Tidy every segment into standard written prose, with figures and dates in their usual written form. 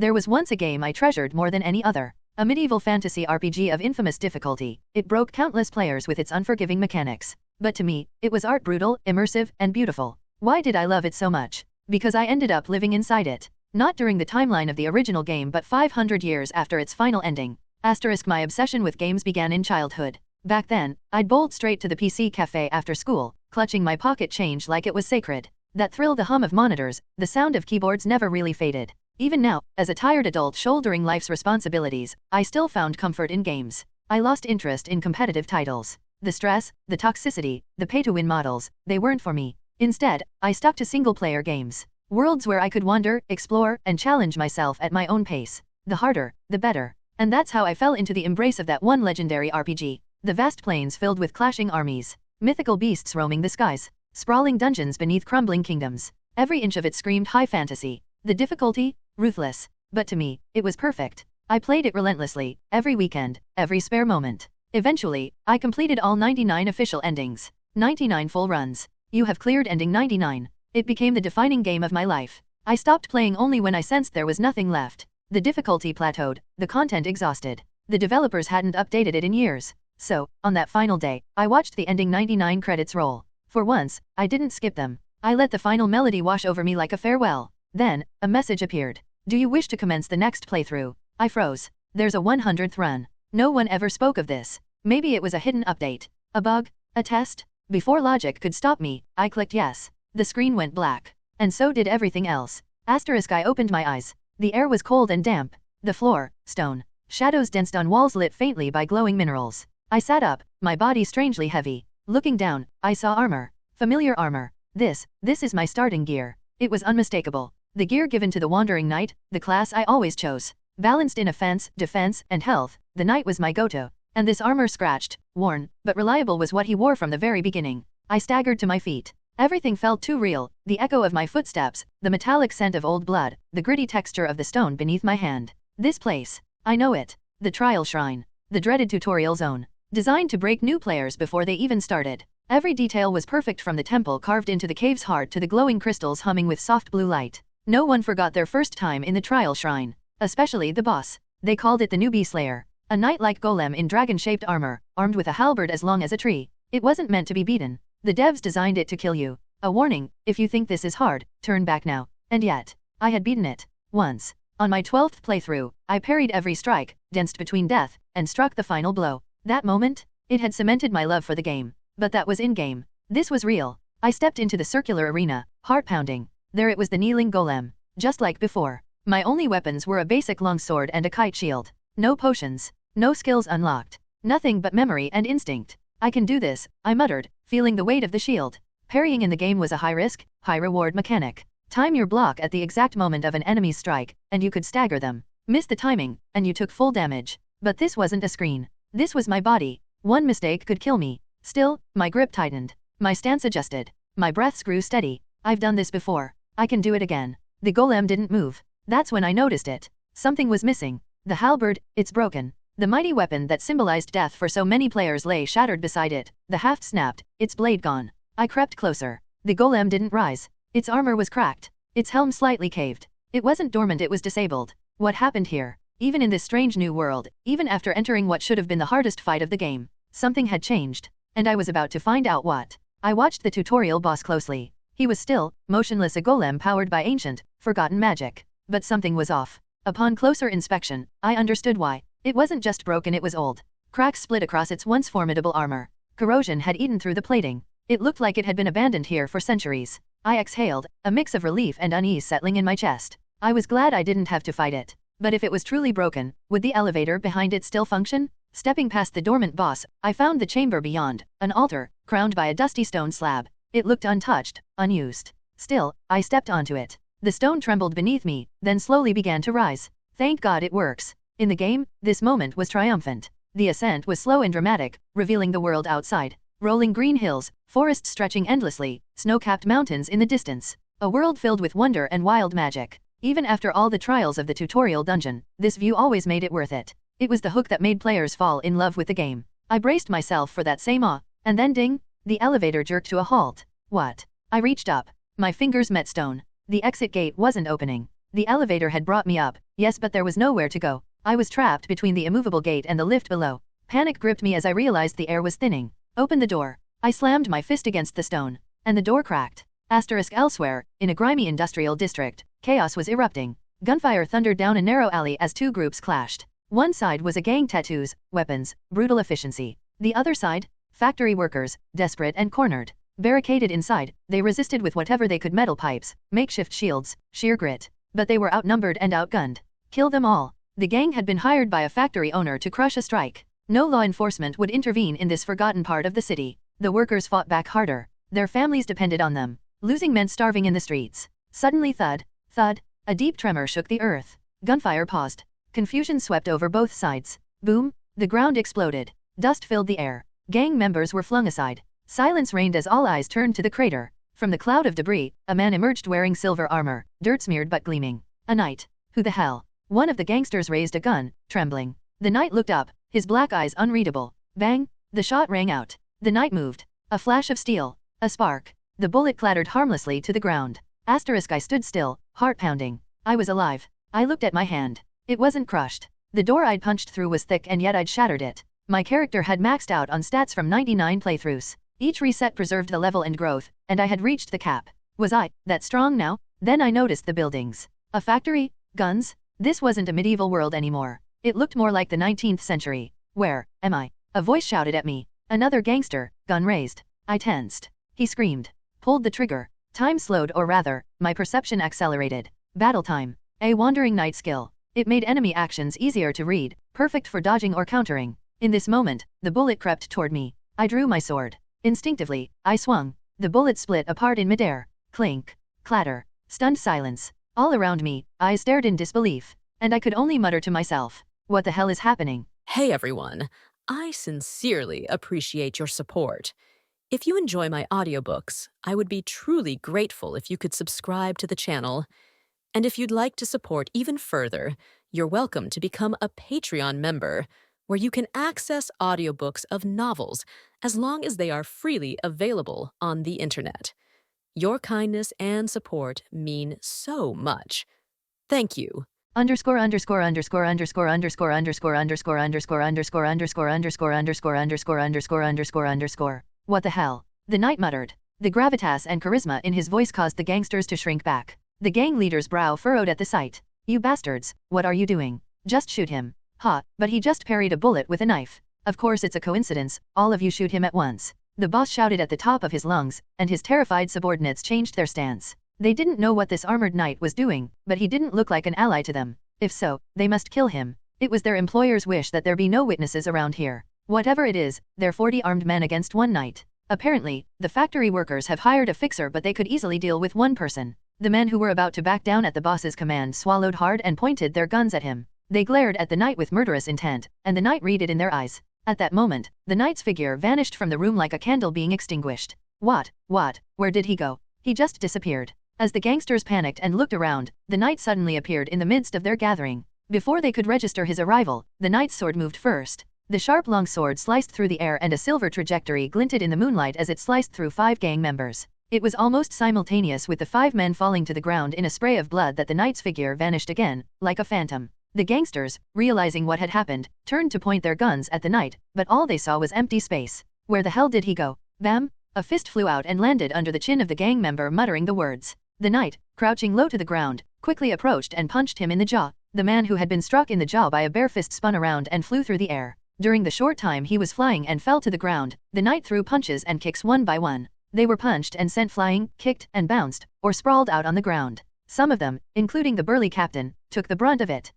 There was once a game I treasured more than any other. A medieval fantasy RPG of infamous difficulty. It broke countless players with its unforgiving mechanics. But to me, it was art, brutal, immersive, and beautiful. Why did I love it so much? Because I ended up living inside it. Not during the timeline of the original game but 500 years after its final ending. My obsession with games began in childhood. Back then, I'd bolt straight to the PC cafe after school, clutching my pocket change like it was sacred. That thrill, the hum of monitors, the sound of keyboards never really faded. Even now, as a tired adult shouldering life's responsibilities, I still found comfort in games. I lost interest in competitive titles. The stress, the toxicity, the pay-to-win models, they weren't for me. Instead, I stuck to single-player games. Worlds where I could wander, explore, and challenge myself at my own pace. The harder, the better. And that's how I fell into the embrace of that one legendary RPG. The vast plains filled with clashing armies, mythical beasts roaming the skies, sprawling dungeons beneath crumbling kingdoms. Every inch of it screamed high fantasy. The difficulty? Ruthless. But to me, it was perfect. I played it relentlessly, every weekend, every spare moment. Eventually, I completed all 99 official endings. 99 full runs. You have cleared ending 99. It became the defining game of my life. I stopped playing only when I sensed there was nothing left. The difficulty plateaued, the content exhausted. The developers hadn't updated it in years. So, on that final day, I watched the ending 99 credits roll. For once, I didn't skip them. I let the final melody wash over me like a farewell. Then, a message appeared. Do you wish to commence the next playthrough? I froze. There's a 100th run. No one ever spoke of this. Maybe it was a hidden update. A bug? A test? Before logic could stop me, I clicked yes. The screen went black. And so did everything else. I opened my eyes. The air was cold and damp. The floor, stone. Shadows danced on walls lit faintly by glowing minerals. I sat up, my body strangely heavy. Looking down, I saw armor. Familiar armor. This is my starting gear. It was unmistakable. The gear given to the wandering knight, the class I always chose. Balanced in offense, defense, and health, the knight was my go-to. And this armor, scratched, worn, but reliable, was what he wore from the very beginning. I staggered to my feet. Everything felt too real, the echo of my footsteps, the metallic scent of old blood, the gritty texture of the stone beneath my hand. This place. I know it. The trial shrine. The dreaded tutorial zone. Designed to break new players before they even started. Every detail was perfect, from the temple carved into the cave's heart to the glowing crystals humming with soft blue light. No one forgot their first time in the trial shrine. Especially the boss. They called it the newbie slayer. A knight-like golem in dragon-shaped armor, armed with a halberd as long as a tree. It wasn't meant to be beaten. The devs designed it to kill you. A warning, if you think this is hard, turn back now. And yet, I had beaten it. Once. On my 12th playthrough, I parried every strike, danced between death, and struck the final blow. That moment? It had cemented my love for the game. But that was in-game. This was real. I stepped into the circular arena, heart pounding. There it was, the kneeling golem. Just like before. My only weapons were a basic longsword and a kite shield. No potions. No skills unlocked. Nothing but memory and instinct. I can do this, I muttered, feeling the weight of the shield. Parrying in the game was a high-risk, high-reward mechanic. Time your block at the exact moment of an enemy's strike, and you could stagger them. Miss the timing, and you took full damage. But this wasn't a screen. This was my body. One mistake could kill me. Still, my grip tightened. My stance adjusted. My breaths grew steady. I've done this before. I can do it again. The golem didn't move. That's when I noticed it. Something was missing. The halberd, it's broken. The mighty weapon that symbolized death for so many players lay shattered beside it. The haft snapped, its blade gone. I crept closer. The golem didn't rise. Its armor was cracked. Its helm slightly caved. It wasn't dormant, it was disabled. What happened here? Even in this strange new world, even after entering what should have been the hardest fight of the game, something had changed. And I was about to find out what. I watched the tutorial boss closely. He was still, motionless, a golem powered by ancient, forgotten magic. But something was off. Upon closer inspection, I understood why. It wasn't just broken, it was old. Cracks split across its once formidable armor. Corrosion had eaten through the plating. It looked like it had been abandoned here for centuries. I exhaled, a mix of relief and unease settling in my chest. I was glad I didn't have to fight it. But if it was truly broken, would the elevator behind it still function? Stepping past the dormant boss, I found the chamber beyond, an altar, crowned by a dusty stone slab. It looked untouched, unused. Still, I stepped onto it. The stone trembled beneath me, then slowly began to rise. Thank God it works. In the game, this moment was triumphant. The ascent was slow and dramatic, revealing the world outside. Rolling green hills, forests stretching endlessly, snow-capped mountains in the distance. A world filled with wonder and wild magic. Even after all the trials of the tutorial dungeon, this view always made it worth it. It was the hook that made players fall in love with the game. I braced myself for that same awe, and then ding! The elevator jerked to a halt. What? I reached up. My fingers met stone. The exit gate wasn't opening. The elevator had brought me up, Yes, but there was nowhere to go. I was trapped between the immovable gate and the lift below. Panic gripped me as I realized the air was thinning. Open the door. I slammed my fist against the stone, and the door cracked. Elsewhere, in a grimy industrial district, chaos was erupting. Gunfire thundered down a narrow alley as two groups clashed. One side was a gang, tattoos, weapons, brutal efficiency. The other side, factory workers, desperate and cornered. Barricaded inside, they resisted with whatever they could: metal pipes, makeshift shields, sheer grit. But they were outnumbered and outgunned. Kill them all. The gang had been hired by a factory owner to crush a strike. No law enforcement would intervene in this forgotten part of the city. The workers fought back harder. Their families depended on them. Losing meant starving in the streets. Suddenly, thud, thud, a deep tremor shook the earth. Gunfire paused. Confusion swept over both sides. Boom, the ground exploded. Dust filled the air. Gang members were flung aside. Silence reigned as all eyes turned to the crater. From the cloud of debris, a man emerged wearing silver armor, dirt-smeared but gleaming. A knight. Who the hell? One of the gangsters raised a gun, trembling. The knight looked up, his black eyes unreadable. Bang! The shot rang out. The knight moved. A flash of steel. A spark. The bullet clattered harmlessly to the ground. I stood still, heart pounding. I was alive. I looked at my hand. It wasn't crushed. The door I'd punched through was thick, and yet I'd shattered it. My character had maxed out on stats from 99 playthroughs. Each reset preserved the level and growth, and I had reached the cap. Was I that strong now? Then I noticed the buildings. A factory? Guns? This wasn't a medieval world anymore. It looked more like the 19th century. Where am I? A voice shouted at me. Another gangster, gun raised. I tensed. He screamed. Pulled the trigger. Time slowed, or rather, my perception accelerated. Battle time. A wandering knight skill. It made enemy actions easier to read, perfect for dodging or countering. In this moment, the bullet crept toward me. I drew my sword. Instinctively, I swung. The bullet split apart in midair. Clink. Clatter. Stunned silence. All around me, eyes stared in disbelief. And I could only mutter to myself, what the hell is happening? Hey everyone, I sincerely appreciate your support. If you enjoy my audiobooks, I would be truly grateful if you could subscribe to the channel. And if you'd like to support even further, you're welcome to become a Patreon member, where you can access audiobooks of novels as long as they are freely available on the internet. Your kindness and support mean so much. Thank you. Underscore underscore underscore underscore underscore underscore underscore underscore underscore underscore underscore underscore underscore underscore underscore underscore. What the hell? The knight muttered. The gravitas and charisma in his voice caused the gangsters to shrink back. The gang leader's brow furrowed at the sight. You bastards, what are you doing? Just shoot him. Ha, but he just parried a bullet with a knife. Of course it's a coincidence, all of you shoot him at once. The boss shouted at the top of his lungs, and his terrified subordinates changed their stance. They didn't know what this armored knight was doing, but he didn't look like an ally to them. If so, they must kill him. It was their employer's wish that there be no witnesses around here. Whatever it is, they're 40 armed men against one knight. Apparently, the factory workers have hired a fixer, but they could easily deal with one person. The men who were about to back down at the boss's command swallowed hard and pointed their guns at him. They glared at the knight with murderous intent, and the knight read it in their eyes. At that moment, the knight's figure vanished from the room like a candle being extinguished. What? Where did he go? He just disappeared. As the gangsters panicked and looked around, the knight suddenly appeared in the midst of their gathering. Before they could register his arrival, the knight's sword moved first. The sharp long sword sliced through the air, and a silver trajectory glinted in the moonlight as it sliced through 5 gang members. It was almost simultaneous with the 5 men falling to the ground in a spray of blood that the knight's figure vanished again, like a phantom. The gangsters, realizing what had happened, turned to point their guns at the knight, but all they saw was empty space. Where the hell did he go? Bam! A fist flew out and landed under the chin of the gang member, muttering the words. The knight, crouching low to the ground, quickly approached and punched him in the jaw. The man who had been struck in the jaw by a bare fist spun around and flew through the air. During the short time he was flying and fell to the ground, the knight threw punches and kicks one by one. They were punched and sent flying, kicked and bounced, or sprawled out on the ground. Some of them, including the burly captain, took the brunt of it.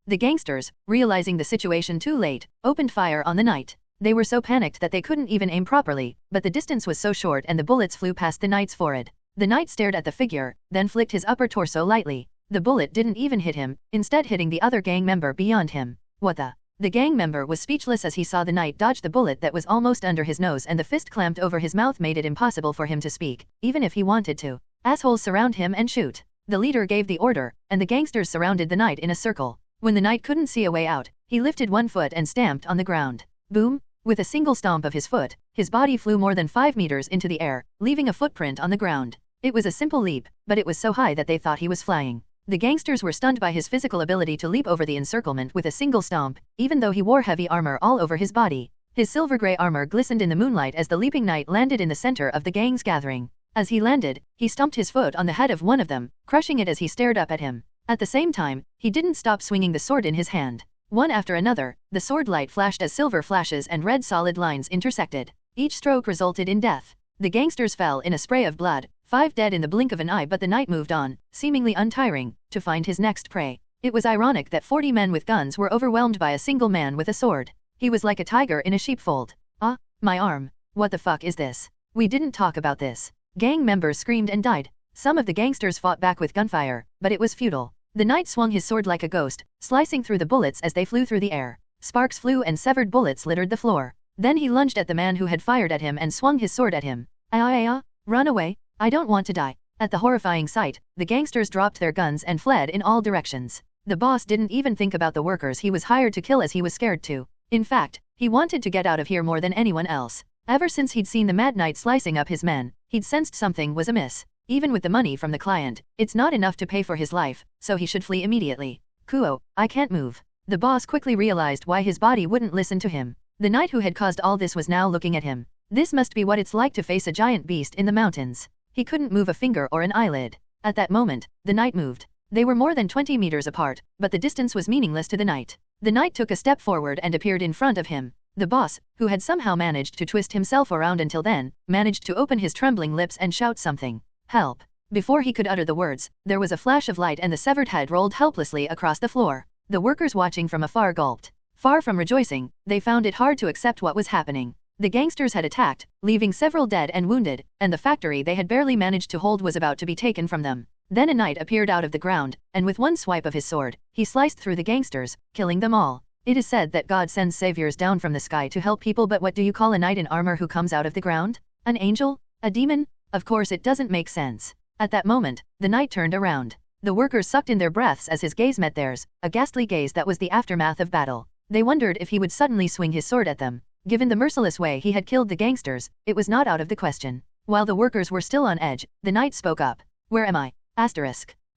The gangsters, realizing the situation too late, opened fire on the knight. They were so panicked that they couldn't even aim properly, but the distance was so short and the bullets flew past the knight's forehead. The knight stared at the figure, then flicked his upper torso lightly. The bullet didn't even hit him, instead hitting the other gang member beyond him. What the? The gang member was speechless as he saw the knight dodge the bullet that was almost under his nose, and the fist clamped over his mouth made it impossible for him to speak, even if he wanted to. Assholes, surround him and shoot. The leader gave the order, and the gangsters surrounded the knight in a circle. When the knight couldn't see a way out, he lifted one foot and stamped on the ground. Boom! With a single stomp of his foot, his body flew more than 5 meters into the air, leaving a footprint on the ground. It was a simple leap, but it was so high that they thought he was flying. The gangsters were stunned by his physical ability to leap over the encirclement with a single stomp, even though he wore heavy armor all over his body. His silver-gray armor glistened in the moonlight as the leaping knight landed in the center of the gang's gathering. As he landed, he stomped his foot on the head of one of them, crushing it as he stared up at him. At the same time, he didn't stop swinging the sword in his hand. One after another, the sword light flashed as silver flashes and red solid lines intersected. Each stroke resulted in death. The gangsters fell in a spray of blood, 5 dead in the blink of an eye, but the knight moved on, seemingly untiring, to find his next prey. It was ironic that 40 men with guns were overwhelmed by a single man with a sword. He was like a tiger in a sheepfold. Ah, my arm. What the fuck is this? We didn't talk about this. Gang members screamed and died. Some of the gangsters fought back with gunfire, but it was futile. The knight swung his sword like a ghost, slicing through the bullets as they flew through the air. Sparks flew and severed bullets littered the floor. Then he lunged at the man who had fired at him and swung his sword at him. Run away! I don't want to die. At the horrifying sight, the gangsters dropped their guns and fled in all directions. The boss didn't even think about the workers he was hired to kill, as he was scared to. In fact, he wanted to get out of here more than anyone else. Ever since he'd seen the Mad Knight slicing up his men, he'd sensed something was amiss. Even with the money from the client, it's not enough to pay for his life, so he should flee immediately. Kuo, I can't move. The boss quickly realized why his body wouldn't listen to him. The knight who had caused all this was now looking at him. This must be what it's like to face a giant beast in the mountains. He couldn't move a finger or an eyelid. At that moment, the knight moved. They were more than 20 meters apart, but the distance was meaningless to the knight. The knight took a step forward and appeared in front of him. The boss, who had somehow managed to twist himself around until then, managed to open his trembling lips and shout something. Help! Before he could utter the words, there was a flash of light and the severed head rolled helplessly across the floor. The workers watching from afar gulped. Far from rejoicing, they found it hard to accept what was happening. The gangsters had attacked, leaving several dead and wounded, and the factory they had barely managed to hold was about to be taken from them. Then a knight appeared out of the ground, and with one swipe of his sword, he sliced through the gangsters, killing them all. It is said that God sends saviors down from the sky to help people, but what do you call a knight in armor who comes out of the ground? An angel? A demon? Of course it doesn't make sense. At that moment, the knight turned around. The workers sucked in their breaths as his gaze met theirs, a ghastly gaze that was the aftermath of battle. They wondered if he would suddenly swing his sword at them. Given the merciless way he had killed the gangsters, it was not out of the question. While the workers were still on edge, the knight spoke up. Where am I?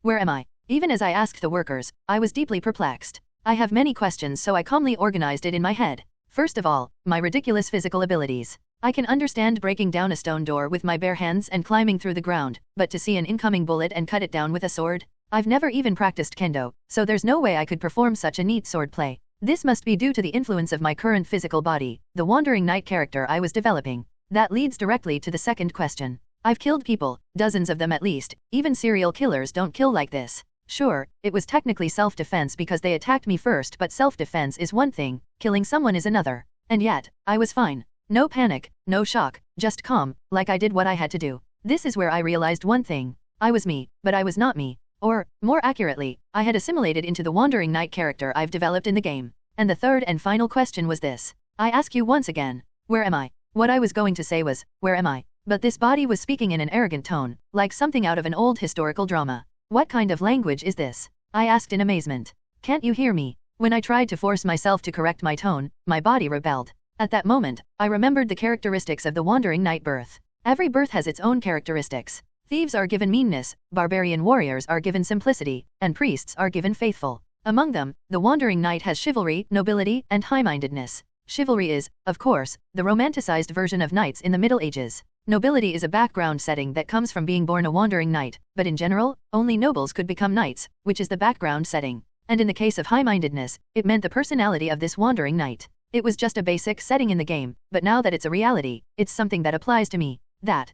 Where am I? Even as I asked the workers, I was deeply perplexed. I have many questions, so I calmly organized it in my head. First of all, my ridiculous physical abilities. I can understand breaking down a stone door with my bare hands and climbing through the ground, but to see an incoming bullet and cut it down with a sword? I've never even practiced kendo, so there's no way I could perform such a neat sword play. This must be due to the influence of my current physical body, the wandering knight character I was developing. That leads directly to the second question. I've killed people, dozens of them at least. Even serial killers don't kill like this. Sure, it was technically self-defense because they attacked me first, but self-defense is one thing, killing someone is another. And yet, I was fine. No panic, no shock, just calm, like I did what I had to do. This is where I realized one thing. I was me, but I was not me. Or, more accurately, I had assimilated into the wandering knight character I've developed in the game. And the third and final question was this. I ask you once again, where am I? What I was going to say was, where am I? But this body was speaking in an arrogant tone, like something out of an old historical drama. What kind of language is this? I asked in amazement. Can't you hear me? When I tried to force myself to correct my tone, my body rebelled. At that moment, I remembered the characteristics of the wandering knight birth. Every birth has its own characteristics. Thieves are given meanness, barbarian warriors are given simplicity, and priests are given faithful. Among them, the wandering knight has chivalry, nobility, and high-mindedness. Chivalry is, of course, the romanticized version of knights in the Middle Ages. Nobility is a background setting that comes from being born a wandering knight, but in general, only nobles could become knights, which is the background setting. And in the case of high-mindedness, it meant the personality of this wandering knight. It was just a basic setting in the game, but now that it's a reality, it's something that applies to me. That.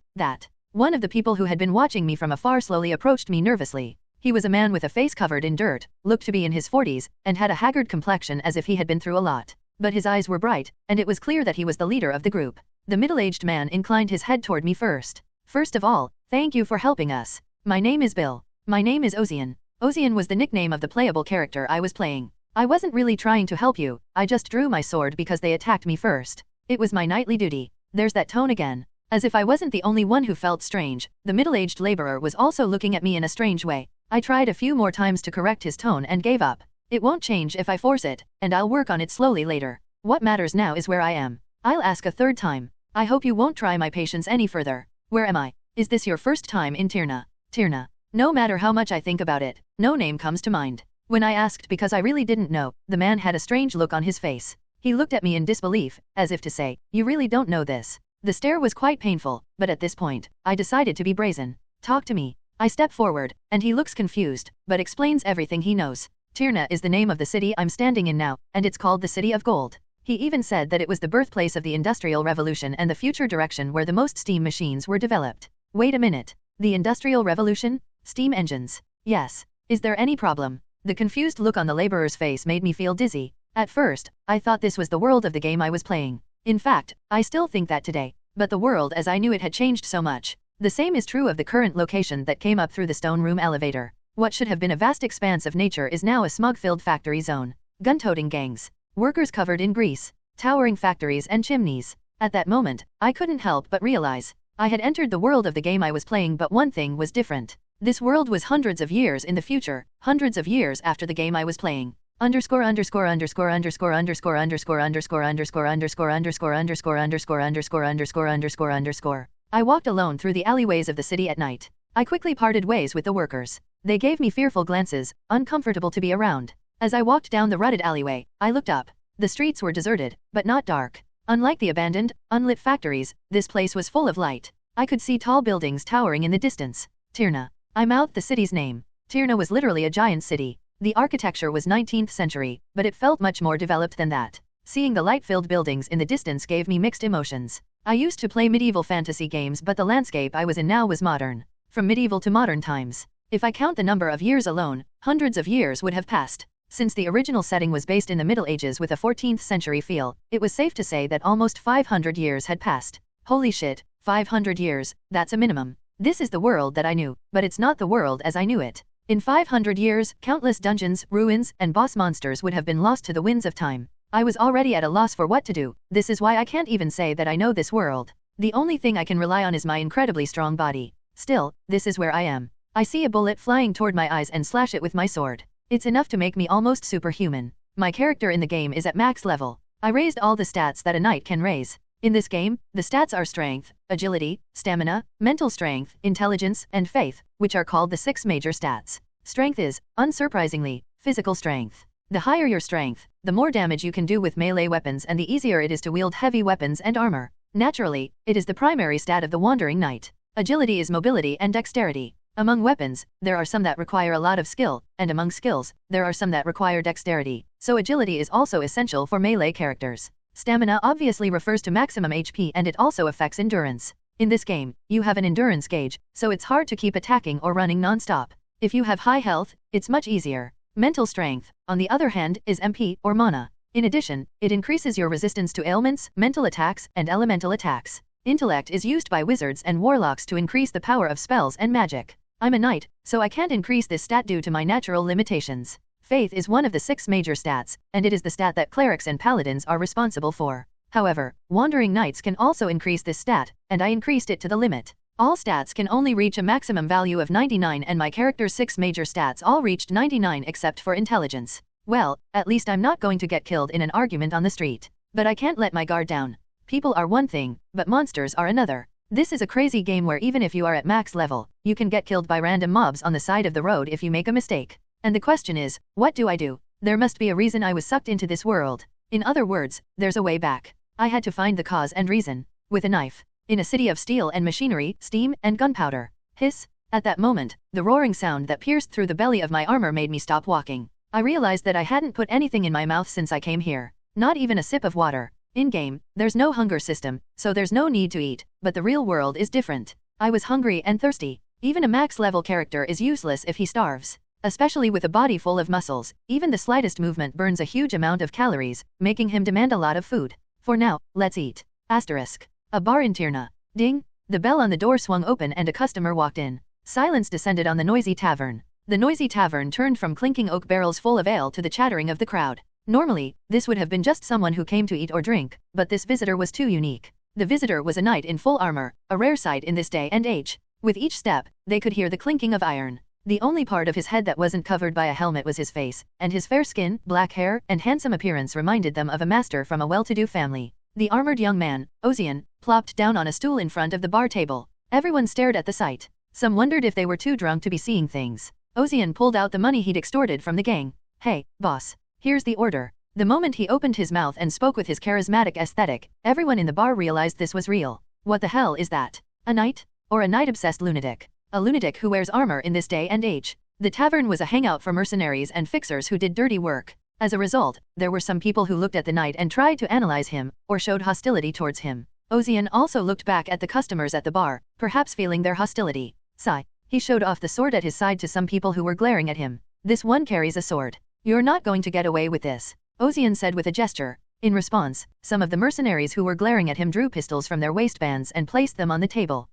One of the people who had been watching me from afar slowly approached me nervously. He was a man with a face covered in dirt, looked to be in his 40s, and had a haggard complexion as if he had been through a lot. But his eyes were bright, and it was clear that he was the leader of the group. The middle-aged man inclined his head toward me first. First of all, thank you for helping us. My name is Bill. My name is Ozian. Ozian was the nickname of the playable character I was playing. I wasn't really trying to help you, I just drew my sword because they attacked me first. It was my knightly duty. There's that tone again. As if I wasn't the only one who felt strange, the middle-aged laborer was also looking at me in a strange way. I tried a few more times to correct his tone and gave up. It won't change if I force it, and I'll work on it slowly later. What matters now is where I am. I'll ask a third time. I hope you won't try my patience any further. Where am I? Is this your first time in Tirna? Tirna. No matter how much I think about it, no name comes to mind. When I asked because I really didn't know, the man had a strange look on his face. He looked at me in disbelief, as if to say, "You really don't know this." The stare was quite painful, but at this point, I decided to be brazen. "Talk to me." I step forward, and he looks confused, but explains everything he knows. Tirna is the name of the city I'm standing in now, and it's called the City of Gold. He even said that it was the birthplace of the Industrial Revolution and the future direction where the most steam machines were developed. Wait a minute. The Industrial Revolution? Steam engines? Yes. Is there any problem? The confused look on the laborer's face made me feel dizzy. At first, I thought this was the world of the game I was playing. In fact, I still think that today. But the world as I knew it had changed so much. The same is true of the current location that came up through the stone room elevator. What should have been a vast expanse of nature is now a smog-filled factory zone. Gun-toting gangs. Workers covered in grease. Towering factories and chimneys. At that moment, I couldn't help but realize. I had entered the world of the game I was playing, but one thing was different. This world was hundreds of years in the future, hundreds of years after the game I was playing. Underscore underscore underscore underscore underscore underscore underscore underscore underscore underscore underscore underscore underscore underscore underscore underscore. I walked alone through the alleyways of the city at night. I quickly parted ways with the workers. They gave me fearful glances, uncomfortable to be around. As I walked down the rutted alleyway, I looked up. The streets were deserted, but not dark. Unlike the abandoned, unlit factories, this place was full of light. I could see tall buildings towering in the distance. Tirna. I mouthed the city's name. Tirna was literally a giant city. The architecture was 19th century, but it felt much more developed than that. Seeing the light-filled buildings in the distance gave me mixed emotions. I used to play medieval fantasy games, but the landscape I was in now was modern. From medieval to modern times. If I count the number of years alone, hundreds of years would have passed. Since the original setting was based in the Middle Ages with a 14th century feel, it was safe to say that almost 500 years had passed. Holy shit, 500 years, that's a minimum. This is the world that I knew, but it's not the world as I knew it. In 500 years, countless dungeons, ruins, and boss monsters would have been lost to the winds of time. I was already at a loss for what to do. This is why I can't even say that I know this world. The only thing I can rely on is my incredibly strong body. Still, this is where I am. I see a bullet flying toward my eyes and slash it with my sword. It's enough to make me almost superhuman. My character in the game is at max level. I raised all the stats that a knight can raise. In this game, the stats are strength, agility, stamina, mental strength, intelligence, and faith, which are called the 6 major stats. Strength is, unsurprisingly, physical strength. The higher your strength, the more damage you can do with melee weapons and the easier it is to wield heavy weapons and armor. Naturally, it is the primary stat of the Wandering Knight. Agility is mobility and dexterity. Among weapons, there are some that require a lot of skill, and among skills, there are some that require dexterity, so agility is also essential for melee characters. Stamina obviously refers to maximum HP and it also affects endurance. In this game, you have an endurance gauge, so it's hard to keep attacking or running non-stop. If you have high health, it's much easier. Mental strength, on the other hand, is MP, or mana. In addition, it increases your resistance to ailments, mental attacks, and elemental attacks. Intellect is used by wizards and warlocks to increase the power of spells and magic. I'm a knight, so I can't increase this stat due to my natural limitations. Faith is one of the 6 major stats, and it is the stat that clerics and paladins are responsible for. However, Wandering Knights can also increase this stat, and I increased it to the limit. All stats can only reach a maximum value of 99 and my character's 6 major stats all reached 99 except for intelligence. Well, at least I'm not going to get killed in an argument on the street. But I can't let my guard down. People are one thing, but monsters are another. This is a crazy game where even if you are at max level, you can get killed by random mobs on the side of the road if you make a mistake. And the question is, what do I do? There must be a reason I was sucked into this world. In other words, there's a way back. I had to find the cause and reason. With a knife. In a city of steel and machinery, steam, and gunpowder. Hiss. At that moment, the roaring sound that pierced through the belly of my armor made me stop walking. I realized that I hadn't put anything in my mouth since I came here. Not even a sip of water. In-game, there's no hunger system, so there's no need to eat, but the real world is different. I was hungry and thirsty. Even a max-level character is useless if he starves. Especially with a body full of muscles, even the slightest movement burns a huge amount of calories, making him demand a lot of food. For now, let's eat. Asterisk. A bar in Tirna. Ding! The bell on the door swung open and a customer walked in. Silence descended on the noisy tavern. The noisy tavern turned from clinking oak barrels full of ale to the chattering of the crowd. Normally, this would have been just someone who came to eat or drink, but this visitor was too unique. The visitor was a knight in full armor, a rare sight in this day and age. With each step, they could hear the clinking of iron. The only part of his head that wasn't covered by a helmet was his face, and his fair skin, black hair, and handsome appearance reminded them of a master from a well-to-do family. The armored young man, Ozian, plopped down on a stool in front of the bar table. Everyone stared at the sight. Some wondered if they were too drunk to be seeing things. Ozian pulled out the money he'd extorted from the gang. Hey, boss. Here's the order. The moment he opened his mouth and spoke with his charismatic aesthetic, everyone in the bar realized this was real. What the hell is that? A knight? Or a knight-obsessed lunatic? A lunatic who wears armor in this day and age. The tavern was a hangout for mercenaries and fixers who did dirty work. As a result, there were some people who looked at the knight and tried to analyze him, or showed hostility towards him. Ozian also looked back at the customers at the bar, perhaps feeling their hostility. Sigh. He showed off the sword at his side to some people who were glaring at him. This one carries a sword. You're not going to get away with this, Ozian said with a gesture. In response, some of the mercenaries who were glaring at him drew pistols from their waistbands and placed them on the table.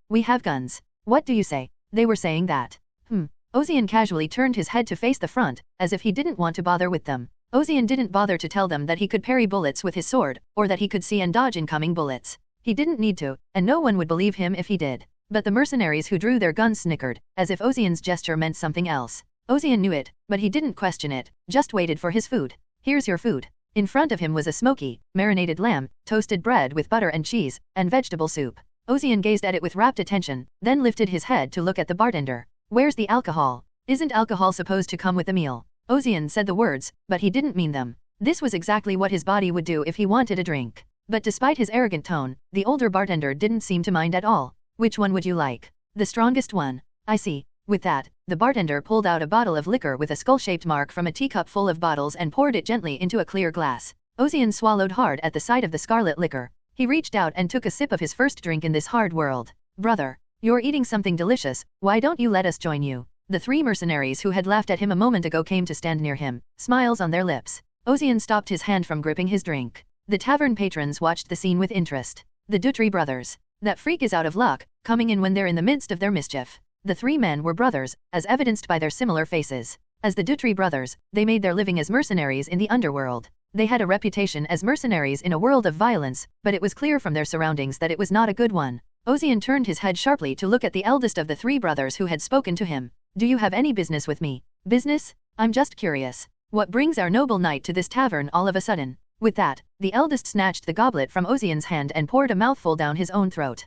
We have guns. What do you say? They were saying that. Ozian casually turned his head to face the front, as if he didn't want to bother with them. Ozian didn't bother to tell them that he could parry bullets with his sword, or that he could see and dodge incoming bullets. He didn't need to, and no one would believe him if he did. But the mercenaries who drew their guns snickered, as if Ozian's gesture meant something else. Ozian knew it, but he didn't question it, just waited for his food. Here's your food. In front of him was a smoky, marinated lamb, toasted bread with butter and cheese, and vegetable soup. Ozian gazed at it with rapt attention, then lifted his head to look at the bartender. Where's the alcohol? Isn't alcohol supposed to come with the meal? Ozian said the words, but he didn't mean them. This was exactly what his body would do if he wanted a drink. But despite his arrogant tone, the older bartender didn't seem to mind at all. Which one would you like? The strongest one. I see. With that, the bartender pulled out a bottle of liquor with a skull-shaped mark from a teacup full of bottles and poured it gently into a clear glass. Ozian swallowed hard at the sight of the scarlet liquor. He reached out and took a sip of his first drink in this hard world. Brother, you're eating something delicious, why don't you let us join you? The three mercenaries who had laughed at him a moment ago came to stand near him, smiles on their lips. Ozian stopped his hand from gripping his drink. The tavern patrons watched the scene with interest. The Dutry brothers. That freak is out of luck, coming in when they're in the midst of their mischief. The three men were brothers, as evidenced by their similar faces. As the Dutry brothers, they made their living as mercenaries in the underworld. They had a reputation as mercenaries in a world of violence, but it was clear from their surroundings that it was not a good one. Ozian turned his head sharply to look at the eldest of the three brothers who had spoken to him. Do you have any business with me? Business? I'm just curious. What brings our noble knight to this tavern all of a sudden? With that, the eldest snatched the goblet from Ozian's hand and poured a mouthful down his own throat.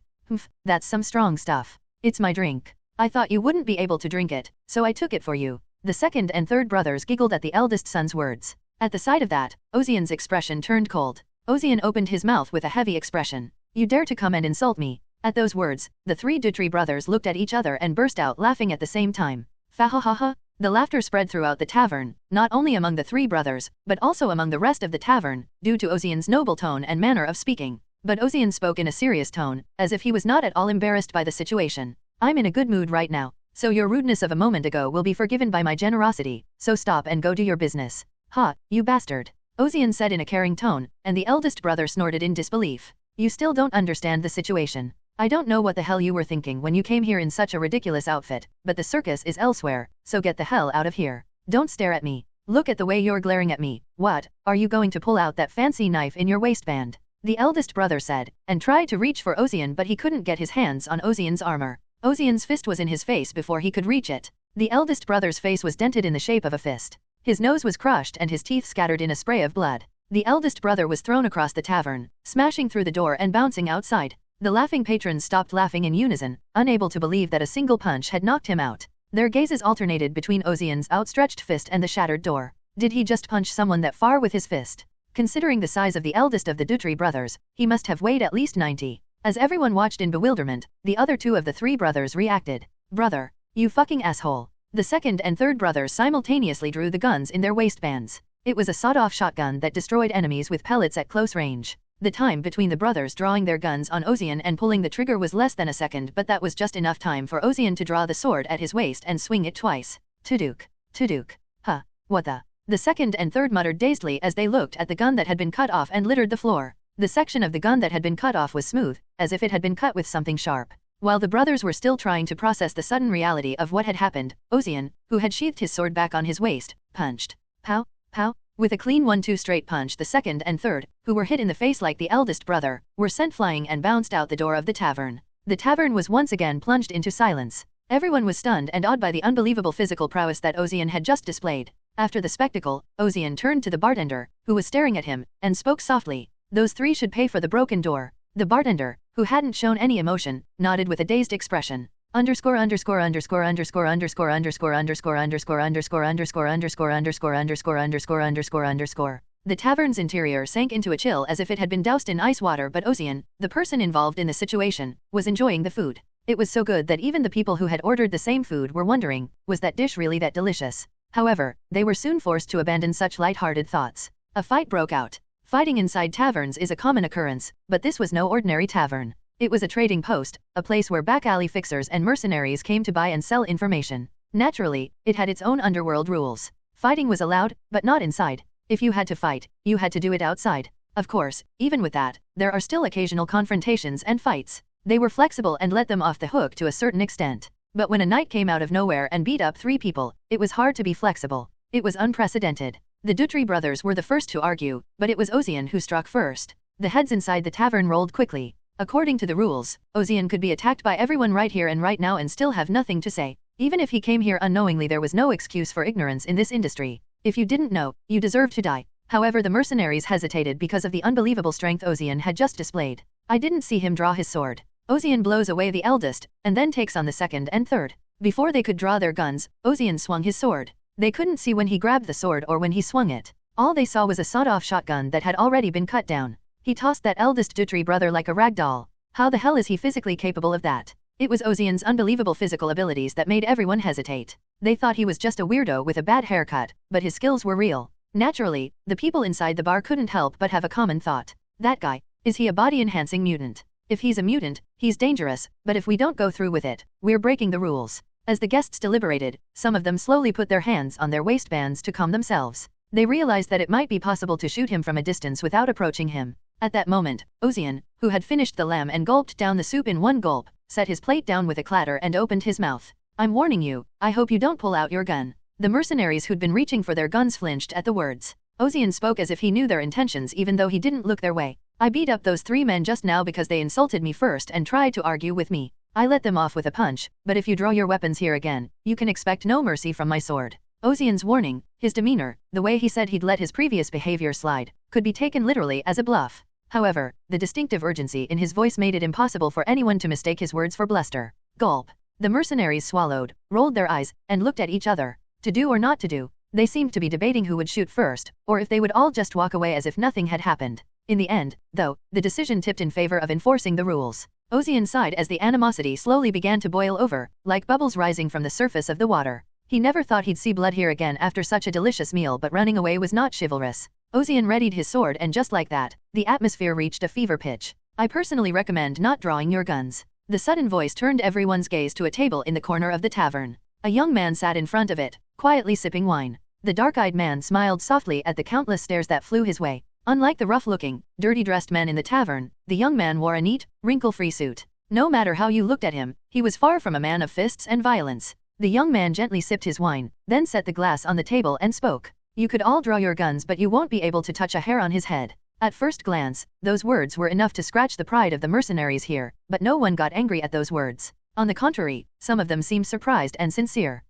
That's some strong stuff. It's my drink. I thought you wouldn't be able to drink it, so I took it for you. The second and third brothers giggled at the eldest son's words. At the sight of that, Ozian's expression turned cold. Ozian opened his mouth with a heavy expression. You dare to come and insult me? At those words, the three Dutry brothers looked at each other and burst out laughing at the same time. Fa-ha-ha-ha! The laughter spread throughout the tavern, not only among the three brothers, but also among the rest of the tavern, due to Ozian's noble tone and manner of speaking. But Ozian spoke in a serious tone, as if he was not at all embarrassed by the situation. I'm in a good mood right now, so your rudeness of a moment ago will be forgiven by my generosity, so stop and go do your business. Ha, you bastard! Ozian said in a caring tone, and the eldest brother snorted in disbelief. You still don't understand the situation. I don't know what the hell you were thinking when you came here in such a ridiculous outfit, but the circus is elsewhere, so get the hell out of here. Don't stare at me. Look at the way you're glaring at me. What, are you going to pull out that fancy knife in your waistband? The eldest brother said, and tried to reach for Ozian, but he couldn't get his hands on Ozian's armor. Ozian's fist was in his face before he could reach it. The eldest brother's face was dented in the shape of a fist. His nose was crushed and his teeth scattered in a spray of blood. The eldest brother was thrown across the tavern, smashing through the door and bouncing outside. The laughing patrons stopped laughing in unison, unable to believe that a single punch had knocked him out. Their gazes alternated between Ozian's outstretched fist and the shattered door. Did he just punch someone that far with his fist? Considering the size of the eldest of the Dutry brothers, he must have weighed at least 90. As everyone watched in bewilderment, the other two of the three brothers reacted. Brother, you fucking asshole. The second and third brothers simultaneously drew the guns in their waistbands. It was a sawed-off shotgun that destroyed enemies with pellets at close range. The time between the brothers drawing their guns on Ozian and pulling the trigger was less than a second, but that was just enough time for Ozian to draw the sword at his waist and swing it twice. Tuduk. Tuduk. Huh. What the? The second and third muttered dazedly as they looked at the gun that had been cut off and littered the floor. The section of the gun that had been cut off was smooth, as if it had been cut with something sharp. While the brothers were still trying to process the sudden reality of what had happened, Ozian, who had sheathed his sword back on his waist, punched. Pow, pow. With a clean 1-2 straight punch, the second and third, who were hit in the face like the eldest brother, were sent flying and bounced out the door of the tavern. The tavern was once again plunged into silence. Everyone was stunned and awed by the unbelievable physical prowess that Ozian had just displayed. After the spectacle, Ozian turned to the bartender, who was staring at him, and spoke softly. Those three should pay for the broken door. The bartender, who hadn't shown any emotion, nodded with a dazed expression. Underscore underscore underscore underscore underscore underscore underscore underscore underscore underscore underscore underscore underscore underscore underscore underscore. The tavern's interior sank into a chill as if it had been doused in ice water, but Ozian, the person involved in the situation, was enjoying the food. It was so good that even the people who had ordered the same food were wondering, was that dish really that delicious? However, they were soon forced to abandon such light-hearted thoughts. A fight broke out. Fighting inside taverns is a common occurrence, but this was no ordinary tavern. It was a trading post, a place where back-alley fixers and mercenaries came to buy and sell information. Naturally, it had its own underworld rules. Fighting was allowed, but not inside. If you had to fight, you had to do it outside. Of course, even with that, there are still occasional confrontations and fights. They were flexible and let them off the hook to a certain extent. But when a knight came out of nowhere and beat up 3 people, it was hard to be flexible. It was unprecedented. The Dutry brothers were the first to argue, but it was Ozian who struck first. The heads inside the tavern rolled quickly. According to the rules, Ozian could be attacked by everyone right here and right now and still have nothing to say. Even if he came here unknowingly, there was no excuse for ignorance in this industry. If you didn't know, you deserved to die. However, the mercenaries hesitated because of the unbelievable strength Ozian had just displayed. I didn't see him draw his sword. Ozian blows away the eldest, and then takes on the second and third. Before they could draw their guns, Ozian swung his sword. They couldn't see when he grabbed the sword or when he swung it. All they saw was a sawed-off shotgun that had already been cut down. He tossed that eldest Dutry brother like a rag doll. How the hell is he physically capable of that? It was Ozian's unbelievable physical abilities that made everyone hesitate. They thought he was just a weirdo with a bad haircut, but his skills were real. Naturally, the people inside the bar couldn't help but have a common thought. That guy, is he a body-enhancing mutant? If he's a mutant, he's dangerous, but if we don't go through with it, we're breaking the rules. As the guests deliberated, some of them slowly put their hands on their waistbands to calm themselves. They realized that it might be possible to shoot him from a distance without approaching him. At that moment, Ozian, who had finished the lamb and gulped down the soup in one gulp, set his plate down with a clatter and opened his mouth. I'm warning you, I hope you don't pull out your gun. The mercenaries who'd been reaching for their guns flinched at the words. Ozian spoke as if he knew their intentions even though he didn't look their way. I beat up those 3 men just now because they insulted me first and tried to argue with me. I let them off with a punch, but if you draw your weapons here again, you can expect no mercy from my sword. Ozian's warning, his demeanor, the way he said he'd let his previous behavior slide, could be taken literally as a bluff. However, the distinctive urgency in his voice made it impossible for anyone to mistake his words for bluster. Gulp. The mercenaries swallowed, rolled their eyes, and looked at each other. To do or not to do? They seemed to be debating who would shoot first, or if they would all just walk away as if nothing had happened. In the end, though, the decision tipped in favor of enforcing the rules. Ozian sighed as the animosity slowly began to boil over, like bubbles rising from the surface of the water. He never thought he'd see blood here again after such a delicious meal, but running away was not chivalrous. Ozian readied his sword, and just like that, the atmosphere reached a fever pitch. I personally recommend not drawing your guns. The sudden voice turned everyone's gaze to a table in the corner of the tavern. A young man sat in front of it, quietly sipping wine. The dark-eyed man smiled softly at the countless stares that flew his way. Unlike the rough-looking, dirty-dressed men in the tavern, the young man wore a neat, wrinkle-free suit. No matter how you looked at him, he was far from a man of fists and violence. The young man gently sipped his wine, then set the glass on the table and spoke. You could all draw your guns, but you won't be able to touch a hair on his head. At first glance, those words were enough to scratch the pride of the mercenaries here, but no one got angry at those words. On the contrary, some of them seemed surprised and sincere.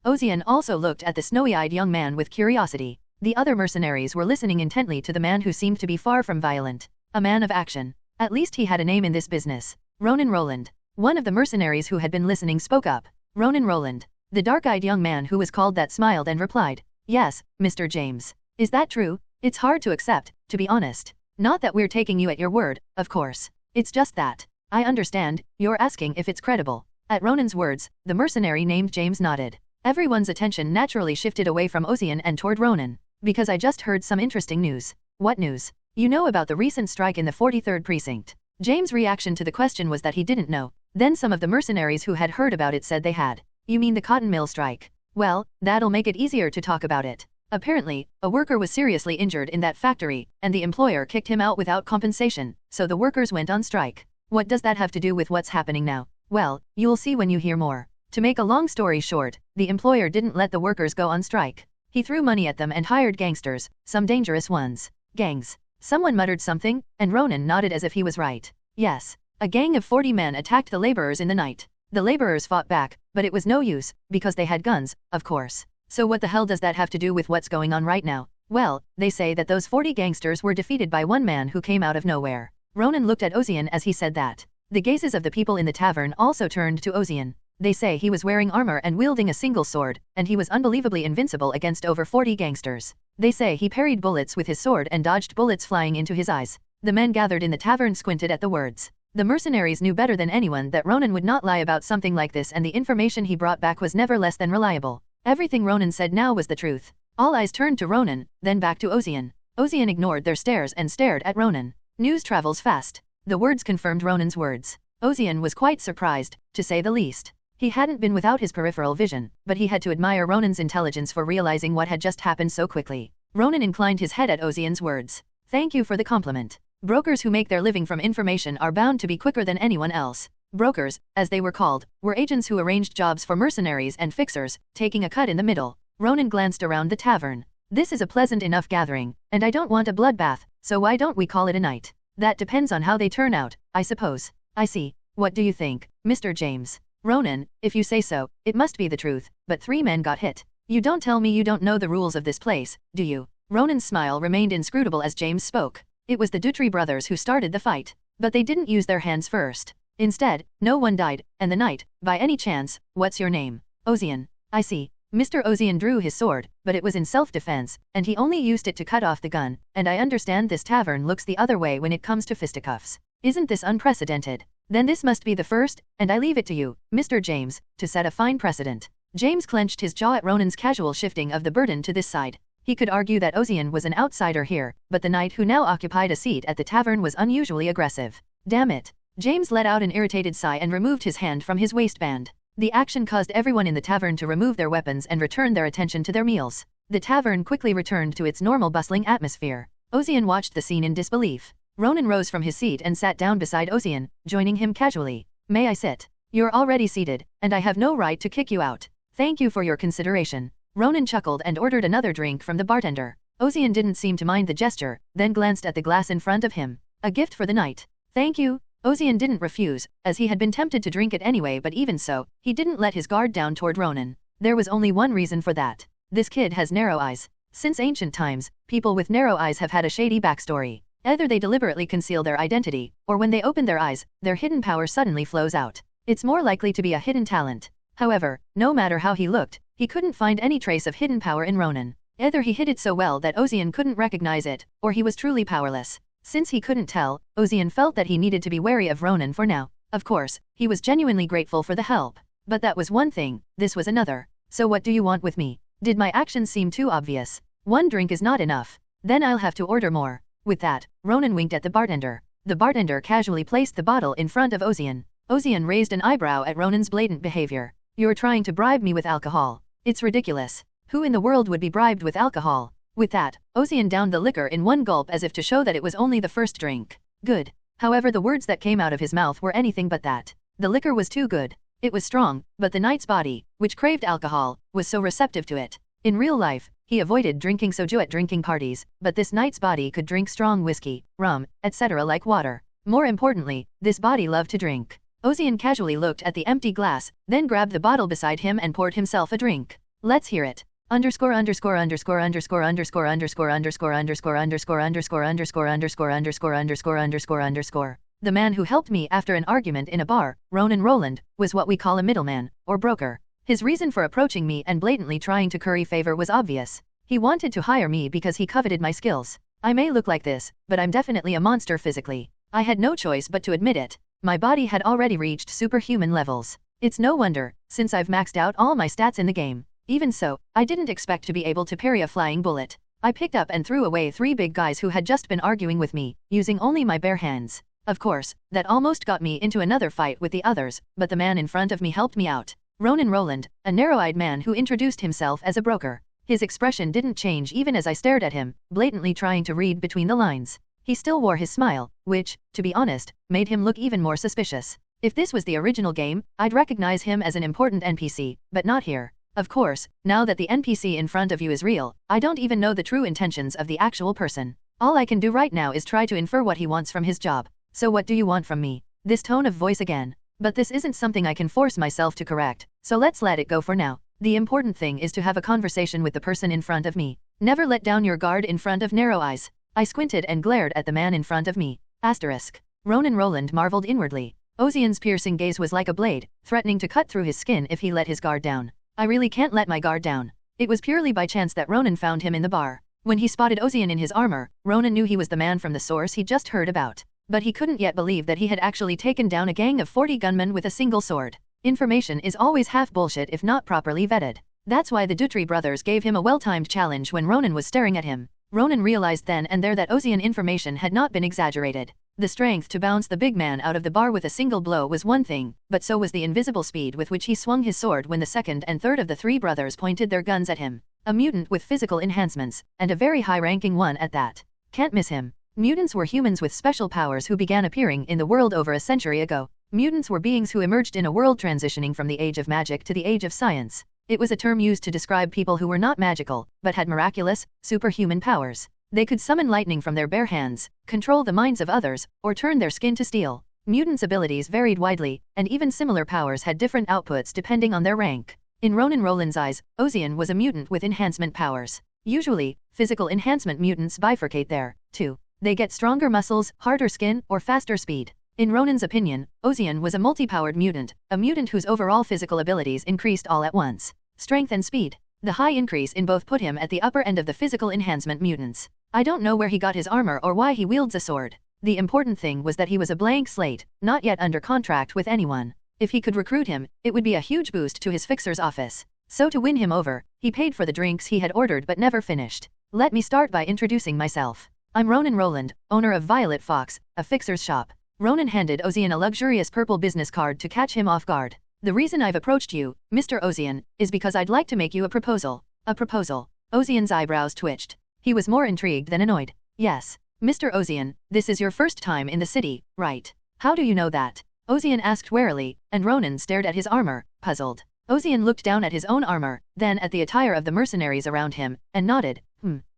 Ozian also looked at the snowy-eyed young man with curiosity. The other mercenaries were listening intently to the man who seemed to be far from violent. A man of action. At least he had a name in this business. Ronan Roland. One of the mercenaries who had been listening spoke up. Ronan Roland. The dark-eyed young man who was called that smiled and replied. Yes, Mr. James. Is that true? It's hard to accept, to be honest. Not that we're taking you at your word, of course. It's just that. I understand, you're asking if it's credible. At Ronan's words, the mercenary named James nodded. Everyone's attention naturally shifted away from Ozian and toward Ronan. Because I just heard some interesting news. What news? You know about the recent strike in the 43rd precinct. James' reaction to the question was that he didn't know. Then some of the mercenaries who had heard about it said they had. You mean the cotton mill strike? Well, that'll make it easier to talk about it. Apparently, a worker was seriously injured in that factory, and the employer kicked him out without compensation, so the workers went on strike. What does that have to do with what's happening now? Well, you'll see when you hear more. To make a long story short, the employer didn't let the workers go on strike. He threw money at them and hired gangsters, some dangerous ones. Gangs. Someone muttered something, and Ronan nodded as if he was right. Yes. A gang of 40 men attacked the laborers in the night. The laborers fought back, but it was no use, because they had guns, of course. So what the hell does that have to do with what's going on right now? Well, they say that those 40 gangsters were defeated by one man who came out of nowhere. Ronan looked at Ozian as he said that. The gazes of the people in the tavern also turned to Ozian. They say he was wearing armor and wielding a single sword, and he was unbelievably invincible against over 40 gangsters. They say he parried bullets with his sword and dodged bullets flying into his eyes. The men gathered in the tavern squinted at the words. The mercenaries knew better than anyone that Ronan would not lie about something like this, and the information he brought back was never less than reliable. Everything Ronan said now was the truth. All eyes turned to Ronan, then back to Ozian. Ozian ignored their stares and stared at Ronan. News travels fast. The words confirmed Ronan's words. Ozian was quite surprised, to say the least. He hadn't been without his peripheral vision, but he had to admire Ronan's intelligence for realizing what had just happened so quickly. Ronan inclined his head at Ozian's words. Thank you for the compliment. Brokers who make their living from information are bound to be quicker than anyone else. Brokers, as they were called, were agents who arranged jobs for mercenaries and fixers, taking a cut in the middle. Ronan glanced around the tavern. This is a pleasant enough gathering, and I don't want a bloodbath, so why don't we call it a night? That depends on how they turn out, I suppose. I see. What do you think, Mr. James? Ronan, if you say so, it must be the truth, but 3 men got hit. You don't tell me you don't know the rules of this place, do you? Ronan's smile remained inscrutable as James spoke. It was the Dutry brothers who started the fight, but they didn't use their hands first. Instead, no one died, and the knight, by any chance, what's your name? Ozian. I see. Mr. Ozian drew his sword, but it was in self-defense, and he only used it to cut off the gun, and I understand this tavern looks the other way when it comes to fisticuffs. Isn't this unprecedented? Then this must be the first, and I leave it to you, Mr. James, to set a fine precedent. James clenched his jaw at Ronan's casual shifting of the burden to this side. He could argue that Ozian was an outsider here, but the knight who now occupied a seat at the tavern was unusually aggressive. Damn it. James let out an irritated sigh and removed his hand from his waistband. The action caused everyone in the tavern to remove their weapons and return their attention to their meals. The tavern quickly returned to its normal bustling atmosphere. Ozian watched the scene in disbelief. Ronan rose from his seat and sat down beside Ozian, joining him casually. May I sit? You're already seated, and I have no right to kick you out. Thank you for your consideration. Ronan chuckled and ordered another drink from the bartender. Ozian didn't seem to mind the gesture, then glanced at the glass in front of him. A gift for the night. Thank you. Ozian didn't refuse, as he had been tempted to drink it anyway, but even so, he didn't let his guard down toward Ronan. There was only one reason for that. This kid has narrow eyes. Since ancient times, people with narrow eyes have had a shady backstory. Either they deliberately conceal their identity, or when they open their eyes, their hidden power suddenly flows out. It's more likely to be a hidden talent. However, no matter how he looked, he couldn't find any trace of hidden power in Ronan. Either he hid it so well that Ozian couldn't recognize it, or he was truly powerless. Since he couldn't tell, Ozian felt that he needed to be wary of Ronan for now. Of course, he was genuinely grateful for the help. But that was one thing, this was another. So what do you want with me? Did my actions seem too obvious? One drink is not enough. Then I'll have to order more. With that, Ronan winked at the bartender. The bartender casually placed the bottle in front of Ozian. Ozian raised an eyebrow at Ronan's blatant behavior. You're trying to bribe me with alcohol. It's ridiculous. Who in the world would be bribed with alcohol? With that, Ozian downed the liquor in one gulp as if to show that it was only the first drink. Good. However, the words that came out of his mouth were anything but that. The liquor was too good. It was strong, but the knight's body, which craved alcohol, was so receptive to it. In real life, he avoided drinking soju at drinking parties, but this knight's body could drink strong whiskey, rum, etc. like water. More importantly, this body loved to drink. Ozian casually looked at the empty glass, then grabbed the bottle beside him and poured himself a drink. Let's hear it. Underscore underscore underscore underscore underscore underscore underscore underscore underscore underscore underscore underscore underscore underscore underscore underscore. The man who helped me after an argument in a bar, Ronan Roland, was what we call a middleman, or broker. His reason for approaching me and blatantly trying to curry favor was obvious. He wanted to hire me because he coveted my skills. I may look like this, but I'm definitely a monster physically. I had no choice but to admit it. My body had already reached superhuman levels. It's no wonder, since I've maxed out all my stats in the game. Even so, I didn't expect to be able to parry a flying bullet. I picked up and threw away 3 big guys who had just been arguing with me, using only my bare hands. Of course, that almost got me into another fight with the others, but the man in front of me helped me out. Ronan Roland, a narrow-eyed man who introduced himself as a broker. His expression didn't change even as I stared at him, blatantly trying to read between the lines. He still wore his smile, which, to be honest, made him look even more suspicious. If this was the original game, I'd recognize him as an important NPC, but not here. Of course, now that the NPC in front of you is real, I don't even know the true intentions of the actual person. All I can do right now is try to infer what he wants from his job. So what do you want from me? This tone of voice again. But this isn't something I can force myself to correct, so let's let it go for now. The important thing is to have a conversation with the person in front of me. Never let down your guard in front of narrow eyes. I squinted and glared at the man in front of me. Asterisk. Ronan Roland marveled inwardly. Ozian's piercing gaze was like a blade, threatening to cut through his skin if he let his guard down. I really can't let my guard down. It was purely by chance that Ronan found him in the bar. When he spotted Ozian in his armor, Ronan knew he was the man from the source he just heard about. But he couldn't yet believe that he had actually taken down a gang of 40 gunmen with a single sword. Information is always half bullshit if not properly vetted. That's why the Dutry brothers gave him a well-timed challenge when Ronan was staring at him. Ronan realized then and there that Ozian information had not been exaggerated. The strength to bounce the big man out of the bar with a single blow was one thing, but so was the invisible speed with which he swung his sword when the second and third of the three brothers pointed their guns at him. A mutant with physical enhancements, and a very high-ranking one at that. Can't miss him. Mutants were humans with special powers who began appearing in the world over a century ago. Mutants were beings who emerged in a world transitioning from the age of magic to the age of science. It was a term used to describe people who were not magical, but had miraculous, superhuman powers. They could summon lightning from their bare hands, control the minds of others, or turn their skin to steel. Mutants' abilities varied widely, and even similar powers had different outputs depending on their rank. In Ronan Roland's eyes, Ozian was a mutant with enhancement powers. Usually, physical enhancement mutants bifurcate there, too. They get stronger muscles, harder skin, or faster speed. In Ronan's opinion, Ozian was a multi-powered mutant, a mutant whose overall physical abilities increased all at once. Strength and speed. The high increase in both put him at the upper end of the physical enhancement mutants. I don't know where he got his armor or why he wields a sword. The important thing was that he was a blank slate, not yet under contract with anyone. If he could recruit him, it would be a huge boost to his fixer's office. So to win him over, he paid for the drinks he had ordered but never finished. Let me start by introducing myself. I'm Ronan Roland, owner of Violet Fox, a fixer's shop. Ronan handed Ozian a luxurious purple business card to catch him off guard. The reason I've approached you, Mr. Ozian, is because I'd like to make you a proposal. A proposal. Ozian's eyebrows twitched. He was more intrigued than annoyed. Yes. Mr. Ozian, this is your first time in the city, right? How do you know that? Ozian asked warily, and Ronan stared at his armor, puzzled. Ozian looked down at his own armor, then at the attire of the mercenaries around him, and nodded.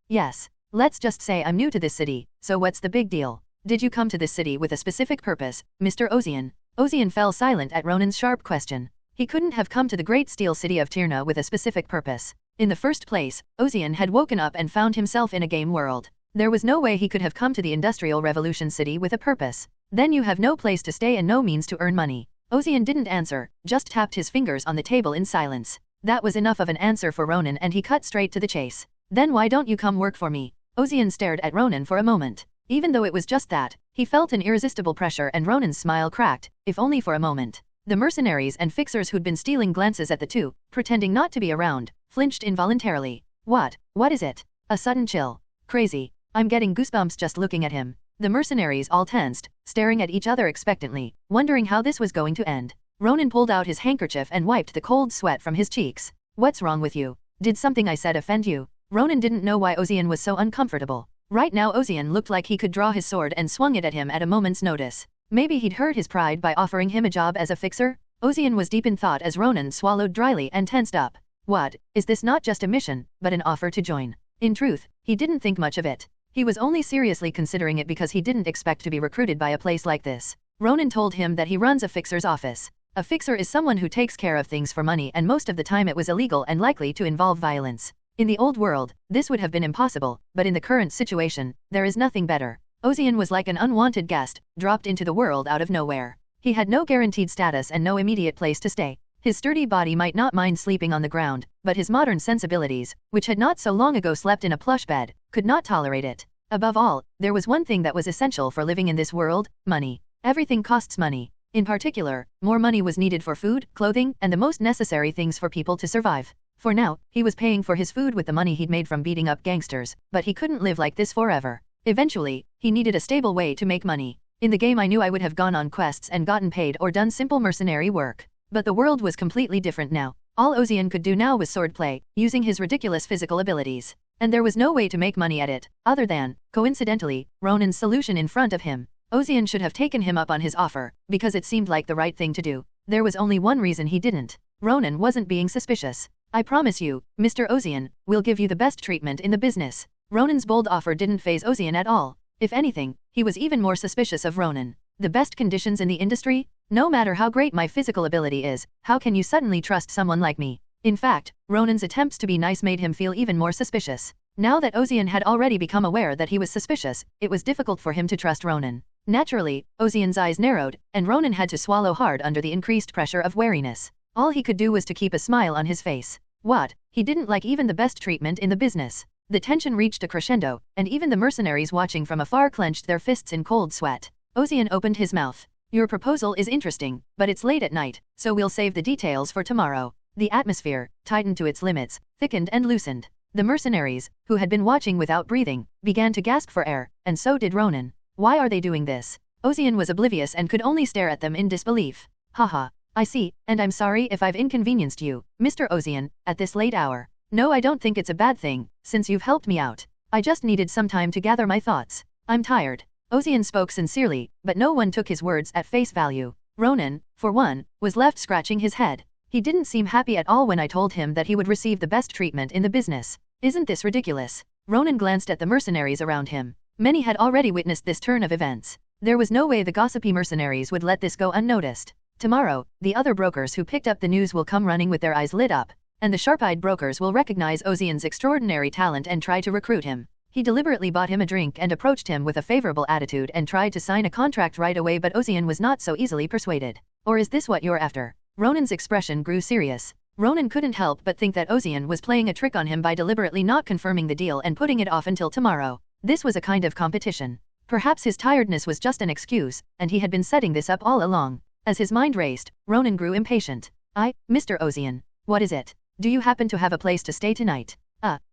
Yes. Let's just say I'm new to this city, so what's the big deal? Did you come to this city with a specific purpose, Mr. Ozian? Ozian fell silent at Ronan's sharp question. He couldn't have come to the great steel city of Tyrna with a specific purpose. In the first place, Ozian had woken up and found himself in a game world. There was no way he could have come to the Industrial Revolution city with a purpose. Then you have no place to stay and no means to earn money. Ozian didn't answer, just tapped his fingers on the table in silence. That was enough of an answer for Ronan and he cut straight to the chase. Then why don't you come work for me? Ozian stared at Ronan for a moment. Even though it was just that, he felt an irresistible pressure and Ronan's smile cracked, if only for a moment. The mercenaries and fixers who'd been stealing glances at the two, pretending not to be around, flinched involuntarily. What is it? A sudden chill. Crazy. I'm getting goosebumps just looking at him. The mercenaries all tensed, staring at each other expectantly, wondering how this was going to end. Ronan pulled out his handkerchief and wiped the cold sweat from his cheeks. What's wrong with you? Did something I said offend you? Ronan didn't know why Ozian was so uncomfortable. Right now Ozian looked like he could draw his sword and swung it at him at a moment's notice. Maybe he'd hurt his pride by offering him a job as a fixer? Ozian was deep in thought as Ronan swallowed dryly and tensed up. What, is this not just a mission, but an offer to join? In truth, he didn't think much of it. He was only seriously considering it because he didn't expect to be recruited by a place like this. Ronan told him that he runs a fixer's office. A fixer is someone who takes care of things for money and most of the time it was illegal and likely to involve violence. In the old world, this would have been impossible, but in the current situation, there is nothing better. Ozian was like an unwanted guest, dropped into the world out of nowhere. He had no guaranteed status and no immediate place to stay. His sturdy body might not mind sleeping on the ground, but his modern sensibilities, which had not so long ago slept in a plush bed, could not tolerate it. Above all, there was one thing that was essential for living in this world: money. Everything costs money. In particular, more money was needed for food, clothing, and the most necessary things for people to survive. For now, he was paying for his food with the money he'd made from beating up gangsters, but he couldn't live like this forever. Eventually, he needed a stable way to make money. In the game I knew I would have gone on quests and gotten paid or done simple mercenary work. But the world was completely different now. All Ozian could do now was swordplay, using his ridiculous physical abilities. And there was no way to make money at it, other than, coincidentally, Ronan's solution in front of him. Ozian should have taken him up on his offer, because it seemed like the right thing to do. There was only one reason he didn't. Ronan wasn't being suspicious. I promise you, Mr. Ozian, we'll give you the best treatment in the business. Ronan's bold offer didn't faze Ozian at all. If anything, he was even more suspicious of Ronan. The best conditions in the industry? No matter how great my physical ability is, how can you suddenly trust someone like me? In fact, Ronan's attempts to be nice made him feel even more suspicious. Now that Ozian had already become aware that he was suspicious, it was difficult for him to trust Ronan. Naturally, Ozian's eyes narrowed, and Ronan had to swallow hard under the increased pressure of wariness. All he could do was to keep a smile on his face. What? He didn't like even the best treatment in the business. The tension reached a crescendo, and even the mercenaries watching from afar clenched their fists in cold sweat. Ozian opened his mouth. Your proposal is interesting, but it's late at night, so we'll save the details for tomorrow. The atmosphere, tightened to its limits, thickened and loosened. The mercenaries, who had been watching without breathing, began to gasp for air, and so did Ronan. Why are they doing this? Ozian was oblivious and could only stare at them in disbelief. Haha, I see, and I'm sorry if I've inconvenienced you, Mr. Ozian, at this late hour. No, I don't think it's a bad thing, since you've helped me out. I just needed some time to gather my thoughts. I'm tired. Ozian spoke sincerely, but no one took his words at face value. Ronan, for one, was left scratching his head. He didn't seem happy at all when I told him that he would receive the best treatment in the business. Isn't this ridiculous? Ronan glanced at the mercenaries around him. Many had already witnessed this turn of events. There was no way the gossipy mercenaries would let this go unnoticed. Tomorrow, the other brokers who picked up the news will come running with their eyes lit up, and the sharp-eyed brokers will recognize Ozian's extraordinary talent and try to recruit him. He deliberately bought him a drink and approached him with a favorable attitude and tried to sign a contract right away, but Ozian was not so easily persuaded. Or is this what you're after? Ronan's expression grew serious. Ronan couldn't help but think that Ozian was playing a trick on him by deliberately not confirming the deal and putting it off until tomorrow. This was a kind of competition. Perhaps his tiredness was just an excuse, and he had been setting this up all along. As his mind raced, Ronan grew impatient. Mr. Ozian. What is it? Do you happen to have a place to stay tonight?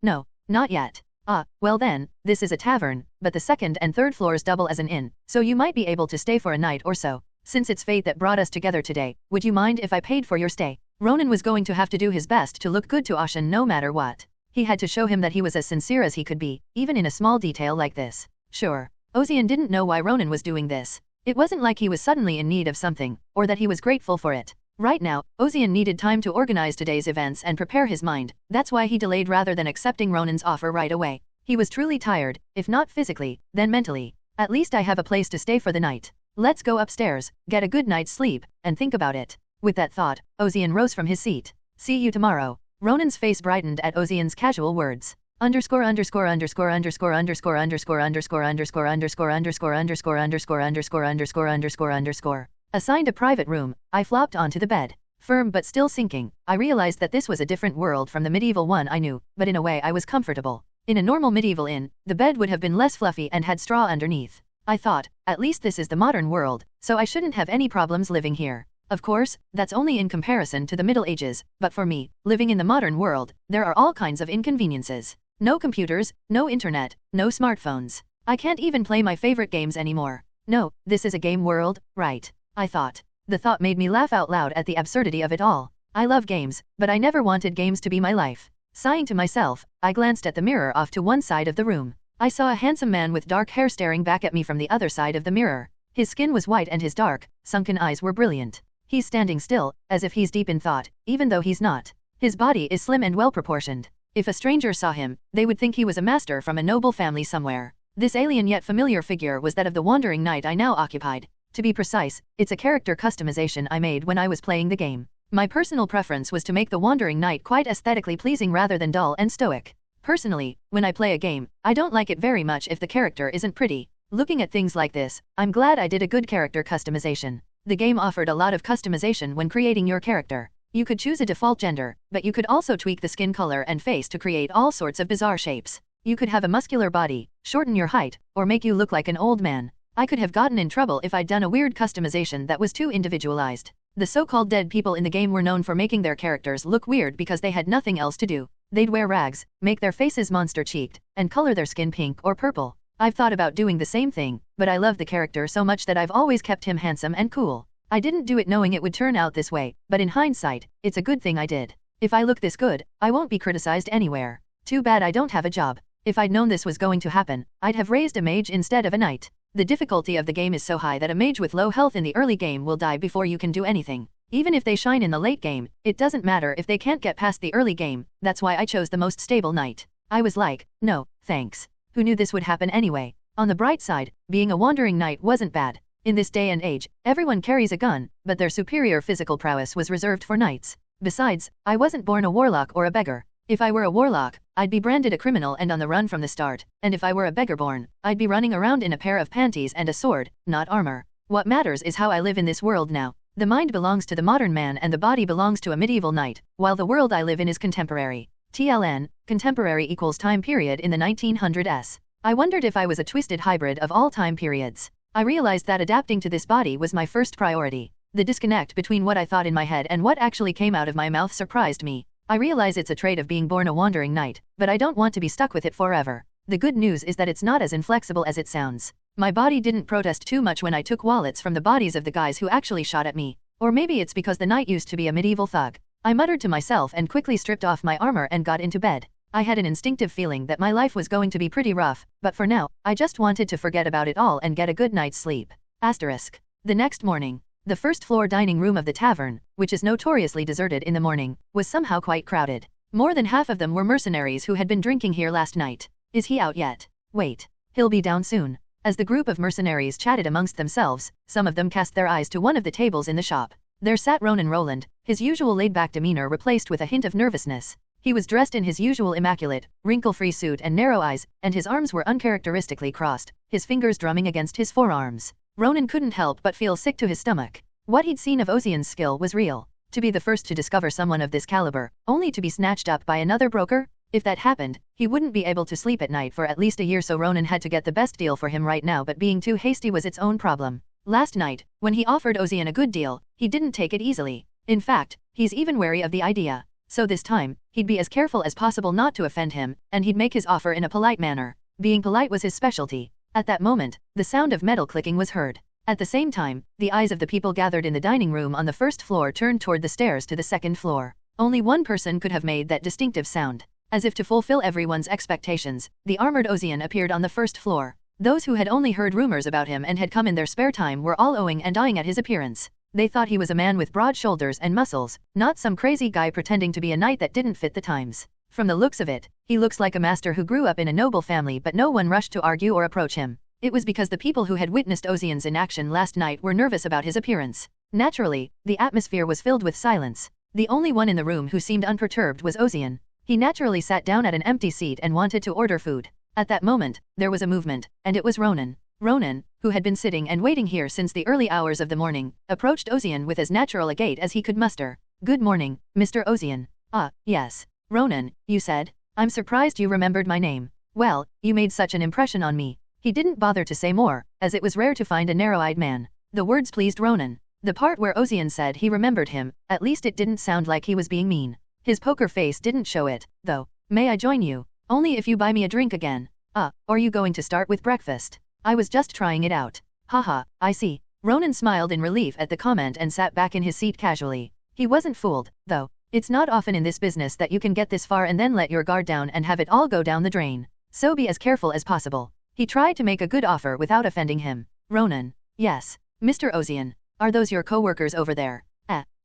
No, not yet. Well then, this is a tavern, but the second and third floors double as an inn, so you might be able to stay for a night or so. Since it's fate that brought us together today, would you mind if I paid for your stay? Ronan was going to have to do his best to look good to Ozian no matter what. He had to show him that he was as sincere as he could be, even in a small detail like this. Sure. Ozian didn't know why Ronan was doing this. It wasn't like he was suddenly in need of something, or that he was grateful for it. Right now, Ozian needed time to organize today's events and prepare his mind. That's why he delayed rather than accepting Ronan's offer right away. He was truly tired, if not physically, then mentally. At least I have a place to stay for the night. Let's go upstairs, get a good night's sleep, and think about it. With that thought, Ozian rose from his seat. See you tomorrow. Ronan's face brightened at Ozian's casual words. Underscore underscore underscore underscore underscore underscore underscore underscore underscore underscore underscore underscore underscore underscore underscore underscore. Assigned a private room, I flopped onto the bed. Firm but still sinking, I realized that this was a different world from the medieval one I knew, but in a way I was comfortable. In a normal medieval inn, the bed would have been less fluffy and had straw underneath. I thought, at least this is the modern world, so I shouldn't have any problems living here. Of course, that's only in comparison to the Middle Ages, but for me, living in the modern world, there are all kinds of inconveniences. No computers, no internet, no smartphones. I can't even play my favorite games anymore. No, this is a game world, right? I thought. The thought made me laugh out loud at the absurdity of it all. I love games, but I never wanted games to be my life. Sighing to myself, I glanced at the mirror off to one side of the room. I saw a handsome man with dark hair staring back at me from the other side of the mirror. His skin was white and his dark, sunken eyes were brilliant. He's standing still, as if he's deep in thought, even though he's not. His body is slim and well-proportioned. If a stranger saw him, they would think he was a master from a noble family somewhere. This alien yet familiar figure was that of the wandering knight I now occupied. To be precise, it's a character customization I made when I was playing the game. My personal preference was to make the wandering knight quite aesthetically pleasing rather than dull and stoic. Personally, when I play a game, I don't like it very much if the character isn't pretty. Looking at things like this, I'm glad I did a good character customization. The game offered a lot of customization when creating your character. You could choose a default gender, but you could also tweak the skin color and face to create all sorts of bizarre shapes. You could have a muscular body, shorten your height, or make you look like an old man. I could have gotten in trouble if I'd done a weird customization that was too individualized. The so-called dead people in the game were known for making their characters look weird because they had nothing else to do. They'd wear rags, make their faces monster-cheeked, and color their skin pink or purple. I've thought about doing the same thing, but I love the character so much that I've always kept him handsome and cool. I didn't do it knowing it would turn out this way, but in hindsight, it's a good thing I did. If I look this good, I won't be criticized anywhere. Too bad I don't have a job. If I'd known this was going to happen, I'd have raised a mage instead of a knight. The difficulty of the game is so high that a mage with low health in the early game will die before you can do anything. Even if they shine in the late game, it doesn't matter if they can't get past the early game. That's why I chose the most stable knight. I was like, no, thanks. Who knew this would happen anyway? On the bright side, being a wandering knight wasn't bad. In this day and age, everyone carries a gun, but their superior physical prowess was reserved for knights. Besides, I wasn't born a warlock or a beggar. If I were a warlock, I'd be branded a criminal and on the run from the start, and if I were a beggarborn, I'd be running around in a pair of panties and a sword, not armor. What matters is how I live in this world now. The mind belongs to the modern man and the body belongs to a medieval knight, while the world I live in is contemporary. TLN, contemporary equals time period in the 1900s. I wondered if I was a twisted hybrid of all time periods. I realized that adapting to this body was my first priority. The disconnect between what I thought in my head and what actually came out of my mouth surprised me. I realize it's a trait of being born a wandering knight, but I don't want to be stuck with it forever. The good news is that it's not as inflexible as it sounds. My body didn't protest too much when I took wallets from the bodies of the guys who actually shot at me. Or maybe it's because the knight used to be a medieval thug. I muttered to myself and quickly stripped off my armor and got into bed. I had an instinctive feeling that my life was going to be pretty rough, but for now, I just wanted to forget about it all and get a good night's sleep. Asterisk. The next morning, the first-floor dining room of the tavern, which is notoriously deserted in the morning, was somehow quite crowded. More than half of them were mercenaries who had been drinking here last night. Is he out yet? Wait. He'll be down soon. As the group of mercenaries chatted amongst themselves, some of them cast their eyes to one of the tables in the shop. There sat Ronan Roland, his usual laid-back demeanor replaced with a hint of nervousness. He was dressed in his usual immaculate, wrinkle-free suit and narrow eyes, and his arms were uncharacteristically crossed, his fingers drumming against his forearms. Ronan couldn't help but feel sick to his stomach. What he'd seen of Ozian's skill was real. To be the first to discover someone of this caliber, only to be snatched up by another broker? If that happened, he wouldn't be able to sleep at night for at least a year, so Ronan had to get the best deal for him right now, but being too hasty was its own problem. Last night, when he offered Ozian a good deal, he didn't take it easily. In fact, he's even wary of the idea. So this time, he'd be as careful as possible not to offend him, and he'd make his offer in a polite manner. Being polite was his specialty. At that moment, the sound of metal clicking was heard. At the same time, the eyes of the people gathered in the dining room on the first floor turned toward the stairs to the second floor. Only one person could have made that distinctive sound. As if to fulfill everyone's expectations, the armored Ozian appeared on the first floor. Those who had only heard rumors about him and had come in their spare time were all owing and eyeing at his appearance. They thought he was a man with broad shoulders and muscles, not some crazy guy pretending to be a knight that didn't fit the times. From the looks of it, he looks like a master who grew up in a noble family, but no one rushed to argue or approach him. It was because the people who had witnessed Ozian's inaction last night were nervous about his appearance. Naturally, the atmosphere was filled with silence. The only one in the room who seemed unperturbed was Ozian. He naturally sat down at an empty seat and wanted to order food. At that moment, there was a movement, and it was Ronan. Ronan, who had been sitting and waiting here since the early hours of the morning, approached Ozian with as natural a gait as he could muster. "Good morning, Mr. Ozian." "Ah, yes. Ronan, you said? I'm surprised you remembered my name. Well, you made such an impression on me." He didn't bother to say more, as it was rare to find a narrow-eyed man. The words pleased Ronan. The part where Ozian said he remembered him, at least it didn't sound like he was being mean. His poker face didn't show it, though. "May I join you? Only if you buy me a drink again." "Ah, are you going to start with breakfast?" "I was just trying it out." "Haha, I see." Ronan smiled in relief at the comment and sat back in his seat casually. He wasn't fooled, though. It's not often in this business that you can get this far and then let your guard down and have it all go down the drain. So be as careful as possible. He tried to make a good offer without offending him. "Ronan." "Yes. Mr. Ozian. Are those your co-workers over there?"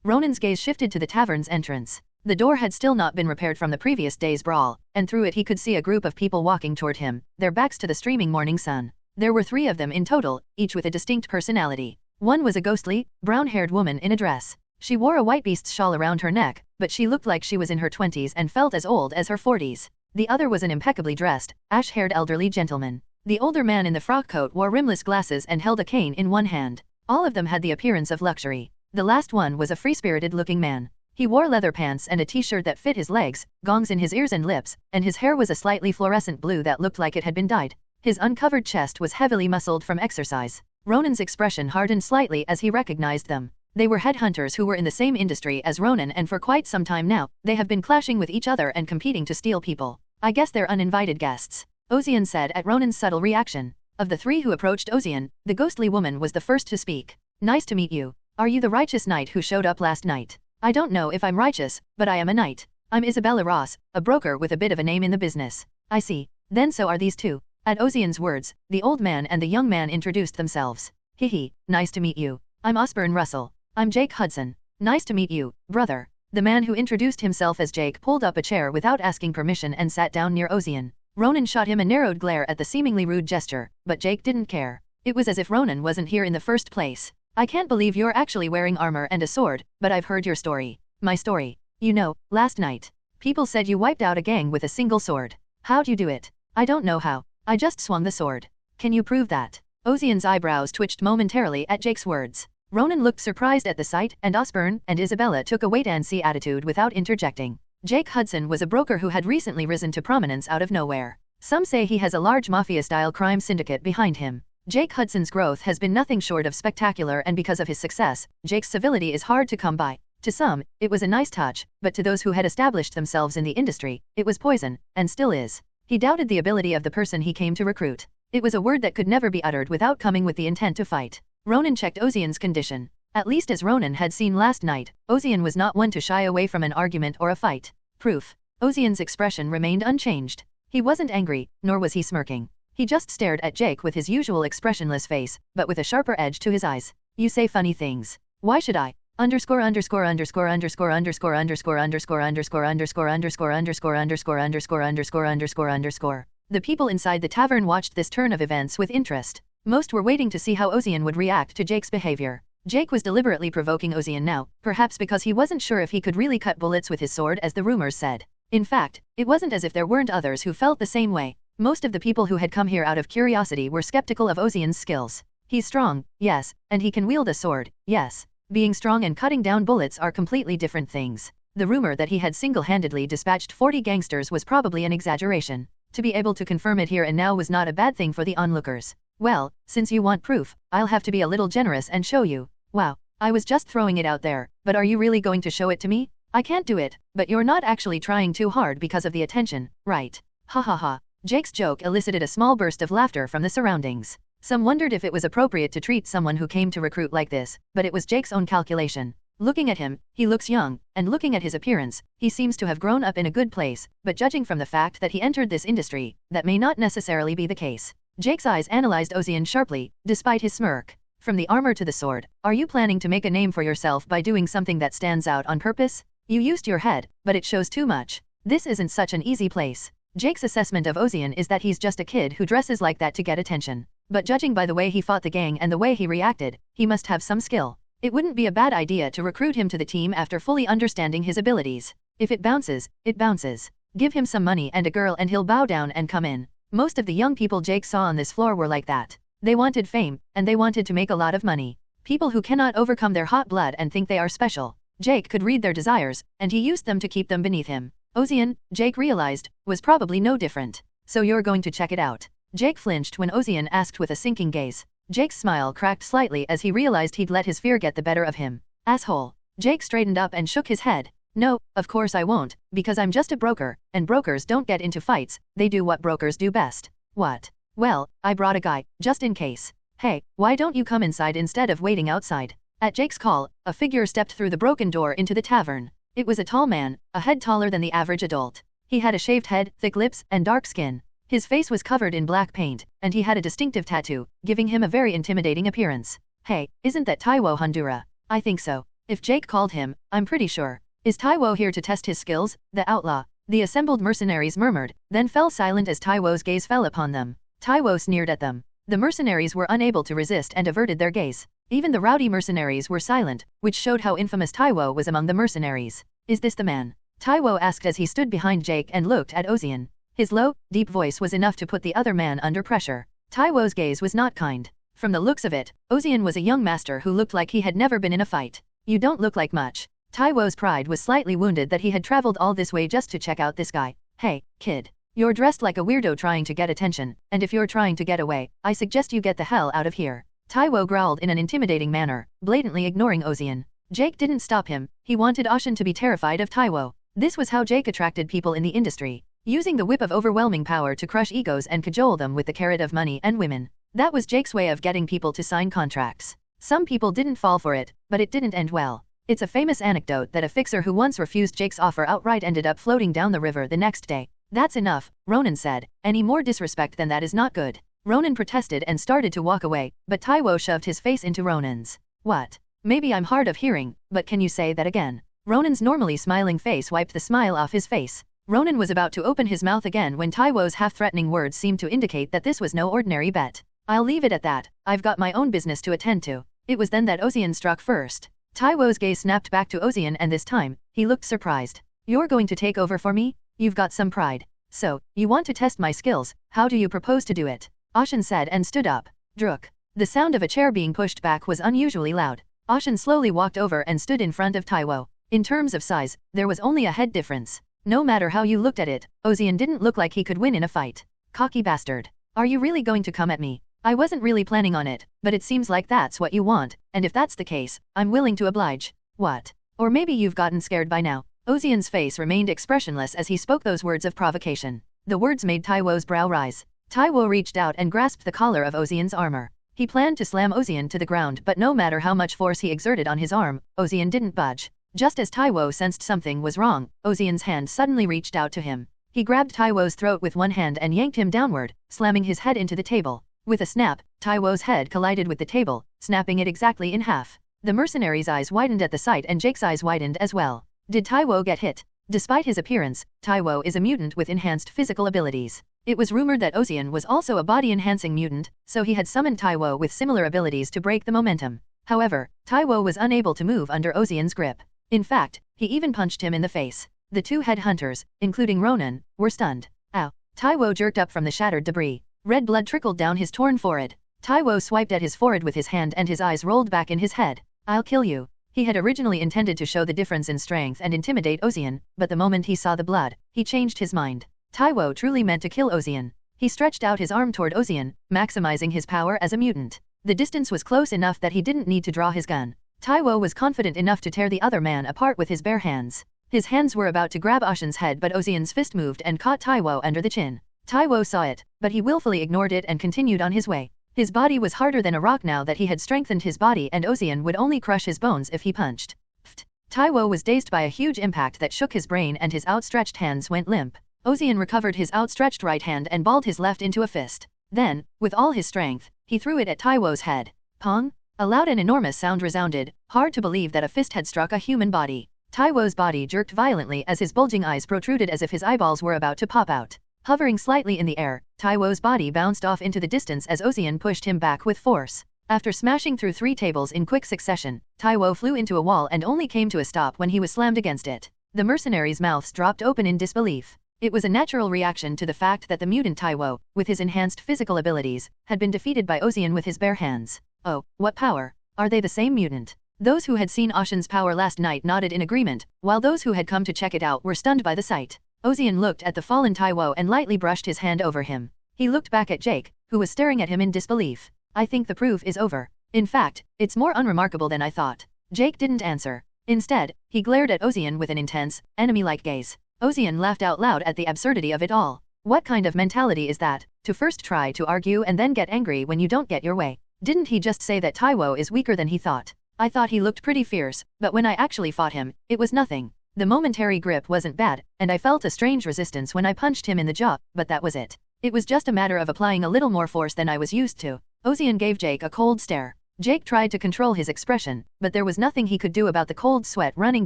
Ronan's gaze shifted to the tavern's entrance. The door had still not been repaired from the previous day's brawl, and through it he could see a group of people walking toward him, their backs to the streaming morning sun. There were 3 of them in total, each with a distinct personality. One was a ghostly, brown-haired woman in a dress. She wore a white beast's shawl around her neck, but she looked like she was in her 20s and felt as old as her 40s. The other was an impeccably dressed, ash-haired elderly gentleman. The older man in the frock coat wore rimless glasses and held a cane in one hand. All of them had the appearance of luxury. The last one was a free-spirited-looking man. He wore leather pants and a t-shirt that fit his legs, gongs in his ears and lips, and his hair was a slightly fluorescent blue that looked like it had been dyed. His uncovered chest was heavily muscled from exercise. Ronan's expression hardened slightly as he recognized them. They were headhunters who were in the same industry as Ronan, and for quite some time now, they have been clashing with each other and competing to steal people. "I guess they're uninvited guests," Ozian said at Ronan's subtle reaction. Of the 3 who approached Ozian, the ghostly woman was the first to speak. "Nice to meet you. Are you the righteous knight who showed up last night?" "I don't know if I'm righteous, but I am a knight. I'm Isabella Ross, a broker with a bit of a name in the business." "I see. Then so are these 2. At Ozian's words, the old man and the young man introduced themselves. "Hihi, nice to meet you. I'm Osborne Russell." "I'm Jake Hudson." "Nice to meet you, brother." The man who introduced himself as Jake pulled up a chair without asking permission and sat down near Ozian. Ronan shot him a narrowed glare at the seemingly rude gesture, but Jake didn't care. It was as if Ronan wasn't here in the first place. "I can't believe you're actually wearing armor and a sword, but I've heard your story." "My story? You know, last night. People said you wiped out a gang with a single sword. How'd you do it? I don't know how. I just swung the sword. Can you prove that? Ozian's eyebrows twitched momentarily at Jake's words. Ronan looked surprised at the sight, and Osborne and Isabella took a wait-and-see attitude without interjecting. Jake Hudson was a broker who had recently risen to prominence out of nowhere. Some say he has a large mafia-style crime syndicate behind him. Jake Hudson's growth has been nothing short of spectacular, and because of his success, Jake's civility is hard to come by. To some, it was a nice touch, but to those who had established themselves in the industry, it was poison, and still is. He doubted the ability of the person he came to recruit. It was a word that could never be uttered without coming with the intent to fight. Ronan checked Ozian's condition. At least as Ronan had seen last night, Ozian was not one to shy away from an argument or a fight. Proof. Ozian's expression remained unchanged. He wasn't angry, nor was he smirking. He just stared at Jake with his usual expressionless face, but with a sharper edge to his eyes. You say funny things. Why should I? Underscore underscore underscore underscore underscore underscore underscore underscore underscore underscore underscore underscore underscore underscore underscore underscore. The people inside the tavern watched this turn of events with interest. Most were waiting to see how Ozian would react to Jake's behavior. Jake was deliberately provoking Ozian now, perhaps because he wasn't sure if he could really cut bullets with his sword as the rumors said. In fact, it wasn't as if there weren't others who felt the same way. Most of the people who had come here out of curiosity were skeptical of Ozian's skills. He's strong, yes, and he can wield a sword, yes. Being strong and cutting down bullets are completely different things. The rumor that he had single-handedly dispatched 40 gangsters was probably an exaggeration. To be able to confirm it here and now was not a bad thing for the onlookers. Well, since you want proof, I'll have to be a little generous and show you. Wow, I was just throwing it out there, but are you really going to show it to me? I can't do it, but you're not actually trying too hard because of the attention, right? Ha ha ha. Jake's joke elicited a small burst of laughter from the surroundings. Some wondered if it was appropriate to treat someone who came to recruit like this, but it was Jake's own calculation. Looking at him, he looks young, and looking at his appearance, he seems to have grown up in a good place, but judging from the fact that he entered this industry, that may not necessarily be the case. Jake's eyes analyzed Ozian sharply, despite his smirk. From the armor to the sword, are you planning to make a name for yourself by doing something that stands out on purpose? You used your head, but it shows too much. This isn't such an easy place. Jake's assessment of Ozian is that he's just a kid who dresses like that to get attention. But judging by the way he fought the gang and the way he reacted, he must have some skill. It wouldn't be a bad idea to recruit him to the team after fully understanding his abilities. If it bounces, it bounces. Give him some money and a girl and he'll bow down and come in. Most of the young people Jake saw on this floor were like that. They wanted fame, and they wanted to make a lot of money. People who cannot overcome their hot blood and think they are special. Jake could read their desires, and he used them to keep them beneath him. Ozian, Jake realized, was probably no different. So you're going to check it out. Jake flinched when Ozian asked with a sinking gaze. Jake's smile cracked slightly as he realized he'd let his fear get the better of him. Asshole. Jake straightened up and shook his head. No, of course I won't, because I'm just a broker, and brokers don't get into fights, they do what brokers do best. What? Well, I brought a guy, just in case. Hey, why don't you come inside instead of waiting outside? At Jake's call, a figure stepped through the broken door into the tavern. It was a tall man, a head taller than the average adult. He had a shaved head, thick lips, and dark skin. His face was covered in black paint, and he had a distinctive tattoo, giving him a very intimidating appearance. Hey, isn't that Taiwo Hondura? I think so. If Jake called him, I'm pretty sure. Is Taiwo here to test his skills? The outlaw. The assembled mercenaries murmured, then fell silent as Taiwo's gaze fell upon them. Taiwo sneered at them. The mercenaries were unable to resist and averted their gaze. Even the rowdy mercenaries were silent, which showed how infamous Taiwo was among the mercenaries. Is this the man? Taiwo asked as he stood behind Jake and looked at Ozian. His low, deep voice was enough to put the other man under pressure. Taiwo's gaze was not kind. From the looks of it, Ozian was a young master who looked like he had never been in a fight. You don't look like much. Taiwo's pride was slightly wounded that he had traveled all this way just to check out this guy. Hey, kid. You're dressed like a weirdo trying to get attention, and if you're trying to get away, I suggest you get the hell out of here. Taiwo growled in an intimidating manner, blatantly ignoring Ozian. Jake didn't stop him, he wanted Ocean to be terrified of Taiwo. This was how Jake attracted people in the industry, using the whip of overwhelming power to crush egos and cajole them with the carrot of money and women. That was Jake's way of getting people to sign contracts. Some people didn't fall for it, but it didn't end well. It's a famous anecdote that a fixer who once refused Jake's offer outright ended up floating down the river the next day. That's enough, Ronan said. Any more disrespect than that is not good. Ronan protested and started to walk away, but Taiwo shoved his face into Ronan's. What? Maybe I'm hard of hearing, but can you say that again? Ronan's normally smiling face wiped the smile off his face. Ronan was about to open his mouth again when Taiwo's half-threatening words seemed to indicate that this was no ordinary bet. I'll leave it at that, I've got my own business to attend to. It was then that Ozian struck first. Taiwo's gaze snapped back to Ozian and this time, he looked surprised. You're going to take over for me? You've got some pride. So, you want to test my skills, how do you propose to do it? Ashen said and stood up. Druk. The sound of a chair being pushed back was unusually loud. Ashen slowly walked over and stood in front of Taiwo. In terms of size, there was only a head difference. No matter how you looked at it, Ozian didn't look like he could win in a fight. Cocky bastard. Are you really going to come at me? I wasn't really planning on it, but it seems like that's what you want, and if that's the case, I'm willing to oblige. What? Or maybe you've gotten scared by now. Ozian's face remained expressionless as he spoke those words of provocation. The words made Taiwo's brow rise. Taiwo reached out and grasped the collar of Ozian's armor. He planned to slam Ozian to the ground, but no matter how much force he exerted on his arm, Ozian didn't budge. Just as Taiwo sensed something was wrong, Ozian's hand suddenly reached out to him. He grabbed Taiwo's throat with one hand and yanked him downward, slamming his head into the table. With a snap, Taiwo's head collided with the table, snapping it exactly in half. The mercenary's eyes widened at the sight and Jake's eyes widened as well. Did Taiwo get hit? Despite his appearance, Taiwo is a mutant with enhanced physical abilities. It was rumored that Ozian was also a body-enhancing mutant, so he had summoned Taiwo with similar abilities to break the momentum. However, Taiwo was unable to move under Ozian's grip. In fact, he even punched him in the face. The two headhunters, including Ronan, were stunned. Ow! Taiwo jerked up from the shattered debris. Red blood trickled down his torn forehead. Taiwo swiped at his forehead with his hand and his eyes rolled back in his head. I'll kill you. He had originally intended to show the difference in strength and intimidate Ozian, but the moment he saw the blood, he changed his mind. Taiwo truly meant to kill Ozian. He stretched out his arm toward Ozian, maximizing his power as a mutant. The distance was close enough that he didn't need to draw his gun. Taiwo was confident enough to tear the other man apart with his bare hands. His hands were about to grab Ashen's head, but Ozian's fist moved and caught Taiwo under the chin. Taiwo saw it, but he willfully ignored it and continued on his way. His body was harder than a rock now that he had strengthened his body, and Ozian would only crush his bones if he punched. Pfft. Taiwo was dazed by a huge impact that shook his brain and his outstretched hands went limp. Ozian recovered his outstretched right hand and balled his left into a fist. Then, with all his strength, he threw it at Taiwo's head. Pong! A loud and enormous sound resounded, hard to believe that a fist had struck a human body. Taiwo's body jerked violently as his bulging eyes protruded as if his eyeballs were about to pop out. Hovering slightly in the air, Taiwo's body bounced off into the distance as Ozian pushed him back with force. After smashing through 3 tables in quick succession, Taiwo flew into a wall and only came to a stop when he was slammed against it. The mercenaries' mouths dropped open in disbelief. It was a natural reaction to the fact that the mutant Taiwo, with his enhanced physical abilities, had been defeated by Ozian with his bare hands. Oh, what power! Are they the same mutant? Those who had seen Ashen's power last night nodded in agreement, while those who had come to check it out were stunned by the sight. Ozian looked at the fallen Taiwo and lightly brushed his hand over him. He looked back at Jake, who was staring at him in disbelief. I think the proof is over. In fact, it's more unremarkable than I thought. Jake didn't answer. Instead, he glared at Ozian with an intense, enemy-like gaze. Ozian laughed out loud at the absurdity of it all. What kind of mentality is that, to first try to argue and then get angry when you don't get your way? Didn't he just say that Taiwo is weaker than he thought? I thought he looked pretty fierce, but when I actually fought him, it was nothing. The momentary grip wasn't bad, and I felt a strange resistance when I punched him in the jaw, but that was it. It was just a matter of applying a little more force than I was used to. Ozian gave Jake a cold stare. Jake tried to control his expression, but there was nothing he could do about the cold sweat running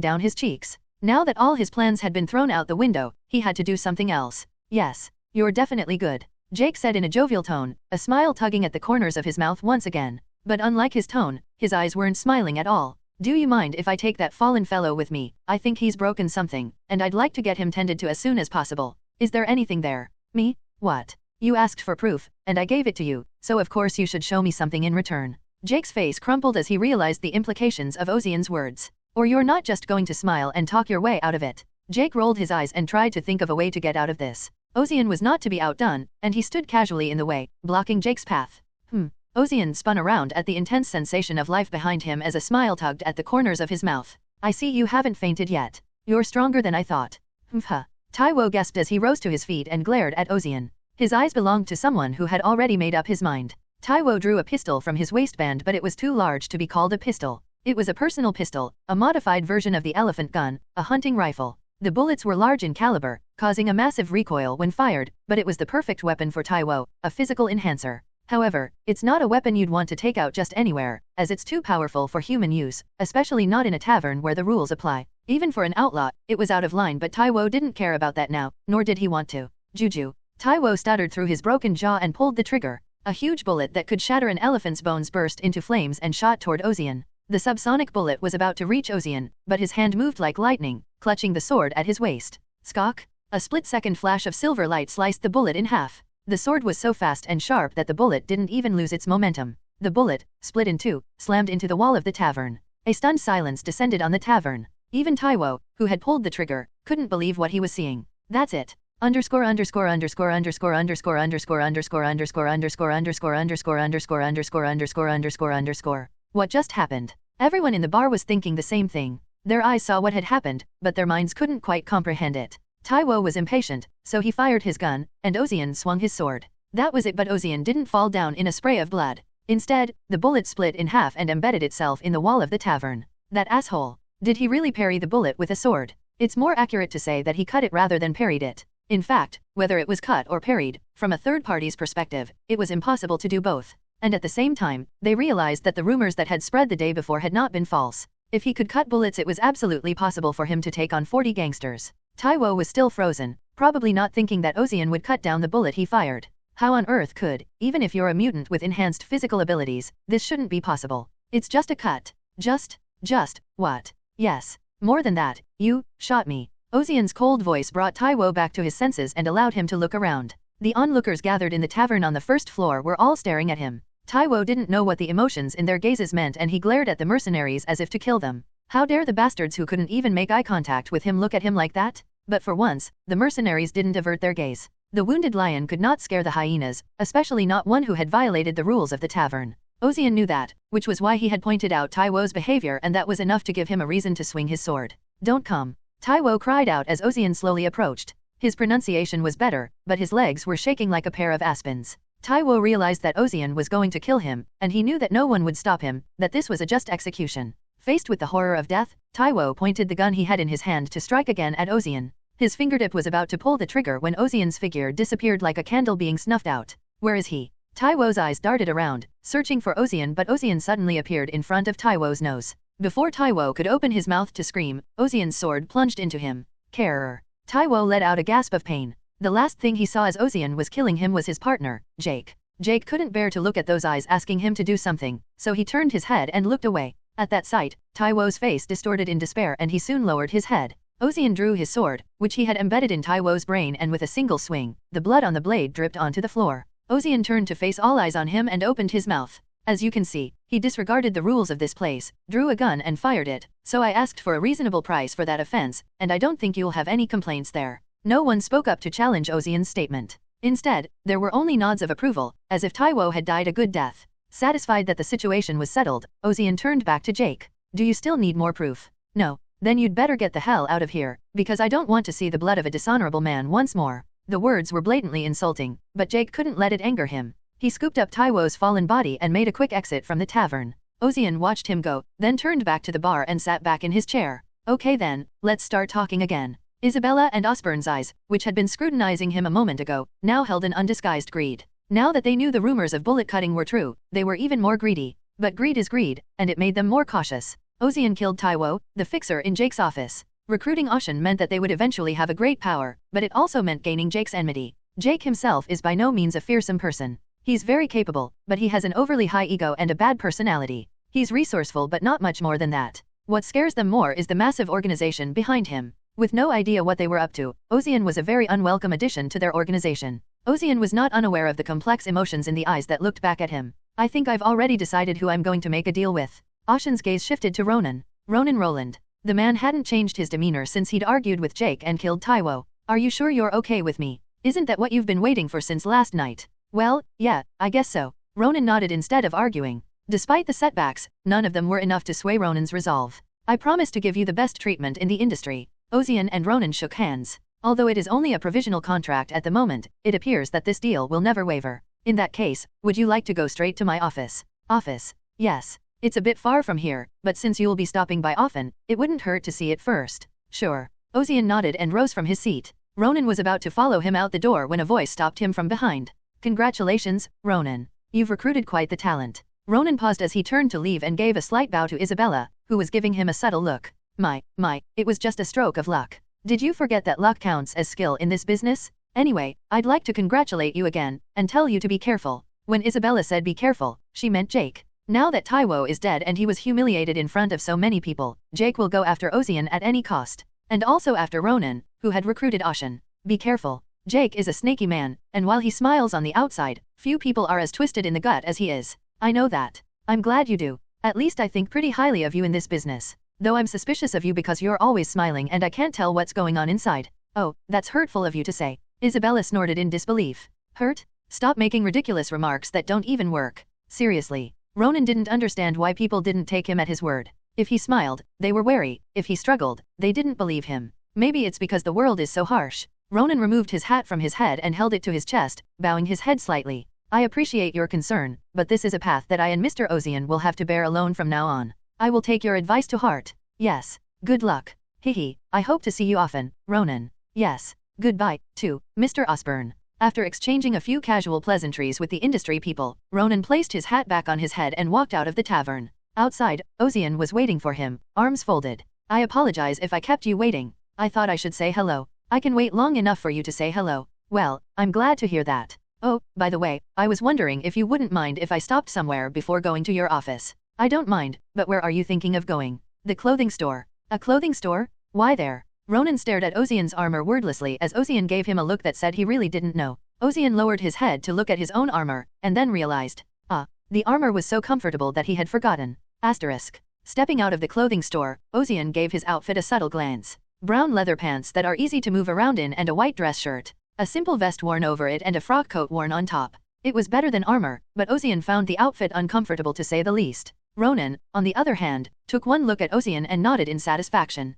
down his cheeks. Now that all his plans had been thrown out the window, he had to do something else. Yes, you're definitely good, Jake said in a jovial tone, a smile tugging at the corners of his mouth once again. But unlike his tone, his eyes weren't smiling at all. Do you mind if I take that fallen fellow with me? I think he's broken something, and I'd like to get him tended to as soon as possible. Is there anything there? Me? What? You asked for proof, and I gave it to you, so of course you should show me something in return. Jake's face crumpled as he realized the implications of Ozian's words. Or you're not just going to smile and talk your way out of it. Jake rolled his eyes and tried to think of a way to get out of this. Ozian was not to be outdone, and he stood casually in the way, blocking Jake's path. Ozian spun around at the intense sensation of life behind him as a smile tugged at the corners of his mouth. I see you haven't fainted yet. You're stronger than I thought. Taiwo gasped as he rose to his feet and glared at Ozian. His eyes belonged to someone who had already made up his mind. Taiwo drew a pistol from his waistband, but it was too large to be called a pistol. It was a personal pistol, a modified version of the elephant gun, a hunting rifle. The bullets were large in caliber, causing a massive recoil when fired, but it was the perfect weapon for Taiwo, a physical enhancer. However, it's not a weapon you'd want to take out just anywhere, as it's too powerful for human use, especially not in a tavern where the rules apply. Even for an outlaw, it was out of line, but Taiwo didn't care about that now, nor did he want to. Juju. Taiwo stuttered through his broken jaw and pulled the trigger. A huge bullet that could shatter an elephant's bones burst into flames and shot toward Ozian. The subsonic bullet was about to reach Ozian, but his hand moved like lightning, clutching the sword at his waist. Skok! A split-second flash of silver light sliced the bullet in half. The sword was so fast and sharp that the bullet didn't even lose its momentum. The bullet, split in two, slammed into the wall of the tavern. A stunned silence descended on the tavern. Even Taiwo, who had pulled the trigger, couldn't believe what he was seeing. That's it. Underscore underscore underscore underscore underscore underscore underscore underscore underscore underscore underscore underscore underscore underscore underscore underscore. What just happened? Everyone in the bar was thinking the same thing. Their eyes saw what had happened, but their minds couldn't quite comprehend it. Taiwo was impatient, so he fired his gun, and Ozian swung his sword. That was it, but Ozian didn't fall down in a spray of blood. Instead, the bullet split in half and embedded itself in the wall of the tavern. That asshole. Did he really parry the bullet with a sword? It's more accurate to say that he cut it rather than parried it. In fact, whether it was cut or parried, from a third party's perspective, it was impossible to do both. And at the same time, they realized that the rumors that had spread the day before had not been false. If he could cut bullets, it was absolutely possible for him to take on 40 gangsters. Taiwo was still frozen, probably not thinking that Ozian would cut down the bullet he fired. How on earth could, even if you're a mutant with enhanced physical abilities, this shouldn't be possible. It's just a cut. Just, what? Yes. More than that, you shot me. Ozian's cold voice brought Taiwo back to his senses and allowed him to look around. The onlookers gathered in the tavern on the first floor were all staring at him. Taiwo didn't know what the emotions in their gazes meant, and he glared at the mercenaries as if to kill them. How dare the bastards who couldn't even make eye contact with him look at him like that? But for once, the mercenaries didn't avert their gaze. The wounded lion could not scare the hyenas, especially not one who had violated the rules of the tavern. Ozian knew that, which was why he had pointed out Taiwo's behavior, and that was enough to give him a reason to swing his sword. Don't come. Taiwo cried out as Ozian slowly approached. His pronunciation was better, but his legs were shaking like a pair of aspens. Taiwo realized that Ozian was going to kill him, and he knew that no one would stop him, that this was a just execution. Faced with the horror of death, Taiwo pointed the gun he had in his hand to strike again at Ozian. His fingertip was about to pull the trigger when Ozian's figure disappeared like a candle being snuffed out. Where is he? Taiwo's eyes darted around, searching for Ozian, but Ozian suddenly appeared in front of Taiwo's nose. Before Taiwo could open his mouth to scream, Ozian's sword plunged into him. Carer. Taiwo let out a gasp of pain. The last thing he saw as Ozian was killing him was his partner, Jake. Jake couldn't bear to look at those eyes asking him to do something, so he turned his head and looked away. At that sight, Taiwo's face distorted in despair and he soon lowered his head. Ozian drew his sword, which he had embedded in Taiwo's brain, and with a single swing, the blood on the blade dripped onto the floor. Ozian turned to face all eyes on him and opened his mouth. As you can see, he disregarded the rules of this place, drew a gun and fired it, so I asked for a reasonable price for that offense, and I don't think you'll have any complaints there. No one spoke up to challenge Ozian's statement. Instead, there were only nods of approval, as if Taiwo had died a good death. Satisfied that the situation was settled, Ozian turned back to Jake. Do you still need more proof? No. Then you'd better get the hell out of here, because I don't want to see the blood of a dishonorable man once more. The words were blatantly insulting, but Jake couldn't let it anger him. He scooped up Taiwo's fallen body and made a quick exit from the tavern. Ozian watched him go, then turned back to the bar and sat back in his chair. Okay then, let's start talking again. Isabella and Osborne's eyes, which had been scrutinizing him a moment ago, now held an undisguised greed. Now that they knew the rumors of bullet cutting were true, they were even more greedy. But greed is greed, and it made them more cautious. Ozian killed Taiwo, the fixer in Jake's office. Recruiting Oshin meant that they would eventually have a great power, but it also meant gaining Jake's enmity. Jake himself is by no means a fearsome person. He's very capable, but he has an overly high ego and a bad personality. He's resourceful but not much more than that. What scares them more is the massive organization behind him. With no idea what they were up to, Ozian was a very unwelcome addition to their organization. Ozian was not unaware of the complex emotions in the eyes that looked back at him. I think I've already decided who I'm going to make a deal with. Oshin's gaze shifted to Ronan. Ronan Roland. The man hadn't changed his demeanor since he'd argued with Jake and killed Taiwo. Are you sure you're okay with me? Isn't that what you've been waiting for since last night? Well, yeah, I guess so. Ronan nodded instead of arguing. Despite the setbacks, none of them were enough to sway Ronan's resolve. I promise to give you the best treatment in the industry. Ozian and Ronan shook hands. Although it is only a provisional contract at the moment, it appears that this deal will never waver. In that case, would you like to go straight to my office? Office? Yes. It's a bit far from here, but since you'll be stopping by often, it wouldn't hurt to see it first. Sure. Ozian nodded and rose from his seat. Ronan was about to follow him out the door when a voice stopped him from behind. Congratulations, Ronan. You've recruited quite the talent. Ronan paused as he turned to leave and gave a slight bow to Isabella, who was giving him a subtle look. My, it was just a stroke of luck. Did you forget that luck counts as skill in this business? Anyway, I'd like to congratulate you again, and tell you to be careful. When Isabella said be careful, she meant Jake. Now that Taiwo is dead and he was humiliated in front of so many people, Jake will go after Ozian at any cost. And also after Ronan, who had recruited Ashen. Be careful. Jake is a snaky man, and while he smiles on the outside, few people are as twisted in the gut as he is. I know that. I'm glad you do. At least I think pretty highly of you in this business. Though I'm suspicious of you because you're always smiling and I can't tell what's going on inside. Oh, that's hurtful of you to say. Isabella snorted in disbelief. Hurt? Stop making ridiculous remarks that don't even work. Seriously. Ronan didn't understand why people didn't take him at his word. If he smiled, they were wary. If he struggled, they didn't believe him. Maybe it's because the world is so harsh. Ronan removed his hat from his head and held it to his chest, bowing his head slightly. I appreciate your concern, but this is a path that I and Mr. Ozian will have to bear alone from now on. I will take your advice to heart. Yes. Good luck. Hihi, I hope to see you often, Ronan. Yes. Goodbye, too, Mr. Osborne. After exchanging a few casual pleasantries with the industry people, Ronan placed his hat back on his head and walked out of the tavern. Outside, Ozian was waiting for him, arms folded. I apologize if I kept you waiting. I thought I should say hello. I can wait long enough for you to say hello. Well, I'm glad to hear that. Oh, by the way, I was wondering if you wouldn't mind if I stopped somewhere before going to your office. I don't mind, but where are you thinking of going? The clothing store. A clothing store? Why there? Ronan stared at Ozian's armor wordlessly as Ozian gave him a look that said he really didn't know. Ozian lowered his head to look at his own armor, and then realized. The armor was so comfortable that he had forgotten. Asterisk. Stepping out of the clothing store, Ozian gave his outfit a subtle glance. Brown leather pants that are easy to move around in and a white dress shirt. A simple vest worn over it and a frock coat worn on top. It was better than armor, but Ozian found the outfit uncomfortable to say the least. Ronan, on the other hand, took one look at Ozian and nodded in satisfaction.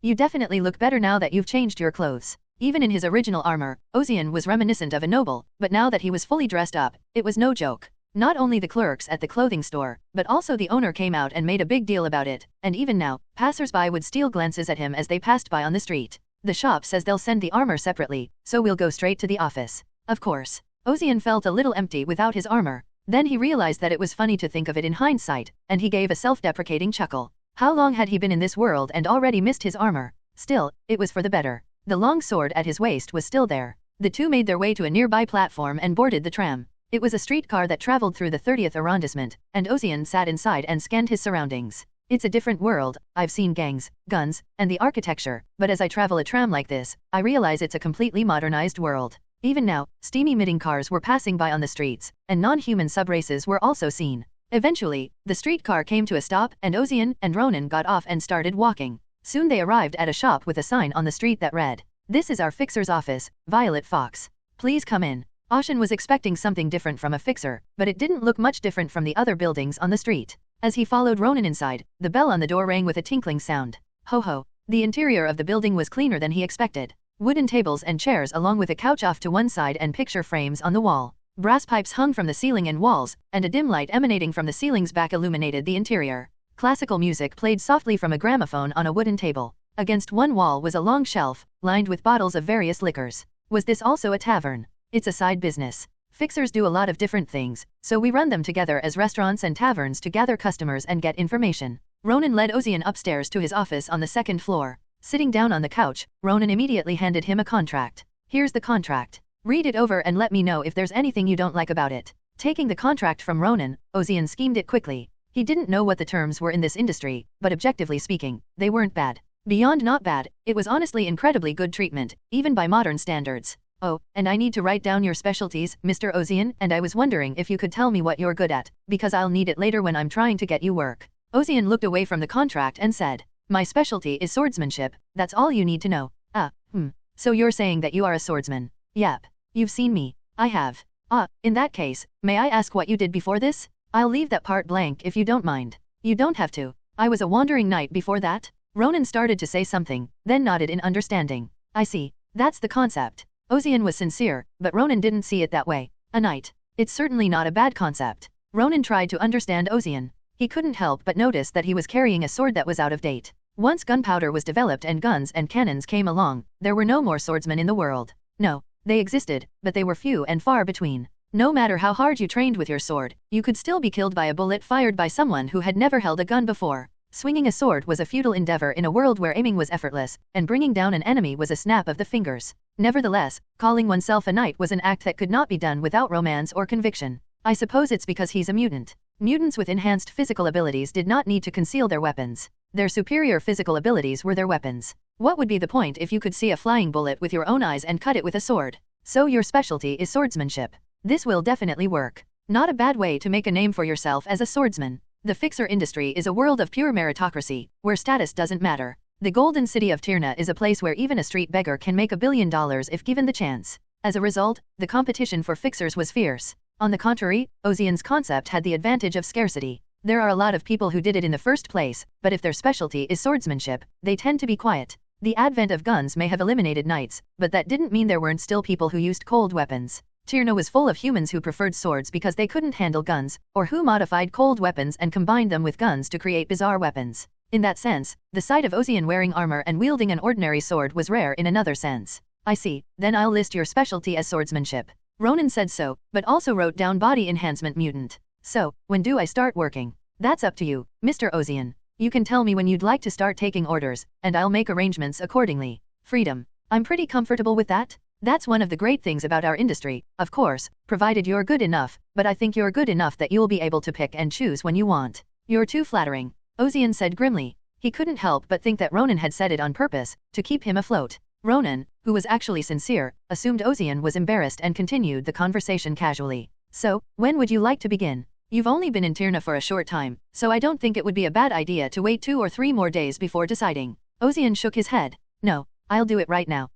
You definitely look better now that you've changed your clothes. Even in his original armor, Ozian was reminiscent of a noble, but now that he was fully dressed up, it was no joke. Not only the clerks at the clothing store, but also the owner came out and made a big deal about it, and even now, passers-by would steal glances at him as they passed by on the street. The shop says they'll send the armor separately, so we'll go straight to the office. Of course. Ozian felt a little empty without his armor. Then he realized that it was funny to think of it in hindsight, and he gave a self-deprecating chuckle. How long had he been in this world and already missed his armor? Still, it was for the better. The long sword at his waist was still there. The two made their way to a nearby platform and boarded the tram. It was a streetcar that traveled through the 30th arrondissement, and Ozian sat inside and scanned his surroundings. It's a different world. I've seen gangs, guns, and the architecture, but as I travel a tram like this, I realize it's a completely modernized world. Even now, steam-emitting cars were passing by on the streets, and non-human subraces were also seen. Eventually, the streetcar came to a stop and Ozian and Ronan got off and started walking. Soon they arrived at a shop with a sign on the street that read, "This is our fixer's office, Violet Fox. Please come in." Ashen was expecting something different from a fixer, but it didn't look much different from the other buildings on the street. As he followed Ronan inside, the bell on the door rang with a tinkling sound. Ho ho. The interior of the building was cleaner than he expected. Wooden tables and chairs along with a couch off to one side and picture frames on the wall. Brass pipes hung from the ceiling and walls, and a dim light emanating from the ceiling's back illuminated the interior. Classical music played softly from a gramophone on a wooden table. Against one wall was a long shelf, lined with bottles of various liquors. Was this also a tavern? It's a side business. Fixers do a lot of different things, so we run them together as restaurants and taverns to gather customers and get information. Ronan led Ozian upstairs to his office on the second floor. Sitting down on the couch, Ronan immediately handed him a contract. Here's the contract. Read it over and let me know if there's anything you don't like about it. Taking the contract from Ronan, Ozian schemed it quickly. He didn't know what the terms were in this industry, but objectively speaking, they weren't bad. Beyond not bad, it was honestly incredibly good treatment, even by modern standards. Oh, and I need to write down your specialties, Mr. Ozian, and I was wondering if you could tell me what you're good at, because I'll need it later when I'm trying to get you work. Ozian looked away from the contract and said, "My specialty is swordsmanship, that's all you need to know." So you're saying that you are a swordsman? Yep. You've seen me. I have. In that case, may I ask what you did before this? I'll leave that part blank if you don't mind. You don't have to. I was a wandering knight before that. Ronan started to say something, then nodded in understanding. I see. That's the concept. Ozian was sincere, but Ronan didn't see it that way. A knight. It's certainly not a bad concept. Ronan tried to understand Ozian. He couldn't help but notice that he was carrying a sword that was out of date. Once gunpowder was developed and guns and cannons came along, there were no more swordsmen in the world. No. They existed, but they were few and far between. No matter how hard you trained with your sword, you could still be killed by a bullet fired by someone who had never held a gun before. Swinging a sword was a futile endeavor in a world where aiming was effortless, and bringing down an enemy was a snap of the fingers. Nevertheless, calling oneself a knight was an act that could not be done without romance or conviction. I suppose it's because he's a mutant. Mutants with enhanced physical abilities did not need to conceal their weapons. Their superior physical abilities were their weapons. What would be the point if you could see a flying bullet with your own eyes and cut it with a sword? So your specialty is swordsmanship. This will definitely work. Not a bad way to make a name for yourself as a swordsman. The fixer industry is a world of pure meritocracy, where status doesn't matter. The golden city of Tirna is a place where even a street beggar can make $1 billion if given the chance. As a result, the competition for fixers was fierce. On the contrary, Ozian's concept had the advantage of scarcity. There are a lot of people who did it in the first place, but if their specialty is swordsmanship, they tend to be quiet. The advent of guns may have eliminated knights, but that didn't mean there weren't still people who used cold weapons. Tirna was full of humans who preferred swords because they couldn't handle guns, or who modified cold weapons and combined them with guns to create bizarre weapons. In that sense, the sight of Ozian wearing armor and wielding an ordinary sword was rare in another sense. I see, then I'll list your specialty as swordsmanship. Ronan said so, but also wrote down body enhancement mutant. So, when do I start working? That's up to you, Mr. Ozian. You can tell me when you'd like to start taking orders, and I'll make arrangements accordingly. Freedom. I'm pretty comfortable with that. That's one of the great things about our industry, of course, provided you're good enough, but I think you're good enough that you'll be able to pick and choose when you want. You're too flattering, Ozian said grimly. He couldn't help but think that Ronan had said it on purpose, to keep him afloat. Ronan, who was actually sincere, assumed Ozian was embarrassed and continued the conversation casually. So, when would you like to begin? You've only been in Tirna for a short time, so I don't think it would be a bad idea to wait 2 or 3 more days before deciding. Ozian shook his head. No, I'll do it right now.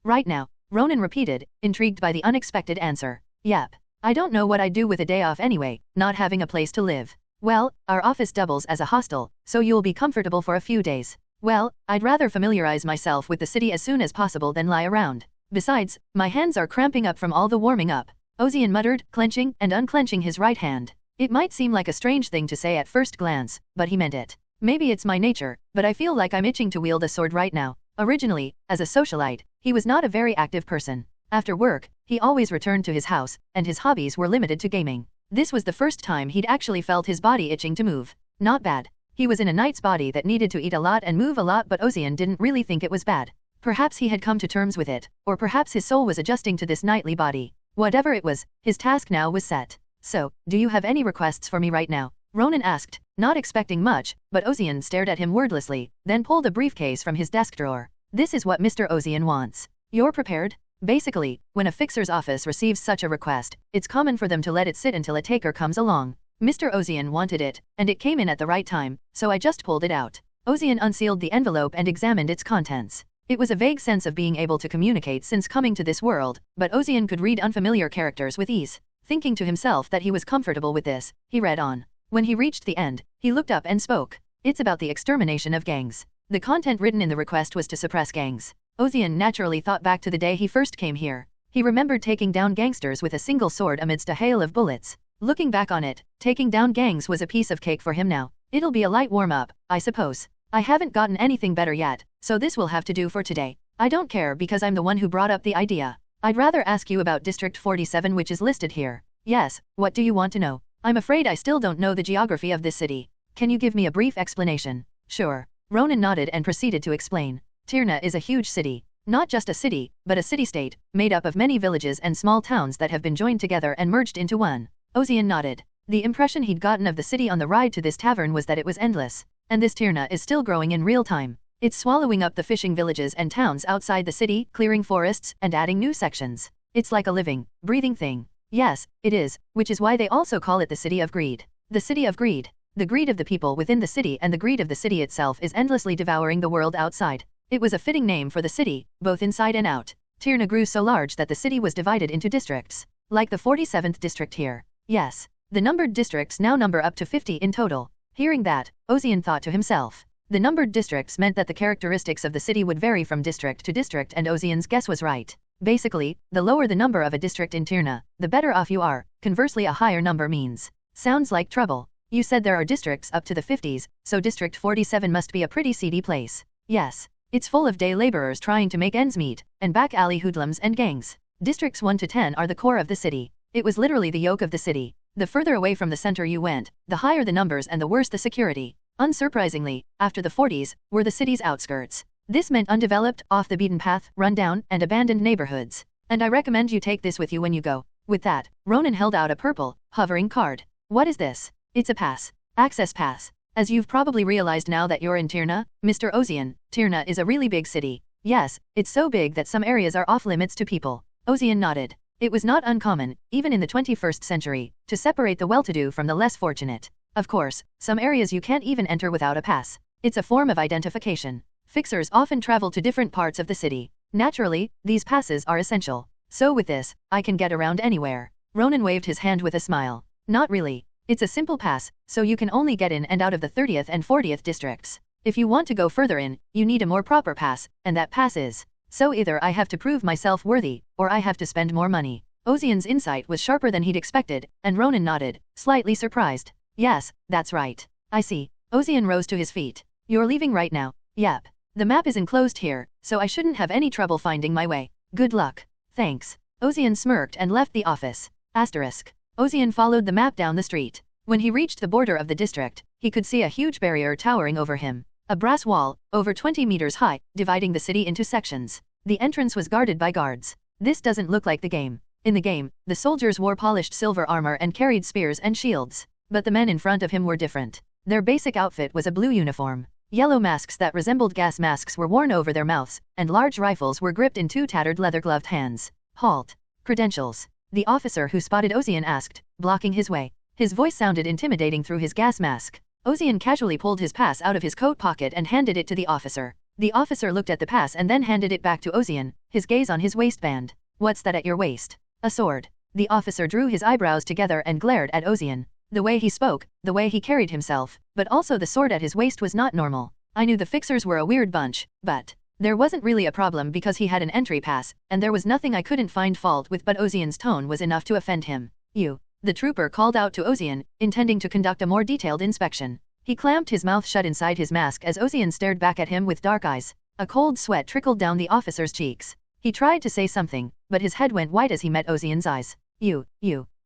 Right now, Ronan repeated, intrigued by the unexpected answer. Yep. I don't know what I'd do with a day off anyway, not having a place to live. Well, our office doubles as a hostel, so you'll be comfortable for a few days. Well, I'd rather familiarize myself with the city as soon as possible than lie around. Besides, my hands are cramping up from all the warming up. Ozian muttered, clenching and unclenching his right hand. It might seem like a strange thing to say at first glance, but he meant it. Maybe it's my nature, but I feel like I'm itching to wield a sword right now. Originally, as a socialite, he was not a very active person. After work, he always returned to his house, and his hobbies were limited to gaming. This was the first time he'd actually felt his body itching to move. Not bad. He was in a knight's body that needed to eat a lot and move a lot, but Ozian didn't really think it was bad. Perhaps he had come to terms with it, or perhaps his soul was adjusting to this knightly body. Whatever it was, his task now was set. So, do you have any requests for me right now? Ronan asked, not expecting much, but Ozian stared at him wordlessly, then pulled a briefcase from his desk drawer. This is what Mr. Ozian wants. You're prepared? Basically, when a fixer's office receives such a request, it's common for them to let it sit until a taker comes along. Mr. Ozian wanted it, and it came in at the right time, so I just pulled it out. Ozian unsealed the envelope and examined its contents. It was a vague sense of being able to communicate since coming to this world, but Ozian could read unfamiliar characters with ease. Thinking to himself that he was comfortable with this, he read on. When he reached the end, he looked up and spoke. It's about the extermination of gangs. The content written in the request was to suppress gangs. Ozian naturally thought back to the day he first came here. He remembered taking down gangsters with a single sword amidst a hail of bullets. Looking back on it, taking down gangs was a piece of cake for him now. It'll be a light warm-up, I suppose. I haven't gotten anything better yet, so this will have to do for today. I don't care because I'm the one who brought up the idea. I'd rather ask you about District 47, which is listed here. Yes, what do you want to know? I'm afraid I still don't know the geography of this city. Can you give me a brief explanation? Sure. Ronan nodded and proceeded to explain. Tirna is a huge city. Not just a city, but a city-state, made up of many villages and small towns that have been joined together and merged into one. Ozian nodded. The impression he'd gotten of the city on the ride to this tavern was that it was endless. And this Tirna is still growing in real time. It's swallowing up the fishing villages and towns outside the city, clearing forests, and adding new sections. It's like a living, breathing thing. Yes, it is, which is why they also call it the City of Greed. The City of Greed. The greed of the people within the city and the greed of the city itself is endlessly devouring the world outside. It was a fitting name for the city, both inside and out. Tirna grew so large that the city was divided into districts. Like the 47th district here. Yes. The numbered districts now number up to 50 in total. Hearing that, Ozian thought to himself. The numbered districts meant that the characteristics of the city would vary from district to district, and Ozian's guess was right. Basically, the lower the number of a district in Tirna, the better off you are. Conversely, a higher number means. Sounds like trouble. You said there are districts up to the 50s, so District 47 must be a pretty seedy place. Yes. It's full of day laborers trying to make ends meet, and back alley hoodlums and gangs. Districts 1 to 10 are the core of the city. It was literally the yolk of the city. The further away from the center you went, the higher the numbers and the worse the security. Unsurprisingly, after the 40s, were the city's outskirts. This meant undeveloped, off-the-beaten-path, run-down, and abandoned neighborhoods. And I recommend you take this with you when you go. With that, Ronan held out a purple, hovering card. What is this? It's a pass. Access pass. As you've probably realized now that you're in Tirna, Mr. Ozian, Tirna is a really big city. Yes, it's so big that some areas are off limits to people. Ozian nodded. It was not uncommon, even in the 21st century, to separate the well-to-do from the less fortunate. Of course, some areas you can't even enter without a pass. It's a form of identification. Fixers often travel to different parts of the city. Naturally, these passes are essential. So with this, I can get around anywhere. Ronan waved his hand with a smile. Not really. It's a simple pass, so you can only get in and out of the 30th and 40th districts. If you want to go further in, you need a more proper pass, and that pass is. So either I have to prove myself worthy, or I have to spend more money. Ozian's insight was sharper than he'd expected, and Ronan nodded, slightly surprised. Yes, that's right. I see. Ozian rose to his feet. You're leaving right now? Yep. The map is enclosed here, so I shouldn't have any trouble finding my way. Good luck. Thanks. Ozian smirked and left the office. Asterisk. Ozian followed the map down the street. When he reached the border of the district, he could see a huge barrier towering over him. A brass wall, over 20 meters high, dividing the city into sections. The entrance was guarded by guards. This doesn't look like the game. In the game, the soldiers wore polished silver armor and carried spears and shields. But the men in front of him were different. Their basic outfit was a blue uniform. Yellow masks that resembled gas masks were worn over their mouths, and large rifles were gripped in two tattered leather-gloved hands. Halt. Credentials. The officer who spotted Ozian asked, blocking his way. His voice sounded intimidating through his gas mask. Ozian casually pulled his pass out of his coat pocket and handed it to the officer. The officer looked at the pass and then handed it back to Ozian, his gaze on his waistband. What's that at your waist? A sword. The officer drew his eyebrows together and glared at Ozian. The way he spoke, the way he carried himself, but also the sword at his waist was not normal. I knew the fixers were a weird bunch, but there wasn't really a problem because he had an entry pass, and there was nothing I couldn't find fault with, but Ozian's tone was enough to offend him. You. The trooper called out to Ozian, intending to conduct a more detailed inspection. He clamped his mouth shut inside his mask as Ozian stared back at him with dark eyes. A cold sweat trickled down the officer's cheeks. He tried to say something, but his head went white as he met Ozian's eyes. You.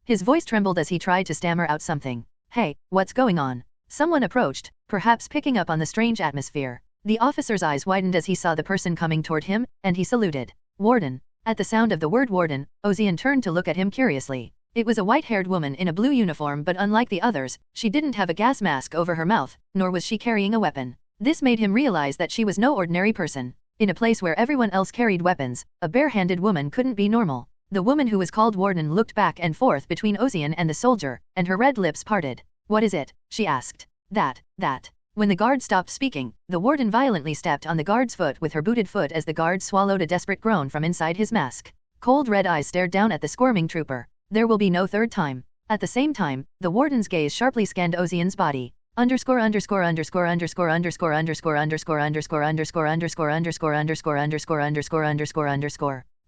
His voice trembled as he tried to stammer out something. Hey, what's going on? Someone approached, perhaps picking up on the strange atmosphere. The officer's eyes widened as he saw the person coming toward him, and he saluted. Warden. At the sound of the word warden, Ozian turned to look at him curiously. It was a white-haired woman in a blue uniform, but unlike the others, she didn't have a gas mask over her mouth, nor was she carrying a weapon. This made him realize that she was no ordinary person. In a place where everyone else carried weapons, a bare-handed woman couldn't be normal. The woman who was called warden looked back and forth between Ozian and the soldier, and her red lips parted. What is it? She asked. That. When the guard stopped speaking, the warden violently stepped on the guard's foot with her booted foot as the guard swallowed a desperate groan from inside his mask. Cold red eyes stared down at the squirming trooper. There will be no third time. At the same time, the warden's gaze sharply scanned Ozian's body.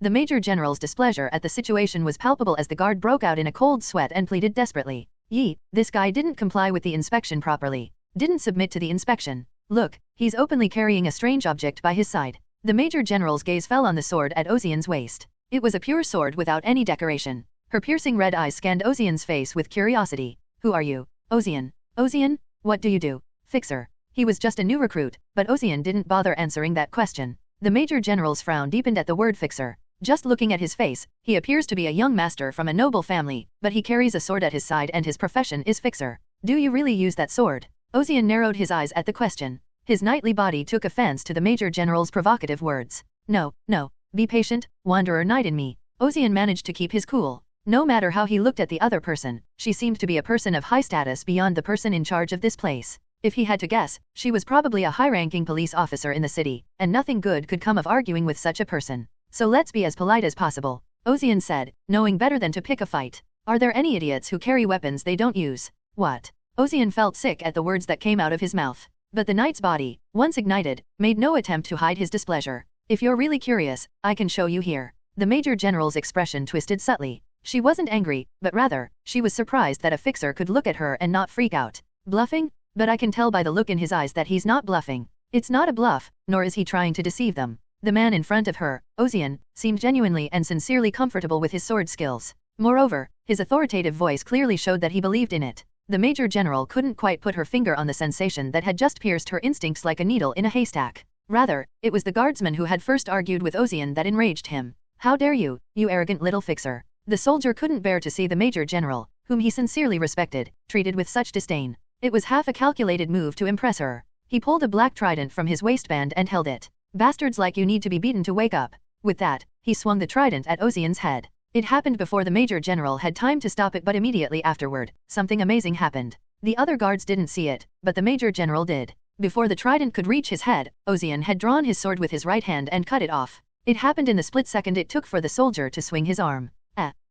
The Major General's displeasure at the situation was palpable as the guard broke out in a cold sweat and pleaded desperately. This guy didn't comply with the inspection properly. Didn't submit to the inspection. Look, he's openly carrying a strange object by his side. The Major General's gaze fell on the sword at Ozian's waist. It was a pure sword without any decoration. Her piercing red eyes scanned Ozian's face with curiosity. Who are you? Ozian. Ozian? What do you do? Fixer. He was just a new recruit, but Ozian didn't bother answering that question. The Major General's frown deepened at the word fixer. Just looking at his face, he appears to be a young master from a noble family, but he carries a sword at his side and his profession is fixer. Do you really use that sword? Ozian narrowed his eyes at the question. His knightly body took offense to the Major General's provocative words. No. Be patient, wanderer knight in me. Ozian managed to keep his cool. No matter how he looked at the other person, she seemed to be a person of high status beyond the person in charge of this place. If he had to guess, she was probably a high-ranking police officer in the city, and nothing good could come of arguing with such a person. So let's be as polite as possible, Ozian said, knowing better than to pick a fight. Are there any idiots who carry weapons they don't use? What? Ozian felt sick at the words that came out of his mouth. But the knight's body, once ignited, made no attempt to hide his displeasure. If you're really curious, I can show you here. The Major General's expression twisted subtly. She wasn't angry, but rather, she was surprised that a fixer could look at her and not freak out. Bluffing? But I can tell by the look in his eyes that he's not bluffing. It's not a bluff, nor is he trying to deceive them. The man in front of her, Ozian, seemed genuinely and sincerely comfortable with his sword skills. Moreover, his authoritative voice clearly showed that he believed in it. The Major General couldn't quite put her finger on the sensation that had just pierced her instincts like a needle in a haystack. Rather, it was the guardsman who had first argued with Ozian that enraged him. How dare you, you arrogant little fixer. The soldier couldn't bear to see the Major General, whom he sincerely respected, treated with such disdain. It was half a calculated move to impress her. He pulled a black trident from his waistband and held it. Bastards like you need to be beaten to wake up. With that, he swung the trident at Ozian's head. It happened before the Major General had time to stop it, but immediately afterward, something amazing happened. The other guards didn't see it, but the Major General did. Before the trident could reach his head, Ozian had drawn his sword with his right hand and cut it off. It happened in the split second it took for the soldier to swing his arm.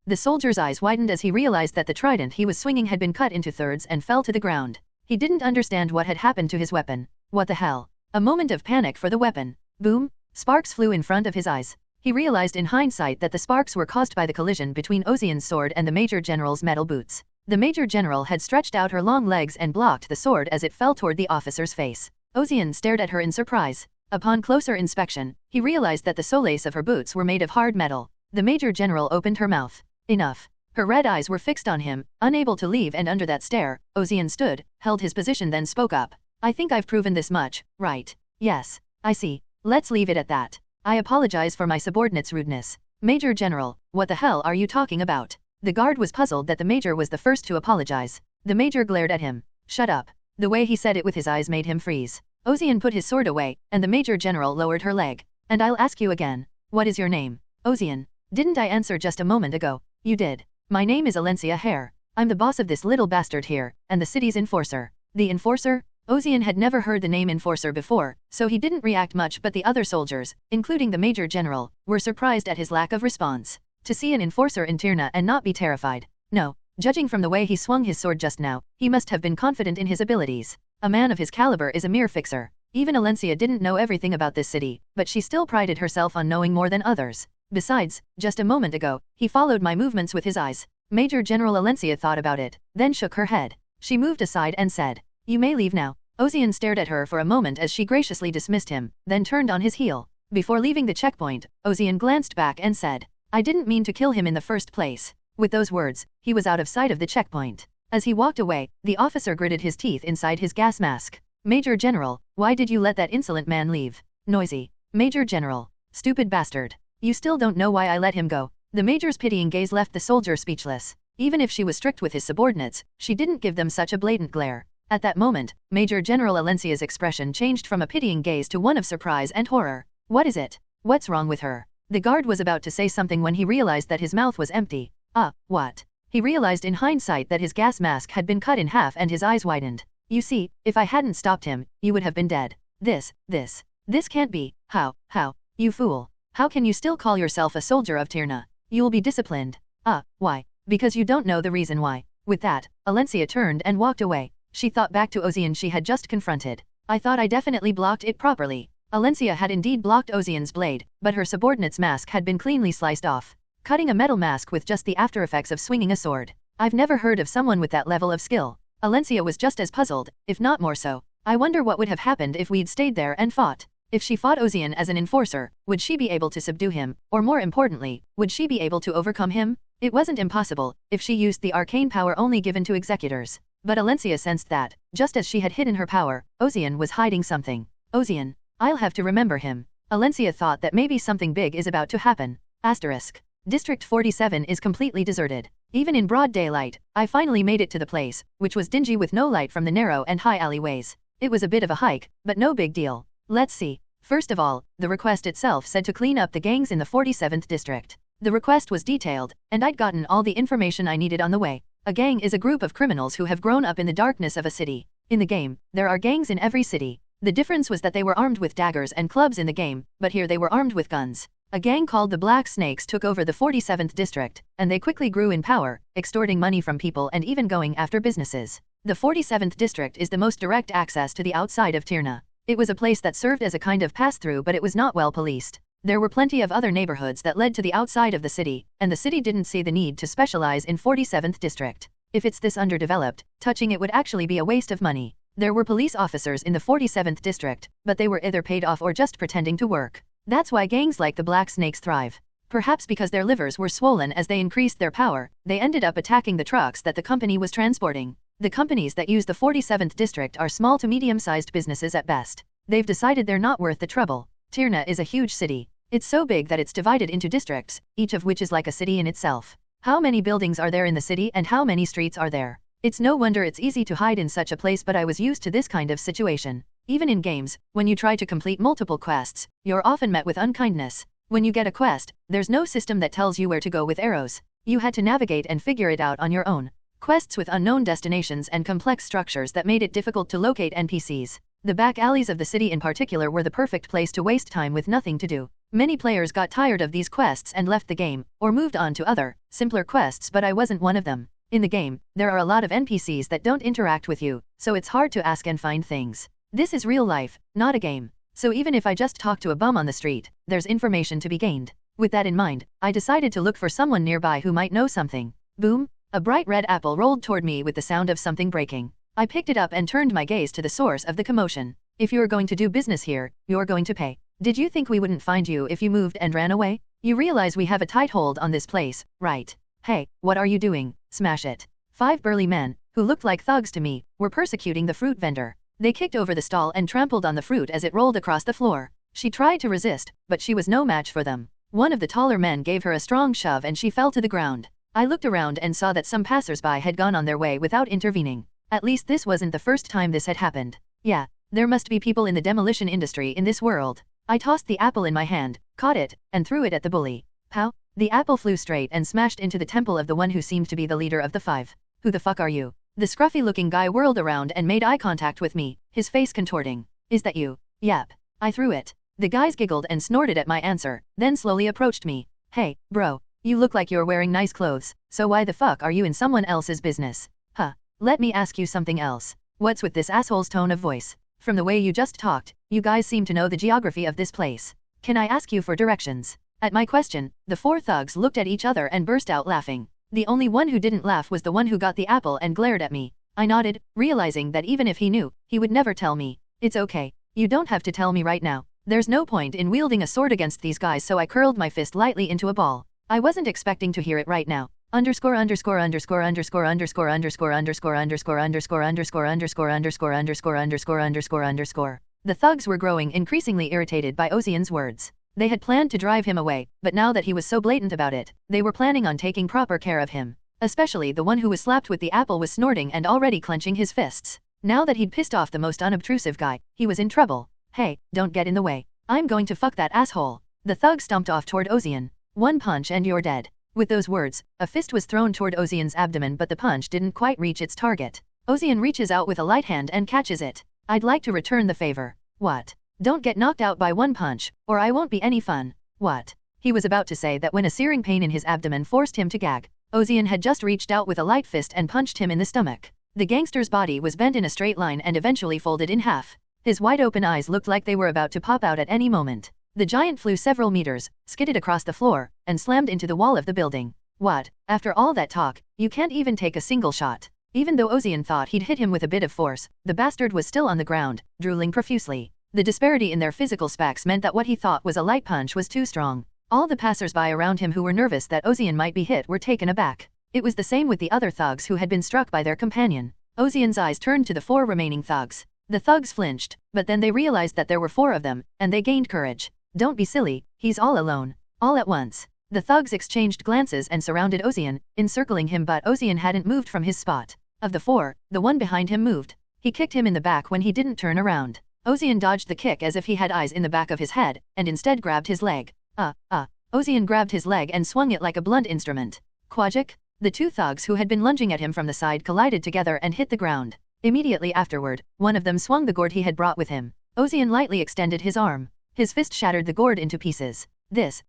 The soldier's eyes widened as he realized that the trident he was swinging had been cut into thirds and fell to the ground. He didn't understand what had happened to his weapon. What the hell? A moment of panic for the weapon. Boom! Sparks flew in front of his eyes. He realized in hindsight that the sparks were caused by the collision between Ozian's sword and the Major General's metal boots. The Major General had stretched out her long legs and blocked the sword as it fell toward the officer's face. Ozian stared at her in surprise. Upon closer inspection, he realized that the soles of her boots were made of hard metal. The Major General opened her mouth. Enough. Her red eyes were fixed on him, unable to leave, and under that stare, Ozian stood, held his position, then spoke up. I think I've proven this much, right? Yes. I see. Let's leave it at that. I apologize for my subordinate's rudeness. Major General, what the hell are you talking about? The guard was puzzled that the Major was the first to apologize. The Major glared at him. Shut up. The way he said it with his eyes made him freeze. Ozian put his sword away, and the Major General lowered her leg. And I'll ask you again. What is your name? Ozian. Didn't I answer just a moment ago? You did. My name is Alencia Hare. I'm the boss of this little bastard here, and the city's enforcer. The enforcer? Ozian had never heard the name enforcer before, so he didn't react much, but the other soldiers, including the Major General, were surprised at his lack of response. To see an enforcer in Tirna and not be terrified. No, judging from the way he swung his sword just now, he must have been confident in his abilities. A man of his caliber is a mere fixer. Even Alencia didn't know everything about this city, but she still prided herself on knowing more than others. Besides, just a moment ago, he followed my movements with his eyes. Major General Alencia thought about it, then shook her head. She moved aside and said, You may leave now. Ozian stared at her for a moment as she graciously dismissed him, then turned on his heel. Before leaving the checkpoint, Ozian glanced back and said, I didn't mean to kill him in the first place. With those words, he was out of sight of the checkpoint. As he walked away, the officer gritted his teeth inside his gas mask. Major General, why did you let that insolent man leave? Noisy. Major General. Stupid bastard. You still don't know why I let him go. The Major's pitying gaze left the soldier speechless. Even if she was strict with his subordinates, she didn't give them such a blatant glare. At that moment, Major General Alencia's expression changed from a pitying gaze to one of surprise and horror. What is it? What's wrong with her? The guard was about to say something when he realized that his mouth was empty. What? He realized in hindsight that his gas mask had been cut in half and his eyes widened. You see, if I hadn't stopped him, you would have been dead. This can't be. How? You fool. How can you still call yourself a soldier of Tirna? You'll be disciplined. Why? Because you don't know the reason why. With that, Alencia turned and walked away. She thought back to Ozian she had just confronted. I thought I definitely blocked it properly. Alencia had indeed blocked Ozian's blade, but her subordinate's mask had been cleanly sliced off, cutting a metal mask with just the after effects of swinging a sword. I've never heard of someone with that level of skill. Alencia was just as puzzled, if not more so. I wonder what would have happened if we'd stayed there and fought. If she fought Ozian as an enforcer, would she be able to subdue him, or more importantly, would she be able to overcome him? It wasn't impossible, if she used the arcane power only given to executors. But Alencia sensed that, just as she had hidden her power, Ozian was hiding something. Ozian. I'll have to remember him. Alencia thought that maybe something big is about to happen. Asterisk. District 47 is completely deserted. Even in broad daylight, I finally made it to the place, which was dingy with no light from the narrow and high alleyways. It was a bit of a hike, but no big deal. Let's see. First of all, the request itself said to clean up the gangs in the 47th district. The request was detailed, and I'd gotten all the information I needed on the way. A gang is a group of criminals who have grown up in the darkness of a city. In the game, there are gangs in every city. The difference was that they were armed with daggers and clubs in the game, but here they were armed with guns. A gang called the Black Snakes took over the 47th district, and they quickly grew in power, extorting money from people and even going after businesses. The 47th district is the most direct access to the outside of Tirna. It was a place that served as a kind of pass-through, but it was not well policed. There were plenty of other neighborhoods that led to the outside of the city, and the city didn't see the need to specialize in 47th district. If it's this underdeveloped, touching it would actually be a waste of money. There were police officers in the 47th district, but they were either paid off or just pretending to work. That's why gangs like the Black Snakes thrive. Perhaps because their livers were swollen as they increased their power, they ended up attacking the trucks that the company was transporting. The companies that use the 47th district are small to medium-sized businesses at best. They've decided they're not worth the trouble. Tirna is a huge city. It's so big that it's divided into districts, each of which is like a city in itself. How many buildings are there in the city and how many streets are there? It's no wonder it's easy to hide in such a place, but I was used to this kind of situation. Even in games, when you try to complete multiple quests, you're often met with unkindness. When you get a quest, there's no system that tells you where to go with arrows. You had to navigate and figure it out on your own. Quests with unknown destinations and complex structures that made it difficult to locate NPCs. The back alleys of the city in particular were the perfect place to waste time with nothing to do. Many players got tired of these quests and left the game, or moved on to other, simpler quests, but I wasn't one of them. In the game, there are a lot of NPCs that don't interact with you, so it's hard to ask and find things. This is real life, not a game. So even if I just talk to a bum on the street, there's information to be gained. With that in mind, I decided to look for someone nearby who might know something. Boom! A bright red apple rolled toward me with the sound of something breaking. I picked it up and turned my gaze to the source of the commotion. If you're going to do business here, you're going to pay. Did you think we wouldn't find you if you moved and ran away? You realize we have a tight hold on this place, right? Hey, what are you doing? Smash it. 5 burly men, who looked like thugs to me, were persecuting the fruit vendor. They kicked over the stall and trampled on the fruit as it rolled across the floor. She tried to resist, but she was no match for them. One of the taller men gave her a strong shove and she fell to the ground. I looked around and saw that some passers-by had gone on their way without intervening. At least this wasn't the first time this had happened. Yeah, there must be people in the demolition industry in this world. I tossed the apple in my hand, caught it, and threw it at the bully. Pow! The apple flew straight and smashed into the temple of the one who seemed to be the leader of the 5. Who the fuck are you? The scruffy-looking guy whirled around and made eye contact with me, his face contorting. Is that you? Yep. I threw it. The guys giggled and snorted at my answer, then slowly approached me. Hey, bro. You look like you're wearing nice clothes, so why the fuck are you in someone else's business? Huh. Let me ask you something else. What's with this asshole's tone of voice? From the way you just talked, you guys seem to know the geography of this place. Can I ask you for directions? At my question, the 4 thugs looked at each other and burst out laughing. The only one who didn't laugh was the one who got the apple and glared at me. I nodded, realizing that even if he knew, he would never tell me. It's okay. You don't have to tell me right now. There's no point in wielding a sword against these guys, so I curled my fist lightly into a ball. I wasn't expecting to hear it right now. Underscore underscore underscore underscore underscore underscore underscore underscore underscore underscore underscore underscore underscore underscore underscore underscore. The thugs were growing increasingly irritated by Ozian's words. They had planned to drive him away, but now that he was so blatant about it, they were planning on taking proper care of him. Especially the one who was slapped with the apple was snorting and already clenching his fists. Now that he'd pissed off the most unobtrusive guy, he was in trouble. Hey, don't get in the way. I'm going to fuck that asshole. The thug stomped off toward Ozian. 1 punch and you're dead. With those words, a fist was thrown toward Ozian's abdomen, but the punch didn't quite reach its target. Ozian reaches out with a light hand and catches it. I'd like to return the favor. What? Don't get knocked out by 1 punch, or I won't be any fun. What? He was about to say that when a searing pain in his abdomen forced him to gag. Ozian had just reached out with a light fist and punched him in the stomach. The gangster's body was bent in a straight line and eventually folded in half. His wide-open eyes looked like they were about to pop out at any moment. The giant flew several meters, skidded across the floor, and slammed into the wall of the building. What? After all that talk, you can't even take a single shot. Even though Ozian thought he'd hit him with a bit of force, the bastard was still on the ground, drooling profusely. The disparity in their physical specs meant that what he thought was a light punch was too strong. All the passers-by around him who were nervous that Ozian might be hit were taken aback. It was the same with the other thugs who had been struck by their companion. Ozian's eyes turned to the 4 remaining thugs. The thugs flinched, but then they realized that there were 4 of them, and they gained courage. Don't be silly, he's all alone. All at once. The thugs exchanged glances and surrounded Ozian, encircling him, but Ozian hadn't moved from his spot. Of the 4, the one behind him moved. He kicked him in the back when he didn't turn around. Ozian dodged the kick as if he had eyes in the back of his head, and instead grabbed his leg. Ozian grabbed his leg and swung it like a blunt instrument. Quajic? The 2 thugs who had been lunging at him from the side collided together and hit the ground. Immediately afterward, one of them swung the gourd he had brought with him. Ozian lightly extended his arm. His fist shattered the gourd into pieces. This.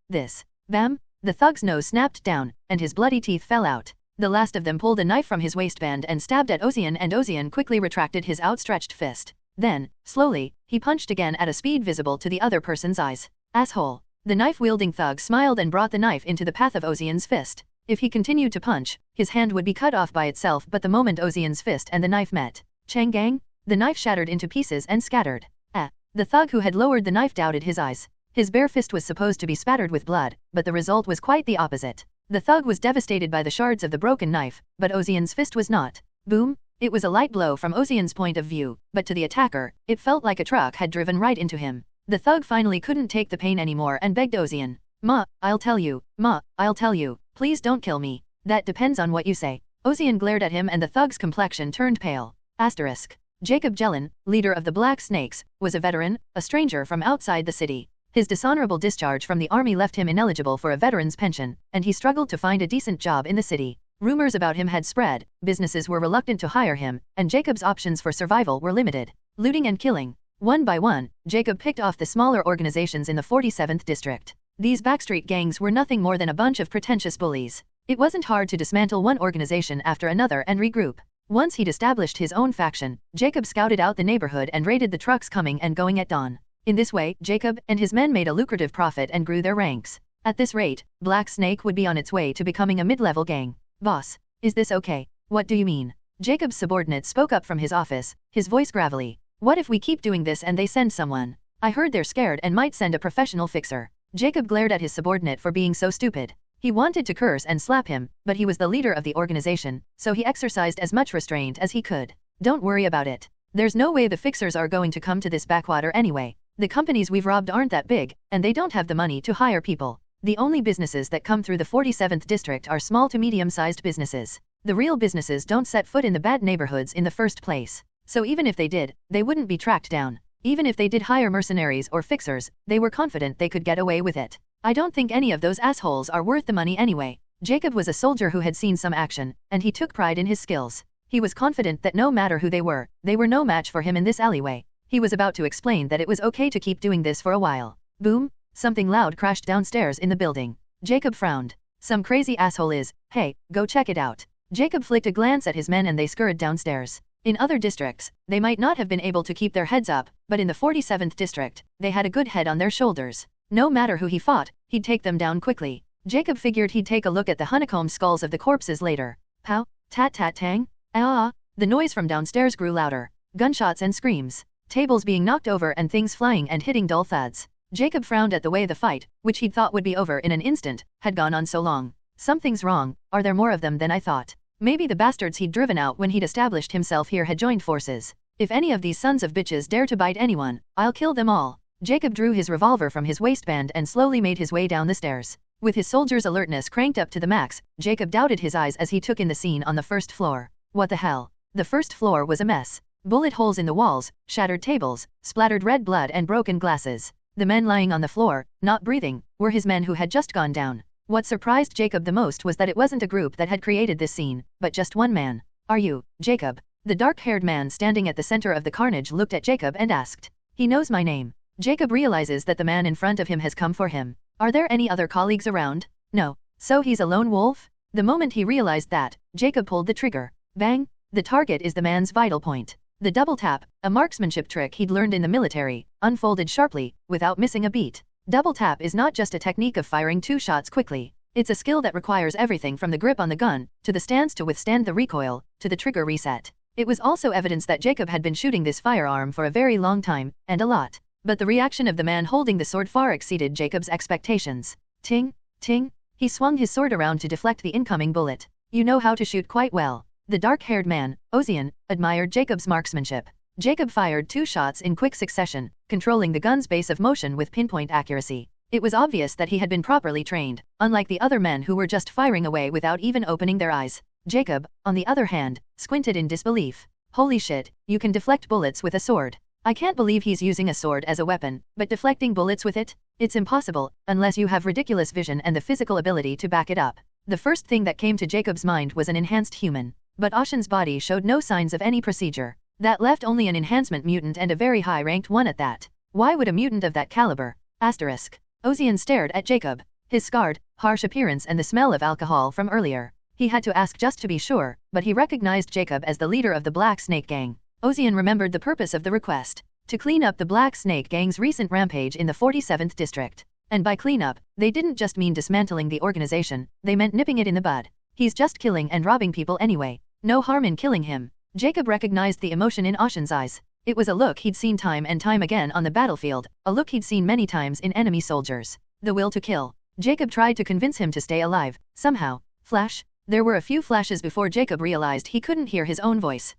Bam! The thug's nose snapped down, and his bloody teeth fell out. The last of them pulled a knife from his waistband and stabbed at Ozian, and Ozian quickly retracted his outstretched fist. Then, slowly, he punched again at a speed visible to the other person's eyes. Asshole. The knife-wielding thug smiled and brought the knife into the path of Ozian's fist. If he continued to punch, his hand would be cut off by itself, but the moment Ozian's fist and the knife met, Chang-gang? The knife shattered into pieces and scattered. The thug who had lowered the knife doubted his eyes. His bare fist was supposed to be spattered with blood, but the result was quite the opposite. The thug was devastated by the shards of the broken knife, but Ozian's fist was not. Boom! It was a light blow from Ozian's point of view, but to the attacker, it felt like a truck had driven right into him. The thug finally couldn't take the pain anymore and begged Ozian. I'll tell you, please don't kill me. That depends on what you say. Ozian glared at him and the thug's complexion turned pale. Asterisk. Jacob Jellin, leader of the Black Snakes, was a veteran, a stranger from outside the city. His dishonorable discharge from the army left him ineligible for a veteran's pension, and he struggled to find a decent job in the city. Rumors about him had spread, businesses were reluctant to hire him, and Jacob's options for survival were limited. Looting and killing. One by one, Jacob picked off the smaller organizations in the 47th district. These backstreet gangs were nothing more than a bunch of pretentious bullies. It wasn't hard to dismantle one organization after another and regroup. Once he'd established his own faction, Jacob scouted out the neighborhood and raided the trucks coming and going at dawn. In this way, Jacob and his men made a lucrative profit and grew their ranks. At this rate, Black Snake would be on its way to becoming a mid-level gang. Boss, is this okay? What do you mean? Jacob's subordinate spoke up from his office, his voice gravelly. What if we keep doing this and they send someone? I heard they're scared and might send a professional fixer. Jacob glared at his subordinate for being so stupid. He wanted to curse and slap him, but he was the leader of the organization, so he exercised as much restraint as he could. Don't worry about it. There's no way the fixers are going to come to this backwater anyway. The companies we've robbed aren't that big, and they don't have the money to hire people. The only businesses that come through the 47th district are small to medium-sized businesses. The real businesses don't set foot in the bad neighborhoods in the first place. So even if they did, they wouldn't be tracked down. Even if they did hire mercenaries or fixers, they were confident they could get away with it. I don't think any of those assholes are worth the money anyway. Jacob was a soldier who had seen some action, and he took pride in his skills. He was confident that no matter who they were no match for him in this alleyway. He was about to explain that it was okay to keep doing this for a while. Boom! Something loud crashed downstairs in the building. Jacob frowned. Some crazy asshole is, hey, go check it out. Jacob flicked a glance at his men and they scurried downstairs. In other districts, they might not have been able to keep their heads up, but in the 47th district, they had a good head on their shoulders. No matter who he fought, he'd take them down quickly. Jacob figured he'd take a look at the honeycomb skulls of the corpses later. Pow, tat tat tang, ah! The noise from downstairs grew louder. Gunshots and screams. Tables being knocked over and things flying and hitting dull thuds. Jacob frowned at the way the fight, which he'd thought would be over in an instant, had gone on so long. Something's wrong, are there more of them than I thought? Maybe the bastards he'd driven out when he'd established himself here had joined forces. If any of these sons of bitches dare to bite anyone, I'll kill them all. Jacob drew his revolver from his waistband and slowly made his way down the stairs. With his soldier's alertness cranked up to the max, Jacob doubted his eyes as he took in the scene on the first floor. What the hell? The first floor was a mess. Bullet holes in the walls, shattered tables, splattered red blood and broken glasses. The men lying on the floor, not breathing, were his men who had just gone down. What surprised Jacob the most was that it wasn't a group that had created this scene, but just one man. Are you, Jacob? The dark-haired man standing at the center of the carnage looked at Jacob and asked. He knows my name. Jacob realizes that the man in front of him has come for him. Are there any other colleagues around? No. So he's a lone wolf? The moment he realized that, Jacob pulled the trigger. Bang! The target is the man's vital point. The double tap, a marksmanship trick he'd learned in the military, unfolded sharply, without missing a beat. Double tap is not just a technique of firing 2 shots quickly. It's a skill that requires everything from the grip on the gun, to the stance to withstand the recoil, to the trigger reset. It was also evidence that Jacob had been shooting this firearm for a very long time, and a lot. But the reaction of the man holding the sword far exceeded Jacob's expectations. Ting, ting, he swung his sword around to deflect the incoming bullet. You know how to shoot quite well. The dark-haired man, Ozian, admired Jacob's marksmanship. Jacob fired 2 shots in quick succession, controlling the gun's base of motion with pinpoint accuracy. It was obvious that he had been properly trained, unlike the other men who were just firing away without even opening their eyes. Jacob, on the other hand, squinted in disbelief. Holy shit, you can deflect bullets with a sword. I can't believe he's using a sword as a weapon, but deflecting bullets with it? It's impossible, unless you have ridiculous vision and the physical ability to back it up. The first thing that came to Jacob's mind was an enhanced human. But Oshin's body showed no signs of any procedure. That left only an enhancement mutant and a very high-ranked one at that. Why would a mutant of that caliber? Asterisk. Ozian stared at Jacob. His scarred, harsh appearance and the smell of alcohol from earlier. He had to ask just to be sure, but he recognized Jacob as the leader of the Black Snake Gang. Ozian remembered the purpose of the request. To clean up the Black Snake Gang's recent rampage in the 47th district. And by cleanup, they didn't just mean dismantling the organization, they meant nipping it in the bud. He's just killing and robbing people anyway. No harm in killing him. Jacob recognized the emotion in Oshin's eyes. It was a look he'd seen time and time again on the battlefield, a look he'd seen many times in enemy soldiers. The will to kill. Jacob tried to convince him to stay alive, somehow. Flash? There were a few flashes before Jacob realized he couldn't hear his own voice.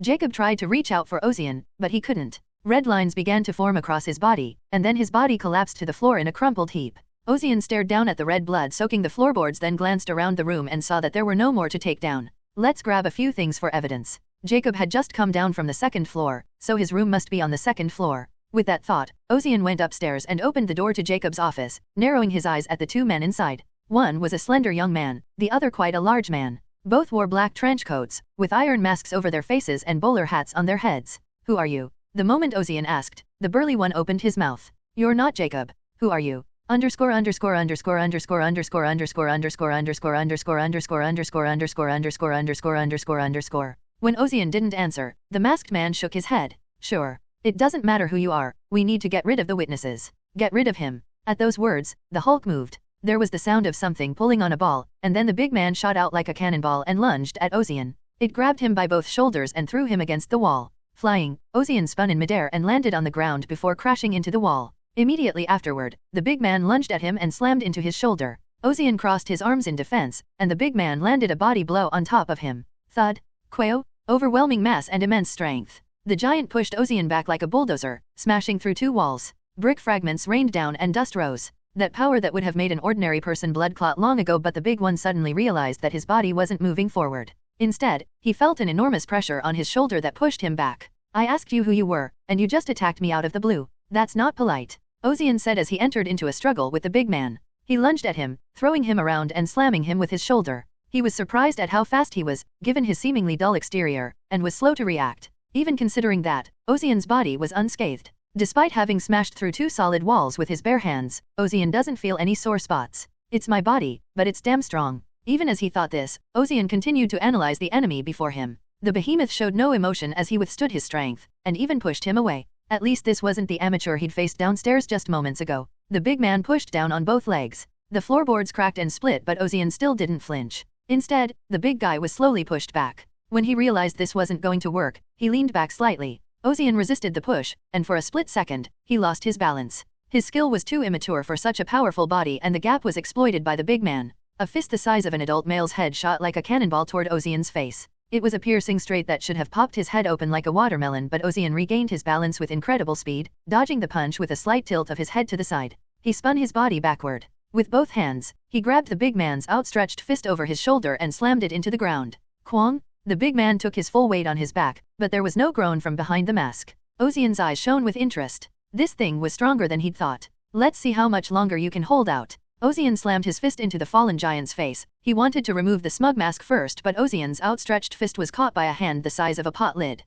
Jacob tried to reach out for Ozian, but he couldn't. Red lines began to form across his body, and then his body collapsed to the floor in a crumpled heap. Ozian stared down at the red blood soaking the floorboards, then glanced around the room and saw that there were no more to take down. Let's grab a few things for evidence. Jacob had just come down from the second floor, so his room must be on the second floor. With that thought, Ozian went upstairs and opened the door to Jacob's office, narrowing his eyes at the two men inside. One was a slender young man, the other quite a large man. Both wore black trench coats, with iron masks over their faces and bowler hats on their heads. Who are you? The moment Ozian asked, the burly one opened his mouth. You're not Jacob. Who are you? Underscore underscore underscore underscore underscore underscore underscore underscore underscore underscore underscore underscore underscore underscore underscore underscore. When Ozian didn't answer, the masked man shook his head. Sure. It doesn't matter who you are, we need to get rid of the witnesses. Get rid of him. At those words, the Hulk moved. There was the sound of something pulling on a ball, and then the big man shot out like a cannonball and lunged at Ozian. It grabbed him by both shoulders and threw him against the wall. Flying, Ozian spun in midair and landed on the ground before crashing into the wall. Immediately afterward, the big man lunged at him and slammed into his shoulder. Ozian crossed his arms in defense, and the big man landed a body blow on top of him. Thud. Quayo. Overwhelming mass and immense strength. The giant pushed Ozian back like a bulldozer, smashing through two walls. Brick fragments rained down and dust rose. That power that would have made an ordinary person blood clot long ago, but the big one suddenly realized that his body wasn't moving forward. Instead, he felt an enormous pressure on his shoulder that pushed him back. I asked you who you were, and you just attacked me out of the blue. That's not polite. Ozian said as he entered into a struggle with the big man. He lunged at him, throwing him around and slamming him with his shoulder. He was surprised at how fast he was, given his seemingly dull exterior, and was slow to react. Even considering that, Ozian's body was unscathed. Despite having smashed through two solid walls with his bare hands, Ozian doesn't feel any sore spots. It's my body, but it's damn strong. Even as he thought this, Ozian continued to analyze the enemy before him. The behemoth showed no emotion as he withstood his strength, and even pushed him away. At least this wasn't the amateur he'd faced downstairs just moments ago. The big man pushed down on both legs. The floorboards cracked and split, but Ozian still didn't flinch. Instead, the big guy was slowly pushed back. When he realized this wasn't going to work, he leaned back slightly. Ozian resisted the push, and for a split second, he lost his balance. His skill was too immature for such a powerful body, and the gap was exploited by the big man. A fist the size of an adult male's head shot like a cannonball toward Ozian's face. It was a piercing straight that should have popped his head open like a watermelon, but Ozian regained his balance with incredible speed, dodging the punch with a slight tilt of his head to the side. He spun his body backward. With both hands, he grabbed the big man's outstretched fist over his shoulder and slammed it into the ground. Kwang! The big man took his full weight on his back, but there was no groan from behind the mask. Ozian's eyes shone with interest. This thing was stronger than he'd thought. Let's see how much longer you can hold out. Ozian slammed his fist into the fallen giant's face. He wanted to remove the smug mask first, but Ozian's outstretched fist was caught by a hand the size of a pot lid.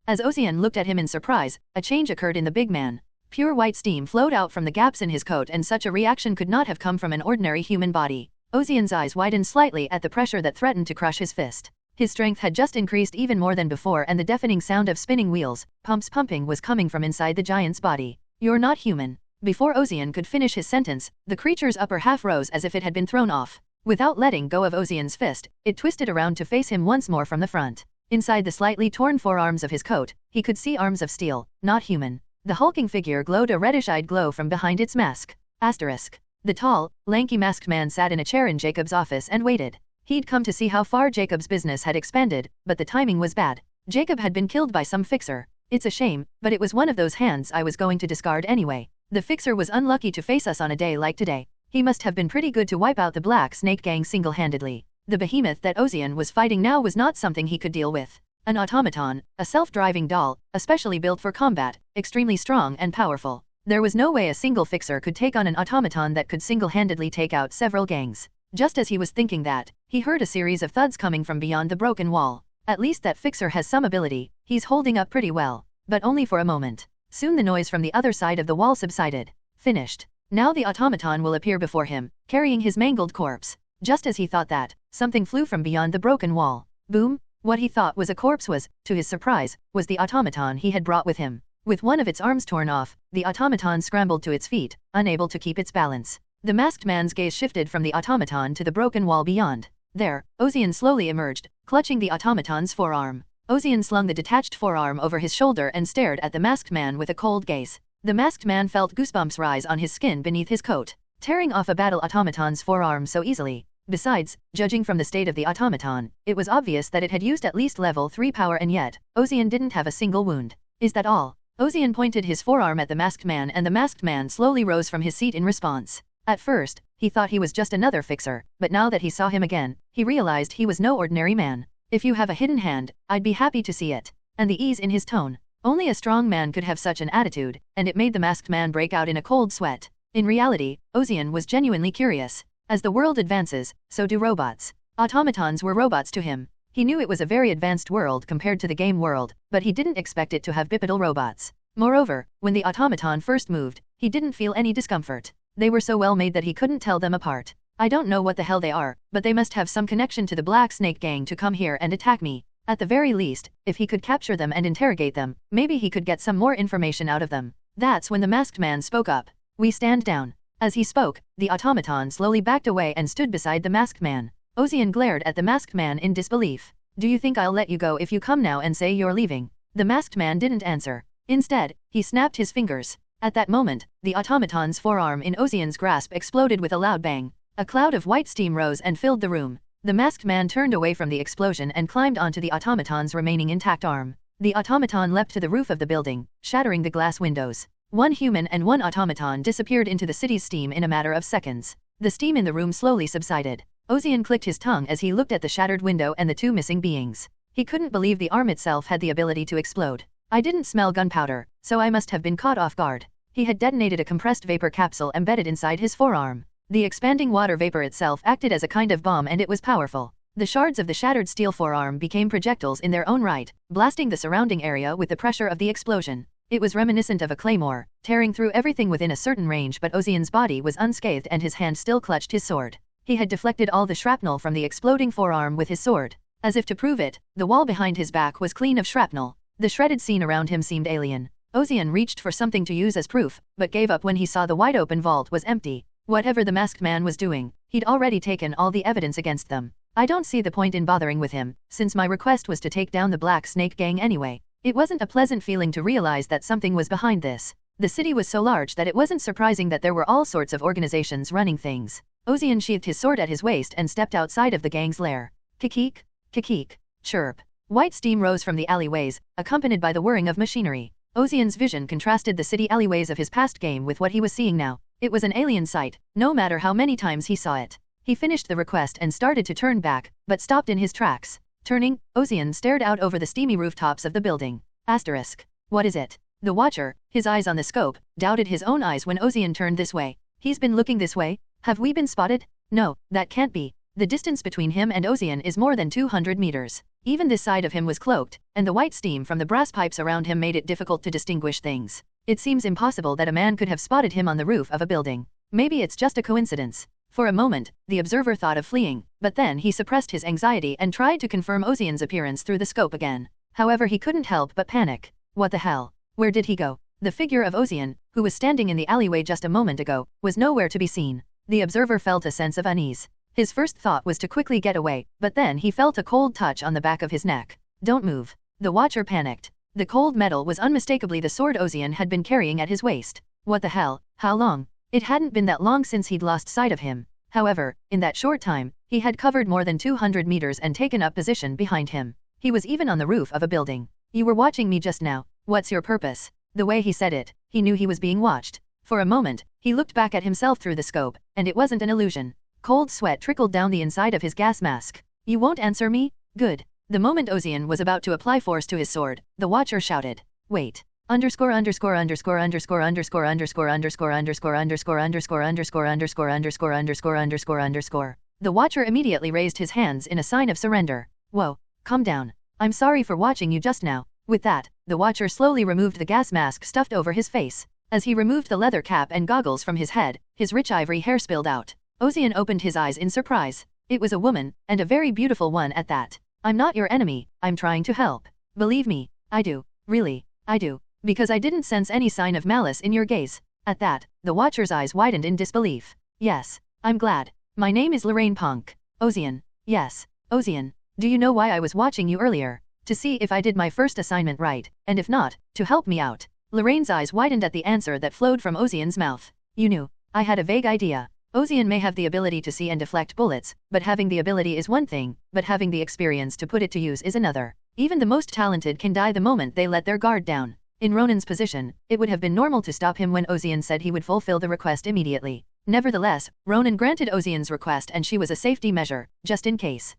As Ozian looked at him in surprise, a change occurred in the big man. Pure white steam flowed out from the gaps in his coat, and such a reaction could not have come from an ordinary human body. Ozian's eyes widened slightly at the pressure that threatened to crush his fist. His strength had just increased even more than before, and the deafening sound of spinning wheels, pumps pumping, was coming from inside the giant's body. You're not human. Before Ozian could finish his sentence, the creature's upper half rose as if it had been thrown off. Without letting go of Ozian's fist, it twisted around to face him once more from the front. Inside the slightly torn forearms of his coat, he could see arms of steel, not human. The hulking figure glowed a reddish-eyed glow from behind its mask. Asterisk. The tall, lanky masked man sat in a chair in Jacob's office and waited. He'd come to see how far Jacob's business had expanded, but the timing was bad. Jacob had been killed by some fixer. It's a shame, but it was one of those hands I was going to discard anyway. The fixer was unlucky to face us on a day like today. He must have been pretty good to wipe out the Black Snake gang single-handedly. The behemoth that Ozian was fighting now was not something he could deal with. An automaton, a self-driving doll, especially built for combat, extremely strong and powerful. There was no way a single fixer could take on an automaton that could single-handedly take out several gangs. Just as he was thinking that, he heard a series of thuds coming from beyond the broken wall. At least that fixer has some ability. He's holding up pretty well. But only for a moment. Soon the noise from the other side of the wall subsided. Finished. Now the automaton will appear before him, carrying his mangled corpse. Just as he thought that, something flew from beyond the broken wall. Boom! What he thought was a corpse was, to his surprise, was the automaton he had brought with him. With one of its arms torn off, the automaton scrambled to its feet, unable to keep its balance. The masked man's gaze shifted from the automaton to the broken wall beyond. There, Ozian slowly emerged, clutching the automaton's forearm. Ozian slung the detached forearm over his shoulder and stared at the masked man with a cold gaze. The masked man felt goosebumps rise on his skin beneath his coat. Tearing off a battle automaton's forearm so easily. Besides, judging from the state of the automaton, it was obvious that it had used at least level 3 power, and yet, Ozian didn't have a single wound. Is that all? Ozian pointed his forearm at the masked man, and the masked man slowly rose from his seat in response. At first, he thought he was just another fixer, but now that he saw him again, he realized he was no ordinary man. If you have a hidden hand, I'd be happy to see it. And the ease in his tone. Only a strong man could have such an attitude, and it made the masked man break out in a cold sweat. In reality, Ozian was genuinely curious. As the world advances, so do robots. Automatons were robots to him. He knew it was a very advanced world compared to the game world, but he didn't expect it to have bipedal robots. Moreover, when the automaton first moved, he didn't feel any discomfort. They were so well made that he couldn't tell them apart. I don't know what the hell they are, but they must have some connection to the Black Snake gang to come here and attack me. At the very least, if he could capture them and interrogate them, maybe he could get some more information out of them. That's when the masked man spoke up. We stand down. As he spoke, the automaton slowly backed away and stood beside the masked man. Ozian glared at the masked man in disbelief. Do you think I'll let you go if you come now and say you're leaving? The masked man didn't answer. Instead, he snapped his fingers. At that moment, the automaton's forearm in Ozian's grasp exploded with a loud bang. A cloud of white steam rose and filled the room. The masked man turned away from the explosion and climbed onto the automaton's remaining intact arm. The automaton leapt to the roof of the building, shattering the glass windows. One human and one automaton disappeared into the city's steam in a matter of seconds. The steam in the room slowly subsided. Ozian clicked his tongue as he looked at the shattered window and the two missing beings. He couldn't believe the arm itself had the ability to explode. I didn't smell gunpowder, so I must have been caught off guard. He had detonated a compressed vapor capsule embedded inside his forearm. The expanding water vapor itself acted as a kind of bomb and it was powerful. The shards of the shattered steel forearm became projectiles in their own right, blasting the surrounding area with the pressure of the explosion. It was reminiscent of a claymore, tearing through everything within a certain range, but Ozian's body was unscathed and his hand still clutched his sword. He had deflected all the shrapnel from the exploding forearm with his sword. As if to prove it, the wall behind his back was clean of shrapnel. The shredded scene around him seemed alien. Ozian reached for something to use as proof, but gave up when he saw the wide-open vault was empty. Whatever the masked man was doing, he'd already taken all the evidence against them. I don't see the point in bothering with him, since my request was to take down the Black Snake gang anyway. It wasn't a pleasant feeling to realize that something was behind this. The city was so large that it wasn't surprising that there were all sorts of organizations running things. Ozian sheathed his sword at his waist and stepped outside of the gang's lair. Kikik, kikik, chirp. White steam rose from the alleyways, accompanied by the whirring of machinery. Ozian's vision contrasted the city alleyways of his past game with what he was seeing now. It was an alien sight, no matter how many times he saw it. He finished the request and started to turn back, but stopped in his tracks. Turning, Ozian stared out over the steamy rooftops of the building. Asterisk. What is it? The Watcher, his eyes on the scope, doubted his own eyes when Ozian turned this way. He's been looking this way? Have we been spotted? No, that can't be. The distance between him and Ozian is more than 200 meters. Even this side of him was cloaked, and the white steam from the brass pipes around him made it difficult to distinguish things. It seems impossible that a man could have spotted him on the roof of a building. Maybe it's just a coincidence. For a moment, the observer thought of fleeing, but then he suppressed his anxiety and tried to confirm Ozian's appearance through the scope again. However, he couldn't help but panic. What the hell? Where did he go? The figure of Ozian, who was standing in the alleyway just a moment ago, was nowhere to be seen. The observer felt a sense of unease. His first thought was to quickly get away, but then he felt a cold touch on the back of his neck. Don't move. The Watcher panicked. The cold metal was unmistakably the sword Ozian had been carrying at his waist. What the hell? How long? It hadn't been that long since he'd lost sight of him. However, in that short time, he had covered more than 200 meters and taken up position behind him. He was even on the roof of a building. You were watching me just now. What's your purpose? The way he said it, he knew he was being watched. For a moment, he looked back at himself through the scope, and it wasn't an illusion. Cold sweat trickled down the inside of his gas mask. You won't answer me? Good. The moment Ozian was about to apply force to his sword, the Watcher shouted. Wait. Underscore underscore underscore underscore underscore underscore underscore underscore underscore underscore underscore underscore underscore underscore underscore underscore. The Watcher immediately raised his hands in a sign of surrender. Whoa, calm down. I'm sorry for watching you just now. With that, the Watcher slowly removed the gas mask stuffed over his face. As he removed the leather cap and goggles from his head, his rich ivory hair spilled out. Ozian opened his eyes in surprise. It was a woman, and a very beautiful one at that. I'm not your enemy, I'm trying to help. Believe me, I do. Really, I do. Because I didn't sense any sign of malice in your gaze. At that, the Watcher's eyes widened in disbelief. Yes, I'm glad. My name is Lorraine Punk. Ozian. Yes, Ozian. Do you know why I was watching you earlier? To see if I did my first assignment right, and if not, to help me out. Lorraine's eyes widened at the answer that flowed from Ozian's mouth. You knew. I had a vague idea. Ozian may have the ability to see and deflect bullets, but having the ability is one thing, but having the experience to put it to use is another. Even the most talented can die the moment they let their guard down. In Ronan's position, it would have been normal to stop him when Ozian said he would fulfill the request immediately. Nevertheless, Ronan granted Ozian's request and she was a safety measure, just in case.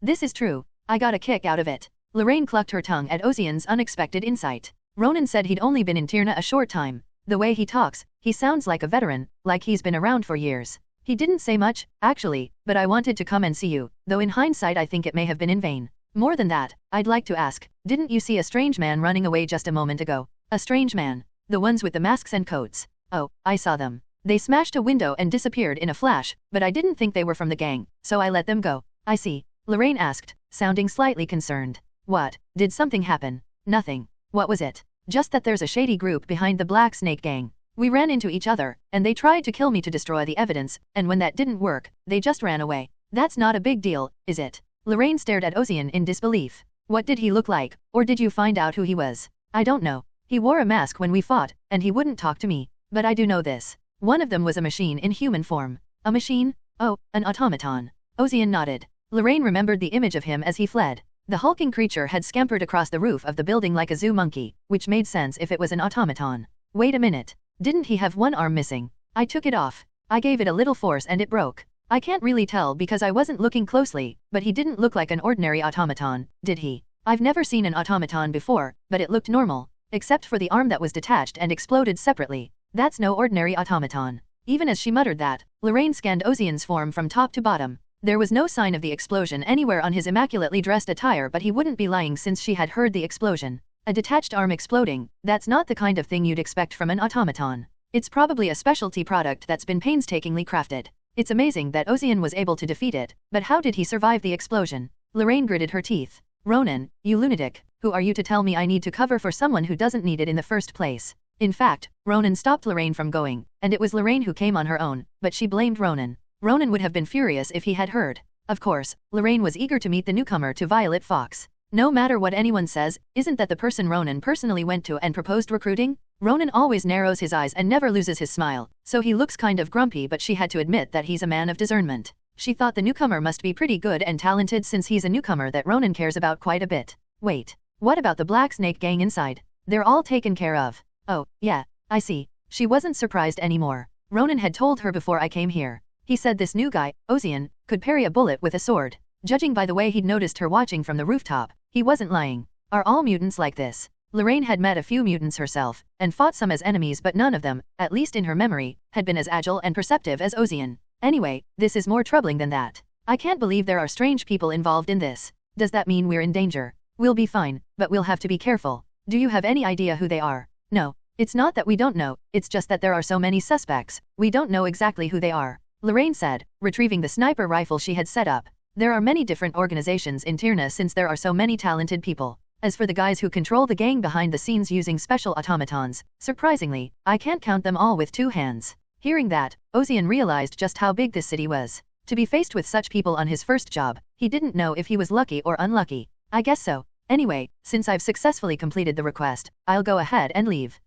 This is true. I got a kick out of it. Lorraine clucked her tongue at Ozian's unexpected insight. Ronan said he'd only been in Tyrna a short time. The way he talks, he sounds like a veteran, like he's been around for years. He didn't say much, actually, but I wanted to come and see you, though in hindsight I think it may have been in vain. More than that, I'd like to ask, didn't you see a strange man running away just a moment ago? A strange man. The ones with the masks and coats. Oh, I saw them. They smashed a window and disappeared in a flash, but I didn't think they were from the gang, so I let them go. I see. Lorraine asked, sounding slightly concerned. What? Did something happen? Nothing. What was it? Just that there's a shady group behind the Black Snake gang. We ran into each other, and they tried to kill me to destroy the evidence, and when that didn't work, they just ran away. That's not a big deal, is it? Lorraine stared at Ozian in disbelief. What did he look like, or did you find out who he was? I don't know. He wore a mask when we fought, and he wouldn't talk to me. But I do know this. One of them was a machine in human form. A machine? Oh, an automaton. Ozian nodded. Lorraine remembered the image of him as he fled. The hulking creature had scampered across the roof of the building like a zoo monkey, which made sense if it was an automaton. Wait a minute. Didn't he have one arm missing? I took it off. I gave it a little force and it broke. I can't really tell because I wasn't looking closely, but he didn't look like an ordinary automaton, did he? I've never seen an automaton before, but it looked normal. Except for the arm that was detached and exploded separately. That's no ordinary automaton. Even as she muttered that, Lorraine scanned Ozian's form from top to bottom. There was no sign of the explosion anywhere on his immaculately dressed attire, but he wouldn't be lying since she had heard the explosion. A detached arm exploding, that's not the kind of thing you'd expect from an automaton. It's probably a specialty product that's been painstakingly crafted. It's amazing that Ozian was able to defeat it, but how did he survive the explosion? Lorraine gritted her teeth. Ronan, you lunatic, who are you to tell me I need to cover for someone who doesn't need it in the first place? In fact, Ronan stopped Lorraine from going, and it was Lorraine who came on her own, but she blamed Ronan. Ronan would have been furious if he had heard. Of course, Lorraine was eager to meet the newcomer to Violet Fox. No matter what anyone says, isn't that the person Ronan personally went to and proposed recruiting? Ronan always narrows his eyes and never loses his smile, so he looks kind of grumpy, but she had to admit that he's a man of discernment. She thought the newcomer must be pretty good and talented since he's a newcomer that Ronan cares about quite a bit. Wait, what about the Black Snake gang inside? They're all taken care of. Oh, yeah, I see. She wasn't surprised anymore. Ronan had told her before I came here. He said this new guy, Ozian, could parry a bullet with a sword. Judging by the way he'd noticed her watching from the rooftop, he wasn't lying. Are all mutants like this? Lorraine had met a few mutants herself, and fought some as enemies, but none of them, at least in her memory, had been as agile and perceptive as Ozian. Anyway, this is more troubling than that. I can't believe there are strange people involved in this. Does that mean we're in danger? We'll be fine, but we'll have to be careful. Do you have any idea who they are? No. It's not that we don't know, it's just that there are so many suspects, we don't know exactly who they are. Lorraine said, retrieving the sniper rifle she had set up. There are many different organizations in Tyrna since there are so many talented people. As for the guys who control the gang behind the scenes using special automatons, surprisingly, I can't count them all with 2 hands. Hearing that, Ozian realized just how big this city was. To be faced with such people on his first job, he didn't know if he was lucky or unlucky. I guess so. Anyway, since I've successfully completed the request, I'll go ahead and leave.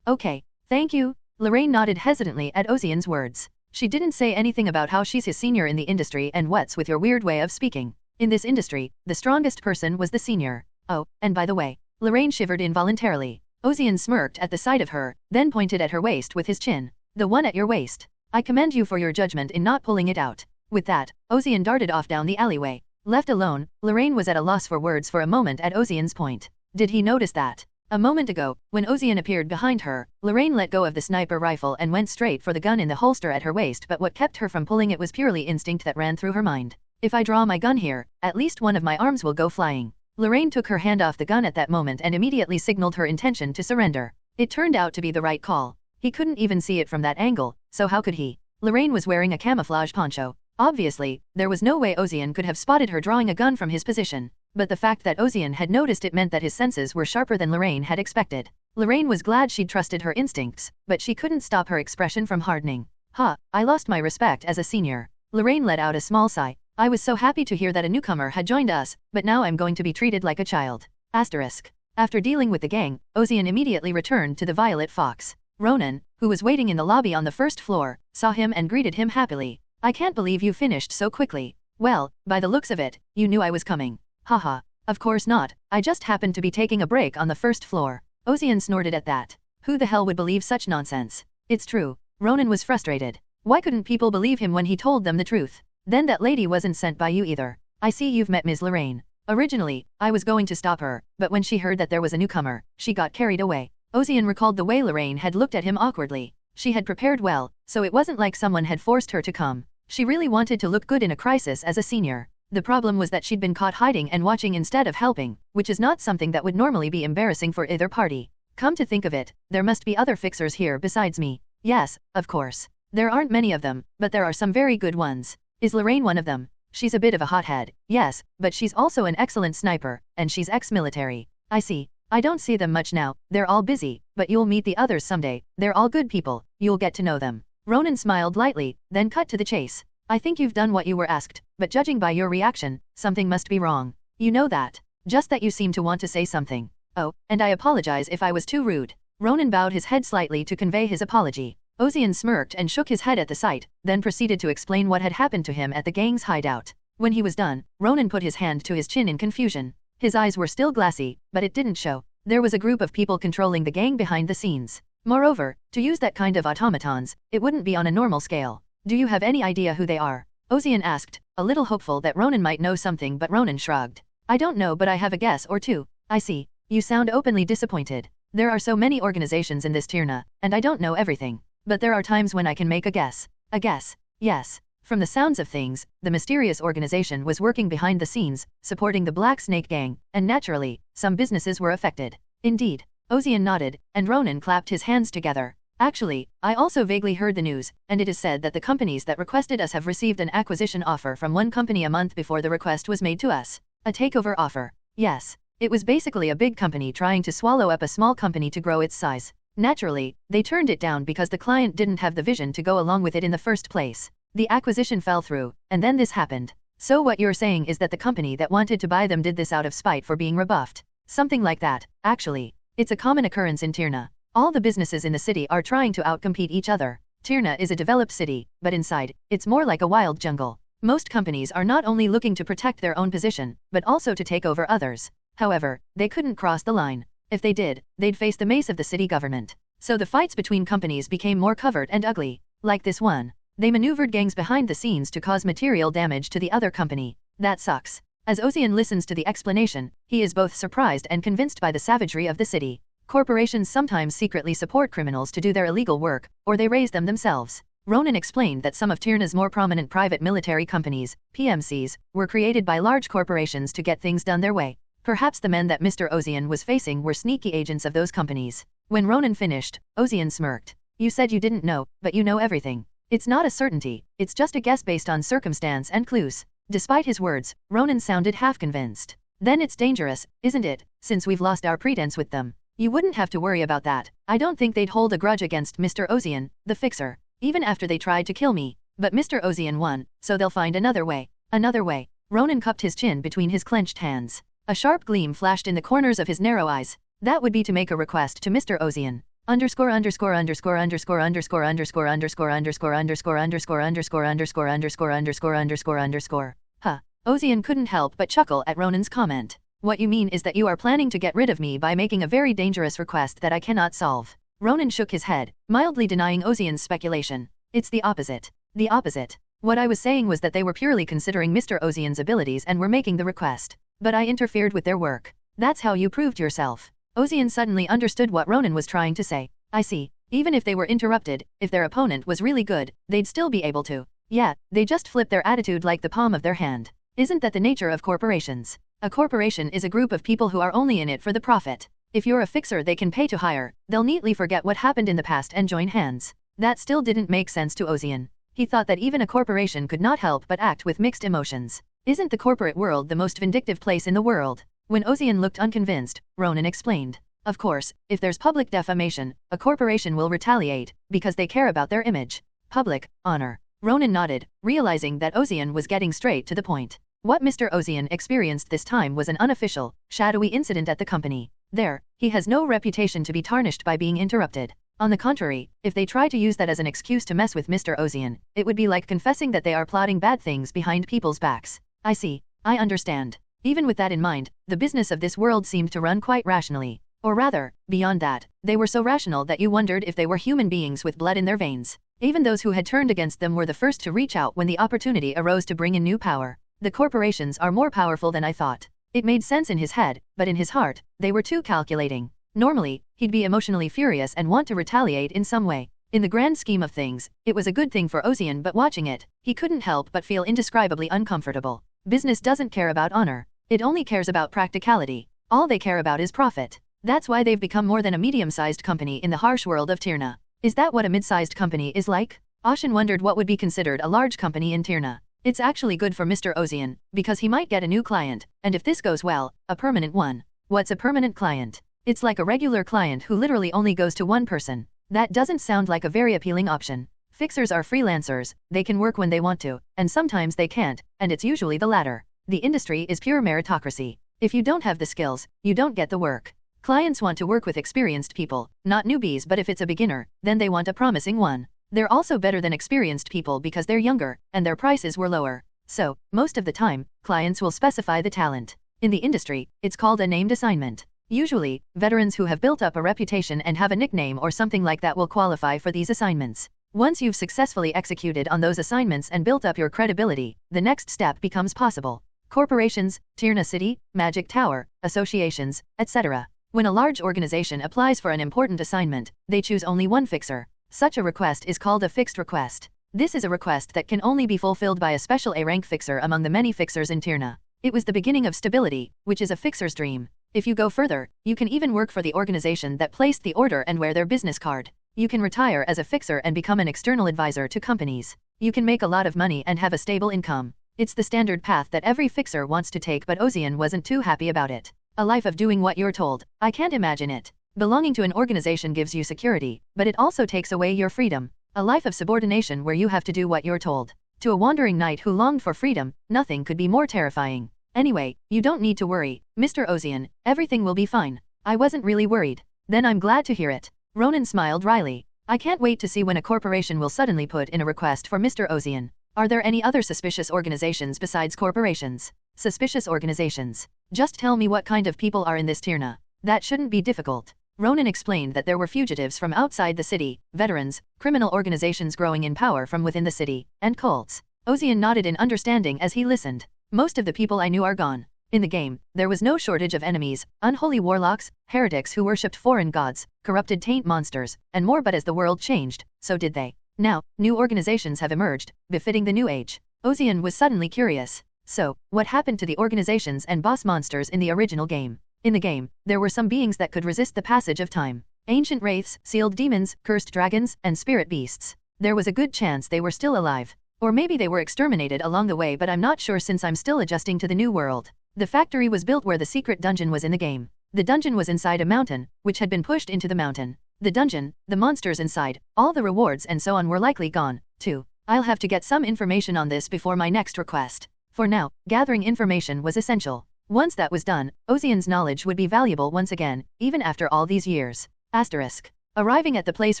Okay, thank you. Lorraine nodded hesitantly at Ozian's words. She didn't say anything about how she's his senior in the industry and what's with your weird way of speaking. In this industry, the strongest person was the senior. Oh, and by the way, Lorraine shivered involuntarily. Ozian smirked at the sight of her, then pointed at her waist with his chin. The one at your waist. I commend you for your judgment in not pulling it out. With that, Ozian darted off down the alleyway. Left alone, Lorraine was at a loss for words for a moment at Ozian's point. Did he notice that? A moment ago, when Ozian appeared behind her, Lorraine let go of the sniper rifle and went straight for the gun in the holster at her waist, but what kept her from pulling it was purely instinct that ran through her mind. If I draw my gun here, at least one of my arms will go flying. Lorraine took her hand off the gun at that moment and immediately signaled her intention to surrender. It turned out to be the right call. He couldn't even see it from that angle, so how could he? Lorraine was wearing a camouflage poncho. Obviously, there was no way Ozian could have spotted her drawing a gun from his position. But the fact that Ozian had noticed it meant that his senses were sharper than Lorraine had expected. Lorraine was glad she'd trusted her instincts, but she couldn't stop her expression from hardening. I lost my respect as a senior. Lorraine let out a small sigh. I was so happy to hear that a newcomer had joined us, but now I'm going to be treated like a child. Asterisk. After dealing with the gang, Ozian immediately returned to the Violet Fox. Ronan, who was waiting in the lobby on the first floor, saw him and greeted him happily. I can't believe you finished so quickly. Well, by the looks of it, you knew I was coming. Haha. Of course not, I just happened to be taking a break on the first floor. Ozian snorted at that. Who the hell would believe such nonsense? It's true. Ronan was frustrated. Why couldn't people believe him when he told them the truth? Then that lady wasn't sent by you either. I see you've met Ms. Lorraine. Originally, I was going to stop her, but when she heard that there was a newcomer, she got carried away. Ozian recalled the way Lorraine had looked at him awkwardly. She had prepared well, so it wasn't like someone had forced her to come. She really wanted to look good in a crisis as a senior. The problem was that she'd been caught hiding and watching instead of helping, which is not something that would normally be embarrassing for either party. Come to think of it, there must be other fixers here besides me. Yes, of course. There aren't many of them, but there are some very good ones. Is Lorraine one of them? She's a bit of a hothead, yes, but she's also an excellent sniper, and she's ex-military. I see. I don't see them much now, they're all busy, but you'll meet the others someday. They're all good people, you'll get to know them. Ronan smiled lightly, then cut to the chase. I think you've done what you were asked, but judging by your reaction, something must be wrong. You know that. Just that you seem to want to say something. Oh, and I apologize if I was too rude. Ronan bowed his head slightly to convey his apology. Ozian smirked and shook his head at the sight, then proceeded to explain what had happened to him at the gang's hideout. When he was done, Ronan put his hand to his chin in confusion. His eyes were still glassy, but it didn't show. There was a group of people controlling the gang behind the scenes. Moreover, to use that kind of automatons, it wouldn't be on a normal scale. Do you have any idea who they are? Ozian asked, a little hopeful that Ronan might know something, but Ronan shrugged. I don't know, but I have a guess or two. I see. You sound openly disappointed. There are so many organizations in this Tirna, and I don't know everything. But there are times when I can make a guess. A guess. Yes. From the sounds of things, the mysterious organization was working behind the scenes, supporting the Black Snake Gang, and naturally, some businesses were affected. Indeed. Ozian nodded, and Ronan clapped his hands together. Actually, I also vaguely heard the news, and it is said that the companies that requested us have received an acquisition offer from one company a month before the request was made to us. A takeover offer. Yes. It was basically a big company trying to swallow up a small company to grow its size. Naturally, they turned it down because the client didn't have the vision to go along with it in the first place. The acquisition fell through, and then this happened. So what you're saying is that the company that wanted to buy them did this out of spite for being rebuffed. Something like that, actually. It's a common occurrence in Tirna. All the businesses in the city are trying to outcompete each other. Tirna is a developed city, but inside, it's more like a wild jungle. Most companies are not only looking to protect their own position, but also to take over others. However, they couldn't cross the line. If they did, they'd face the mace of the city government. So the fights between companies became more covert and ugly. Like this one. They maneuvered gangs behind the scenes to cause material damage to the other company. That sucks. As Ozian listens to the explanation, he is both surprised and convinced by the savagery of the city. Corporations sometimes secretly support criminals to do their illegal work, or they raise them themselves. Ronan explained that some of Tirna's more prominent private military companies, PMCs, were created by large corporations to get things done their way. Perhaps the men that Mr. Ozian was facing were sneaky agents of those companies. When Ronan finished, Ozian smirked. You said you didn't know, but you know everything. It's not a certainty, it's just a guess based on circumstance and clues. Despite his words, Ronan sounded half convinced. Then it's dangerous, isn't it, since we've lost our pretense with them? You wouldn't have to worry about that. I don't think they'd hold a grudge against Mr. Ozian, the fixer, even after they tried to kill me. But Mr. Ozian won, so they'll find another way. Another way. Ronan cupped his chin between his clenched hands. A sharp gleam flashed in the corners of his narrow eyes. That would be to make a request to Mr. Ozian. Underscore underscore underscore underscore underscore underscore underscore underscore underscore underscore underscore underscore underscore underscore underscore underscore. Huh. Ozian couldn't help but chuckle at Ronan's comment. What you mean is that you are planning to get rid of me by making a very dangerous request that I cannot solve. Ronan shook his head, mildly denying Ozian's speculation. It's the opposite. The opposite. What I was saying was that they were purely considering Mr. Ozian's abilities and were making the request. But I interfered with their work. That's how you proved yourself. Ozian suddenly understood what Ronan was trying to say. I see. Even if they were interrupted, if their opponent was really good, they'd still be able to. Yeah, they just flip their attitude like the palm of their hand. Isn't that the nature of corporations? A corporation is a group of people who are only in it for the profit. If you're a fixer they can pay to hire, they'll neatly forget what happened in the past and join hands. That still didn't make sense to Ozian. He thought that even a corporation could not help but act with mixed emotions. Isn't the corporate world the most vindictive place in the world? When Ozian looked unconvinced, Ronan explained. Of course, if there's public defamation, a corporation will retaliate, because they care about their image. Public honor. Ronan nodded, realizing that Ozian was getting straight to the point. What Mr. Ozian experienced this time was an unofficial, shadowy incident at the company. There, he has no reputation to be tarnished by being interrupted. On the contrary, if they try to use that as an excuse to mess with Mr. Ozian, it would be like confessing that they are plotting bad things behind people's backs. I see. I understand. Even with that in mind, the business of this world seemed to run quite rationally. Or rather, beyond that, they were so rational that you wondered if they were human beings with blood in their veins. Even those who had turned against them were the first to reach out when the opportunity arose to bring in new power. The corporations are more powerful than I thought. It made sense in his head, but in his heart, they were too calculating. Normally, he'd be emotionally furious and want to retaliate in some way. In the grand scheme of things, it was a good thing for Ozian, but watching it, he couldn't help but feel indescribably uncomfortable. Business doesn't care about honor. It only cares about practicality. All they care about is profit. That's why they've become more than a medium-sized company in the harsh world of Tirna. Is that what a mid-sized company is like? Oshin wondered what would be considered a large company in Tirna. It's actually good for Mr. Ozian, because he might get a new client, and if this goes well, a permanent one. What's a permanent client? It's like a regular client who literally only goes to one person. That doesn't sound like a very appealing option. Fixers are freelancers, they can work when they want to, and sometimes they can't, and it's usually the latter. The industry is pure meritocracy. If you don't have the skills, you don't get the work. Clients want to work with experienced people, not newbies, but if it's a beginner, then they want a promising one. They're also better than experienced people because they're younger, and their prices were lower. So, most of the time, clients will specify the talent. In the industry, it's called a named assignment. Usually, veterans who have built up a reputation and have a nickname or something like that will qualify for these assignments. Once you've successfully executed on those assignments and built up your credibility, the next step becomes possible. Corporations, Tirna City, Magic Tower, associations, etc. When a large organization applies for an important assignment, they choose only one fixer. Such a request is called a fixed request. This is a request that can only be fulfilled by a special A-rank fixer among the many fixers in Tirna. It was the beginning of stability, which is a fixer's dream. If you go further, you can even work for the organization that placed the order and wear their business card. You can retire as a fixer and become an external advisor to companies. You can make a lot of money and have a stable income. It's the standard path that every fixer wants to take, but Ozian wasn't too happy about it. A life of doing what you're told, I can't imagine it. Belonging to an organization gives you security, but it also takes away your freedom. A life of subordination where you have to do what you're told. To a wandering knight who longed for freedom, nothing could be more terrifying. Anyway, you don't need to worry, Mr. Ozian, everything will be fine. I wasn't really worried. Then I'm glad to hear it. Ronan smiled wryly. I can't wait to see when a corporation will suddenly put in a request for Mr. Ozian. Are there any other suspicious organizations besides corporations? Suspicious organizations. Just tell me what kind of people are in this Tirna. That shouldn't be difficult. Ronan explained that there were fugitives from outside the city, veterans, criminal organizations growing in power from within the city, and cults. Ozian nodded in understanding as he listened. Most of the people I knew are gone. In the game, there was no shortage of enemies, unholy warlocks, heretics who worshipped foreign gods, corrupted taint monsters, and more, but as the world changed, so did they. Now, new organizations have emerged, befitting the new age. Ozian was suddenly curious. So, what happened to the organizations and boss monsters in the original game? In the game, there were some beings that could resist the passage of time. Ancient wraiths, sealed demons, cursed dragons, and spirit beasts. There was a good chance they were still alive. Or maybe they were exterminated along the way, but I'm not sure since I'm still adjusting to the new world. The factory was built where the secret dungeon was in the game. The dungeon was inside a mountain, which had been pushed into the mountain. The dungeon, the monsters inside, all the rewards and so on were likely gone, too. I'll have to get some information on this before my next request. For now, gathering information was essential. Once that was done, Ozian's knowledge would be valuable once again, even after all these years. Asterisk. Arriving at the place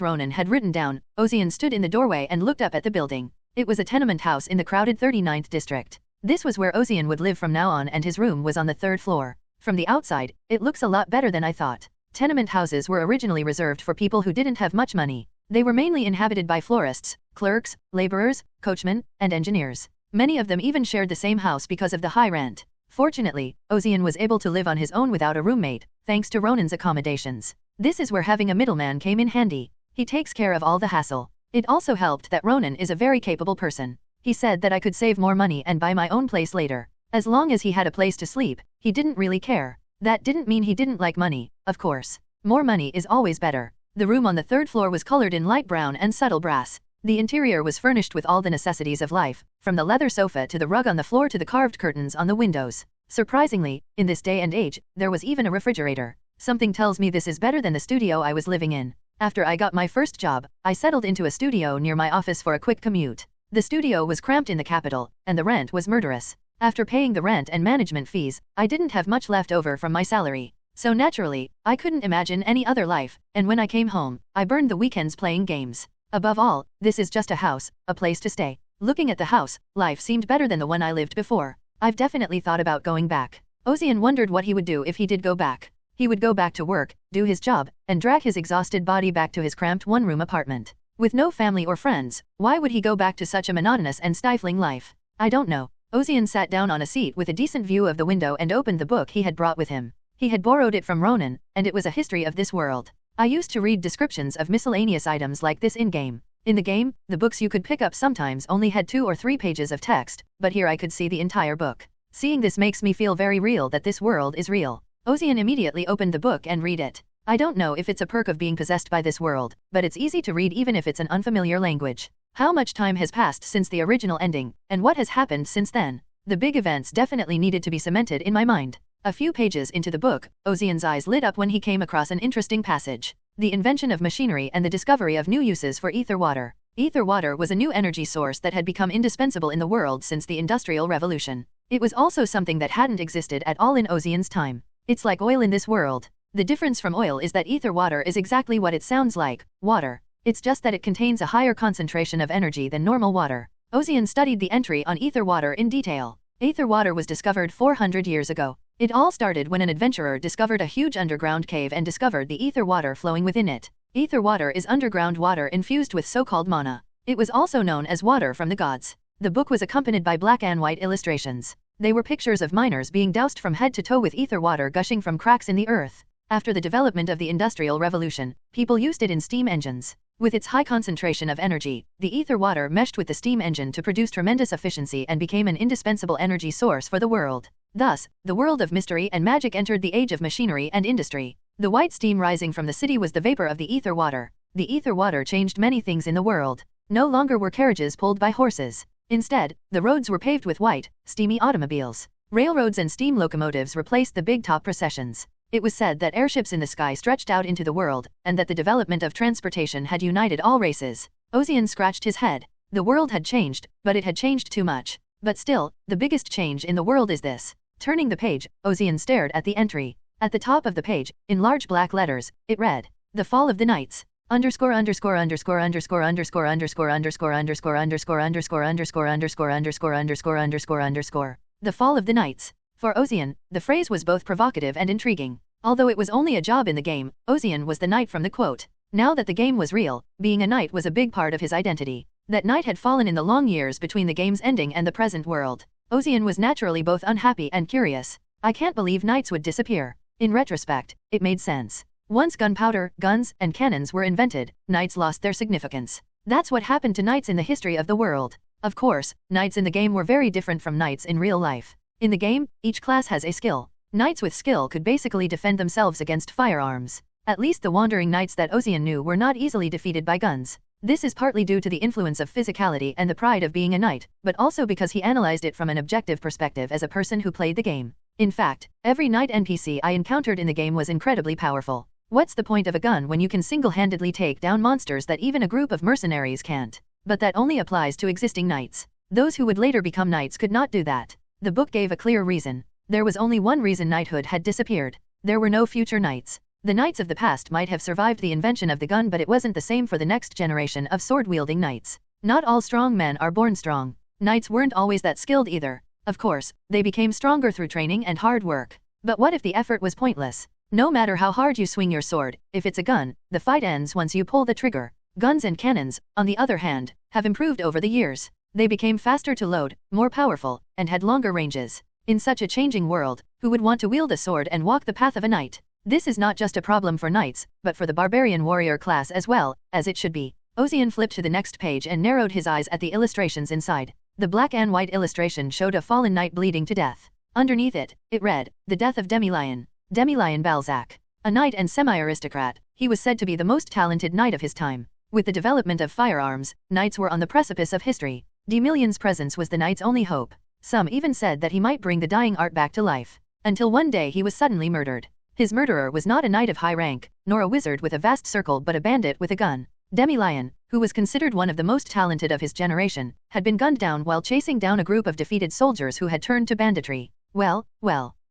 Ronan had written down, Ozian stood in the doorway and looked up at the building. It was a tenement house in the crowded 39th district. This was where Ozian would live from now on, and his room was on the 3rd floor. From the outside, it looks a lot better than I thought. Tenement houses were originally reserved for people who didn't have much money. They were mainly inhabited by florists, clerks, laborers, coachmen, and engineers. Many of them even shared the same house because of the high rent. Fortunately, Ozian was able to live on his own without a roommate, thanks to Ronan's accommodations. This is where having a middleman came in handy. He takes care of all the hassle. It also helped that Ronan is a very capable person. He said that I could save more money and buy my own place later. As long as he had a place to sleep, he didn't really care. That didn't mean he didn't like money, of course. More money is always better. The room on the 3rd floor was colored in light brown and subtle brass. The interior was furnished with all the necessities of life, from the leather sofa to the rug on the floor to the carved curtains on the windows. Surprisingly, in this day and age, there was even a refrigerator. Something tells me this is better than the studio I was living in. After I got my first job, I settled into a studio near my office for a quick commute. The studio was cramped in the capital, and the rent was murderous. After paying the rent and management fees, I didn't have much left over from my salary. So naturally, I couldn't imagine any other life, and when I came home, I burned the weekends playing games. Above all, this is just a house, a place to stay. Looking at the house, life seemed better than the one I lived before. I've definitely thought about going back. Ozian wondered what he would do if he did go back. He would go back to work, do his job, and drag his exhausted body back to his cramped one-room apartment. With no family or friends, why would he go back to such a monotonous and stifling life? I don't know. Ozian sat down on a seat with a decent view of the window and opened the book he had brought with him. He had borrowed it from Ronan, and it was a history of this world. I used to read descriptions of miscellaneous items like this in-game. In the game, the books you could pick up sometimes only had 2 or 3 pages of text, but here I could see the entire book. Seeing this makes me feel very real that this world is real. Ozian immediately opened the book and read it. I don't know if it's a perk of being possessed by this world, but it's easy to read even if it's an unfamiliar language. How much time has passed since the original ending, and what has happened since then? The big events definitely needed to be cemented in my mind. A few pages into the book, Ozian's eyes lit up when he came across an interesting passage. The invention of machinery and the discovery of new uses for ether water. Ether water was a new energy source that had become indispensable in the world since the Industrial Revolution. It was also something that hadn't existed at all in Ozian's time. It's like oil in this world. The difference from oil is that ether water is exactly what it sounds like, water. It's just that it contains a higher concentration of energy than normal water. Ozian studied the entry on ether water in detail. Ether water was discovered 400 years ago. It all started when an adventurer discovered a huge underground cave and discovered the ether water flowing within it. Ether water is underground water infused with so-called mana. It was also known as water from the gods. The book was accompanied by black and white illustrations. They were pictures of miners being doused from head to toe with ether water gushing from cracks in the earth. After the development of the Industrial Revolution, people used it in steam engines. With its high concentration of energy, the ether water meshed with the steam engine to produce tremendous efficiency and became an indispensable energy source for the world. Thus, the world of mystery and magic entered the age of machinery and industry. The white steam rising from the city was the vapor of the ether water. The ether water changed many things in the world. No longer were carriages pulled by horses. Instead, the roads were paved with white, steamy automobiles. Railroads and steam locomotives replaced the big-top processions. It was said that airships in the sky stretched out into the world, and that the development of transportation had united all races. Ozian scratched his head. The world had changed, but it had changed too much. But still, the biggest change in the world is this. Turning the page, Ozian stared at the entry. At the top of the page, in large black letters, it read, "The Fall of the Knights. Underscore underscore underscore underscore underscore underscore underscore underscore underscore underscore underscore underscore underscore underscore underscore underscore. The Fall of the Knights." For Ozian, the phrase was both provocative and intriguing. Although it was only a job in the game, Ozian was the knight from the quote. Now that the game was real, being a knight was a big part of his identity. That knight had fallen in the long years between the game's ending and the present world. Ozian was naturally both unhappy and curious. I can't believe knights would disappear. In retrospect, it made sense. Once gunpowder, guns, and cannons were invented, knights lost their significance. That's what happened to knights in the history of the world. Of course, knights in the game were very different from knights in real life. In the game, each class has a skill. Knights with skill could basically defend themselves against firearms. At least the wandering knights that Ozian knew were not easily defeated by guns. This is partly due to the influence of physicality and the pride of being a knight, but also because he analyzed it from an objective perspective as a person who played the game. In fact, every knight NPC I encountered in the game was incredibly powerful. What's the point of a gun when you can single-handedly take down monsters that even a group of mercenaries can't? But that only applies to existing knights. Those who would later become knights could not do that. The book gave a clear reason. There was only one reason knighthood had disappeared. There were no future knights. The knights of the past might have survived the invention of the gun, but it wasn't the same for the next generation of sword-wielding knights. Not all strong men are born strong. Knights weren't always that skilled either. Of course, they became stronger through training and hard work. But what if the effort was pointless? No matter how hard you swing your sword, if it's a gun, the fight ends once you pull the trigger. Guns and cannons, on the other hand, have improved over the years. They became faster to load, more powerful, and had longer ranges. In such a changing world, who would want to wield a sword and walk the path of a knight? This is not just a problem for knights, but for the barbarian warrior class as well, as it should be. Ozian flipped to the next page and narrowed his eyes at the illustrations inside. The black and white illustration showed a fallen knight bleeding to death. Underneath it, it read, "The Death of Demi-Lion. Demi-Lion Balzac." A knight and semi-aristocrat, he was said to be the most talented knight of his time. With the development of firearms, knights were on the precipice of history. Demi-Lion's presence was the knight's only hope. Some even said that he might bring the dying art back to life. Until one day he was suddenly murdered. His murderer was not a knight of high rank, nor a wizard with a vast circle, but a bandit with a gun. Demi-Lion, who was considered one of the most talented of his generation, had been gunned down while chasing down a group of defeated soldiers who had turned to banditry. Well,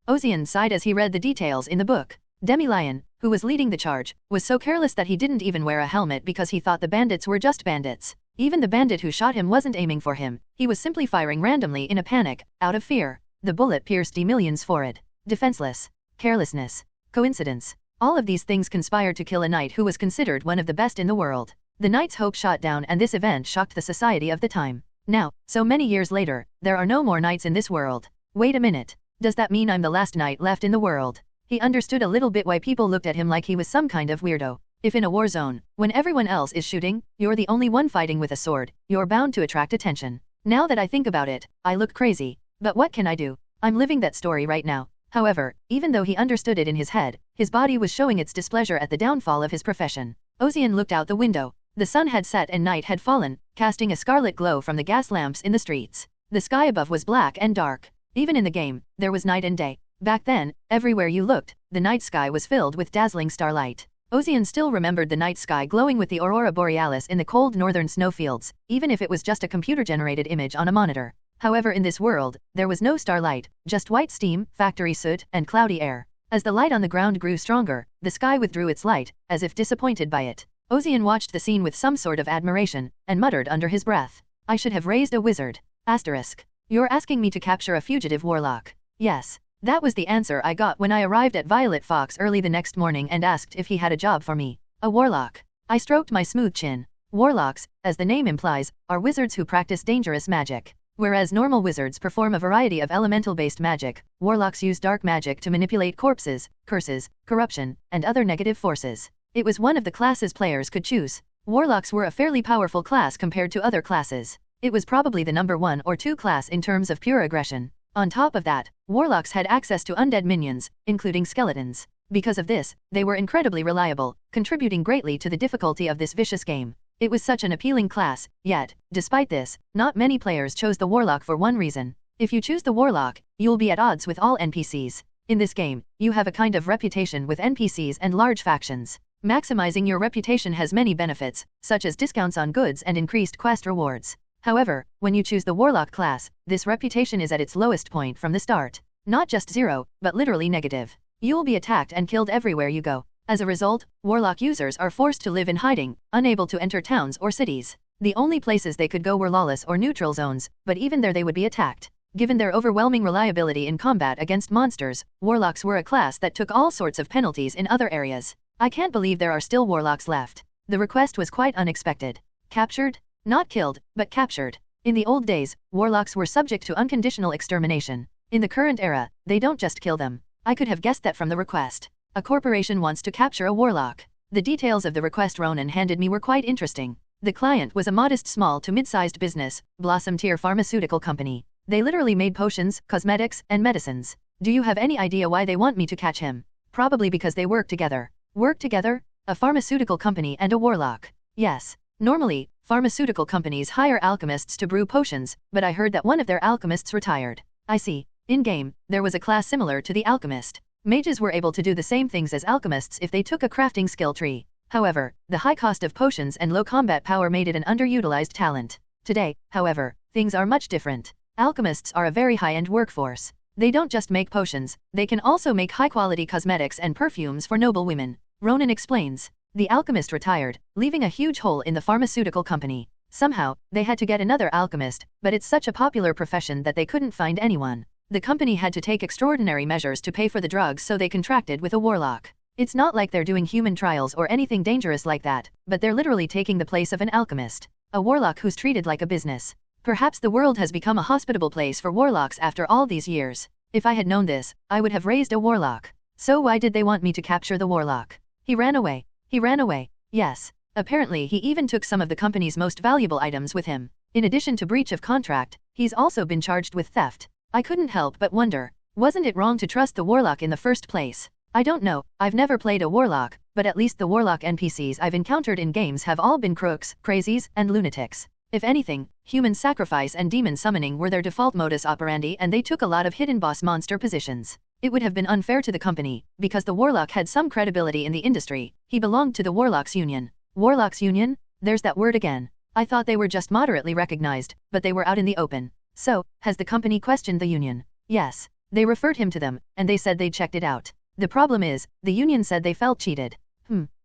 Ozian sighed as he read the details in the book. Demi-Lion, who was leading the charge, was so careless that he didn't even wear a helmet because he thought the bandits were just bandits. Even the bandit who shot him wasn't aiming for him, he was simply firing randomly in a panic, out of fear. The bullet pierced Demi-Lion's forehead. Defenseless. Carelessness. Coincidence. All of these things conspired to kill a knight who was considered one of the best in the world. The knight's hope shot down, and this event shocked the society of the time. Now, so many years later, there are no more knights in this world. Wait a minute. Does that mean I'm the last knight left in the world? He understood a little bit why people looked at him like he was some kind of weirdo. If in a war zone, when everyone else is shooting, you're the only one fighting with a sword, you're bound to attract attention. Now that I think about it, I look crazy. But what can I do? I'm living that story right now. However, even though he understood it in his head, his body was showing its displeasure at the downfall of his profession. Ozian looked out the window. The sun had set and night had fallen, casting a scarlet glow from the gas lamps in the streets. The sky above was black and dark. Even in the game, there was night and day. Back then, everywhere you looked, the night sky was filled with dazzling starlight. Ozian still remembered the night sky glowing with the aurora borealis in the cold northern snowfields, even if it was just a computer-generated image on a monitor. However, in this world, there was no starlight, just white steam, factory soot, and cloudy air. As the light on the ground grew stronger, the sky withdrew its light, as if disappointed by it. Ozian watched the scene with some sort of admiration, and muttered under his breath, "I should have raised a wizard." Asterisk. You're asking me to capture a fugitive warlock? Yes. That was the answer I got when I arrived at Violet Fox early the next morning and asked if he had a job for me. A warlock. I stroked my smooth chin. Warlocks, as the name implies, are wizards who practice dangerous magic. Whereas normal wizards perform a variety of elemental-based magic, warlocks use dark magic to manipulate corpses, curses, corruption, and other negative forces. It was one of the classes players could choose. Warlocks were a fairly powerful class compared to other classes. It was probably the number 1 or 2 class in terms of pure aggression. On top of that, warlocks had access to undead minions, including skeletons. Because of this, they were incredibly reliable, contributing greatly to the difficulty of this vicious game. It was such an appealing class, yet, despite this, not many players chose the warlock for one reason. If you choose the warlock, you'll be at odds with all NPCs. In this game, you have a kind of reputation with NPCs and large factions. Maximizing your reputation has many benefits, such as discounts on goods and increased quest rewards. However, when you choose the warlock class, this reputation is at its lowest point from the start. Not just 0, but literally negative. You'll be attacked and killed everywhere you go. As a result, warlock users are forced to live in hiding, unable to enter towns or cities. The only places they could go were lawless or neutral zones, but even there they would be attacked. Given their overwhelming reliability in combat against monsters, warlocks were a class that took all sorts of penalties in other areas. I can't believe there are still warlocks left. The request was quite unexpected. Captured? Not killed, but captured. In the old days, warlocks were subject to unconditional extermination. In the current era, they don't just kill them. I could have guessed that from the request. A corporation wants to capture a warlock. The details of the request Ronan handed me were quite interesting. The client was a modest small to mid-sized business, Blossom Tier Pharmaceutical Company. They literally made potions, cosmetics, and medicines. Do you have any idea why they want me to catch him? Probably because they work together. Work together? A pharmaceutical company and a warlock. Yes. Normally, pharmaceutical companies hire alchemists to brew potions, but I heard that one of their alchemists retired. I see. In-game, there was a class similar to the alchemist. Mages were able to do the same things as alchemists if they took a crafting skill tree. However, the high cost of potions and low combat power made it an underutilized talent. Today, however, things are much different. Alchemists are a very high-end workforce. They don't just make potions, they can also make high-quality cosmetics and perfumes for noble women. Ronan explains. The alchemist retired, leaving a huge hole in the pharmaceutical company. Somehow, they had to get another alchemist, but it's such a popular profession that they couldn't find anyone. The company had to take extraordinary measures to pay for the drugs, so they contracted with a warlock. It's not like they're doing human trials or anything dangerous like that, but they're literally taking the place of an alchemist. A warlock who's treated like a business. Perhaps the world has become a hospitable place for warlocks after all these years. If I had known this, I would have raised a warlock. So why did they want me to capture the warlock? He ran away. He ran away. Yes. Apparently he even took some of the company's most valuable items with him. In addition to breach of contract, he's also been charged with theft. I couldn't help but wonder, wasn't it wrong to trust the warlock in the first place? I don't know, I've never played a warlock, but at least the warlock NPCs I've encountered in games have all been crooks, crazies, and lunatics. If anything, human sacrifice and demon summoning were their default modus operandi, and they took a lot of hidden boss monster positions. It would have been unfair to the company, because the warlock had some credibility in the industry. He belonged to the Warlocks Union. Warlocks Union? There's that word again. I thought they were just moderately recognized, but they were out in the open. So, has the company questioned the union? Yes. They referred him to them, and they said they'd checked it out. The problem is, the union said they felt cheated.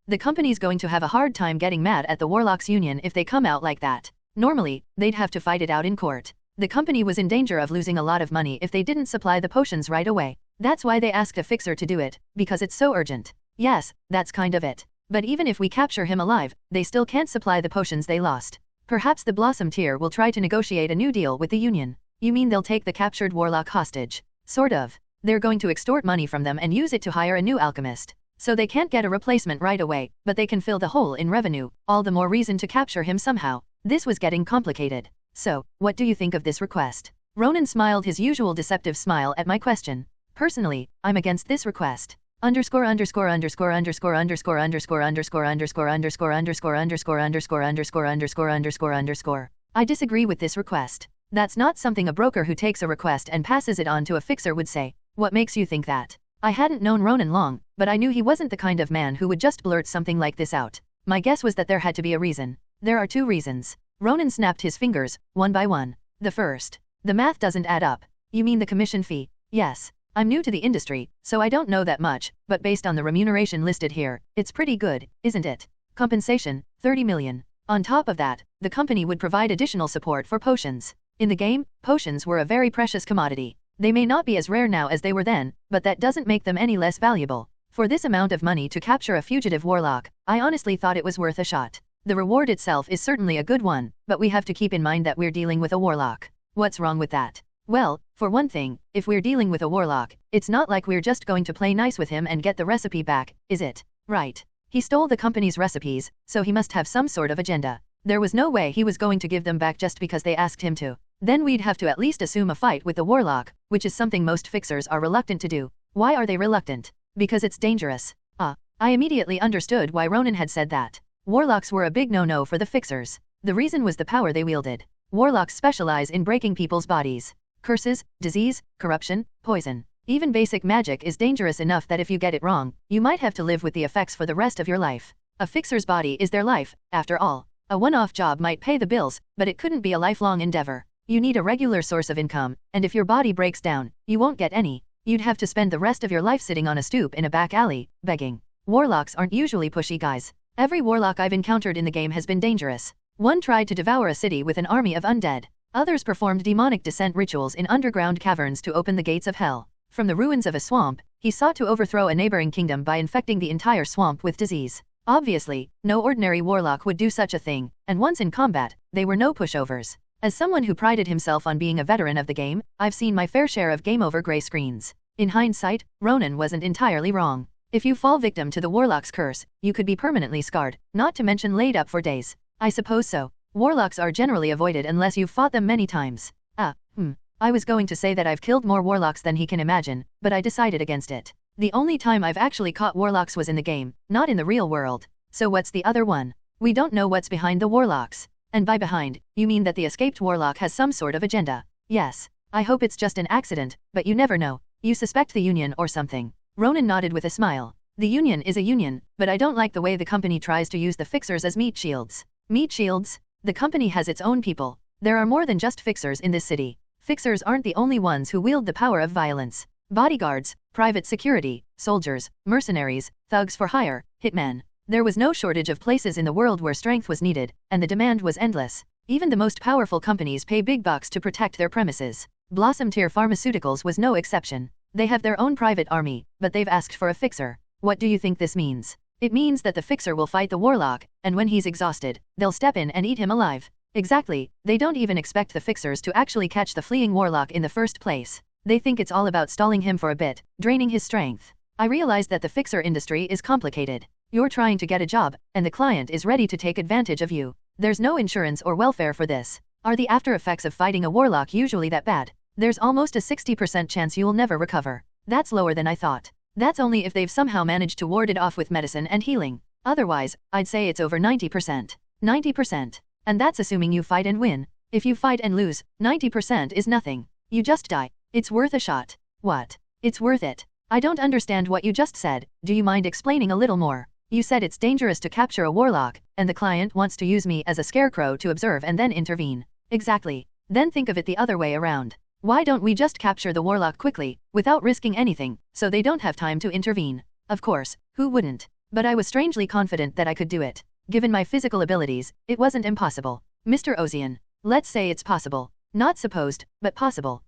The company's going to have a hard time getting mad at the Warlocks Union if they come out like that. Normally, they'd have to fight it out in court. The company was in danger of losing a lot of money if they didn't supply the potions right away. That's why they asked a fixer to do it, because it's so urgent. Yes, that's kind of it. But even if we capture him alive, they still can't supply the potions they lost. Perhaps the Blossom Tier will try to negotiate a new deal with the Union. You mean they'll take the captured warlock hostage? Sort of. They're going to extort money from them and use it to hire a new alchemist. So they can't get a replacement right away, but they can fill the hole in revenue, all the more reason to capture him somehow. This was getting complicated. So, what do you think of this request? Ronan smiled his usual deceptive smile at my question. Personally, I'm against this request. Underscore underscore underscore underscore underscore underscore underscore underscore underscore underscore underscore underscore underscore underscore underscore underscore. I disagree with this request. That's not something a broker who takes a request and passes it on to a fixer would say. What makes you think that? I hadn't known Ronan long, but I knew he wasn't the kind of man who would just blurt something like this out. My guess was that there had to be a reason. There are two reasons. Ronan snapped his fingers, one by one. The first. The math doesn't add up. You mean the commission fee? Yes. I'm new to the industry, so I don't know that much, but based on the remuneration listed here, it's pretty good, isn't it? Compensation, 30 million. On top of that, the company would provide additional support for potions. In the game, potions were a very precious commodity. They may not be as rare now as they were then, but that doesn't make them any less valuable. For this amount of money to capture a fugitive warlock, I honestly thought it was worth a shot. The reward itself is certainly a good one, but we have to keep in mind that we're dealing with a warlock. What's wrong with that? Well, for one thing, if we're dealing with a warlock, it's not like we're just going to play nice with him and get the recipe back, is it? Right. He stole the company's recipes, so he must have some sort of agenda. There was no way he was going to give them back just because they asked him to. Then we'd have to at least assume a fight with the warlock, which is something most fixers are reluctant to do. Why are they reluctant? Because it's dangerous. I immediately understood why Ronan had said that. Warlocks were a big no-no for the fixers. The reason was the power they wielded. Warlocks specialize in breaking people's bodies. Curses, disease, corruption, poison. Even basic magic is dangerous enough that if you get it wrong, you might have to live with the effects for the rest of your life. A fixer's body is their life, after all. A one-off job might pay the bills, but it couldn't be a lifelong endeavor. You need a regular source of income, and if your body breaks down, you won't get any. You'd have to spend the rest of your life sitting on a stoop in a back alley, begging. Warlocks aren't usually pushy guys. Every warlock I've encountered in the game has been dangerous. One tried to devour a city with an army of undead. Others performed demonic descent rituals in underground caverns to open the gates of hell. From the ruins of a swamp, he sought to overthrow a neighboring kingdom by infecting the entire swamp with disease. Obviously, no ordinary warlock would do such a thing, and once in combat, they were no pushovers. As someone who prided himself on being a veteran of the game, I've seen my fair share of game-over gray screens. In hindsight, Ronan wasn't entirely wrong. If you fall victim to the warlock's curse, you could be permanently scarred, not to mention laid up for days. I suppose so. Warlocks are generally avoided unless you've fought them many times. I was going to say that I've killed more warlocks than he can imagine, but I decided against it. The only time I've actually caught warlocks was in the game, not in the real world. So what's the other one? We don't know what's behind the warlocks. And by behind, you mean that the escaped warlock has some sort of agenda. Yes. I hope it's just an accident, but you never know. You suspect the Union or something. Ronan nodded with a smile. The Union is a union, but I don't like the way the company tries to use the fixers as meat shields. Meat shields? The company has its own people. There are more than just fixers in this city. Fixers aren't the only ones who wield the power of violence. Bodyguards, private security, soldiers, mercenaries, thugs for hire, hitmen. There was no shortage of places in the world where strength was needed, and the demand was endless. Even the most powerful companies pay big bucks to protect their premises. Blossom Tier Pharmaceuticals was no exception. They have their own private army, but they've asked for a fixer. What do you think this means? It means that the fixer will fight the warlock, and when he's exhausted, they'll step in and eat him alive. Exactly, they don't even expect the fixers to actually catch the fleeing warlock in the first place. They think it's all about stalling him for a bit, draining his strength. I realize that the fixer industry is complicated. You're trying to get a job, and the client is ready to take advantage of you. There's no insurance or welfare for this. Are the after effects of fighting a warlock usually that bad? There's almost a 60% chance you'll never recover. That's lower than I thought. That's only if they've somehow managed to ward it off with medicine and healing. Otherwise, I'd say it's over 90%. 90%. And that's assuming you fight and win. If you fight and lose, 90% is nothing. You just die. It's worth a shot. What? It's worth it. I don't understand what you just said. Do you mind explaining a little more? You said it's dangerous to capture a warlock, and the client wants to use me as a scarecrow to observe and then intervene. Exactly. Then think of it the other way around. Why don't we just capture the warlock quickly, without risking anything, so they don't have time to intervene? Of course, who wouldn't? But I was strangely confident that I could do it. Given my physical abilities, it wasn't impossible. Mr. Ozian. Let's say it's possible. Not supposed, but possible.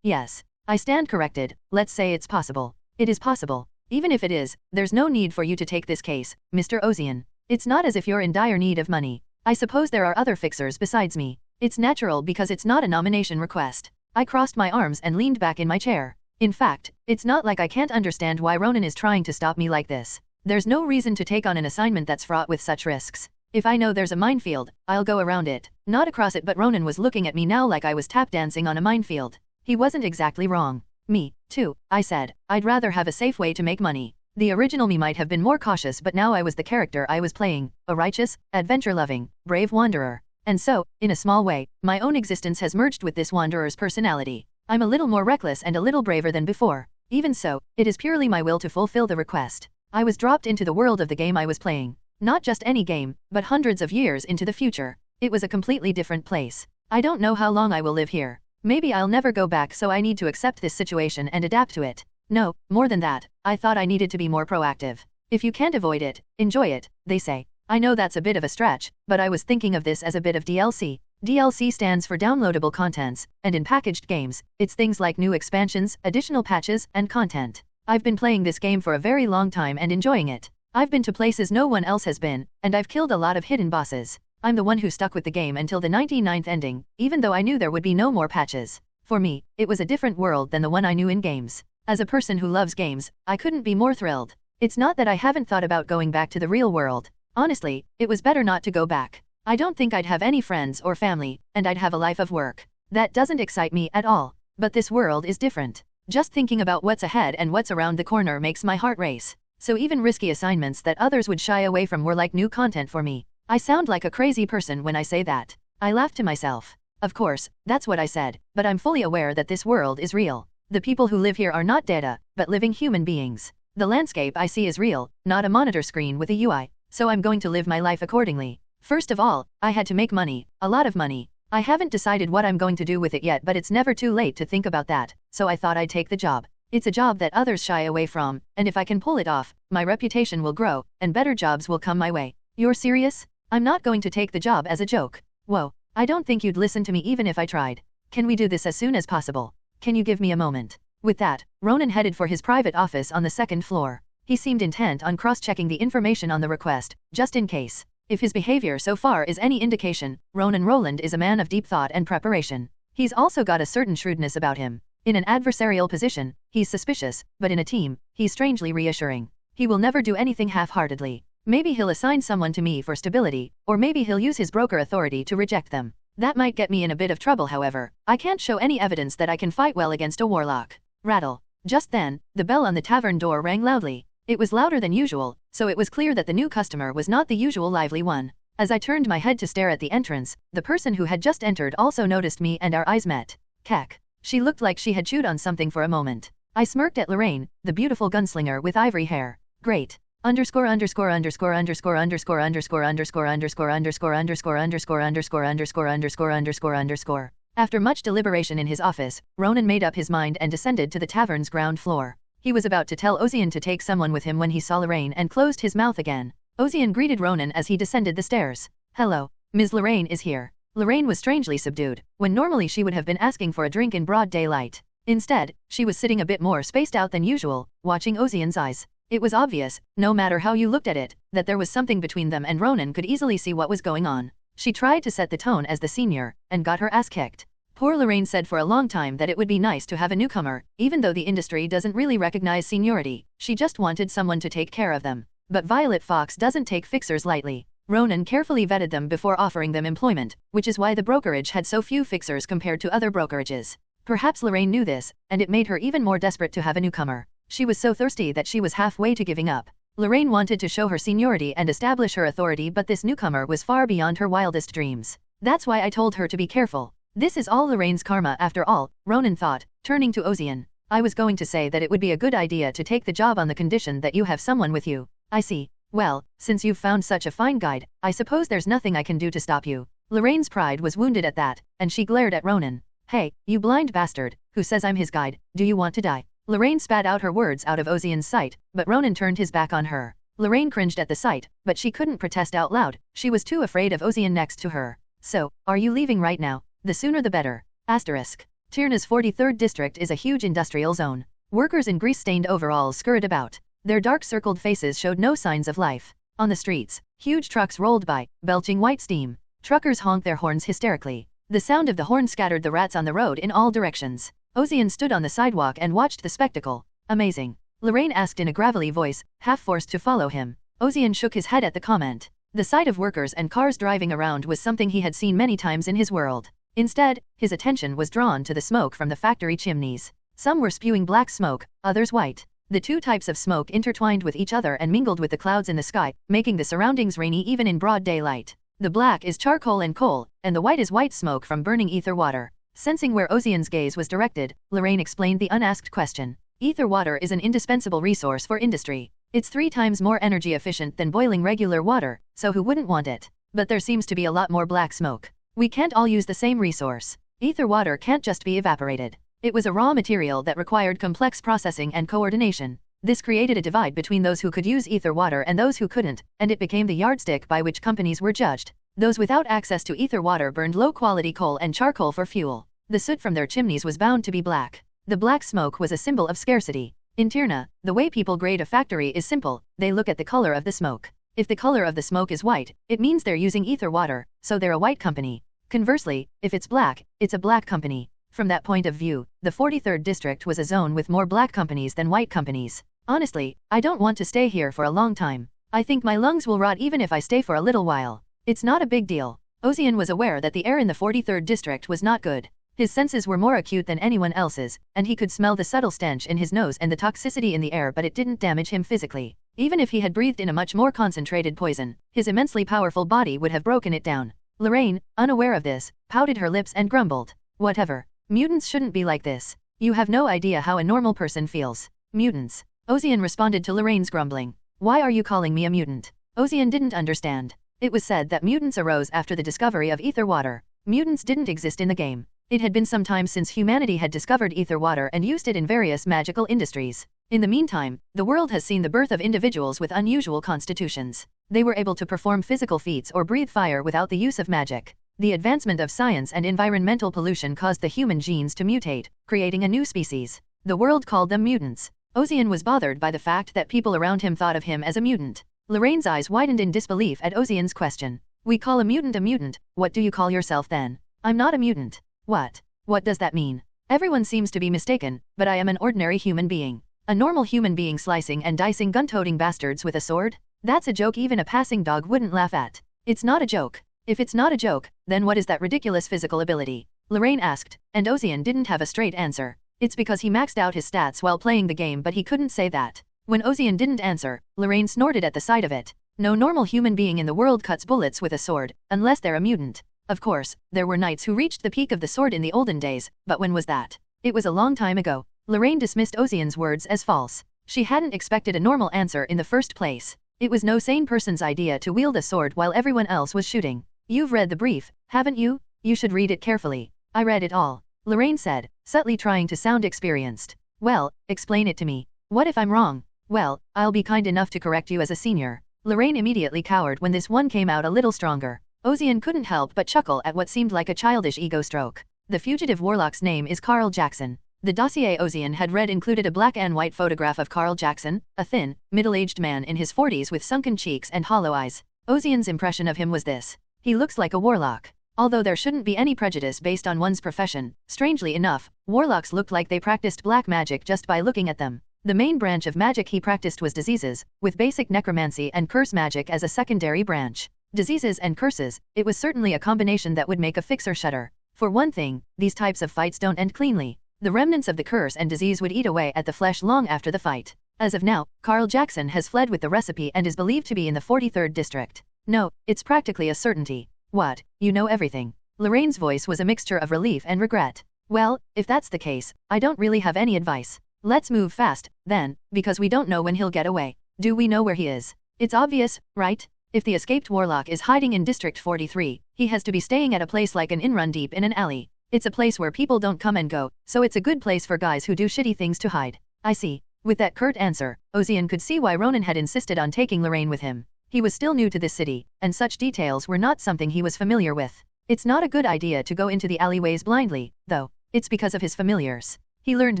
Yes. I stand corrected. Let's say it's possible. It is possible. Even if it is, there's no need for you to take this case, Mr. Ozian. It's not as if you're in dire need of money. I suppose there are other fixers besides me. It's natural because it's not a nomination request. I crossed my arms and leaned back in my chair. In fact, it's not like I can't understand why Ronan is trying to stop me like this. There's no reason to take on an assignment that's fraught with such risks. If I know there's a minefield, I'll go around it, not across it. But Ronan was looking at me now like I was tap dancing on a minefield. He wasn't exactly wrong. Me, too, I said. I'd rather have a safe way to make money. The original me might have been more cautious, but now I was the character I was playing, a righteous, adventure-loving, brave wanderer. And so, in a small way, my own existence has merged with this wanderer's personality. I'm a little more reckless and a little braver than before. Even so, it is purely my will to fulfill the request. I was dropped into the world of the game I was playing. Not just any game, but hundreds of years into the future. It was a completely different place. I don't know how long I will live here. Maybe I'll never go back, so I need to accept this situation and adapt to it. No, more than that, I thought I needed to be more proactive. If you can't avoid it, enjoy it, they say. I know that's a bit of a stretch, but I was thinking of this as a bit of DLC. DLC stands for downloadable contents, and in packaged games, it's things like new expansions, additional patches, and content. I've been playing this game for a very long time and enjoying it. I've been to places no one else has been, and I've killed a lot of hidden bosses. I'm the one who stuck with the game until the 99th ending, even though I knew there would be no more patches. For me, it was a different world than the one I knew in games. As a person who loves games, I couldn't be more thrilled. It's not that I haven't thought about going back to the real world. Honestly, it was better not to go back. I don't think I'd have any friends or family, and I'd have a life of work. That doesn't excite me at all. But this world is different. Just thinking about what's ahead and what's around the corner makes my heart race. So even risky assignments that others would shy away from were like new content for me. I sound like a crazy person when I say that. I laughed to myself. Of course, that's what I said, but I'm fully aware that this world is real. The people who live here are not data, but living human beings. The landscape I see is real, not a monitor screen with a UI, so I'm going to live my life accordingly. First of all, I had to make money, a lot of money. I haven't decided what I'm going to do with it yet, but it's never too late to think about that, so I thought I'd take the job. It's a job that others shy away from, and if I can pull it off, my reputation will grow, and better jobs will come my way. You're serious? I'm not going to take the job as a joke. Whoa, I don't think you'd listen to me even if I tried. Can we do this as soon as possible? Can you give me a moment? With that, Ronan headed for his private office on the second floor. He seemed intent on cross-checking the information on the request, just in case. If his behavior so far is any indication, Ronan Roland is a man of deep thought and preparation. He's also got a certain shrewdness about him. In an adversarial position, he's suspicious, but in a team, he's strangely reassuring. He will never do anything half-heartedly. Maybe he'll assign someone to me for stability, or maybe he'll use his broker authority to reject them. That might get me in a bit of trouble, however. I can't show any evidence that I can fight well against a warlock. Rattle. Just then, the bell on the tavern door rang loudly. It was louder than usual, so it was clear that the new customer was not the usual lively one. As I turned my head to stare at the entrance, the person who had just entered also noticed me and our eyes met. Keck. She looked like she had chewed on something for a moment. I smirked at Lorraine, the beautiful gunslinger with ivory hair. Great. Underscore underscore underscore underscore underscore underscore underscore underscore underscore underscore underscore underscore underscore underscore underscore underscore. After much deliberation in his office, Ronan made up his mind and descended to the tavern's ground floor. He was about to tell Ozian to take someone with him when he saw Lorraine and closed his mouth again. Ozian greeted Ronan as he descended the stairs. Hello. Ms. Lorraine is here. Lorraine was strangely subdued, when normally she would have been asking for a drink in broad daylight. Instead, she was sitting a bit more spaced out than usual, watching Ozian's eyes. It was obvious, no matter how you looked at it, that there was something between them, and Ronan could easily see what was going on. She tried to set the tone as the senior, and got her ass kicked. Poor Lorraine said for a long time that it would be nice to have a newcomer, even though the industry doesn't really recognize seniority. She just wanted someone to take care of them. But Violet Fox doesn't take fixers lightly. Ronan carefully vetted them before offering them employment, which is why the brokerage had so few fixers compared to other brokerages. Perhaps Lorraine knew this, and it made her even more desperate to have a newcomer. She was so thirsty that she was halfway to giving up. Lorraine wanted to show her seniority and establish her authority, but this newcomer was far beyond her wildest dreams. That's why I told her to be careful. This is all Lorraine's karma after all, Ronan thought, turning to Ozian. I was going to say that it would be a good idea to take the job on the condition that you have someone with you. I see. Well, since you've found such a fine guide, I suppose there's nothing I can do to stop you. Lorraine's pride was wounded at that, and she glared at Ronan. Hey, you blind bastard, who says I'm his guide, do you want to die? Lorraine spat out her words out of Ozian's sight, but Ronan turned his back on her. Lorraine cringed at the sight, but she couldn't protest out loud. She was too afraid of Ozian next to her. So, are you leaving right now? The sooner the better. Asterisk. Tirna's 43rd district is a huge industrial zone. Workers in grease-stained overalls scurried about. Their dark-circled faces showed no signs of life. On the streets, huge trucks rolled by, belching white steam. Truckers honked their horns hysterically. The sound of the horn scattered the rats on the road in all directions. Ozian stood on the sidewalk and watched the spectacle. Amazing. Lorraine asked in a gravelly voice, half forced to follow him. Ozian shook his head at the comment. The sight of workers and cars driving around was something he had seen many times in his world. Instead, his attention was drawn to the smoke from the factory chimneys. Some were spewing black smoke, others white. The two types of smoke intertwined with each other and mingled with the clouds in the sky, making the surroundings rainy even in broad daylight. The black is charcoal and coal, and the white is white smoke from burning ether water. Sensing where Ozian's gaze was directed, Lorraine explained the unasked question. Ether water is an indispensable resource for industry. It's 3 times more energy efficient than boiling regular water, so who wouldn't want it? But there seems to be a lot more black smoke. We can't all use the same resource. Ether water can't just be evaporated. It was a raw material that required complex processing and coordination. This created a divide between those who could use ether water and those who couldn't, and it became the yardstick by which companies were judged. Those without access to ether water burned low-quality coal and charcoal for fuel. The soot from their chimneys was bound to be black. The black smoke was a symbol of scarcity. In Tirna, the way people grade a factory is simple. They look at the color of the smoke. If the color of the smoke is white, it means they're using ether water, so they're a white company. Conversely, if it's black, it's a black company. From that point of view, the 43rd district was a zone with more black companies than white companies. Honestly, I don't want to stay here for a long time. I think my lungs will rot even if I stay for a little while. It's not a big deal. Ozian was aware that the air in the 43rd district was not good. His senses were more acute than anyone else's, and he could smell the subtle stench in his nose and the toxicity in the air, but it didn't damage him physically. Even if he had breathed in a much more concentrated poison, his immensely powerful body would have broken it down. Lorraine, unaware of this, pouted her lips and grumbled. Whatever. Mutants shouldn't be like this. You have no idea how a normal person feels. Mutants. Ozian responded to Lorraine's grumbling. Why are you calling me a mutant? Ozian didn't understand. It was said that mutants arose after the discovery of ether water. Mutants didn't exist in the game. It had been some time since humanity had discovered ether water and used it in various magical industries. In the meantime, the world has seen the birth of individuals with unusual constitutions. They were able to perform physical feats or breathe fire without the use of magic. The advancement of science and environmental pollution caused the human genes to mutate, creating a new species. The world called them mutants. Ozian was bothered by the fact that people around him thought of him as a mutant. Lorraine's eyes widened in disbelief at Ozian's question. We call a mutant, what do you call yourself then? I'm not a mutant. What? What does that mean? Everyone seems to be mistaken, but I am an ordinary human being. A normal human being slicing and dicing gun-toting bastards with a sword? That's a joke even a passing dog wouldn't laugh at. It's not a joke. If it's not a joke, then what is that ridiculous physical ability? Lorraine asked, and Ozian didn't have a straight answer. It's because he maxed out his stats while playing the game, but he couldn't say that. When Ozian didn't answer, Lorraine snorted at the sight of it. No normal human being in the world cuts bullets with a sword, unless they're a mutant. Of course, there were knights who reached the peak of the sword in the olden days, but when was that? It was a long time ago. Lorraine dismissed Ozian's words as false. She hadn't expected a normal answer in the first place. It was no sane person's idea to wield a sword while everyone else was shooting. You've read the brief, haven't you? You should read it carefully. I read it all, Lorraine said, subtly trying to sound experienced. Well, explain it to me. What if I'm wrong? Well, I'll be kind enough to correct you as a senior. Lorraine immediately cowered when this one came out a little stronger. Ozian couldn't help but chuckle at what seemed like a childish ego stroke. The fugitive warlock's name is Carl Jackson. The dossier Ozian had read included a black and white photograph of Carl Jackson, a thin, middle-aged man in his 40s with sunken cheeks and hollow eyes. Ozian's impression of him was this. He looks like a warlock. Although there shouldn't be any prejudice based on one's profession, strangely enough, warlocks looked like they practiced black magic just by looking at them. The main branch of magic he practiced was diseases, with basic necromancy and curse magic as a secondary branch. Diseases and curses, it was certainly a combination that would make a fixer shudder. For one thing, these types of fights don't end cleanly. The remnants of the curse and disease would eat away at the flesh long after the fight. As of now, Carl Jackson has fled with the recipe and is believed to be in the 43rd district. No, it's practically a certainty. What, you know everything? Lorraine's voice was a mixture of relief and regret. Well, if that's the case, I don't really have any advice. Let's move fast, then, because we don't know when he'll get away. Do we know where he is? It's obvious, right? If the escaped warlock is hiding in District 43, he has to be staying at a place like an inn run deep in an alley. It's a place where people don't come and go, so it's a good place for guys who do shitty things to hide. I see. With that curt answer, Ozian could see why Ronan had insisted on taking Lorraine with him. He was still new to this city, and such details were not something he was familiar with. It's not a good idea to go into the alleyways blindly, though. It's because of his familiars. He learned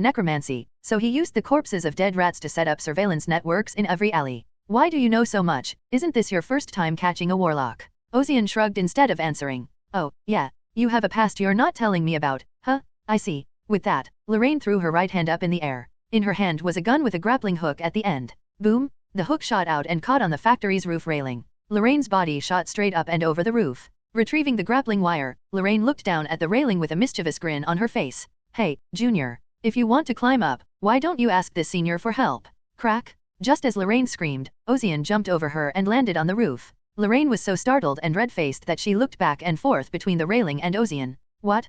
necromancy, so he used the corpses of dead rats to set up surveillance networks in every alley. Why do you know so much? Isn't this your first time catching a warlock? Ozian shrugged instead of answering. Oh, yeah, you have a past you're not telling me about, huh? I see. With that, Lorraine threw her right hand up in the air. In her hand was a gun with a grappling hook at the end. Boom! The hook shot out and caught on the factory's roof railing. Lorraine's body shot straight up and over the roof. Retrieving the grappling wire, Lorraine looked down at the railing with a mischievous grin on her face. Hey, Junior. If you want to climb up, why don't you ask this senior for help? Crack! Just as Lorraine screamed, Ozian jumped over her and landed on the roof. Lorraine was so startled and red-faced that she looked back and forth between the railing and Ozian. What?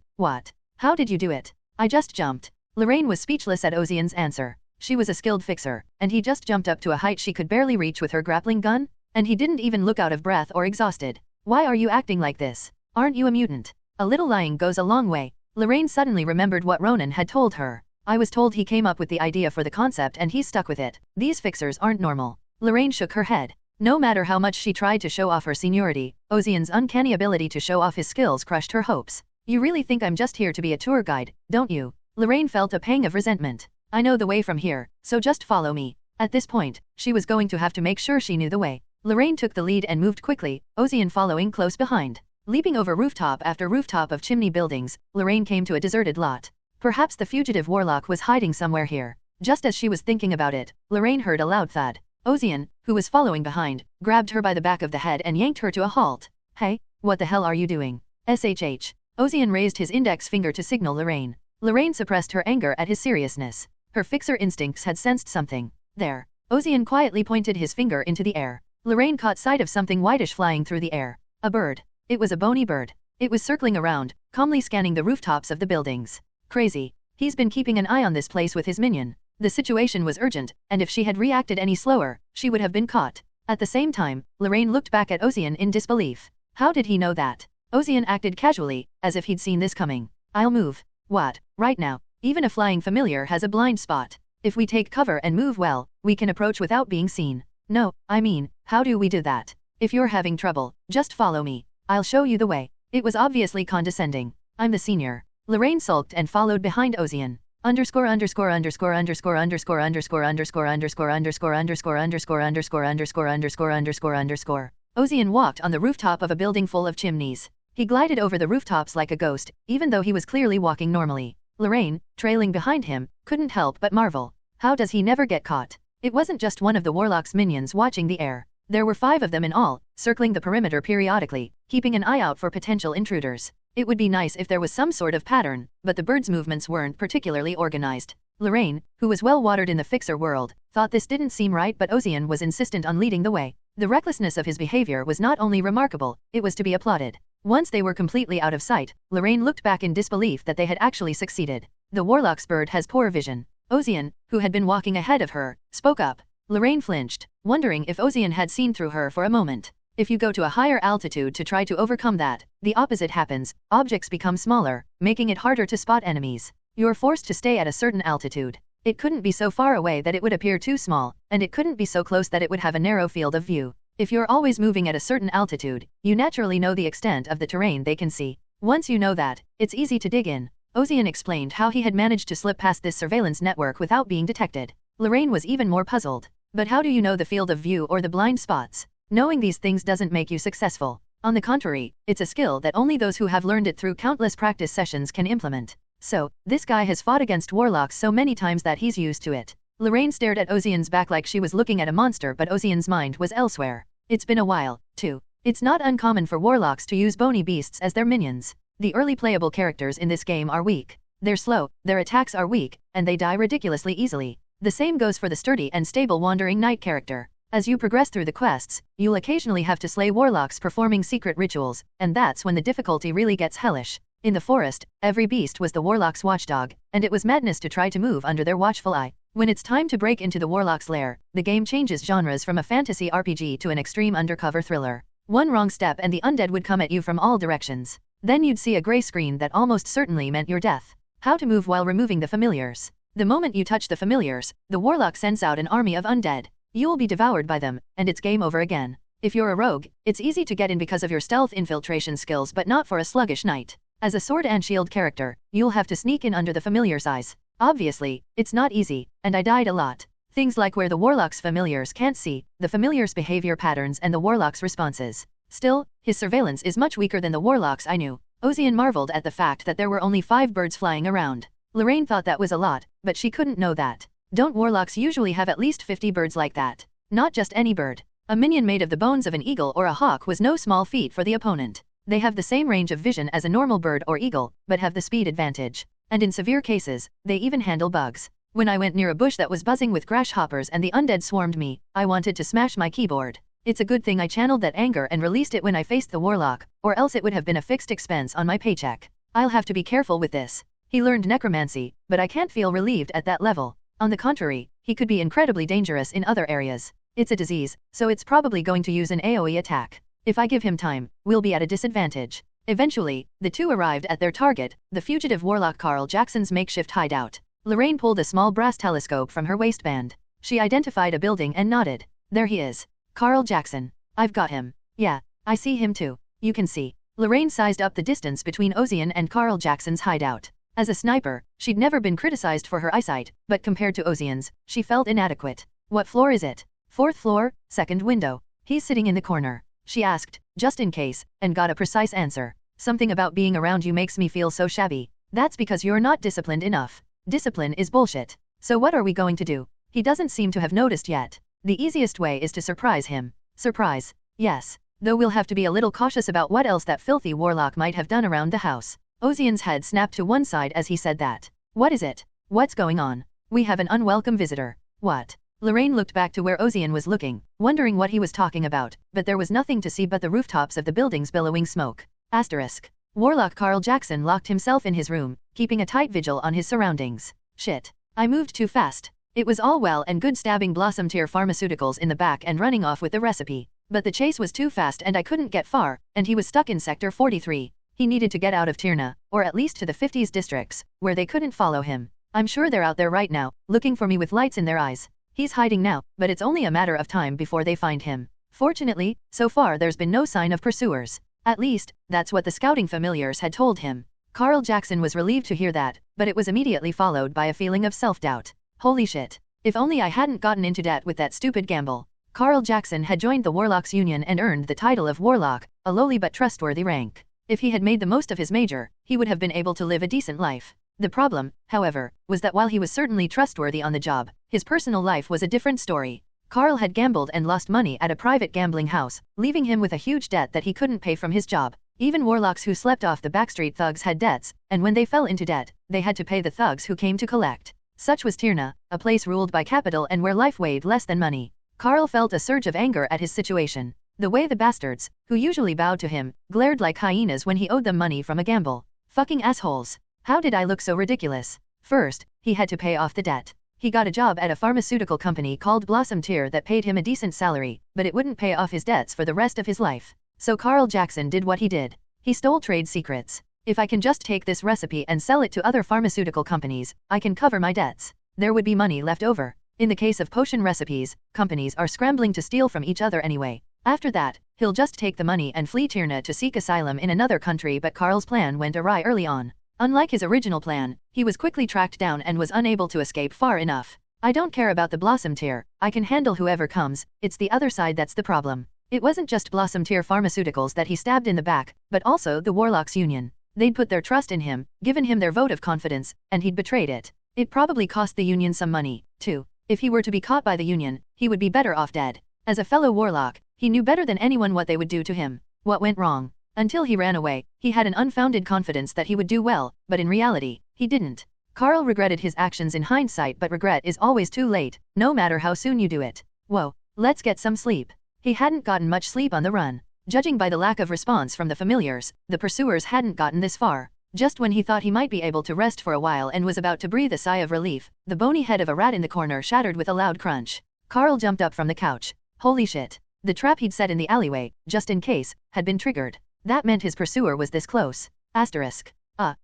How did you do it? I just jumped. Lorraine was speechless at Ozian's answer. She was a skilled fixer, and he just jumped up to a height she could barely reach with her grappling gun? And he didn't even look out of breath or exhausted. Why are you acting like this? Aren't you a mutant? A little lying goes a long way. Lorraine suddenly remembered what Ronan had told her. I was told he came up with the idea for the concept and he's stuck with it. These fixers aren't normal. Lorraine shook her head. No matter how much she tried to show off her seniority, Ozian's uncanny ability to show off his skills crushed her hopes. You really think I'm just here to be a tour guide, don't you? Lorraine felt a pang of resentment. I know the way from here, so just follow me. At this point, she was going to have to make sure she knew the way. Lorraine took the lead and moved quickly, Ozian following close behind. Leaping over rooftop after rooftop of chimney buildings, Lorraine came to a deserted lot. Perhaps the fugitive warlock was hiding somewhere here. Just as she was thinking about it, Lorraine heard a loud thud. Ozian, who was following behind, grabbed her by the back of the head and yanked her to a halt. Hey, what the hell are you doing? SHH. Ozian raised his index finger to signal Lorraine. Lorraine suppressed her anger at his seriousness. Her fixer instincts had sensed something. There. Ozian quietly pointed his finger into the air. Lorraine caught sight of something whitish flying through the air. A bird. It was a bony bird. It was circling around, calmly scanning the rooftops of the buildings. Crazy. He's been keeping an eye on this place with his minion. The situation was urgent, and if she had reacted any slower, she would have been caught. At the same time, Lorraine looked back at Ozian in disbelief. How did he know that? Ozian acted casually, as if he'd seen this coming. I'll move. What? Right now. Even a flying familiar has a blind spot. If we take cover and move well, we can approach without being seen. No, I mean, how do we do that? If you're having trouble, just follow me. I'll show you the way. It was obviously condescending. I'm the senior. Lorraine sulked and followed behind Ozian. Underscore underscore underscore underscore underscore underscore underscore underscore underscore underscore underscore underscore underscore underscore underscore underscore. Ozian walked on the rooftop of a building full of chimneys. He glided over the rooftops like a ghost, even though he was clearly walking normally. Lorraine, trailing behind him, couldn't help but marvel. How does he never get caught? It wasn't just one of the warlock's minions watching the air. There were 5 of them in all, circling the perimeter periodically, keeping an eye out for potential intruders. It would be nice if there was some sort of pattern, but the bird's movements weren't particularly organized. Lorraine, who was well watered in the fixer world, thought this didn't seem right, but Ozian was insistent on leading the way. The recklessness of his behavior was not only remarkable, it was to be applauded. Once they were completely out of sight, Lorraine looked back in disbelief that they had actually succeeded. The warlock's bird has poor vision. Ozian, who had been walking ahead of her, spoke up. Lorraine flinched, wondering if Ozian had seen through her for a moment. If you go to a higher altitude to try to overcome that, the opposite happens, objects become smaller, making it harder to spot enemies. You're forced to stay at a certain altitude. It couldn't be so far away that it would appear too small, and it couldn't be so close that it would have a narrow field of view. If you're always moving at a certain altitude, you naturally know the extent of the terrain they can see. Once you know that, it's easy to dig in. Ozian explained how he had managed to slip past this surveillance network without being detected. Lorraine was even more puzzled. But how do you know the field of view or the blind spots? Knowing these things doesn't make you successful. On the contrary, it's a skill that only those who have learned it through countless practice sessions can implement. So, this guy has fought against warlocks so many times that he's used to it. Lorraine stared at Ozian's back like she was looking at a monster, but Ozian's mind was elsewhere. It's been a while, too. It's not uncommon for warlocks to use bony beasts as their minions. The early playable characters in this game are weak. They're slow, their attacks are weak, and they die ridiculously easily. The same goes for the sturdy and stable wandering knight character. As you progress through the quests, you'll occasionally have to slay warlocks performing secret rituals, and that's when the difficulty really gets hellish. In the forest, every beast was the warlock's watchdog, and it was madness to try to move under their watchful eye. When it's time to break into the warlock's lair, the game changes genres from a fantasy RPG to an extreme undercover thriller. One wrong step and the undead would come at you from all directions. Then you'd see a gray screen that almost certainly meant your death. How to move while removing the familiars. The moment you touch the familiars, the warlock sends out an army of undead. You'll be devoured by them, and it's game over again. If you're a rogue, it's easy to get in because of your stealth infiltration skills, but not for a sluggish knight. As a sword and shield character, you'll have to sneak in under the familiar's eyes. Obviously, it's not easy, and I died a lot. Things like where the warlock's familiars can't see, the familiar's behavior patterns and the warlock's responses. Still, his surveillance is much weaker than the warlocks I knew. Ozian marveled at the fact that there were only 5 birds flying around. Lorraine thought that was a lot, but she couldn't know that. Don't warlocks usually have at least 50 birds like that? Not just any bird. A minion made of the bones of an eagle or a hawk was no small feat for the opponent. They have the same range of vision as a normal bird or eagle, but have the speed advantage. And in severe cases, they even handle bugs. When I went near a bush that was buzzing with grasshoppers and the undead swarmed me, I wanted to smash my keyboard. It's a good thing I channeled that anger and released it when I faced the warlock, or else it would have been a fixed expense on my paycheck. I'll have to be careful with this. He learned necromancy, but I can't feel relieved at that level. On the contrary, he could be incredibly dangerous in other areas. It's a disease, so it's probably going to use an AoE attack. If I give him time, we'll be at a disadvantage. Eventually, the two arrived at their target, the fugitive warlock Carl Jackson's makeshift hideout. Lorraine pulled a small brass telescope from her waistband. She identified a building and nodded. There he is. Carl Jackson. I've got him. Yeah, I see him too. You can see. Lorraine sized up the distance between Ozian and Carl Jackson's hideout. As a sniper, she'd never been criticized for her eyesight, but compared to Ozian's, she felt inadequate. What floor is it? 4th floor, 2nd window. He's sitting in the corner. She asked, just in case, and got a precise answer. Something about being around you makes me feel so shabby. That's because you're not disciplined enough. Discipline is bullshit. So what are we going to do? He doesn't seem to have noticed yet. The easiest way is to surprise him. Surprise. Yes. Though we'll have to be a little cautious about what else that filthy warlock might have done around the house. Ozian's head snapped to one side as he said that. What is it? What's going on? We have an unwelcome visitor. What? Lorraine looked back to where Ozian was looking, wondering what he was talking about, but there was nothing to see but the rooftops of the buildings billowing smoke. Asterisk. Warlock Carl Jackson locked himself in his room, keeping a tight vigil on his surroundings. Shit. I moved too fast. It was all well and good stabbing Blossom Tier Pharmaceuticals in the back and running off with the recipe, but the chase was too fast and I couldn't get far, and he was stuck in Sector 43. He needed to get out of Tyrna, or at least to the 50s districts, where they couldn't follow him. I'm sure they're out there right now, looking for me with lights in their eyes. He's hiding now, but it's only a matter of time before they find him. Fortunately, so far there's been no sign of pursuers. At least, that's what the scouting familiars had told him. Carl Jackson was relieved to hear that, but it was immediately followed by a feeling of self-doubt. Holy shit. If only I hadn't gotten into debt with that stupid gamble. Carl Jackson had joined the Warlocks Union and earned the title of Warlock, a lowly but trustworthy rank. If he had made the most of his major, he would have been able to live a decent life. The problem, however, was that while he was certainly trustworthy on the job, his personal life was a different story. Carl had gambled and lost money at a private gambling house, leaving him with a huge debt that he couldn't pay from his job. Even warlocks who slept off the backstreet thugs had debts, and when they fell into debt, they had to pay the thugs who came to collect. Such was Tyrna, a place ruled by capital and where life weighed less than money. Carl felt a surge of anger at his situation. The way the bastards, who usually bowed to him, glared like hyenas when he owed them money from a gamble. Fucking assholes. How did I look so ridiculous? First, he had to pay off the debt. He got a job at a pharmaceutical company called Blossom Tier that paid him a decent salary, but it wouldn't pay off his debts for the rest of his life. So Carl Jackson did what he did. He stole trade secrets. If I can just take this recipe and sell it to other pharmaceutical companies, I can cover my debts. There would be money left over. In the case of potion recipes, companies are scrambling to steal from each other anyway. After that, he'll just take the money and flee Tyrna to seek asylum in another country, but Carl's plan went awry early on. Unlike his original plan, he was quickly tracked down and was unable to escape far enough. I don't care about the Blossom Tier, I can handle whoever comes, it's the other side that's the problem. It wasn't just Blossom Tier Pharmaceuticals that he stabbed in the back, but also the Warlocks Union. They'd put their trust in him, given him their vote of confidence, and he'd betrayed it. It probably cost the Union some money, too. If he were to be caught by the Union, he would be better off dead. As a fellow warlock, he knew better than anyone what they would do to him. What went wrong? Until he ran away, he had an unfounded confidence that he would do well, but in reality, he didn't. Carl regretted his actions in hindsight, but regret is always too late, no matter how soon you do it. Whoa, let's get some sleep. He hadn't gotten much sleep on the run. Judging by the lack of response from the familiars, the pursuers hadn't gotten this far. Just when he thought he might be able to rest for a while and was about to breathe a sigh of relief, the bony head of a rat in the corner shattered with a loud crunch. Carl jumped up from the couch. Holy shit. The trap he'd set in the alleyway, just in case, had been triggered. That meant his pursuer was this close. Asterisk.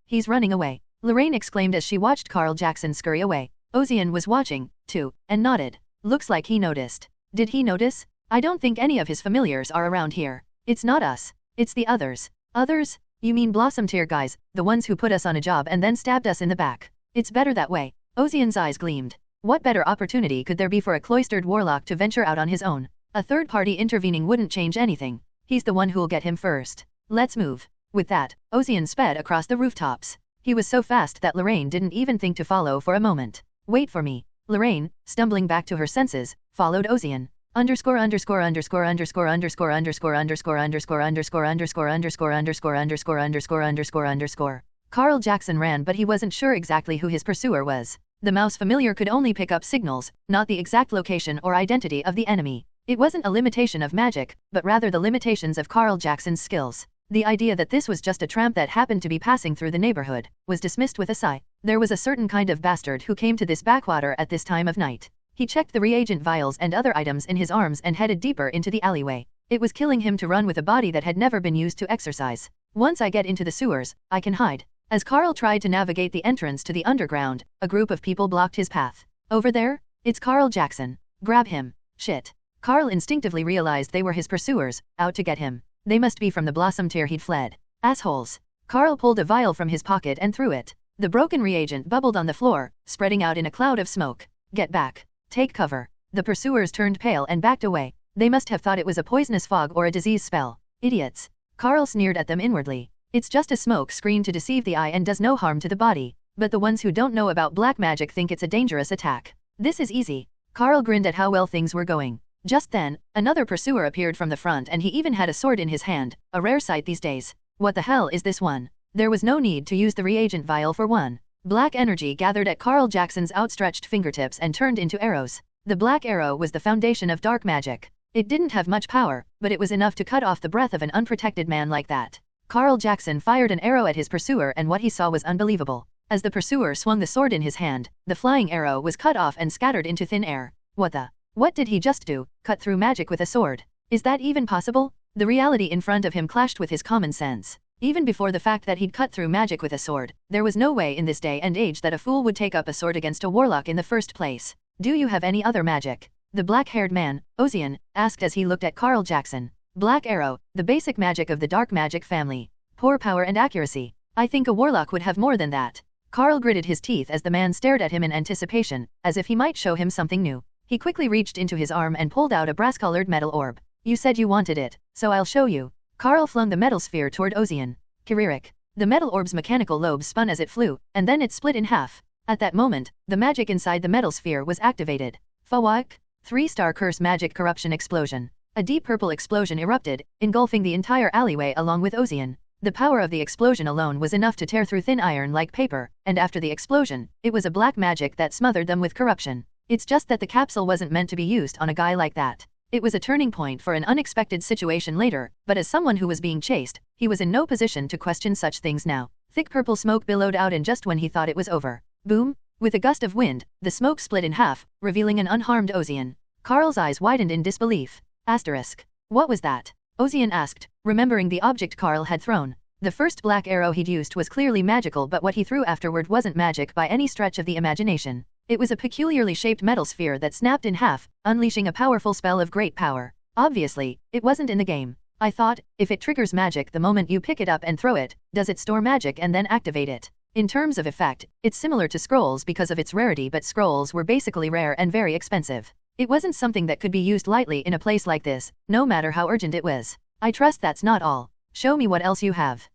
He's running away. Lorraine exclaimed as she watched Carl Jackson scurry away. Ozian was watching, too, and nodded. Looks like he noticed. Did he notice? I don't think any of his familiars are around here. It's not us. It's the others. Others? You mean Blossom Tier guys, the ones who put us on a job and then stabbed us in the back. It's better that way. Ozian's eyes gleamed. What better opportunity could there be for a cloistered warlock to venture out on his own? A third party intervening wouldn't change anything. He's the one who'll get him first. Let's move. With that, Ozian sped across the rooftops. He was so fast that Lorraine didn't even think to follow for a moment. Wait for me. Lorraine, stumbling back to her senses, followed Ozian. Underscore underscore underscore underscore underscore underscore underscore underscore underscore underscore underscore underscore underscore underscore underscore underscore. Carl Jackson ran, but he wasn't sure exactly who his pursuer was. The mouse familiar could only pick up signals, not the exact location or identity of the enemy. It wasn't a limitation of magic, but rather the limitations of Carl Jackson's skills. The idea that this was just a tramp that happened to be passing through the neighborhood was dismissed with a sigh. There was a certain kind of bastard who came to this backwater at this time of night. He checked the reagent vials and other items in his arms and headed deeper into the alleyway. It was killing him to run with a body that had never been used to exercise. Once I get into the sewers, I can hide. As Carl tried to navigate the entrance to the underground, a group of people blocked his path. Over there? It's Carl Jackson. Grab him. Shit. Carl instinctively realized they were his pursuers, out to get him. They must be from the Blossom Tier he'd fled. Assholes. Carl pulled a vial from his pocket and threw it. The broken reagent bubbled on the floor, spreading out in a cloud of smoke. Get back. Take cover. The pursuers turned pale and backed away. They must have thought it was a poisonous fog or a disease spell. Idiots. Carl sneered at them inwardly. It's just a smoke screen to deceive the eye and does no harm to the body. But the ones who don't know about black magic think it's a dangerous attack. This is easy. Carl grinned at how well things were going. Just then, another pursuer appeared from the front and he even had a sword in his hand, a rare sight these days. What the hell is this one? There was no need to use the reagent vial for one. Black energy gathered at Carl Jackson's outstretched fingertips and turned into arrows. The black arrow was the foundation of dark magic. It didn't have much power, but it was enough to cut off the breath of an unprotected man like that. Carl Jackson fired an arrow at his pursuer and what he saw was unbelievable. As the pursuer swung the sword in his hand, the flying arrow was cut off and scattered into thin air. What did he just do? Cut through magic with a sword? Is that even possible? The reality in front of him clashed with his common sense. Even before the fact that he'd cut through magic with a sword, there was no way in this day and age that a fool would take up a sword against a warlock in the first place. Do you have any other magic? The black-haired man, Ozian, asked as he looked at Carl Jackson. Black arrow, the basic magic of the dark magic family. Poor power and accuracy. I think a warlock would have more than that. Carl gritted his teeth as the man stared at him in anticipation, as if he might show him something new. He quickly reached into his arm and pulled out a brass-colored metal orb. You said you wanted it, so I'll show you. Carl flung the metal sphere toward Ozian. Kiririk. The metal orb's mechanical lobes spun as it flew, and then it split in half. At that moment, the magic inside the metal sphere was activated. Fawak. 3-star curse magic corruption explosion. A deep purple explosion erupted, engulfing the entire alleyway along with Ozian. The power of the explosion alone was enough to tear through thin iron like paper, and after the explosion, it was a black magic that smothered them with corruption. It's just that the capsule wasn't meant to be used on a guy like that. It was a turning point for an unexpected situation later, but as someone who was being chased, he was in no position to question such things now. Thick purple smoke billowed out and just when he thought it was over. Boom! With a gust of wind, the smoke split in half, revealing an unharmed Ozian. Carl's eyes widened in disbelief. Asterisk. What was that? Ozian asked, remembering the object Carl had thrown. The first black arrow he'd used was clearly magical, but what he threw afterward wasn't magic by any stretch of the imagination. It was a peculiarly shaped metal sphere that snapped in half, unleashing a powerful spell of great power. Obviously, it wasn't in the game. I thought, if it triggers magic the moment you pick it up and throw it, does it store magic and then activate it? In terms of effect, it's similar to scrolls because of its rarity, but scrolls were basically rare and very expensive. It wasn't something that could be used lightly in a place like this, no matter how urgent it was. I trust that's not all. Show me what else you have.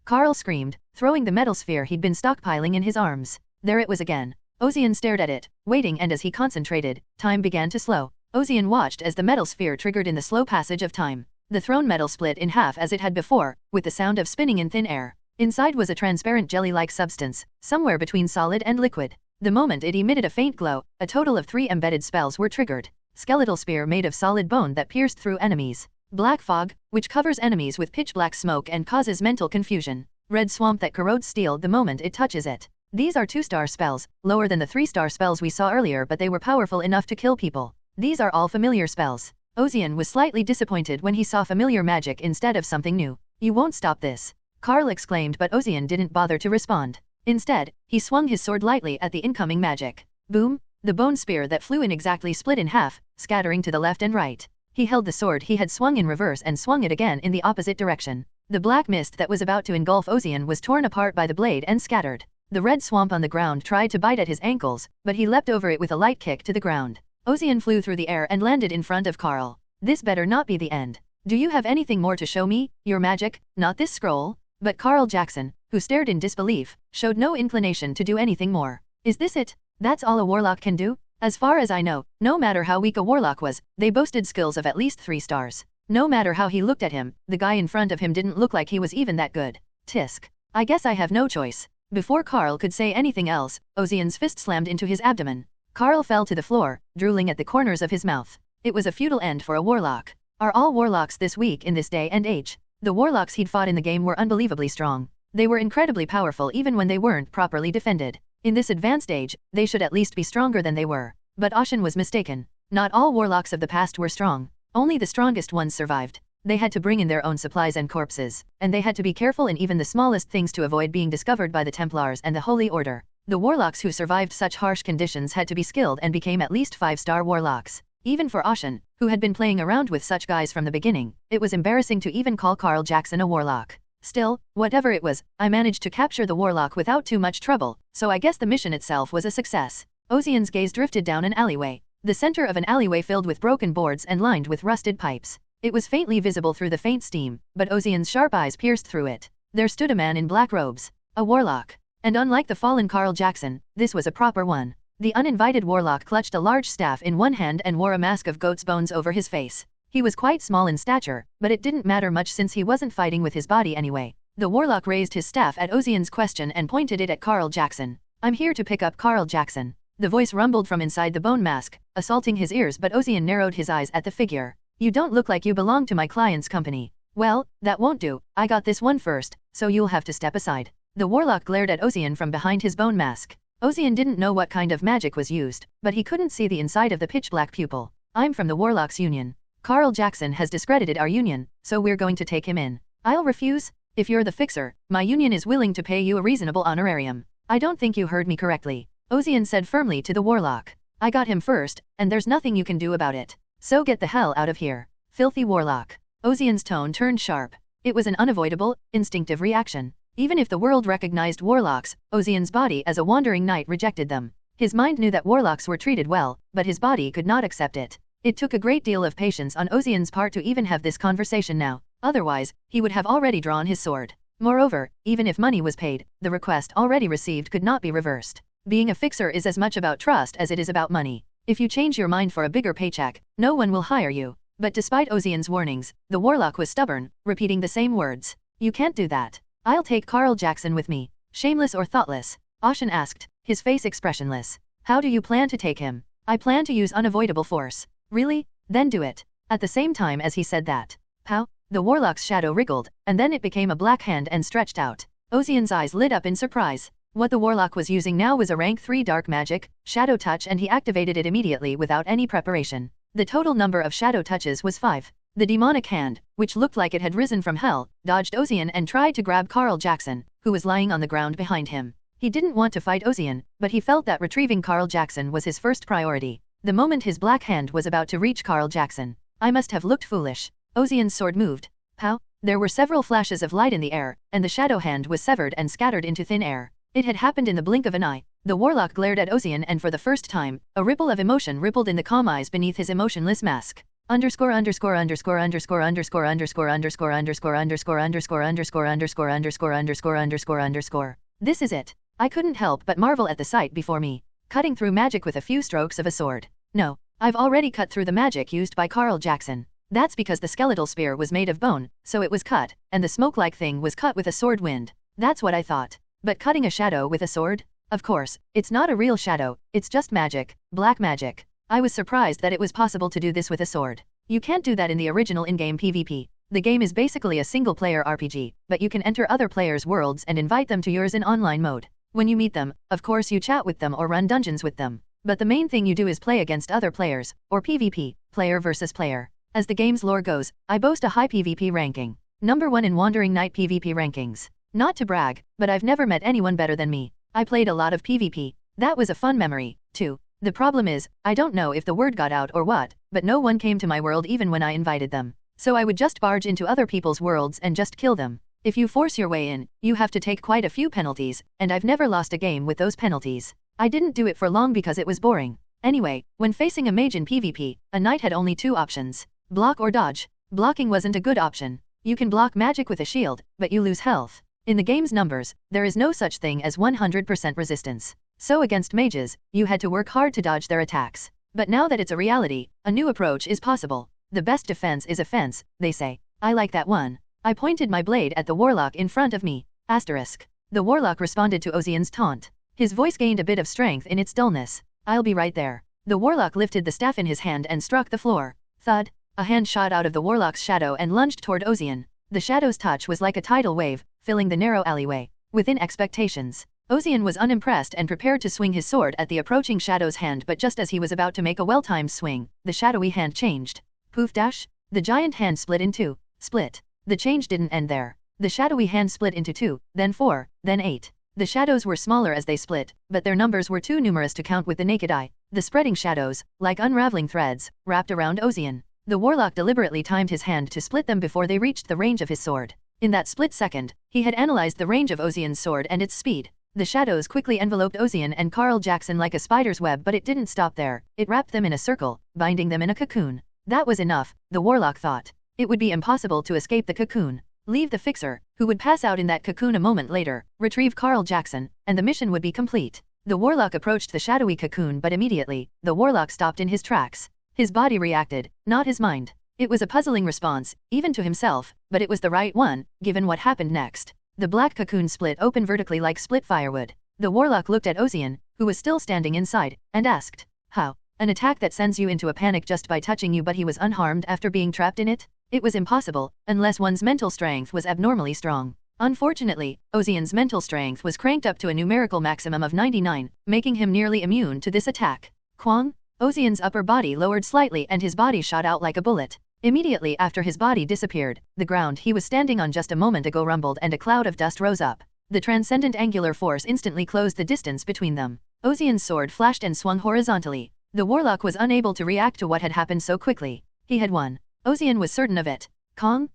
Carl screamed, throwing the metal sphere he'd been stockpiling in his arms. There it was again. Ozian stared at it, waiting, and as he concentrated, time began to slow. Ozian watched as the metal sphere triggered in the slow passage of time. The thrown metal split in half as it had before, with the sound of spinning in thin air. Inside was a transparent jelly-like substance, somewhere between solid and liquid. The moment it emitted a faint glow, a total of 3 embedded spells were triggered. Skeletal spear made of solid bone that pierced through enemies. Black fog, which covers enemies with pitch-black smoke and causes mental confusion. Red swamp that corrodes steel the moment it touches it. These are 2-star spells, lower than the 3-star spells we saw earlier, but they were powerful enough to kill people. These are all familiar spells. Ozian was slightly disappointed when he saw familiar magic instead of something new. You won't stop this, Carl exclaimed, but Ozian didn't bother to respond. Instead, he swung his sword lightly at the incoming magic. Boom! The bone spear that flew in exactly split in half, scattering to the left and right. He held the sword he had swung in reverse and swung it again in the opposite direction. The black mist that was about to engulf Ozian was torn apart by the blade and scattered. The red swamp on the ground tried to bite at his ankles, but he leapt over it with a light kick to the ground. Ozian flew through the air and landed in front of Carl. This better not be the end. Do you have anything more to show me? Your magic? Not this scroll? But Carl Jackson, who stared in disbelief, showed no inclination to do anything more. Is this it? That's all a warlock can do? As far as I know, no matter how weak a warlock was, they boasted skills of at least 3 stars. No matter how he looked at him, the guy in front of him didn't look like he was even that good. Tisk. I guess I have no choice. Before Carl could say anything else, Ozian's fist slammed into his abdomen. Carl fell to the floor, drooling at the corners of his mouth. It was a futile end for a warlock. Are all warlocks this weak in this day and age? The warlocks he'd fought in the game were unbelievably strong. They were incredibly powerful even when they weren't properly defended. In this advanced age, they should at least be stronger than they were. But Ashen was mistaken. Not all warlocks of the past were strong. Only the strongest ones survived. They had to bring in their own supplies and corpses, and they had to be careful in even the smallest things to avoid being discovered by the Templars and the Holy Order. The warlocks who survived such harsh conditions had to be skilled and became at least 5-star warlocks. Even for Ashen, who had been playing around with such guys from the beginning, it was embarrassing to even call Carl Jackson a warlock. Still, whatever it was, I managed to capture the warlock without too much trouble, so I guess the mission itself was a success. Ozian's gaze drifted down an alleyway. The center of an alleyway filled with broken boards and lined with rusted pipes. It was faintly visible through the faint steam, but Ozian's sharp eyes pierced through it. There stood a man in black robes. A warlock. And unlike the fallen Carl Jackson, this was a proper one. The uninvited warlock clutched a large staff in one hand and wore a mask of goat's bones over his face. He was quite small in stature, but it didn't matter much since he wasn't fighting with his body anyway. The warlock raised his staff at Ozian's question and pointed it at Carl Jackson. I'm here to pick up Carl Jackson. The voice rumbled from inside the bone mask, assaulting his ears, but Ozian narrowed his eyes at the figure. You don't look like you belong to my client's company. Well, that won't do. I got this one first, so you'll have to step aside. The warlock glared at Ozian from behind his bone mask. Ozian didn't know what kind of magic was used, but he couldn't see the inside of the pitch-black pupil. I'm from the Warlocks Union. Carl Jackson has discredited our union, so we're going to take him in. I'll refuse. If you're the fixer, my union is willing to pay you a reasonable honorarium. I don't think you heard me correctly. Ozian said firmly to the warlock. I got him first, and there's nothing you can do about it. So get the hell out of here. Filthy warlock. Ozian's tone turned sharp. It was an unavoidable, instinctive reaction. Even if the world recognized warlocks, Ozian's body as a wandering knight rejected them. His mind knew that warlocks were treated well, but his body could not accept it. It took a great deal of patience on Ozian's part to even have this conversation now. Otherwise, he would have already drawn his sword. Moreover, even if money was paid, the request already received could not be reversed. Being a fixer is as much about trust as it is about money. If you change your mind for a bigger paycheck, no one will hire you. But despite Ozian's warnings, the warlock was stubborn, repeating the same words. You can't do that. I'll take Carl Jackson with me. Shameless or thoughtless? Ashen asked, his face expressionless. How do you plan to take him? I plan to use unavoidable force. Really? Then do it. At the same time as he said that. Pow! The warlock's shadow wriggled, and then it became a black hand and stretched out. Ozian's eyes lit up in surprise. What the warlock was using now was a rank 3 dark magic, shadow touch, and he activated it immediately without any preparation. The total number of shadow touches was 5. The demonic hand, which looked like it had risen from hell, dodged Ozian and tried to grab Carl Jackson, who was lying on the ground behind him. He didn't want to fight Ozian, but he felt that retrieving Carl Jackson was his first priority. The moment his black hand was about to reach Carl Jackson, I must have looked foolish. Ozian's sword moved. Pow! There were several flashes of light in the air, and the shadow hand was severed and scattered into thin air. It had happened in the blink of an eye. The warlock glared at Ozian, and for the first time, a ripple of emotion rippled in the calm eyes beneath his emotionless mask. Underscore underscore underscore underscore underscore underscore underscore underscore underscore underscore underscore underscore underscore underscore underscore underscore. This is it. I couldn't help but marvel at the sight before me. Cutting through magic with a few strokes of a sword. No, I've already cut through the magic used by Carl Jackson. That's because the skeletal spear was made of bone, so it was cut, and the smoke-like thing was cut with a sword wind. That's what I thought. But cutting a shadow with a sword? Of course, it's not a real shadow, it's just magic, black magic. I was surprised that it was possible to do this with a sword. You can't do that in the original in-game PvP. The game is basically a single-player RPG, but you can enter other players' worlds and invite them to yours in online mode. When you meet them, of course you chat with them or run dungeons with them. But the main thing you do is play against other players, or PvP, player versus player. As the game's lore goes, I boast a high PvP ranking. Number 1 in Wandering Knight PvP rankings. Not to brag, but I've never met anyone better than me. I played a lot of PvP. That was a fun memory, too. The problem is, I don't know if the word got out or what, but no one came to my world even when I invited them. So I would just barge into other people's worlds and just kill them. If you force your way in, you have to take quite a few penalties, and I've never lost a game with those penalties. I didn't do it for long because it was boring. Anyway, when facing a mage in PvP, a knight had only two options: block or dodge. Blocking wasn't a good option. You can block magic with a shield, but you lose health. In the game's numbers, there is no such thing as 100% resistance. So against mages, you had to work hard to dodge their attacks. But now that it's a reality, a new approach is possible. The best defense is offense, they say. I like that one. I pointed my blade at the warlock in front of me. Asterisk. The warlock responded to Ozian's taunt. His voice gained a bit of strength in its dullness. I'll be right there. The warlock lifted the staff in his hand and struck the floor. Thud. A hand shot out of the warlock's shadow and lunged toward Ozian. The shadow's touch was like a tidal wave, filling the narrow alleyway. Within expectations, Ozian was unimpressed and prepared to swing his sword at the approaching shadow's hand, but just as he was about to make a well-timed swing, the shadowy hand changed. Poof dash. The giant hand split in two. Split. The change didn't end there. The shadowy hand split into 2, then 4, then 8. The shadows were smaller as they split, but their numbers were too numerous to count with the naked eye. The spreading shadows, like unraveling threads, wrapped around Ozian. The warlock deliberately timed his hand to split them before they reached the range of his sword. In that split second, he had analyzed the range of Ozian's sword and its speed. The shadows quickly enveloped Ozian and Carl Jackson like a spider's web, but it didn't stop there. It wrapped them in a circle, binding them in a cocoon. That was enough, the warlock thought. It would be impossible to escape the cocoon. Leave the fixer, who would pass out in that cocoon a moment later, retrieve Carl Jackson, and the mission would be complete. The warlock approached the shadowy cocoon, but immediately, the warlock stopped in his tracks. His body reacted, not his mind. It was a puzzling response, even to himself, but it was the right one, given what happened next. The black cocoon split open vertically like split firewood. The warlock looked at Ozian, who was still standing inside, and asked, "How? An attack that sends you into a panic just by touching you, but he was unharmed after being trapped in it? It was impossible, unless one's mental strength was abnormally strong." Unfortunately, Ozian's mental strength was cranked up to a numerical maximum of 99, making him nearly immune to this attack. Kwang? Ozian's upper body lowered slightly and his body shot out like a bullet. Immediately after his body disappeared, the ground he was standing on just a moment ago rumbled and a cloud of dust rose up. The transcendent angular force instantly closed the distance between them. Ozian's sword flashed and swung horizontally. The warlock was unable to react to what had happened so quickly. He had won. Ozian was certain of it. Kong?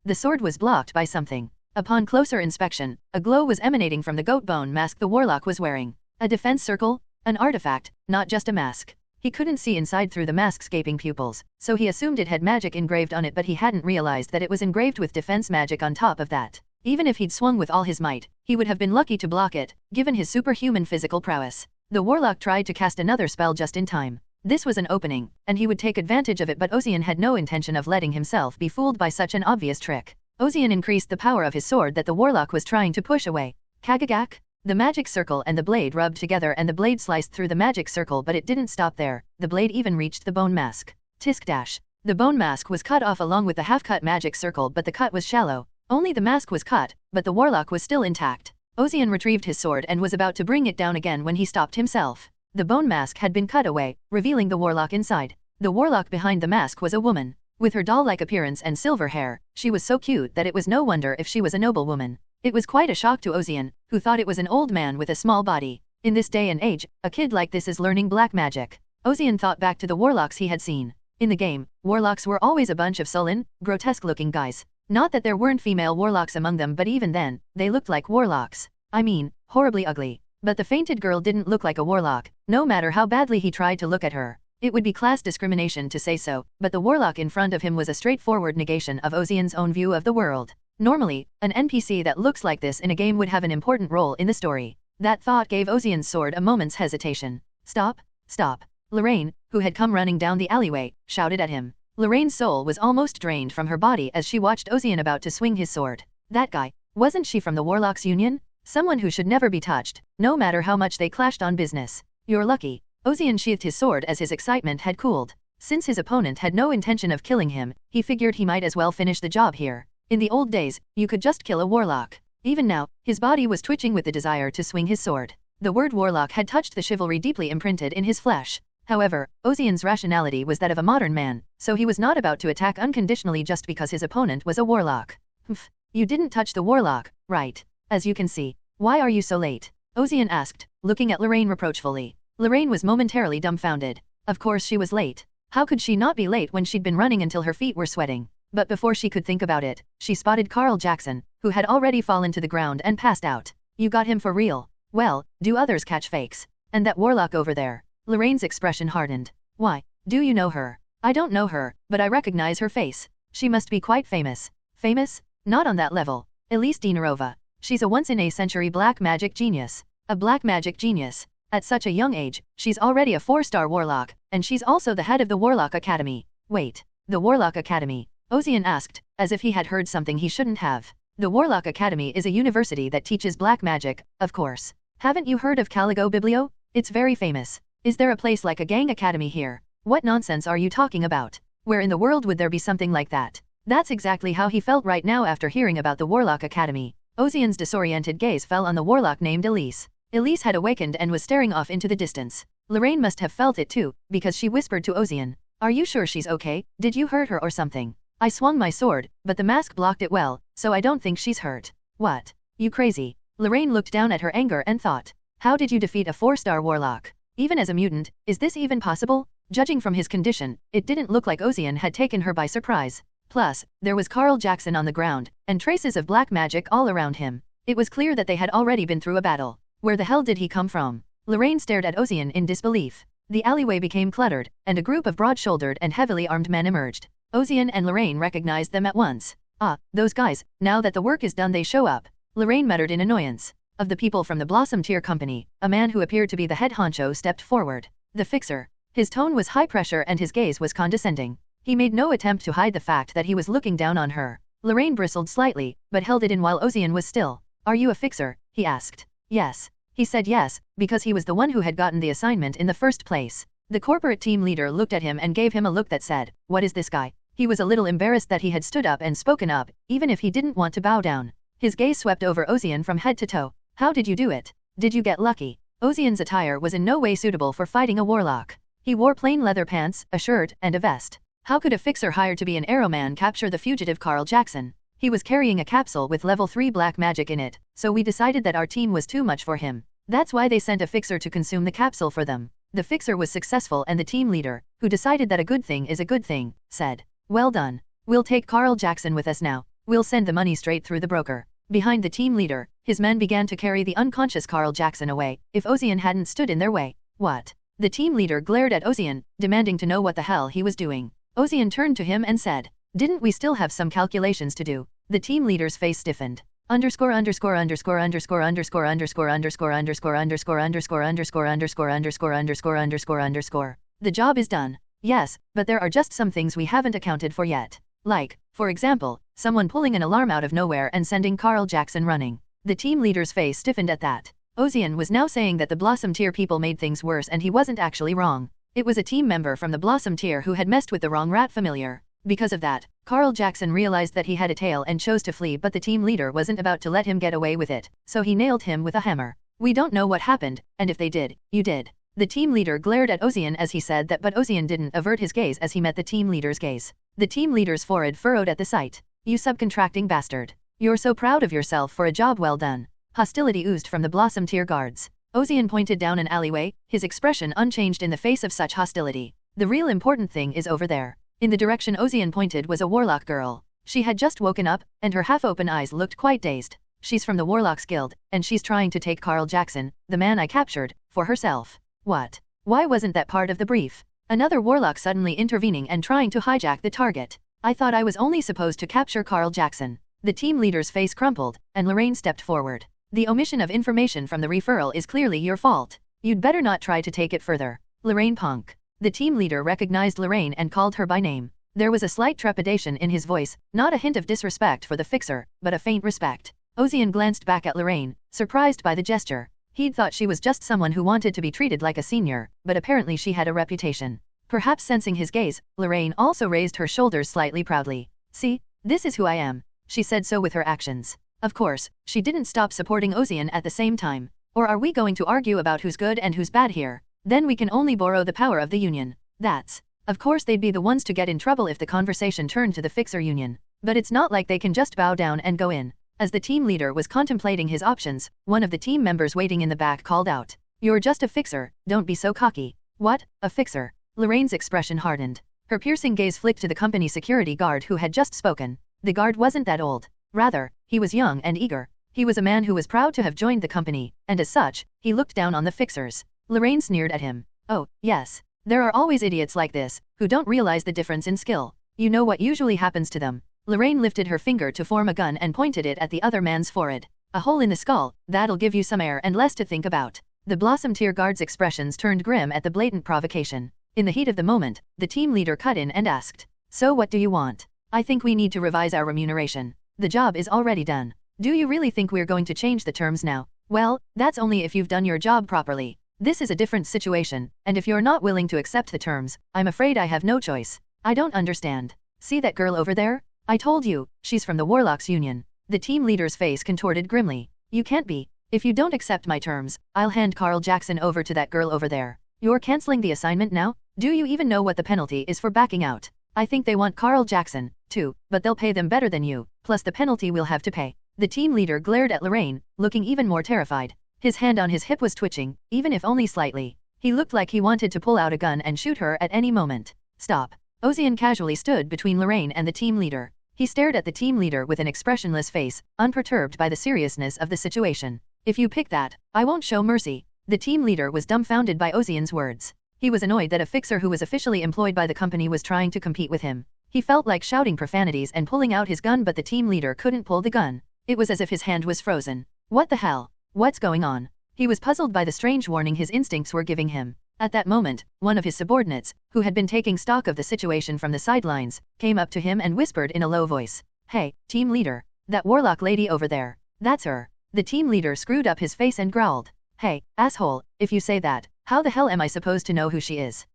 The sword was blocked by something. Upon closer inspection, a glow was emanating from the goat bone mask the warlock was wearing. A defense circle? An artifact, not just a mask. He couldn't see inside through the mask's gaping pupils, so he assumed it had magic engraved on it, but he hadn't realized that it was engraved with defense magic on top of that. Even if he'd swung with all his might, he would have been lucky to block it, given his superhuman physical prowess. The warlock tried to cast another spell just in time. This was an opening, and he would take advantage of it, but Ozian had no intention of letting himself be fooled by such an obvious trick. Ozian increased the power of his sword that the warlock was trying to push away. Kagagak? The magic circle and the blade rubbed together and the blade sliced through the magic circle, but it didn't stop there. The blade even reached the bone mask. Tisk dash. The bone mask was cut off along with the half-cut magic circle, but the cut was shallow. Only the mask was cut, but the warlock was still intact. Ozian retrieved his sword and was about to bring it down again when he stopped himself. The bone mask had been cut away, revealing the warlock inside. The warlock behind the mask was a woman. With her doll-like appearance and silver hair, she was so cute that it was no wonder if she was a noblewoman. It was quite a shock to Ozian, who thought it was an old man with a small body. In this day and age, a kid like this is learning black magic. Ozian thought back to the warlocks he had seen. In the game, warlocks were always a bunch of sullen, grotesque-looking guys. Not that there weren't female warlocks among them, but even then, they looked like warlocks. I mean, horribly ugly. But the fainted girl didn't look like a warlock, no matter how badly he tried to look at her. It would be class discrimination to say so, but the warlock in front of him was a straightforward negation of Ozian's own view of the world. Normally, an NPC that looks like this in a game would have an important role in the story. That thought gave Ozian's sword a moment's hesitation. Stop, stop. Lorraine, who had come running down the alleyway, shouted at him. Lorraine's soul was almost drained from her body as she watched Ozian about to swing his sword. That guy, wasn't she from the Warlocks Union? Someone who should never be touched, no matter how much they clashed on business. You're lucky. Ozian sheathed his sword as his excitement had cooled. Since his opponent had no intention of killing him, he figured he might as well finish the job here. In the old days, you could just kill a warlock. Even now, his body was twitching with the desire to swing his sword. The word warlock had touched the chivalry deeply imprinted in his flesh. However, Ozian's rationality was that of a modern man, so he was not about to attack unconditionally just because his opponent was a warlock. Humph, you didn't touch the warlock, right? As you can see. Why are you so late? Ozian asked, looking at Lorraine reproachfully. Lorraine was momentarily dumbfounded. Of course she was late. How could she not be late when she'd been running until her feet were sweating? But before she could think about it, she spotted Carl Jackson, who had already fallen to the ground and passed out. You got him for real. Well, do others catch fakes? And that warlock over there? Lorraine's expression hardened. Why, do you know her? I don't know her, but I recognize her face. She must be quite famous. Famous? Not on that level. Elise Dinarova. She's a once-in-a-century black magic genius. A black magic genius. At such a young age, she's already a 4-star warlock, and she's also the head of the Warlock Academy. Wait, the Warlock Academy? Ozian asked, as if he had heard something he shouldn't have. The Warlock Academy is a university that teaches black magic, of course. Haven't you heard of Caligo Biblio? It's very famous. Is there a place like a gang academy here? What nonsense are you talking about? Where in the world would there be something like that? That's exactly how he felt right now after hearing about the Warlock Academy. Ozian's disoriented gaze fell on the warlock named Elise. Elise had awakened and was staring off into the distance. Lorraine must have felt it too, because she whispered to Ozian, "Are you sure she's okay? Did you hurt her or something?" I swung my sword, but the mask blocked it well, so I don't think she's hurt. What? You crazy? Lorraine looked down at her anger and thought, how did you defeat a 4-star warlock? Even as a mutant, is this even possible? Judging from his condition, it didn't look like Ozian had taken her by surprise. Plus, there was Carl Jackson on the ground, and traces of black magic all around him. It was clear that they had already been through a battle. Where the hell did he come from? Lorraine stared at Ozian in disbelief. The alleyway became cluttered, and a group of broad-shouldered and heavily armed men emerged. Ozian and Lorraine recognized them at once. Ah, those guys, now that the work is done they show up. Lorraine muttered in annoyance. Of the people from the Blossom Tier Company, a man who appeared to be the head honcho stepped forward. The fixer. His tone was high pressure and his gaze was condescending. He made no attempt to hide the fact that he was looking down on her. Lorraine bristled slightly, but held it in while Ozian was still. Are you a fixer? He asked. Yes. He said yes, because he was the one who had gotten the assignment in the first place. The corporate team leader looked at him and gave him a look that said, what is this guy? He was a little embarrassed that he had stood up and spoken up, even if he didn't want to bow down. His gaze swept over Ozian from head to toe. How did you do it? Did you get lucky? Ozian's attire was in no way suitable for fighting a warlock. He wore plain leather pants, a shirt, and a vest. How could a fixer hired to be an arrowman capture the fugitive Carl Jackson? He was carrying a capsule with level 3 black magic in it, so we decided that our team was too much for him. That's why they sent a fixer to consume the capsule for them. The fixer was successful and the team leader, who decided that a good thing is a good thing, said, well done. We'll take Carl Jackson with us now. We'll send the money straight through the broker. Behind the team leader, his men began to carry the unconscious Carl Jackson away, if Ozian hadn't stood in their way. What? The team leader glared at Ozian, demanding to know what the hell he was doing. Ozian turned to him and said, didn't we still have some calculations to do? The team leader's face stiffened. Underscore underscore underscore underscore underscore underscore underscore underscore underscore underscore underscore underscore underscore underscore underscore underscore. The job is done. Yes, but there are just some things we haven't accounted for yet. Like, for example, someone pulling an alarm out of nowhere and sending Carl Jackson running. The team leader's face stiffened at that. Ozian was now saying that the Blossom Tier people made things worse and he wasn't actually wrong. It was a team member from the Blossom Tier who had messed with the wrong rat familiar. Because of that, Carl Jackson realized that he had a tail and chose to flee, but the team leader wasn't about to let him get away with it, so he nailed him with a hammer. We don't know what happened, and if they did, you did. The team leader glared at Ozian as he said that, but Ozian didn't avert his gaze as he met the team leader's gaze. The team leader's forehead furrowed at the sight. You subcontracting bastard. You're so proud of yourself for a job well done. Hostility oozed from the Blossom Tier guards. Ozian pointed down an alleyway, his expression unchanged in the face of such hostility. The real important thing is over there. In the direction Ozian pointed was a warlock girl. She had just woken up, and her half-open eyes looked quite dazed. She's from the Warlocks Guild, and she's trying to take Carl Jackson, the man I captured, for herself. What? Why wasn't that part of the brief? Another warlock suddenly intervening and trying to hijack the target. I thought I was only supposed to capture Carl Jackson. The team leader's face crumpled, and Lorraine stepped forward. The omission of information from the referral is clearly your fault. You'd better not try to take it further. Lorraine Punk. The team leader recognized Lorraine and called her by name. There was a slight trepidation in his voice, not a hint of disrespect for the fixer, but a faint respect. Ozian glanced back at Lorraine, surprised by the gesture. He'd thought she was just someone who wanted to be treated like a senior, but apparently she had a reputation. Perhaps sensing his gaze, Lorraine also raised her shoulders slightly proudly. See, this is who I am. She said so with her actions. Of course, she didn't stop supporting Ozian at the same time. Or are we going to argue about who's good and who's bad here? Then we can only borrow the power of the union. That's. Of course they'd be the ones to get in trouble if the conversation turned to the fixer union. But it's not like they can just bow down and go in. As the team leader was contemplating his options, one of the team members waiting in the back called out. You're just a fixer, don't be so cocky. What? A fixer? Lorraine's expression hardened. Her piercing gaze flicked to the company security guard who had just spoken. The guard wasn't that old. Rather, he was young and eager. He was a man who was proud to have joined the company, and as such, he looked down on the fixers. Lorraine sneered at him. Oh, yes. There are always idiots like this, who don't realize the difference in skill. You know what usually happens to them. Lorraine lifted her finger to form a gun and pointed it at the other man's forehead. A hole in the skull, that'll give you some air and less to think about. The Blossom Tier Guard's expressions turned grim at the blatant provocation. In the heat of the moment, the team leader cut in and asked, "So what do you want?" "I think we need to revise our remuneration. The job is already done. Do you really think we're going to change the terms now?" "Well, that's only if you've done your job properly. This is a different situation, and if you're not willing to accept the terms, I'm afraid I have no choice." "I don't understand. See that girl over there? I told you, she's from the Warlocks Union." The team leader's face contorted grimly. "You can't be. If you don't accept my terms, I'll hand Carl Jackson over to that girl over there." "You're canceling the assignment now? Do you even know what the penalty is for backing out?" "I think they want Carl Jackson, too, but they'll pay them better than you, plus the penalty we'll have to pay." The team leader glared at Lorraine, looking even more terrified. His hand on his hip was twitching, even if only slightly. He looked like he wanted to pull out a gun and shoot her at any moment. "Stop." Ozian casually stood between Lorraine and the team leader. He stared at the team leader with an expressionless face, unperturbed by the seriousness of the situation. "If you pick that, I won't show mercy." The team leader was dumbfounded by Ozian's words. He was annoyed that a fixer who was officially employed by the company was trying to compete with him. He felt like shouting profanities and pulling out his gun, but the team leader couldn't pull the gun. It was as if his hand was frozen. What the hell? What's going on? He was puzzled by the strange warning his instincts were giving him. At that moment, one of his subordinates, who had been taking stock of the situation from the sidelines, came up to him and whispered in a low voice, "Hey, team leader, that warlock lady over there, that's her." The team leader screwed up his face and growled, "Hey, asshole, if you say that, how the hell am I supposed to know who she is?"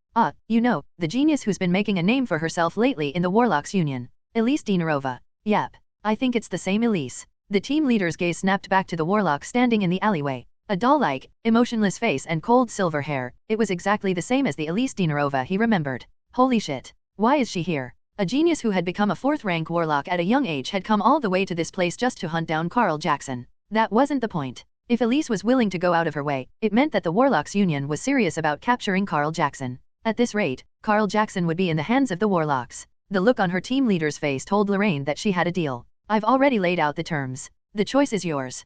You know, the genius who's been making a name for herself lately in the Warlocks Union. Elise Dinarova." "Yep. I think it's the same Elise." The team leader's gaze snapped back to the warlock standing in the alleyway. A doll-like, emotionless face and cold silver hair, it was exactly the same as the Elise Dinarova he remembered. Holy shit. Why is she here? A genius who had become a 4th-rank warlock at a young age had come all the way to this place just to hunt down Carl Jackson. That wasn't the point. If Elise was willing to go out of her way, it meant that the Warlocks Union was serious about capturing Carl Jackson. At this rate, Carl Jackson would be in the hands of the Warlocks. The look on her team leader's face told Lorraine that she had a deal. "I've already laid out the terms. The choice is yours.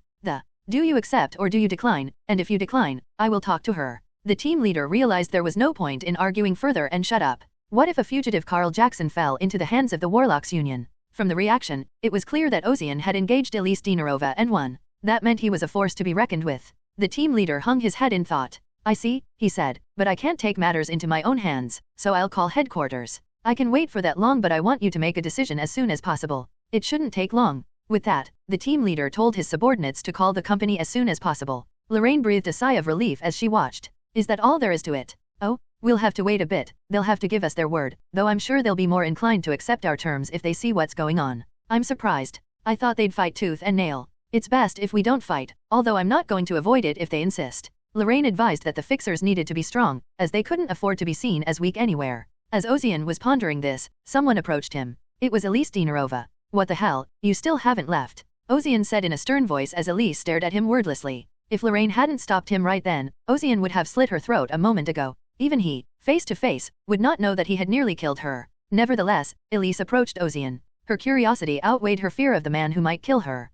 Do you accept or do you decline? And if you decline, I will talk to her." The team leader realized there was no point in arguing further and shut up. What if a fugitive Carl Jackson fell into the hands of the Warlocks Union? From the reaction, it was clear that Ozian had engaged Elise Dinarova and won. That meant he was a force to be reckoned with. The team leader hung his head in thought. "I see," he said, "but I can't take matters into my own hands, so I'll call headquarters. I can wait for that long, but I want you to make a decision as soon as possible. It shouldn't take long." With that, the team leader told his subordinates to call the company as soon as possible. Lorraine breathed a sigh of relief as she watched. "Is that all there is to it?" "Oh, we'll have to wait a bit. They'll have to give us their word, though I'm sure they'll be more inclined to accept our terms if they see what's going on." "I'm surprised. I thought they'd fight tooth and nail." "It's best if we don't fight, although I'm not going to avoid it if they insist." Lorraine advised that the fixers needed to be strong, as they couldn't afford to be seen as weak anywhere. As Ozian was pondering this, someone approached him. It was Elise Dinarova. "What the hell, you still haven't left?" Ozian said in a stern voice as Elise stared at him wordlessly. If Lorraine hadn't stopped him right then, Ozian would have slit her throat a moment ago. Even he, face to face, would not know that he had nearly killed her. Nevertheless, Elise approached Ozian. Her curiosity outweighed her fear of the man who might kill her.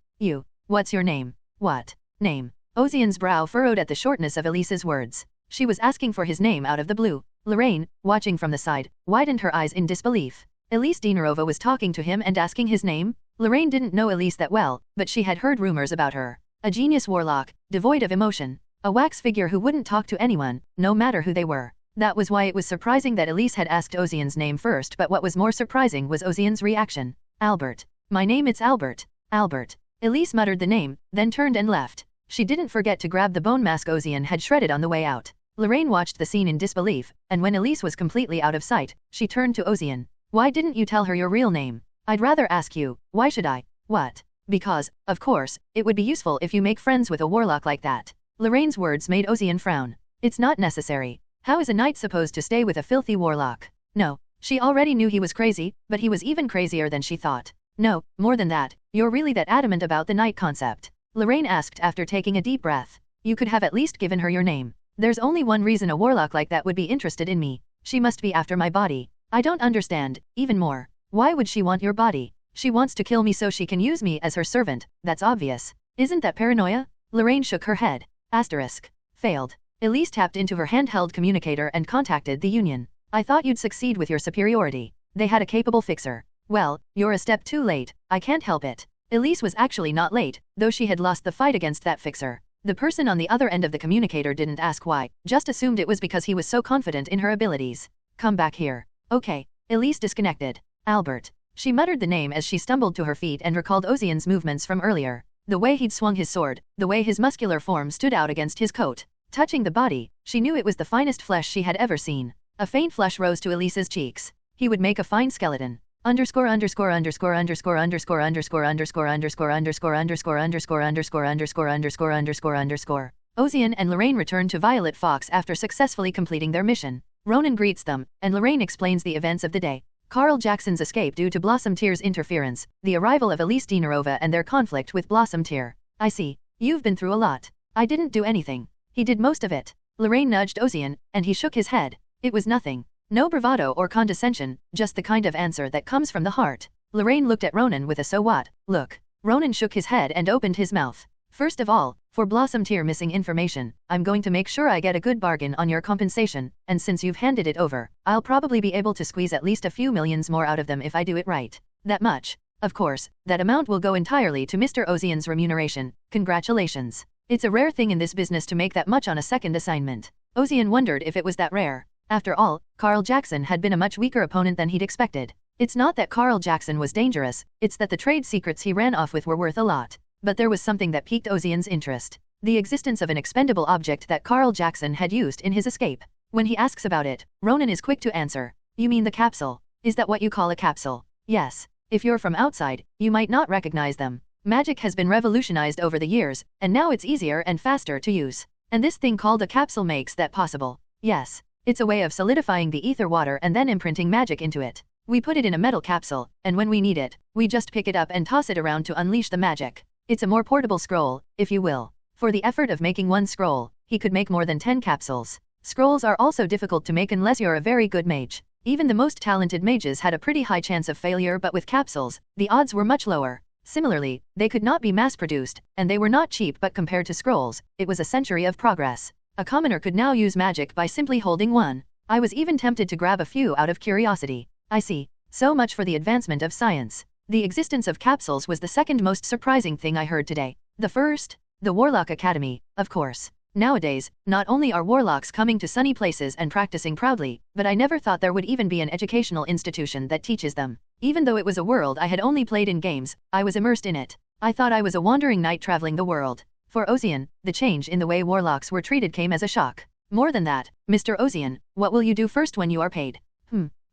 What's your name?" "What name?" Ozian's brow furrowed at the shortness of Elise's words. She was asking for his name out of the blue. Lorraine, watching from the side, widened her eyes in disbelief. Elise Dinarova was talking to him and asking his name? Lorraine didn't know Elise that well, but she had heard rumors about her. A genius warlock, devoid of emotion. A wax figure who wouldn't talk to anyone, no matter who they were. That was why it was surprising that Elise had asked Ozian's name first, but what was more surprising was Ozian's reaction. "Albert. My name it's Albert." "Albert." Elise muttered the name, then turned and left. She didn't forget to grab the bone mask Ozian had shredded on the way out. Lorraine watched the scene in disbelief, and when Elise was completely out of sight, she turned to Ozian. "Why didn't you tell her your real name?" "I'd rather ask you, why should I?" "What?" "Because, of course, it would be useful if you make friends with a warlock like that." Lorraine's words made Ozian frown. "It's not necessary. How is a knight supposed to stay with a filthy warlock?" No, she already knew he was crazy, but he was even crazier than she thought. "No, more than that, you're really that adamant about the knight concept?" Lorraine asked after taking a deep breath. "You could have at least given her your name. There's only one reason a warlock like that would be interested in me. She must be after my body." "I don't understand, even more. Why would she want your body?" She wants to kill me so she can use me as her servant, that's obvious. Isn't that paranoia? Lorraine shook her head. Asterisk. Failed. Elise tapped into her handheld communicator and contacted the Union. I thought you'd succeed with your superiority. They had a capable fixer. Well, you're a step too late, I can't help it. Elise was actually not late, though she had lost the fight against that fixer. The person on the other end of the communicator didn't ask why, just assumed it was because he was so confident in her abilities. Come back here. Okay. Elise disconnected. Albert. She muttered the name as she stumbled to her feet and recalled Ozian's movements from earlier. The way he'd swung his sword, the way his muscular form stood out against his coat. Touching the body, she knew it was the finest flesh she had ever seen. A faint flush rose to Elise's cheeks. He would make a fine skeleton. Underscore underscore underscore underscore underscore underscore underscore underscore underscore underscore underscore underscore underscore underscore underscore underscore. Ozian and Lorraine return to Violet Fox after successfully completing their mission. Ronan greets them, and Lorraine explains the events of the day. Carl Jackson's escape due to Blossom Tear's interference, the arrival of Elise Dinarova and their conflict with Blossom Tear. I see. You've been through a lot. I didn't do anything. He did most of it. Lorraine nudged Ozian, and he shook his head. It was nothing. No bravado or condescension, just the kind of answer that comes from the heart. Lorraine looked at Ronan with a so what look. Ronan shook his head and opened his mouth. First of all, for Blossom Tear missing information, I'm going to make sure I get a good bargain on your compensation, and since you've handed it over, I'll probably be able to squeeze at least a few millions more out of them if I do it right. That much. Of course, that amount will go entirely to Mr. Ozian's remuneration. Congratulations. It's a rare thing in this business to make that much on a second assignment. Ozian wondered if it was that rare. After all, Carl Jackson had been a much weaker opponent than he'd expected. It's not that Carl Jackson was dangerous, it's that the trade secrets he ran off with were worth a lot. But there was something that piqued Ozian's interest. The existence of an expendable object that Carl Jackson had used in his escape. When he asks about it, Ronan is quick to answer. You mean the capsule? Is that what you call a capsule? Yes. If you're from outside, you might not recognize them. Magic has been revolutionized over the years, and now it's easier and faster to use. And this thing called a capsule makes that possible. Yes. It's a way of solidifying the ether water and then imprinting magic into it. We put it in a metal capsule, and when we need it, we just pick it up and toss it around to unleash the magic. It's a more portable scroll, if you will. For the effort of making one scroll, he could make more than 10 capsules. Scrolls are also difficult to make unless you're a very good mage. Even the most talented mages had a pretty high chance of failure, but with capsules, the odds were much lower. Similarly, they could not be mass-produced, and they were not cheap, but compared to scrolls, it was a century of progress. A commoner could now use magic by simply holding one. I was even tempted to grab a few out of curiosity. I see. So much for the advancement of science. The existence of capsules was the second most surprising thing I heard today. The first? The Warlock Academy, of course. Nowadays, not only are warlocks coming to sunny places and practicing proudly, but I never thought there would even be an educational institution that teaches them. Even though it was a world I had only played in games, I was immersed in it. I thought I was a wandering knight traveling the world. For Ozian, the change in the way warlocks were treated came as a shock. More than that, Mr. Ozian, what will you do first when you are paid?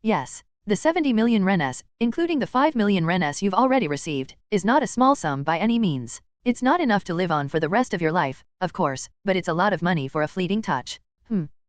Yes. The 70 million renes, including the 5 million renes you've already received, is not a small sum by any means. It's not enough to live on for the rest of your life, of course, but it's a lot of money for a fleeting touch.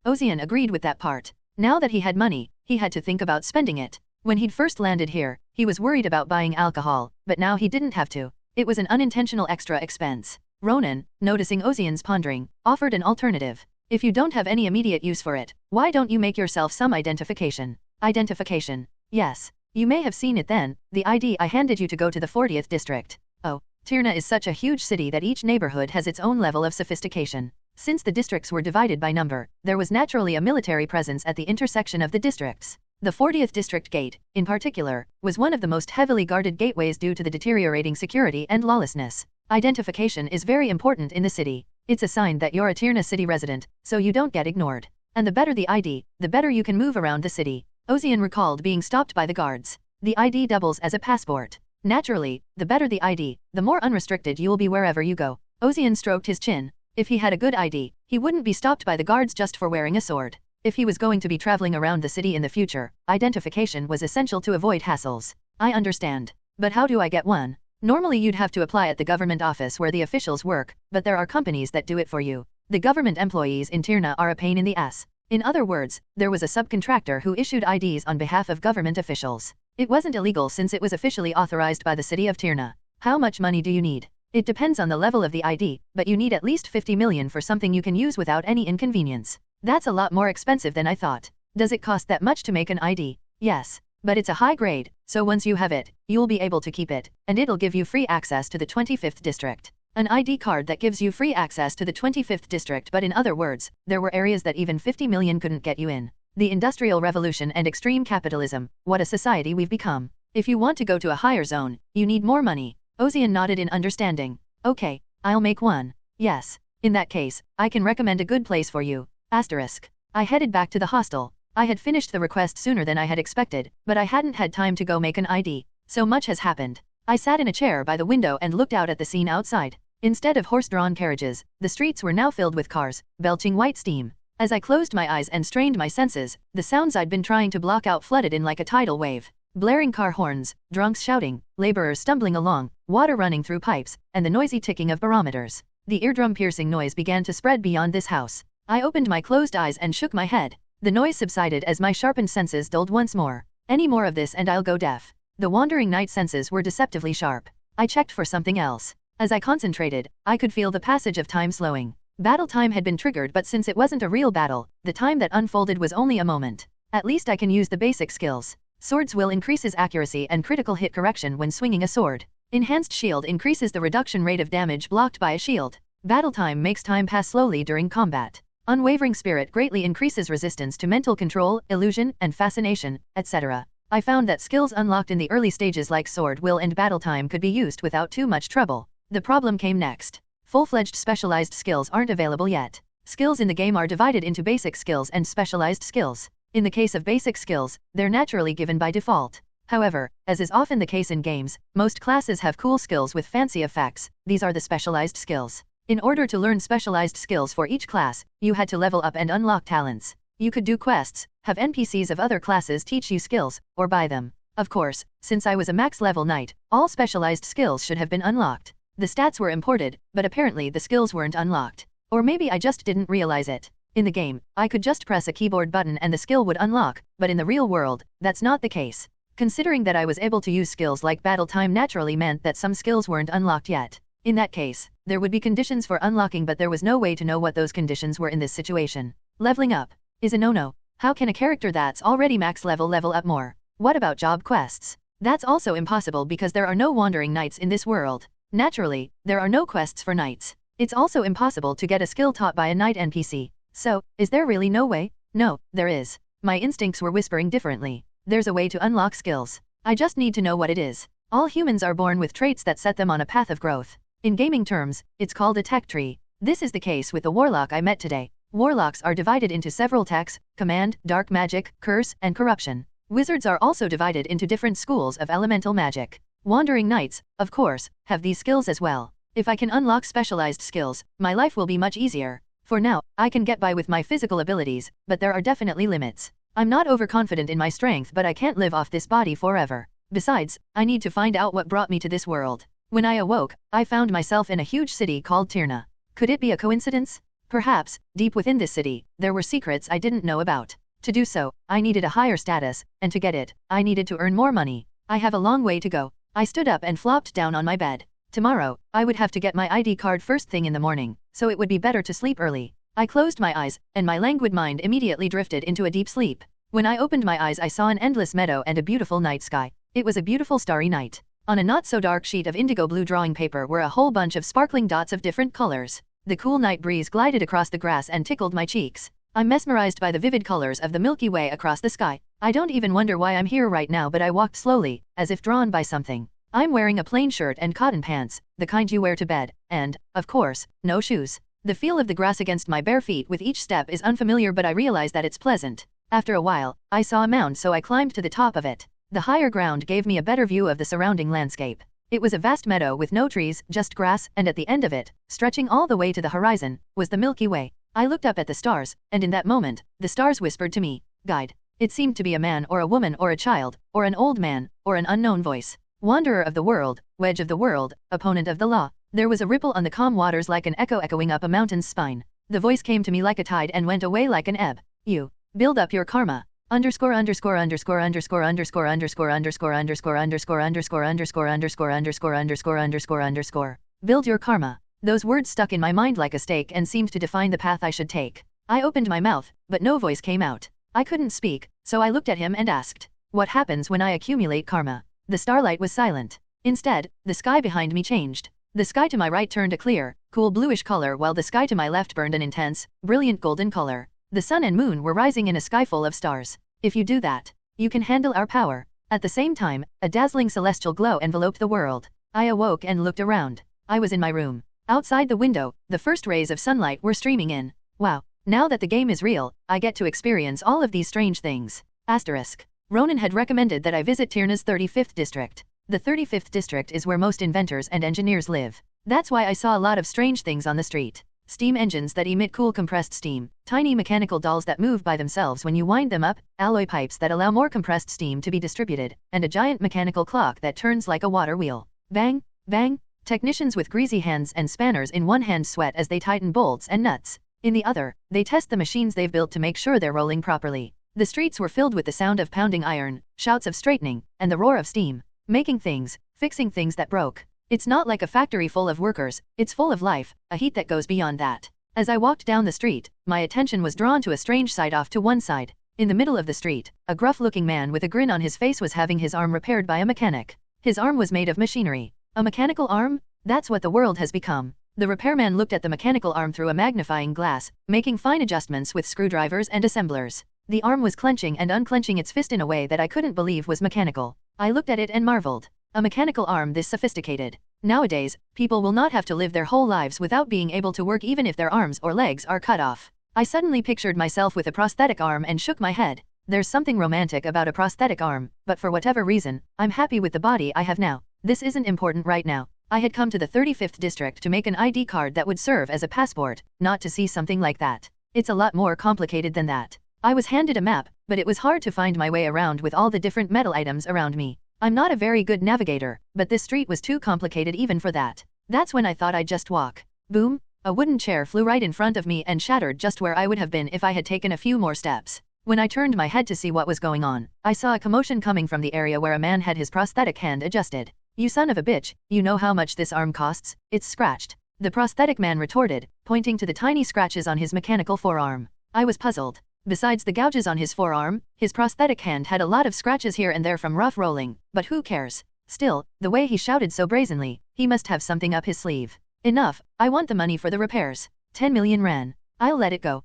Ozian agreed with that part. Now that he had money, he had to think about spending it. When he'd first landed here, he was worried about buying alcohol, but now he didn't have to. It was an unintentional extra expense. Ronan, noticing Ozian's pondering, offered an alternative. If you don't have any immediate use for it, why don't you make yourself some identification? Identification. Yes. You may have seen it then, the ID I handed you to go to the 40th district. Oh, Tirna is such a huge city that each neighborhood has its own level of sophistication. Since the districts were divided by number, there was naturally a military presence at the intersection of the districts. The 40th District Gate, in particular, was one of the most heavily guarded gateways due to the deteriorating security and lawlessness. Identification is very important in the city. It's a sign that you're a Tirna city resident, so you don't get ignored. And the better the ID, the better you can move around the city. Ozian recalled being stopped by the guards. The ID doubles as a passport. Naturally, the better the ID, the more unrestricted you will be wherever you go. Ozian stroked his chin. If he had a good ID, he wouldn't be stopped by the guards just for wearing a sword. If he was going to be traveling around the city in the future, identification was essential to avoid hassles. I understand. But how do I get one? Normally you'd have to apply at the government office where the officials work, but there are companies that do it for you. The government employees in Tirna are a pain in the ass. In other words, there was a subcontractor who issued IDs on behalf of government officials. It wasn't illegal since it was officially authorized by the city of Tirna. How much money do you need? It depends on the level of the ID, but you need at least 50 million for something you can use without any inconvenience. That's a lot more expensive than I thought. Does it cost that much to make an ID? Yes. But it's a high grade, So once you have it, you'll be able to keep it, and it'll give you free access to the 25th district. An ID card that gives you free access to the 25th district, but in other words, there were areas that even 50 million couldn't get you in. The Industrial Revolution and extreme capitalism, what a society we've become. If you want to go to a higher zone, you need more money. Ozian nodded in understanding. Okay, I'll make one. Yes. In that case, I can recommend a good place for you. Asterisk. I headed back to the hostel. I had finished the request sooner than I had expected, but I hadn't had time to go make an ID. So much has happened. I sat in a chair by the window and looked out at the scene outside. Instead of horse-drawn carriages, the streets were now filled with cars, belching white steam. As I closed my eyes and strained my senses, the sounds I'd been trying to block out flooded in like a tidal wave. Blaring car horns, drunks shouting, laborers stumbling along, water running through pipes, and the noisy ticking of barometers. The eardrum-piercing noise began to spread beyond this house. I opened my closed eyes and shook my head. The noise subsided as my sharpened senses dulled once more. Any more of this and I'll go deaf. The wandering night senses were deceptively sharp. I checked for something else. As I concentrated, I could feel the passage of time slowing. Battle time had been triggered, but since it wasn't a real battle, the time that unfolded was only a moment. At least I can use the basic skills. Swords will increases accuracy and critical hit correction when swinging a sword. Enhanced shield increases the reduction rate of damage blocked by a shield. Battle time makes time pass slowly during combat. Unwavering spirit greatly increases resistance to mental control, illusion, and fascination, etc. I found that skills unlocked in the early stages like sword will and battle time could be used without too much trouble. The problem came next. Full-fledged specialized skills aren't available yet. Skills in the game are divided into basic skills and specialized skills. In the case of basic skills, they're naturally given by default. However, as is often the case in games, most classes have cool skills with fancy effects. These are the specialized skills. In order to learn specialized skills for each class, you had to level up and unlock talents. You could do quests, have NPCs of other classes teach you skills, or buy them. Of course, since I was a max level knight, all specialized skills should have been unlocked. The stats were imported, but apparently the skills weren't unlocked. Or maybe I just didn't realize it. In the game, I could just press a keyboard button and the skill would unlock, but in the real world, that's not the case. Considering that I was able to use skills like battle time naturally meant that some skills weren't unlocked yet. In that case, there would be conditions for unlocking, but there was no way to know what those conditions were in this situation. Leveling up is a no-no. How can a character that's already max level up more? What about job quests? That's also impossible because there are no wandering knights in this world. Naturally, there are no quests for knights. It's also impossible to get a skill taught by a knight NPC. So, is there really no way? No, there is. My instincts were whispering differently. There's a way to unlock skills. I just need to know what it is. All humans are born with traits that set them on a path of growth. In gaming terms, it's called a tech tree. This is the case with the warlock I met today. Warlocks are divided into several techs: command, dark magic, curse, and corruption. Wizards are also divided into different schools of elemental magic. Wandering knights, of course, have these skills as well. If I can unlock specialized skills, my life will be much easier. For now, I can get by with my physical abilities, but there are definitely limits. I'm not overconfident in my strength, but I can't live off this body forever. Besides, I need to find out what brought me to this world. When I awoke, I found myself in a huge city called Tirna. Could it be a coincidence? Perhaps, deep within this city, there were secrets I didn't know about. To do so, I needed a higher status, and to get it, I needed to earn more money. I have a long way to go. I stood up and flopped down on my bed. Tomorrow, I would have to get my ID card first thing in the morning, so it would be better to sleep early. I closed my eyes, and my languid mind immediately drifted into a deep sleep. When I opened my eyes, I saw an endless meadow and a beautiful night sky. It was a beautiful starry night. On a not-so-dark sheet of indigo blue drawing paper were a whole bunch of sparkling dots of different colors. The cool night breeze glided across the grass and tickled my cheeks. I'm mesmerized by the vivid colors of the Milky Way across the sky. I don't even wonder why I'm here right now, but I walked slowly, as if drawn by something. I'm wearing a plain shirt and cotton pants, the kind you wear to bed, and, of course, no shoes. The feel of the grass against my bare feet with each step is unfamiliar, but I realize that it's pleasant. After a while, I saw a mound, so I climbed to the top of it. The higher ground gave me a better view of the surrounding landscape. It was a vast meadow with no trees, just grass, and at the end of it, stretching all the way to the horizon, was the Milky Way. I looked up at the stars, and in that moment, the stars whispered to me, "Guide." It seemed to be a man or a woman or a child, or an old man, or an unknown voice. Wanderer of the world, wedge of the world, opponent of the law. There was a ripple on the calm waters like an echo echoing up a mountain's spine. The voice came to me like a tide and went away like an ebb. You build up your karma. Underscore underscore underscore underscore underscore underscore underscore underscore underscore underscore underscore underscore underscore underscore underscore underscore. Build your karma. Those words stuck in my mind like a stake and seemed to define the path I should take. I opened my mouth, but no voice came out. I couldn't speak, so I looked at him and asked, What happens when I accumulate karma? The starlight was silent. Instead, the sky behind me changed. The sky to my right turned a clear, cool bluish color while the sky to my left burned an intense, brilliant golden color. The sun and moon were rising in a sky full of stars. If you do that, you can handle our power. At the same time, a dazzling celestial glow enveloped the world. I awoke and looked around. I was in my room. Outside the window, the first rays of sunlight were streaming in. Wow, now that the game is real, I get to experience all of these strange things. Asterisk. Ronan had recommended that I visit Tirna's 35th district. The 35th district is where most inventors and engineers live. That's why I saw a lot of strange things on the street. Steam engines that emit cool compressed steam, tiny mechanical dolls that move by themselves when you wind them up, alloy pipes that allow more compressed steam to be distributed, and a giant mechanical clock that turns like a water wheel. Bang, bang, technicians with greasy hands and spanners in one hand sweat as they tighten bolts and nuts. In the other, they test the machines they've built to make sure they're rolling properly. The streets were filled with the sound of pounding iron, shouts of straightening, and the roar of steam. Making things, fixing things that broke. It's not like a factory full of workers, it's full of life, a heat that goes beyond that. As I walked down the street, my attention was drawn to a strange sight off to one side. In the middle of the street, a gruff-looking man with a grin on his face was having his arm repaired by a mechanic. His arm was made of machinery. A mechanical arm? That's what the world has become. The repairman looked at the mechanical arm through a magnifying glass, making fine adjustments with screwdrivers and assemblers. The arm was clenching and unclenching its fist in a way that I couldn't believe was mechanical. I looked at it and marveled. A mechanical arm this sophisticated. Nowadays, people will not have to live their whole lives without being able to work even if their arms or legs are cut off. I suddenly pictured myself with a prosthetic arm and shook my head. There's something romantic about a prosthetic arm, but for whatever reason, I'm happy with the body I have now. This isn't important right now. I had come to the 35th district to make an ID card that would serve as a passport, not to see something like that. It's a lot more complicated than that. I was handed a map, but it was hard to find my way around with all the different metal items around me. I'm not a very good navigator, but this street was too complicated even for that. That's when I thought I'd just walk. Boom! A wooden chair flew right in front of me and shattered just where I would have been if I had taken a few more steps. When I turned my head to see what was going on, I saw a commotion coming from the area where a man had his prosthetic hand adjusted. You son of a bitch, you know how much this arm costs? It's scratched. The prosthetic man retorted, pointing to the tiny scratches on his mechanical forearm. I was puzzled. Besides the gouges on his forearm, his prosthetic hand had a lot of scratches here and there from rough rolling, but who cares? Still, the way he shouted so brazenly, he must have something up his sleeve. Enough, I want the money for the repairs. 10 million ran. I'll let it go.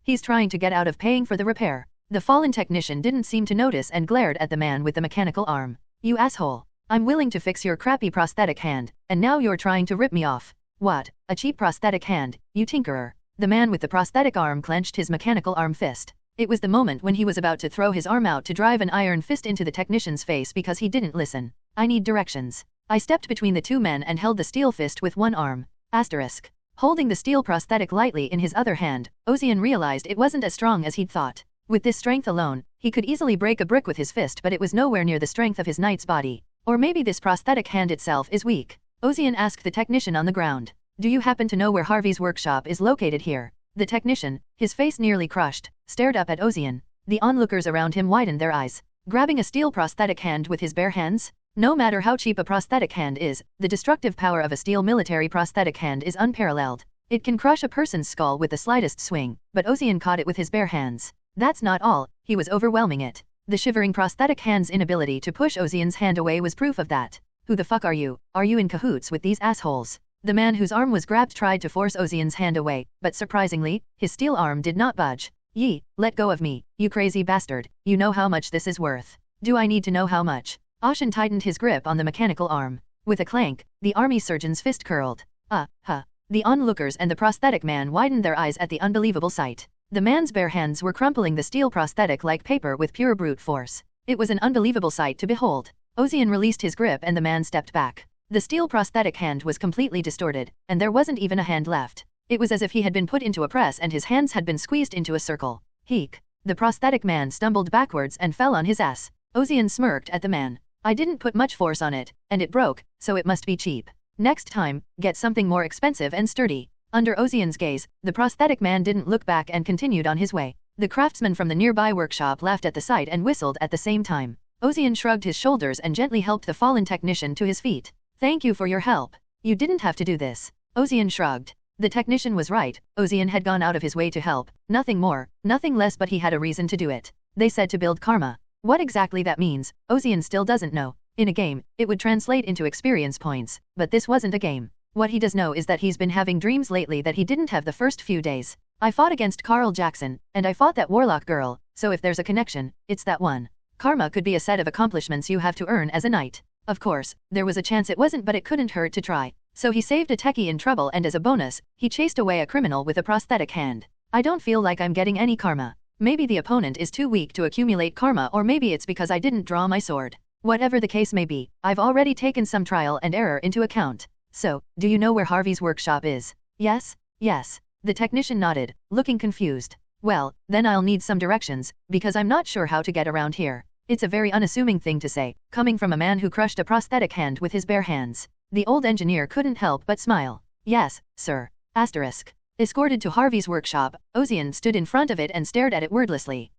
He's trying to get out of paying for the repair. The fallen technician didn't seem to notice and glared at the man with the mechanical arm. You asshole. I'm willing to fix your crappy prosthetic hand, and now you're trying to rip me off. What, a cheap prosthetic hand, you tinkerer. The man with the prosthetic arm clenched his mechanical arm fist. It was the moment when he was about to throw his arm out to drive an iron fist into the technician's face because he didn't listen. I need directions. I stepped between the two men and held the steel fist with one arm. Asterisk. Holding the steel prosthetic lightly in his other hand, Ozian realized it wasn't as strong as he'd thought. With this strength alone, he could easily break a brick with his fist, but it was nowhere near the strength of his knight's body. Or maybe this prosthetic hand itself is weak. Ozian asked the technician on the ground. Do you happen to know where Harvey's workshop is located here? The technician, his face nearly crushed, stared up at Ozian. The onlookers around him widened their eyes. Grabbing a steel prosthetic hand with his bare hands? No matter how cheap a prosthetic hand is, the destructive power of a steel military prosthetic hand is unparalleled. It can crush a person's skull with the slightest swing, but Ozian caught it with his bare hands. That's not all, he was overwhelming it. The shivering prosthetic hand's inability to push Ozian's hand away was proof of that. Who the fuck are you? Are you in cahoots with these assholes? The man whose arm was grabbed tried to force Ozian's hand away, but surprisingly, his steel arm did not budge. Yee, let go of me, you crazy bastard. You know how much this is worth. Do I need to know how much? Oshin tightened his grip on the mechanical arm. With a clank, the army surgeon's fist curled. The onlookers and the prosthetic man widened their eyes at the unbelievable sight. The man's bare hands were crumpling the steel prosthetic like paper with pure brute force. It was an unbelievable sight to behold. Ozian released his grip and the man stepped back. The steel prosthetic hand was completely distorted, and there wasn't even a hand left. It was as if he had been put into a press and his hands had been squeezed into a circle. Heek. The prosthetic man stumbled backwards and fell on his ass. Ozian smirked at the man. I didn't put much force on it, and it broke, so it must be cheap. Next time, get something more expensive and sturdy. Under Ozian's gaze, the prosthetic man didn't look back and continued on his way. The craftsman from the nearby workshop laughed at the sight and whistled at the same time. Ozian shrugged his shoulders and gently helped the fallen technician to his feet. Thank you for your help. You didn't have to do this. Ozian shrugged. The technician was right. Ozian had gone out of his way to help. Nothing more, nothing less, but he had a reason to do it. They said to build karma. What exactly that means, Ozian still doesn't know. In a game, it would translate into experience points, but this wasn't a game. What he does know is that he's been having dreams lately that he didn't have the first few days. I fought against Carl Jackson, and I fought that warlock girl, so if there's a connection, it's that one. Karma could be a set of accomplishments you have to earn as a knight. Of course, there was a chance it wasn't, but it couldn't hurt to try. So he saved a techie in trouble, and as a bonus, he chased away a criminal with a prosthetic hand. I don't feel like I'm getting any karma. Maybe the opponent is too weak to accumulate karma, or maybe it's because I didn't draw my sword. Whatever the case may be, I've already taken some trial and error into account. So, do you know where Harvey's workshop is? Yes? Yes. The technician nodded, looking confused. Well, then I'll need some directions, because I'm not sure how to get around here. It's a very unassuming thing to say, coming from a man who crushed a prosthetic hand with his bare hands. The old engineer couldn't help but smile. Yes, sir. Asterisk. Escorted to Harvey's workshop, Ozian stood in front of it and stared at it wordlessly.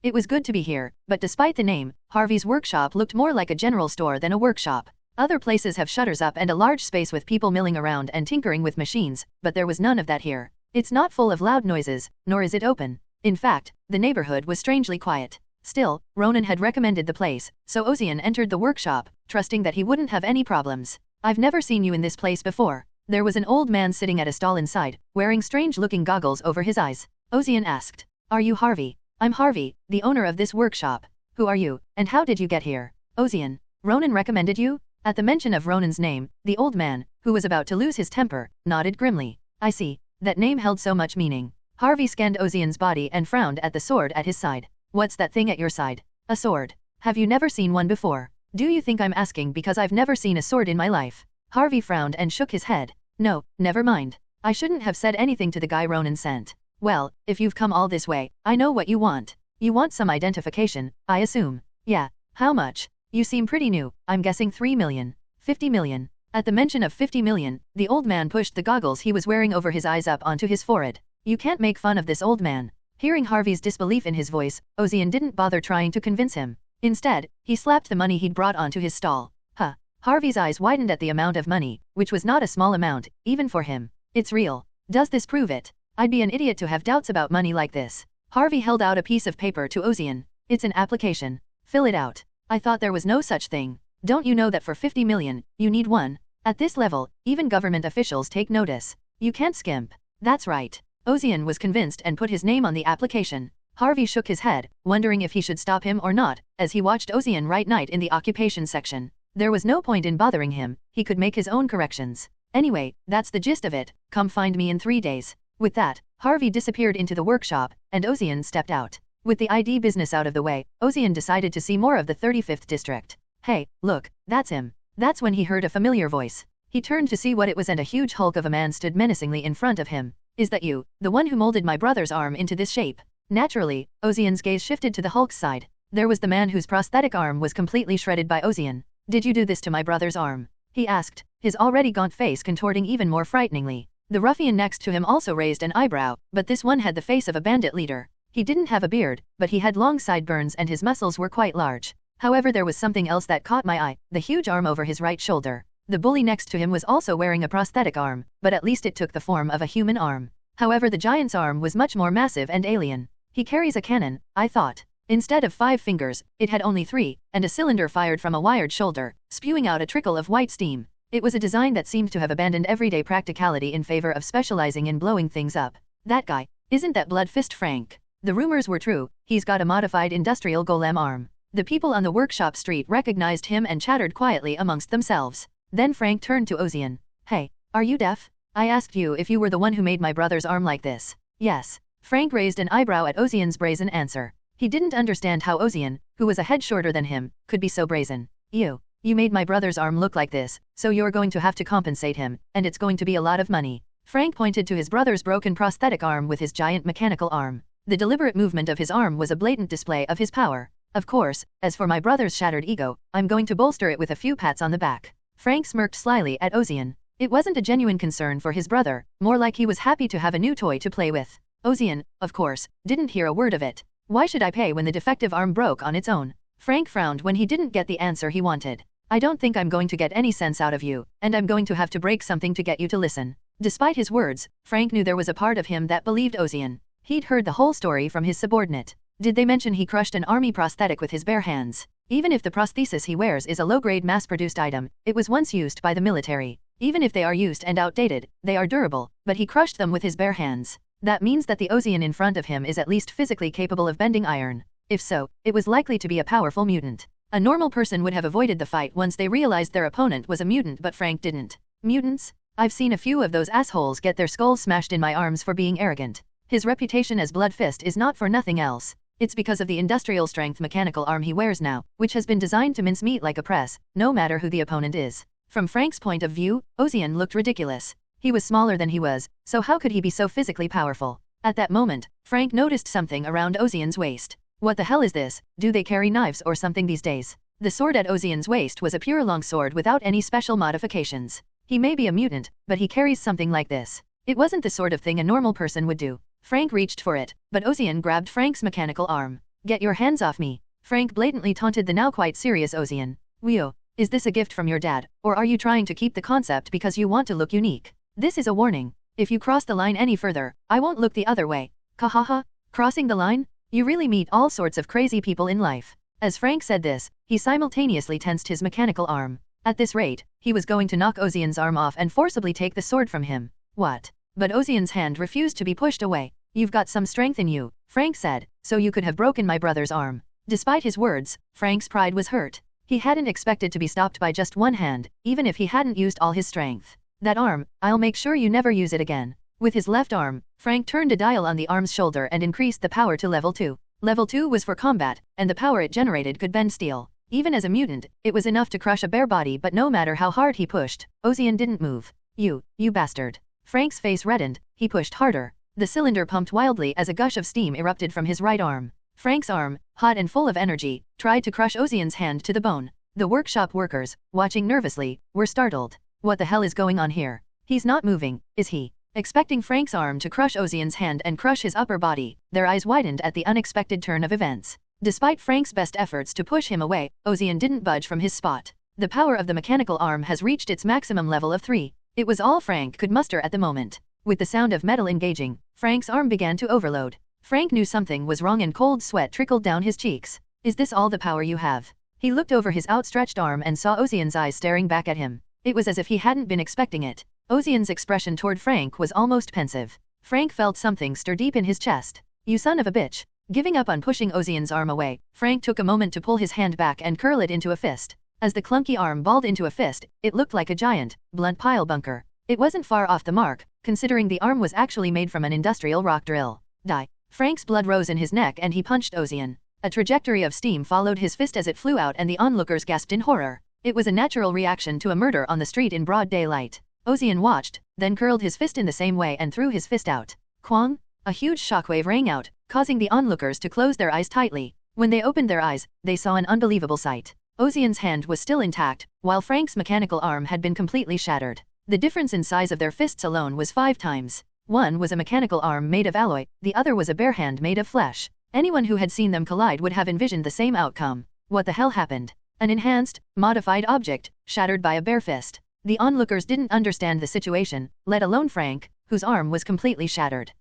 It was good to be here, but despite the name, Harvey's workshop looked more like a general store than a workshop. Other places have shutters up and a large space with people milling around and tinkering with machines, but there was none of that here. It's not full of loud noises, nor is it open. In fact, the neighborhood was strangely quiet. Still, Ronan had recommended the place, so Ozian entered the workshop, trusting that he wouldn't have any problems. I've never seen you in this place before. There was an old man sitting at a stall inside, wearing strange-looking goggles over his eyes. Ozian asked, "Are you Harvey?" "I'm Harvey, the owner of this workshop." "Who are you, and how did you get here?" "Ozian. Ronan recommended you?" At the mention of Ronan's name, the old man, who was about to lose his temper, nodded grimly. "I see. That name held so much meaning." Harvey scanned Ozian's body and frowned at the sword at his side. "What's that thing at your side?" "A sword. Have you never seen one before?" "Do you think I'm asking because I've never seen a sword in my life?" Harvey frowned and shook his head. "No, never mind. I shouldn't have said anything to the guy Ronan sent. Well, if you've come all this way, I know what you want. You want some identification, I assume." "Yeah. How much? You seem pretty new. I'm guessing 3 million. 50 million. At the mention of 50 million, the old man pushed the goggles he was wearing over his eyes up onto his forehead. "You can't make fun of this old man." Hearing Harvey's disbelief in his voice, Ozian didn't bother trying to convince him. Instead, he slapped the money he'd brought onto his stall. "Huh." Harvey's eyes widened at the amount of money, which was not a small amount, even for him. "It's real. Does this prove it? I'd be an idiot to have doubts about money like this." Harvey held out a piece of paper to Ozian. "It's an application. Fill it out." "I thought there was no such thing. Don't you know that for 50 million, you need one? At this level, even government officials take notice. You can't skimp." "That's right." Ozian was convinced and put his name on the application. Harvey shook his head, wondering if he should stop him or not, as he watched Ozian write night in the occupation section. There was no point in bothering him, he could make his own corrections. "Anyway, that's the gist of it. Come find me in 3 days." With that, Harvey disappeared into the workshop, and Ozian stepped out. With the ID business out of the way, Ozian decided to see more of the 35th district. "Hey, look, that's him." That's when he heard a familiar voice. He turned to see what it was, and a huge hulk of a man stood menacingly in front of him. "Is that you, the one who molded my brother's arm into this shape?" Naturally, Ozian's gaze shifted to the Hulk's side. There was the man whose prosthetic arm was completely shredded by Ozian. "Did you do this to my brother's arm?" he asked, his already gaunt face contorting even more frighteningly. The ruffian next to him also raised an eyebrow, but this one had the face of a bandit leader. He didn't have a beard, but he had long sideburns and his muscles were quite large. However, there was something else that caught my eye, the huge arm over his right shoulder. The bully next to him was also wearing a prosthetic arm, but at least it took the form of a human arm. However, the giant's arm was much more massive and alien. "He carries a cannon," I thought. Instead of 5 fingers, it had only 3, and a cylinder fired from a wired shoulder, spewing out a trickle of white steam. It was a design that seemed to have abandoned everyday practicality in favor of specializing in blowing things up. "That guy, isn't that Blood Fist Frank?" The rumors were true, he's got a modified industrial golem arm. The people on the workshop street recognized him and chattered quietly amongst themselves. Then Frank turned to Ozian. "Hey, are you deaf? I asked you if you were the one who made my brother's arm like this." "Yes." Frank raised an eyebrow at Ozian's brazen answer. He didn't understand how Ozian, who was a head shorter than him, could be so brazen. You made my brother's arm look like this, so you're going to have to compensate him, and it's going to be a lot of money." Frank pointed to his brother's broken prosthetic arm with his giant mechanical arm. The deliberate movement of his arm was a blatant display of his power. "Of course, as for my brother's shattered ego, I'm going to bolster it with a few pats on the back." Frank smirked slyly at Ozian. It wasn't a genuine concern for his brother, more like he was happy to have a new toy to play with. Ozian, of course, didn't hear a word of it. "Why should I pay when the defective arm broke on its own?" Frank frowned when he didn't get the answer he wanted. "I don't think I'm going to get any sense out of you, and I'm going to have to break something to get you to listen." Despite his words, Frank knew there was a part of him that believed Ozian. He'd heard the whole story from his subordinate. Did they mention he crushed an army prosthetic with his bare hands? Even if the prosthesis he wears is a low-grade mass-produced item, it was once used by the military. Even if they are used and outdated, they are durable, but he crushed them with his bare hands. That means that the Ozian in front of him is at least physically capable of bending iron. If so, it was likely to be a powerful mutant. A normal person would have avoided the fight once they realized their opponent was a mutant, but Frank didn't. Mutants? I've seen a few of those assholes get their skulls smashed in my arms for being arrogant. His reputation as Blood Fist is not for nothing else. It's because of the industrial strength mechanical arm he wears now, which has been designed to mince meat like a press, no matter who the opponent is. From Frank's point of view, Ozian looked ridiculous. He was smaller than he was, so how could he be so physically powerful? At that moment, Frank noticed something around Ozian's waist. What the hell is this? Do they carry knives or something these days? The sword at Ozian's waist was a pure longsword without any special modifications. He may be a mutant, but he carries something like this. It wasn't the sort of thing a normal person would do. Frank reached for it, but Ozian grabbed Frank's mechanical arm. Get your hands off me. Frank blatantly taunted the now quite serious Ozian. Wio, is this a gift from your dad, or are you trying to keep the concept because you want to look unique? This is a warning. If you cross the line any further, I won't look the other way. Kahaha, crossing the line? You really meet all sorts of crazy people in life. As Frank said this, he simultaneously tensed his mechanical arm. At this rate, he was going to knock Ozian's arm off and forcibly take the sword from him. What? But Ozian's hand refused to be pushed away. You've got some strength in you, Frank said, so you could have broken my brother's arm. Despite his words, Frank's pride was hurt. He hadn't expected to be stopped by just one hand, even if he hadn't used all his strength. That arm, I'll make sure you never use it again. With his left arm, Frank turned a dial on the arm's shoulder and increased the power to level 2. Level 2 was for combat, and the power it generated could bend steel. Even as a mutant, it was enough to crush a bare body, but no matter how hard he pushed, Ozian didn't move. You bastard. Frank's face reddened, he pushed harder. The cylinder pumped wildly as a gush of steam erupted from his right arm. Frank's arm, hot and full of energy, tried to crush Ozian's hand to the bone. The workshop workers, watching nervously, were startled. What the hell is going on here? He's not moving, is he? Expecting Frank's arm to crush Ozian's hand and crush his upper body, their eyes widened at the unexpected turn of events. Despite Frank's best efforts to push him away, Ozian didn't budge from his spot. The power of the mechanical arm has reached its maximum level of 3. It was all Frank could muster at the moment. With the sound of metal engaging, Frank's arm began to overload. Frank knew something was wrong and cold sweat trickled down his cheeks. Is this all the power you have? He looked over his outstretched arm and saw Ozian's eyes staring back at him. It was as if he hadn't been expecting it. Ozian's expression toward Frank was almost pensive. Frank felt something stir deep in his chest. You son of a bitch. Giving up on pushing Ozian's arm away, Frank took a moment to pull his hand back and curl it into a fist. As the clunky arm balled into a fist, it looked like a giant, blunt pile bunker. It wasn't far off the mark, considering the arm was actually made from an industrial rock drill. Die. Frank's blood rose in his neck and he punched Ozian. A trajectory of steam followed his fist as it flew out and the onlookers gasped in horror. It was a natural reaction to a murder on the street in broad daylight. Ozian watched, then curled his fist in the same way and threw his fist out. Kwang! A huge shockwave rang out, causing the onlookers to close their eyes tightly. When they opened their eyes, they saw an unbelievable sight. Ozian's hand was still intact, while Frank's mechanical arm had been completely shattered. The difference in size of their fists alone was 5 times. One was a mechanical arm made of alloy, the other was a bare hand made of flesh. Anyone who had seen them collide would have envisioned the same outcome. What the hell happened? An enhanced, modified object, shattered by a bare fist. The onlookers didn't understand the situation, let alone Frank, whose arm was completely shattered.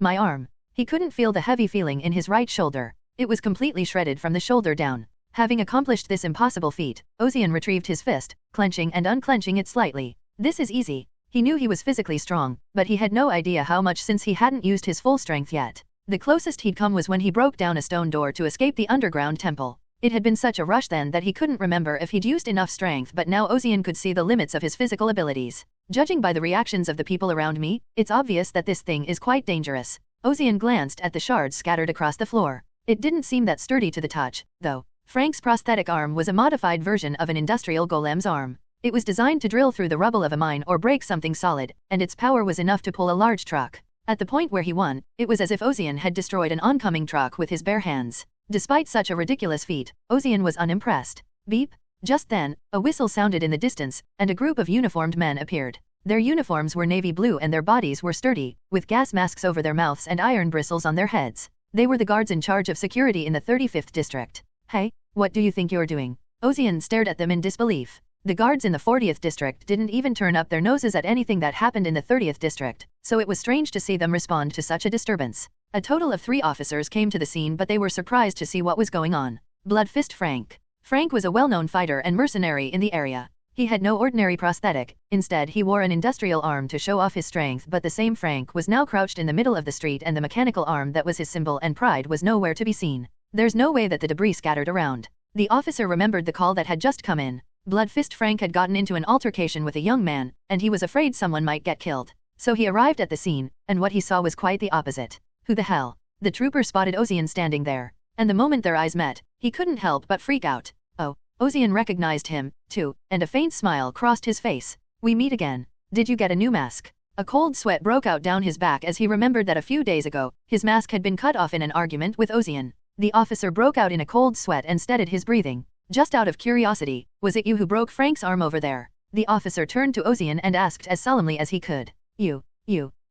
My arm. He couldn't feel the heavy feeling in his right shoulder. It was completely shredded from the shoulder down. Having accomplished this impossible feat, Ozian retrieved his fist, clenching and unclenching it slightly. This is easy. He knew he was physically strong, but he had no idea how much since he hadn't used his full strength yet. The closest he'd come was when he broke down a stone door to escape the underground temple. It had been such a rush then that he couldn't remember if he'd used enough strength, but now Ozian could see the limits of his physical abilities. Judging by the reactions of the people around me, it's obvious that this thing is quite dangerous. Ozian glanced at the shards scattered across the floor. It didn't seem that sturdy to the touch, though. Frank's prosthetic arm was a modified version of an industrial golem's arm. It was designed to drill through the rubble of a mine or break something solid, and its power was enough to pull a large truck. At the point where he won, it was as if Ozian had destroyed an oncoming truck with his bare hands. Despite such a ridiculous feat, Ozian was unimpressed. Beep! Just then, a whistle sounded in the distance, and a group of uniformed men appeared. Their uniforms were navy blue and their bodies were sturdy, with gas masks over their mouths and iron bristles on their heads. They were the guards in charge of security in the 35th district. Hey, what do you think you're doing? Ozian stared at them in disbelief. The guards in the 40th district didn't even turn up their noses at anything that happened in the 30th district, so it was strange to see them respond to such a disturbance. A total of 3 officers came to the scene, but they were surprised to see what was going on. Bloodfist Frank. Frank was a well-known fighter and mercenary in the area. He had no ordinary prosthetic, instead he wore an industrial arm to show off his strength, but the same Frank was now crouched in the middle of the street, and the mechanical arm that was his symbol and pride was nowhere to be seen. There's no way that the debris scattered around. The officer remembered the call that had just come in. Bloodfist Frank had gotten into an altercation with a young man, and he was afraid someone might get killed. So he arrived at the scene, and what he saw was quite the opposite. Who the hell? The trooper spotted Ozian standing there, and the moment their eyes met, he couldn't help but freak out. Oh, Ozian recognized him, too, and a faint smile crossed his face. We meet again. Did you get a new mask? A cold sweat broke out down his back as he remembered that a few days ago, his mask had been cut off in an argument with Ozian. The officer broke out in a cold sweat and steadied his breathing. Just out of curiosity, was it you who broke Frank's arm over there? The officer turned to Ozian and asked as solemnly as he could. You.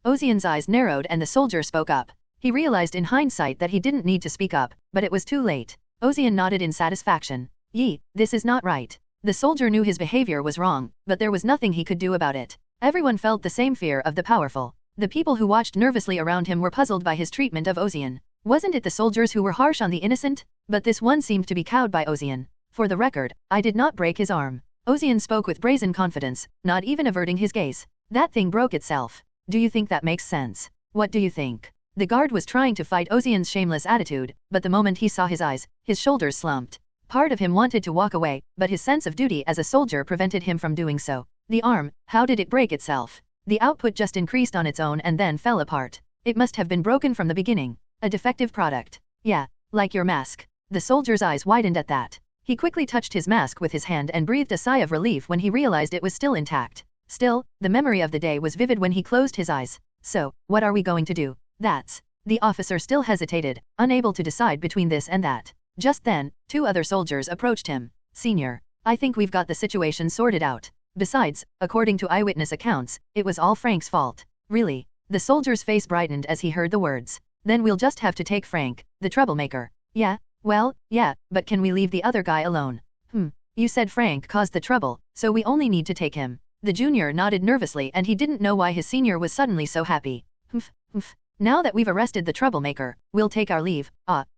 Ozian's eyes narrowed and the soldier spoke up. He realized in hindsight that he didn't need to speak up, but it was too late. Ozian nodded in satisfaction. This is not right. The soldier knew his behavior was wrong, but there was nothing he could do about it. Everyone felt the same fear of the powerful. The people who watched nervously around him were puzzled by his treatment of Ozian. Wasn't it the soldiers who were harsh on the innocent? But this one seemed to be cowed by Ozian. For the record, I did not break his arm. Ozian spoke with brazen confidence, not even averting his gaze. That thing broke itself. Do you think that makes sense? What do you think? The guard was trying to fight Ozian's shameless attitude, but the moment he saw his eyes, his shoulders slumped. Part of him wanted to walk away, but his sense of duty as a soldier prevented him from doing so. The arm, how did it break itself? The output just increased on its own and then fell apart. It must have been broken from the beginning. A defective product. Yeah, like your mask. The soldier's eyes widened at that. He quickly touched his mask with his hand and breathed a sigh of relief when he realized it was still intact. Still, the memory of the day was vivid when he closed his eyes. So, what are we going to do? The officer still hesitated, unable to decide between this and that. Just then, 2 other soldiers approached him. Senior, I think we've got the situation sorted out. Besides, according to eyewitness accounts, it was all Frank's fault. Really? The soldier's face brightened as he heard the words. Then we'll just have to take Frank, the troublemaker. Yeah, well, yeah, but can we leave the other guy alone? You said Frank caused the trouble, so we only need to take him. The junior nodded nervously and he didn't know why his senior was suddenly so happy. Now that we've arrested the troublemaker, we'll take our leave.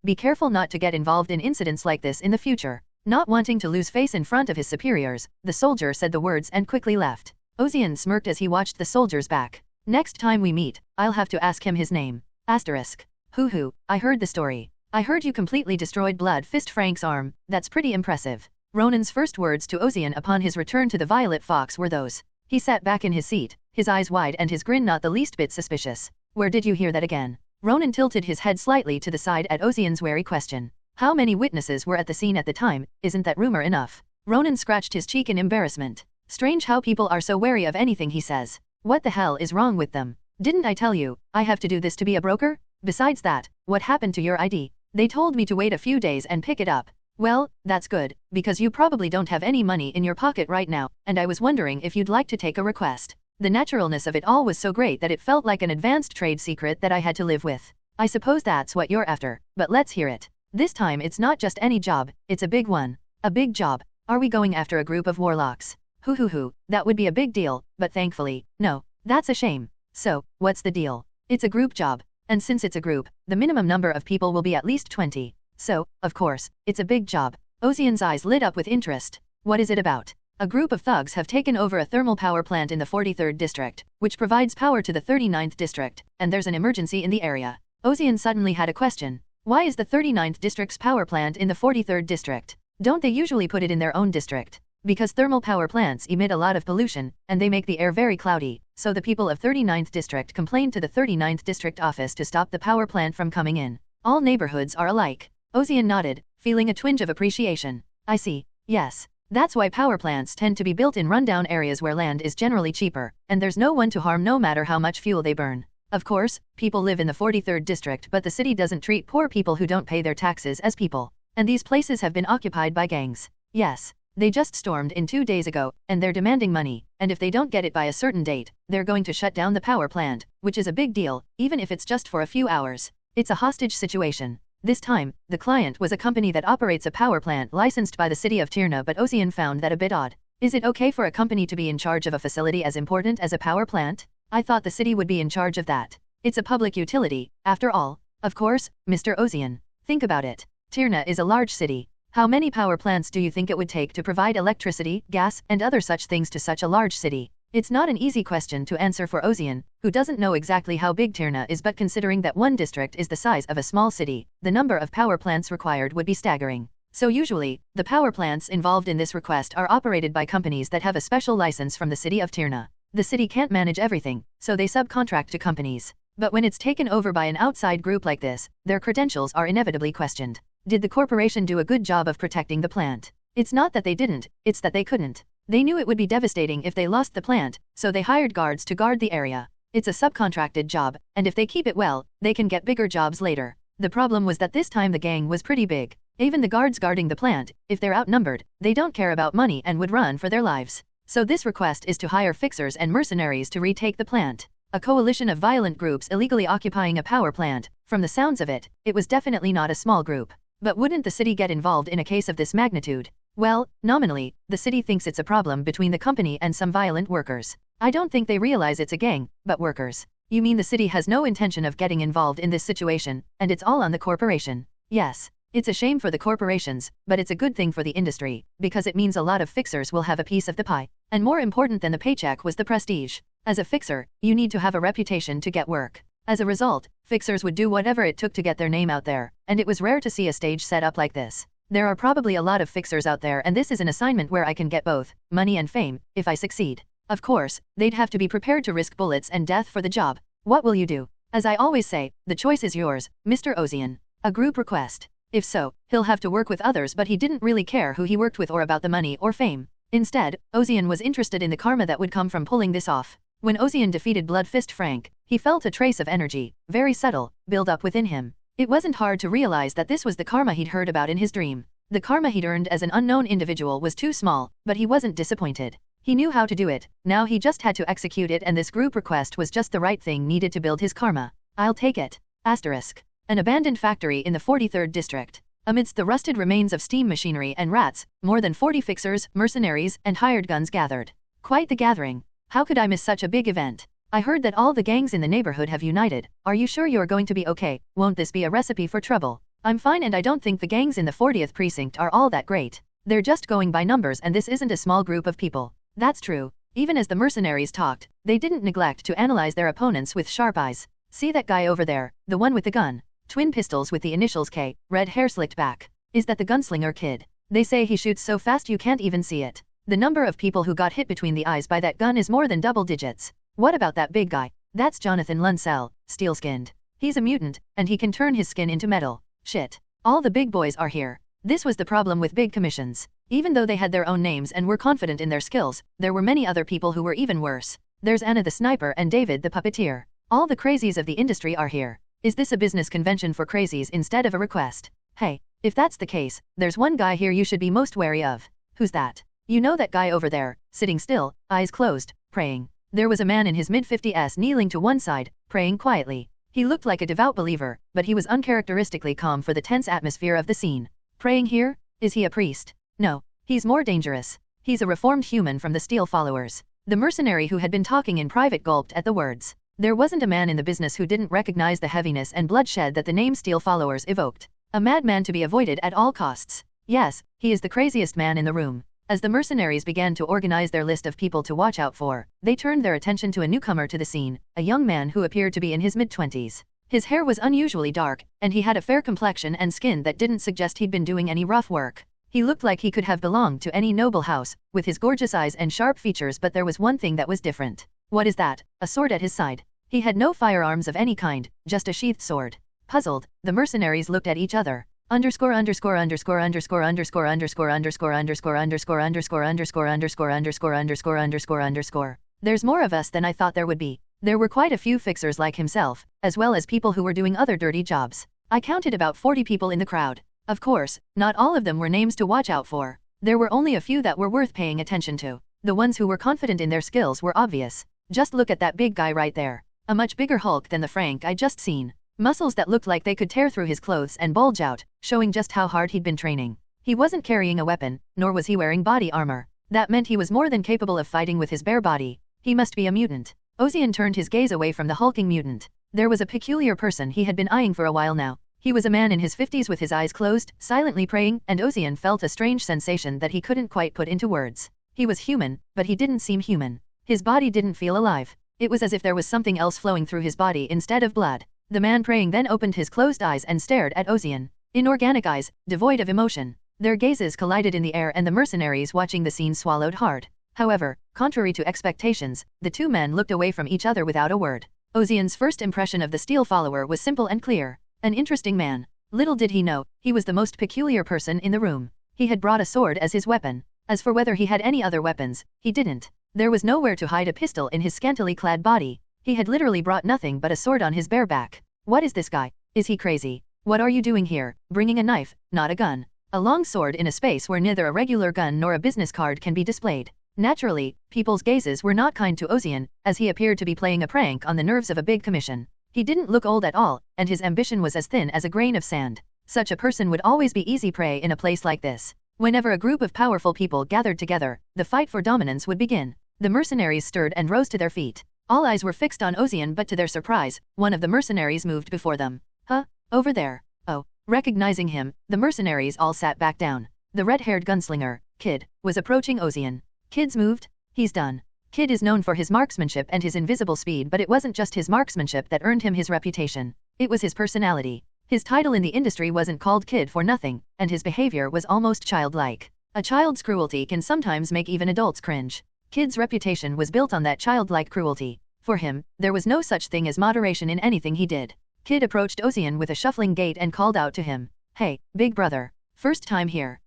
Be careful not to get involved in incidents like this in the future. Not wanting to lose face in front of his superiors, the soldier said the words and quickly left. Ozian smirked as he watched the soldier's back. Next time we meet, I'll have to ask him his name. Asterisk. Hoo, I heard the story. I heard you completely destroyed Bloodfist Frank's arm. That's pretty impressive. Ronan's first words to Ozian upon his return to the Violet Fox were those. He sat back in his seat, his eyes wide and his grin not the least bit suspicious. Where did you hear that again? Ronan tilted his head slightly to the side at Ozian's wary question. How many witnesses were at the scene at the time? Isn't that rumor enough? Ronan scratched his cheek in embarrassment. Strange how people are so wary of anything he says. What the hell is wrong with them? Didn't I tell you, I have to do this to be a broker? Besides that, what happened to your ID? They told me to wait a few days and pick it up. Well, that's good, because you probably don't have any money in your pocket right now, and I was wondering if you'd like to take a request. The naturalness of it all was so great that it felt like an advanced trade secret that I had to live with. I suppose that's what you're after, but let's hear it. This time it's not just any job, it's a big one. A big job. Are we going after a group of warlocks? Hoo, that would be a big deal, but thankfully, no. That's a shame. So, what's the deal? It's a group job. And since it's a group, the minimum number of people will be at least 20. So, of course, it's a big job. Ozian's eyes lit up with interest. What is it about? A group of thugs have taken over a thermal power plant in the 43rd district, which provides power to the 39th district, and there's an emergency in the area. Ozian suddenly had a question. Why is the 39th district's power plant in the 43rd district? Don't they usually put it in their own district? Because thermal power plants emit a lot of pollution, and they make the air very cloudy, so the people of 39th district complained to the 39th district office to stop the power plant from coming in. All neighborhoods are alike. Ozian nodded, feeling a twinge of appreciation. I see. Yes. That's why power plants tend to be built in rundown areas where land is generally cheaper, and there's no one to harm no matter how much fuel they burn. Of course, people live in the 43rd district, but the city doesn't treat poor people who don't pay their taxes as people. And these places have been occupied by gangs. Yes. They just stormed in 2 days ago, and they're demanding money, and if they don't get it by a certain date, they're going to shut down the power plant, which is a big deal, even if it's just for a few hours. It's a hostage situation. This time, the client was a company that operates a power plant licensed by the city of Tirna, but Ozian found that a bit odd. Is it okay for a company to be in charge of a facility as important as a power plant? I thought the city would be in charge of that. It's a public utility, after all. Of course, Mr. Ozian. Think about it. Tirna is a large city. How many power plants do you think it would take to provide electricity, gas, and other such things to such a large city? It's not an easy question to answer for Ozian, who doesn't know exactly how big Tirna is, but considering that one district is the size of a small city, the number of power plants required would be staggering. So usually, the power plants involved in this request are operated by companies that have a special license from the city of Tirna. The city can't manage everything, so they subcontract to companies. But when it's taken over by an outside group like this, their credentials are inevitably questioned. Did the corporation do a good job of protecting the plant? It's not that they didn't, it's that they couldn't. They knew it would be devastating if they lost the plant, so they hired guards to guard the area. It's a subcontracted job, and if they keep it well, they can get bigger jobs later. The problem was that this time the gang was pretty big. Even the guards guarding the plant, if they're outnumbered, they don't care about money and would run for their lives. So this request is to hire fixers and mercenaries to retake the plant. A coalition of violent groups illegally occupying a power plant. From the sounds of it, it was definitely not a small group. But wouldn't the city get involved in a case of this magnitude? Well, nominally, the city thinks it's a problem between the company and some violent workers. I don't think they realize it's a gang, but workers. You mean the city has no intention of getting involved in this situation, and it's all on the corporation? Yes. It's a shame for the corporations, but it's a good thing for the industry, because it means a lot of fixers will have a piece of the pie. And more important than the paycheck was the prestige. As a fixer, you need to have a reputation to get work. As a result, fixers would do whatever it took to get their name out there, and it was rare to see a stage set up like this. There are probably a lot of fixers out there, and this is an assignment where I can get both money and fame, if I succeed. Of course, they'd have to be prepared to risk bullets and death for the job. What will you do? As I always say, the choice is yours, Mr. Ozian. A group request. If so, he'll have to work with others, but he didn't really care who he worked with or about the money or fame. Instead, Ozian was interested in the karma that would come from pulling this off. When Ozian defeated Blood Fist Frank, he felt a trace of energy, very subtle, build up within him. It wasn't hard to realize that this was the karma he'd heard about in his dream. The karma he'd earned as an unknown individual was too small, but he wasn't disappointed. He knew how to do it, now he just had to execute it, and this group request was just the right thing needed to build his karma. I'll take it. Asterisk. An abandoned factory in the 43rd district. Amidst the rusted remains of steam machinery and rats, more than 40 fixers, mercenaries, and hired guns gathered. Quite the gathering. How could I miss such a big event? I heard that all the gangs in the neighborhood have united. Are you sure you're going to be okay? Won't this be a recipe for trouble? I'm fine, and I don't think the gangs in the 40th precinct are all that great. They're just going by numbers, and this isn't a small group of people. That's true. Even as the mercenaries talked, they didn't neglect to analyze their opponents with sharp eyes. See that guy over there, the one with the gun? Twin pistols with the initials K, red hair slicked back. Is that the gunslinger kid? They say he shoots so fast you can't even see it. The number of people who got hit between the eyes by that gun is more than double digits. What about that big guy? That's Jonathan Lunsell, steel-skinned. He's a mutant, and he can turn his skin into metal. Shit. All the big boys are here. This was the problem with big commissions. Even though they had their own names and were confident in their skills, there were many other people who were even worse. There's Anna the sniper and David the puppeteer. All the crazies of the industry are here. Is this a business convention for crazies instead of a request? Hey, if that's the case, there's one guy here you should be most wary of. Who's that? You know that guy over there, sitting still, eyes closed, praying. There was a man in his mid-50s kneeling to one side, praying quietly. He looked like a devout believer, but he was uncharacteristically calm for the tense atmosphere of the scene. Praying here? Is he a priest? No, he's more dangerous. He's a reformed human from the Steel followers. The mercenary who had been talking in private gulped at the words. There wasn't a man in the business who didn't recognize the heaviness and bloodshed that the name Steel followers evoked. A madman to be avoided at all costs. Yes, he is the craziest man in the room. As the mercenaries began to organize their list of people to watch out for, they turned their attention to a newcomer to the scene, a young man who appeared to be in his mid-20s. His hair was unusually dark, and he had a fair complexion and skin that didn't suggest he'd been doing any rough work. He looked like he could have belonged to any noble house, with his gorgeous eyes and sharp features, but there was one thing that was different. What is that? A sword at his side. He had no firearms of any kind, just a sheathed sword. Puzzled, the mercenaries looked at each other. Underscore underscore underscore underscore underscore underscore underscore underscore underscore underscore underscore underscore underscore underscore underscore underscore. There's more of us than I thought there would be. There were quite a few fixers like himself, as well as people who were doing other dirty jobs. I counted about 40 people in the crowd. Of course, not all of them were names to watch out for. There were only a few that were worth paying attention to. The ones who were confident in their skills were obvious. Just look at that big guy right there. A much bigger Hulk than the Frank I just seen. Muscles that looked like they could tear through his clothes and bulge out, showing just how hard he'd been training. He wasn't carrying a weapon, nor was he wearing body armor. That meant he was more than capable of fighting with his bare body. He must be a mutant. Ozian turned his gaze away from the hulking mutant. There was a peculiar person he had been eyeing for a while now. He was a man in his 50s with his eyes closed, silently praying, and Ozian felt a strange sensation that he couldn't quite put into words. He was human, but he didn't seem human. His body didn't feel alive. It was as if there was something else flowing through his body instead of blood. The man praying then opened his closed eyes and stared at Ozian. Inorganic eyes, devoid of emotion. Their gazes collided in the air and the mercenaries watching the scene swallowed hard. However, contrary to expectations, the two men looked away from each other without a word. Ozian's first impression of the steel follower was simple and clear. An interesting man. Little did he know, he was the most peculiar person in the room. He had brought a sword as his weapon. As for whether he had any other weapons, he didn't. There was nowhere to hide a pistol in his scantily clad body. He had literally brought nothing but a sword on his bare back. What is this guy? Is he crazy? What are you doing here? Bringing a knife, not a gun. A long sword in a space where neither a regular gun nor a business card can be displayed. Naturally, people's gazes were not kind to Ozian, as he appeared to be playing a prank on the nerves of a big commission. He didn't look old at all, and his ambition was as thin as a grain of sand. Such a person would always be easy prey in a place like this. Whenever a group of powerful people gathered together, the fight for dominance would begin. The mercenaries stirred and rose to their feet. All eyes were fixed on Ozian, but to their surprise, one of the mercenaries moved before them. Huh? Over there. Oh. Recognizing him, the mercenaries all sat back down. The red-haired gunslinger, Kid, was approaching Ozian. Kid's moved? He's done. Kid is known for his marksmanship and his invisible speed, but it wasn't just his marksmanship that earned him his reputation. It was his personality. His title in the industry wasn't called Kid for nothing, and his behavior was almost childlike. A child's cruelty can sometimes make even adults cringe. Kid's reputation was built on that childlike cruelty. For him, there was no such thing as moderation in anything he did. Kid approached Ozian with a shuffling gait and called out to him. Hey, big brother. First time here.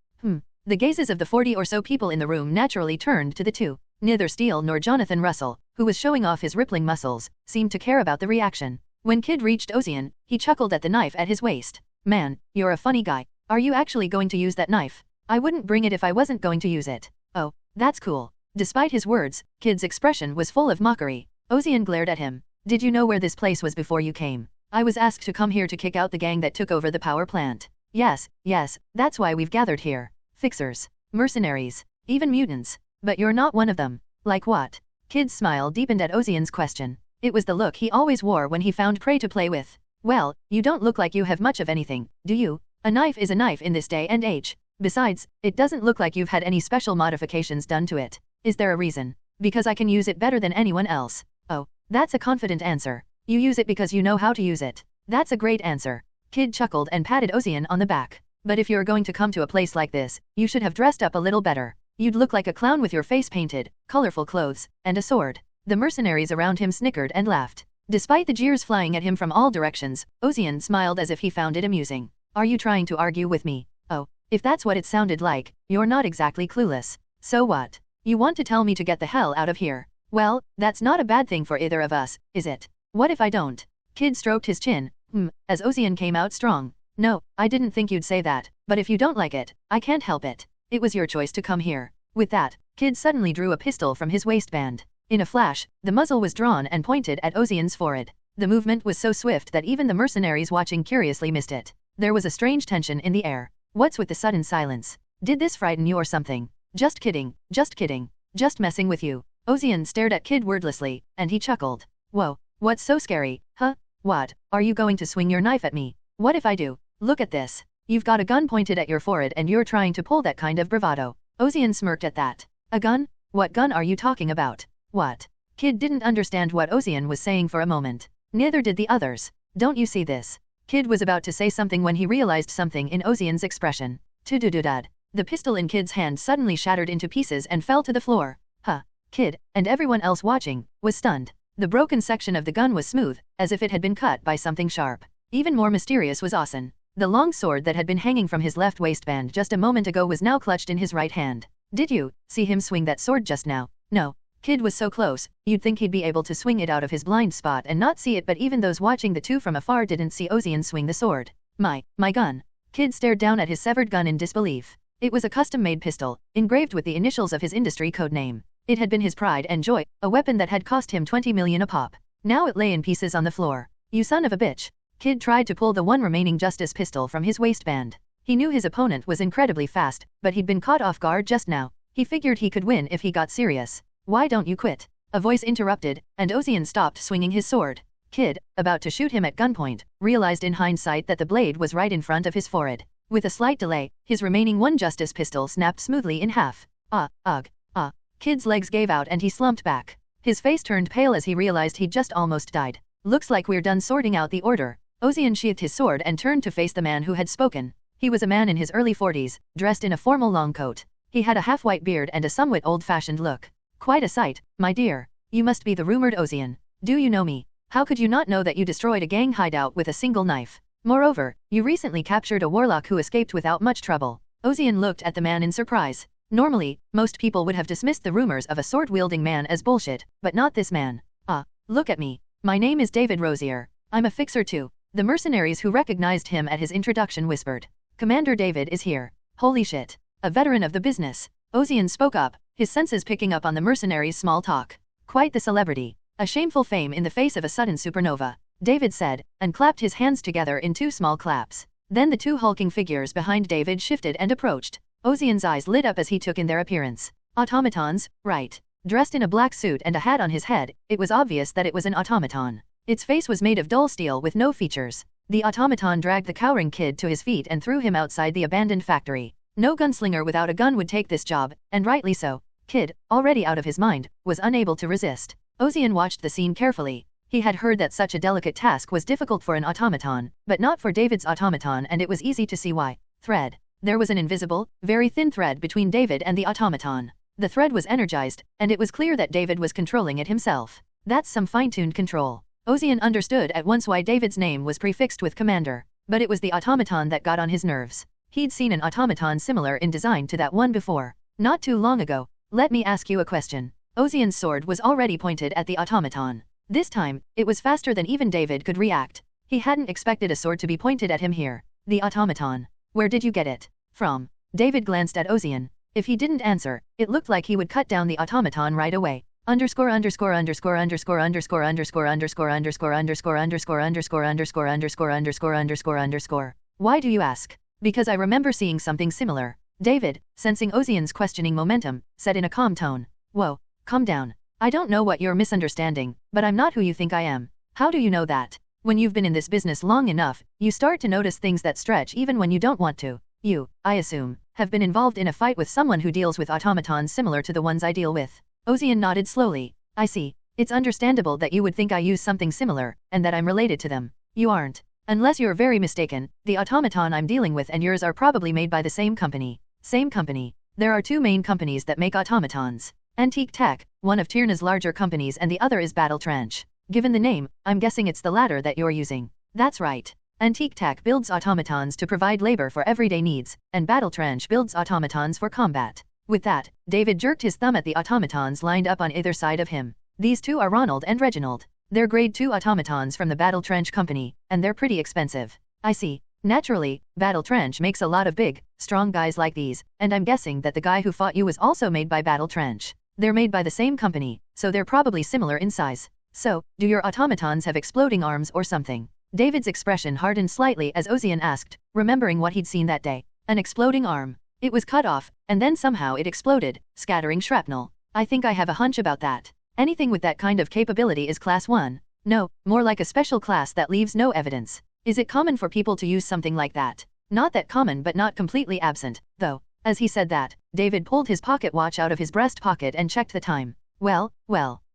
The gazes of the 40 or so people in the room naturally turned to the two. Neither Steele nor Jonathan Russell, who was showing off his rippling muscles, seemed to care about the reaction. When Kid reached Ozian, he chuckled at the knife at his waist. Man, you're a funny guy. Are you actually going to use that knife? I wouldn't bring it if I wasn't going to use it. Oh, that's cool. Despite his words, Kid's expression was full of mockery. Ozian glared at him. Did you know where this place was before you came? I was asked to come here to kick out the gang that took over the power plant. Yes, that's why we've gathered here. Fixers, mercenaries, even mutants. But you're not one of them. Like what? Kid's smile deepened at Ozian's question. It was the look he always wore when he found prey to play with. Well, you don't look like you have much of anything, do you? A knife is a knife in this day and age. Besides, it doesn't look like you've had any special modifications done to it. Is there a reason? Because I can use it better than anyone else. Oh, that's a confident answer. You use it because you know how to use it. That's a great answer. Kid chuckled and patted Ozian on the back. But if you're going to come to a place like this, you should have dressed up a little better. You'd look like a clown with your face painted, colorful clothes, and a sword. The mercenaries around him snickered and laughed. Despite the jeers flying at him from all directions, Ozian smiled as if he found it amusing. Are you trying to argue with me? Oh, if that's what it sounded like, you're not exactly clueless. So what? You want to tell me to get the hell out of here? Well, that's not a bad thing for either of us, is it? What if I don't? Kid stroked his chin, as Ozian came out strong. No, I didn't think you'd say that, but if you don't like it, I can't help it. It was your choice to come here. With that, Kid suddenly drew a pistol from his waistband. In a flash, the muzzle was drawn and pointed at Ozian's forehead. The movement was so swift that even the mercenaries watching curiously missed it. There was a strange tension in the air. What's with the sudden silence? Did this frighten you or something? Just kidding, just messing with you. Ozian stared at Kid wordlessly, and he chuckled. Whoa, what's so scary, huh? What, are you going to swing your knife at me? What if I do? Look at this. You've got a gun pointed at your forehead and you're trying to pull that kind of bravado. Ozian smirked at that. A gun? What gun are you talking about? What? Kid didn't understand what Ozian was saying for a moment. Neither did the others. Don't you see this? Kid was about to say something when he realized something in Ozian's expression. Tudududad. The pistol in Kid's hand suddenly shattered into pieces and fell to the floor. Huh. Kid, and everyone else watching, was stunned. The broken section of the gun was smooth, as if it had been cut by something sharp. Even more mysterious was Ozian. The long sword that had been hanging from his left waistband just a moment ago was now clutched in his right hand. Did you see him swing that sword just now? No. Kid was so close, you'd think he'd be able to swing it out of his blind spot and not see it, but even those watching the two from afar didn't see Ozian swing the sword. My gun. Kid stared down at his severed gun in disbelief. It was a custom-made pistol, engraved with the initials of his industry code name. It had been his pride and joy, a weapon that had cost him 20 million a pop. Now it lay in pieces on the floor. You son of a bitch. Kid tried to pull the one remaining justice pistol from his waistband. He knew his opponent was incredibly fast, but he'd been caught off guard just now. He figured he could win if he got serious. Why don't you quit? A voice interrupted, and Ozian stopped swinging his sword. Kid, about to shoot him at gunpoint, realized in hindsight that the blade was right in front of his forehead. With a slight delay, his remaining one justice pistol snapped smoothly in half. Ugh. Kid's legs gave out and he slumped back. His face turned pale as he realized he'd just almost died. Looks like we're done sorting out the order. Ozian sheathed his sword and turned to face the man who had spoken. He was a man in his early 40s, dressed in a formal long coat. He had a half-white beard and a somewhat old-fashioned look. Quite a sight, my dear. You must be the rumored Ozian. Do you know me? How could you not know that you destroyed a gang hideout with a single knife? Moreover, you recently captured a warlock who escaped without much trouble. Ozian looked at the man in surprise. Normally, most people would have dismissed the rumors of a sword-wielding man as bullshit, but not this man. Look at me. My name is David Rosier. I'm a fixer too. The mercenaries who recognized him at his introduction whispered. Commander David is here. Holy shit. A veteran of the business. Ozian spoke up, his senses picking up on the mercenaries' small talk. Quite the celebrity. A shameful fame in the face of a sudden supernova. David said, and clapped his hands together in two small claps. Then the two hulking figures behind David shifted and approached. Ozian's eyes lit up as he took in their appearance. Automatons, right. Dressed in a black suit and a hat on his head, it was obvious that it was an automaton. Its face was made of dull steel with no features. The automaton dragged the cowering kid to his feet and threw him outside the abandoned factory. No gunslinger without a gun would take this job, and rightly so. Kid, already out of his mind, was unable to resist. Ozian watched the scene carefully. He had heard that such a delicate task was difficult for an automaton, but not for David's automaton, and it was easy to see why. Thread. There was an invisible, very thin thread between David and the automaton. The thread was energized, and it was clear that David was controlling it himself. That's some fine-tuned control. Ozian understood at once why David's name was prefixed with Commander, but it was the automaton that got on his nerves. He'd seen an automaton similar in design to that one before. Not too long ago. Let me ask you a question. Ozian's sword was already pointed at the automaton. This time, it was faster than even David could react. He hadn't expected a sword to be pointed at him here. The automaton. Where did you get it from? David glanced at Ozian. If he didn't answer, it looked like he would cut down the automaton right away. Underscore. Why do you ask? Because I remember seeing something similar. David, sensing Ozian's questioning momentum, said in a calm tone. Whoa, calm down. I don't know what you're misunderstanding, but I'm not who you think I am. How do you know that? When you've been in this business long enough, you start to notice things that stretch even when you don't want to. You, I assume, have been involved in a fight with someone who deals with automatons similar to the ones I deal with. Ozian nodded slowly. I see. It's understandable that you would think I use something similar, and that I'm related to them. You aren't. Unless you're very mistaken, the automaton I'm dealing with and yours are probably made by the same company. Same company. There are two main companies that make automatons. Antique Tech, one of Tyrna's larger companies, and the other is Battle Trench. Given the name, I'm guessing it's the latter that you're using. That's right. Antique Tech builds automatons to provide labor for everyday needs, and Battle Trench builds automatons for combat. With that, David jerked his thumb at the automatons lined up on either side of him. These two are Ronald and Reginald. They're grade 2 automatons from the Battle Trench company, and they're pretty expensive. I see. Naturally, Battle Trench makes a lot of big, strong guys like these, and I'm guessing that the guy who fought you was also made by Battle Trench. They're made by the same company, so they're probably similar in size. So, do your automatons have exploding arms or something? David's expression hardened slightly as Ozian asked, remembering what he'd seen that day. An exploding arm. It was cut off, and then somehow it exploded, scattering shrapnel. I think I have a hunch about that. Anything with that kind of capability is Class 1. No, more like a special class that leaves no evidence. Is it common for people to use something like that? Not that common, but not completely absent, though. As he said that, David pulled his pocket watch out of his breast pocket and checked the time. Well,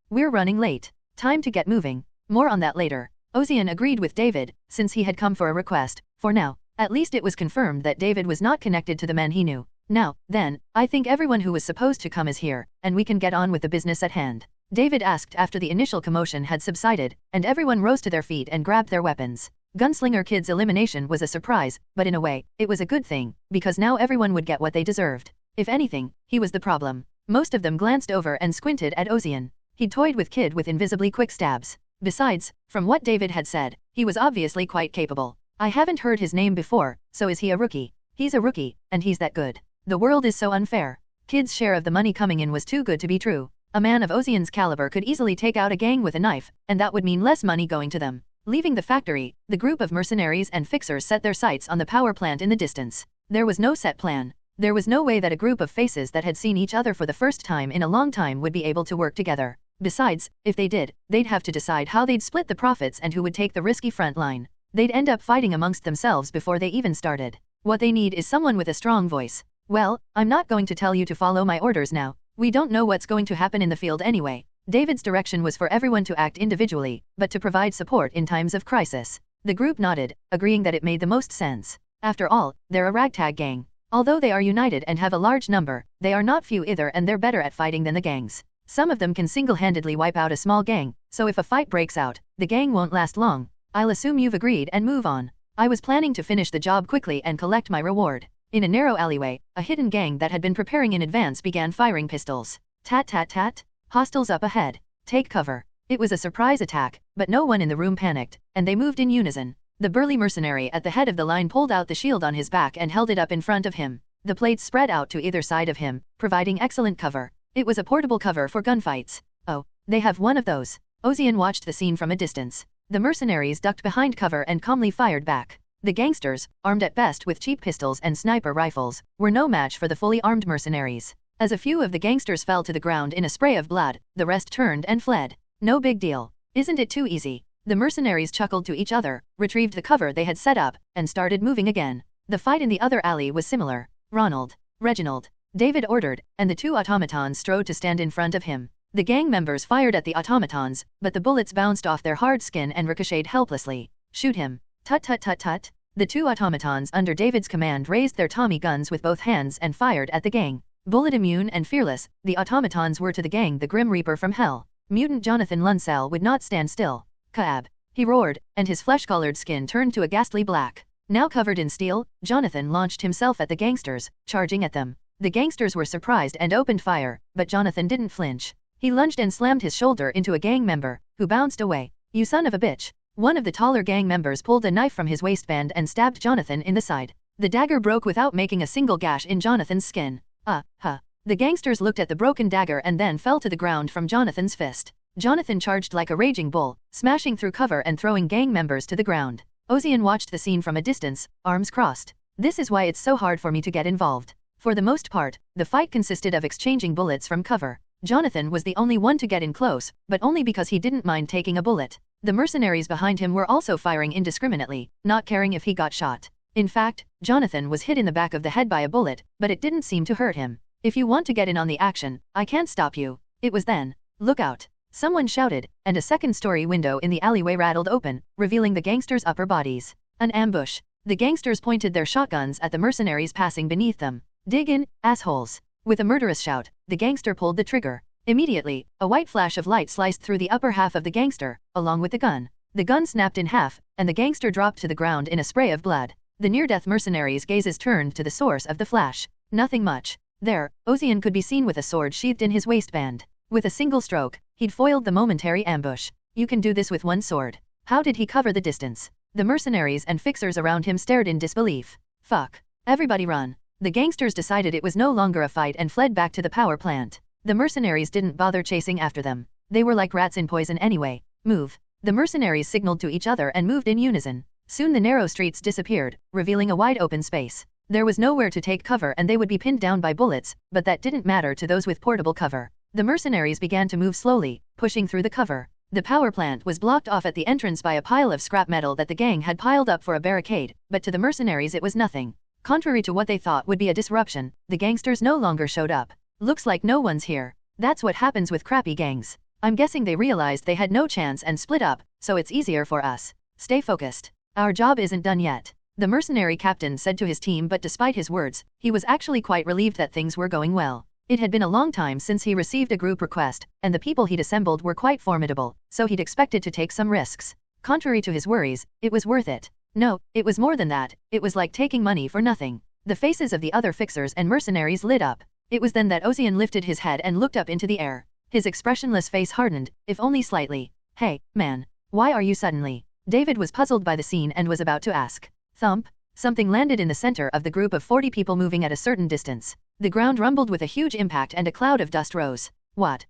we're running late. Time to get moving. More on that later. Ozian agreed with David, since he had come for a request. For now, at least it was confirmed that David was not connected to the men he knew. Now, then, I think everyone who was supposed to come is here, and we can get on with the business at hand. David asked after the initial commotion had subsided, and everyone rose to their feet and grabbed their weapons. Gunslinger Kid's elimination was a surprise, but in a way, it was a good thing, because now everyone would get what they deserved. If anything, he was the problem. Most of them glanced over and squinted at Ozian. He'd toyed with Kid with invisibly quick stabs. Besides, from what David had said, he was obviously quite capable. I haven't heard his name before, so is he a rookie? He's a rookie, and he's that good. The world is so unfair. Kid's share of the money coming in was too good to be true. A man of Ozian's caliber could easily take out a gang with a knife, and that would mean less money going to them. Leaving the factory, the group of mercenaries and fixers set their sights on the power plant in the distance. There was no set plan. There was no way that a group of faces that had seen each other for the first time in a long time would be able to work together. Besides, if they did, they'd have to decide how they'd split the profits and who would take the risky front line. They'd end up fighting amongst themselves before they even started. What they need is someone with a strong voice. Well, I'm not going to tell you to follow my orders now. We don't know what's going to happen in the field anyway. David's direction was for everyone to act individually, but to provide support in times of crisis. The group nodded, agreeing that it made the most sense. After all, they're a ragtag gang. Although they are united and have a large number, they are not few either, and they're better at fighting than the gangs. Some of them can single-handedly wipe out a small gang, so if a fight breaks out, the gang won't last long. I'll assume you've agreed and move on. I was planning to finish the job quickly and collect my reward. In a narrow alleyway, a hidden gang that had been preparing in advance began firing pistols. Tat tat tat. Hostiles up ahead. Take cover. It was a surprise attack, but no one in the room panicked, and they moved in unison. The burly mercenary at the head of the line pulled out the shield on his back and held it up in front of him. The plates spread out to either side of him, providing excellent cover. It was a portable cover for gunfights. Oh, they have one of those. Ozian watched the scene from a distance. The mercenaries ducked behind cover and calmly fired back. The gangsters, armed at best with cheap pistols and sniper rifles, were no match for the fully armed mercenaries. As a few of the gangsters fell to the ground in a spray of blood, the rest turned and fled. No big deal. Isn't it too easy? The mercenaries chuckled to each other, retrieved the cover they had set up, and started moving again. The fight in the other alley was similar. Ronald, Reginald, David ordered, and the two automatons strode to stand in front of him. The gang members fired at the automatons, but the bullets bounced off their hard skin and ricocheted helplessly. Shoot him. Tut tut tut tut. The two automatons under David's command raised their Tommy guns with both hands and fired at the gang. Bullet immune and fearless, the automatons were to the gang the Grim Reaper from hell. Mutant Jonathan Lunsell would not stand still. Kaab! He roared, and his flesh-colored skin turned to a ghastly black. Now covered in steel, Jonathan launched himself at the gangsters, charging at them. The gangsters were surprised and opened fire, but Jonathan didn't flinch. He lunged and slammed his shoulder into a gang member, who bounced away. You son of a bitch! One of the taller gang members pulled a knife from his waistband and stabbed Jonathan in the side. The dagger broke without making a single gash in Jonathan's skin. The gangsters looked at the broken dagger and then fell to the ground from Jonathan's fist. Jonathan charged like a raging bull, smashing through cover and throwing gang members to the ground. Ozian watched the scene from a distance, arms crossed. This is why it's so hard for me to get involved. For the most part, the fight consisted of exchanging bullets from cover. Jonathan was the only one to get in close, but only because he didn't mind taking a bullet. The mercenaries behind him were also firing indiscriminately, not caring if he got shot. In fact, Jonathan was hit in the back of the head by a bullet, but it didn't seem to hurt him. If you want to get in on the action, I can't stop you. It was then. Look out! Someone shouted, and a second-story window in the alleyway rattled open, revealing the gangsters' upper bodies. An ambush. The gangsters pointed their shotguns at the mercenaries passing beneath them. Dig in, assholes! With a murderous shout, the gangster pulled the trigger. Immediately, a white flash of light sliced through the upper half of the gangster, along with the gun. The gun snapped in half, and the gangster dropped to the ground in a spray of blood. The near-death mercenaries' gazes turned to the source of the flash. Nothing much. There, Ozian could be seen with a sword sheathed in his waistband. With a single stroke, he'd foiled the momentary ambush. You can do this with one sword. How did he cover the distance? The mercenaries and fixers around him stared in disbelief. Fuck. Everybody run. The gangsters decided it was no longer a fight and fled back to the power plant. The mercenaries didn't bother chasing after them. They were like rats in poison anyway. Move. The mercenaries signaled to each other and moved in unison. Soon the narrow streets disappeared, revealing a wide open space. There was nowhere to take cover and they would be pinned down by bullets, but that didn't matter to those with portable cover. The mercenaries began to move slowly, pushing through the cover. The power plant was blocked off at the entrance by a pile of scrap metal that the gang had piled up for a barricade, but to the mercenaries it was nothing. Contrary to what they thought would be a disruption, the gangsters no longer showed up. Looks like no one's here. That's what happens with crappy gangs. I'm guessing they realized they had no chance and split up, so it's easier for us. Stay focused. Our job isn't done yet. The mercenary captain said to his team, but despite his words, he was actually quite relieved that things were going well. It had been a long time since he received a group request, and the people he'd assembled were quite formidable, so he'd expected to take some risks. Contrary to his worries, it was worth it. No, it was more than that. It was like taking money for nothing. The faces of the other fixers and mercenaries lit up. It was then that Ozian lifted his head and looked up into the air. His expressionless face hardened, if only slightly. Hey, man. Why are you suddenly? David was puzzled by the scene and was about to ask. Thump. Something landed in the center of the group of 40 people moving at a certain distance. The ground rumbled with a huge impact and a cloud of dust rose. What?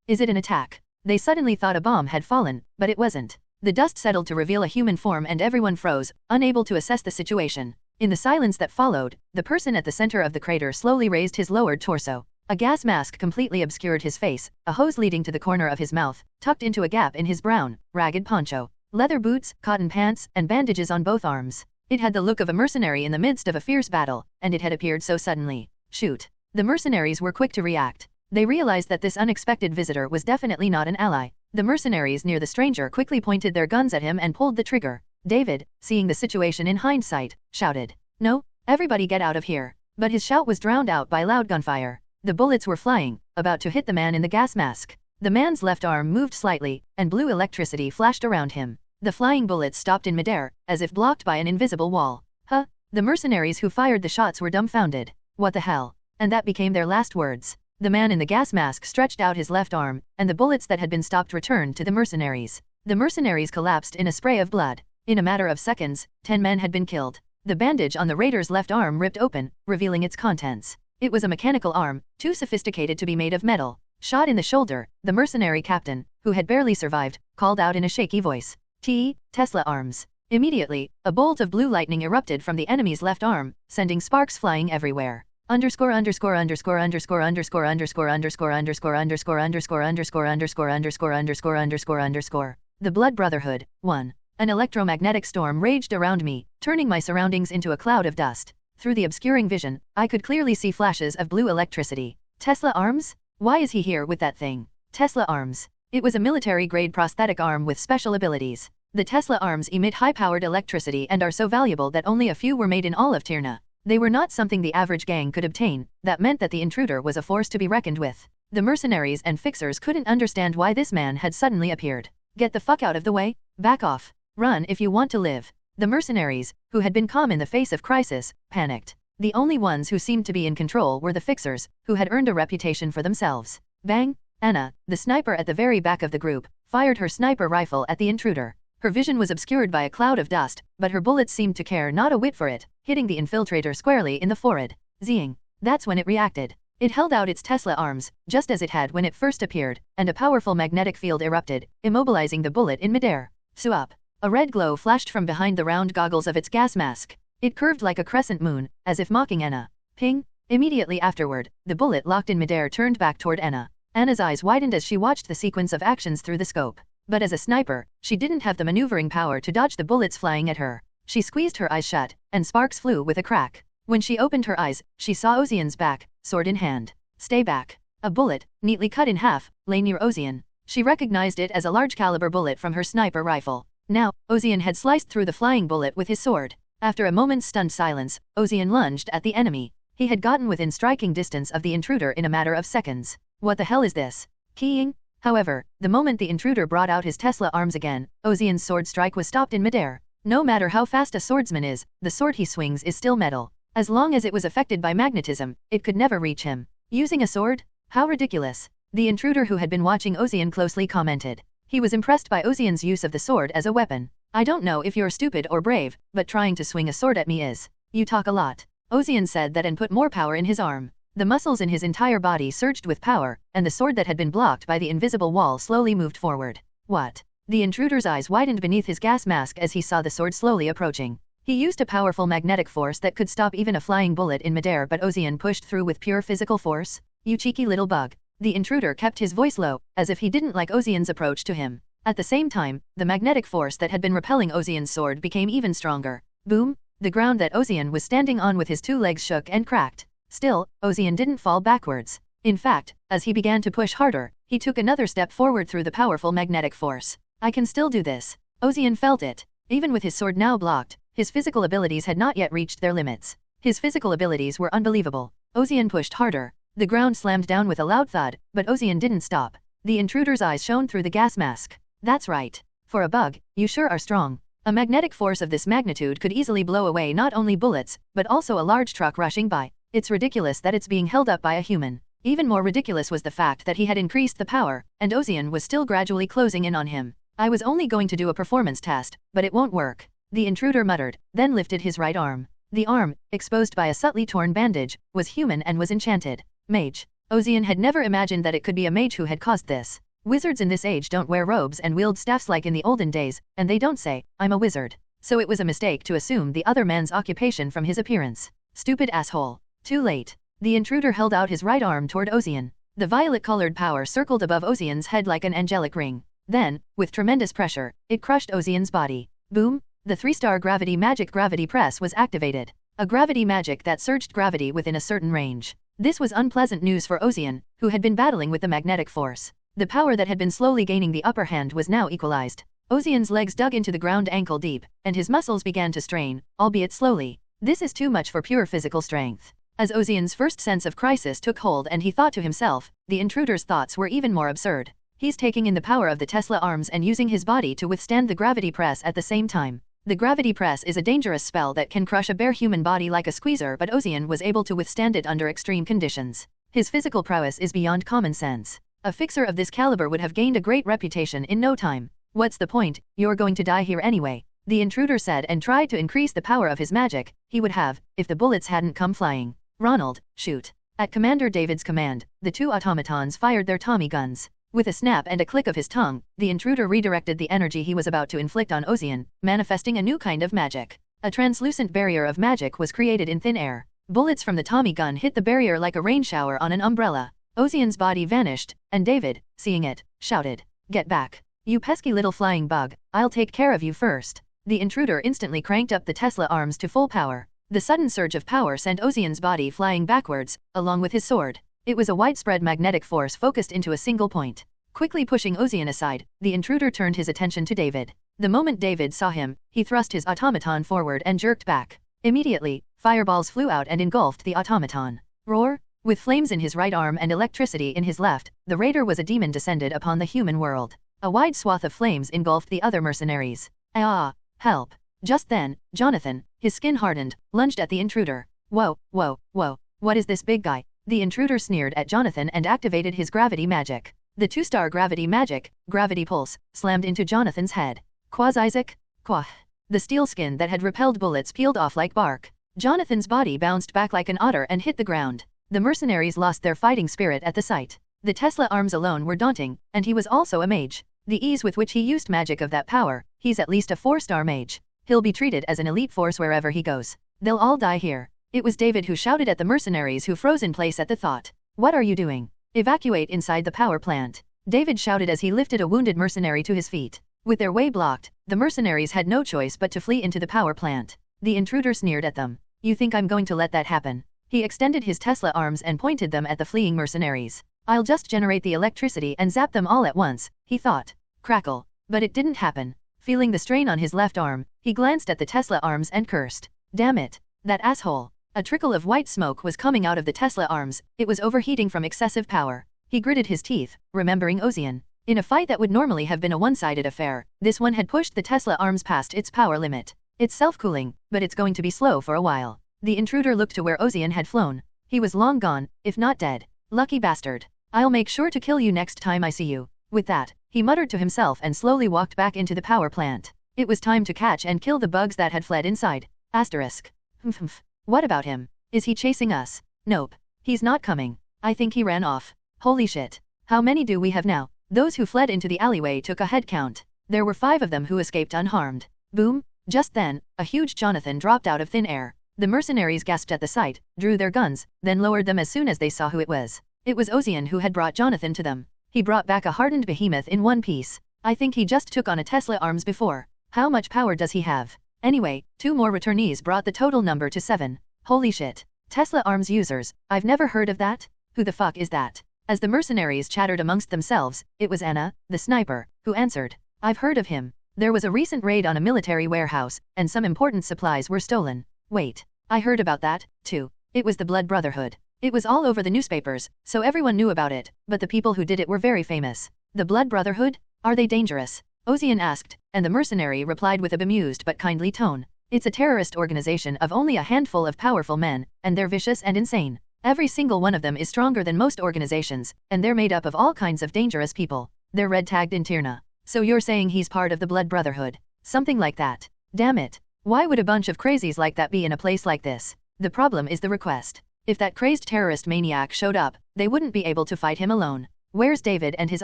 Is it an attack? They suddenly thought a bomb had fallen, but it wasn't. The dust settled to reveal a human form and everyone froze, unable to assess the situation. In the silence that followed, the person at the center of the crater slowly raised his lowered torso. A gas mask completely obscured his face, a hose leading to the corner of his mouth, tucked into a gap in his brown, ragged poncho, leather boots, cotton pants, and bandages on both arms. It had the look of a mercenary in the midst of a fierce battle, and it had appeared so suddenly. Shoot. The mercenaries were quick to react. They realized that this unexpected visitor was definitely not an ally. The mercenaries near the stranger quickly pointed their guns at him and pulled the trigger. David, seeing the situation in hindsight, shouted, "No, everybody get out of here." But his shout was drowned out by loud gunfire. The bullets were flying, about to hit the man in the gas mask. The man's left arm moved slightly, and blue electricity flashed around him. The flying bullets stopped in midair, as if blocked by an invisible wall. Huh? The mercenaries who fired the shots were dumbfounded. What the hell? And that became their last words. The man in the gas mask stretched out his left arm, and the bullets that had been stopped returned to the mercenaries. The mercenaries collapsed in a spray of blood. In a matter of seconds, 10 men had been killed. The bandage on the raider's left arm ripped open, revealing its contents. It was a mechanical arm, too sophisticated to be made of metal. Shot in the shoulder, the mercenary captain, who had barely survived, called out in a shaky voice, Tesla arms. Immediately, a bolt of blue lightning erupted from the enemy's left arm, sending sparks flying everywhere. Underscore underscore underscore underscore underscore underscore underscore underscore underscore underscore underscore underscore underscore underscore underscore underscore. The Blood Brotherhood. 1. An electromagnetic storm raged around me, turning my surroundings into a cloud of dust. Through the obscuring vision, I could clearly see flashes of blue electricity. Tesla arms? Why is he here with that thing? Tesla arms. It was a military-grade prosthetic arm with special abilities. The Tesla arms emit high-powered electricity and are so valuable that only a few were made in all of Tirna. They were not something the average gang could obtain. That meant that the intruder was a force to be reckoned with. The mercenaries and fixers couldn't understand why this man had suddenly appeared. Get the fuck out of the way? Back off. Run if you want to live. The mercenaries, who had been calm in the face of crisis, panicked. The only ones who seemed to be in control were the fixers, who had earned a reputation for themselves. Bang! Anna, the sniper at the very back of the group, fired her sniper rifle at the intruder. Her vision was obscured by a cloud of dust, but her bullets seemed to care not a whit for it, hitting the infiltrator squarely in the forehead. Zing! That's when it reacted. It held out its Tesla arms, just as it had when it first appeared, and a powerful magnetic field erupted, immobilizing the bullet in midair. Sup! A red glow flashed from behind the round goggles of its gas mask. It curved like a crescent moon, as if mocking Anna. Ping! Immediately afterward, the bullet locked in midair turned back toward Anna. Anna's eyes widened as she watched the sequence of actions through the scope. But as a sniper, she didn't have the maneuvering power to dodge the bullets flying at her. She squeezed her eyes shut, and sparks flew with a crack. When she opened her eyes, she saw Ozian's back, sword in hand. Stay back. A bullet, neatly cut in half, lay near Ozian. She recognized it as a large-caliber bullet from her sniper rifle. Now, Ozian had sliced through the flying bullet with his sword. After a moment's stunned silence, Ozian lunged at the enemy. He had gotten within striking distance of the intruder in a matter of seconds. What the hell is this? Keying? However, the moment the intruder brought out his Tesla arms again, Ozian's sword strike was stopped in midair. No matter how fast a swordsman is, the sword he swings is still metal. As long as it was affected by magnetism, it could never reach him. Using a sword? How ridiculous. The intruder who had been watching Ozian closely commented. He was impressed by Ozian's use of the sword as a weapon. I don't know if you're stupid or brave, but trying to swing a sword at me is. You talk a lot. Ozian said that and put more power in his arm. The muscles in his entire body surged with power, and the sword that had been blocked by the invisible wall slowly moved forward. What? The intruder's eyes widened beneath his gas mask as he saw the sword slowly approaching. He used a powerful magnetic force that could stop even a flying bullet in midair, but Ozian pushed through with pure physical force. You cheeky little bug. The intruder kept his voice low, as if he didn't like Ozian's approach to him. At the same time, the magnetic force that had been repelling Ozian's sword became even stronger. Boom! The ground that Ozian was standing on with his two legs shook and cracked. Still, Ozian didn't fall backwards. In fact, as he began to push harder, he took another step forward through the powerful magnetic force. I can still do this. Ozian felt it. Even with his sword now blocked, his physical abilities had not yet reached their limits. His physical abilities were unbelievable. Ozian pushed harder. The ground slammed down with a loud thud, but Ozian didn't stop. The intruder's eyes shone through the gas mask. That's right. For a bug, you sure are strong. A magnetic force of this magnitude could easily blow away not only bullets, but also a large truck rushing by. It's ridiculous that it's being held up by a human. Even more ridiculous was the fact that he had increased the power, and Ozian was still gradually closing in on him. I was only going to do a performance test, but it won't work. The intruder muttered, then lifted his right arm. The arm, exposed by a subtly torn bandage, was human and was enchanted. Mage. Ozian had never imagined that it could be a mage who had caused this. Wizards in this age don't wear robes and wield staffs like in the olden days, and they don't say, I'm a wizard. So it was a mistake to assume the other man's occupation from his appearance. Stupid asshole. Too late. The intruder held out his right arm toward Ozian. The violet-colored power circled above Ozian's head like an angelic ring. Then, with tremendous pressure, it crushed Ozian's body. Boom! The 3-star gravity press was activated. A gravity magic that surged gravity within a certain range. This was unpleasant news for Ozian, who had been battling with the magnetic force. The power that had been slowly gaining the upper hand was now equalized. Ozian's legs dug into the ground ankle deep, and his muscles began to strain, albeit slowly. This is too much for pure physical strength. As Ozian's first sense of crisis took hold and he thought to himself, the intruder's thoughts were even more absurd. He's taking in the power of the Tesla arms and using his body to withstand the gravity press at the same time. The gravity press is a dangerous spell that can crush a bare human body like a squeezer, but Ozian was able to withstand it under extreme conditions. His physical prowess is beyond common sense. A fixer of this caliber would have gained a great reputation in no time. What's the point? You're going to die here anyway, the intruder said and tried to increase the power of his magic. He would have, if the bullets hadn't come flying. Ronald, shoot. At Commander David's command, the two automatons fired their Tommy guns. With a snap and a click of his tongue, the intruder redirected the energy he was about to inflict on Ozian, manifesting a new kind of magic. A translucent barrier of magic was created in thin air. Bullets from the Tommy gun hit the barrier like a rain shower on an umbrella. Ozian's body vanished, and David, seeing it, shouted, "Get back. You pesky little flying bug, I'll take care of you first." The intruder instantly cranked up the Tesla arms to full power. The sudden surge of power sent Ozian's body flying backwards, along with his sword. It was a widespread magnetic force focused into a single point. Quickly pushing Ozian aside, the intruder turned his attention to David. The moment David saw him, he thrust his automaton forward and jerked back. Immediately, fireballs flew out and engulfed the automaton. Roar! With flames in his right arm and electricity in his left, the raider was a demon descended upon the human world. A wide swath of flames engulfed the other mercenaries. Ah! Help! Just then, Jonathan, his skin hardened, lunged at the intruder. Whoa, whoa, whoa, what is this big guy? The intruder sneered at Jonathan and activated his gravity magic. The 2-star gravity magic, Gravity Pulse, slammed into Jonathan's head. Quaz Isaac? Quah. The steel skin that had repelled bullets peeled off like bark. Jonathan's body bounced back like an otter and hit the ground. The mercenaries lost their fighting spirit at the sight. The Tesla arms alone were daunting, and he was also a mage. The ease with which he used magic of that power, he's at least a 4-star mage. He'll be treated as an elite force wherever he goes. They'll all die here. It was David who shouted at the mercenaries who froze in place at the thought. What are you doing? Evacuate inside the power plant. David shouted as he lifted a wounded mercenary to his feet. With their way blocked, the mercenaries had no choice but to flee into the power plant. The intruder sneered at them. You think I'm going to let that happen? He extended his Tesla arms and pointed them at the fleeing mercenaries. I'll just generate the electricity and zap them all at once, he thought. Crackle. But it didn't happen. Feeling the strain on his left arm, he glanced at the Tesla arms and cursed. Damn it. That asshole. A trickle of white smoke was coming out of the Tesla arms. It was overheating from excessive power. He gritted his teeth, remembering Ozian. In a fight that would normally have been a one-sided affair, this one had pushed the Tesla arms past its power limit. It's self-cooling, but it's going to be slow for a while. The intruder looked to where Ozian had flown. He was long gone, if not dead. Lucky bastard. I'll make sure to kill you next time I see you. With that, he muttered to himself and slowly walked back into the power plant. It was time to catch and kill the bugs that had fled inside. Asterisk. Humph. What about him? Is he chasing us? Nope. He's not coming. I think he ran off. Holy shit. How many do we have now? Those who fled into the alleyway took a head count. There were 5 of them who escaped unharmed. Boom. Just then, a huge Jonathan dropped out of thin air. The mercenaries gasped at the sight, drew their guns, then lowered them as soon as they saw who it was. It was Ozian who had brought Jonathan to them. He brought back a hardened behemoth in one piece. I think he just took on a Tesla arms before. How much power does he have? Anyway, 2 more returnees brought the total number to 7. Holy shit. Tesla arms users, I've never heard of that. Who the fuck is that? As the mercenaries chattered amongst themselves, it was Anna, the sniper, who answered. I've heard of him. There was a recent raid on a military warehouse, and some important supplies were stolen. Wait. I heard about that, too. It was the Blood Brotherhood. It was all over the newspapers, so everyone knew about it, but the people who did it were very famous. The Blood Brotherhood? Are they dangerous? Ozian asked, and the mercenary replied with a bemused but kindly tone. It's a terrorist organization of only a handful of powerful men, and they're vicious and insane. Every single one of them is stronger than most organizations, and they're made up of all kinds of dangerous people. They're red-tagged in Tirna. So you're saying he's part of the Blood Brotherhood? Something like that. Damn it. Why would a bunch of crazies like that be in a place like this? The problem is the request. If that crazed terrorist maniac showed up, they wouldn't be able to fight him alone. Where's David and his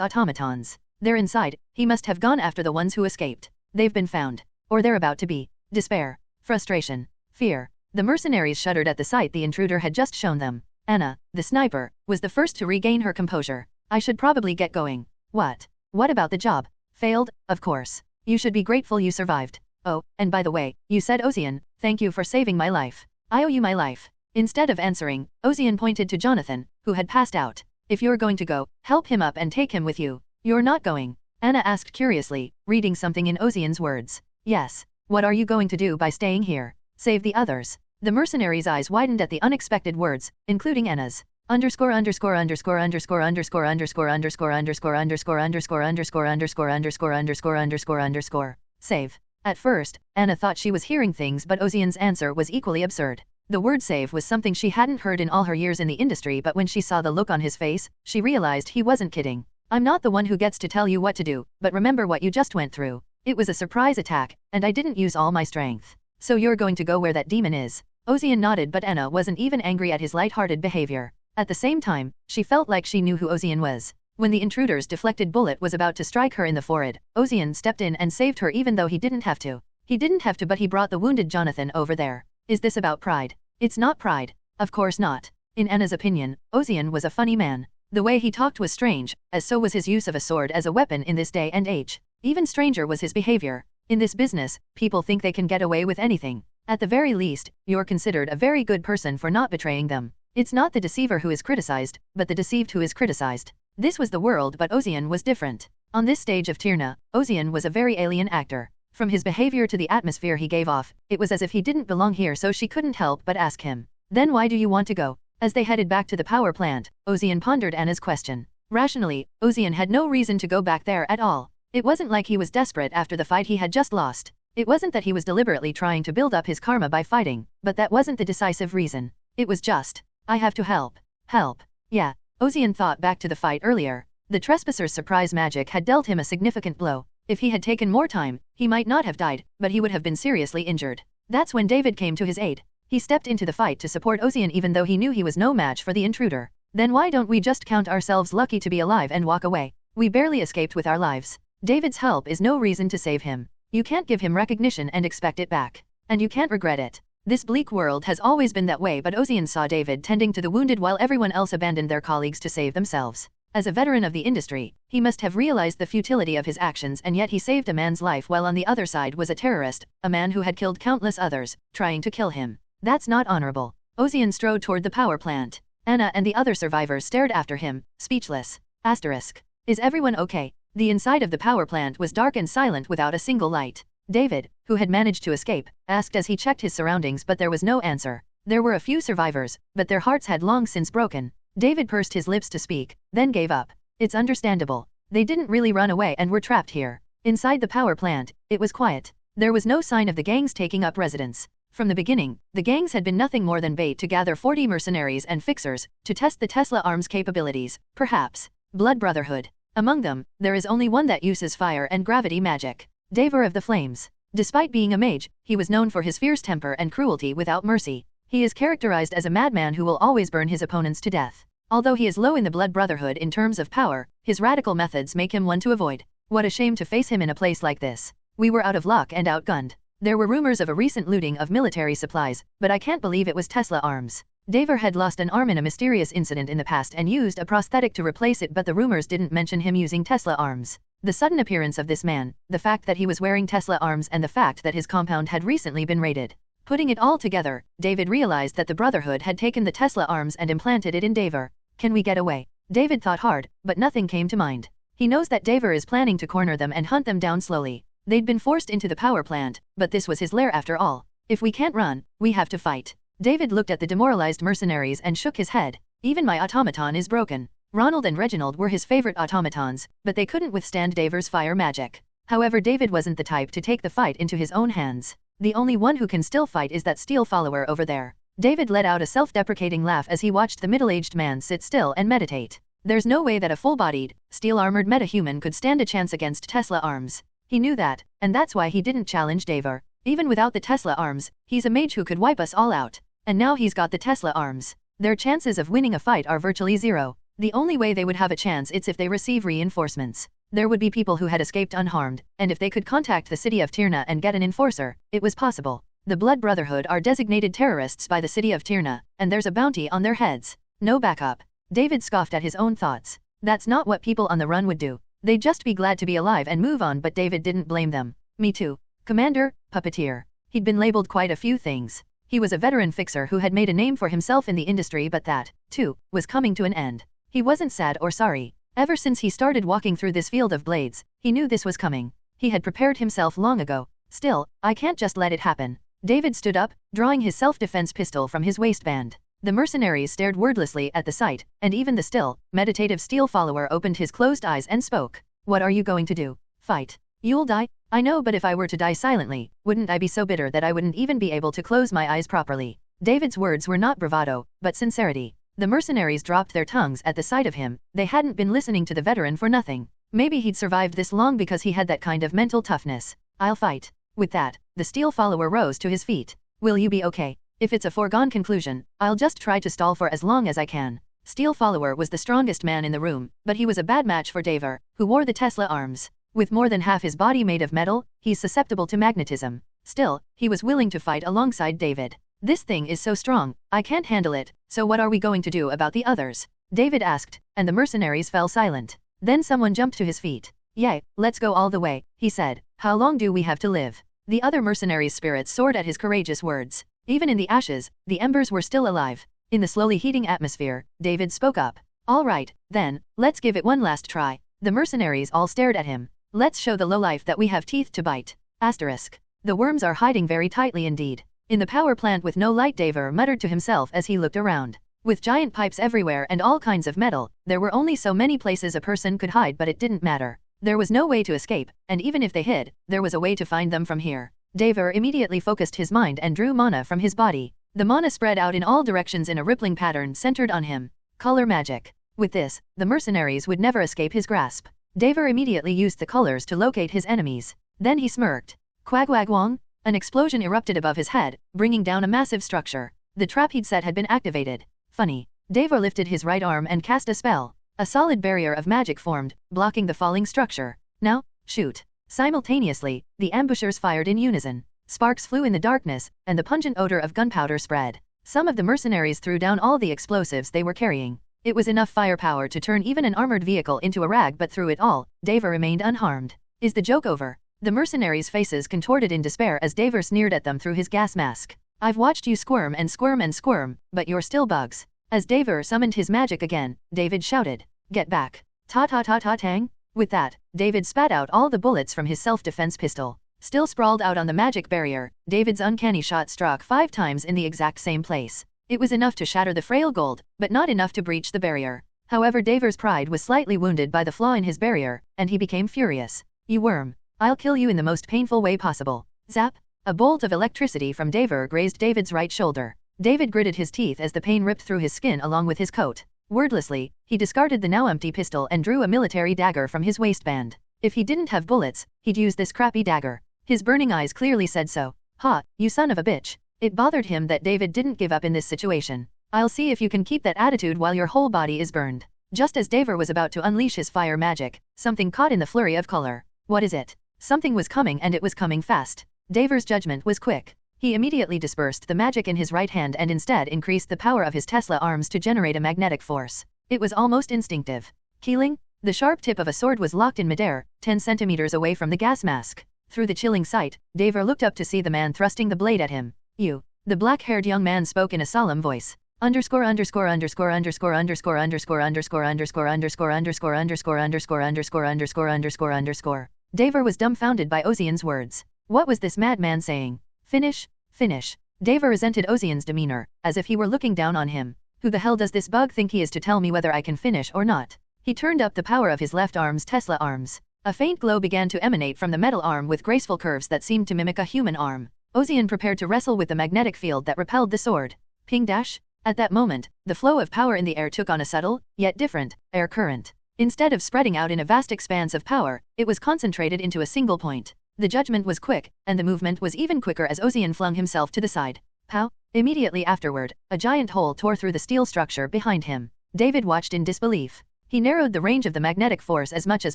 automatons? They're inside. He must have gone after the ones who escaped. They've been found. Or they're about to be. Despair. Frustration. Fear. The mercenaries shuddered at the sight the intruder had just shown them. Anna, the sniper, was the first to regain her composure. I should probably get going. What? What about the job? Failed, of course. You should be grateful you survived. Oh, and by the way, you said Ozian, thank you for saving my life. I owe you my life. Instead of answering, Ozian pointed to Jonathan, who had passed out. If you're going to go, help him up and take him with you. You're not going? Anna asked curiously, reading something in Ozian's words. Yes. What are you going to do by staying here? Save the others. The mercenary's eyes widened at the unexpected words, including Anna's. Underscore underscore underscore underscore underscore underscore underscore underscore underscore underscore underscore underscore underscore underscore underscore underscore. Save. At first, Anna thought she was hearing things, but Ozian's answer was equally absurd. The word save was something she hadn't heard in all her years in the industry, but when she saw the look on his face, she realized he wasn't kidding. I'm not the one who gets to tell you what to do, but remember what you just went through. It was a surprise attack, and I didn't use all my strength. So you're going to go where that demon is? Ozian nodded, but Anna wasn't even angry at his light-hearted behavior. At the same time, she felt like she knew who Ozian was. When the intruder's deflected bullet was about to strike her in the forehead, Ozian stepped in and saved her even though he didn't have to. He didn't have to, but he brought the wounded Jonathan over there. Is this about pride? It's not pride. Of course not. In Anna's opinion, Ozian was a funny man. The way he talked was strange, as so was his use of a sword as a weapon in this day and age. Even stranger was his behavior. In this business, people think they can get away with anything. At the very least, you're considered a very good person for not betraying them. It's not the deceiver who is criticized, but the deceived who is criticized. This was the world, but Ozian was different. On this stage of Tyrna, Ozian was a very alien actor. From his behavior to the atmosphere he gave off, it was as if he didn't belong here, so she couldn't help but ask him. Then why do you want to go? As they headed back to the power plant, Ozian pondered Anna's question. Rationally, Ozian had no reason to go back there at all. It wasn't like he was desperate after the fight he had just lost. It wasn't that he was deliberately trying to build up his karma by fighting, but that wasn't the decisive reason. It was just, I have to help. Help. Yeah. Ozian thought back to the fight earlier. The trespasser's surprise magic had dealt him a significant blow. If he had taken more time, he might not have died, but he would have been seriously injured. That's when David came to his aid. He stepped into the fight to support Ozian even though he knew he was no match for the intruder. Then why don't we just count ourselves lucky to be alive and walk away? We barely escaped with our lives. David's help is no reason to save him. You can't give him recognition and expect it back. And you can't regret it. This bleak world has always been that way, but Ozian saw David tending to the wounded while everyone else abandoned their colleagues to save themselves. As a veteran of the industry, he must have realized the futility of his actions, and yet he saved a man's life while on the other side was a terrorist, a man who had killed countless others, trying to kill him. That's not honorable. Ozian strode toward the power plant. Anna and the other survivors stared after him, speechless. Asterisk. Is everyone okay? The inside of the power plant was dark and silent without a single light. David, who had managed to escape, asked as he checked his surroundings, but there was no answer. There were a few survivors, but their hearts had long since broken. David pursed his lips to speak, then gave up. It's understandable. They didn't really run away and were trapped here. Inside the power plant, it was quiet. There was no sign of the gangs taking up residence. From the beginning, the gangs had been nothing more than bait to gather 40 mercenaries and fixers, to test the Tesla arms capabilities, perhaps. Blood Brotherhood. Among them, there is only one that uses fire and gravity magic. Davor of the Flames. Despite being a mage, he was known for his fierce temper and cruelty without mercy. He is characterized as a madman who will always burn his opponents to death. Although he is low in the Blood Brotherhood in terms of power, his radical methods make him one to avoid. What a shame to face him in a place like this. We were out of luck and outgunned. There were rumors of a recent looting of military supplies, but I can't believe it was Tesla arms. Davor had lost an arm in a mysterious incident in the past and used a prosthetic to replace it, but the rumors didn't mention him using Tesla arms. The sudden appearance of this man, the fact that he was wearing Tesla arms, and the fact that his compound had recently been raided. Putting it all together, David realized that the Brotherhood had taken the Tesla arms and implanted it in Davor. Can we get away? David thought hard, but nothing came to mind. He knows that Davor is planning to corner them and hunt them down slowly. They'd been forced into the power plant, but this was his lair after all. If we can't run, we have to fight. David looked at the demoralized mercenaries and shook his head. Even my automaton is broken. Ronald and Reginald were his favorite automatons, but they couldn't withstand Davor's fire magic. However, David wasn't the type to take the fight into his own hands. The only one who can still fight is that steel follower over there. David let out a self-deprecating laugh as he watched the middle-aged man sit still and meditate. There's no way that a full-bodied, steel-armored metahuman could stand a chance against Tesla arms. He knew that, and that's why he didn't challenge Davor. Even without the Tesla arms, he's a mage who could wipe us all out. And now he's got the Tesla arms. Their chances of winning a fight are virtually zero. The only way they would have a chance is if they receive reinforcements. There would be people who had escaped unharmed, and if they could contact the city of Tyrna and get an enforcer, it was possible. The Blood Brotherhood are designated terrorists by the city of Tyrna, and there's a bounty on their heads. No backup. David scoffed at his own thoughts. That's not what people on the run would do. They'd just be glad to be alive and move on, but David didn't blame them. Me too. Commander, puppeteer. He'd been labeled quite a few things. He was a veteran fixer who had made a name for himself in the industry, but that, too, was coming to an end. He wasn't sad or sorry. Ever since he started walking through this field of blades, he knew this was coming. He had prepared himself long ago. Still, I can't just let it happen. David stood up, drawing his self-defense pistol from his waistband. The mercenaries stared wordlessly at the sight, and even the still, meditative steel follower opened his closed eyes and spoke. What are you going to do? Fight. You'll die? I know, but if I were to die silently, wouldn't I be so bitter that I wouldn't even be able to close my eyes properly? David's words were not bravado, but sincerity. The mercenaries dropped their tongues at the sight of him. They hadn't been listening to the veteran for nothing. Maybe he'd survived this long because he had that kind of mental toughness. I'll fight. With that, the steel follower rose to his feet. Will you be okay? If it's a foregone conclusion, I'll just try to stall for as long as I can. Steel follower was the strongest man in the room, but he was a bad match for Daver, who wore the Tesla arms. With more than half his body made of metal, he's susceptible to magnetism. Still, he was willing to fight alongside David. This thing is so strong, I can't handle it, so what are we going to do about the others? David asked, and the mercenaries fell silent. Then someone jumped to his feet. Yay, let's go all the way, he said. How long do we have to live? The other mercenaries' spirits soared at his courageous words. Even in the ashes, the embers were still alive. In the slowly heating atmosphere, David spoke up. All right, then, let's give it one last try. The mercenaries all stared at him. Let's show the lowlife that we have teeth to bite. Asterisk. The worms are hiding very tightly indeed. In the power plant with no light, Daver muttered to himself as he looked around. With giant pipes everywhere and all kinds of metal, there were only so many places a person could hide, but it didn't matter. There was no way to escape, and even if they hid, there was a way to find them from here. Daver immediately focused his mind and drew mana from his body. The mana spread out in all directions in a rippling pattern centered on him. Color magic. With this, the mercenaries would never escape his grasp. Daver immediately used the colors to locate his enemies. Then he smirked. Quagwagwong? An explosion erupted above his head, bringing down a massive structure. The trap he'd set had been activated. Funny. Daver lifted his right arm and cast a spell. A solid barrier of magic formed, blocking the falling structure. Now, shoot. Simultaneously, the ambushers fired in unison. Sparks flew in the darkness, and the pungent odor of gunpowder spread. Some of the mercenaries threw down all the explosives they were carrying. It was enough firepower to turn even an armored vehicle into a rag, but through it all, Daver remained unharmed. Is the joke over? The mercenaries' faces contorted in despair as Daver sneered at them through his gas mask. I've watched you squirm and squirm and squirm, but you're still bugs. As Daver summoned his magic again, David shouted, Get back. Ta-ta-ta-ta-tang? With that, David spat out all the bullets from his self-defense pistol. Still sprawled out on the magic barrier, David's uncanny shot struck 5 times in the exact same place. It was enough to shatter the frail gold, but not enough to breach the barrier. However, Daver's pride was slightly wounded by the flaw in his barrier, and he became furious. You worm. I'll kill you in the most painful way possible. Zap! A bolt of electricity from Daver grazed David's right shoulder. David gritted his teeth as the pain ripped through his skin along with his coat. Wordlessly, he discarded the now empty pistol and drew a military dagger from his waistband. If he didn't have bullets, he'd use this crappy dagger. His burning eyes clearly said so. Ha, you son of a bitch. It bothered him that David didn't give up in this situation. I'll see if you can keep that attitude while your whole body is burned. Just as Daver was about to unleash his fire magic, something caught in the flurry of color. What is it? Something was coming, and it was coming fast. Daver's judgment was quick. He immediately dispersed the magic in his right hand and instead increased the power of his Tesla arms to generate a magnetic force. It was almost instinctive. Keeling? The sharp tip of a sword was locked in midair, 10 centimeters away from the gas mask. Through the chilling sight, Daver looked up to see the man thrusting the blade at him. You. The black-haired young man spoke in a solemn voice. Underscore underscore underscore underscore underscore underscore underscore underscore underscore underscore underscore underscore underscore underscore underscore underscore. Daver was dumbfounded by Ozian's words. What was this madman saying? Finish? Finish. Daver resented Ozian's demeanor, as if he were looking down on him. Who the hell does this bug think he is to tell me whether I can finish or not? He turned up the power of his left arm's Tesla arms. A faint glow began to emanate from the metal arm with graceful curves that seemed to mimic a human arm. Ozian prepared to wrestle with the magnetic field that repelled the sword. Ping dash? At that moment, the flow of power in the air took on a subtle, yet different, air current. Instead of spreading out in a vast expanse of power, it was concentrated into a single point. The judgment was quick, and the movement was even quicker as Ozian flung himself to the side. Pow! Immediately afterward, a giant hole tore through the steel structure behind him. David watched in disbelief. He narrowed the range of the magnetic force as much as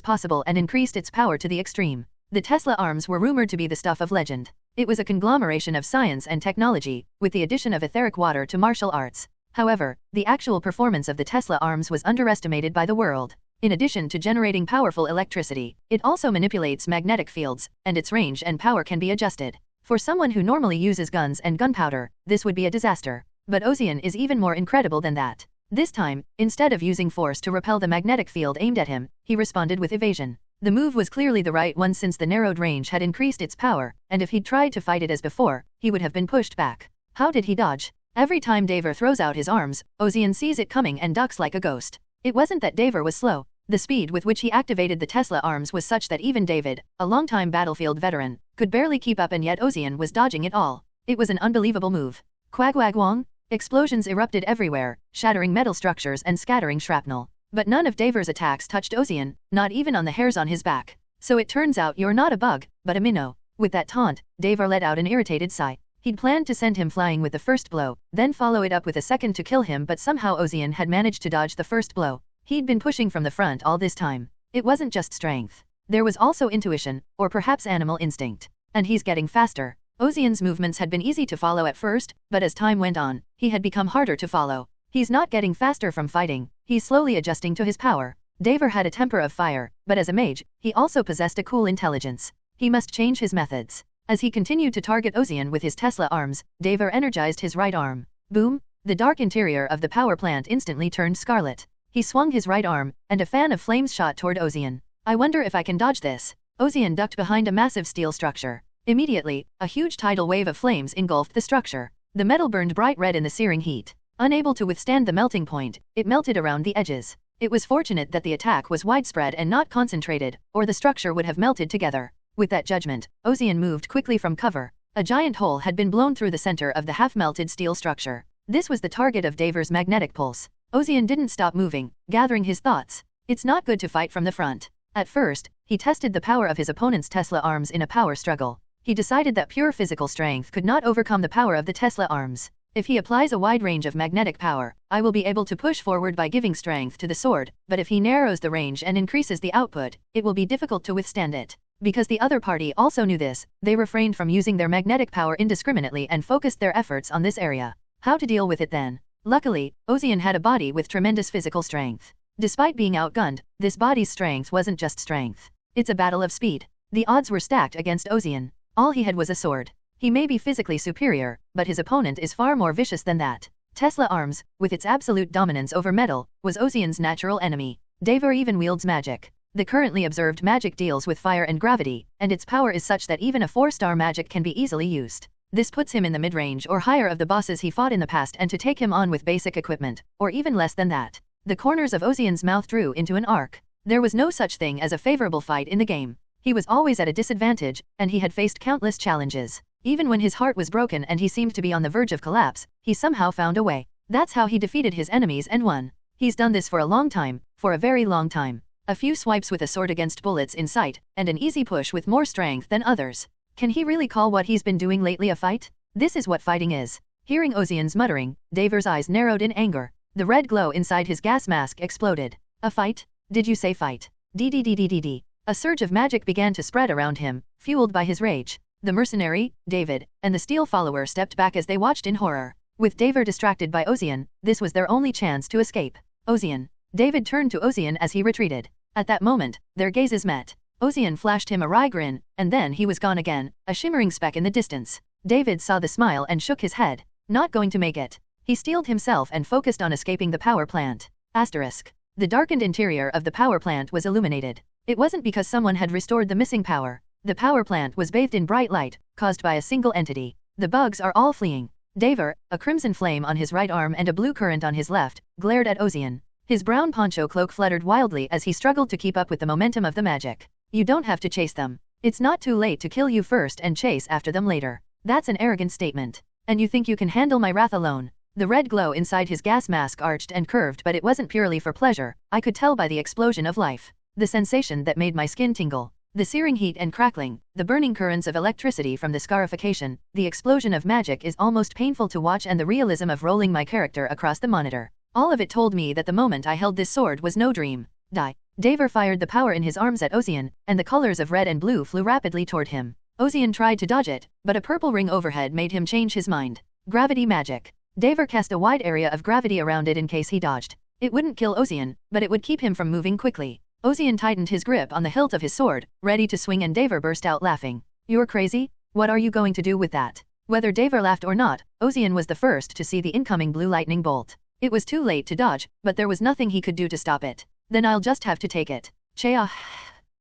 possible and increased its power to the extreme. The Tesla arms were rumored to be the stuff of legend. It was a conglomeration of science and technology, with the addition of etheric water to martial arts. However, the actual performance of the Tesla arms was underestimated by the world. In addition to generating powerful electricity, it also manipulates magnetic fields, and its range and power can be adjusted. For someone who normally uses guns and gunpowder, this would be a disaster. But Ozian is even more incredible than that. This time, instead of using force to repel the magnetic field aimed at him, he responded with evasion. The move was clearly the right one since the narrowed range had increased its power, and if he'd tried to fight it as before, he would have been pushed back. How did he dodge? Every time Daver throws out his arms, Ozian sees it coming and ducks like a ghost. It wasn't that Daver was slow. The speed with which he activated the Tesla arms was such that even David, a longtime battlefield veteran, could barely keep up, and yet Ozian was dodging it all. It was an unbelievable move. Quagwagwong? Explosions erupted everywhere, shattering metal structures and scattering shrapnel. But none of Daver's attacks touched Ozian, not even on the hairs on his back. So it turns out you're not a bug, but a minnow. With that taunt, Daver let out an irritated sigh. He'd planned to send him flying with the first blow, then follow it up with a second to kill him, but somehow Ozian had managed to dodge the first blow. He'd been pushing from the front all this time. It wasn't just strength. There was also intuition, or perhaps animal instinct. And he's getting faster. Ozian's movements had been easy to follow at first, but as time went on, he had become harder to follow. He's not getting faster from fighting, he's slowly adjusting to his power. Daver had a temper of fire, but as a mage, he also possessed a cool intelligence. He must change his methods. As he continued to target Ozian with his Tesla arms, Daver energized his right arm. Boom! The dark interior of the power plant instantly turned scarlet. He swung his right arm, and a fan of flames shot toward Ozian. I wonder if I can dodge this. Ozian ducked behind a massive steel structure. Immediately, a huge tidal wave of flames engulfed the structure. The metal burned bright red in the searing heat. Unable to withstand the melting point, it melted around the edges. It was fortunate that the attack was widespread and not concentrated, or the structure would have melted together. With that judgment, Ozian moved quickly from cover. A giant hole had been blown through the center of the half-melted steel structure. This was the target of Daver's magnetic pulse. Ozian didn't stop moving, gathering his thoughts. It's not good to fight from the front. At first, he tested the power of his opponent's Tesla arms in a power struggle. He decided that pure physical strength could not overcome the power of the Tesla arms. If he applies a wide range of magnetic power, I will be able to push forward by giving strength to the sword, but if he narrows the range and increases the output, it will be difficult to withstand it. Because the other party also knew this, they refrained from using their magnetic power indiscriminately and focused their efforts on this area. How to deal with it then? Luckily, Ozian had a body with tremendous physical strength. Despite being outgunned, this body's strength wasn't just strength. It's a battle of speed. The odds were stacked against Ozian. All he had was a sword. He may be physically superior, but his opponent is far more vicious than that. Tesla arms, with its absolute dominance over metal, was Ozian's natural enemy. Daver even wields magic. The currently observed magic deals with fire and gravity, and its power is such that even a 4-star magic can be easily used. This puts him in the mid-range or higher of the bosses he fought in the past, and to take him on with basic equipment, or even less than that. The corners of Ozian's mouth drew into an arc. There was no such thing as a favorable fight in the game. He was always at a disadvantage, and he had faced countless challenges. Even when his heart was broken and he seemed to be on the verge of collapse, he somehow found a way. That's how he defeated his enemies and won. He's done this for a long time, for a very long time. A few swipes with a sword against bullets in sight, and an easy push with more strength than others. Can he really call what he's been doing lately a fight? This is what fighting is. Hearing Ozian's muttering, Daver's eyes narrowed in anger. The red glow inside his gas mask exploded. A fight? Did you say fight? D. A surge of magic began to spread around him, fueled by his rage. The mercenary, David, and the steel follower stepped back as they watched in horror. With Daver distracted by Ozian, this was their only chance to escape. Ozian. David turned to Ozian as he retreated. At that moment, their gazes met. Ozian flashed him a wry grin, and then he was gone again, a shimmering speck in the distance. David saw the smile and shook his head. Not going to make it. He steeled himself and focused on escaping the power plant. Asterisk. The darkened interior of the power plant was illuminated. It wasn't because someone had restored the missing power. The power plant was bathed in bright light, caused by a single entity. The bugs are all fleeing. Daver, a crimson flame on his right arm and a blue current on his left, glared at Ozian. His brown poncho cloak fluttered wildly as he struggled to keep up with the momentum of the magic. You don't have to chase them. It's not too late to kill you first and chase after them later. That's an arrogant statement. And you think you can handle my wrath alone? The red glow inside his gas mask arched and curved, but it wasn't purely for pleasure. I could tell by the explosion of life. The sensation that made my skin tingle. The searing heat and crackling, the burning currents of electricity from the scarification, the explosion of magic is almost painful to watch, and the realism of rolling my character across the monitor. All of it told me that the moment I held this sword was no dream. Die. Daver fired the power in his arms at Ozian, and the colors of red and blue flew rapidly toward him. Ozian tried to dodge it, but a purple ring overhead made him change his mind. Gravity magic. Davor cast a wide area of gravity around it in case he dodged. It wouldn't kill Ozian, but it would keep him from moving quickly. Ozian tightened his grip on the hilt of his sword, ready to swing, and Davor burst out laughing. You're crazy? What are you going to do with that? Whether Davor laughed or not, Ozian was the first to see the incoming blue lightning bolt. It was too late to dodge, but there was nothing he could do to stop it. Then I'll just have to take it. Chea.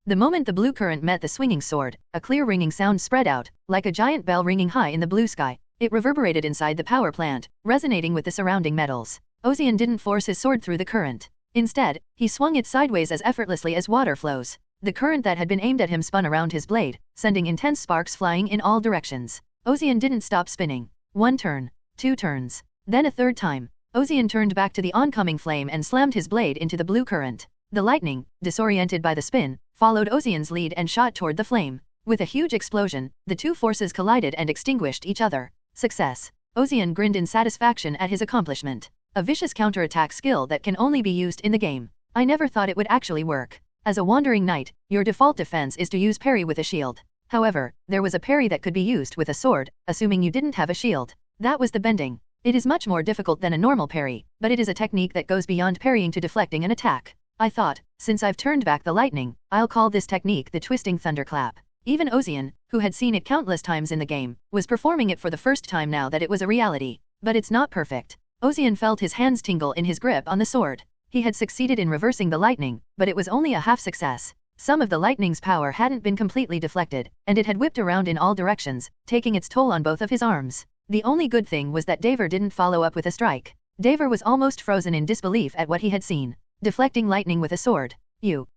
The moment the blue current met the swinging sword, a clear ringing sound spread out, like a giant bell ringing high in the blue sky. It reverberated inside the power plant, resonating with the surrounding metals. Ozian didn't force his sword through the current. Instead, he swung it sideways as effortlessly as water flows. The current that had been aimed at him spun around his blade, sending intense sparks flying in all directions. Ozian didn't stop spinning. 1 turn, 2 turns, then a 3rd time. Ozian turned back to the oncoming flame and slammed his blade into the blue current. The lightning, disoriented by the spin, followed Ozian's lead and shot toward the flame. With a huge explosion, the two forces collided and extinguished each other. Success. Ozian grinned in satisfaction at his accomplishment. A vicious counterattack skill that can only be used in the game. I never thought it would actually work. As a wandering knight, your default defense is to use parry with a shield. However, there was a parry that could be used with a sword, assuming you didn't have a shield. That was the bending. It is much more difficult than a normal parry, but it is a technique that goes beyond parrying to deflecting an attack. I thought, since I've turned back the lightning, I'll call this technique the twisting thunderclap. Even Ozian, who had seen it countless times in the game, was performing it for the first time now that it was a reality. But it's not perfect. Ozian felt his hands tingle in his grip on the sword. He had succeeded in reversing the lightning, but it was only a half success. Some of the lightning's power hadn't been completely deflected, and it had whipped around in all directions, taking its toll on both of his arms. The only good thing was that Davor didn't follow up with a strike. Davor was almost frozen in disbelief at what he had seen. Deflecting lightning with a sword.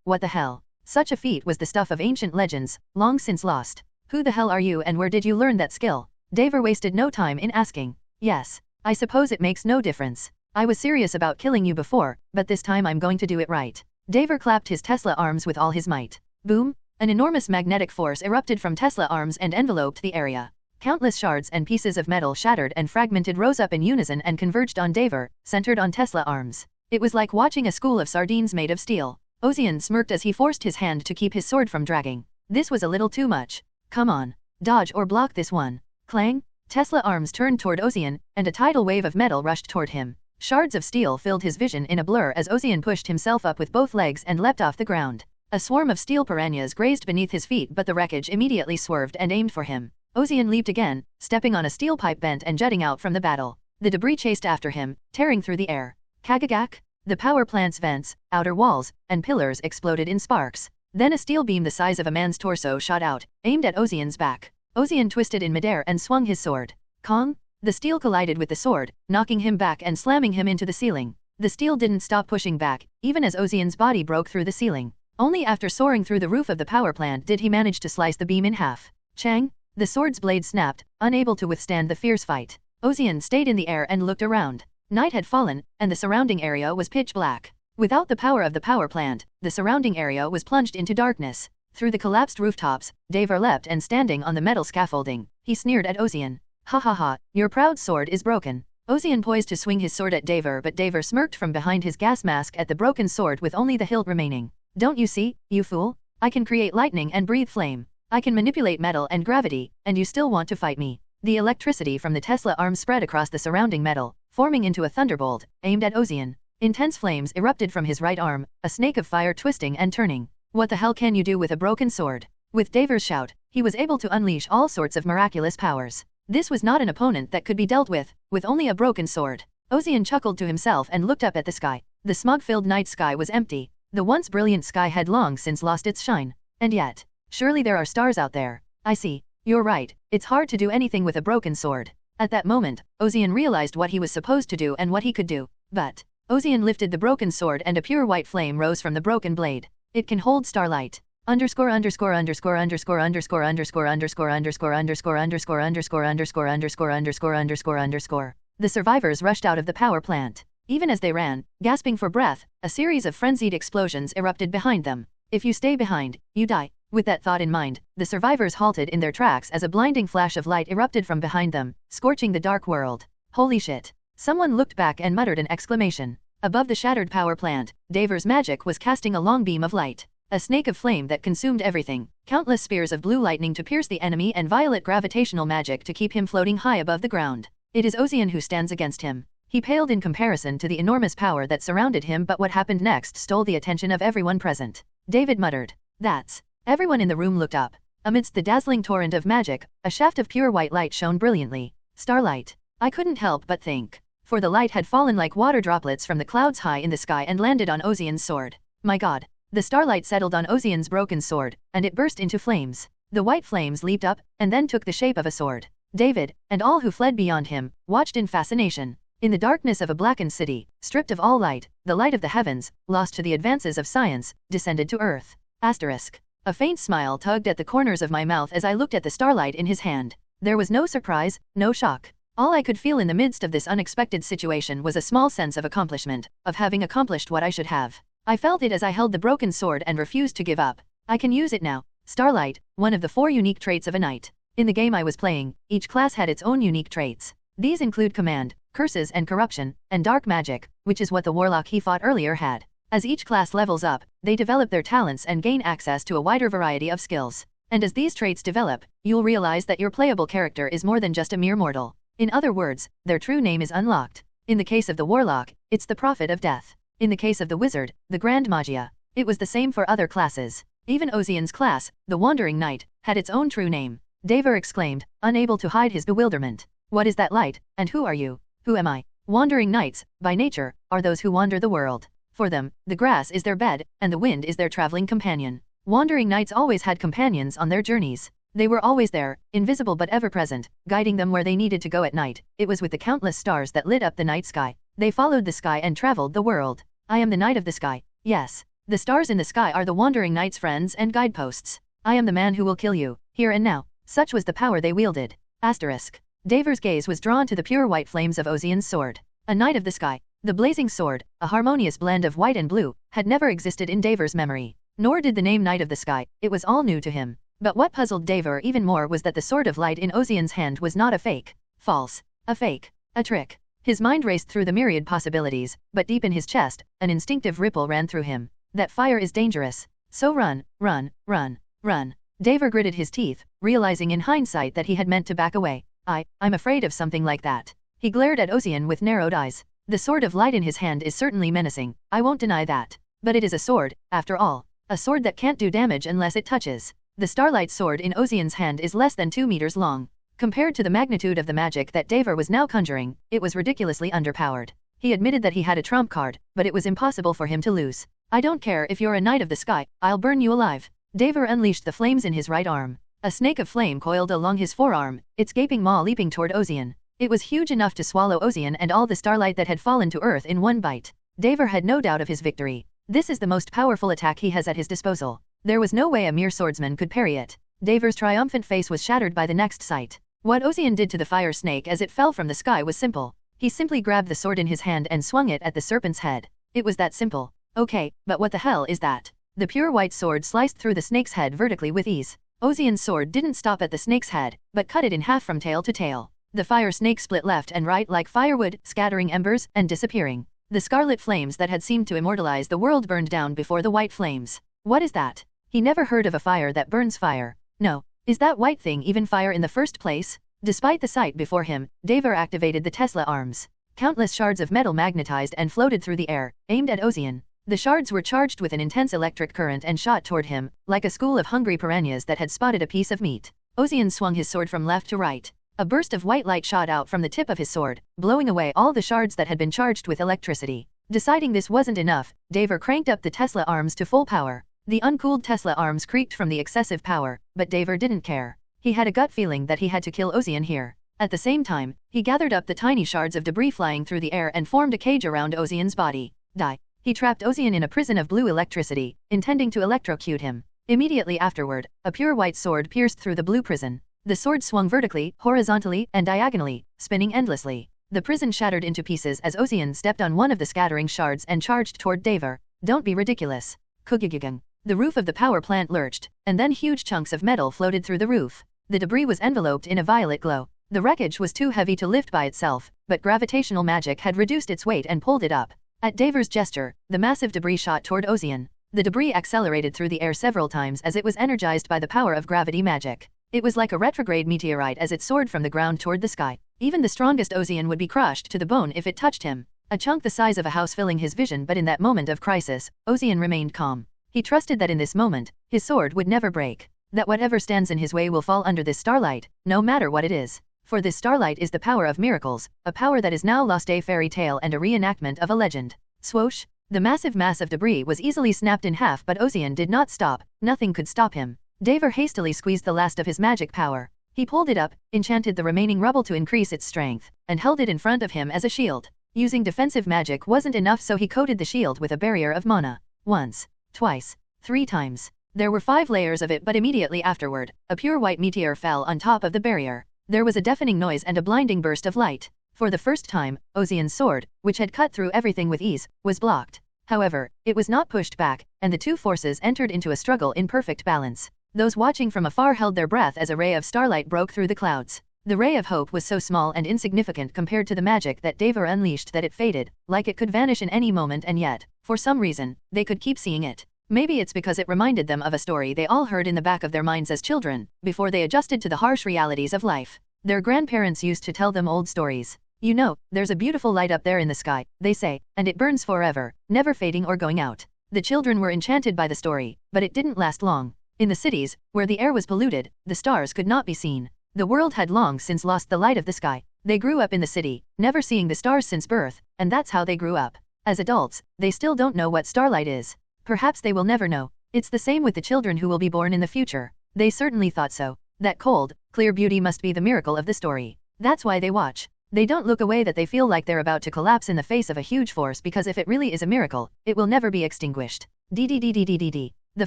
What the hell? Such a feat was the stuff of ancient legends, long since lost. Who the hell are you and where did you learn that skill? Davor wasted no time in asking. Yes, I suppose it makes no difference. I was serious about killing you before, but this time I'm going to do it right. Davor clapped his Tesla arms with all his might. Boom! An enormous magnetic force erupted from Tesla arms and enveloped the area. Countless shards and pieces of metal shattered and fragmented rose up in unison and converged on Davor, centered on Tesla arms. It was like watching a school of sardines made of steel. Ozian smirked as he forced his hand to keep his sword from dragging. This was a little too much. Come on. Dodge or block this one. Clang! Tesla arms turned toward Ozian, and a tidal wave of metal rushed toward him. Shards of steel filled his vision in a blur as Ozian pushed himself up with both legs and leapt off the ground. A swarm of steel piranhas grazed beneath his feet, but the wreckage immediately swerved and aimed for him. Ozian leaped again, stepping on a steel pipe bent and jutting out from the battle. The debris chased after him, tearing through the air. Kagagak! The power plant's vents, outer walls, and pillars exploded in sparks. Then a steel beam the size of a man's torso shot out, aimed at Ozian's back. Ozian twisted in midair and swung his sword. Kong! The steel collided with the sword, knocking him back and slamming him into the ceiling. The steel didn't stop pushing back, even as Ozian's body broke through the ceiling. Only after soaring through the roof of the power plant did he manage to slice the beam in half. Chang! The sword's blade snapped, unable to withstand the fierce fight. Ozian stayed in the air and looked around. Night had fallen, and the surrounding area was pitch black. Without the power of the power plant, the surrounding area was plunged into darkness. Through the collapsed rooftops, Davor leapt and standing on the metal scaffolding, he sneered at Ozian. Ha ha ha, your proud sword is broken. Ozian poised to swing his sword at Davor, but Davor smirked from behind his gas mask at the broken sword with only the hilt remaining. Don't you see, you fool? I can create lightning and breathe flame. I can manipulate metal and gravity, and you still want to fight me. The electricity from the Tesla arm spread across the surrounding metal, forming into a thunderbolt, aimed at Ozian. Intense flames erupted from his right arm, a snake of fire twisting and turning. What the hell can you do with a broken sword? With Davor's shout, he was able to unleash all sorts of miraculous powers. This was not an opponent that could be dealt with only a broken sword. Ozian chuckled to himself and looked up at the sky. The smog-filled night sky was empty. The once brilliant sky had long since lost its shine. And yet, surely there are stars out there. I see. You're right, it's hard to do anything with a broken sword. At that moment, Ozian realized what he was supposed to do and what he could do. But Ozian lifted the broken sword and a pure white flame rose from the broken blade. It can hold starlight. Underscore underscore underscore underscore underscore underscore underscore underscore underscore underscore underscore underscore underscore underscore underscore underscore. The survivors rushed out of the power plant. Even as they ran, gasping for breath, a series of frenzied explosions erupted behind them. If you stay behind, you die. With that thought in mind, the survivors halted in their tracks as a blinding flash of light erupted from behind them, scorching the dark world. Holy shit. Someone looked back and muttered an exclamation. Above the shattered power plant, Davor's magic was casting a long beam of light. A snake of flame that consumed everything, countless spears of blue lightning to pierce the enemy and violet gravitational magic to keep him floating high above the ground. It is Ozian who stands against him. He paled in comparison to the enormous power that surrounded him, but what happened next stole the attention of everyone present. David muttered. That's... Everyone in the room looked up. Amidst the dazzling torrent of magic, a shaft of pure white light shone brilliantly. Starlight. I couldn't help but think. For the light had fallen like water droplets from the clouds high in the sky and landed on Ozian's sword. My god. The starlight settled on Ozian's broken sword, and it burst into flames. The white flames leaped up, and then took the shape of a sword. David, and all who fled beyond him, watched in fascination. In the darkness of a blackened city, stripped of all light, the light of the heavens, lost to the advances of science, descended to earth. Asterisk. A faint smile tugged at the corners of my mouth as I looked at the starlight in his hand. There was no surprise, no shock. All I could feel in the midst of this unexpected situation was a small sense of accomplishment, of having accomplished what I should have. I felt it as I held the broken sword and refused to give up. I can use it now. Starlight, one of the 4 unique traits of a knight. In the game I was playing, each class had its own unique traits. These include command, curses and corruption, and dark magic, which is what the warlock he fought earlier had. As each class levels up, they develop their talents and gain access to a wider variety of skills. And as these traits develop, you'll realize that your playable character is more than just a mere mortal. In other words, their true name is unlocked. In the case of the warlock, it's the Prophet of Death. In the case of the wizard, the Grand Magia. It was the same for other classes. Even Ozian's class, the Wandering Knight, had its own true name. Daver exclaimed, unable to hide his bewilderment. What is that light, and who are you? Who am I? Wandering knights, by nature, are those who wander the world. For them, the grass is their bed, and the wind is their traveling companion. Wandering knights always had companions on their journeys. They were always there, invisible but ever present, guiding them where they needed to go at night. It was with the countless stars that lit up the night sky. They followed the sky and traveled the world. I am the knight of the sky. Yes. The stars in the sky are the wandering knight's friends and guideposts. I am the man who will kill you, here and now. Such was the power they wielded. Asterisk. Daver's gaze was drawn to the pure white flames of Ozian's sword. A knight of the sky. The blazing sword, a harmonious blend of white and blue, had never existed in Daver's memory. Nor did the name Knight of the Sky, it was all new to him. But what puzzled Daver even more was that the sword of light in Ozian's hand was not a fake. False. A fake. A trick. His mind raced through the myriad possibilities, but deep in his chest, an instinctive ripple ran through him. That fire is dangerous. So run, run, run, run. Daver gritted his teeth, realizing in hindsight that he had meant to back away. I'm afraid of something like that. He glared at Ozian with narrowed eyes. The sword of light in his hand is certainly menacing, I won't deny that. But it is a sword, after all. A sword that can't do damage unless it touches. The starlight sword in Ozian's hand is less than 2 meters long. Compared to the magnitude of the magic that Daver was now conjuring, it was ridiculously underpowered. He admitted that he had a trump card, but it was impossible for him to lose. I don't care if you're a knight of the sky, I'll burn you alive. Daver unleashed the flames in his right arm. A snake of flame coiled along his forearm, its gaping maw leaping toward Ozian. It was huge enough to swallow Ozian and all the starlight that had fallen to earth in one bite. Daver had no doubt of his victory. This is the most powerful attack he has at his disposal. There was no way a mere swordsman could parry it. Daver's triumphant face was shattered by the next sight. What Ozian did to the fire snake as it fell from the sky was simple. He simply grabbed the sword in his hand and swung it at the serpent's head. It was that simple. Okay, but what the hell is that? The pure white sword sliced through the snake's head vertically with ease. Ozian's sword didn't stop at the snake's head, but cut it in half from tail to tail. The fire snake split left and right like firewood, scattering embers and disappearing. The scarlet flames that had seemed to immortalize the world burned down before the white flames. What is that? He never heard of a fire that burns fire. No. Is that white thing even fire in the first place? Despite the sight before him, Daver activated the Tesla arms. Countless shards of metal magnetized and floated through the air, aimed at Ozian. The shards were charged with an intense electric current and shot toward him, like a school of hungry piranhas that had spotted a piece of meat. Ozian swung his sword from left to right. A burst of white light shot out from the tip of his sword, blowing away all the shards that had been charged with electricity. Deciding this wasn't enough, Daver cranked up the Tesla arms to full power. The uncooled Tesla arms creaked from the excessive power, but Daver didn't care. He had a gut feeling that he had to kill Ozian here. At the same time, he gathered up the tiny shards of debris flying through the air and formed a cage around Ozian's body. Die. He trapped Ozian in a prison of blue electricity, intending to electrocute him. Immediately afterward, a pure white sword pierced through the blue prison. The sword swung vertically, horizontally, and diagonally, spinning endlessly. The prison shattered into pieces as Ozian stepped on one of the scattering shards and charged toward Daver. Don't be ridiculous. Kugigigang. The roof of the power plant lurched, and then huge chunks of metal floated through the roof. The debris was enveloped in a violet glow. The wreckage was too heavy to lift by itself, but gravitational magic had reduced its weight and pulled it up. At Daver's gesture, the massive debris shot toward Ozian. The debris accelerated through the air several times as it was energized by the power of gravity magic. It was like a retrograde meteorite as it soared from the ground toward the sky. Even the strongest Ozian would be crushed to the bone if it touched him. A chunk the size of a house filling his vision, but in that moment of crisis, Ozian remained calm. He trusted that in this moment, his sword would never break. That whatever stands in his way will fall under this starlight, no matter what it is. For this starlight is the power of miracles, a power that is now lost, a fairy tale and a reenactment of a legend. Swoosh! The massive mass of debris was easily snapped in half, but Ozian did not stop. Nothing could stop him. Dever hastily squeezed the last of his magic power. He pulled it up, enchanted the remaining rubble to increase its strength, and held it in front of him as a shield. Using defensive magic wasn't enough, so he coated the shield with a barrier of mana. Once, twice, 3 times. There were 5 layers of it, but immediately afterward, a pure white meteor fell on top of the barrier. There was a deafening noise and a blinding burst of light. For the first time, Ozian's sword, which had cut through everything with ease, was blocked. However, it was not pushed back, and the two forces entered into a struggle in perfect balance. Those watching from afar held their breath as a ray of starlight broke through the clouds. The ray of hope was so small and insignificant compared to the magic that Dever unleashed that it faded, like it could vanish in any moment, and yet, for some reason, they could keep seeing it. Maybe it's because it reminded them of a story they all heard in the back of their minds as children, before they adjusted to the harsh realities of life. Their grandparents used to tell them old stories. You know, there's a beautiful light up there in the sky, they say, and it burns forever, never fading or going out. The children were enchanted by the story, but it didn't last long. In the cities, where the air was polluted, the stars could not be seen. The world had long since lost the light of the sky. They grew up in the city, never seeing the stars since birth, and that's how they grew up. As adults, they still don't know what starlight is. Perhaps they will never know. It's the same with the children who will be born in the future. They certainly thought so. That cold, clear beauty must be the miracle of the story. That's why they watch. They don't look away that they feel like they're about to collapse in the face of a huge force, because if it really is a miracle, it will never be extinguished. DDDDDDD. The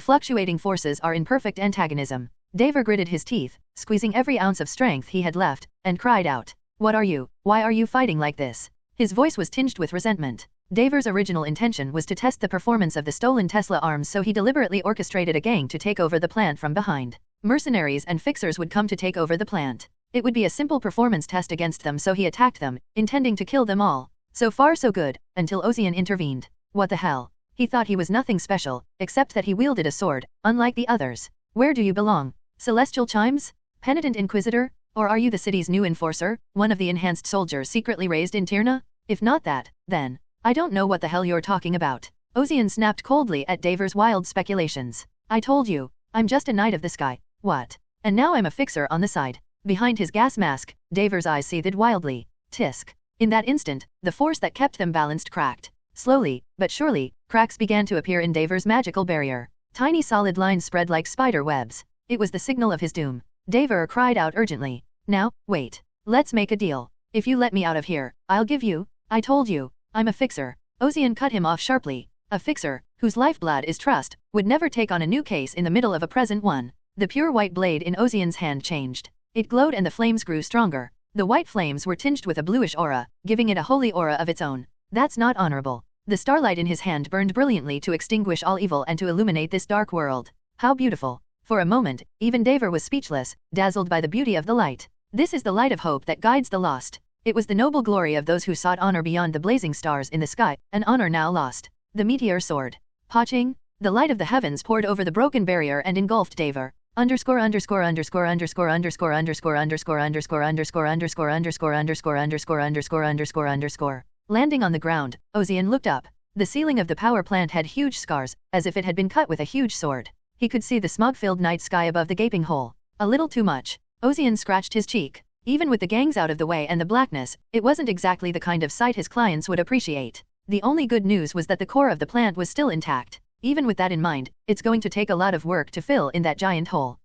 fluctuating forces are in perfect antagonism. Dever gritted his teeth, squeezing every ounce of strength he had left, and cried out. What are you? Why are you fighting like this? His voice was tinged with resentment. Dever's original intention was to test the performance of the stolen Tesla arms, so he deliberately orchestrated a gang to take over the plant from behind. Mercenaries and fixers would come to take over the plant. It would be a simple performance test against them, so he attacked them, intending to kill them all. So far so good, until Ozian intervened. What the hell? He thought he was nothing special, except that he wielded a sword, unlike the others. Where do you belong? Celestial Chimes? Penitent Inquisitor? Or are you the city's new enforcer, one of the enhanced soldiers secretly raised in Tyrna? If not that, then, I don't know what the hell you're talking about. Ozian snapped coldly at Dever's wild speculations. I told you, I'm just a knight of the sky. What? And now I'm a fixer on the side. Behind his gas mask, Dever's eyes seethed wildly. Tisk. In that instant, the force that kept them balanced cracked. Slowly, but surely, cracks began to appear in Dever's magical barrier. Tiny solid lines spread like spider webs. It was the signal of his doom. Dever cried out urgently. Now, wait. Let's make a deal. If you let me out of here, I'll give you. I told you, I'm a fixer. Ozian cut him off sharply. A fixer, whose lifeblood is trust, would never take on a new case in the middle of a present one. The pure white blade in Ozian's hand changed. It glowed and the flames grew stronger. The white flames were tinged with a bluish aura, giving it a holy aura of its own. That's not honorable. The starlight in his hand burned brilliantly to extinguish all evil and to illuminate this dark world. How beautiful. For a moment, even Dever was speechless, dazzled by the beauty of the light. This is the light of hope that guides the lost. It was the noble glory of those who sought honor beyond the blazing stars in the sky, an honor now lost. The meteor soared. Paching, the light of the heavens poured over the broken barrier and engulfed Dever. Underscore underscore underscore underscore underscore underscore underscore underscore underscore underscore underscore underscore underscore underscore underscore underscore. Landing on the ground, Ozian looked up. The ceiling of the power plant had huge scars, as if it had been cut with a huge sword. He could see the smog-filled night sky above the gaping hole. A little too much. Ozian scratched his cheek. Even with the gangs out of the way and the blackness, it wasn't exactly the kind of sight his clients would appreciate. The only good news was that the core of the plant was still intact. Even with that in mind, it's going to take a lot of work to fill in that giant hole.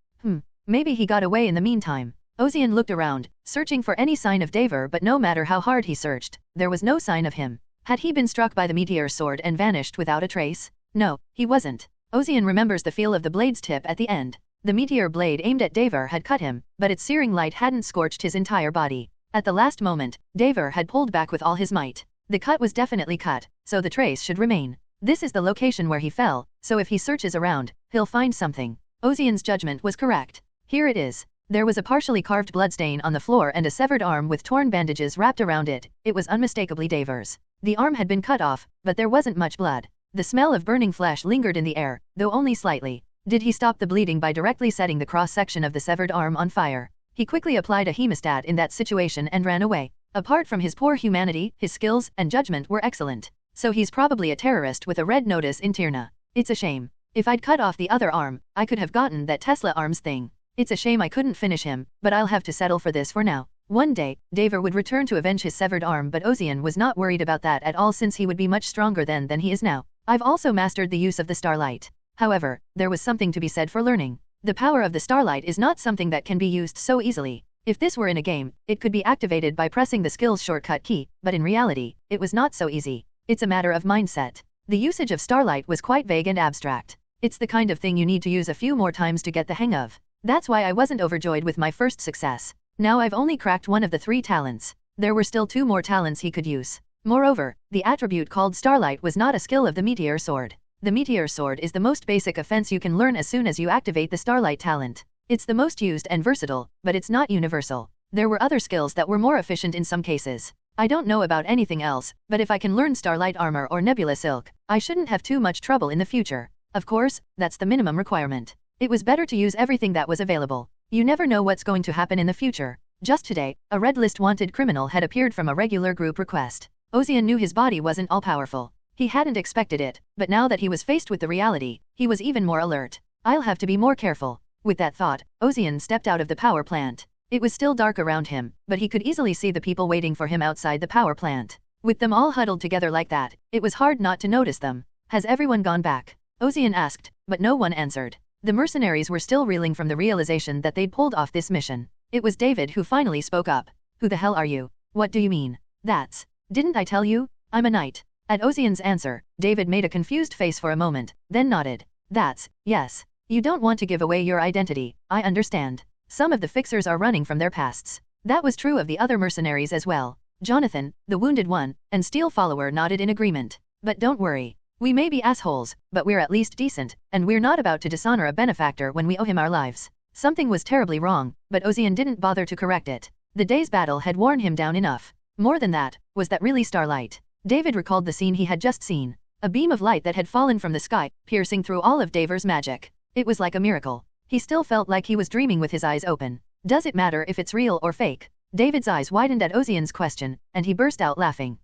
Maybe he got away in the meantime. Ozian looked around, searching for any sign of Dever, but no matter how hard he searched, there was no sign of him. Had he been struck by the meteor sword and vanished without a trace? No, he wasn't. Ozian remembers the feel of the blade's tip at the end. The meteor blade aimed at Dever had cut him, but its searing light hadn't scorched his entire body. At the last moment, Dever had pulled back with all his might. The cut was definitely cut, so the trace should remain. This is the location where he fell, so if he searches around, he'll find something. Ozian's judgment was correct. Here it is. There was a partially carved bloodstain on the floor and a severed arm with torn bandages wrapped around it. It was unmistakably Dever's. The arm had been cut off, but there wasn't much blood. The smell of burning flesh lingered in the air, though only slightly. Did he stop the bleeding by directly setting the cross-section of the severed arm on fire? He quickly applied a hemostat in that situation and ran away. Apart from his poor humanity, his skills and judgment were excellent. So he's probably a terrorist with a red notice in Tirna. It's a shame. If I'd cut off the other arm, I could have gotten that Tesla arms thing. It's a shame I couldn't finish him, but I'll have to settle for this for now. One day, Daver would return to avenge his severed arm, but Ozian was not worried about that at all since he would be much stronger then than he is now. I've also mastered the use of the starlight. However, there was something to be said for learning. The power of the starlight is not something that can be used so easily. If this were in a game, it could be activated by pressing the skill's shortcut key, but in reality, it was not so easy. It's a matter of mindset. The usage of starlight was quite vague and abstract. It's the kind of thing you need to use a few more times to get the hang of. That's why I wasn't overjoyed with my first success. Now I've only cracked one of the 3 talents. There were still 2 more talents he could use. Moreover, the attribute called starlight was not a skill of the meteor sword. The meteor sword is the most basic offense you can learn as soon as you activate the starlight talent. It's the most used and versatile, but it's not universal. There were other skills that were more efficient in some cases. I don't know about anything else, but if I can learn starlight armor or nebula silk, I shouldn't have too much trouble in the future. Of course, that's the minimum requirement. It was better to use everything that was available. You never know what's going to happen in the future. Just today, a red list wanted criminal had appeared from a regular group request. Ozian knew his body wasn't all-powerful. He hadn't expected it, but now that he was faced with the reality, he was even more alert. I'll have to be more careful. With that thought, Ozian stepped out of the power plant. It was still dark around him, but he could easily see the people waiting for him outside the power plant. With them all huddled together like that, it was hard not to notice them. Has everyone gone back? Ozian asked, but no one answered. The mercenaries were still reeling from the realization that they'd pulled off this mission. It was David who finally spoke up. Who the hell are you? What do you mean? That's... Didn't I tell you? I'm a knight. At Ozian's answer, David made a confused face for a moment, then nodded. That's... Yes. You don't want to give away your identity, I understand. Some of the fixers are running from their pasts. That was true of the other mercenaries as well. Jonathan, the wounded one, and Steel Follower nodded in agreement. But don't worry. We may be assholes, but we're at least decent, and we're not about to dishonor a benefactor when we owe him our lives. Something was terribly wrong, but Ozian didn't bother to correct it. The day's battle had worn him down enough. More than that, was that really starlight? David recalled the scene he had just seen. A beam of light that had fallen from the sky, piercing through all of Daver's magic. It was like a miracle. He still felt like he was dreaming with his eyes open. Does it matter if it's real or fake? David's eyes widened at Ozian's question, and he burst out laughing.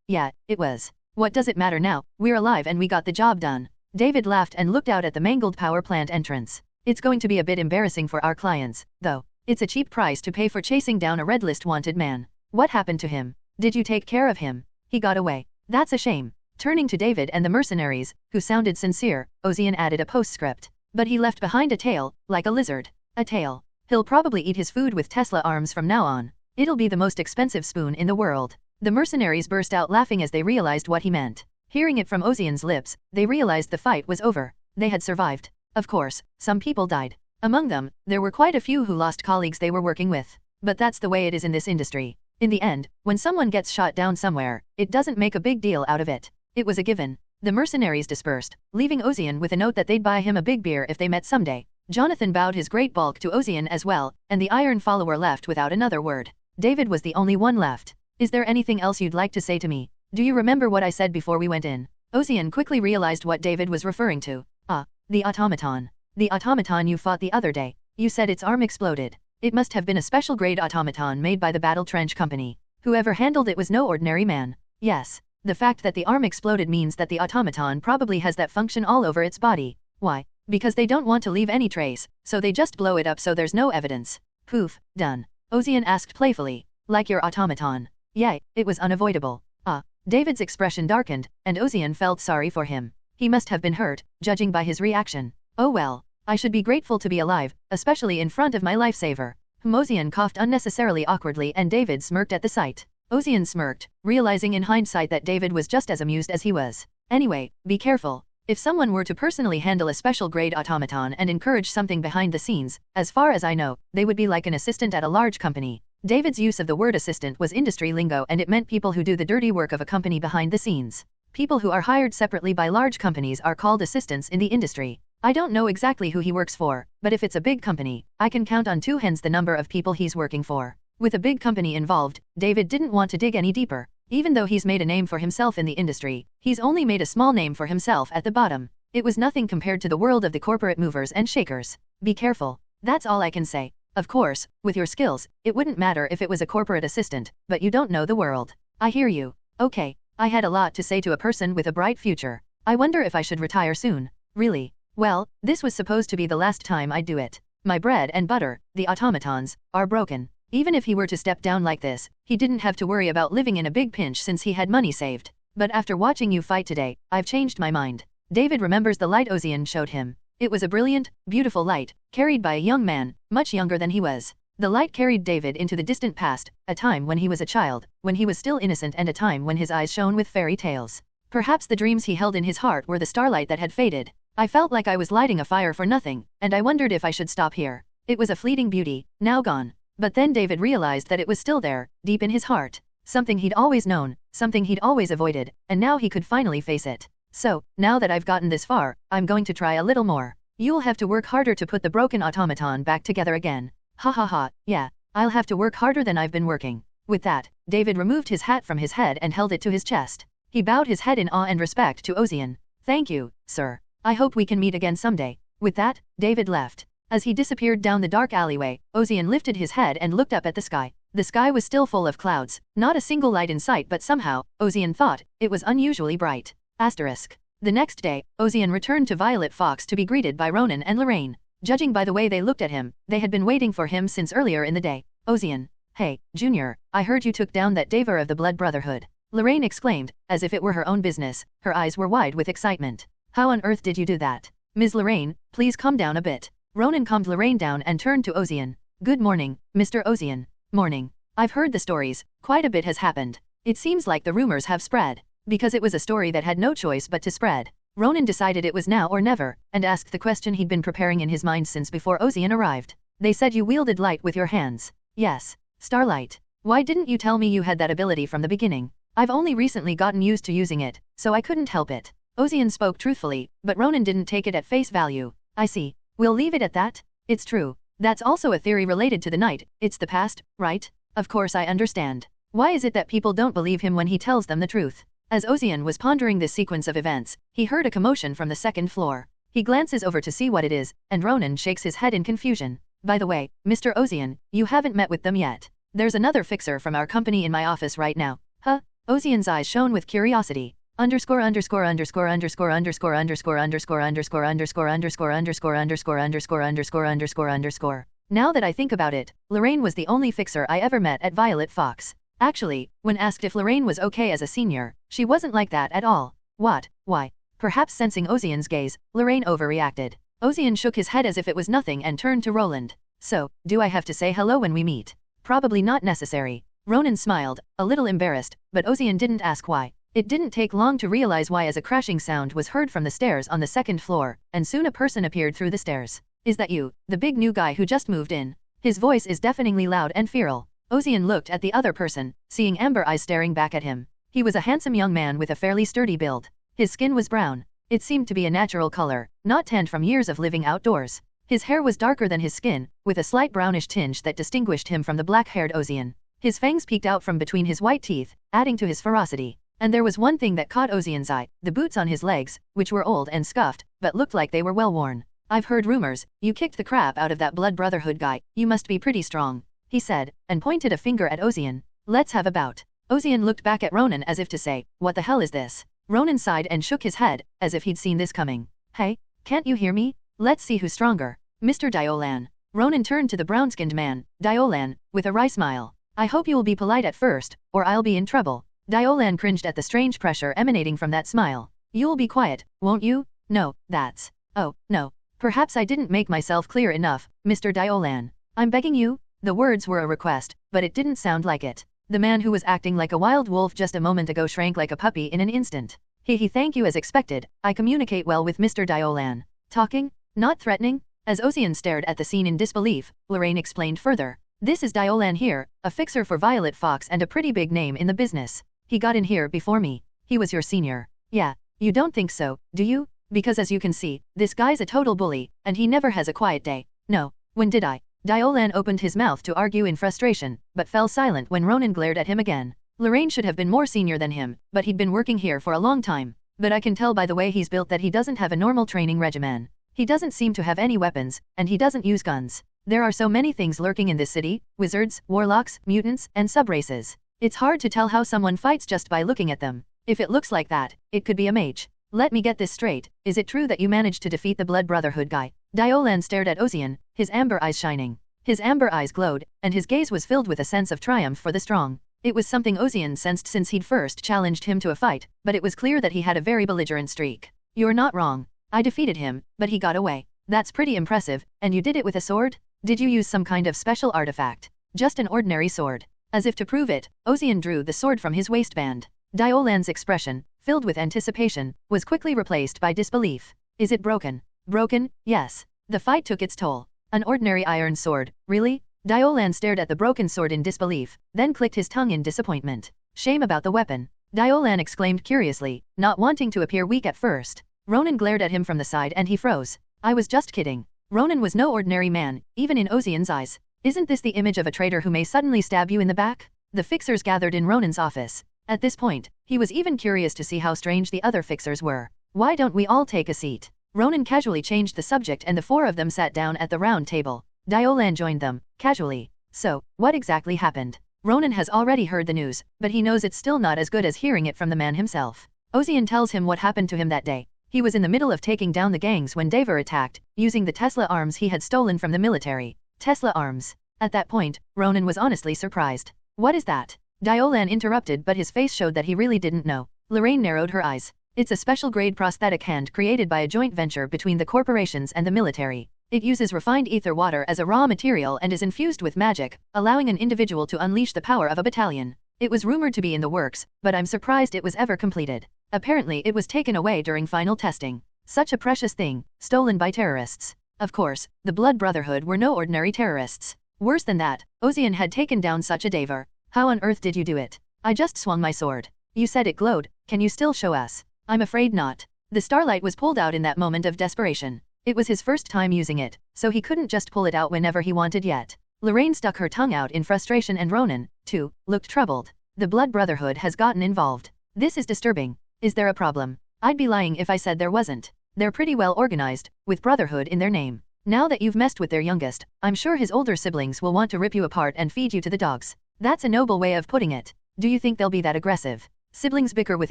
Yeah, it was. What does it matter now? We're alive and we got the job done. David laughed and looked out at the mangled power plant entrance. It's going to be a bit embarrassing for our clients, though. It's a cheap price to pay for chasing down a red list wanted man. What happened to him? Did you take care of him? He got away. That's a shame. Turning to David and the mercenaries, who sounded sincere, Ozian added a postscript. But he left behind a tail, like a lizard. A tail. He'll probably eat his food with Tesla arms from now on. It'll be the most expensive spoon in the world. The mercenaries burst out laughing as they realized what he meant. Hearing it from Ozian's lips, they realized the fight was over. They had survived. Of course, some people died. Among them, there were quite a few who lost colleagues they were working with. But that's the way it is in this industry. In the end, when someone gets shot down somewhere, it doesn't make a big deal out of it. It was a given. The mercenaries dispersed, leaving Ozian with a note that they'd buy him a big beer if they met someday. Jonathan bowed his great bulk to Ozian as well, and the Iron Follower left without another word. David was the only one left. Is there anything else you'd like to say to me? Do you remember what I said before we went in? Ozian quickly realized what David was referring to. Ah, the automaton. The automaton you fought the other day. You said its arm exploded. It must have been a special grade automaton made by the Battle Trench Company. Whoever handled it was no ordinary man. Yes. The fact that the arm exploded means that the automaton probably has that function all over its body. Why? Because they don't want to leave any trace, so they just blow it up so there's no evidence. Poof, done. Ozian asked playfully. Like your automaton. Yay, it was unavoidable. Ah, David's expression darkened, and Ozian felt sorry for him. He must have been hurt, judging by his reaction. Oh well, I should be grateful to be alive, especially in front of my lifesaver. Ozian coughed unnecessarily awkwardly and David smirked at the sight. Ozian smirked, realizing in hindsight that David was just as amused as he was. Anyway, be careful. If someone were to personally handle a special grade automaton and encourage something behind the scenes, as far as I know, they would be like an assistant at a large company. David's use of the word assistant was industry lingo and it meant people who do the dirty work of a company behind the scenes. People who are hired separately by large companies are called assistants in the industry. I don't know exactly who he works for, but if it's a big company, I can count on 2 hands the number of people he's working for. With a big company involved, David didn't want to dig any deeper. Even though he's made a name for himself in the industry, he's only made a small name for himself at the bottom. It was nothing compared to the world of the corporate movers and shakers. Be careful. That's all I can say. Of course, with your skills, it wouldn't matter if it was a corporate assistant, but you don't know the world. I hear you. Okay, I had a lot to say to a person with a bright future. I wonder if I should retire soon. Really? Well, this was supposed to be the last time I'd do it. My bread and butter, the automatons, are broken. Even if he were to step down like this, he didn't have to worry about living in a big pinch since he had money saved. But after watching you fight today, I've changed my mind. David remembers the light Ozian showed him. It was a brilliant, beautiful light, carried by a young man, much younger than he was. The light carried David into the distant past, a time when he was a child, when he was still innocent, and a time when his eyes shone with fairy tales. Perhaps the dreams he held in his heart were the starlight that had faded. I felt like I was lighting a fire for nothing, and I wondered if I should stop here. It was a fleeting beauty, now gone. But then David realized that it was still there, deep in his heart. Something he'd always known, something he'd always avoided, and now he could finally face it. So, now that I've gotten this far, I'm going to try a little more. You'll have to work harder to put the broken automaton back together again. Ha ha ha, yeah, I'll have to work harder than I've been working. With that, David removed his hat from his head and held it to his chest. He bowed his head in awe and respect to Ozian. Thank you, sir. I hope we can meet again someday. With that, David left. As he disappeared down the dark alleyway, Ozian lifted his head and looked up at the sky. The sky was still full of clouds, not a single light in sight, but somehow, Ozian thought, it was unusually bright. Asterisk. The next day, Ozian returned to Violet Fox to be greeted by Ronan and Lorraine. Judging by the way they looked at him, they had been waiting for him since earlier in the day. Ozian. Hey, Junior, I heard you took down that Daver of the Blood Brotherhood. Lorraine exclaimed, as if it were her own business. Her eyes were wide with excitement. How on earth did you do that? Ms. Lorraine, please calm down a bit. Ronan calmed Lorraine down and turned to Ozian. Good morning, Mr. Ozian. Morning. I've heard the stories. Quite a bit has happened. It seems like the rumors have spread. Because it was a story that had no choice but to spread. Ronan decided it was now or never, and asked the question he'd been preparing in his mind since before Ozian arrived. They said you wielded light with your hands. Yes. Starlight. Why didn't you tell me you had that ability from the beginning? I've only recently gotten used to using it, so I couldn't help it. Ozian spoke truthfully, but Ronan didn't take it at face value. I see. We'll leave it at that. It's true. That's also a theory related to the night. It's the past, right? Of course I understand. Why is it that people don't believe him when he tells them the truth? As Ozian was pondering this sequence of events, he heard a commotion from the second floor. He glances over to see what it is, and Ronan shakes his head in confusion. By the way, Mr. Ozian, you haven't met with them yet. There's another fixer from our company in my office right now. Huh? Ozian's eyes shone with curiosity. Underscore underscore underscore underscore underscore underscore underscore underscore underscore underscore underscore underscore underscore underscore underscore underscore. Now that I think about it, Lorraine was the only fixer I ever met at Violet Fox. Actually, when asked if Lorraine was okay as a senior, she wasn't like that at all. What? Why? Perhaps sensing Ozian's gaze, Lorraine overreacted. Ozian shook his head as if it was nothing and turned to Roland. So, do I have to say hello when we meet? Probably not necessary. Ronan smiled, a little embarrassed, but Ozian didn't ask why. It didn't take long to realize why, as a crashing sound was heard from the stairs on the second floor, and soon a person appeared through the stairs. Is that you, the big new guy who just moved in? His voice is deafeningly loud and feral. Ozian looked at the other person, seeing amber eyes staring back at him. He was a handsome young man with a fairly sturdy build. His skin was brown. It seemed to be a natural color, not tanned from years of living outdoors. His hair was darker than his skin, with a slight brownish tinge that distinguished him from the black-haired Ozian. His fangs peeked out from between his white teeth, adding to his ferocity. And there was one thing that caught Ozian's eye, the boots on his legs, which were old and scuffed, but looked like they were well worn. I've heard rumors, you kicked the crap out of that Blood Brotherhood guy, you must be pretty strong, he said, and pointed a finger at Ozian. Let's have a bout. Ozian looked back at Ronan as if to say, what the hell is this? Ronan sighed and shook his head, as if he'd seen this coming. Hey, can't you hear me? Let's see who's stronger. Mr. Diolan. Ronan turned to the brown-skinned man, Diolan, with a wry smile. I hope you will be polite at first, or I'll be in trouble. Diolan cringed at the strange pressure emanating from that smile. You'll be quiet, won't you? No, that's... Oh, no. Perhaps I didn't make myself clear enough, Mr. Diolan. I'm begging you? The words were a request, but it didn't sound like it. The man who was acting like a wild wolf just a moment ago shrank like a puppy in an instant. Thank you as expected. I communicate well with Mr. Diolan. Talking? Not threatening? As Ozian stared at the scene in disbelief, Lorraine explained further. This is Diolan here, a fixer for Violet Fox and a pretty big name in the business. He got in here before me. He was your senior. Yeah, you don't think so, do you? Because as you can see, this guy's a total bully, and he never has a quiet day. No, when did I? Diolan opened his mouth to argue in frustration, but fell silent when Ronan glared at him again. Lorraine should have been more senior than him, but he'd been working here for a long time. But I can tell by the way he's built that he doesn't have a normal training regimen. He doesn't seem to have any weapons, and he doesn't use guns. There are so many things lurking in this city, wizards, warlocks, mutants, and subraces. It's hard to tell how someone fights just by looking at them. If it looks like that, it could be a mage. Let me get this straight, is it true that you managed to defeat the Blood Brotherhood guy? Diolan stared at Ozian, his amber eyes shining. His amber eyes glowed, and his gaze was filled with a sense of triumph for the strong. It was something Ozian sensed since he'd first challenged him to a fight, but it was clear that he had a very belligerent streak. You're not wrong. I defeated him, but he got away. That's pretty impressive, and you did it with a sword? Did you use some kind of special artifact? Just an ordinary sword. As if to prove it, Ozian drew the sword from his waistband. Diolan's expression, filled with anticipation, was quickly replaced by disbelief. Is it broken? Broken? Yes. The fight took its toll. An ordinary iron sword, really? Diolan stared at the broken sword in disbelief, then clicked his tongue in disappointment. Shame about the weapon. Diolan exclaimed curiously, not wanting to appear weak at first. Ronan glared at him from the side and he froze. I was just kidding. Ronan was no ordinary man, even in Ozian's eyes. Isn't this the image of a traitor who may suddenly stab you in the back? The fixers gathered in Ronan's office. At this point, he was even curious to see how strange the other fixers were. Why don't we all take a seat? Ronan casually changed the subject and the four of them sat down at the round table. Diolan joined them, casually. So, what exactly happened? Ronan has already heard the news, but he knows it's still not as good as hearing it from the man himself. Ozian tells him what happened to him that day. He was in the middle of taking down the gangs when Dever attacked, using the Tesla arms he had stolen from the military. Tesla arms. At that point, Ronan was honestly surprised. What is that? Diolan interrupted, but his face showed that he really didn't know. Lorraine narrowed her eyes. It's a special grade prosthetic hand created by a joint venture between the corporations and the military. It uses refined ether water as a raw material and is infused with magic, allowing an individual to unleash the power of a battalion. It was rumored to be in the works, but I'm surprised it was ever completed. Apparently it was taken away during final testing. Such a precious thing, stolen by terrorists. Of course, the Blood Brotherhood were no ordinary terrorists. Worse than that, Ozian had taken down such a Dever. How on earth did you do it? I just swung my sword. You said it glowed, can you still show us? I'm afraid not. The starlight was pulled out in that moment of desperation. It was his first time using it, so he couldn't just pull it out whenever he wanted yet. Lorraine stuck her tongue out in frustration and Ronan, too, looked troubled. The Blood Brotherhood has gotten involved. This is disturbing. Is there a problem? I'd be lying if I said there wasn't. They're pretty well organized, with Brotherhood in their name. Now that you've messed with their youngest, I'm sure his older siblings will want to rip you apart and feed you to the dogs. That's a noble way of putting it. Do you think they'll be that aggressive? Siblings bicker with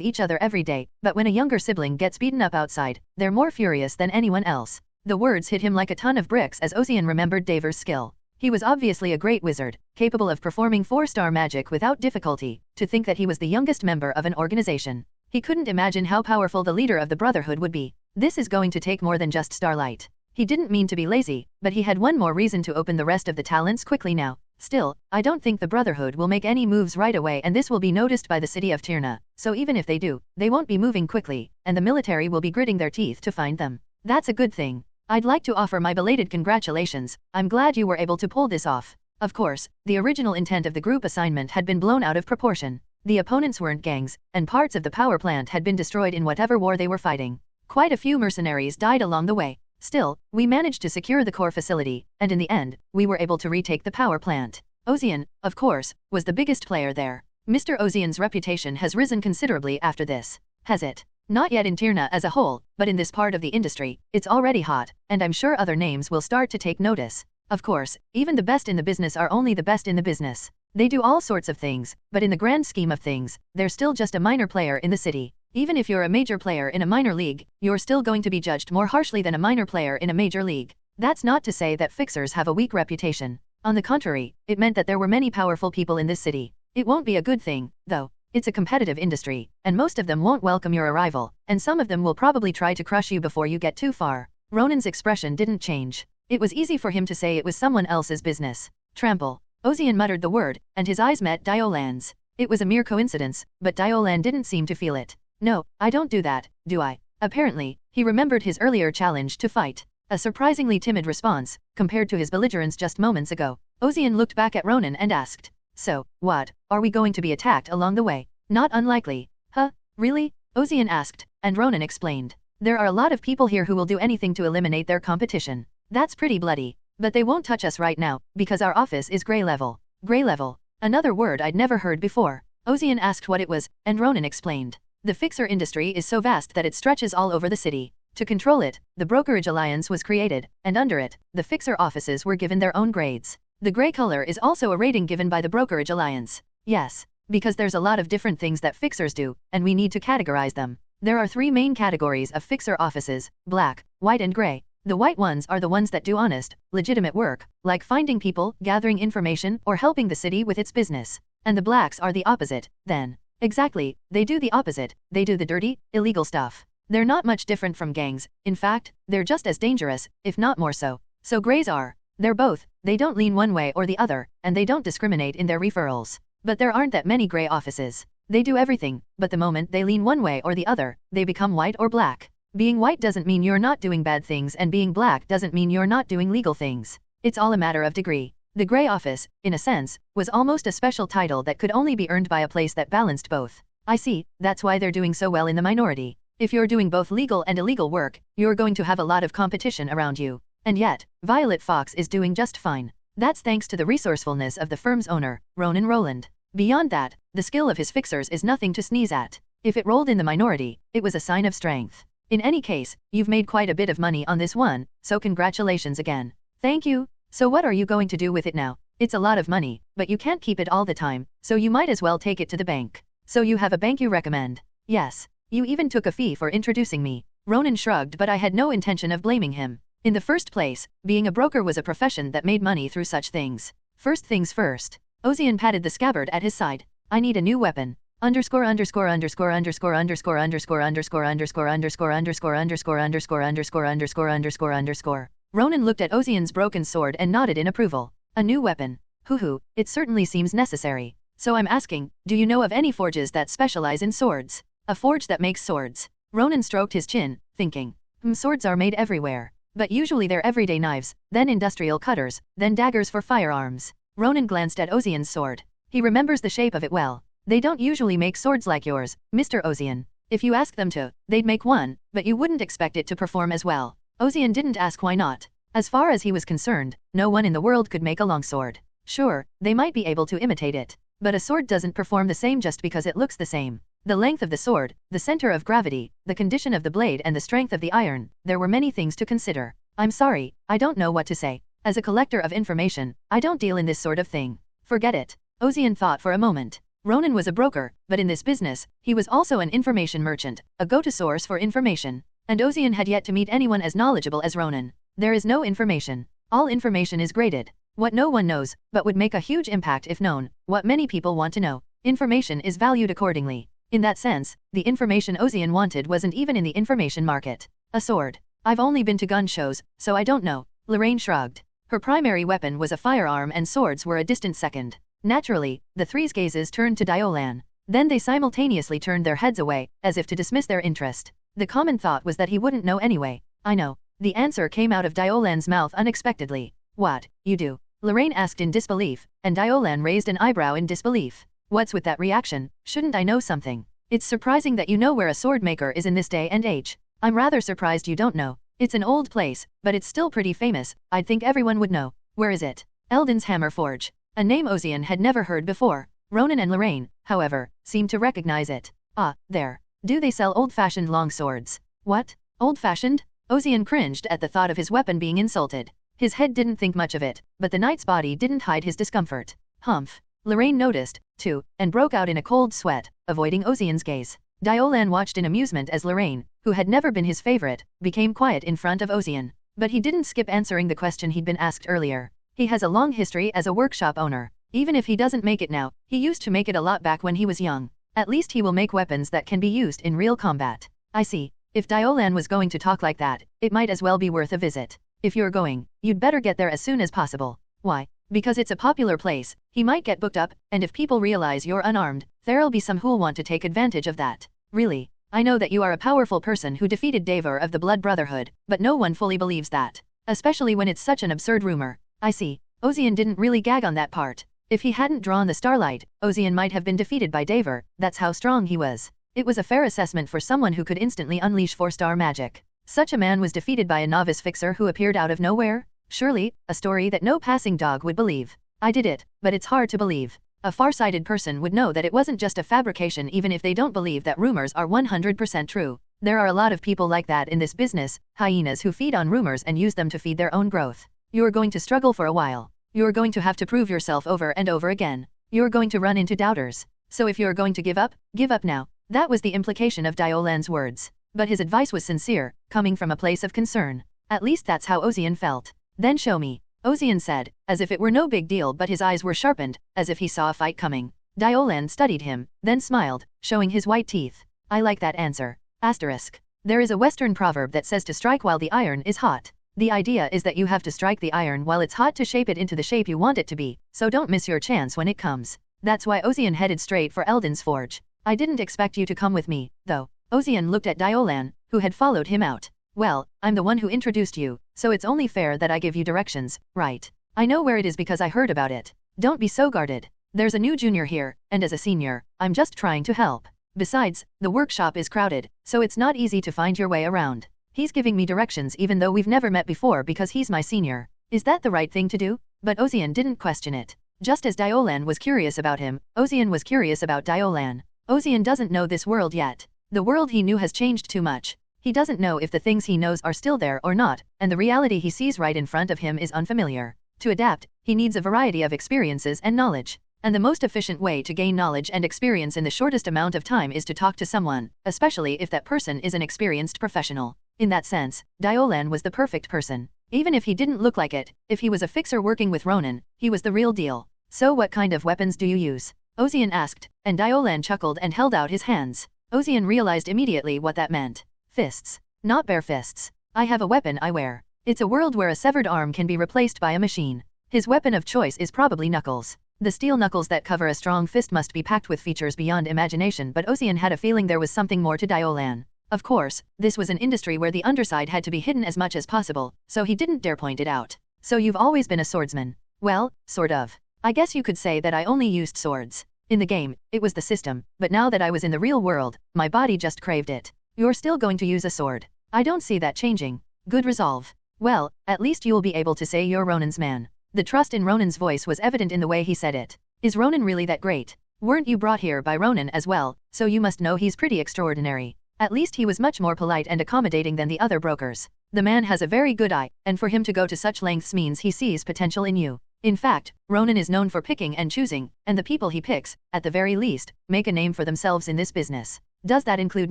each other every day, but when a younger sibling gets beaten up outside, they're more furious than anyone else. The words hit him like a ton of bricks as Ozian remembered Dever's skill. He was obviously a great wizard, capable of performing 4-star magic without difficulty. To think that he was the youngest member of an organization. He couldn't imagine how powerful the leader of the Brotherhood would be. This is going to take more than just starlight. He didn't mean to be lazy, but he had one more reason to open the rest of the talents quickly now. Still, I don't think the Brotherhood will make any moves right away and this will be noticed by the city of Tirna, so even if they do, they won't be moving quickly, and the military will be gritting their teeth to find them. That's a good thing. I'd like to offer my belated congratulations. I'm glad you were able to pull this off. Of course, the original intent of the group assignment had been blown out of proportion. The opponents weren't gangs, and parts of the power plant had been destroyed in whatever war they were fighting. Quite a few mercenaries died along the way. Still, we managed to secure the core facility, and in the end, we were able to retake the power plant. Ozian, of course, was the biggest player there. Mr. Ozian's reputation has risen considerably after this. Has it? Not yet in Tirna as a whole, but in this part of the industry, it's already hot, and I'm sure other names will start to take notice. Of course, even the best in the business are only the best in the business. They do all sorts of things, but in the grand scheme of things, they're still just a minor player in the city. Even if you're a major player in a minor league, you're still going to be judged more harshly than a minor player in a major league. That's not to say that fixers have a weak reputation. On the contrary, it meant that there were many powerful people in this city. It won't be a good thing, though. It's a competitive industry, and most of them won't welcome your arrival, and some of them will probably try to crush you before you get too far. Ronan's expression didn't change. It was easy for him to say it was someone else's business. Trample. Ozian muttered the word, and his eyes met Diolan's. It was a mere coincidence, but Diolan didn't seem to feel it. No, I don't do that, do I? Apparently, he remembered his earlier challenge to fight. A surprisingly timid response, compared to his belligerence just moments ago. Ozian looked back at Ronan and asked, so, what, are we going to be attacked along the way? Not unlikely. Huh, really? Ozian asked, and Ronan explained. There are a lot of people here who will do anything to eliminate their competition. That's pretty bloody. But they won't touch us right now, because our office is grey level. Grey level. Another word I'd never heard before. Ozian asked what it was, and Ronan explained. The fixer industry is so vast that it stretches all over the city. To control it, the Brokerage Alliance was created, and under it, the fixer offices were given their own grades. The gray color is also a rating given by the Brokerage Alliance. Yes, because there's a lot of different things that fixers do, and we need to categorize them. There are 3 main categories of fixer offices: black, white and gray. The white ones are the ones that do honest, legitimate work, like finding people, gathering information, or helping the city with its business. And the blacks are the opposite, then. Exactly, they do the opposite, they do the dirty, illegal stuff. They're not much different from gangs, in fact, they're just as dangerous, if not more so. So grays are. They're both, they don't lean one way or the other, and they don't discriminate in their referrals. But there aren't that many gray offices. They do everything, but the moment they lean one way or the other, they become white or black. Being white doesn't mean you're not doing bad things, and being black doesn't mean you're not doing legal things. It's all a matter of degree. The gray office, in a sense, was almost a special title that could only be earned by a place that balanced both. I see, that's why they're doing so well in the minority. If you're doing both legal and illegal work, you're going to have a lot of competition around you. And yet, Violet Fox is doing just fine. That's thanks to the resourcefulness of the firm's owner, Ronan Rowland. Beyond that, the skill of his fixers is nothing to sneeze at. If it rolled in the minority, it was a sign of strength. In any case, you've made quite a bit of money on this one, so congratulations again. Thank you. So what are you going to do with it now? It's a lot of money, but you can't keep it all the time, so you might as well take it to the bank. So you have a bank you recommend? Yes. You even took a fee for introducing me. Ronan shrugged, but I had no intention of blaming him. In the first place, being a broker was a profession that made money through such things. First things first. Ozian patted the scabbard at his side. I need a new weapon. Underscore underscore underscore underscore underscore underscore underscore underscore underscore underscore underscore underscore underscore underscore underscore underscore. Ronan looked at Ozian's broken sword and nodded in approval. A new weapon. Hoo, it certainly seems necessary. So I'm asking, do you know of any forges that specialize in swords? A forge that makes swords. Ronan stroked his chin, thinking. Swords are made everywhere. But usually they're everyday knives, then industrial cutters, then daggers for firearms. Ronan glanced at Ozian's sword. He remembers the shape of it well. They don't usually make swords like yours, Mr. Ozian. If you ask them to, they'd make one, but you wouldn't expect it to perform as well. Ozian didn't ask why not. As far as he was concerned, no one in the world could make a longsword. Sure, they might be able to imitate it. But a sword doesn't perform the same just because it looks the same. The length of the sword, the center of gravity, the condition of the blade and the strength of the iron, there were many things to consider. I'm sorry, I don't know what to say. As a collector of information, I don't deal in this sort of thing. Forget it. Ozian thought for a moment. Ronan was a broker, but in this business, he was also an information merchant, a go-to source for information. And Ozian had yet to meet anyone as knowledgeable as Ronan. There is no information. All information is graded. What no one knows, but would make a huge impact if known, what many people want to know. Information is valued accordingly. In that sense, the information Ozian wanted wasn't even in the information market. A sword. I've only been to gun shows, so I don't know. Lorraine shrugged. Her primary weapon was a firearm and swords were a distant second. Naturally, the three's gazes turned to Diolan. Then they simultaneously turned their heads away, as if to dismiss their interest. The common thought was that he wouldn't know anyway. I know. The answer came out of Diolan's mouth unexpectedly. What, you do? Lorraine asked in disbelief, and Diolan raised an eyebrow in disbelief. What's with that reaction? Shouldn't I know something? It's surprising that you know where a sword maker is in this day and age. I'm rather surprised you don't know. It's an old place, but it's still pretty famous. I'd think everyone would know. Where is it? Eldon's Hammer Forge. A name Ozian had never heard before. Ronan and Lorraine, however, seemed to recognize it. Ah, there. Do they sell old-fashioned long swords? What? Old-fashioned? Ozian cringed at the thought of his weapon being insulted. His head didn't think much of it, but the knight's body didn't hide his discomfort. Humph. Lorraine noticed, too, and broke out in a cold sweat, avoiding Ozian's gaze. Diolan watched in amusement as Lorraine, who had never been his favorite, became quiet in front of Ozian. But he didn't skip answering the question he'd been asked earlier. He has a long history as a workshop owner. Even if he doesn't make it now, he used to make it a lot back when he was young. At least he will make weapons that can be used in real combat. I see. If Diolan was going to talk like that, it might as well be worth a visit. If you're going, you'd better get there as soon as possible. Why? Because it's a popular place, he might get booked up, and if people realize you're unarmed, there'll be some who'll want to take advantage of that. Really? I know that you are a powerful person who defeated Davor of the Blood Brotherhood, but no one fully believes that. Especially when it's such an absurd rumor. I see. Ozian didn't really gag on that part. If he hadn't drawn the starlight, Ozian might have been defeated by Davor, that's how strong he was. It was a fair assessment for someone who could instantly unleash 4-star magic. Such a man was defeated by a novice fixer who appeared out of nowhere? Surely, a story that no passing dog would believe. I did it, but it's hard to believe. A far-sighted person would know that it wasn't just a fabrication even if they don't believe that rumors are 100% true. There are a lot of people like that in this business, hyenas who feed on rumors and use them to feed their own growth. You're going to struggle for a while. You're going to have to prove yourself over and over again. You're going to run into doubters. So if you're going to give up now. That was the implication of Diolan's words. But his advice was sincere, coming from a place of concern. At least that's how Ozian felt. Then show me, Ozian said, as if it were no big deal, but his eyes were sharpened, as if he saw a fight coming. Diolan studied him, then smiled, showing his white teeth. I like that answer. Asterisk. There is a Western proverb that says to strike while the iron is hot. The idea is that you have to strike the iron while it's hot to shape it into the shape you want it to be, so don't miss your chance when it comes. That's why Ozian headed straight for Eldon's forge. I didn't expect you to come with me, though. Ozian looked at Diolan, who had followed him out. Well, I'm the one who introduced you, so it's only fair that I give you directions, right? I know where it is because I heard about it. Don't be so guarded. There's a new junior here, and as a senior, I'm just trying to help. Besides, the workshop is crowded, so it's not easy to find your way around. He's giving me directions even though we've never met before because he's my senior. Is that the right thing to do? But Ozian didn't question it. Just as Diolan was curious about him, Ozian was curious about Diolan. Ozian doesn't know this world yet. The world he knew has changed too much. He doesn't know if the things he knows are still there or not, and the reality he sees right in front of him is unfamiliar. To adapt, he needs a variety of experiences and knowledge. And the most efficient way to gain knowledge and experience in the shortest amount of time is to talk to someone, especially if that person is an experienced professional. In that sense, Diolan was the perfect person. Even if he didn't look like it, if he was a fixer working with Ronan, he was the real deal. So what kind of weapons do you use? Ozian asked, and Diolan chuckled and held out his hands. Ozian realized immediately what that meant. Fists. Not bare fists. I have a weapon I wear. It's a world where a severed arm can be replaced by a machine. His weapon of choice is probably knuckles. The steel knuckles that cover a strong fist must be packed with features beyond imagination, but Ozian had a feeling there was something more to Diolan. Of course, this was an industry where the underside had to be hidden as much as possible, so he didn't dare point it out. So you've always been a swordsman? Well, sort of. I guess you could say that I only used swords. In the game, it was the system, but now that I was in the real world, my body just craved it. You're still going to use a sword. I don't see that changing. Good resolve. Well, at least you'll be able to say you're Ronan's man. The trust in Ronan's voice was evident in the way he said it. Is Ronan really that great? Weren't you brought here by Ronan as well, so you must know he's pretty extraordinary. At least he was much more polite and accommodating than the other brokers. The man has a very good eye, and for him to go to such lengths means he sees potential in you. In fact, Ronan is known for picking and choosing, and the people he picks, at the very least, make a name for themselves in this business. Does that include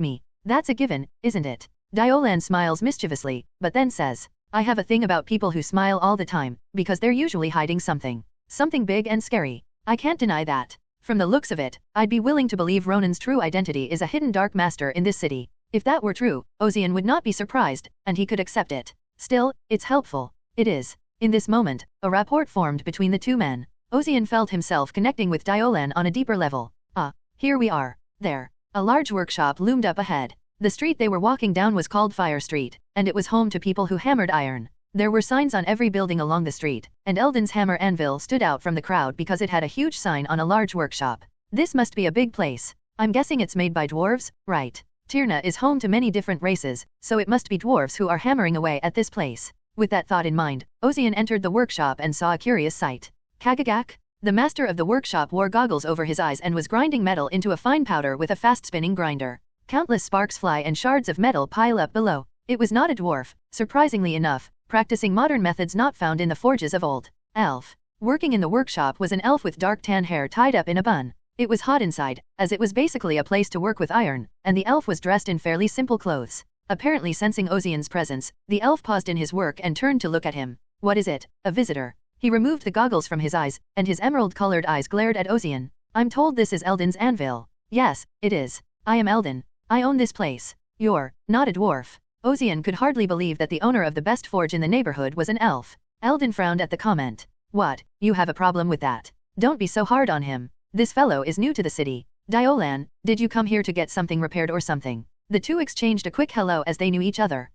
me? That's a given, isn't it? Diolan smiles mischievously, but then says, I have a thing about people who smile all the time, because they're usually hiding something. Something big and scary. I can't deny that. From the looks of it, I'd be willing to believe Ronan's true identity is a hidden dark master in this city. If that were true, Ozian would not be surprised, and he could accept it. Still, it's helpful. It is. In this moment, a rapport formed between the two men. Ozian felt himself connecting with Diolan on a deeper level. Ah, here we are. There. A large workshop loomed up ahead. The street they were walking down was called Fire Street, and it was home to people who hammered iron. There were signs on every building along the street, and Eldon's hammer anvil stood out from the crowd because it had a huge sign on a large workshop. This must be a big place. I'm guessing it's made by dwarves, right? Tirna is home to many different races, so it must be dwarves who are hammering away at this place. With that thought in mind, Ozian entered the workshop and saw a curious sight. Kagagak? The master of the workshop wore goggles over his eyes and was grinding metal into a fine powder with a fast-spinning grinder. Countless sparks fly and shards of metal pile up below. It was not a dwarf, surprisingly enough, practicing modern methods not found in the forges of old. Elf. Working in the workshop was an elf with dark tan hair tied up in a bun. It was hot inside, as it was basically a place to work with iron, and the elf was dressed in fairly simple clothes. Apparently sensing Ozian's presence, the elf paused in his work and turned to look at him. What is it? A visitor? He removed the goggles from his eyes, and his emerald-colored eyes glared at Ozian. I'm told this is Eldon's anvil. Yes, it is. I am Eldon. I own this place. You're not a dwarf. Ozian could hardly believe that the owner of the best forge in the neighborhood was an elf. Eldon frowned at the comment. What, you have a problem with that? Don't be so hard on him. This fellow is new to the city. Diolan, did you come here to get something repaired or something? The two exchanged a quick hello as they knew each other.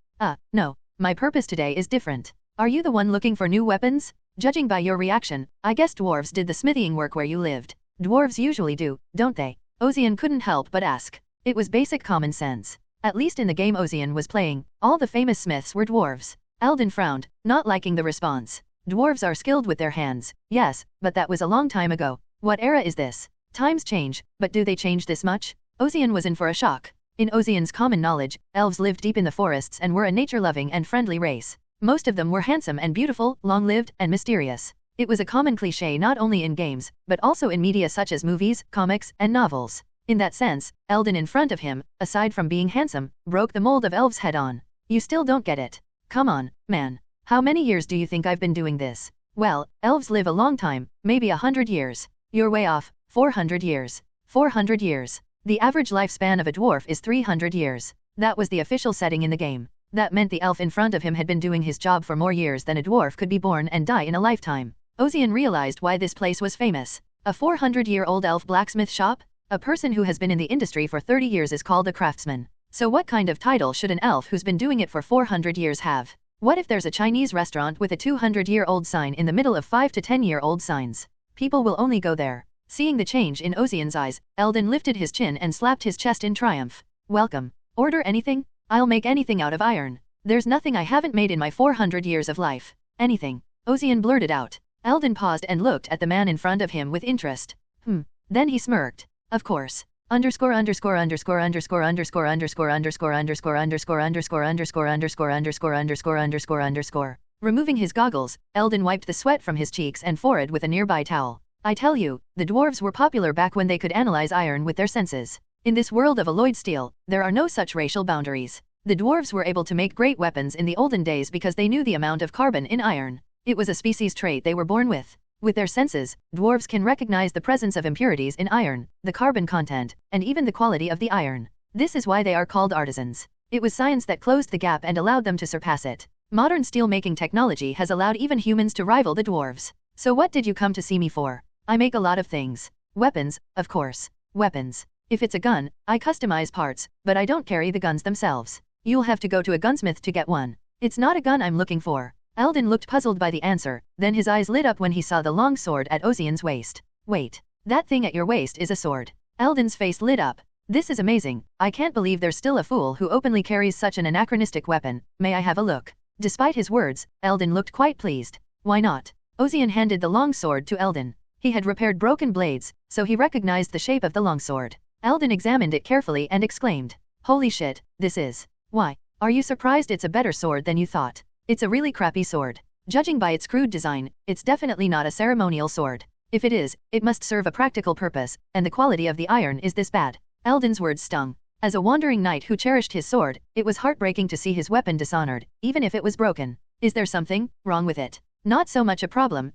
No. My purpose today is different. Are you the one looking for new weapons? Judging by your reaction, I guess dwarves did the smithying work where you lived. Dwarves usually do, don't they? Ozian couldn't help but ask. It was basic common sense. At least in the game Ozian was playing, all the famous smiths were dwarves. Eldon frowned, not liking the response. Dwarves are skilled with their hands, yes, but that was a long time ago. What era is this? Times change, but do they change this much? Ozian was in for a shock. In Ozian's common knowledge, elves lived deep in the forests and were a nature-loving and friendly race. Most of them were handsome and beautiful, long-lived, and mysterious. It was a common cliché not only in games, but also in media such as movies, comics, and novels. In that sense, Eldon in front of him, aside from being handsome, broke the mold of elves head-on. You still don't get it. Come on, man. How many years do you think I've been doing this? Well, elves live a long time, maybe 100 years. You're way off, 400 years. 400 years. The average lifespan of a dwarf is 300 years. That was the official setting in the game. That meant the elf in front of him had been doing his job for more years than a dwarf could be born and die in a lifetime. Ozian realized why this place was famous. A 400-year-old elf blacksmith shop? A person who has been in the industry for 30 years is called a craftsman. So what kind of title should an elf who's been doing it for 400 years have? What if there's a Chinese restaurant with a 200-year-old sign in the middle of 5 to 10-year-old signs? People will only go there. Seeing the change in Ozian's eyes, Eldon lifted his chin and slapped his chest in triumph. Welcome. Order anything? I'll make anything out of iron. There's nothing I haven't made in my 400 years of life. Anything. Ozian blurted out. Eldon paused and looked at the man in front of him with interest. Then he smirked. Of course. Underscore underscore underscore underscore underscore underscore underscore underscore underscore underscore underscore underscore underscore underscore underscore underscore. Removing his goggles, Eldon wiped the sweat from his cheeks and forehead with a nearby towel. I tell you, the dwarves were popular back when they could analyze iron with their senses. In this world of alloyed steel, there are no such racial boundaries. The dwarves were able to make great weapons in the olden days because they knew the amount of carbon in iron. It was a species trait they were born with. With their senses, dwarves can recognize the presence of impurities in iron, the carbon content, and even the quality of the iron. This is why they are called artisans. It was science that closed the gap and allowed them to surpass it. Modern steel-making technology has allowed even humans to rival the dwarves. So what did you come to see me for? I make a lot of things. Weapons, of course. Weapons. If it's a gun, I customize parts, but I don't carry the guns themselves. You'll have to go to a gunsmith to get one. It's not a gun I'm looking for. Eldon looked puzzled by the answer, then his eyes lit up when he saw the long sword at Ozian's waist. Wait. That thing at your waist is a sword. Eldon's face lit up. This is amazing. I can't believe there's still a fool who openly carries such an anachronistic weapon. May I have a look? Despite his words, Eldon looked quite pleased. Why not? Ozian handed the long sword to Eldon. He had repaired broken blades, so he recognized the shape of the longsword. Eldon examined it carefully and exclaimed, "Holy shit, this is... Why, are you surprised it's a better sword than you thought? It's a really crappy sword. Judging by its crude design, it's definitely not a ceremonial sword. If it is, it must serve a practical purpose, and the quality of the iron is this bad." Eldon's words stung. As a wandering knight who cherished his sword, it was heartbreaking to see his weapon dishonored, even if it was broken. Is there something wrong with it? Not so much a problem,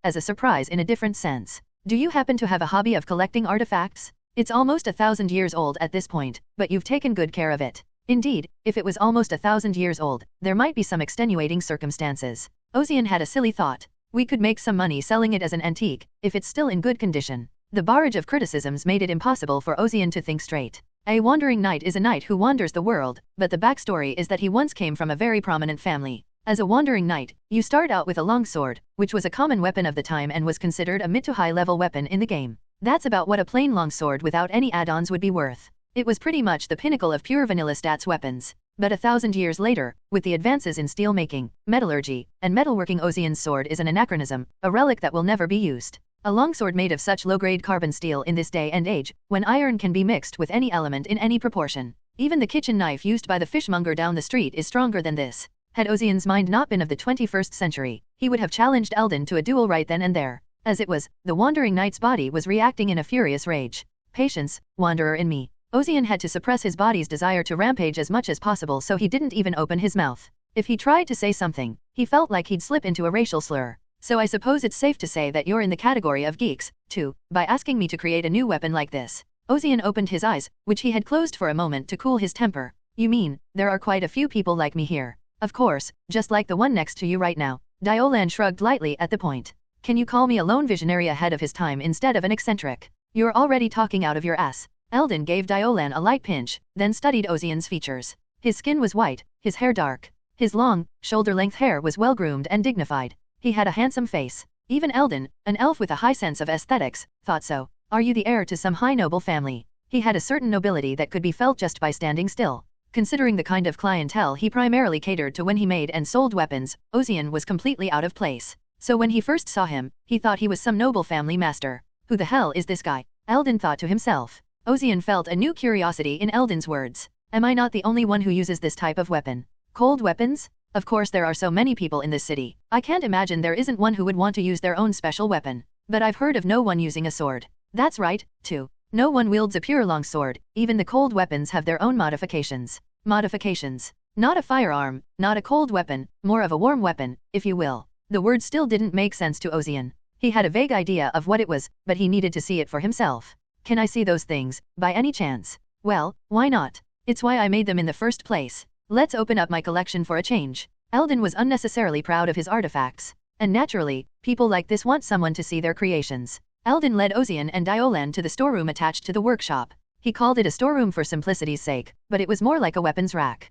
as a surprise in a different sense. Do you happen to have a hobby of collecting artifacts? It's almost 1,000 years old at this point, but you've taken good care of it. Indeed, if it was almost 1,000 years old, there might be some extenuating circumstances. Ozian had a silly thought. We could make some money selling it as an antique, if it's still in good condition. The barrage of criticisms made it impossible for Ozian to think straight. A wandering knight is a knight who wanders the world, but the backstory is that he once came from a very prominent family. As a wandering knight, you start out with a longsword, which was a common weapon of the time and was considered a mid to high level weapon in the game. That's about what a plain longsword without any add-ons would be worth. It was pretty much the pinnacle of pure vanilla stats weapons. But 1,000 years later, with the advances in steel making, metallurgy, and metalworking, Ozian's sword is an anachronism, a relic that will never be used. A longsword made of such low-grade carbon steel in this day and age, when iron can be mixed with any element in any proportion. Even the kitchen knife used by the fishmonger down the street is stronger than this. Had Ozian's mind not been of the 21st century, he would have challenged Eldon to a duel right then and there. As it was, the wandering knight's body was reacting in a furious rage. Patience, wanderer in me. Ozian had to suppress his body's desire to rampage as much as possible, so he didn't even open his mouth. If he tried to say something, he felt like he'd slip into a racial slur. So I suppose it's safe to say that you're in the category of geeks, too, by asking me to create a new weapon like this. Ozian opened his eyes, which he had closed for a moment to cool his temper. You mean, there are quite a few people like me here? Of course, just like the one next to you right now. Diolan shrugged lightly at the point. Can you call me a lone visionary ahead of his time instead of an eccentric? You're already talking out of your ass. Eldon gave Diolan a light pinch, then studied Ozian's features. His skin was white, his hair dark. His long, shoulder-length hair was well-groomed and dignified. He had a handsome face. Even Eldon, an elf with a high sense of aesthetics, thought so. Are you the heir to some high noble family? He had a certain nobility that could be felt just by standing still. Considering the kind of clientele he primarily catered to when he made and sold weapons, Ozian was completely out of place. So when he first saw him, he thought he was some noble family master. Who the hell is this guy? Eldon thought to himself. Ozian felt a new curiosity in Eldon's words. Am I not the only one who uses this type of weapon? Cold weapons? Of course there are so many people in this city. I can't imagine there isn't one who would want to use their own special weapon. But I've heard of no one using a sword. That's right, too. No one wields a pure long sword. Even the cold weapons have their own modifications. Modifications. Not a firearm, not a cold weapon, more of a warm weapon, if you will. The word still didn't make sense to Ozian. He had a vague idea of what it was, but he needed to see it for himself. Can I see those things, by any chance? Well, why not? It's why I made them in the first place. Let's open up my collection for a change. Eldon was unnecessarily proud of his artifacts. And naturally, people like this want someone to see their creations. Eldon led Ozian and Diolan to the storeroom attached to the workshop. He called it a storeroom for simplicity's sake, but it was more like a weapons rack.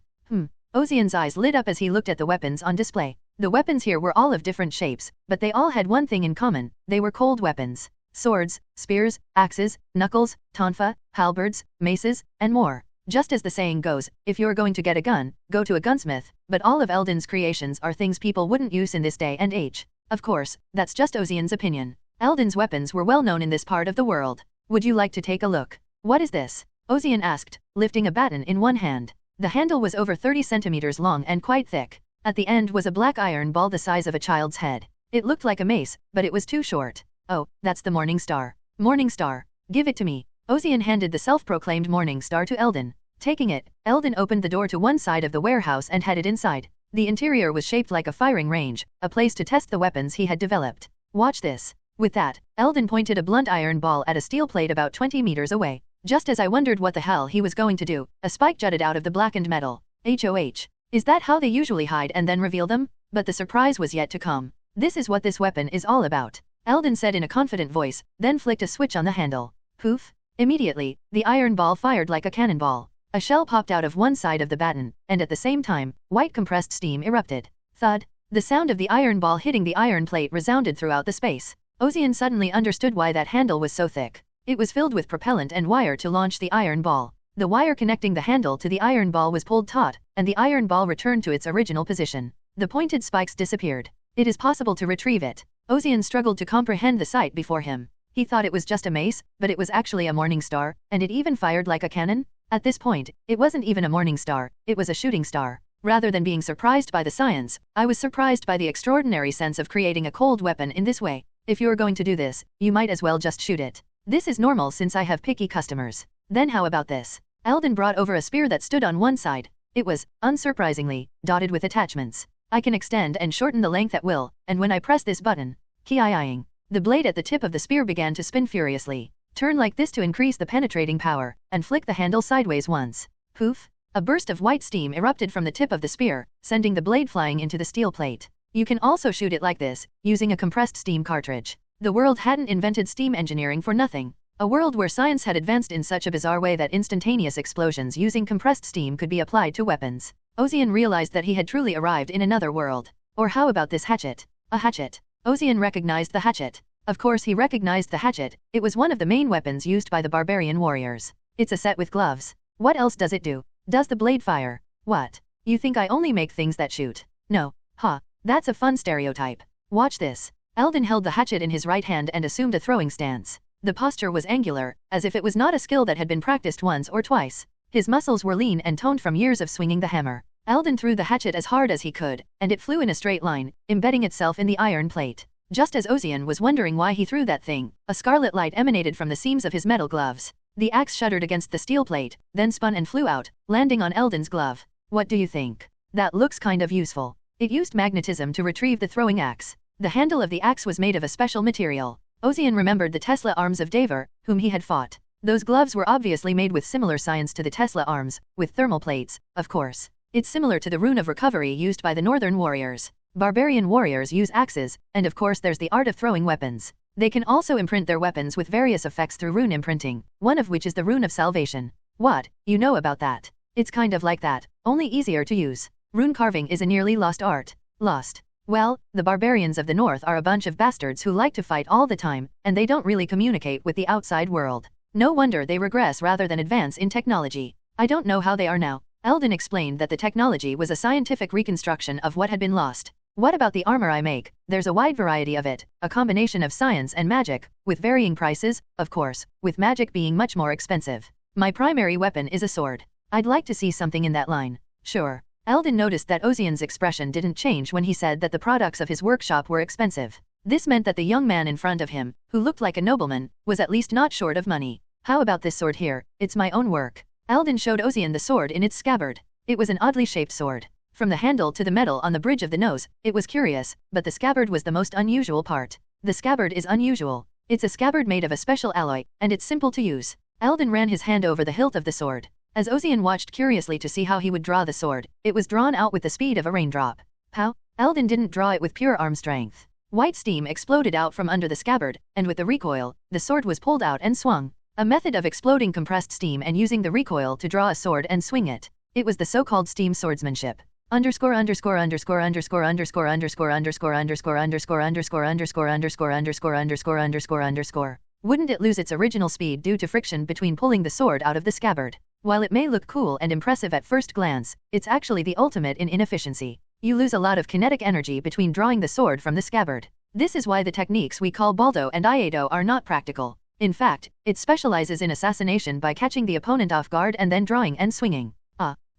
Ozian's eyes lit up as he looked at the weapons on display. The weapons here were all of different shapes, but they all had one thing in common: they were cold weapons. Swords, spears, axes, knuckles, tonfa, halberds, maces, and more. Just as the saying goes, if you're going to get a gun, go to a gunsmith, but all of Eldon's creations are things people wouldn't use in this day and age. Of course, that's just Ozian's opinion. Eldon's weapons were well known in this part of the world. Would you like to take a look? What is this? Ozian asked, lifting a baton in one hand. The handle was over 30 centimeters long and quite thick. At the end was a black iron ball the size of a child's head. It looked like a mace, but it was too short. Oh, that's the Morning Star. Morning Star. Give it to me. Ozian handed the self-proclaimed Morning Star to Eldon. Taking it, Eldon opened the door to one side of the warehouse and headed inside. The interior was shaped like a firing range, a place to test the weapons he had developed. Watch this. With that, Eldon pointed a blunt iron ball at a steel plate about 20 meters away. Just as I wondered what the hell he was going to do, a spike jutted out of the blackened metal. HOH. Is that how they usually hide and then reveal them? But the surprise was yet to come. This is what this weapon is all about, Eldon said in a confident voice, then flicked a switch on the handle. Poof. Immediately, the iron ball fired like a cannonball. A shell popped out of one side of the baton, and at the same time, white compressed steam erupted. Thud. The sound of the iron ball hitting the iron plate resounded throughout the space. Ozian suddenly understood why that handle was so thick. It was filled with propellant and wire to launch the iron ball. The wire connecting the handle to the iron ball was pulled taut, and the iron ball returned to its original position. The pointed spikes disappeared. It is possible to retrieve it. Ozian struggled to comprehend the sight before him. He thought it was just a mace, but it was actually a Morning Star, and it even fired like a cannon? At this point, it wasn't even a Morning Star, it was a shooting star. Rather than being surprised by the science, I was surprised by the extraordinary sense of creating a cold weapon in this way. If you're going to do this, you might as well just shoot it. This is normal since I have picky customers. Then how about this? Eldon brought over a spear that stood on one side. It was, unsurprisingly, dotted with attachments. I can extend and shorten the length at will, and when I press this button, ki-ing, the blade at the tip of the spear began to spin furiously. Turn like this to increase the penetrating power, and flick the handle sideways once. Poof! A burst of white steam erupted from the tip of the spear, sending the blade flying into the steel plate. You can also shoot it like this, using a compressed steam cartridge. The world hadn't invented steam engineering for nothing. A world where science had advanced in such a bizarre way that instantaneous explosions using compressed steam could be applied to weapons. Ozian realized that he had truly arrived in another world. Or how about this hatchet? A hatchet. Ozian recognized the hatchet. Of course he recognized the hatchet. It was one of the main weapons used by the barbarian warriors. It's a set with gloves. What else does it do? Does the blade fire? What? You think I only make things that shoot? No. Ha. That's a fun stereotype. Watch this. Eldon held the hatchet in his right hand and assumed a throwing stance. The posture was angular, as if it was not a skill that had been practiced once or twice. His muscles were lean and toned from years of swinging the hammer. Eldon threw the hatchet as hard as he could, and it flew in a straight line, embedding itself in the iron plate. Just as Ozian was wondering why he threw that thing, a scarlet light emanated from the seams of his metal gloves. The axe shuddered against the steel plate, then spun and flew out, landing on Eldon's glove. What do you think? That looks kind of useful. It used magnetism to retrieve the throwing axe. The handle of the axe was made of a special material. Ozian remembered the Tesla arms of Daver, whom he had fought. Those gloves were obviously made with similar science to the Tesla arms, with thermal plates, of course. It's similar to the rune of recovery used by the northern warriors. Barbarian warriors use axes, and of course there's the art of throwing weapons. They can also imprint their weapons with various effects through rune imprinting, one of which is the rune of salvation. What? You know about that? It's kind of like that, only easier to use. Rune carving is a nearly lost art. Lost. Well, the barbarians of the north are a bunch of bastards who like to fight all the time, and they don't really communicate with the outside world. No wonder they regress rather than advance in technology. I don't know how they are now. Eldon explained that the technology was a scientific reconstruction of what had been lost. What about the armor I make? There's a wide variety of it, a combination of science and magic, with varying prices, of course, with magic being much more expensive. My primary weapon is a sword. I'd like to see something in that line. Sure. Eldon noticed that Ozian's expression didn't change when he said that the products of his workshop were expensive. This meant that the young man in front of him, who looked like a nobleman, was at least not short of money. How about this sword here? It's my own work. Eldon showed Ozian the sword in its scabbard. It was an oddly shaped sword. From the handle to the metal on the bridge of the nose, it was curious, but the scabbard was the most unusual part. The scabbard is unusual. It's a scabbard made of a special alloy, and it's simple to use. Eldon ran his hand over the hilt of the sword. As Ozian watched curiously to see how he would draw the sword, it was drawn out with the speed of a raindrop. Pow! Eldon didn't draw it with pure arm strength. White steam exploded out from under the scabbard, and with the recoil, the sword was pulled out and swung. A method of exploding compressed steam and using the recoil to draw a sword and swing it. It was the so-called steam swordsmanship. Underscore underscore underscore underscore underscore underscore underscore underscore underscore underscore underscore underscore underscore underscore underscore underscore. Wouldn't it lose its original speed due to friction between pulling the sword out of the scabbard? While it may look cool and impressive at first glance, it's actually the ultimate in inefficiency. You lose a lot of kinetic energy between drawing the sword from the scabbard. This is why the techniques we call baldo and iaido are not practical. In fact, it specializes in assassination by catching the opponent off guard and then drawing and swinging.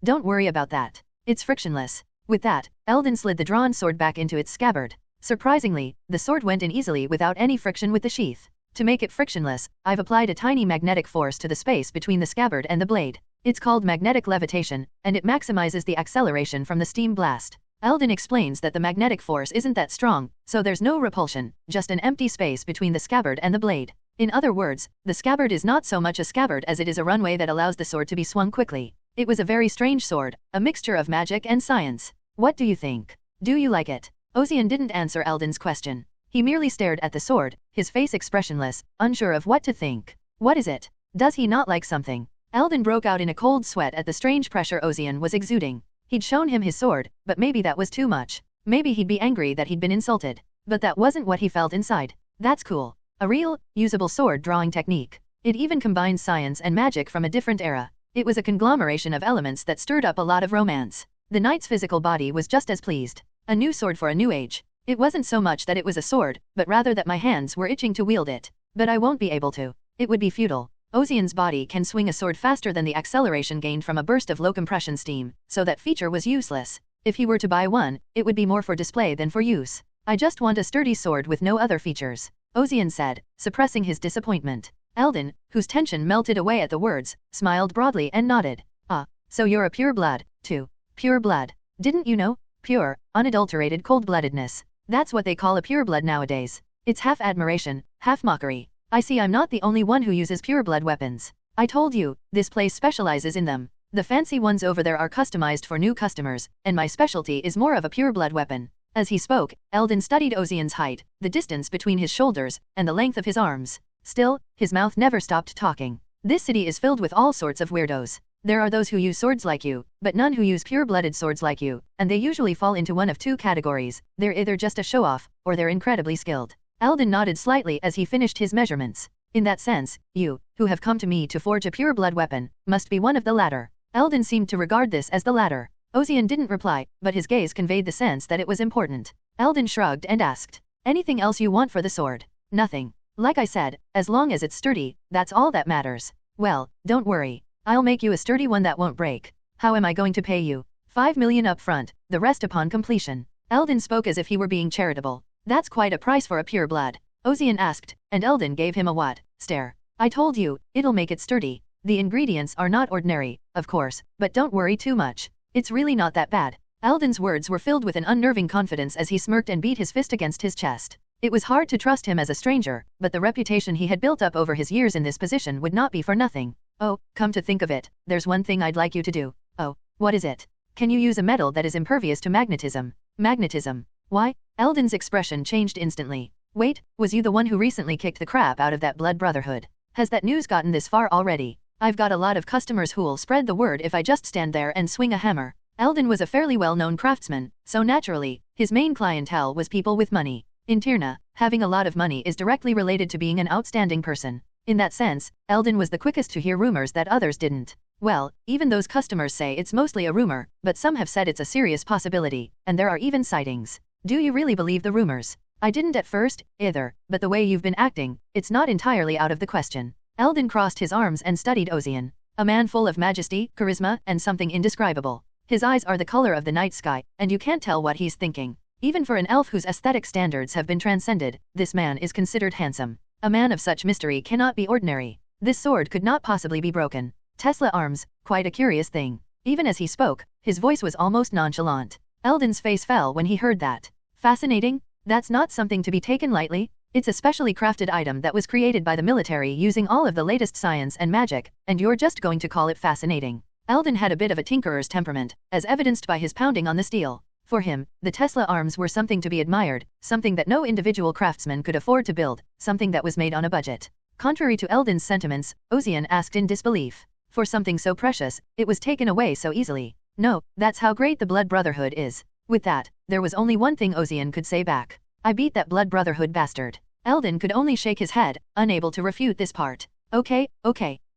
Don't worry about that. It's frictionless. With that, Eldon slid the drawn sword back into its scabbard. Surprisingly, the sword went in easily without any friction with the sheath. To make it frictionless, I've applied a tiny magnetic force to the space between the scabbard and the blade. It's called magnetic levitation, and it maximizes the acceleration from the steam blast. Eldon explains that the magnetic force isn't that strong, so there's no repulsion, just an empty space between the scabbard and the blade. In other words, the scabbard is not so much a scabbard as it is a runway that allows the sword to be swung quickly. It was a very strange sword, a mixture of magic and science. What do you think? Do you like it? Ozian didn't answer Eldon's question. He merely stared at the sword, his face expressionless, unsure of what to think. What is it? Does he not like something? Eldon broke out in a cold sweat at the strange pressure Ozian was exuding. He'd shown him his sword, but maybe that was too much. Maybe he'd be angry that he'd been insulted. But that wasn't what he felt inside. That's cool. A real, usable sword drawing technique. It even combines science and magic from a different era. It was a conglomeration of elements that stirred up a lot of romance. The knight's physical body was just as pleased. A new sword for a new age. It wasn't so much that it was a sword, but rather that my hands were itching to wield it. But I won't be able to. It would be futile. Ozian's body can swing a sword faster than the acceleration gained from a burst of low compression steam, so that feature was useless. If he were to buy one, it would be more for display than for use. I just want a sturdy sword with no other features, Ozian said, suppressing his disappointment. Eldon, whose tension melted away at the words, smiled broadly and nodded. So you're a pure blood, too. Pure blood. Didn't you know? Pure, unadulterated cold-bloodedness. That's what they call a pureblood nowadays. It's half admiration, half mockery. I see I'm not the only one who uses pureblood weapons. I told you, this place specializes in them. The fancy ones over there are customized for new customers, and my specialty is more of a pureblood weapon. As he spoke, Eldon studied Ozian's height, the distance between his shoulders, and the length of his arms. Still, his mouth never stopped talking. This city is filled with all sorts of weirdos. There are those who use swords like you, but none who use pure-blooded swords like you, and they usually fall into one of two categories. They're either just a show-off, or they're incredibly skilled. Eldon nodded slightly as he finished his measurements. In that sense, you, who have come to me to forge a pure-blood weapon, must be one of the latter. Eldon seemed to regard this as the latter. Ozian didn't reply, but his gaze conveyed the sense that it was important. Eldon shrugged and asked, "Anything else you want for the sword?" "Nothing. Like I said, as long as it's sturdy, that's all that matters." "Well, don't worry. I'll make you a sturdy one that won't break. How am I going to pay you?" 5 million up front, the rest upon completion. Eldon spoke as if he were being charitable. "That's quite a price for a pure blood," Ozian asked, and Eldon gave him a what? Stare. "I told you, it'll make it sturdy. The ingredients are not ordinary, of course, but don't worry too much. It's really not that bad." Eldon's words were filled with an unnerving confidence as he smirked and beat his fist against his chest. It was hard to trust him as a stranger, but the reputation he had built up over his years in this position would not be for nothing. "Oh, come to think of it, there's one thing I'd like you to do." "Oh, what is it?" "Can you use a metal that is impervious to magnetism?" "Magnetism? Why?" Eldon's expression changed instantly. "Wait, was you the one who recently kicked the crap out of that blood brotherhood? Has that news gotten this far already? I've got a lot of customers who'll spread the word if I just stand there and swing a hammer." Eldon was a fairly well-known craftsman, so naturally, his main clientele was people with money. In Tirna, having a lot of money is directly related to being an outstanding person. In that sense, Eldon was the quickest to hear rumors that others didn't. Well, even those customers say it's mostly a rumor, but some have said it's a serious possibility, and there are even sightings. Do you really believe the rumors? I didn't at first, either, but the way you've been acting, it's not entirely out of the question. Eldon crossed his arms and studied Ozian. A man full of majesty, charisma, and something indescribable. His eyes are the color of the night sky, and you can't tell what he's thinking. Even for an elf whose aesthetic standards have been transcended, this man is considered handsome. A man of such mystery cannot be ordinary. This sword could not possibly be broken. Tesla arms, quite a curious thing. Even as he spoke, his voice was almost nonchalant. Eldon's face fell when he heard that. Fascinating? That's not something to be taken lightly. It's a specially crafted item that was created by the military using all of the latest science and magic, and you're just going to call it fascinating. Eldon had a bit of a tinkerer's temperament, as evidenced by his pounding on the steel. For him, the Tesla arms were something to be admired, something that no individual craftsman could afford to build, something that was made on a budget. Contrary to Eldon's sentiments, Ozian asked in disbelief. For something so precious, it was taken away so easily. No, that's how great the Blood Brotherhood is. With that, there was only one thing Ozian could say back. I beat that Blood Brotherhood bastard. Eldon could only shake his head, unable to refute this part. Okay,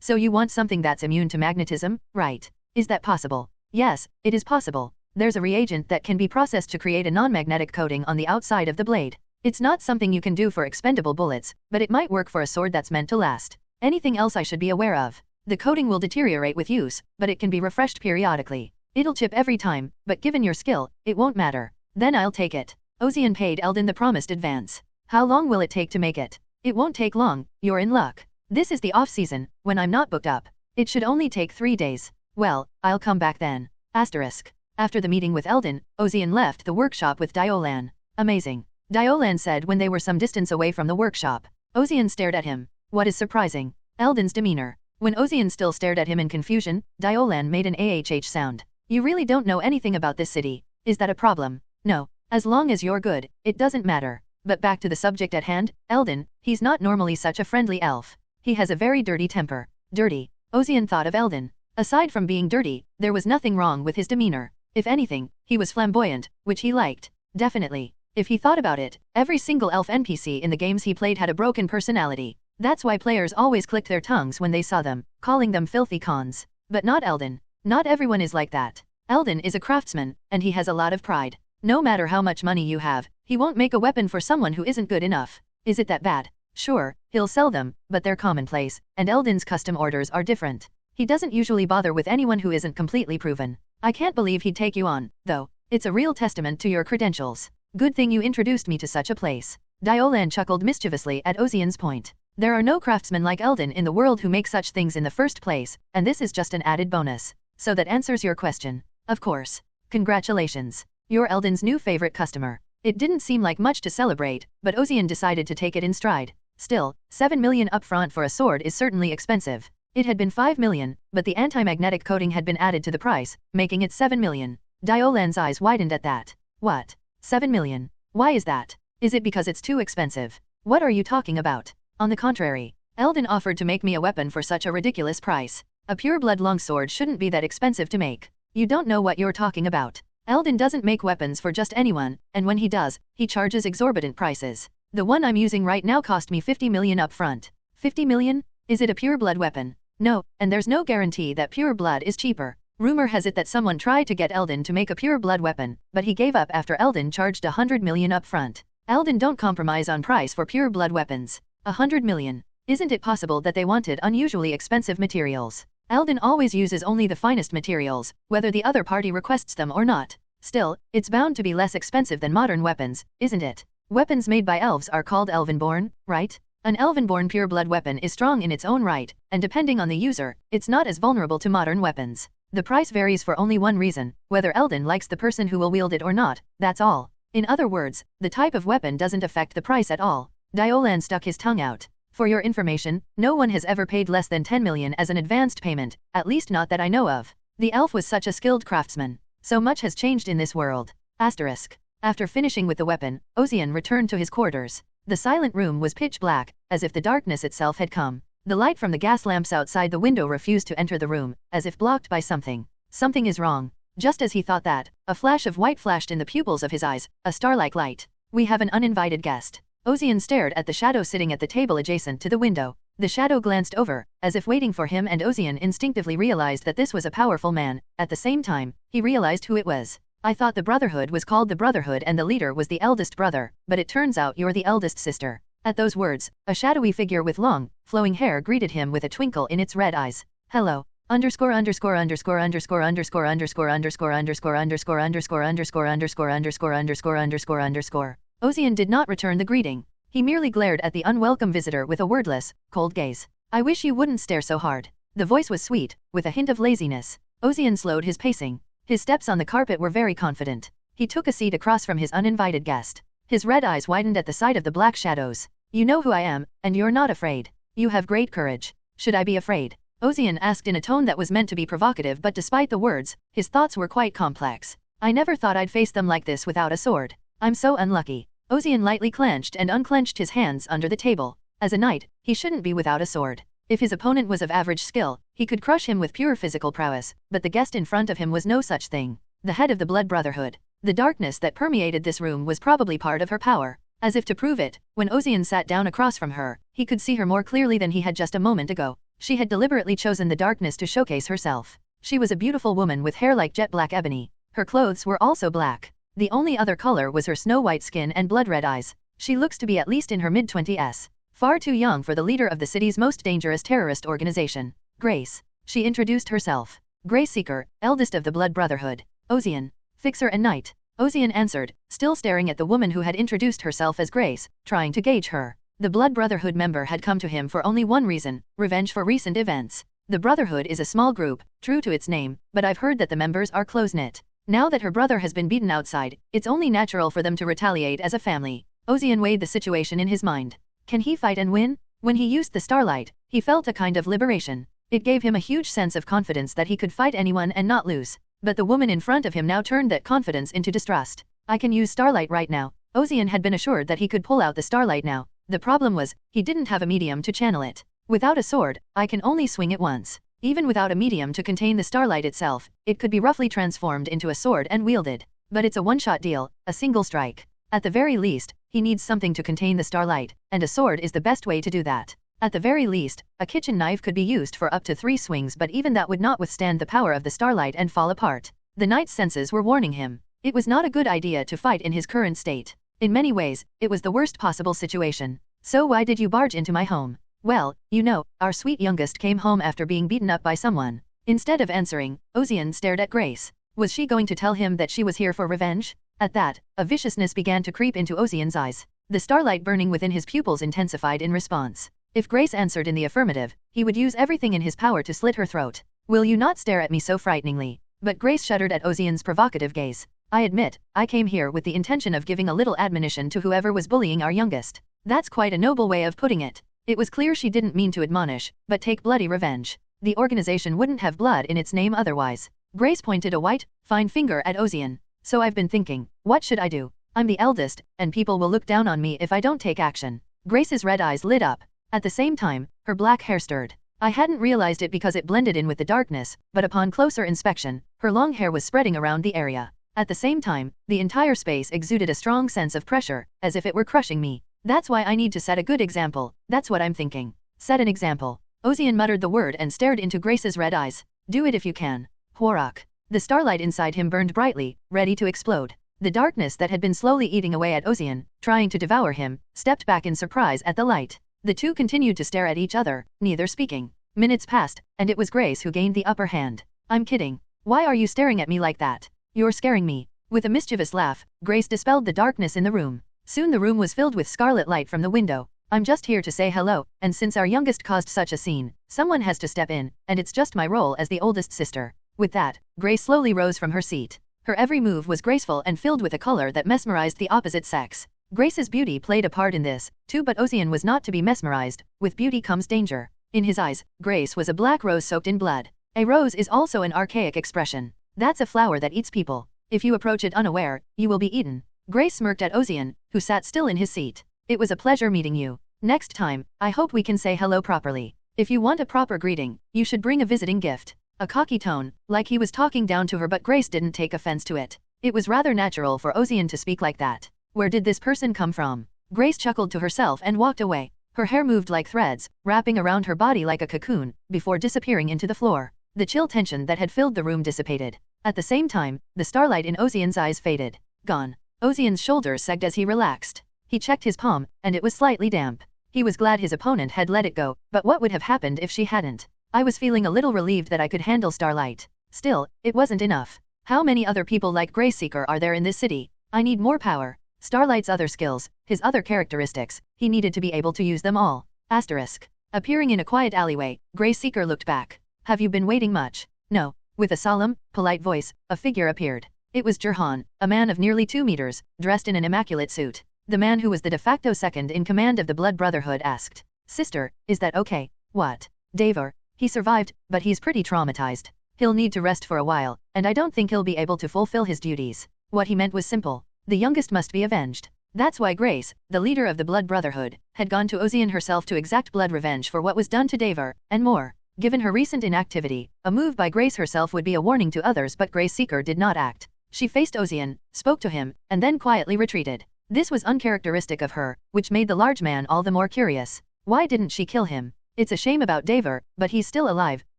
so you want something that's immune to magnetism, right? Is that possible? Yes, it is possible. There's a reagent that can be processed to create a non-magnetic coating on the outside of the blade. It's not something you can do for expendable bullets, but it might work for a sword that's meant to last. Anything else I should be aware of? The coating will deteriorate with use, but it can be refreshed periodically. It'll chip every time, but given your skill, it won't matter. Then I'll take it. Ozian paid Eldon the promised advance. How long will it take to make it? It won't take long, you're in luck. This is the off-season, when I'm not booked up. It should only take 3 days. Well, I'll come back then. Asterisk. After the meeting with Eldon, Ozian left the workshop with Diolan. Amazing. Diolan said when they were some distance away from the workshop. Ozian stared at him. What is surprising? Eldon's demeanor. When Ozian still stared at him in confusion, Diolan made an AHH sound. You really don't know anything about this city. Is that a problem? No. As long as you're good, it doesn't matter. But back to the subject at hand, Eldon, he's not normally such a friendly elf. He has a very dirty temper. Dirty. Ozian thought of Eldon. Aside from being dirty, there was nothing wrong with his demeanor. If anything, he was flamboyant, which he liked. Definitely. If he thought about it, every single elf NPC in the games he played had a broken personality. That's why players always clicked their tongues when they saw them, calling them filthy cons. But not Eldon. Not everyone is like that. Eldon is a craftsman, and he has a lot of pride. No matter how much money you have, he won't make a weapon for someone who isn't good enough. Is it that bad? Sure, he'll sell them, but they're commonplace, and Eldon's custom orders are different. He doesn't usually bother with anyone who isn't completely proven. I can't believe he'd take you on, though. It's a real testament to your credentials. Good thing you introduced me to such a place. Diolan chuckled mischievously at Ozian's point. There are no craftsmen like Eldon in the world who make such things in the first place, and this is just an added bonus. So that answers your question. Of course. Congratulations. You're Eldon's new favorite customer. It didn't seem like much to celebrate, but Ozian decided to take it in stride. Still, 7 million upfront for a sword is certainly expensive. It had been 5 million, but the anti-magnetic coating had been added to the price, making it 7 million. Diolan's eyes widened at that. What? 7 million? Why is that? Is it because it's too expensive? What are you talking about? On the contrary, Eldon offered to make me a weapon for such a ridiculous price. A pure-blood longsword shouldn't be that expensive to make. You don't know what you're talking about. Eldon doesn't make weapons for just anyone, and when he does, he charges exorbitant prices. The one I'm using right now cost me 50 million upfront. 50 million? Is it a pure-blood weapon? No, and there's no guarantee that pure blood is cheaper. Rumor has it that someone tried to get Eldon to make a pure blood weapon, but he gave up after Eldon charged 100 million upfront. Eldon don't compromise on price for pure blood weapons. 100 million. Isn't it possible that they wanted unusually expensive materials? Eldon always uses only the finest materials, whether the other party requests them or not. Still, it's bound to be less expensive than modern weapons, isn't it? Weapons made by elves are called elven-born, right? An elven-born pure-blood weapon is strong in its own right, and depending on the user, it's not as vulnerable to modern weapons. The price varies for only one reason, whether Eldon likes the person who will wield it or not, that's all. In other words, the type of weapon doesn't affect the price at all. Diolan stuck his tongue out. For your information, no one has ever paid less than 10 million as an advanced payment, at least not that I know of. The elf was such a skilled craftsman. So much has changed in this world. Asterisk. After finishing with the weapon, Ozian returned to his quarters. The silent room was pitch black, as if the darkness itself had come. The light from the gas lamps outside the window refused to enter the room, as if blocked by something. Something is wrong. Just as he thought that, a flash of white flashed in the pupils of his eyes, a star-like light. We have an uninvited guest. Ozian stared at the shadow sitting at the table adjacent to the window. The shadow glanced over, as if waiting for him, and Ozian instinctively realized that this was a powerful man. At the same time, he realized who it was. I thought the Brotherhood was called the Brotherhood and the leader was the eldest brother, but it turns out you're the eldest sister. At those words, a shadowy figure with long, flowing hair greeted him with a twinkle in its red eyes. Hello. Underscore underscore underscore underscore underscore underscore underscore underscore underscore underscore underscore underscore underscore underscore underscore underscore. Ozian did not return the greeting. He merely glared at the unwelcome visitor with a wordless, cold gaze. I wish you wouldn't stare so hard. The voice was sweet, with a hint of laziness. Ozian slowed his pacing. His steps on the carpet were very confident. He took a seat across from his uninvited guest. His red eyes widened at the sight of the black shadows. You know who I am, and you're not afraid. You have great courage. Should I be afraid? Ozian asked in a tone that was meant to be provocative, but despite the words, his thoughts were quite complex. I never thought I'd face them like this without a sword. I'm so unlucky. Ozian lightly clenched and unclenched his hands under the table. As a knight, he shouldn't be without a sword. If his opponent was of average skill, he could crush him with pure physical prowess, but the guest in front of him was no such thing. The head of the Blood Brotherhood. The darkness that permeated this room was probably part of her power. As if to prove it, when Ozian sat down across from her, he could see her more clearly than he had just a moment ago. She had deliberately chosen the darkness to showcase herself. She was a beautiful woman with hair like jet black ebony. Her clothes were also black. The only other color was her snow-white skin and blood-red eyes. She looks to be at least in her mid-20s. Far too young for the leader of the city's most dangerous terrorist organization. Grace. She introduced herself. Grace Seeker, eldest of the Blood Brotherhood. Ozian. Fixer and Knight. Ozian answered, still staring at the woman who had introduced herself as Grace, trying to gauge her. The Blood Brotherhood member had come to him for only one reason, revenge for recent events. The Brotherhood is a small group, true to its name, but I've heard that the members are close-knit. Now that her brother has been beaten outside, it's only natural for them to retaliate as a family. Ozian weighed the situation in his mind. Can he fight and win? When he used the starlight, he felt a kind of liberation. It gave him a huge sense of confidence that he could fight anyone and not lose. But the woman in front of him now turned that confidence into distrust. I can use starlight right now. Ozian had been assured that he could pull out the starlight now. The problem was, he didn't have a medium to channel it. Without a sword, I can only swing it once. Even without a medium to contain the starlight itself, it could be roughly transformed into a sword and wielded. But it's a one-shot deal, a single strike. At the very least, he needs something to contain the starlight, and a sword is the best way to do that. At the very least, a kitchen knife could be used for up to 3 swings, but even that would not withstand the power of the starlight and fall apart. The knight's senses were warning him. It was not a good idea to fight in his current state. In many ways, it was the worst possible situation. So why did you barge into my home? Well, you know, our sweet youngest came home after being beaten up by someone. Instead of answering, Ozian stared at Grace. Was she going to tell him that she was here for revenge? At that, a viciousness began to creep into Ozian's eyes. The starlight burning within his pupils intensified in response. If Grace answered in the affirmative, he would use everything in his power to slit her throat. Will you not stare at me so frighteningly? But Grace shuddered at Ozian's provocative gaze. I admit, I came here with the intention of giving a little admonition to whoever was bullying our youngest. That's quite a noble way of putting it. It was clear she didn't mean to admonish, but take bloody revenge. The organization wouldn't have blood in its name otherwise. Grace pointed a white, fine finger at Ozian. So I've been thinking, what should I do? I'm the eldest, and people will look down on me if I don't take action. Grace's red eyes lit up. At the same time, her black hair stirred. I hadn't realized it because it blended in with the darkness, but upon closer inspection, her long hair was spreading around the area. At the same time, the entire space exuded a strong sense of pressure, as if it were crushing me. That's why I need to set a good example. That's what I'm thinking. Set an example. Ozian muttered the word and stared into Grace's red eyes. Do it if you can. Hworak. The starlight inside him burned brightly, ready to explode. The darkness that had been slowly eating away at Ozian, trying to devour him, stepped back in surprise at the light. The two continued to stare at each other, neither speaking. Minutes passed, and it was Grace who gained the upper hand. I'm kidding. Why are you staring at me like that? You're scaring me. With a mischievous laugh, Grace dispelled the darkness in the room. Soon the room was filled with scarlet light from the window. I'm just here to say hello, and since our youngest caused such a scene, someone has to step in, and it's just my role as the oldest sister. With that, Grace slowly rose from her seat. Her every move was graceful and filled with a color that mesmerized the opposite sex. Grace's beauty played a part in this, too, but Ozian was not to be mesmerized. With beauty comes danger. In his eyes, Grace was a black rose soaked in blood. A rose is also an archaic expression. That's a flower that eats people. If you approach it unaware, you will be eaten. Grace smirked at Ozian, who sat still in his seat. It was a pleasure meeting you. Next time, I hope we can say hello properly. If you want a proper greeting, you should bring a visiting gift. A cocky tone, like he was talking down to her, but Grace didn't take offense to it. It was rather natural for Ozian to speak like that. Where did this person come from? Grace chuckled to herself and walked away. Her hair moved like threads, wrapping around her body like a cocoon, before disappearing into the floor. The chill tension that had filled the room dissipated. At the same time, the starlight in Ozian's eyes faded. Gone. Ozian's shoulders sagged as he relaxed. He checked his palm, and it was slightly damp. He was glad his opponent had let it go, but what would have happened if she hadn't? I was feeling a little relieved that I could handle Starlight. Still, it wasn't enough. How many other people like Graceseeker are there in this city? I need more power. Starlight's other skills, his other characteristics, he needed to be able to use them all. Asterisk. Appearing in a quiet alleyway, Graceseeker looked back. Have you been waiting much? No. With a solemn, polite voice, a figure appeared. It was Jirhan, a man of nearly 2 meters, dressed in an immaculate suit. The man who was the de facto second in command of the Blood Brotherhood asked, "Sister, is that okay?" "What?" "Davor. He survived, but he's pretty traumatized. He'll need to rest for a while, and I don't think he'll be able to fulfill his duties." What he meant was simple. The youngest must be avenged. That's why Grace, the leader of the Blood Brotherhood, had gone to Ozian herself to exact blood revenge for what was done to Davor, and more. Given her recent inactivity, a move by Grace herself would be a warning to others, but Graceseeker did not act. She faced Ozian, spoke to him, and then quietly retreated. This was uncharacteristic of her, which made the large man all the more curious. Why didn't she kill him? It's a shame about Davor, but he's still alive,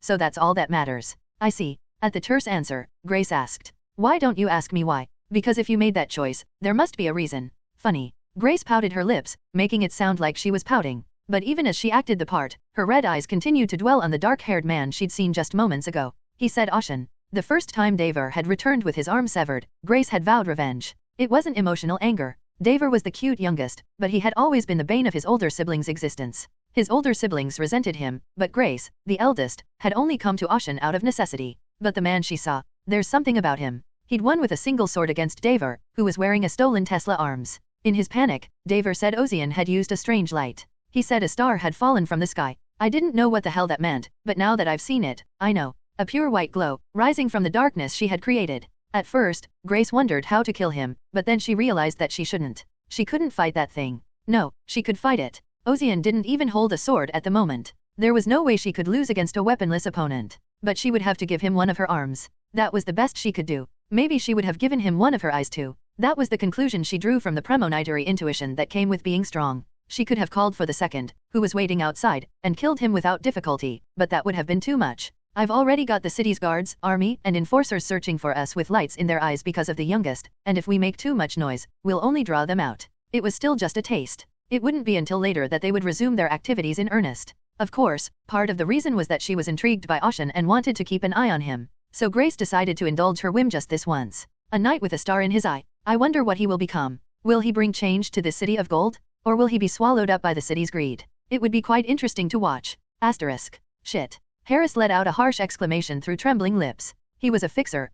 so that's all that matters. I see. At the terse answer, Grace asked, "Why don't you ask me why?" "Because if you made that choice, there must be a reason." Funny. Grace pouted her lips, making it sound like she was pouting. But even as she acted the part, her red eyes continued to dwell on the dark-haired man she'd seen just moments ago. He said Oshin. The first time Davor had returned with his arm severed, Grace had vowed revenge. It wasn't emotional anger. Davor was the cute youngest, but he had always been the bane of his older siblings' existence. His older siblings resented him, but Grace, the eldest, had only come to Oshin out of necessity. But the man she saw, there's something about him. He'd won with a single sword against Davor, who was wearing a stolen Tesla arms. In his panic, Davor said Ozian had used a strange light. He said a star had fallen from the sky. I didn't know what the hell that meant, but now that I've seen it, I know. A pure white glow, rising from the darkness she had created. At first, Grace wondered how to kill him, but then she realized that she shouldn't. She couldn't fight that thing. No, she could fight it. Ozian didn't even hold a sword at the moment. There was no way she could lose against a weaponless opponent. But she would have to give him one of her arms. That was the best she could do. Maybe she would have given him one of her eyes too. That was the conclusion she drew from the premonitory intuition that came with being strong. She could have called for the second, who was waiting outside, and killed him without difficulty, but that would have been too much. I've already got the city's guards, army, and enforcers searching for us with lights in their eyes because of the youngest, and if we make too much noise, we'll only draw them out. It was still just a taste. It wouldn't be until later that they would resume their activities in earnest. Of course, part of the reason was that she was intrigued by Oshin and wanted to keep an eye on him. So Grace decided to indulge her whim just this once. A knight with a star in his eye. I wonder what he will become. Will he bring change to this city of gold? Or will he be swallowed up by the city's greed? It would be quite interesting to watch. Asterisk. Shit. Harris let out a harsh exclamation through trembling lips. He was a fixer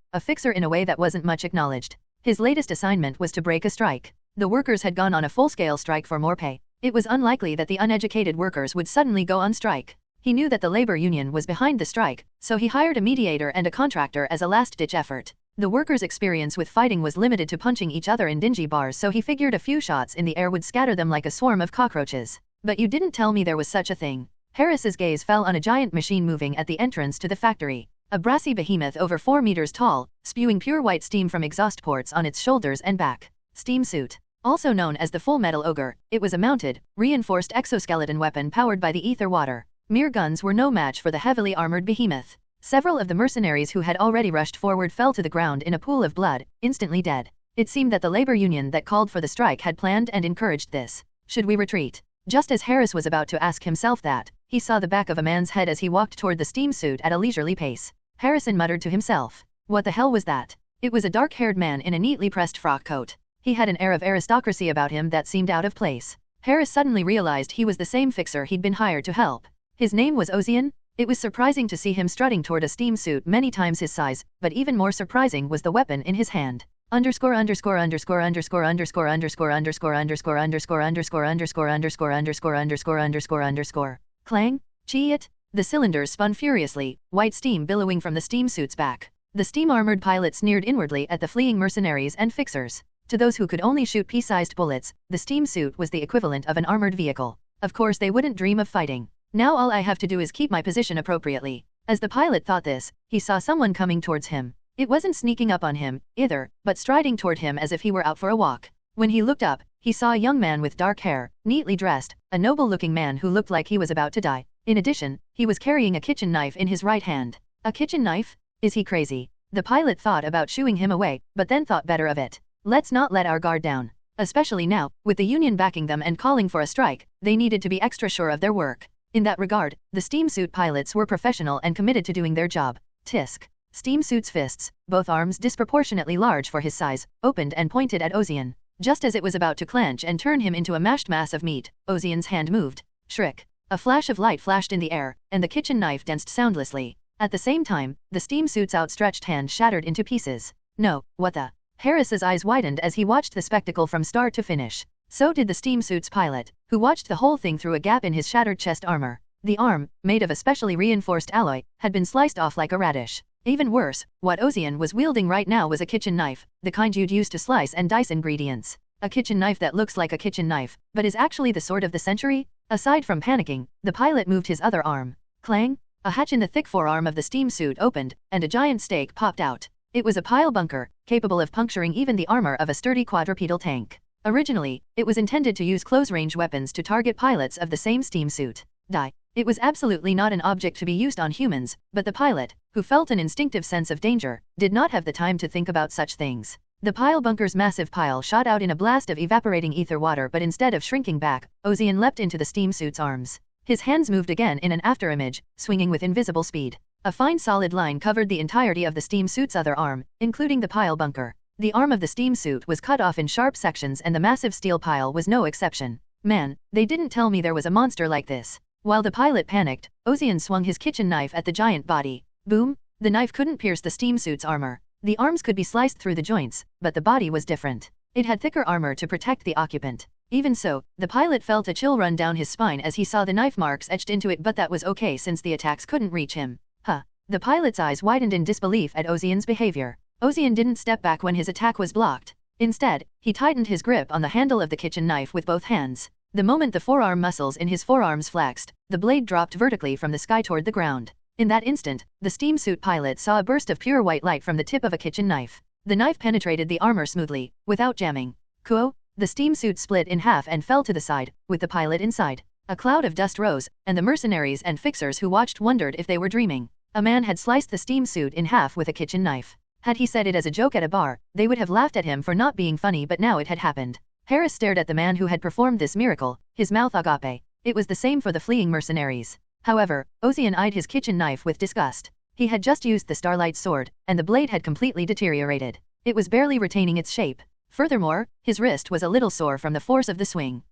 in a way that wasn't much acknowledged. His latest assignment was to break a strike. The workers had gone on a full-scale strike for more pay. It was unlikely that the uneducated workers would suddenly go on strike. He knew that the labor union was behind the strike, so he hired a mediator and a contractor as a last-ditch effort. The workers' experience with fighting was limited to punching each other in dingy bars, so he figured a few shots in the air would scatter them like a swarm of cockroaches. But you didn't tell me there was such a thing. Harris's gaze fell on a giant machine moving at the entrance to the factory. A brassy behemoth over 4 meters tall, spewing pure white steam from exhaust ports on its shoulders and back. Steam suit. Also known as the Full Metal Ogre, it was a mounted, reinforced exoskeleton weapon powered by the ether water. Mere guns were no match for the heavily armored behemoth. Several of the mercenaries who had already rushed forward fell to the ground in a pool of blood, instantly dead. It seemed that the labor union that called for the strike had planned and encouraged this. Should we retreat? Just as Harris was about to ask himself that, he saw the back of a man's head as he walked toward the steam suit at a leisurely pace. Harrison muttered to himself. What the hell was that? It was a dark-haired man in a neatly pressed frock coat. He had an air of aristocracy about him that seemed out of place. Harris suddenly realized he was the same fixer he'd been hired to help. His name was Ozian? It was surprising to see him strutting toward a steam suit many times his size, but even more surprising was the weapon in his hand. Underscore underscore underscore underscore underscore underscore underscore underscore underscore underscore underscore underscore underscore underscore underscore underscore. Clang? Chee-it? The cylinders spun furiously, white steam billowing from the steam suit's back. The steam-armored pilot sneered inwardly at the fleeing mercenaries and fixers. To those who could only shoot pea-sized bullets, the steam suit was the equivalent of an armored vehicle. Of course they wouldn't dream of fighting. Now all I have to do is keep my position appropriately. As the pilot thought this, he saw someone coming towards him. It wasn't sneaking up on him, either, but striding toward him as if he were out for a walk. When he looked up, he saw a young man with dark hair, neatly dressed, a noble-looking man who looked like he was about to die. In addition, he was carrying a kitchen knife in his right hand. A kitchen knife? Is he crazy? The pilot thought about shooing him away, but then thought better of it. Let's not let our guard down. Especially now, with the union backing them and calling for a strike, they needed to be extra sure of their work. In that regard, the steam suit pilots were professional and committed to doing their job. Tisk. Steam suit's fists, both arms disproportionately large for his size, opened and pointed at Ozian. Just as it was about to clench and turn him into a mashed mass of meat, Ozian's hand moved. Shriek. A flash of light flashed in the air, and the kitchen knife danced soundlessly. At the same time, the steam suit's outstretched hand shattered into pieces. No, what the? Harris's eyes widened as he watched the spectacle from start to finish. So did the steam suit's pilot, who watched the whole thing through a gap in his shattered chest armor. The arm, made of a specially reinforced alloy, had been sliced off like a radish. Even worse, what Ozian was wielding right now was a kitchen knife, the kind you'd use to slice and dice ingredients. A kitchen knife that looks like a kitchen knife, but is actually the sword of the century? Aside from panicking, the pilot moved his other arm. Clang! A hatch in the thick forearm of the steam suit opened, and a giant stake popped out. It was a pile bunker, capable of puncturing even the armor of a sturdy quadrupedal tank. Originally, it was intended to use close-range weapons to target pilots of the same steam suit. It was absolutely not an object to be used on humans, but the pilot, who felt an instinctive sense of danger, did not have the time to think about such things. The pile bunker's massive pile shot out in a blast of evaporating ether water, but instead of shrinking back, Ozian leapt into the steam suit's arms. His hands moved again in an afterimage, swinging with invisible speed. A fine solid line covered the entirety of the steam suit's other arm, including the pile bunker. The arm of the steam suit was cut off in sharp sections, and the massive steel pile was no exception. Man, they didn't tell me there was a monster like this. While the pilot panicked, Ozian swung his kitchen knife at the giant body. Boom! The knife couldn't pierce the steam suit's armor. The arms could be sliced through the joints, but the body was different. It had thicker armor to protect the occupant. Even so, the pilot felt a chill run down his spine as he saw the knife marks etched into it, but that was okay since the attacks couldn't reach him. The pilot's eyes widened in disbelief at Ozian's behavior. Ozian didn't step back when his attack was blocked. Instead, he tightened his grip on the handle of the kitchen knife with both hands. The moment the forearm muscles in his forearms flexed, the blade dropped vertically from the sky toward the ground. In that instant, the steam suit pilot saw a burst of pure white light from the tip of a kitchen knife. The knife penetrated the armor smoothly, without jamming. Kuo! The steam suit split in half and fell to the side, with the pilot inside. A cloud of dust rose, and the mercenaries and fixers who watched wondered if they were dreaming. A man had sliced the steam suit in half with a kitchen knife. Had he said it as a joke at a bar, they would have laughed at him for not being funny, but now it had happened. Harris stared at the man who had performed this miracle, his mouth agape. It was the same for the fleeing mercenaries. However, Ozian eyed his kitchen knife with disgust. He had just used the Starlight sword, and the blade had completely deteriorated. It was barely retaining its shape. Furthermore, his wrist was a little sore from the force of the swing.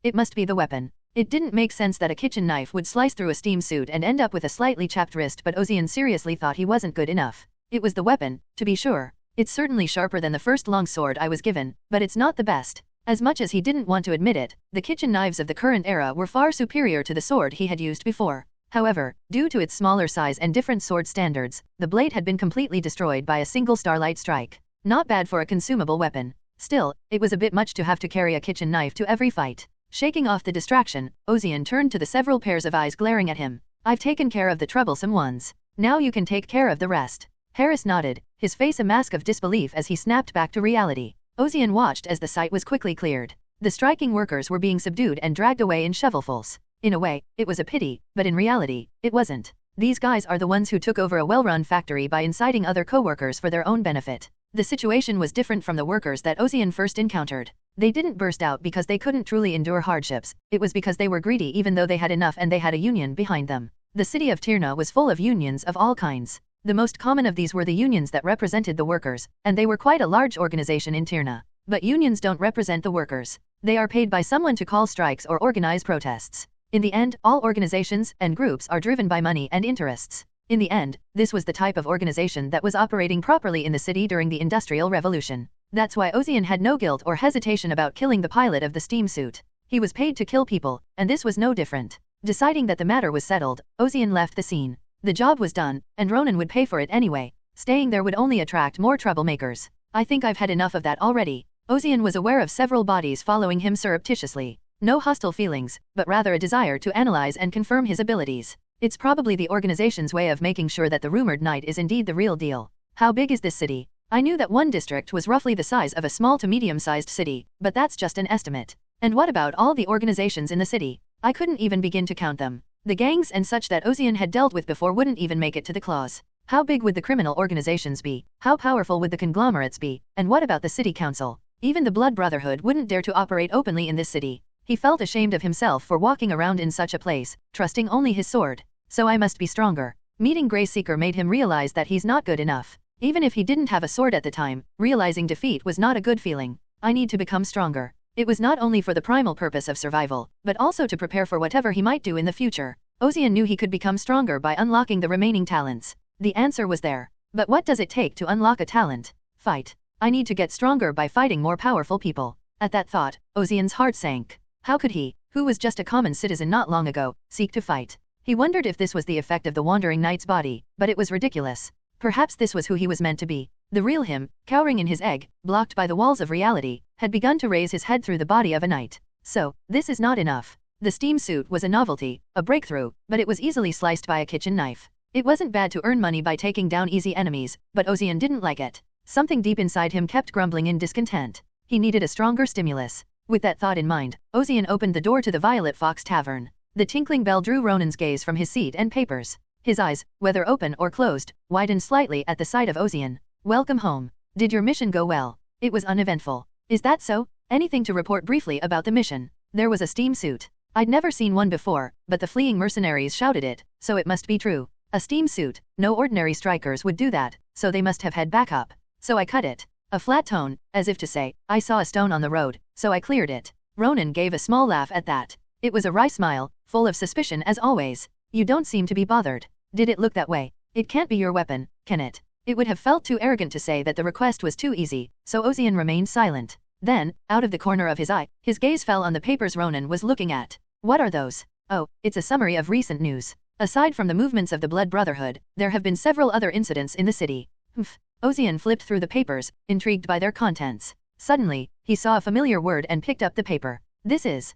It must be the weapon. It didn't make sense that a kitchen knife would slice through a steam suit and end up with a slightly chapped wrist, but Ozian seriously thought he wasn't good enough. It was the weapon, to be sure. It's certainly sharper than the first long sword I was given, but it's not the best. As much as he didn't want to admit it, the kitchen knives of the current era were far superior to the sword he had used before. However, due to its smaller size and different sword standards, the blade had been completely destroyed by a single Starlight strike. Not bad for a consumable weapon. Still, it was a bit much to have to carry a kitchen knife to every fight. Shaking off the distraction, Ozian turned to the several pairs of eyes glaring at him. I've taken care of the troublesome ones. Now you can take care of the rest. Harris nodded, his face a mask of disbelief as he snapped back to reality. Ozian watched as the site was quickly cleared. The striking workers were being subdued and dragged away in shovelfuls. In a way, it was a pity, but in reality, it wasn't. These guys are the ones who took over a well-run factory by inciting other co-workers for their own benefit. The situation was different from the workers that Ozian first encountered. They didn't burst out because they couldn't truly endure hardships. It was because they were greedy, even though they had enough and they had a union behind them. The city of Tirna was full of unions of all kinds. The most common of these were the unions that represented the workers, and they were quite a large organization in Tirna. But unions don't represent the workers. They are paid by someone to call strikes or organize protests. In the end, all organizations and groups are driven by money and interests. In the end, this was the type of organization that was operating properly in the city during the Industrial Revolution. That's why Ozian had no guilt or hesitation about killing the pilot of the steam suit. He was paid to kill people, and this was no different. Deciding that the matter was settled, Ozian left the scene. The job was done, and Ronan would pay for it anyway. Staying there would only attract more troublemakers. I think I've had enough of that already. Ozian was aware of several bodies following him surreptitiously. No hostile feelings, but rather a desire to analyze and confirm his abilities. It's probably the organization's way of making sure that the rumored knight is indeed the real deal. How big is this city? I knew that one district was roughly the size of a small to medium-sized city, but that's just an estimate. And what about all the organizations in the city? I couldn't even begin to count them. The gangs and such that Ozian had dealt with before wouldn't even make it to the claws. How big would the criminal organizations be? How powerful would the conglomerates be? And what about the city council? Even the Blood Brotherhood wouldn't dare to operate openly in this city. He felt ashamed of himself for walking around in such a place, trusting only his sword. So I must be stronger. Meeting Greyseeker made him realize that he's not good enough. Even if he didn't have a sword at the time, realizing defeat was not a good feeling. I need to become stronger. It was not only for the primal purpose of survival, but also to prepare for whatever he might do in the future. Ozian knew he could become stronger by unlocking the remaining talents. The answer was there. But what does it take to unlock a talent? Fight. I need to get stronger by fighting more powerful people. At that thought, Ozian's heart sank. How could he, who was just a common citizen not long ago, seek to fight? He wondered if this was the effect of the wandering knight's body, but it was ridiculous. Perhaps this was who he was meant to be. The real him, cowering in his egg, blocked by the walls of reality, had begun to raise his head through the body of a knight. So, this is not enough. The steam suit was a novelty, a breakthrough, but it was easily sliced by a kitchen knife. It wasn't bad to earn money by taking down easy enemies, but Ozian didn't like it. Something deep inside him kept grumbling in discontent. He needed a stronger stimulus. With that thought in mind, Ozian opened the door to the Violet Fox Tavern. The tinkling bell drew Ronan's gaze from his seat and papers. His eyes, whether open or closed, widened slightly at the sight of Ozian. Welcome home. Did your mission go well? It was uneventful. Is that so? Anything to report briefly about the mission? There was a steam suit. I'd never seen one before, but the fleeing mercenaries shouted it, so it must be true. A steam suit, no ordinary strikers would do that, so they must have had backup. So I cut it. A flat tone, as if to say, I saw a stone on the road, so I cleared it. Ronan gave a small laugh at that. It was a wry smile, full of suspicion as always. You don't seem to be bothered. Did it look that way? It can't be your weapon, can it? It would have felt too arrogant to say that the request was too easy, so Ozian remained silent. Then, out of the corner of his eye, his gaze fell on the papers Ronan was looking at. What are those? Oh, it's a summary of recent news. Aside from the movements of the Blood Brotherhood, there have been several other incidents in the city. Humph. Ozian flipped through the papers, intrigued by their contents. Suddenly, he saw a familiar word and picked up the paper. This is...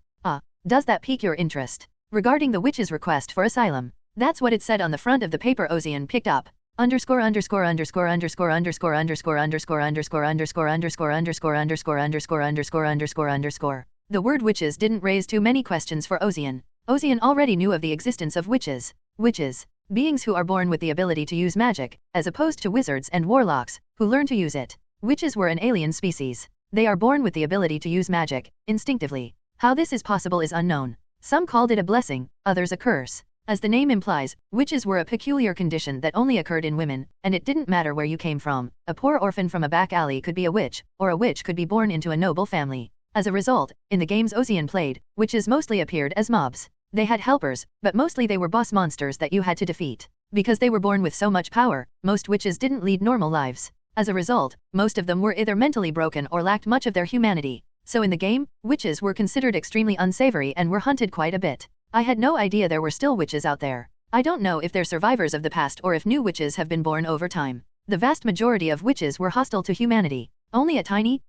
does that pique your interest? Regarding the witch's request for asylum. That's what it said on the front of the paper Ozian picked up. Underscore underscore underscore underscore underscore underscore underscore underscore underscore underscore underscore underscore underscore underscore underscore underscore. The word witches didn't raise too many questions for Ozian. Ozian already knew of the existence of witches. Witches. Beings who are born with the ability to use magic, as opposed to wizards and warlocks, who learn to use it. Witches were an alien species. They are born with the ability to use magic, instinctively. How this is possible is unknown. Some called it a blessing, others a curse. As the name implies, witches were a peculiar condition that only occurred in women, and it didn't matter where you came from. A poor orphan from a back alley could be a witch, or a witch could be born into a noble family. As a result, in the games Ozian played, witches mostly appeared as mobs. They had helpers, but mostly they were boss monsters that you had to defeat. Because they were born with so much power, most witches didn't lead normal lives. As a result, most of them were either mentally broken or lacked much of their humanity. So in the game, witches were considered extremely unsavory and were hunted quite a bit. I had no idea there were still witches out there. I don't know if they're survivors of the past or if new witches have been born over time. The vast majority of witches were hostile to humanity. Only a tiny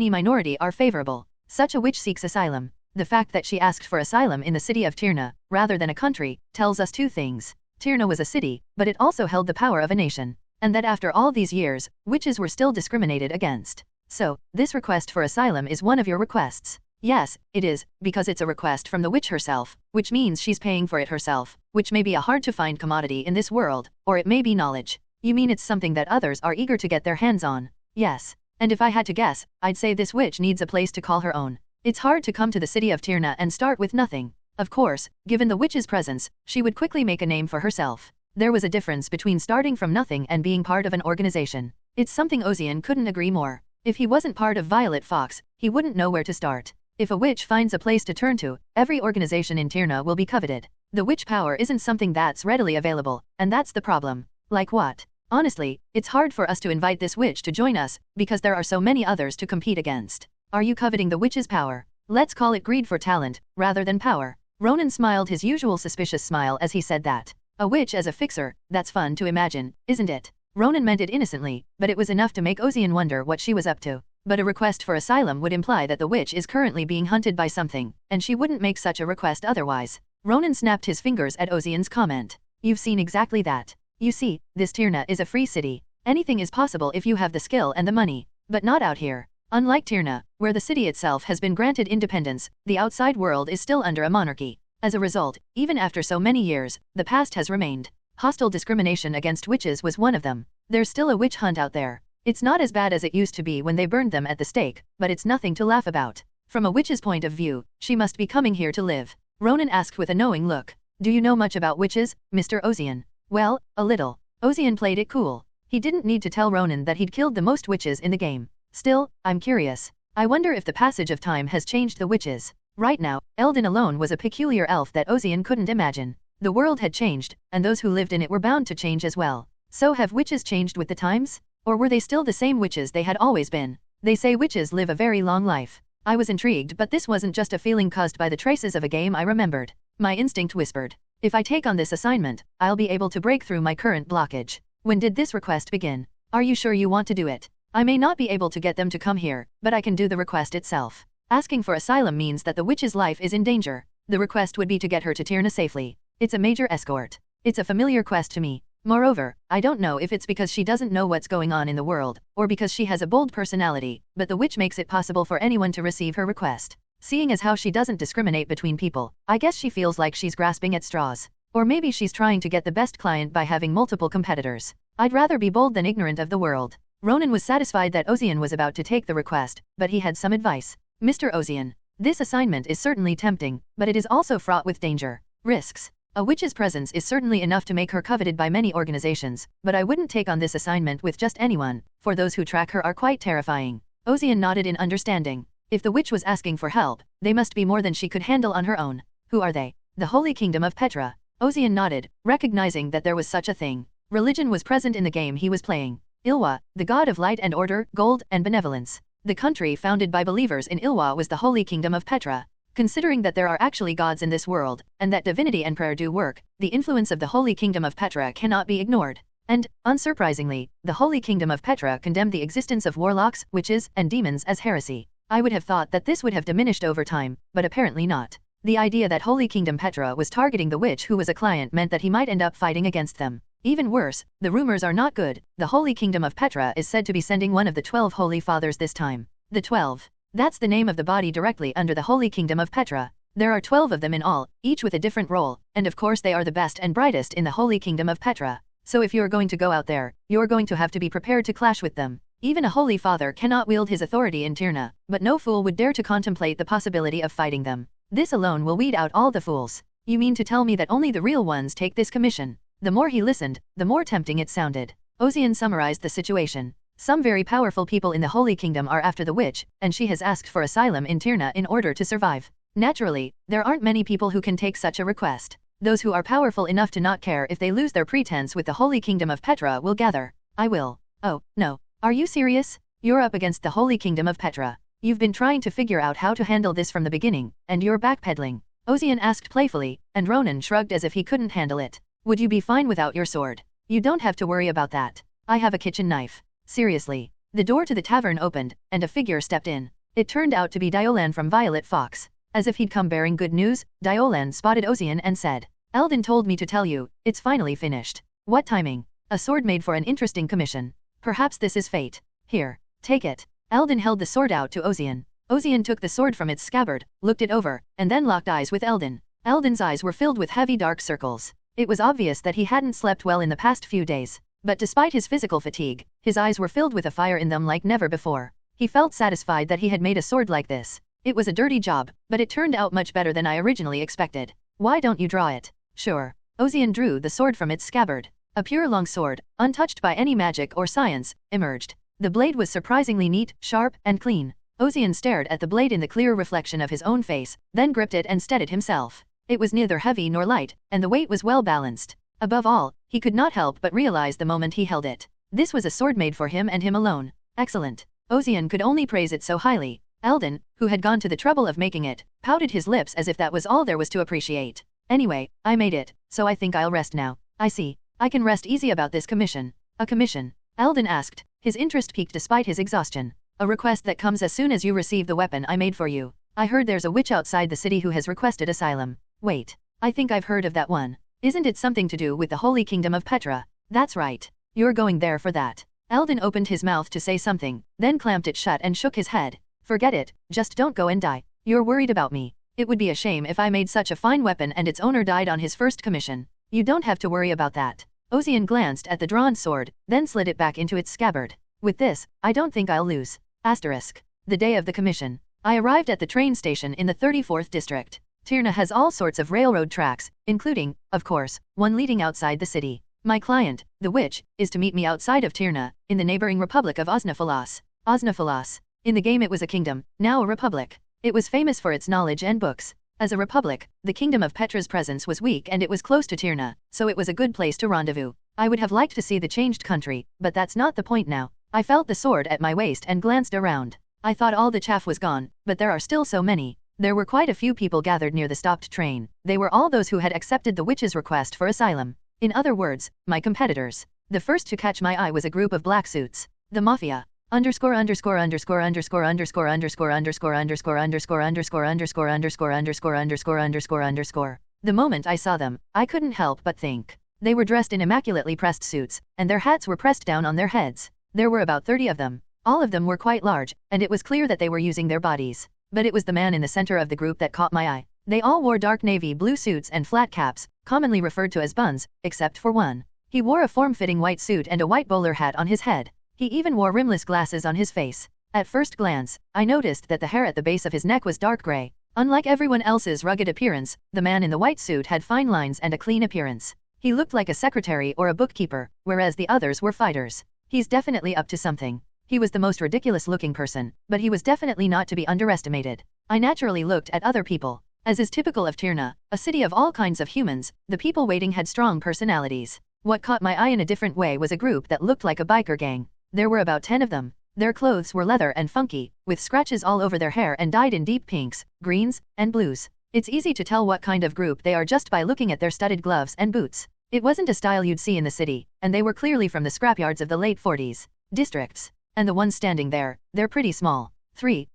minority are favorable. Such a witch seeks asylum. The fact that she asked for asylum in the city of Tyrna, rather than a country, tells us two things. Tyrna was a city, but it also held the power of a nation. And that after all these years, witches were still discriminated against. So, this request for asylum is one of your requests. Yes, it is, because it's a request from the witch herself, which means she's paying for it herself, which may be a hard-to-find commodity in this world, or it may be knowledge. You mean it's something that others are eager to get their hands on? Yes. And if I had to guess, I'd say this witch needs a place to call her own. It's hard to come to the city of Tyrna and start with nothing. Of course, given the witch's presence, she would quickly make a name for herself. There was a difference between starting from nothing and being part of an organization. It's something Ozian couldn't agree more. If he wasn't part of Violet Fox, he wouldn't know where to start. If a witch finds a place to turn to, every organization in Tyrna will be coveted. The witch power isn't something that's readily available, and that's the problem. Like what? Honestly, it's hard for us to invite this witch to join us, because there are so many others to compete against. Are you coveting the witch's power? Let's call it greed for talent, rather than power. Ronan smiled his usual suspicious smile as he said that. A witch as a fixer, that's fun to imagine, isn't it? Ronan meant it innocently, but it was enough to make Ozian wonder what she was up to. But a request for asylum would imply that the witch is currently being hunted by something, and she wouldn't make such a request otherwise. Ronan snapped his fingers at Ozian's comment. You've seen exactly that. You see, this Tyrna is a free city. Anything is possible if you have the skill and the money. But not out here. Unlike Tyrna, where the city itself has been granted independence, the outside world is still under a monarchy. As a result, even after so many years, the past has remained. Hostile discrimination against witches was one of them. There's still a witch hunt out there. It's not as bad as it used to be when they burned them at the stake, but it's nothing to laugh about. From a witch's point of view, she must be coming here to live. Ronan asked with a knowing look. Do you know much about witches, Mr. Ozian? Well, a little. Ozian played it cool. He didn't need to tell Ronan that he'd killed the most witches in the game. Still, I'm curious. I wonder if the passage of time has changed the witches. Right now, Eldin alone was a peculiar elf that Ozian couldn't imagine. The world had changed, and those who lived in it were bound to change as well. So have witches changed with the times? Or were they still the same witches they had always been? They say witches live a very long life. I was intrigued, but this wasn't just a feeling caused by the traces of a game I remembered. My instinct whispered. If I take on this assignment, I'll be able to break through my current blockage. When did this request begin? Are you sure you want to do it? I may not be able to get them to come here, but I can do the request itself. Asking for asylum means that the witch's life is in danger. The request would be to get her to Tyrna safely. It's a major escort. It's a familiar quest to me. Moreover, I don't know if it's because she doesn't know what's going on in the world, or because she has a bold personality, but the witch makes it possible for anyone to receive her request. Seeing as how she doesn't discriminate between people, I guess she feels like she's grasping at straws. Or maybe she's trying to get the best client by having multiple competitors. I'd rather be bold than ignorant of the world. Ronan was satisfied that Ozian was about to take the request, but he had some advice. Mr. Ozian, this assignment is certainly tempting, but it is also fraught with danger. Risks. A witch's presence is certainly enough to make her coveted by many organizations, but I wouldn't take on this assignment with just anyone, for those who track her are quite terrifying. Ozian nodded in understanding. If the witch was asking for help, they must be more than she could handle on her own. Who are they? The Holy Kingdom of Petra. Ozian nodded, recognizing that there was such a thing. Religion was present in the game he was playing. Ilwa, the god of light and order, gold, and benevolence. The country founded by believers in Ilwa was the Holy Kingdom of Petra. Considering that there are actually gods in this world, and that divinity and prayer do work, the influence of the Holy Kingdom of Petra cannot be ignored. And, unsurprisingly, the Holy Kingdom of Petra condemned the existence of warlocks, witches, and demons as heresy. I would have thought that this would have diminished over time, but apparently not. The idea that Holy Kingdom Petra was targeting the witch who was a client meant that he might end up fighting against them. Even worse, the rumors are not good. The Holy Kingdom of Petra is said to be sending one of the 12 Holy Fathers this time. The 12. That's the name of the body directly under the Holy Kingdom of Petra. There are 12 of them in all, each with a different role, and of course they are the best and brightest in the Holy Kingdom of Petra. So if you're going to go out there, you're going to have to be prepared to clash with them. Even a Holy Father cannot wield his authority in Tyrna, but no fool would dare to contemplate the possibility of fighting them. This alone will weed out all the fools. You mean to tell me that only the real ones take this commission? The more he listened, the more tempting it sounded. Ozian summarized the situation. Some very powerful people in the Holy Kingdom are after the witch, and she has asked for asylum in Tyrna in order to survive. Naturally, there aren't many people who can take such a request. Those who are powerful enough to not care if they lose their pretense with the Holy Kingdom of Petra will gather. I will. Oh, no. Are you serious? You're up against the Holy Kingdom of Petra. You've been trying to figure out how to handle this from the beginning, and you're backpedaling. Ozian asked playfully, and Ronan shrugged as if he couldn't handle it. Would you be fine without your sword? You don't have to worry about that. I have a kitchen knife. Seriously. The door to the tavern opened, and a figure stepped in. It turned out to be Diolan from Violet Fox. As if he'd come bearing good news, Diolan spotted Ozian and said, Eldin told me to tell you, it's finally finished. What timing? A sword made for an interesting commission. Perhaps this is fate. Here, take it. Eldin held the sword out to Ozian. Ozian took the sword from its scabbard, looked it over, and then locked eyes with Eldin. Eldin's eyes were filled with heavy dark circles. It was obvious that he hadn't slept well in the past few days. But despite his physical fatigue, his eyes were filled with a fire in them like never before. He felt satisfied that he had made a sword like this. It was a dirty job, but it turned out much better than I originally expected. Why don't you draw it? Sure. Ozian drew the sword from its scabbard. A pure long sword, untouched by any magic or science, emerged. The blade was surprisingly neat, sharp, and clean. Ozian stared at the blade in the clear reflection of his own face, then gripped it and steadied himself. It was neither heavy nor light, and the weight was well balanced. Above all, he could not help but realize the moment he held it. This was a sword made for him and him alone. Excellent. Ozian could only praise it so highly. Eldin, who had gone to the trouble of making it, pouted his lips as if that was all there was to appreciate. Anyway, I made it, so I think I'll rest now. I see. I can rest easy about this commission. A commission? Eldin asked, his interest piqued despite his exhaustion. A request that comes as soon as you receive the weapon I made for you. I heard there's a witch outside the city who has requested asylum. Wait. I think I've heard of that one. Isn't it something to do with the Holy Kingdom of Petra? That's right. You're going there for that. Eldin opened his mouth to say something, then clamped it shut and shook his head. Forget it, just don't go and die. You're worried about me. It would be a shame if I made such a fine weapon and its owner died on his first commission. You don't have to worry about that. Ozian glanced at the drawn sword, then slid it back into its scabbard. With this, I don't think I'll lose. Asterisk. The day of the commission. I arrived at the train station in the 34th district. Tirna has all sorts of railroad tracks, including, of course, one leading outside the city. My client, the witch, is to meet me outside of Tirna, in the neighboring republic of Osnophalos. Osnophalos. In the game it was a kingdom, now a republic. It was famous for its knowledge and books. As a republic, the kingdom of Petra's presence was weak and it was close to Tirna, so it was a good place to rendezvous. I would have liked to see the changed country, but that's not the point now. I felt the sword at my waist and glanced around. I thought all the chaff was gone, but there are still so many. There were quite a few people gathered near the stopped train. They were all those who had accepted the witch's request for asylum. In other words, my competitors. The first to catch my eye was a group of black suits. The mafia. Underscore underscore underscore underscore underscore underscore underscore underscore underscore underscore underscore underscore underscore underscore underscore underscore. The moment I saw them, I couldn't help but think. They were dressed in immaculately pressed suits, and their hats were pressed down on their heads. There were about 30 of them. All of them were quite large, and it was clear that they were using their bodies. But it was the man in the center of the group that caught my eye. They all wore dark navy blue suits and flat caps, commonly referred to as buns, except for one. He wore a form-fitting white suit and a white bowler hat on his head. He even wore rimless glasses on his face. At first glance, I noticed that the hair at the base of his neck was dark gray. Unlike everyone else's rugged appearance, the man in the white suit had fine lines and a clean appearance. He looked like a secretary or a bookkeeper, whereas the others were fighters. He's definitely up to something. He was the most ridiculous-looking person, but he was definitely not to be underestimated. I naturally looked at other people. As is typical of Tirna, a city of all kinds of humans, the people waiting had strong personalities. What caught my eye in a different way was a group that looked like a biker gang. There were about 10 of them. Their clothes were leather and funky, with scratches all over their hair and dyed in deep pinks, greens, and blues. It's easy to tell what kind of group they are just by looking at their studded gloves and boots. It wasn't a style you'd see in the city, and they were clearly from the scrapyards of the late 40s districts. And the ones standing there, they're pretty small.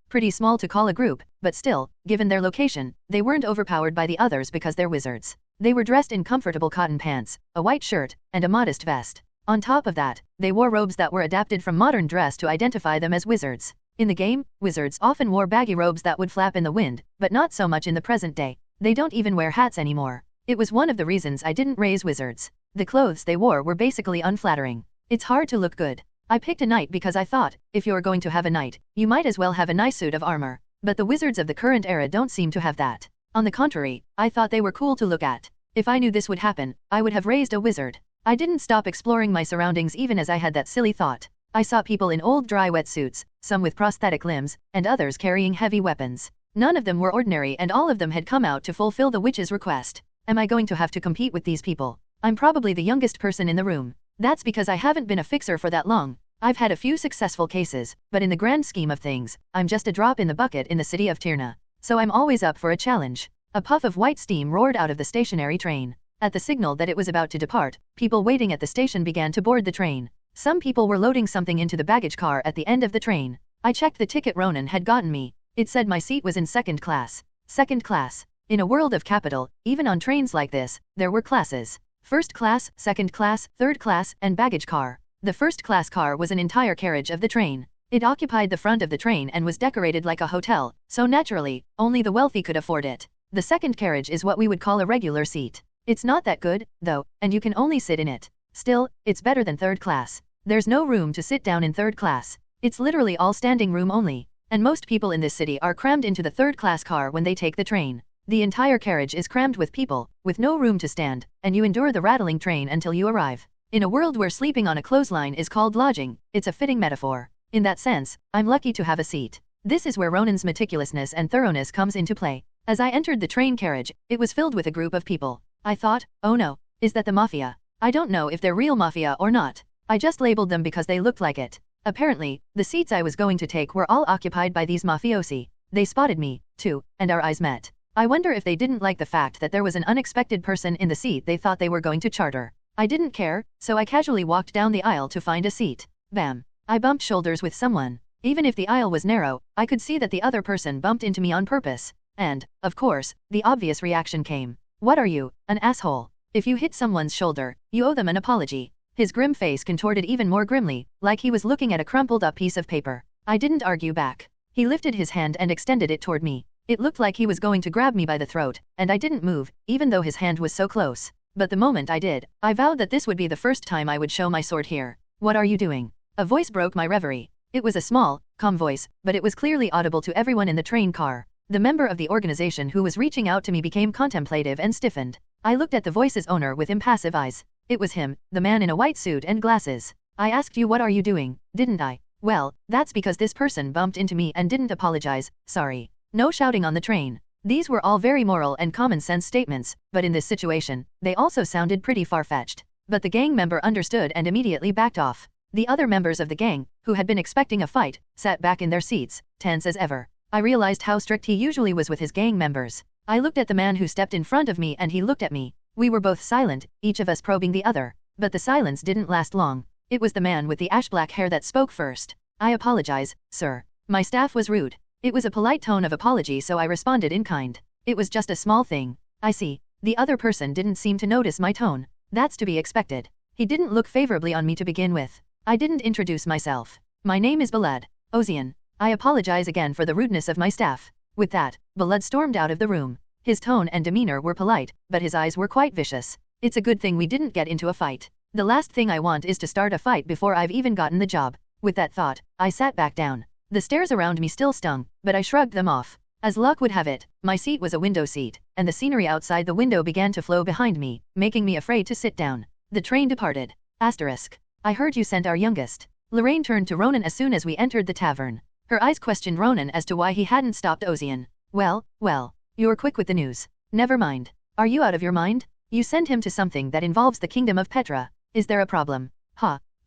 Pretty small to call a group, but still, given their location, they weren't overpowered by the others because they're wizards. They were dressed in comfortable cotton pants, a white shirt, and a modest vest. On top of that, they wore robes that were adapted from modern dress to identify them as wizards. In the game, wizards often wore baggy robes that would flap in the wind, but not so much in the present day. They don't even wear hats anymore. It was one of the reasons I didn't raise wizards. The clothes they wore were basically unflattering. It's hard to look good. I picked a knight because I thought, if you're going to have a knight, you might as well have a nice suit of armor. But the wizards of the current era don't seem to have that. On the contrary, I thought they were cool to look at. If I knew this would happen, I would have raised a wizard. I didn't stop exploring my surroundings even as I had that silly thought. I saw people in old dry wetsuits, some with prosthetic limbs, and others carrying heavy weapons. None of them were ordinary and all of them had come out to fulfill the witch's request. Am I going to have to compete with these people? I'm probably the youngest person in the room. That's because I haven't been a fixer for that long. I've had a few successful cases, but in the grand scheme of things, I'm just a drop in the bucket in the city of Tirna. So I'm always up for a challenge. A puff of white steam roared out of the stationary train. At the signal that it was about to depart, people waiting at the station began to board the train. Some people were loading something into the baggage car at the end of the train. I checked the ticket Ronan had gotten me. It said my seat was in second class. Second class. In a world of capital, even on trains like this, there were classes. First class, second class, third class, and baggage car. The first class car was an entire carriage of the train. It occupied the front of the train and was decorated like a hotel, so naturally, only the wealthy could afford it. The second carriage is what we would call a regular seat. It's not that good, though, and you can only sit in it. Still, it's better than third class. There's no room to sit down in third class. It's literally all standing room only, and most people in this city are crammed into the third class car when they take the train. The entire carriage is crammed with people, with no room to stand, and you endure the rattling train until you arrive. In a world where sleeping on a clothesline is called lodging, it's a fitting metaphor. In that sense, I'm lucky to have a seat. This is where Ronan's meticulousness and thoroughness comes into play. As I entered the train carriage, it was filled with a group of people. I thought, oh no, is that the mafia? I don't know if they're real mafia or not. I just labeled them because they looked like it. Apparently, the seats I was going to take were all occupied by these mafiosi. They spotted me, too, and our eyes met. I wonder if they didn't like the fact that there was an unexpected person in the seat they thought they were going to charter. I didn't care, so I casually walked down the aisle to find a seat. Bam! I bumped shoulders with someone. Even if the aisle was narrow, I could see that the other person bumped into me on purpose. And, of course, the obvious reaction came. What are you, an asshole? If you hit someone's shoulder, you owe them an apology. His grim face contorted even more grimly, like he was looking at a crumpled up piece of paper. I didn't argue back. He lifted his hand and extended it toward me. It looked like he was going to grab me by the throat, and I didn't move, even though his hand was so close. but the moment I did, I vowed that this would be the first time I would show my sword here. What are you doing? A voice broke my reverie. It was a small, calm voice, but it was clearly audible to everyone in the train car. The member of the organization who was reaching out to me became contemplative and stiffened. I looked at the voice's owner with impassive eyes. It was him, the man in a white suit and glasses. I asked you what are you doing, didn't I? Well, that's because this person bumped into me and didn't apologize, sorry. No shouting on the train. These were all very moral and common sense statements, but in this situation, they also sounded pretty far-fetched. But the gang member understood and immediately backed off. The other members of the gang, who had been expecting a fight, sat back in their seats, tense as ever. I realized how strict he usually was with his gang members. I looked at the man who stepped in front of me and he looked at me. We were both silent, each of us probing the other. But the silence didn't last long. It was the man with the ash-black hair that spoke first. I apologize, sir. My staff was rude. It was a polite tone of apology, so I responded in kind. It was just a small thing. I see. The other person didn't seem to notice my tone. That's to be expected. He didn't look favorably on me to begin with. I didn't introduce myself. My name is Balad Ozian. I apologize again for the rudeness of my staff. With that, Balad stormed out of the room. His tone and demeanor were polite, but his eyes were quite vicious. It's a good thing we didn't get into a fight. The last thing I want is to start a fight before I've even gotten the job. With that thought, I sat back down. The stares around me still stung, but I shrugged them off. As luck would have it, my seat was a window seat, and the scenery outside the window began to flow behind me, making me afraid to sit down. The train departed. Asterisk. I heard you sent our youngest. Lorraine turned to Ronan as soon as we entered the tavern. Her eyes questioned Ronan as to why he hadn't stopped Ozian. Well, you're quick with the news. Never mind. Are you out of your mind? You sent him to something that involves the kingdom of Petra. Is there a problem?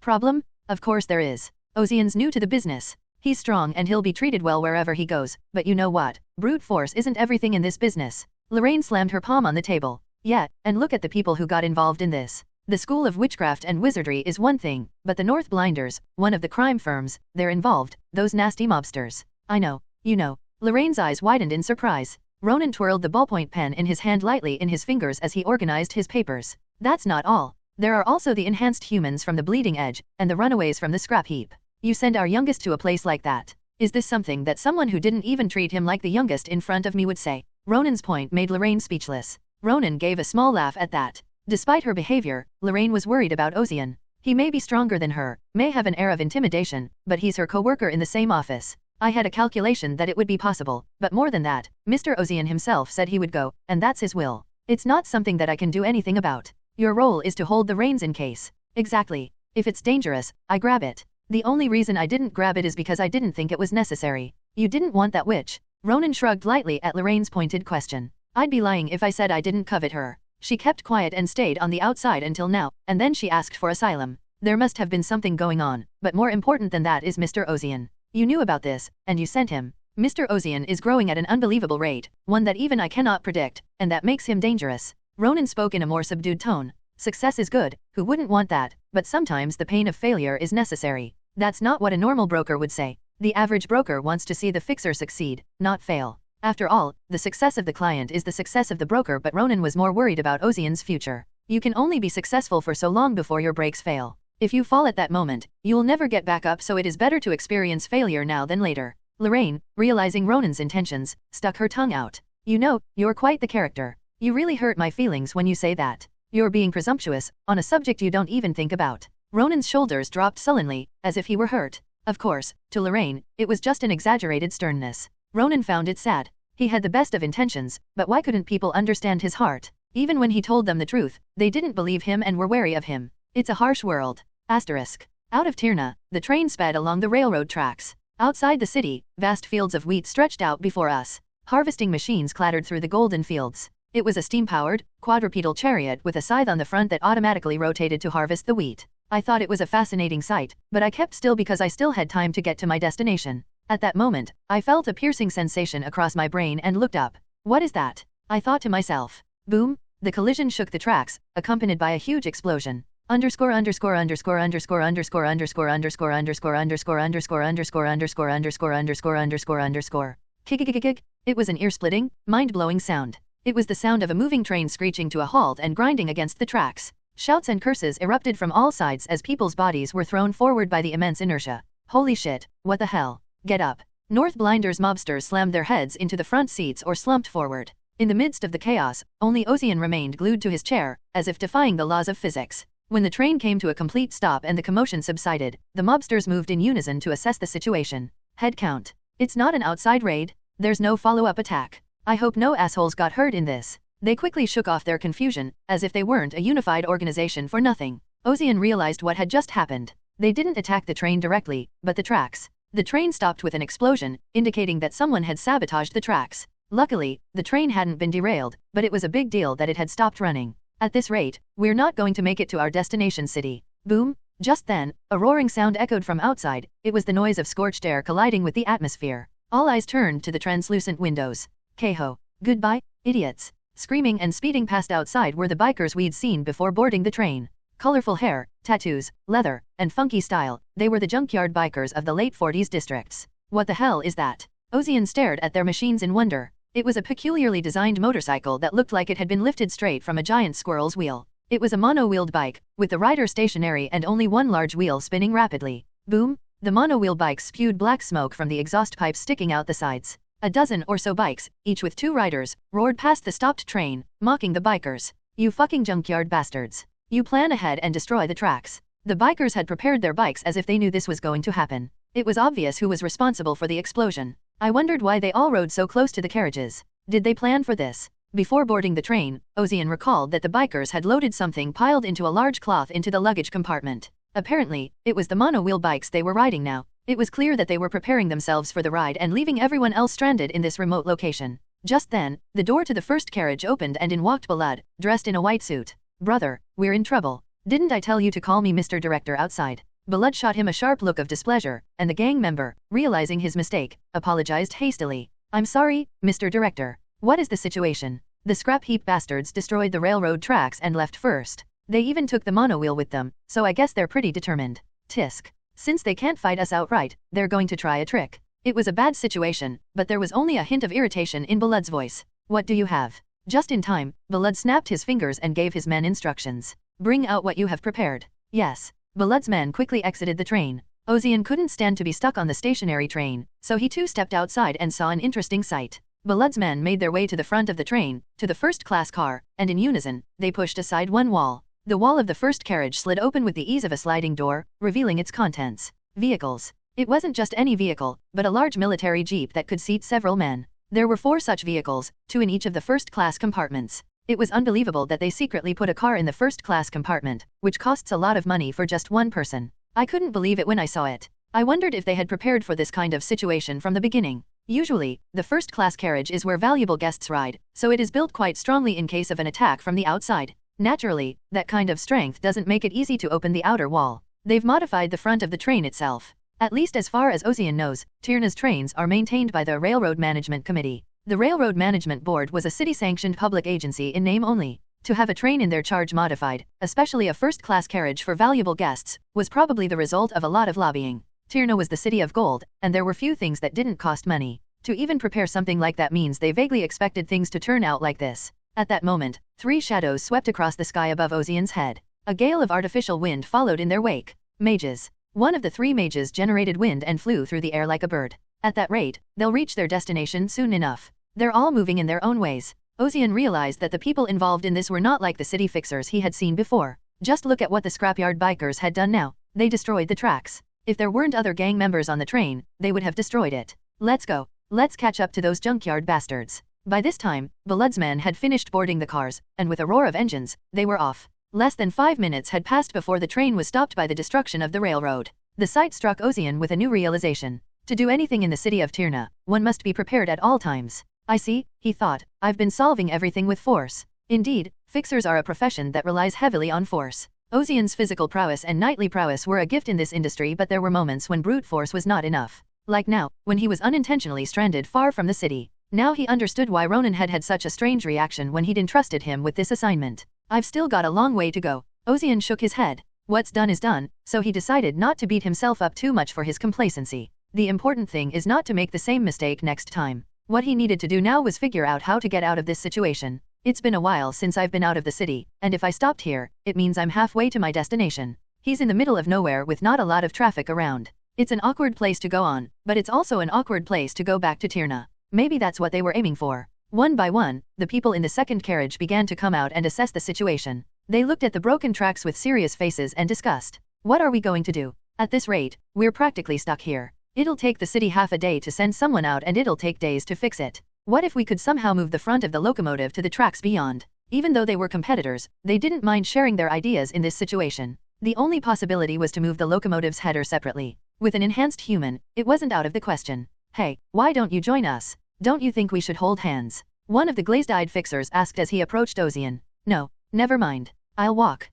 Problem? Of course there is. Ozian's new to the business. He's strong and he'll be treated well wherever he goes, but you know what? Brute force isn't everything in this business. Lorraine slammed her palm on the table. Yeah, and look at the people who got involved in this. The School of Witchcraft and Wizardry is one thing, but the North Blinders, one of the crime firms, they're involved, those nasty mobsters. I know, you know. Lorraine's eyes widened in surprise. Ronan twirled the ballpoint pen in his hand lightly in his fingers as he organized his papers. That's not all. There are also the enhanced humans from the Bleeding Edge, and the runaways from the scrap heap. You send our youngest to a place like that. Is this something that someone who didn't even treat him like the youngest in front of me would say? Ronan's point made Lorraine speechless. Ronan gave a small laugh at that. Despite her behavior, Lorraine was worried about Ozian. He may be stronger than her, may have an air of intimidation, but he's her co-worker in the same office. I had a calculation that it would be possible, but more than that, Mr. Ozian himself said he would go, and that's his will. It's not something that I can do anything about. Your role is to hold the reins in case. Exactly. If it's dangerous, I grab it. The only reason I didn't grab it is because I didn't think it was necessary. You didn't want that witch? Ronan shrugged lightly at Lorraine's pointed question. I'd be lying if I said I didn't covet her. She kept quiet and stayed on the outside until now, and then she asked for asylum. There must have been something going on, but more important than that is Mr. Ozian. You knew about this, and you sent him. Mr. Ozian is growing at an unbelievable rate, one that even I cannot predict, and that makes him dangerous. Ronan spoke in a more subdued tone. Success is good, who wouldn't want that, but sometimes the pain of failure is necessary. That's not what a normal broker would say. The average broker wants to see the fixer succeed, not fail. After all, the success of the client is the success of the broker, but Ronan was more worried about Ozian's future. You can only be successful for so long before your brakes fail. If you fall at that moment, you'll never get back up, so it is better to experience failure now than later. Lorraine, realizing Ronan's intentions, stuck her tongue out. You know, you're quite the character. You really hurt my feelings when you say that. You're being presumptuous, on a subject you don't even think about. Ronan's shoulders dropped sullenly, as if he were hurt. Of course, to Lorraine, it was just an exaggerated sternness. Ronan found it sad. He had the best of intentions, but why couldn't people understand his heart? Even when he told them the truth, they didn't believe him and were wary of him. It's a harsh world. Asterisk. Out of Tirna, the train sped along the railroad tracks. Outside the city, vast fields of wheat stretched out before us. Harvesting machines clattered through the golden fields. It was a steam-powered, quadrupedal chariot with a scythe on the front that automatically rotated to harvest the wheat. I thought it was a fascinating sight, but I kept still because I still had time to get to my destination. At that moment, I felt a piercing sensation across my brain and looked up. What is that? I thought to myself. Boom! The collision shook the tracks, accompanied by a huge explosion. Underscore underscore underscore underscore underscore underscore underscore underscore underscore underscore underscore underscore underscore underscore underscore underscore. Kick. It was an ear-splitting, mind-blowing sound. It was the sound of a moving train screeching to a halt and grinding against the tracks. Shouts and curses erupted from all sides as people's bodies were thrown forward by the immense inertia. Holy shit, what the hell? Get up. North Blinders mobsters slammed their heads into the front seats or slumped forward. In the midst of the chaos, only Ozian remained glued to his chair, as if defying the laws of physics. When the train came to a complete stop and the commotion subsided, the mobsters moved in unison to assess the situation. Head count. It's not an outside raid. There's no follow-up attack. I hope no assholes got hurt in this. They quickly shook off their confusion, as if they weren't a unified organization for nothing. Ozian realized what had just happened. They didn't attack the train directly, but the tracks. The train stopped with an explosion, indicating that someone had sabotaged the tracks. Luckily, the train hadn't been derailed, but it was a big deal that it had stopped running. At this rate, we're not going to make it to our destination city. Boom! Just then, a roaring sound echoed from outside. It was the noise of scorched air colliding with the atmosphere. All eyes turned to the translucent windows. Keho. Goodbye, idiots. Screaming and speeding past outside were the bikers we'd seen before boarding the train. Colorful hair, tattoos, leather, and funky style, they were the junkyard bikers of the late 40s districts. What the hell is that? Ozian stared at their machines in wonder. It was a peculiarly designed motorcycle that looked like it had been lifted straight from a giant squirrel's wheel. It was a mono-wheeled bike, with the rider stationary and only one large wheel spinning rapidly. Boom! The mono-wheel bikes spewed black smoke from the exhaust pipes sticking out the sides. A dozen or so bikes, each with 2 riders, roared past the stopped train, mocking the bikers. You fucking junkyard bastards. You plan ahead and destroy the tracks. The bikers had prepared their bikes as if they knew this was going to happen. It was obvious who was responsible for the explosion. I wondered why they all rode so close to the carriages. Did they plan for this? Before boarding the train, Ozian recalled that the bikers had loaded something piled into a large cloth into the luggage compartment. Apparently, it was the mono-wheel bikes they were riding now. It was clear that they were preparing themselves for the ride and leaving everyone else stranded in this remote location. Just then, the door to the first carriage opened and in walked Balad, dressed in a white suit. Brother, we're in trouble. Didn't I tell you to call me Mr. Director outside? Balad shot him a sharp look of displeasure, and the gang member, realizing his mistake, apologized hastily. I'm sorry, Mr. Director. What is the situation? The scrap heap bastards destroyed the railroad tracks and left first. They even took the monowheel with them, so I guess they're pretty determined. Tisk. Since they can't fight us outright, they're going to try a trick. It was a bad situation, but there was only a hint of irritation in Balad's voice. What do you have? Just in time, Balad snapped his fingers and gave his men instructions. Bring out what you have prepared. Yes. Balad's men quickly exited the train. Ozian couldn't stand to be stuck on the stationary train, so he too stepped outside and saw an interesting sight. Balad's men made their way to the front of the train, to the first-class car, and in unison, they pushed aside one wall. The wall of the first carriage slid open with the ease of a sliding door, revealing its contents. Vehicles. It wasn't just any vehicle, but a large military jeep that could seat several men. There were 4 such vehicles, 2 in each of the first-class compartments. It was unbelievable that they secretly put a car in the first-class compartment, which costs a lot of money for just one person. I couldn't believe it when I saw it. I wondered if they had prepared for this kind of situation from the beginning. Usually, the first-class carriage is where valuable guests ride, so it is built quite strongly in case of an attack from the outside. Naturally, that kind of strength doesn't make it easy to open the outer wall. They've modified the front of the train itself. At least as far as Ozian knows, Tirna's trains are maintained by the Railroad Management Committee. The Railroad Management Board was a city-sanctioned public agency in name only. To have a train in their charge modified, especially a first-class carriage for valuable guests, was probably the result of a lot of lobbying. Tirna was the city of gold, and there were few things that didn't cost money. To even prepare something like that means they vaguely expected things to turn out like this. At that moment, 3 shadows swept across the sky above Ozian's head. A gale of artificial wind followed in their wake. Mages. One of the 3 mages generated wind and flew through the air like a bird. At that rate, they'll reach their destination soon enough. They're all moving in their own ways. Ozian realized that the people involved in this were not like the city fixers he had seen before. Just look at what the scrapyard bikers had done now. They destroyed the tracks. If there weren't other gang members on the train, they would have destroyed it. Let's go. Let's catch up to those junkyard bastards. By this time, Balad's men had finished boarding the cars, and with a roar of engines, they were off. Less than 5 minutes had passed before the train was stopped by the destruction of the railroad. The sight struck Ozian with a new realization. To do anything in the city of Tirna, one must be prepared at all times. I see, he thought, I've been solving everything with force. Indeed, fixers are a profession that relies heavily on force. Ozian's physical prowess and knightly prowess were a gift in this industry, but there were moments when brute force was not enough. Like now, when he was unintentionally stranded far from the city. Now he understood why Ronan had such a strange reaction when he'd entrusted him with this assignment. I've still got a long way to go. Ozian shook his head. What's done is done, so he decided not to beat himself up too much for his complacency. The important thing is not to make the same mistake next time. What he needed to do now was figure out how to get out of this situation. It's been a while since I've been out of the city, and if I stopped here, it means I'm halfway to my destination. He's in the middle of nowhere with not a lot of traffic around. It's an awkward place to go on, but it's also an awkward place to go back to Tirna. Maybe that's what they were aiming for. One by one, the people in the second carriage began to come out and assess the situation. They looked at the broken tracks with serious faces and discussed. What are we going to do? At this rate, we're practically stuck here. It'll take the city half a day to send someone out and it'll take days to fix it. What if we could somehow move the front of the locomotive to the tracks beyond? Even though they were competitors, they didn't mind sharing their ideas in this situation. The only possibility was to move the locomotive's header separately. With an enhanced human, it wasn't out of the question. Hey, why don't you join us? Don't you think we should hold hands? One of the glazed-eyed fixers asked as he approached Ozian. No, never mind. I'll walk.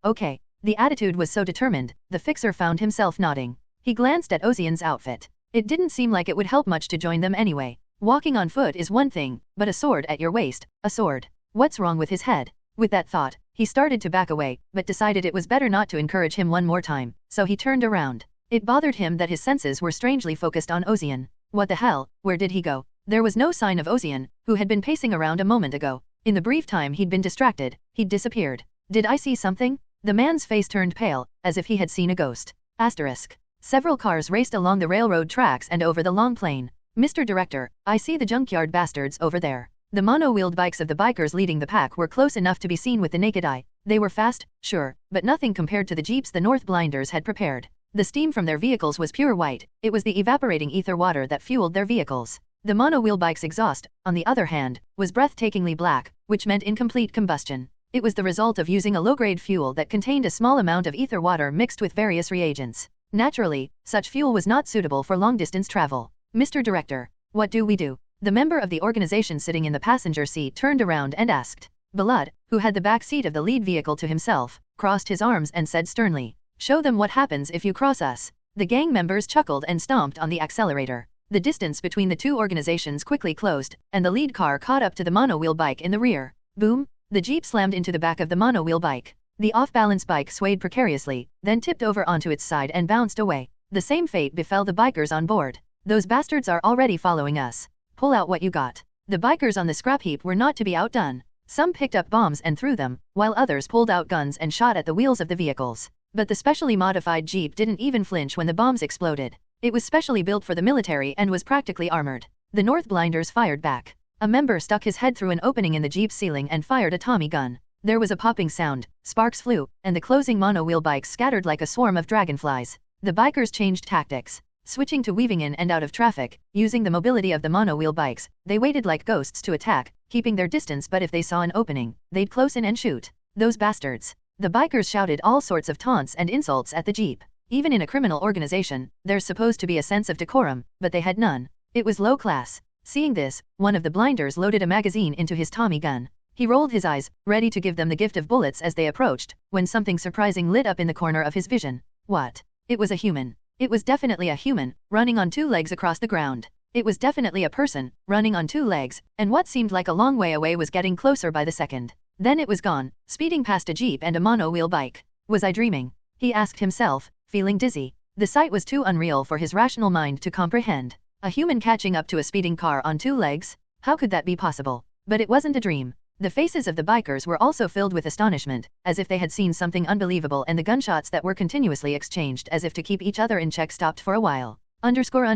Okay. The attitude was so determined, the fixer found himself nodding. He glanced at Ozian's outfit. It didn't seem like it would help much to join them anyway. Walking on foot is one thing, but a sword at your waist, a sword. What's wrong with his head? With that thought, he started to back away, but decided it was better not to encourage him one more time, so he turned around. It bothered him that his senses were strangely focused on Ozian. What the hell, where did he go? There was no sign of Ozian, who had been pacing around a moment ago. In the brief time he'd been distracted, he'd disappeared. Did I see something? The man's face turned pale, as if he had seen a ghost. Asterisk. Several cars raced along the railroad tracks and over the long plain. Mr. Director, I see the junkyard bastards over there. The mono-wheeled bikes of the bikers leading the pack were close enough to be seen with the naked eye. They were fast, sure, but nothing compared to the jeeps the North Blinders had prepared. The steam from their vehicles was pure white. It was the evaporating ether water that fueled their vehicles. The mono-wheel bike's exhaust, on the other hand, was breathtakingly black, which meant incomplete combustion. It was the result of using a low-grade fuel that contained a small amount of ether water mixed with various reagents. Naturally, such fuel was not suitable for long-distance travel. Mr. Director, what do we do? The member of the organization sitting in the passenger seat turned around and asked. Balad, who had the back seat of the lead vehicle to himself, crossed his arms and said sternly, "Show them what happens if you cross us." The gang members chuckled and stomped on the accelerator. The distance between the two organizations quickly closed, and the lead car caught up to the mono-wheel bike in the rear. Boom! The jeep slammed into the back of the mono-wheel bike. The off-balance bike swayed precariously, then tipped over onto its side and bounced away. The same fate befell the bikers on board. Those bastards are already following us. Pull out what you got. The bikers on the scrap heap were not to be outdone. Some picked up bombs and threw them, while others pulled out guns and shot at the wheels of the vehicles. But the specially modified jeep didn't even flinch when the bombs exploded. It was specially built for the military and was practically armored. The North Blinders fired back. A member stuck his head through an opening in the jeep's ceiling and fired a Tommy gun. There was a popping sound, sparks flew, and the closing mono-wheel bikes scattered like a swarm of dragonflies. The bikers changed tactics. Switching to weaving in and out of traffic, using the mobility of the mono-wheel bikes, they waited like ghosts to attack, keeping their distance, but if they saw an opening, they'd close in and shoot. Those bastards. The bikers shouted all sorts of taunts and insults at the jeep. Even in a criminal organization, there's supposed to be a sense of decorum, but they had none. It was low class. Seeing this, one of the blinders loaded a magazine into his Tommy gun. He rolled his eyes, ready to give them the gift of bullets as they approached, when something surprising lit up in the corner of his vision. What? It was a human. It was definitely a human, running on two legs across the ground. It was definitely a person, running on two legs, and what seemed like a long way away was getting closer by the second. Then it was gone, speeding past a jeep and a mono-wheel bike. Was I dreaming? He asked himself, feeling dizzy. The sight was too unreal for his rational mind to comprehend. A human catching up to a speeding car on two legs? How could that be possible? But it wasn't a dream. The faces of the bikers were also filled with astonishment, as if they had seen something unbelievable, and the gunshots that were continuously exchanged as if to keep each other in check stopped for a while. Underscore.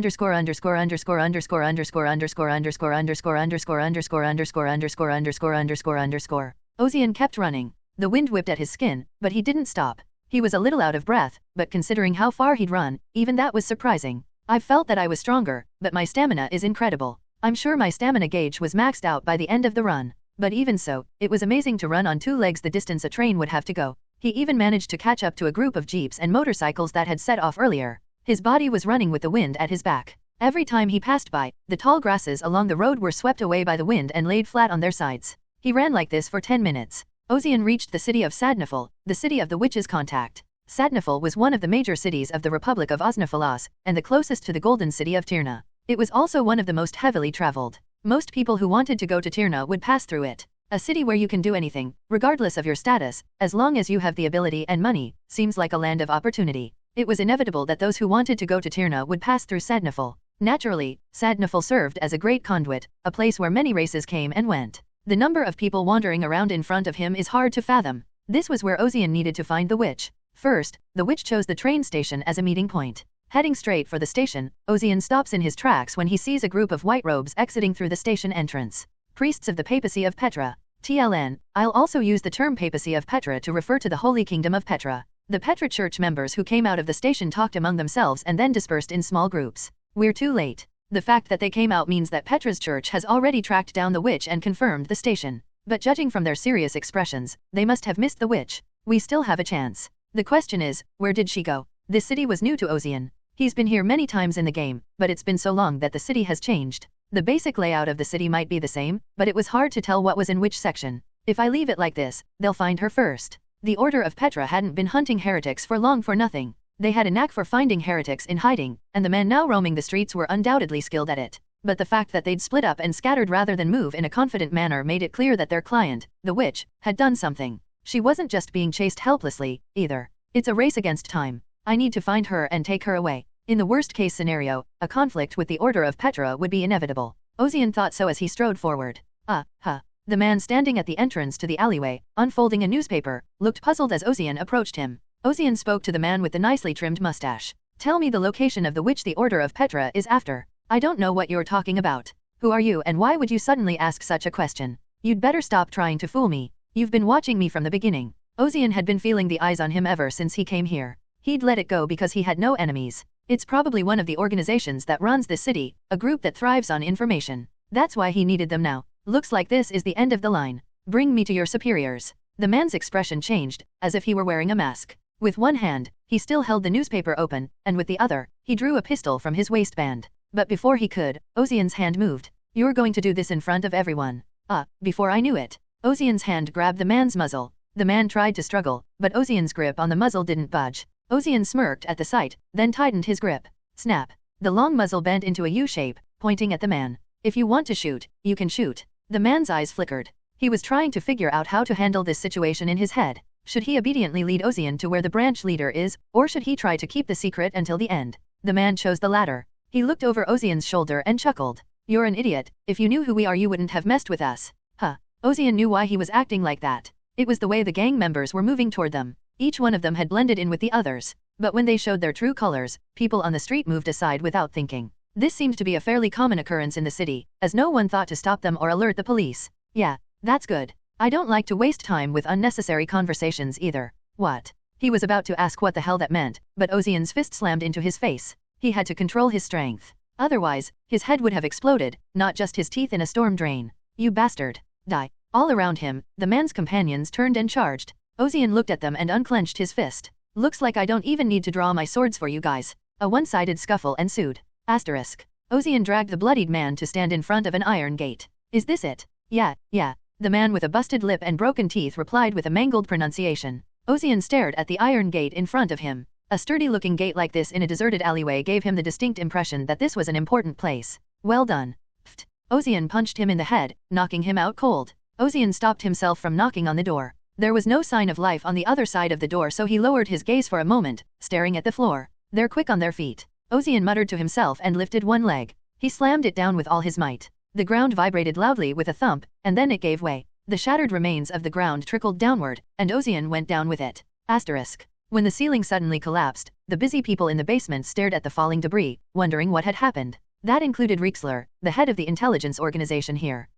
Ozian kept running. The wind whipped at his skin, but he didn't stop. He was a little out of breath, but considering how far he'd run, even that was surprising. I felt that I was stronger, but my stamina is incredible. I'm sure my stamina gauge was maxed out by the end of the run. But even so, it was amazing to run on two legs the distance a train would have to go. He even managed to catch up to a group of jeeps and motorcycles that had set off earlier. His body was running with the wind at his back. Every time he passed by, the tall grasses along the road were swept away by the wind and laid flat on their sides. He ran like this for 10 minutes. Ozian reached the city of Sadnafal, the city of the witch's contact. Sadnafal was one of the major cities of the Republic of Osnafalas, and the closest to the golden city of Tirna. It was also one of the most heavily traveled. Most people who wanted to go to Tirna would pass through it. A city where you can do anything, regardless of your status, as long as you have the ability and money, seems like a land of opportunity. It was inevitable that those who wanted to go to Tirna would pass through Sadnafal. Naturally, Sadnafal served as a great conduit, a place where many races came and went. The number of people wandering around in front of him is hard to fathom. This was where Ozian needed to find the witch. First, the witch chose the train station as a meeting point. Heading straight for the station, Ozian stops in his tracks when he sees a group of white robes exiting through the station entrance. Priests of the Papacy of Petra. TLN, I'll also use the term Papacy of Petra to refer to the Holy Kingdom of Petra. The Petra Church members who came out of the station talked among themselves and then dispersed in small groups. We're too late. The fact that they came out means that Petra's church has already tracked down the witch and confirmed the station. But judging from their serious expressions, they must have missed the witch. We still have a chance. The question is, where did she go? This city was new to Ozian. He's been here many times in the game, but it's been so long that the city has changed. The basic layout of the city might be the same, but it was hard to tell what was in which section. If I leave it like this, they'll find her first. The Order of Petra hadn't been hunting heretics for long for nothing. They had a knack for finding heretics in hiding, and the men now roaming the streets were undoubtedly skilled at it. But the fact that they'd split up and scattered rather than move in a confident manner made it clear that their client, the witch, had done something. She wasn't just being chased helplessly, either. It's a race against time. I need to find her and take her away. In the worst-case scenario, a conflict with the Order of Petra would be inevitable. Ozian thought so as he strode forward. The man standing at the entrance to the alleyway, unfolding a newspaper, looked puzzled as Ozian approached him. Ozian spoke to the man with the nicely trimmed mustache. Tell me the location of the witch the Order of Petra is after. I don't know what you're talking about. Who are you and why would you suddenly ask such a question? You'd better stop trying to fool me. You've been watching me from the beginning. Ozian had been feeling the eyes on him ever since he came here. He'd let it go because he had no enemies. It's probably one of the organizations that runs this city, a group that thrives on information. That's why he needed them now. Looks like this is the end of the line. Bring me to your superiors. The man's expression changed, as if he were wearing a mask. With one hand, he still held the newspaper open, and with the other, he drew a pistol from his waistband. But before he could, Ozian's hand moved. You're going to do this in front of everyone. Before I knew it, Ozian's hand grabbed the man's muzzle. The man tried to struggle, but Ozian's grip on the muzzle didn't budge. Ozian smirked at the sight, then tightened his grip. Snap. The long muzzle bent into a U-shape, pointing at the man. If you want to shoot, you can shoot. The man's eyes flickered. He was trying to figure out how to handle this situation in his head. Should he obediently lead Ozian to where the branch leader is, or should he try to keep the secret until the end? The man chose the latter. He looked over Ozian's shoulder and chuckled. You're an idiot. If you knew who we are you wouldn't have messed with us. Ozian knew why he was acting like that. It was the way the gang members were moving toward them. Each one of them had blended in with the others. But when they showed their true colors, people on the street moved aside without thinking. This seemed to be a fairly common occurrence in the city, as no one thought to stop them or alert the police. Yeah, that's good. I don't like to waste time with unnecessary conversations either. What? He was about to ask what the hell that meant, but Ozian's fist slammed into his face. He had to control his strength. Otherwise, his head would have exploded, not just his teeth in a storm drain. You bastard. Die. All around him, the man's companions turned and charged. Ozian looked at them and unclenched his fist. Looks like I don't even need to draw my swords for you guys. A one-sided scuffle ensued. Asterisk. Ozian dragged the bloodied man to stand in front of an iron gate. Is this it? Yeah. The man with a busted lip and broken teeth replied with a mangled pronunciation. Ozian stared at the iron gate in front of him. A sturdy-looking gate like this in a deserted alleyway gave him the distinct impression that this was an important place. Well done. Pfft. Ozian punched him in the head, knocking him out cold. Ozian stopped himself from knocking on the door. There was no sign of life on the other side of the door, so he lowered his gaze for a moment, staring at the floor. They're quick on their feet. Ozian muttered to himself and lifted one leg. He slammed it down with all his might. The ground vibrated loudly with a thump, and then it gave way. The shattered remains of the ground trickled downward, and Ozian went down with it. Asterisk. When the ceiling suddenly collapsed, the busy people in the basement stared at the falling debris, wondering what had happened. That included Rixler, the head of the intelligence organization here.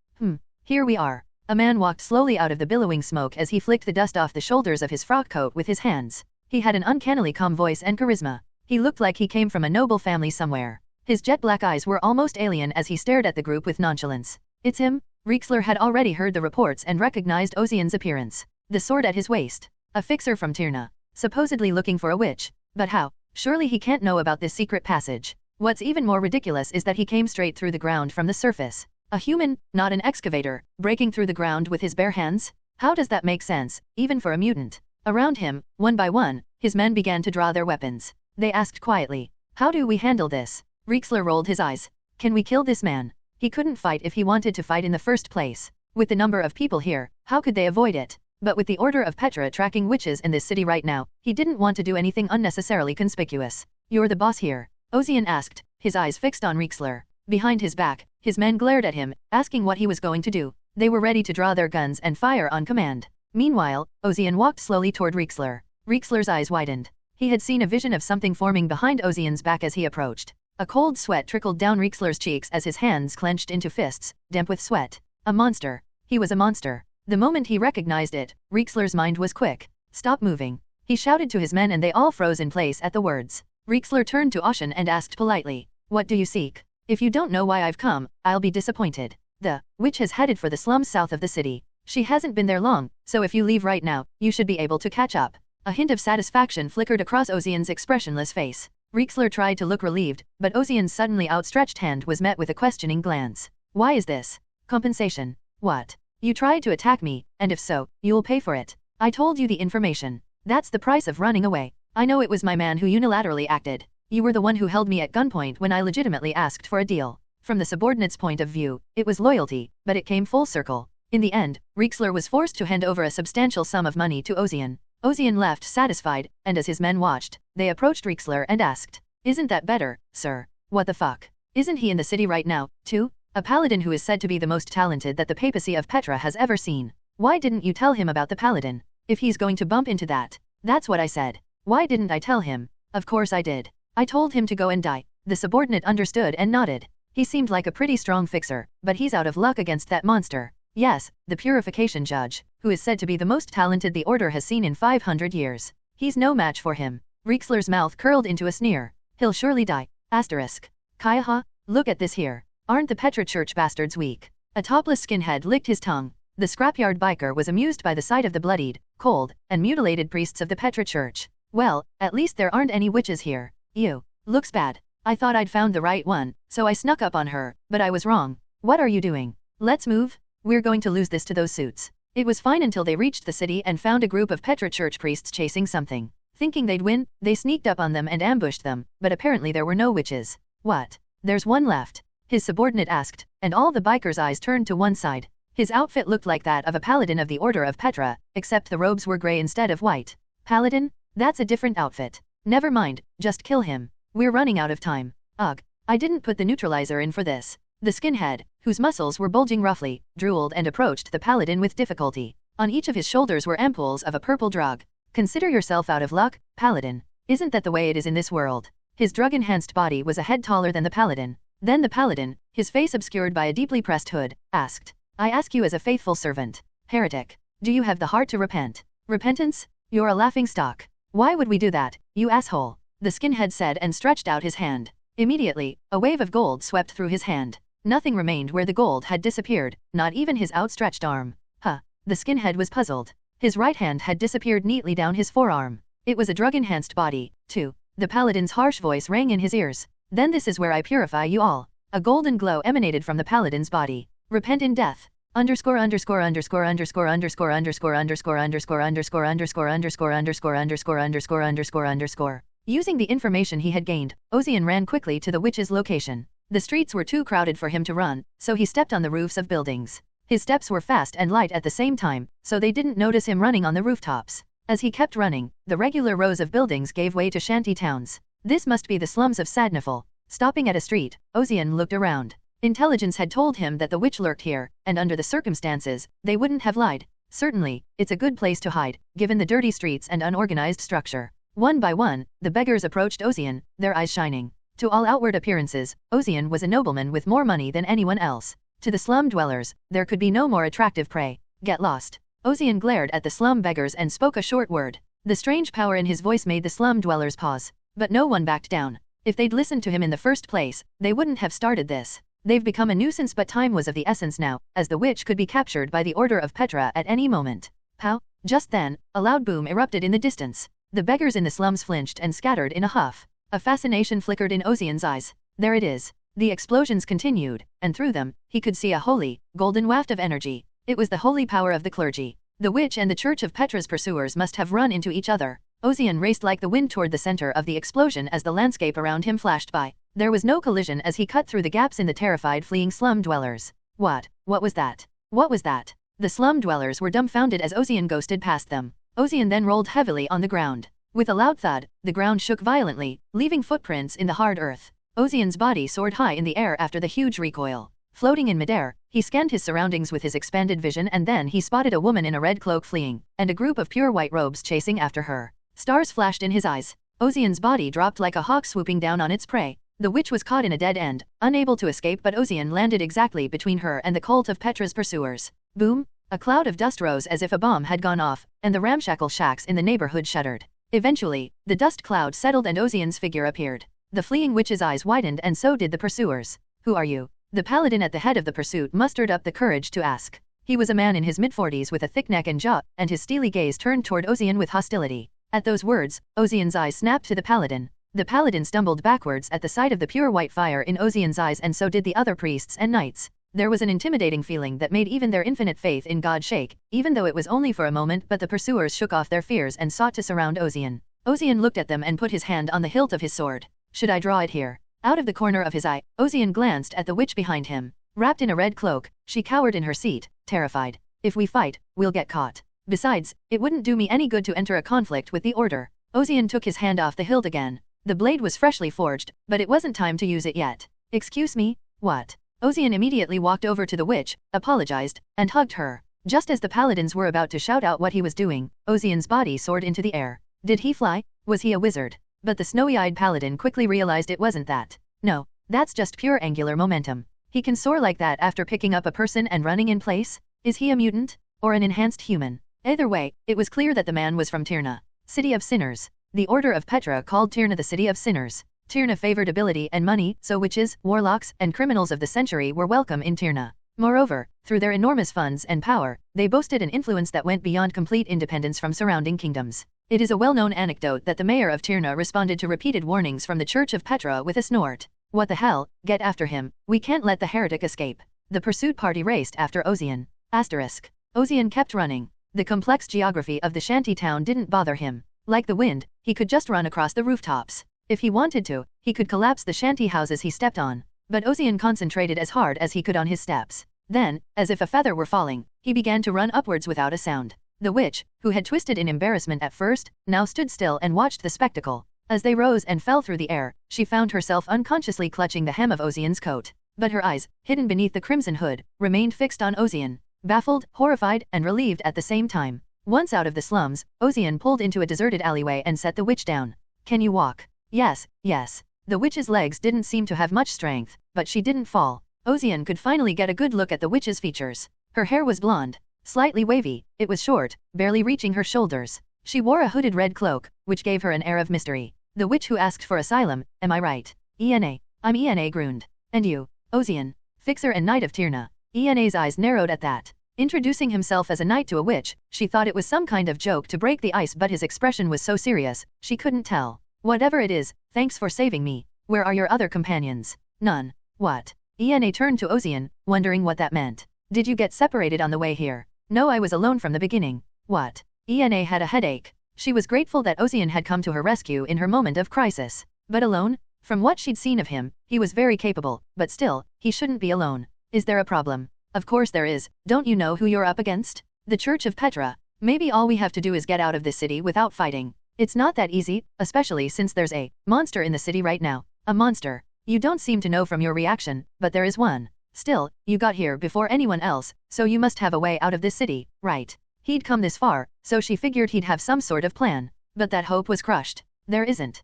Here we are. A man walked slowly out of the billowing smoke as he flicked the dust off the shoulders of his frock coat with his hands. He had an uncannily calm voice and charisma. He looked like he came from a noble family somewhere. His jet-black eyes were almost alien as he stared at the group with nonchalance. It's him? Rixler had already heard the reports and recognized Ozian's appearance. The sword at his waist. A fixer from Tirna. Supposedly looking for a witch. But how? Surely he can't know about this secret passage. What's even more ridiculous is that he came straight through the ground from the surface. A human, not an excavator, breaking through the ground with his bare hands? How does that make sense, even for a mutant? Around him, one by one, his men began to draw their weapons. They asked quietly, "How do we handle this?" Rixler rolled his eyes. "Can we kill this man? He couldn't fight if he wanted to fight in the first place. With the number of people here, how could they avoid it? But with the Order of Petra tracking witches in this city right now, he didn't want to do anything unnecessarily conspicuous. You're the boss here?" Ozian asked, his eyes fixed on Rixler. Behind his back, his men glared at him, asking what he was going to do. They were ready to draw their guns and fire on command. Meanwhile, Ozian walked slowly toward Rixler. Rixler's eyes widened. He had seen a vision of something forming behind Ozian's back as he approached. A cold sweat trickled down Rixler's cheeks as his hands clenched into fists, damp with sweat. A monster. He was a monster. The moment he recognized it, Rixler's mind was quick. Stop moving. He shouted to his men and they all froze in place at the words. Rixler turned to Ocean and asked politely, "What do you seek? If you don't know why I've come, I'll be disappointed. The witch has headed for the slums south of the city. She hasn't been there long, so if you leave right now, you should be able to catch up." A hint of satisfaction flickered across Ozian's expressionless face. Rixler tried to look relieved, but Ozian's suddenly outstretched hand was met with a questioning glance. "Why is this? Compensation? What? You tried to attack me, and if so, you'll pay for it. I told you the information. That's the price of running away. I know it was my man who unilaterally acted. You were the one who held me at gunpoint when I legitimately asked for a deal. From the subordinate's point of view, it was loyalty, but it came full circle. In the end, Rixler was forced to hand over a substantial sum of money to Ozian. Ozian left satisfied, and as his men watched, they approached Rixler and asked, "Isn't that better, sir? What the fuck? Isn't he in the city right now, too? A paladin who is said to be the most talented that the papacy of Petra has ever seen. Why didn't you tell him about the paladin? If he's going to bump into that." "That's what I said. Why didn't I tell him?" "Of course I did. I told him to go and die." The subordinate understood and nodded. He seemed like a pretty strong fixer, but he's out of luck against that monster. Yes, the purification judge, who is said to be the most talented the order has seen in 500 years. He's no match for him. Rixler's mouth curled into a sneer. "He'll surely die. Asterisk. Kayaha, look at this here. Aren't the Petra Church bastards weak?" A topless skinhead licked his tongue. The scrapyard biker was amused by the sight of the bloodied, cold, and mutilated priests of the Petra Church. "Well, at least there aren't any witches here. Ew. Looks bad. I thought I'd found the right one, so I snuck up on her, but I was wrong. What are you doing? Let's move. We're going to lose this to those suits." It was fine until they reached the city and found a group of Petra Church priests chasing something. Thinking they'd win, they sneaked up on them and ambushed them, but apparently there were no witches. "What? There's one left?" his subordinate asked, and all the biker's eyes turned to one side. His outfit looked like that of a paladin of the Order of Petra, except the robes were gray instead of white. "Paladin? That's a different outfit. Never mind, just kill him. We're running out of time." "Ugh. I didn't put the neutralizer in for this." The skinhead, whose muscles were bulging roughly, drooled and approached the paladin with difficulty. On each of his shoulders were ampoules of a purple drug. "Consider yourself out of luck, paladin. Isn't that the way it is in this world?" His drug-enhanced body was a head taller than the paladin. Then the paladin, his face obscured by a deeply pressed hood, asked, "I ask you as a faithful servant, heretic, do you have the heart to repent?" "Repentance? You're a laughing stock. Why would we do that, you asshole?" the skinhead said and stretched out his hand. Immediately, a wave of gold swept through his hand. Nothing remained where the gold had disappeared, not even his outstretched arm. Huh. The skinhead was puzzled. His right hand had disappeared neatly down his forearm. It was a drug-enhanced body, too. The paladin's harsh voice rang in his ears. "Then this is where I purify you all." A golden glow emanated from the paladin's body. "Repent in death. Underscore underscore underscore underscore underscore underscore underscore underscore underscore underscore underscore underscore underscore underscore underscore underscore." Using the information he had gained, Ozian ran quickly to the witch's location. The streets were too crowded for him to run, so he stepped on the roofs of buildings. His steps were fast and light at the same time, so they didn't notice him running on the rooftops. As he kept running, the regular rows of buildings gave way to shanty towns. This must be the slums of Sadnafal. Stopping at a street, Ozian looked around. Intelligence had told him that the witch lurked here, and under the circumstances, they wouldn't have lied. Certainly, it's a good place to hide, given the dirty streets and unorganized structure. One by one, the beggars approached Ozian, their eyes shining. To all outward appearances, Ozian was a nobleman with more money than anyone else. To the slum dwellers, there could be no more attractive prey. "Get lost." Ozian glared at the slum beggars and spoke a short word. The strange power in his voice made the slum dwellers pause. But no one backed down. If they'd listened to him in the first place, they wouldn't have started this. They've become a nuisance, but time was of the essence now, as the witch could be captured by the Order of Petra at any moment. Pow! Just then, a loud boom erupted in the distance. The beggars in the slums flinched and scattered in a huff. A fascination flickered in Ozian's eyes. There it is. The explosions continued, and through them, he could see a holy, golden waft of energy. It was the holy power of the clergy. The witch and the Church of Petra's pursuers must have run into each other. Ozian raced like the wind toward the center of the explosion as the landscape around him flashed by. There was no collision as he cut through the gaps in the terrified fleeing slum dwellers. What was that? What was that? The slum dwellers were dumbfounded as Ozian ghosted past them. Ozian then rolled heavily on the ground. With a loud thud, the ground shook violently, leaving footprints in the hard earth. Ozian's body soared high in the air after the huge recoil. Floating in midair, he scanned his surroundings with his expanded vision, and then he spotted a woman in a red cloak fleeing, and a group of pure white robes chasing after her. Stars flashed in his eyes. Ozian's body dropped like a hawk swooping down on its prey. The witch was caught in a dead end, unable to escape, but Ozian landed exactly between her and the cult of Petra's pursuers. Boom! A cloud of dust rose as if a bomb had gone off, and the ramshackle shacks in the neighborhood shuddered. Eventually, the dust cloud settled and Ozian's figure appeared. The fleeing witch's eyes widened and so did the pursuers. Who are you? The paladin at the head of the pursuit mustered up the courage to ask. He was a man in his mid-40s with a thick neck and jaw, and his steely gaze turned toward Ozian with hostility. At those words, Ozian's eyes snapped to the paladin. The paladin stumbled backwards at the sight of the pure white fire in Ozian's eyes, and so did the other priests and knights. There was an intimidating feeling that made even their infinite faith in God shake, even though it was only for a moment, but the pursuers shook off their fears and sought to surround Ozian. Ozian looked at them and put his hand on the hilt of his sword. Should I draw it here? Out of the corner of his eye, Ozian glanced at the witch behind him. Wrapped in a red cloak, she cowered in her seat, terrified. If we fight, we'll get caught. Besides, it wouldn't do me any good to enter a conflict with the order. Ozian took his hand off the hilt again. The blade was freshly forged, but it wasn't time to use it yet. Excuse me? What? Ozian immediately walked over to the witch, apologized, and hugged her. Just as the paladins were about to shout out what he was doing, Ozian's body soared into the air. Did he fly? Was he a wizard? But the snowy-eyed paladin quickly realized it wasn't that. No, that's just pure angular momentum. He can soar like that after picking up a person and running in place? Is he a mutant? Or an enhanced human? Either way, it was clear that the man was from Tyrna, City of Sinners. The Order of Petra called Tyrna the City of Sinners. Tyrna favored ability and money, so witches, warlocks, and criminals of the century were welcome in Tyrna. Moreover, through their enormous funds and power, they boasted an influence that went beyond complete independence from surrounding kingdoms. It is a well-known anecdote that the mayor of Tyrna responded to repeated warnings from the Church of Petra with a snort. What the hell, get after him, we can't let the heretic escape. The pursuit party raced after Ozian. Ozian kept running. The complex geography of the shanty town didn't bother him. Like the wind, he could just run across the rooftops. If he wanted to, he could collapse the shanty houses he stepped on. But Ozian concentrated as hard as he could on his steps. Then, as if a feather were falling, he began to run upwards without a sound. The witch, who had twisted in embarrassment at first, now stood still and watched the spectacle. As they rose and fell through the air, she found herself unconsciously clutching the hem of Ozian's coat. But her eyes, hidden beneath the crimson hood, remained fixed on Ozian. Baffled, horrified, and relieved at the same time. Once out of the slums, Ozian pulled into a deserted alleyway and set the witch down. Can you walk? Yes, yes. The witch's legs didn't seem to have much strength, but she didn't fall. Ozian could finally get a good look at the witch's features. Her hair was blonde, slightly wavy, it was short, barely reaching her shoulders. She wore a hooded red cloak, which gave her an air of mystery. The witch who asked for asylum, am I right? Ena. I'm Ena Grund. And you? Ozian. Fixer and Knight of Tyrna. Ena's eyes narrowed at that. Introducing himself as a knight to a witch, she thought it was some kind of joke to break the ice, but his expression was so serious, she couldn't tell. Whatever it is, thanks for saving me. Where are your other companions? None. What? Ena turned to Ozian, wondering what that meant. Did you get separated on the way here? No, I was alone from the beginning. What? Ena had a headache. She was grateful that Ozian had come to her rescue in her moment of crisis. But alone? From what she'd seen of him, he was very capable, but still, he shouldn't be alone. Is there a problem? Of course there is. Don't you know who you're up against? The Church of Petra. Maybe all we have to do is get out of this city without fighting. It's not that easy, especially since there's a monster in the city right now. A monster. You don't seem to know from your reaction, but there is one. Still, you got here before anyone else, so you must have a way out of this city, right? He'd come this far, so she figured he'd have some sort of plan. But that hope was crushed. There isn't.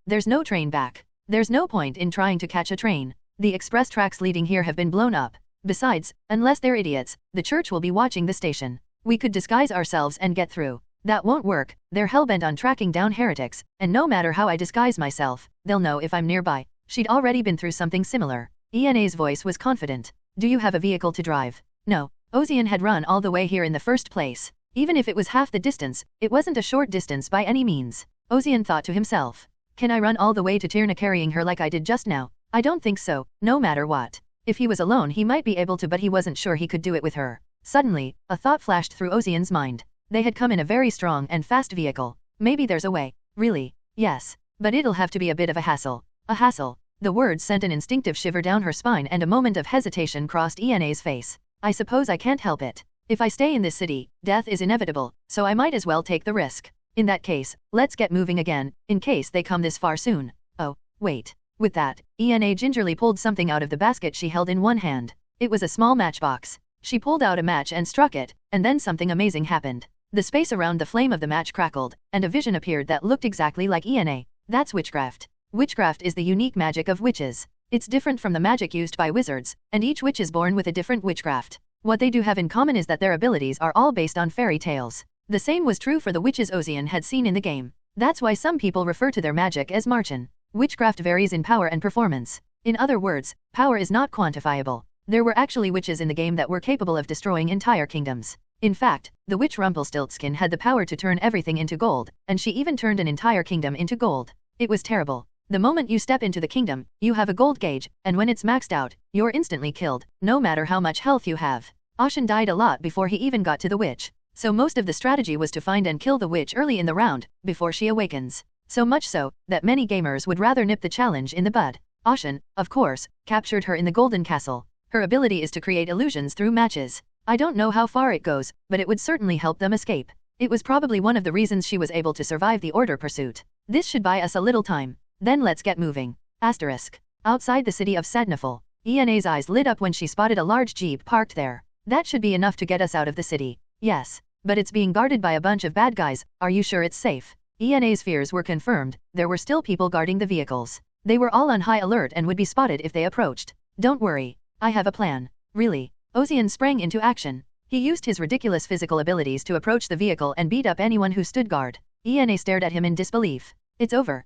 There's no train back. There's no point in trying to catch a train. The express tracks leading here have been blown up. Besides, unless they're idiots, the church will be watching the station. We could disguise ourselves and get through. That won't work. They're hellbent on tracking down heretics, and no matter how I disguise myself, they'll know if I'm nearby. She'd already been through something similar. Ena's voice was confident. Do you have a vehicle to drive? No. Ozian had run all the way here in the first place. Even if it was half the distance, it wasn't a short distance by any means. Ozian thought to himself. Can I run all the way to Tyrna carrying her like I did just now? I don't think so, no matter what. If he was alone he might be able to, but he wasn't sure he could do it with her. Suddenly, a thought flashed through Ozian's mind. They had come in a very strong and fast vehicle. Maybe there's a way. Really? Yes. But it'll have to be a bit of a hassle. A hassle. The words sent an instinctive shiver down her spine and a moment of hesitation crossed Ena's face. I suppose I can't help it. If I stay in this city, death is inevitable, so I might as well take the risk. In that case, let's get moving again, in case they come this far soon. Oh, wait. With that, Ena gingerly pulled something out of the basket she held in one hand. It was a small matchbox. She pulled out a match and struck it, and then something amazing happened. The space around the flame of the match crackled, and a vision appeared that looked exactly like Ena. That's witchcraft. Witchcraft is the unique magic of witches. It's different from the magic used by wizards, and each witch is born with a different witchcraft. What they do have in common is that their abilities are all based on fairy tales. The same was true for the witches Ozian had seen in the game. That's why some people refer to their magic as Marchen. Witchcraft varies in power and performance. In other words, power is not quantifiable. There were actually witches in the game that were capable of destroying entire kingdoms. In fact, the witch Rumpelstiltskin had the power to turn everything into gold, and she even turned an entire kingdom into gold. It was terrible. The moment you step into the kingdom, you have a gold gauge, and when it's maxed out, you're instantly killed, no matter how much health you have. Ashen died a lot before he even got to the witch. So most of the strategy was to find and kill the witch early in the round, before she awakens. So much so, that many gamers would rather nip the challenge in the bud. Ashen, of course, captured her in the Golden Castle. Her ability is to create illusions through matches. I don't know how far it goes, but it would certainly help them escape. It was probably one of the reasons she was able to survive the Order pursuit. This should buy us a little time. Then let's get moving. Asterisk. Outside the city of Sadnafel, Ena's eyes lit up when she spotted a large jeep parked there. That should be enough to get us out of the city. Yes. But it's being guarded by a bunch of bad guys, are you sure it's safe? Ena's fears were confirmed, there were still people guarding the vehicles. They were all on high alert and would be spotted if they approached. Don't worry. I have a plan. Really? Ozian sprang into action. He used his ridiculous physical abilities to approach the vehicle and beat up anyone who stood guard. Ena stared at him in disbelief. It's over.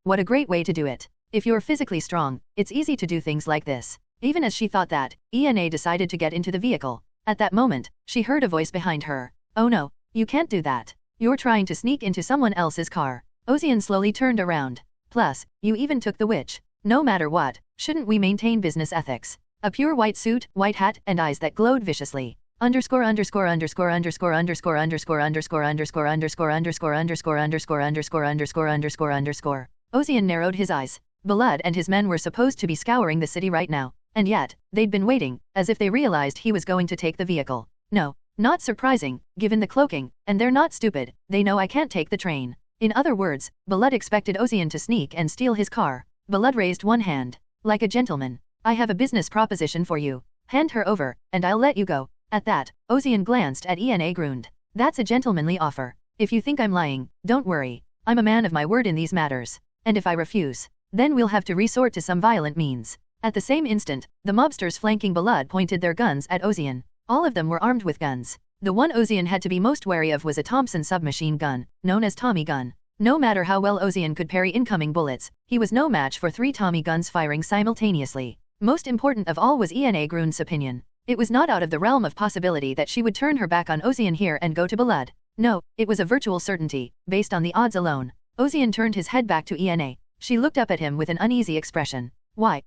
What a great way to do it. If you're physically strong, it's easy to do things like this. Even as she thought that, Ena decided to get into the vehicle. At that moment, she heard a voice behind her. Oh no, you can't do that. You're trying to sneak into someone else's car. Ozian slowly turned around. Plus, you even took the witch. No matter what, shouldn't we maintain business ethics? A pure white suit, white hat, and eyes that glowed viciously. Underscore underscore underscore underscore underscore underscore underscore underscore underscore underscore underscore underscore underscore underscore underscore underscore. Ozian narrowed his eyes. Blood and his men were supposed to be scouring the city right now, and yet, they'd been waiting, as if they realized he was going to take the vehicle. No, not surprising, given the cloaking, and they're not stupid, they know I can't take the train. In other words, Blood expected Ozian to sneak and steal his car. Blood raised one hand. Like a gentleman. I have a business proposition for you. Hand her over, and I'll let you go. At that, Ozian glanced at Ena Grund. That's a gentlemanly offer. If you think I'm lying, don't worry. I'm a man of my word in these matters. And if I refuse, then we'll have to resort to some violent means. At the same instant, the mobsters flanking Blood pointed their guns at Ozian. All of them were armed with guns. The one Ozian had to be most wary of was a Thompson submachine gun, known as Tommy gun. No matter how well Ozian could parry incoming bullets, he was no match for 3 Tommy guns firing simultaneously. Most important of all was Ena Grund's opinion. It was not out of the realm of possibility that she would turn her back on Ozian here and go to Blood. No, it was a virtual certainty, based on the odds alone. Ozian turned his head back to Ena. She looked up at him with an uneasy expression. Why,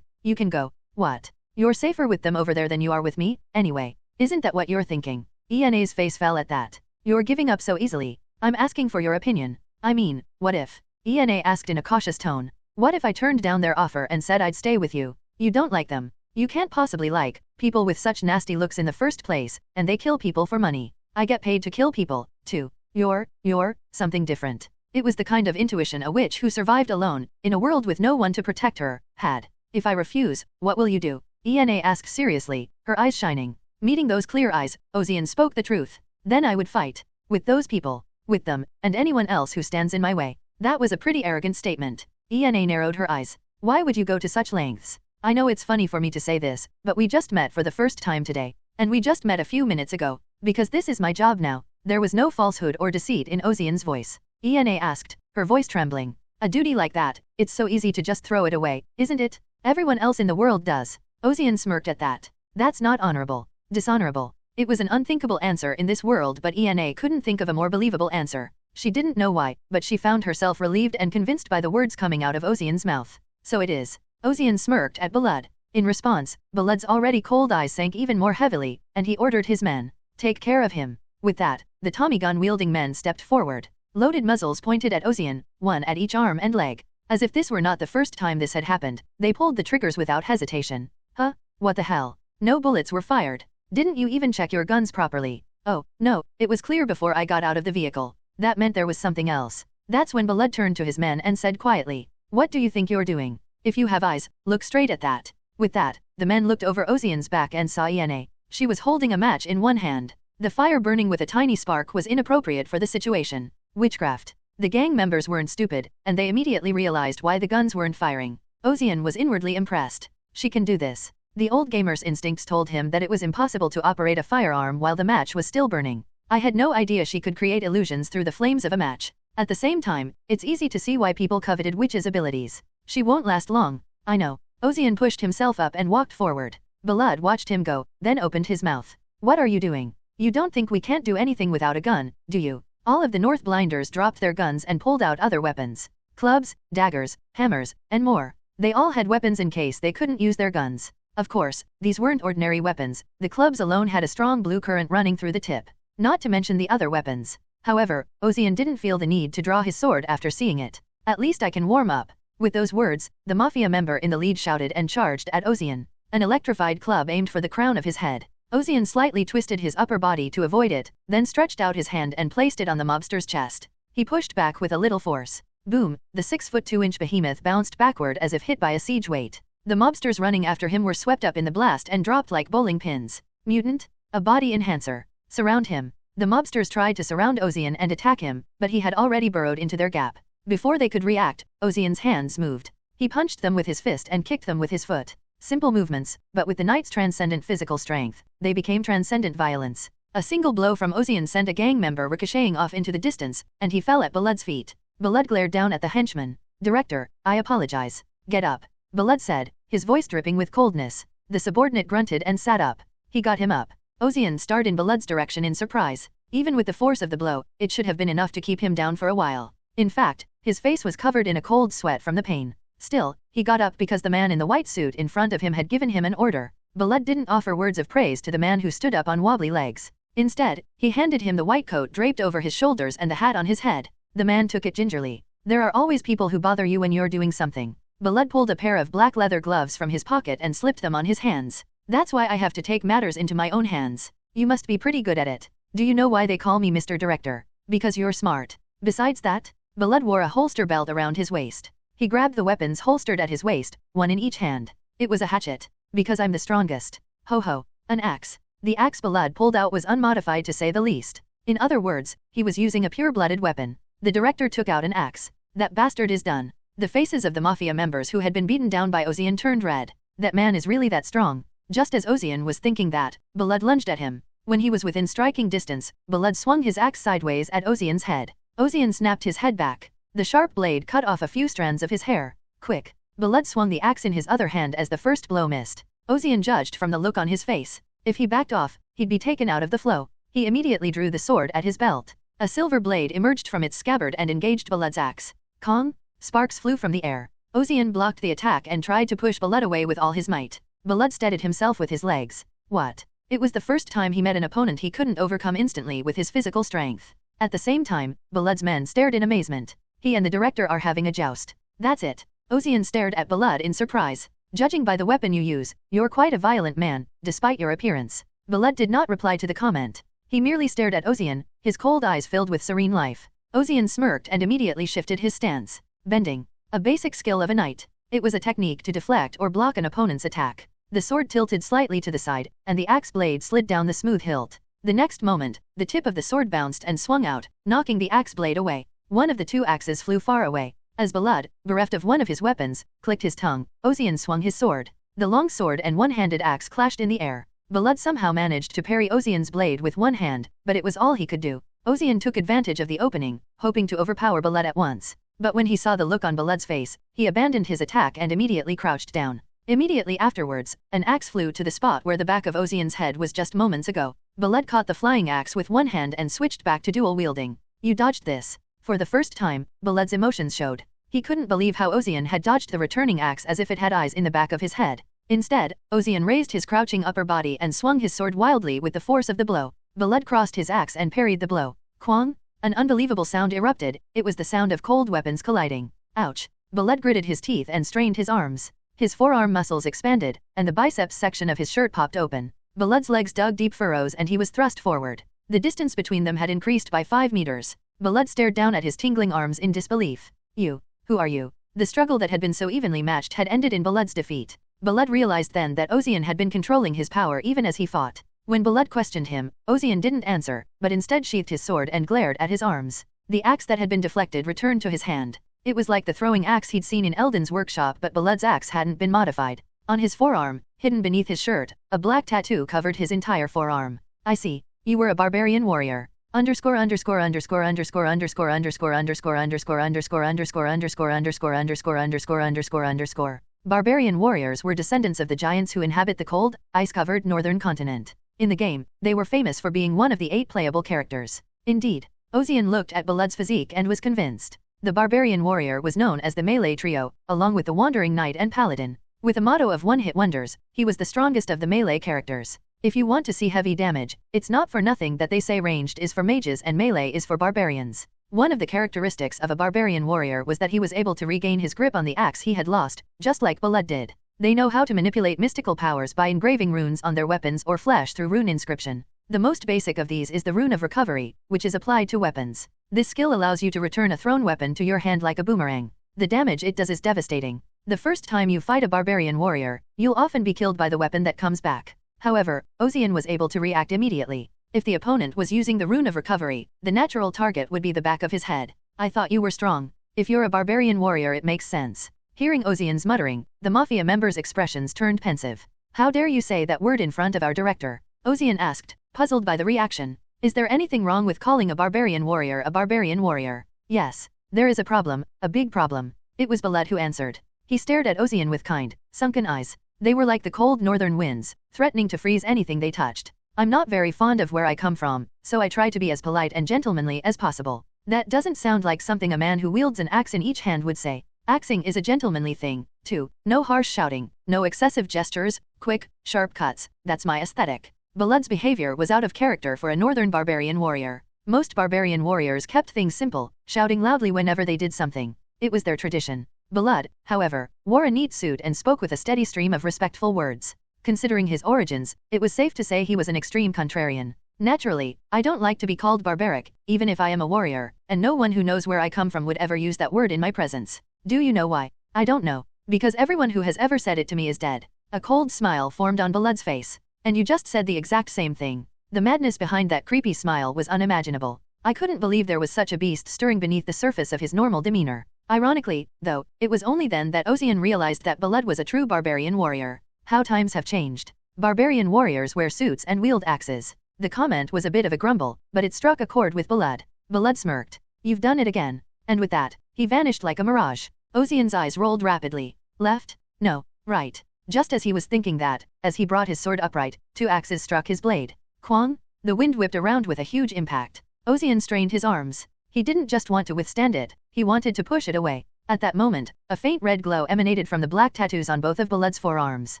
you can go. What? You're safer with them over there than you are with me, anyway. Isn't that what you're thinking? Ena's face fell at that. You're giving up so easily. I'm asking for your opinion. I mean, what if? Ena asked in a cautious tone. What if I turned down their offer and said I'd stay with you? You don't like them. You can't possibly like people with such nasty looks in the first place, and they kill people for money. I get paid to kill people, too. You're something different. It was the kind of intuition a witch who survived alone, in a world with no one to protect her, had. If I refuse, what will you do? Ena asked seriously, her eyes shining. Meeting those clear eyes, Ozian spoke the truth. Then I would fight. With those people. With them, and anyone else who stands in my way. That was a pretty arrogant statement. Ena narrowed her eyes. Why would you go to such lengths? I know it's funny for me to say this, but we just met for the first time today. And we just met a few minutes ago. Because this is my job now. There was no falsehood or deceit in Ozian's voice. Ena asked, her voice trembling. A duty like that, it's so easy to just throw it away, isn't it? Everyone else in the world does. Ozian smirked at that. That's not honorable. Dishonorable. It was an unthinkable answer in this world, but Ena couldn't think of a more believable answer. She didn't know why, but she found herself relieved and convinced by the words coming out of Ozian's mouth. So it is. Ozian smirked at Blood. In response, Blood's already cold eyes sank even more heavily, and he ordered his men. Take care of him. With that, the Tommy gun-wielding men stepped forward. Loaded muzzles pointed at Ozian, one at each arm and leg. As if this were not the first time this had happened, they pulled the triggers without hesitation. Huh? What the hell? No bullets were fired. Didn't you even check your guns properly? Oh, no, it was clear before I got out of the vehicle. That meant there was something else. That's when Blood turned to his men and said quietly, what do you think you're doing? If you have eyes, look straight at that. With that, the men looked over Ozian's back and saw Ena. She was holding a match in one hand. The fire burning with a tiny spark was inappropriate for the situation. Witchcraft. The gang members weren't stupid, and they immediately realized why the guns weren't firing. Ozian was inwardly impressed. She can do this. The old gamer's instincts told him that it was impossible to operate a firearm while the match was still burning. I had no idea she could create illusions through the flames of a match. At the same time, it's easy to see why people coveted Witch's abilities. She won't last long. I know. Ozian pushed himself up and walked forward. Balad watched him go, then opened his mouth. What are you doing? You don't think we can't do anything without a gun, do you? All of the North Blinders dropped their guns and pulled out other weapons. Clubs, daggers, hammers, and more. They all had weapons in case they couldn't use their guns. Of course, these weren't ordinary weapons. The clubs alone had a strong blue current running through the tip. Not to mention the other weapons. However, Ozian didn't feel the need to draw his sword after seeing it. At least I can warm up. With those words, the mafia member in the lead shouted and charged at Ozian. An electrified club aimed for the crown of his head. Ozian slightly twisted his upper body to avoid it, then stretched out his hand and placed it on the mobster's chest. He pushed back with a little force. Boom, the 6'2" behemoth bounced backward as if hit by a siege weight. The mobsters running after him were swept up in the blast and dropped like bowling pins. Mutant? A body enhancer. Surround him. The mobsters tried to surround Ozian and attack him, but he had already burrowed into their gap. Before they could react, Ozian's hands moved. He punched them with his fist and kicked them with his foot. Simple movements, but with the knight's transcendent physical strength, they became transcendent violence. A single blow from Ozian sent a gang member ricocheting off into the distance, and he fell at Balad's feet. Balad glared down at the henchman. Director, I apologize. Get up. Balad said, his voice dripping with coldness. The subordinate grunted and sat up. He got him up. Ozian stared in Balad's direction in surprise. Even with the force of the blow, it should have been enough to keep him down for a while. In fact, his face was covered in a cold sweat from the pain. Still, he got up because the man in the white suit in front of him had given him an order. Balad didn't offer words of praise to the man who stood up on wobbly legs. Instead, he handed him the white coat draped over his shoulders and the hat on his head. The man took it gingerly. There are always people who bother you when you're doing something. Balad pulled a pair of black leather gloves from his pocket and slipped them on his hands. That's why I have to take matters into my own hands. You must be pretty good at it. Do you know why they call me Mr. Director? Because you're smart. Besides that, Balad wore a holster belt around his waist. He grabbed the weapons holstered at his waist, one in each hand. It was a hatchet. Because I'm the strongest. Ho ho. An axe. The axe Balad pulled out was unmodified to say the least. In other words, he was using a pure-blooded weapon. The director took out an axe. That bastard is done. The faces of the mafia members who had been beaten down by Ozian turned red. That man is really that strong. Just as Ozian was thinking that, Balad lunged at him. When he was within striking distance, Balad swung his axe sideways at Ozian's head. Ozian snapped his head back. The sharp blade cut off a few strands of his hair. Quick. Balad swung the axe in his other hand as the first blow missed. Ozian judged from the look on his face. If he backed off, he'd be taken out of the flow. He immediately drew the sword at his belt. A silver blade emerged from its scabbard and engaged Balad's axe. Kong! Sparks flew from the air. Ozian blocked the attack and tried to push Balad away with all his might. Balad steadied himself with his legs. What? It was the first time he met an opponent he couldn't overcome instantly with his physical strength. At the same time, Balad's men stared in amazement. He and the director are having a joust. That's it. Ozian stared at Balad in surprise. Judging by the weapon you use, you're quite a violent man, despite your appearance. Balad did not reply to the comment. He merely stared at Ozian, his cold eyes filled with serene life. Ozian smirked and immediately shifted his stance. Bending. A basic skill of a knight. It was a technique to deflect or block an opponent's attack. The sword tilted slightly to the side, and the axe blade slid down the smooth hilt. The next moment, the tip of the sword bounced and swung out, knocking the axe blade away. One of the two axes flew far away. As Balad, bereft of one of his weapons, clicked his tongue, Ozian swung his sword. The long sword and one-handed axe clashed in the air. Balad somehow managed to parry Ozian's blade with one hand, but it was all he could do. Ozian took advantage of the opening, hoping to overpower Balad at once. But when he saw the look on Balad's face, he abandoned his attack and immediately crouched down. Immediately afterwards, an axe flew to the spot where the back of Ozian's head was just moments ago. Balad caught the flying axe with one hand and switched back to dual wielding. You dodged this. For the first time, Balad's emotions showed. He couldn't believe how Ozian had dodged the returning axe as if it had eyes in the back of his head. Instead, Ozian raised his crouching upper body and swung his sword wildly with the force of the blow. Balad crossed his axe and parried the blow. Quang! An unbelievable sound erupted. It was the sound of cold weapons colliding. Ouch! Balad gritted his teeth and strained his arms. His forearm muscles expanded, and the biceps section of his shirt popped open. Balad's legs dug deep furrows and he was thrust forward. The distance between them had increased by 5 meters. Balad stared down at his tingling arms in disbelief. You. Who are you? The struggle that had been so evenly matched had ended in Balad's defeat. Balad realized then that Ozian had been controlling his power even as he fought. When Balad questioned him, Ozian didn't answer, but instead sheathed his sword and glared at his arms. The axe that had been deflected returned to his hand. It was like the throwing axe he'd seen in Eldon's workshop, but Balad's axe hadn't been modified. On his forearm, hidden beneath his shirt, a black tattoo covered his entire forearm. I see. You were a barbarian warrior. Underscore underscore underscore underscore underscore underscore underscore underscore underscore underscore underscore underscore underscore underscore underscore underscore. Barbarian warriors were descendants of the giants who inhabit the cold, ice-covered northern continent. In the game, they were famous for being one of the 8 playable characters. Indeed, Ozian looked at Balad's physique and was convinced. The barbarian warrior was known as the melee trio, along with the wandering knight and paladin. With a motto of one-hit wonders, he was the strongest of the melee characters. If you want to see heavy damage, it's not for nothing that they say ranged is for mages and melee is for barbarians. One of the characteristics of a barbarian warrior was that he was able to regain his grip on the axe he had lost, just like Balad did. They know how to manipulate mystical powers by engraving runes on their weapons or flash through rune inscription. The most basic of these is the rune of recovery, which is applied to weapons. This skill allows you to return a thrown weapon to your hand like a boomerang. The damage it does is devastating. The first time you fight a barbarian warrior, you'll often be killed by the weapon that comes back. However, Ozian was able to react immediately. If the opponent was using the rune of recovery, the natural target would be the back of his head. I thought you were strong. If you're a barbarian warrior, it makes sense. Hearing Ozian's muttering, the mafia member's expressions turned pensive. How dare you say that word in front of our director? Ozian asked, puzzled by the reaction. Is there anything wrong with calling a barbarian warrior a barbarian warrior? Yes. There is a problem, a big problem. It was Balad who answered. He stared at Ozian with kind, sunken eyes. They were like the cold northern winds, threatening to freeze anything they touched. I'm not very fond of where I come from, so I try to be as polite and gentlemanly as possible. That doesn't sound like something a man who wields an axe in each hand would say. Axing is a gentlemanly thing, too. No harsh shouting, no excessive gestures, quick, sharp cuts. That's my aesthetic. Balad's behavior was out of character for a northern barbarian warrior. Most barbarian warriors kept things simple, shouting loudly whenever they did something. It was their tradition. Balad, however, wore a neat suit and spoke with a steady stream of respectful words. Considering his origins, it was safe to say he was an extreme contrarian. Naturally, I don't like to be called barbaric, even if I am a warrior, and no one who knows where I come from would ever use that word in my presence. Do you know why? I don't know. Because everyone who has ever said it to me is dead. A cold smile formed on Balad's face. And you just said the exact same thing. The madness behind that creepy smile was unimaginable. I couldn't believe there was such a beast stirring beneath the surface of his normal demeanor. Ironically, though, it was only then that Ozian realized that Balad was a true barbarian warrior. How times have changed. Barbarian warriors wear suits and wield axes. The comment was a bit of a grumble, but it struck a chord with Balad. Balad smirked. You've done it again. And with that, he vanished like a mirage. Ozian's eyes rolled rapidly. Left? No, right. Just as he was thinking that, as he brought his sword upright, 2 axes struck his blade. Quang! The wind whipped around with a huge impact. Ozian strained his arms. He didn't just want to withstand it, he wanted to push it away. At that moment, a faint red glow emanated from the black tattoos on both of Balad's forearms.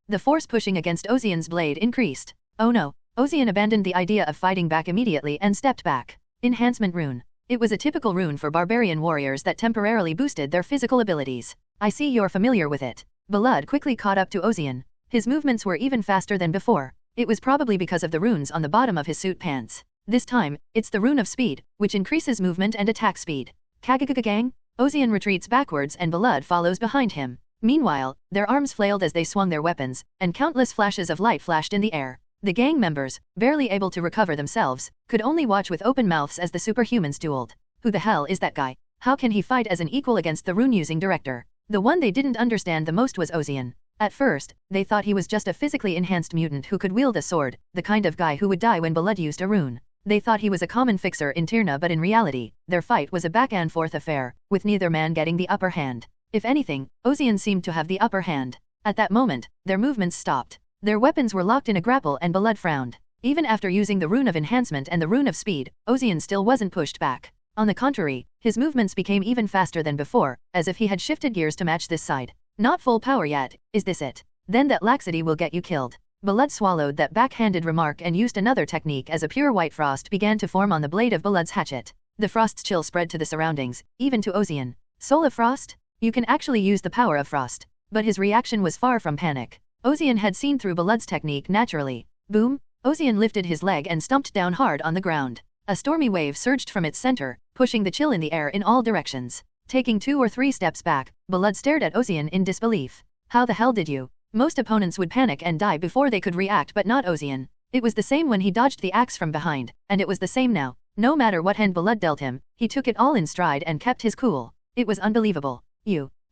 The force pushing against Ozian's blade increased. Oh no! Ozian abandoned the idea of fighting back immediately and stepped back. Enhancement rune. It was a typical rune for barbarian warriors that temporarily boosted their physical abilities. I see you're familiar with it. Balad quickly caught up to Ozian. His movements were even faster than before. It was probably because of the runes on the bottom of his suit pants. This time, it's the rune of speed, which increases movement and attack speed. Kagagagang? Ozian retreats backwards and Balad follows behind him. Meanwhile, their arms flailed as they swung their weapons, and countless flashes of light flashed in the air. The gang members, barely able to recover themselves, could only watch with open mouths as the superhumans dueled. Who the hell is that guy? How can he fight as an equal against the rune-using director? The one they didn't understand the most was Ozian. At first, they thought he was just a physically enhanced mutant who could wield a sword, the kind of guy who would die when Balad used a rune. They thought he was a common fixer in Tirna, but in reality, their fight was a back-and-forth affair, with neither man getting the upper hand. If anything, Ozian seemed to have the upper hand. At that moment, their movements stopped. Their weapons were locked in a grapple and Balad frowned. Even after using the rune of enhancement and the rune of speed, Ozian still wasn't pushed back. On the contrary, his movements became even faster than before, as if he had shifted gears to match this side. Not full power yet, is this it? Then that laxity will get you killed. Balad swallowed that backhanded remark and used another technique as a pure white frost began to form on the blade of Balad's hatchet. The frost's chill spread to the surroundings, even to Ozian. Soul of Frost? You can actually use the power of frost. But his reaction was far from panic. Ozian had seen through Balad's technique naturally. Boom! Ozian lifted his leg and stumped down hard on the ground. A stormy wave surged from its center, pushing the chill in the air in all directions. Taking 2 or 3 steps back, Balad stared at Ozian in disbelief. How the hell did you? Most opponents would panic and die before they could react, but not Ozian. It was the same when he dodged the axe from behind, and it was the same now. No matter what hand Balad dealt him, he took it all in stride and kept his cool. It was unbelievable.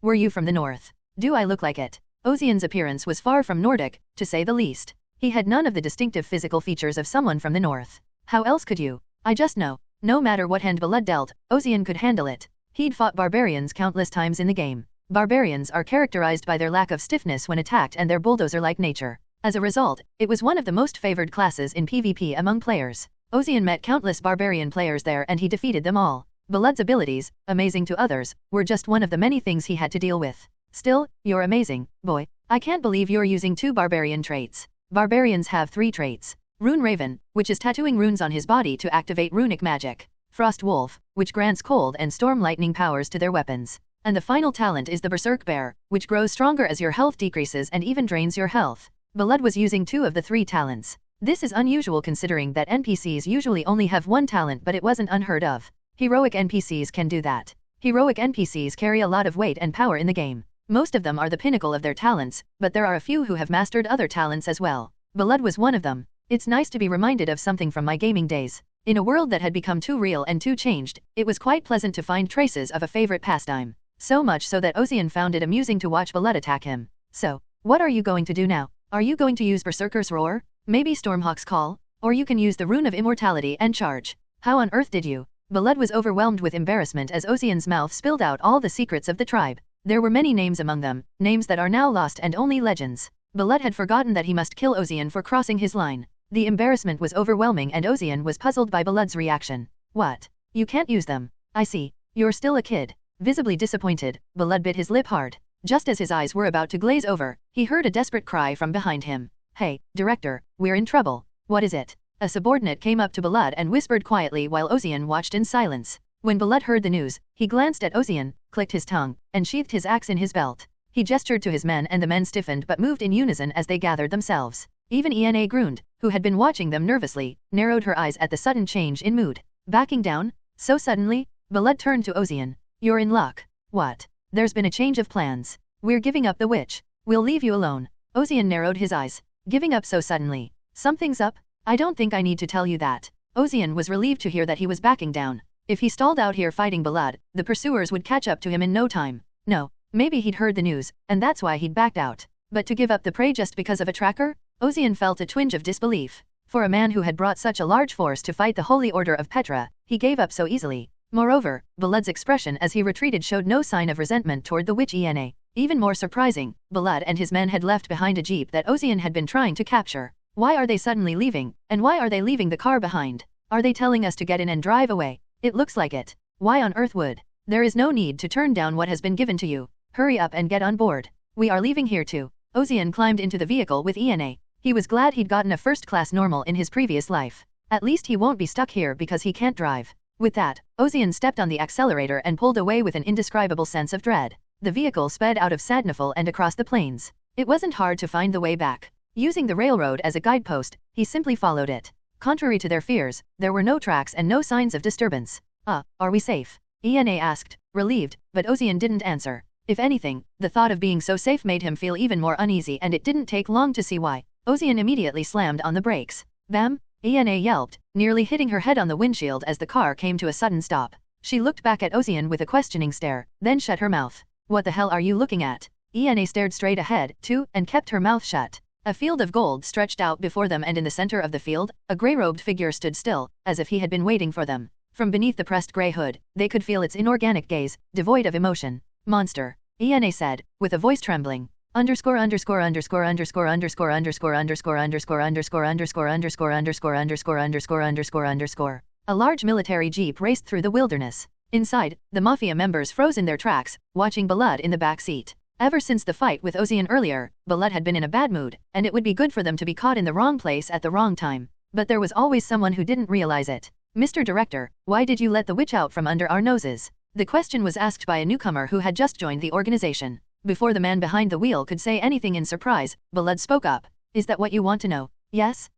Were you from the north? Do I look like it? Ozian's appearance was far from Nordic, to say the least. He had none of the distinctive physical features of someone from the north. How else could you? I just know. No matter what hand Blood dealt, Ozian could handle it. He'd fought barbarians countless times in the game. Barbarians are characterized by their lack of stiffness when attacked and their bulldozer-like nature. As a result, it was one of the most favored classes in PvP among players. Ozian met countless barbarian players there and he defeated them all. Blood's abilities, amazing to others, were just one of the many things he had to deal with. Still, you're amazing, boy. I can't believe you're using 2 barbarian traits. Barbarians have 3 traits. Rune Raven, which is tattooing runes on his body to activate runic magic. Frost Wolf, which grants cold and storm lightning powers to their weapons. And the final talent is the Berserk Bear, which grows stronger as your health decreases and even drains your health. Blood was using 2 of the 3 talents. This is unusual considering that NPCs usually only have 1 talent, but it wasn't unheard of. Heroic NPCs can do that. Heroic NPCs carry a lot of weight and power in the game. Most of them are the pinnacle of their talents, but there are a few who have mastered other talents as well. Blood was one of them. It's nice to be reminded of something from my gaming days. In a world that had become too real and too changed, it was quite pleasant to find traces of a favorite pastime. So much so that Ozian found it amusing to watch Blood attack him. So, what are you going to do now? Are you going to use Berserker's Roar? Maybe Stormhawk's Call? Or you can use the Rune of Immortality and charge. How on earth did you? Blood was overwhelmed with embarrassment as Ozian's mouth spilled out all the secrets of the tribe. There were many names among them, names that are now lost and only legends. Blood had forgotten that he must kill Ozian for crossing his line. The embarrassment was overwhelming and Ozian was puzzled by Blood's reaction. What? You can't use them. I see. You're still a kid. Visibly disappointed, Blood bit his lip hard. Just as his eyes were about to glaze over, he heard a desperate cry from behind him. Hey, Director, we're in trouble. What is it? A subordinate came up to Blood and whispered quietly while Ozian watched in silence. When Blood heard the news, he glanced at Ozian, clicked his tongue, and sheathed his axe in his belt. He gestured to his men and the men stiffened but moved in unison as they gathered themselves. Even Ena Grund, who had been watching them nervously, narrowed her eyes at the sudden change in mood. Backing down? So suddenly? Blood turned to Ozian. You're in luck. What? There's been a change of plans. We're giving up the witch. We'll leave you alone. Ozian narrowed his eyes. Giving up so suddenly? Something's up? I don't think I need to tell you that. Ozian was relieved to hear that he was backing down. If he stalled out here fighting Blood, the pursuers would catch up to him in no time. No, maybe he'd heard the news, and that's why he'd backed out. But to give up the prey just because of a tracker? Ozian felt a twinge of disbelief. For a man who had brought such a large force to fight the Holy Order of Petra, he gave up so easily. Moreover, Blood's expression as he retreated showed no sign of resentment toward the witch Ena. Even more surprising, Blood and his men had left behind a jeep that Ozian had been trying to capture. Why are they suddenly leaving, and why are they leaving the car behind? Are they telling us to get in and drive away? It looks like it. Why on earth would? There is no need to turn down what has been given to you. Hurry up and get on board. We are leaving here too. Ozian climbed into the vehicle with Ena. He was glad he'd gotten a first-class normal in his previous life. At least he won't be stuck here because he can't drive. With that, Ozian stepped on the accelerator and pulled away with an indescribable sense of dread. The vehicle sped out of Sadnafal and across the plains. It wasn't hard to find the way back. Using the railroad as a guidepost, he simply followed it. Contrary to their fears, there were no tracks and no signs of disturbance. Are we safe? Ena asked, relieved, but Ozian didn't answer. If anything, the thought of being so safe made him feel even more uneasy and it didn't take long to see why. Ozian immediately slammed on the brakes. Bam! Ena yelped, nearly hitting her head on the windshield as the car came to a sudden stop. She looked back at Ozian with a questioning stare, then shut her mouth. What the hell are you looking at? Ena stared straight ahead, too, and kept her mouth shut. A field of gold stretched out before them and in the center of the field, a grey-robed figure stood still, as if he had been waiting for them. From beneath the pressed grey hood, they could feel its inorganic gaze, devoid of emotion. Monster, Ena said, with a voice trembling. Underscore underscore underscore underscore underscore underscore underscore underscore underscore underscore underscore underscore underscore underscore underscore underscore. A large military jeep raced through the wilderness. Inside, the mafia members froze in their tracks, watching Blood in the back seat. Ever since the fight with Ozian earlier, Blood had been in a bad mood, and it would be good for them to be caught in the wrong place at the wrong time. But there was always someone who didn't realize it. Mr. Director, why did you let the witch out from under our noses? The question was asked by a newcomer who had just joined the organization. Before the man behind the wheel could say anything in surprise, Blood spoke up. Is that what you want to know? Yes.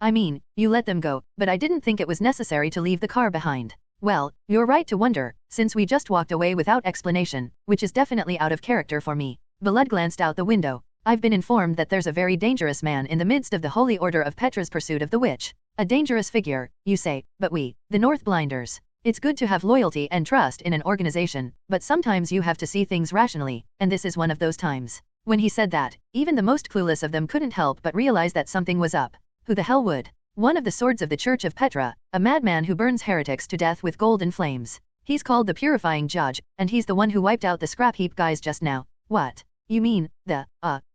I mean, you let them go, but I didn't think it was necessary to leave the car behind. Well, you're right to wonder, since we just walked away without explanation, which is definitely out of character for me. Blood glanced out the window. I've been informed that there's a very dangerous man in the midst of the Holy Order of Petra's pursuit of the witch. A dangerous figure, you say, but we, the North Blinders. It's good to have loyalty and trust in an organization, but sometimes you have to see things rationally, and this is one of those times. When he said that, even the most clueless of them couldn't help but realize that something was up. Who the hell would? One of the swords of the Church of Petra, a madman who burns heretics to death with golden flames. He's called the Purifying Judge, and he's the one who wiped out the scrap heap guys just now. What? You mean, the,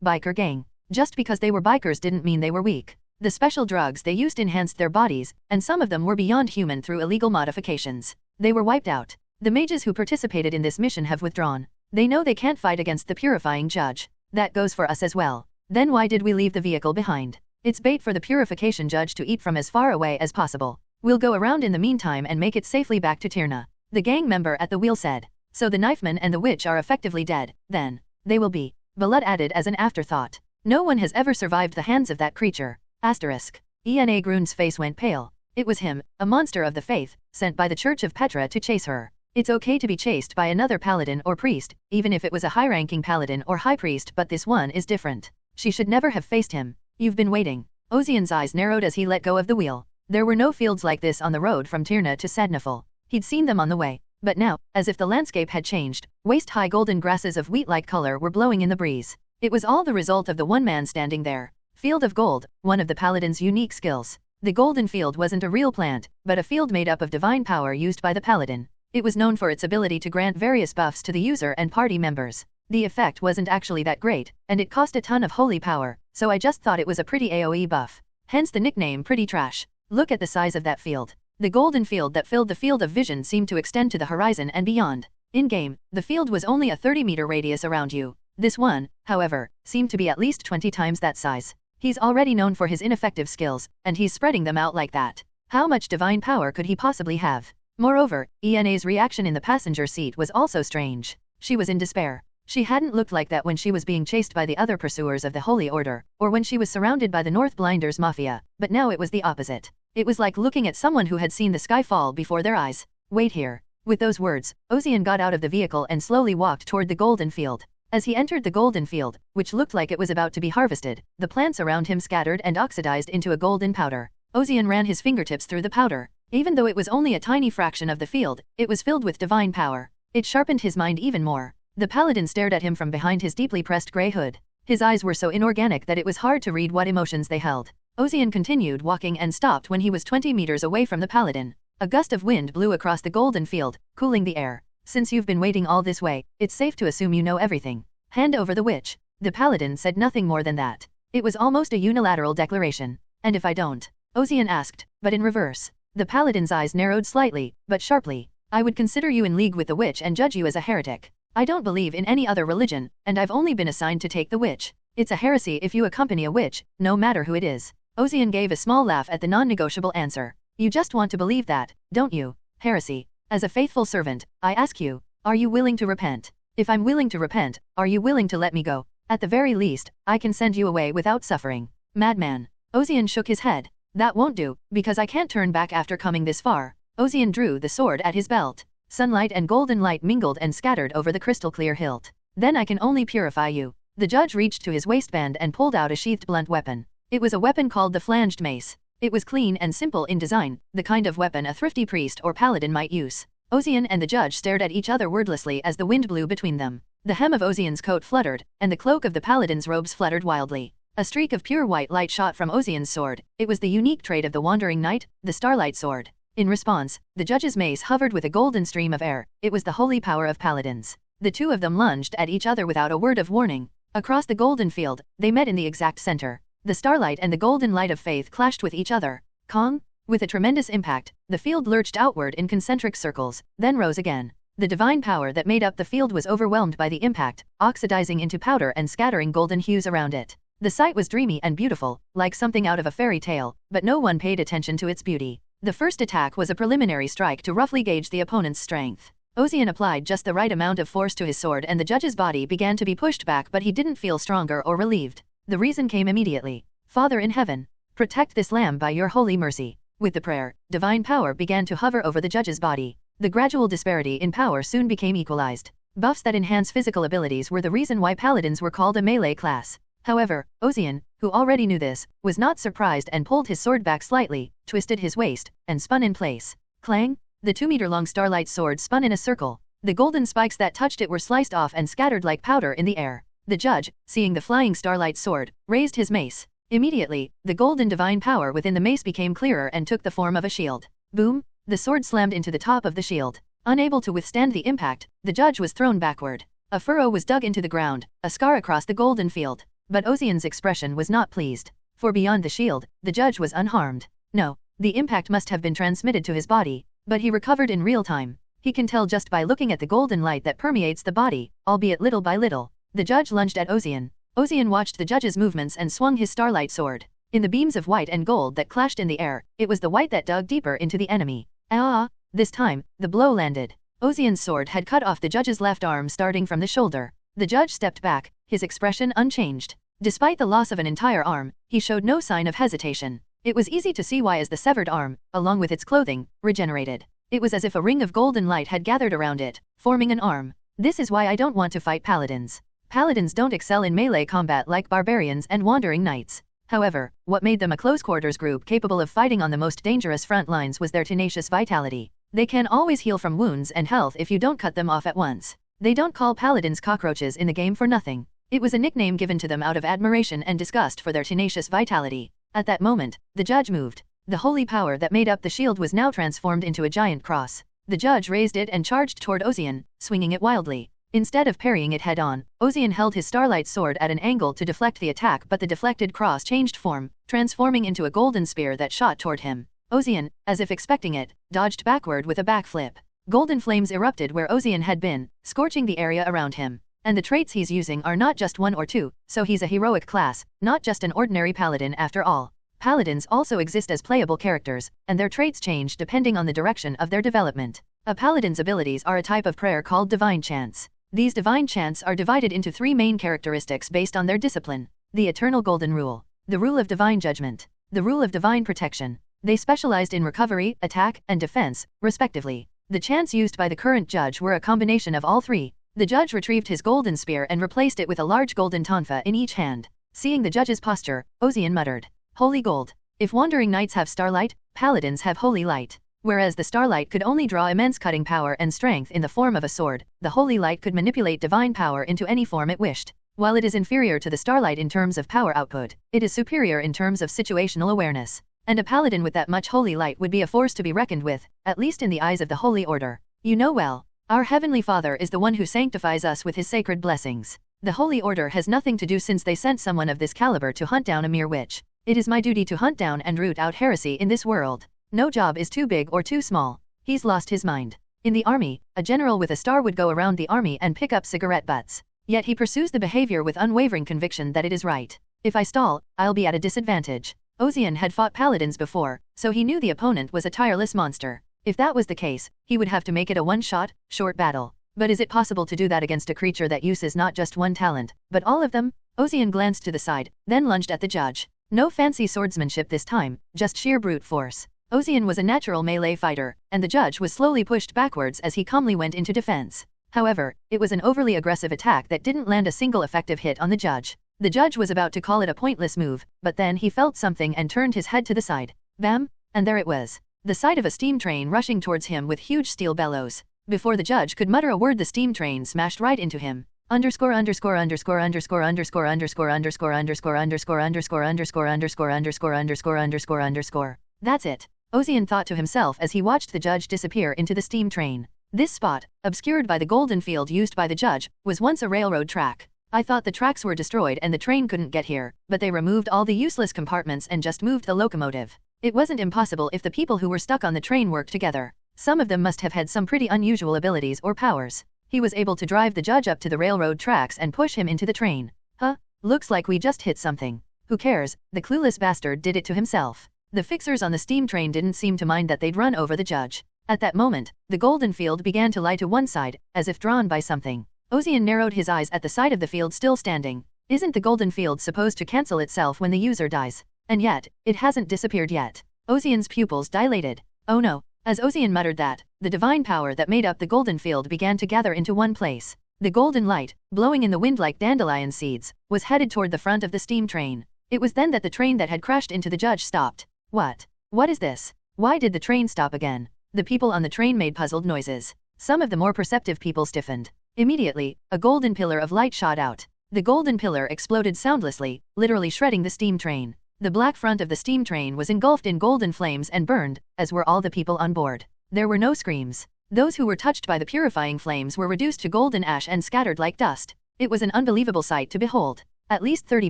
biker gang? Just because they were bikers didn't mean they were weak. The special drugs they used enhanced their bodies, and some of them were beyond human through illegal modifications. They were wiped out. The mages who participated in this mission have withdrawn. They know they can't fight against the Purifying Judge. That goes for us as well. Then why did we leave the vehicle behind? It's bait for the Purification Judge to eat from as far away as possible. We'll go around in the meantime and make it safely back to Tyrna. The gang member at the wheel said. So the knifeman and the witch are effectively dead, then. They will be. Balud added as an afterthought. No one has ever survived the hands of that creature. Asterisk. Ena Grun's face went pale. It was him, a monster of the faith, sent by the Church of Petra to chase her. It's okay to be chased by another paladin or priest, even if it was a high-ranking paladin or high priest, but this one is different. She should never have faced him. You've been waiting. Ozian's eyes narrowed as he let go of the wheel. There were no fields like this on the road from Tyrna to Sadnafel. He'd seen them on the way. But now, as if the landscape had changed, waist-high golden grasses of wheat-like color were blowing in the breeze. It was all the result of the one man standing there. Field of Gold, one of the paladin's unique skills. The golden field wasn't a real plant, but a field made up of divine power used by the paladin. It was known for its ability to grant various buffs to the user and party members. The effect wasn't actually that great, and it cost a ton of holy power, so I just thought it was a pretty AoE buff. Hence the nickname Pretty Trash. Look at the size of that field. The golden field that filled the field of vision seemed to extend to the horizon and beyond. In-game, the field was only a 30-meter radius around you. This one, however, seemed to be at least 20 times that size. He's already known for his ineffective skills, and he's spreading them out like that. How much divine power could he possibly have? Moreover, Ena's reaction in the passenger seat was also strange. She was in despair. She hadn't looked like that when she was being chased by the other pursuers of the Holy Order, or when she was surrounded by the North Blinders Mafia, but now it was the opposite. It was like looking at someone who had seen the sky fall before their eyes. Wait here. With those words, Ozian got out of the vehicle and slowly walked toward the golden field. As he entered the golden field, which looked like it was about to be harvested, the plants around him scattered and oxidized into a golden powder. Ozian ran his fingertips through the powder. Even though it was only a tiny fraction of the field, it was filled with divine power. It sharpened his mind even more. The paladin stared at him from behind his deeply pressed grey hood. His eyes were so inorganic that it was hard to read what emotions they held. Ozian continued walking and stopped when he was 20 meters away from the paladin. A gust of wind blew across the golden field, cooling the air. Since you've been waiting all this way, it's safe to assume you know everything. Hand over the witch. The paladin said nothing more than that. It was almost a unilateral declaration. And if I don't? Ozian asked, but in reverse. The paladin's eyes narrowed slightly, but sharply. I would consider you in league with the witch and judge you as a heretic. I don't believe in any other religion, and I've only been assigned to take the witch. It's a heresy if you accompany a witch, no matter who it is. Ozian gave a small laugh at the non-negotiable answer. You just want to believe that, don't you? Heresy. As a faithful servant, I ask you, are you willing to repent? If I'm willing to repent, are you willing to let me go? At the very least, I can send you away without suffering. Madman. Ozian shook his head. That won't do, because I can't turn back after coming this far. Ozian drew the sword at his belt. Sunlight and golden light mingled and scattered over the crystal-clear hilt. Then I can only purify you. The judge reached to his waistband and pulled out a sheathed blunt weapon. It was a weapon called the flanged mace. It was clean and simple in design, the kind of weapon a thrifty priest or paladin might use. Ozian and the judge stared at each other wordlessly as the wind blew between them. The hem of Ozian's coat fluttered, and the cloak of the paladin's robes fluttered wildly. A streak of pure white light shot from Ozian's sword. It was the unique trait of the Wandering Knight, the Starlight Sword. In response, the judge's mace hovered with a golden stream of air. It was the holy power of paladins. The two of them lunged at each other without a word of warning. Across the golden field, they met in the exact center. The starlight and the golden light of faith clashed with each other. Kong! With a tremendous impact, the field lurched outward in concentric circles, then rose again. The divine power that made up the field was overwhelmed by the impact, oxidizing into powder and scattering golden hues around it. The sight was dreamy and beautiful, like something out of a fairy tale, but no one paid attention to its beauty. The first attack was a preliminary strike to roughly gauge the opponent's strength. Ozian applied just the right amount of force to his sword and the judge's body began to be pushed back, but he didn't feel stronger or relieved. The reason came immediately. Father in heaven, protect this lamb by your holy mercy. With the prayer, divine power began to hover over the judge's body. The gradual disparity in power soon became equalized. Buffs that enhance physical abilities were the reason why paladins were called a melee class. However, Ozian, who already knew this, was not surprised and pulled his sword back slightly, twisted his waist, and spun in place. Clang! The 2-meter-long starlight sword spun in a circle. The golden spikes that touched it were sliced off and scattered like powder in the air. The judge, seeing the flying starlight sword, raised his mace. Immediately, the golden divine power within the mace became clearer and took the form of a shield. Boom! The sword slammed into the top of the shield. Unable to withstand the impact, the judge was thrown backward. A furrow was dug into the ground, a scar across the golden field. But Ozian's expression was not pleased. For beyond the shield, the judge was unharmed. No, the impact must have been transmitted to his body, but he recovered in real time. He can tell just by looking at the golden light that permeates the body, albeit little by little. The judge lunged at Ozian. Ozian watched the judge's movements and swung his starlight sword. In the beams of white and gold that clashed in the air, it was the white that dug deeper into the enemy. Ah! This time, the blow landed. Ozian's sword had cut off the judge's left arm starting from the shoulder. The judge stepped back, his expression unchanged. Despite the loss of an entire arm, he showed no sign of hesitation. It was easy to see why, as the severed arm, along with its clothing, regenerated. It was as if a ring of golden light had gathered around it, forming an arm. This is why I don't want to fight paladins. Paladins don't excel in melee combat like barbarians and wandering knights. However, what made them a close-quarters group capable of fighting on the most dangerous front lines was their tenacious vitality. They can always heal from wounds and health if you don't cut them off at once. They don't call paladins cockroaches in the game for nothing. It was a nickname given to them out of admiration and disgust for their tenacious vitality. At that moment, the judge moved. The holy power that made up the shield was now transformed into a giant cross. The judge raised it and charged toward Ozian, swinging it wildly. Instead of parrying it head-on, Ozian held his starlight sword at an angle to deflect the attack, but the deflected cross changed form, transforming into a golden spear that shot toward him. Ozian, as if expecting it, dodged backward with a backflip. Golden flames erupted where Ozian had been, scorching the area around him. And the traits he's using are not just one or two, so he's a heroic class, not just an ordinary paladin after all. Paladins also exist as playable characters, and their traits change depending on the direction of their development. A paladin's abilities are a type of prayer called divine chants. These divine chants are divided into 3 main characteristics based on their discipline. The Eternal Golden Rule, the Rule of Divine Judgment, the Rule of Divine Protection. They specialized in recovery, attack, and defense, respectively. The chants used by the current judge were a combination of all 3. The judge retrieved his golden spear and replaced it with a large golden tonfa in each hand. Seeing the judge's posture, Ozian muttered, "Holy gold. If wandering knights have starlight, paladins have holy light." Whereas the starlight could only draw immense cutting power and strength in the form of a sword, the holy light could manipulate divine power into any form it wished. While it is inferior to the starlight in terms of power output, it is superior in terms of situational awareness. And a paladin with that much holy light would be a force to be reckoned with, at least in the eyes of the Holy Order. You know well, our Heavenly Father is the one who sanctifies us with his sacred blessings. The Holy Order has nothing to do since they sent someone of this caliber to hunt down a mere witch. It is my duty to hunt down and root out heresy in this world. No job is too big or too small. He's lost his mind. In the army, a general with a star would go around the army and pick up cigarette butts. Yet he pursues the behavior with unwavering conviction that it is right. If I stall, I'll be at a disadvantage. Ozian had fought paladins before, so he knew the opponent was a tireless monster. If that was the case, he would have to make it a one-shot, short battle. But is it possible to do that against a creature that uses not just one talent, but all of them? Ozian glanced to the side, then lunged at the judge. No fancy swordsmanship this time, just sheer brute force. Ozian was a natural melee fighter, and the judge was slowly pushed backwards as he calmly went into defense. However, it was an overly aggressive attack that didn't land a single effective hit on the judge. The judge was about to call it a pointless move, but then he felt something and turned his head to the side. Bam! And there it was. The sight of a steam train rushing towards him with huge steel bellows. Before the judge could mutter a word, the steam train smashed right into him. Underscore underscore underscore underscore underscore underscore underscore underscore underscore underscore underscore underscore underscore underscore underscore underscore. That's it, Ozian thought to himself as he watched the judge disappear into the steam train. This spot, obscured by the golden field used by the judge, was once a railroad track. I thought the tracks were destroyed and the train couldn't get here, but they removed all the useless compartments and just moved the locomotive. It wasn't impossible if the people who were stuck on the train worked together. Some of them must have had some pretty unusual abilities or powers. He was able to drive the judge up to the railroad tracks and push him into the train. Huh? Looks like we just hit something. Who cares? The clueless bastard did it to himself. The fixers on the steam train didn't seem to mind that they'd run over the judge. At that moment, the golden field began to lie to one side, as if drawn by something. Ozian narrowed his eyes at the side of the field still standing. Isn't the golden field supposed to cancel itself when the user dies? And yet, it hasn't disappeared yet. Ozian's pupils dilated. Oh no. As Ozian muttered that, the divine power that made up the golden field began to gather into one place. The golden light, blowing in the wind like dandelion seeds, was headed toward the front of the steam train. It was then that the train that had crashed into the judge stopped. What? What is this? Why did the train stop again? The people on the train made puzzled noises. Some of the more perceptive people stiffened. Immediately, a golden pillar of light shot out. The golden pillar exploded soundlessly, literally shredding the steam train. The black front of the steam train was engulfed in golden flames and burned, as were all the people on board. There were no screams. Those who were touched by the purifying flames were reduced to golden ash and scattered like dust. It was an unbelievable sight to behold. At least 30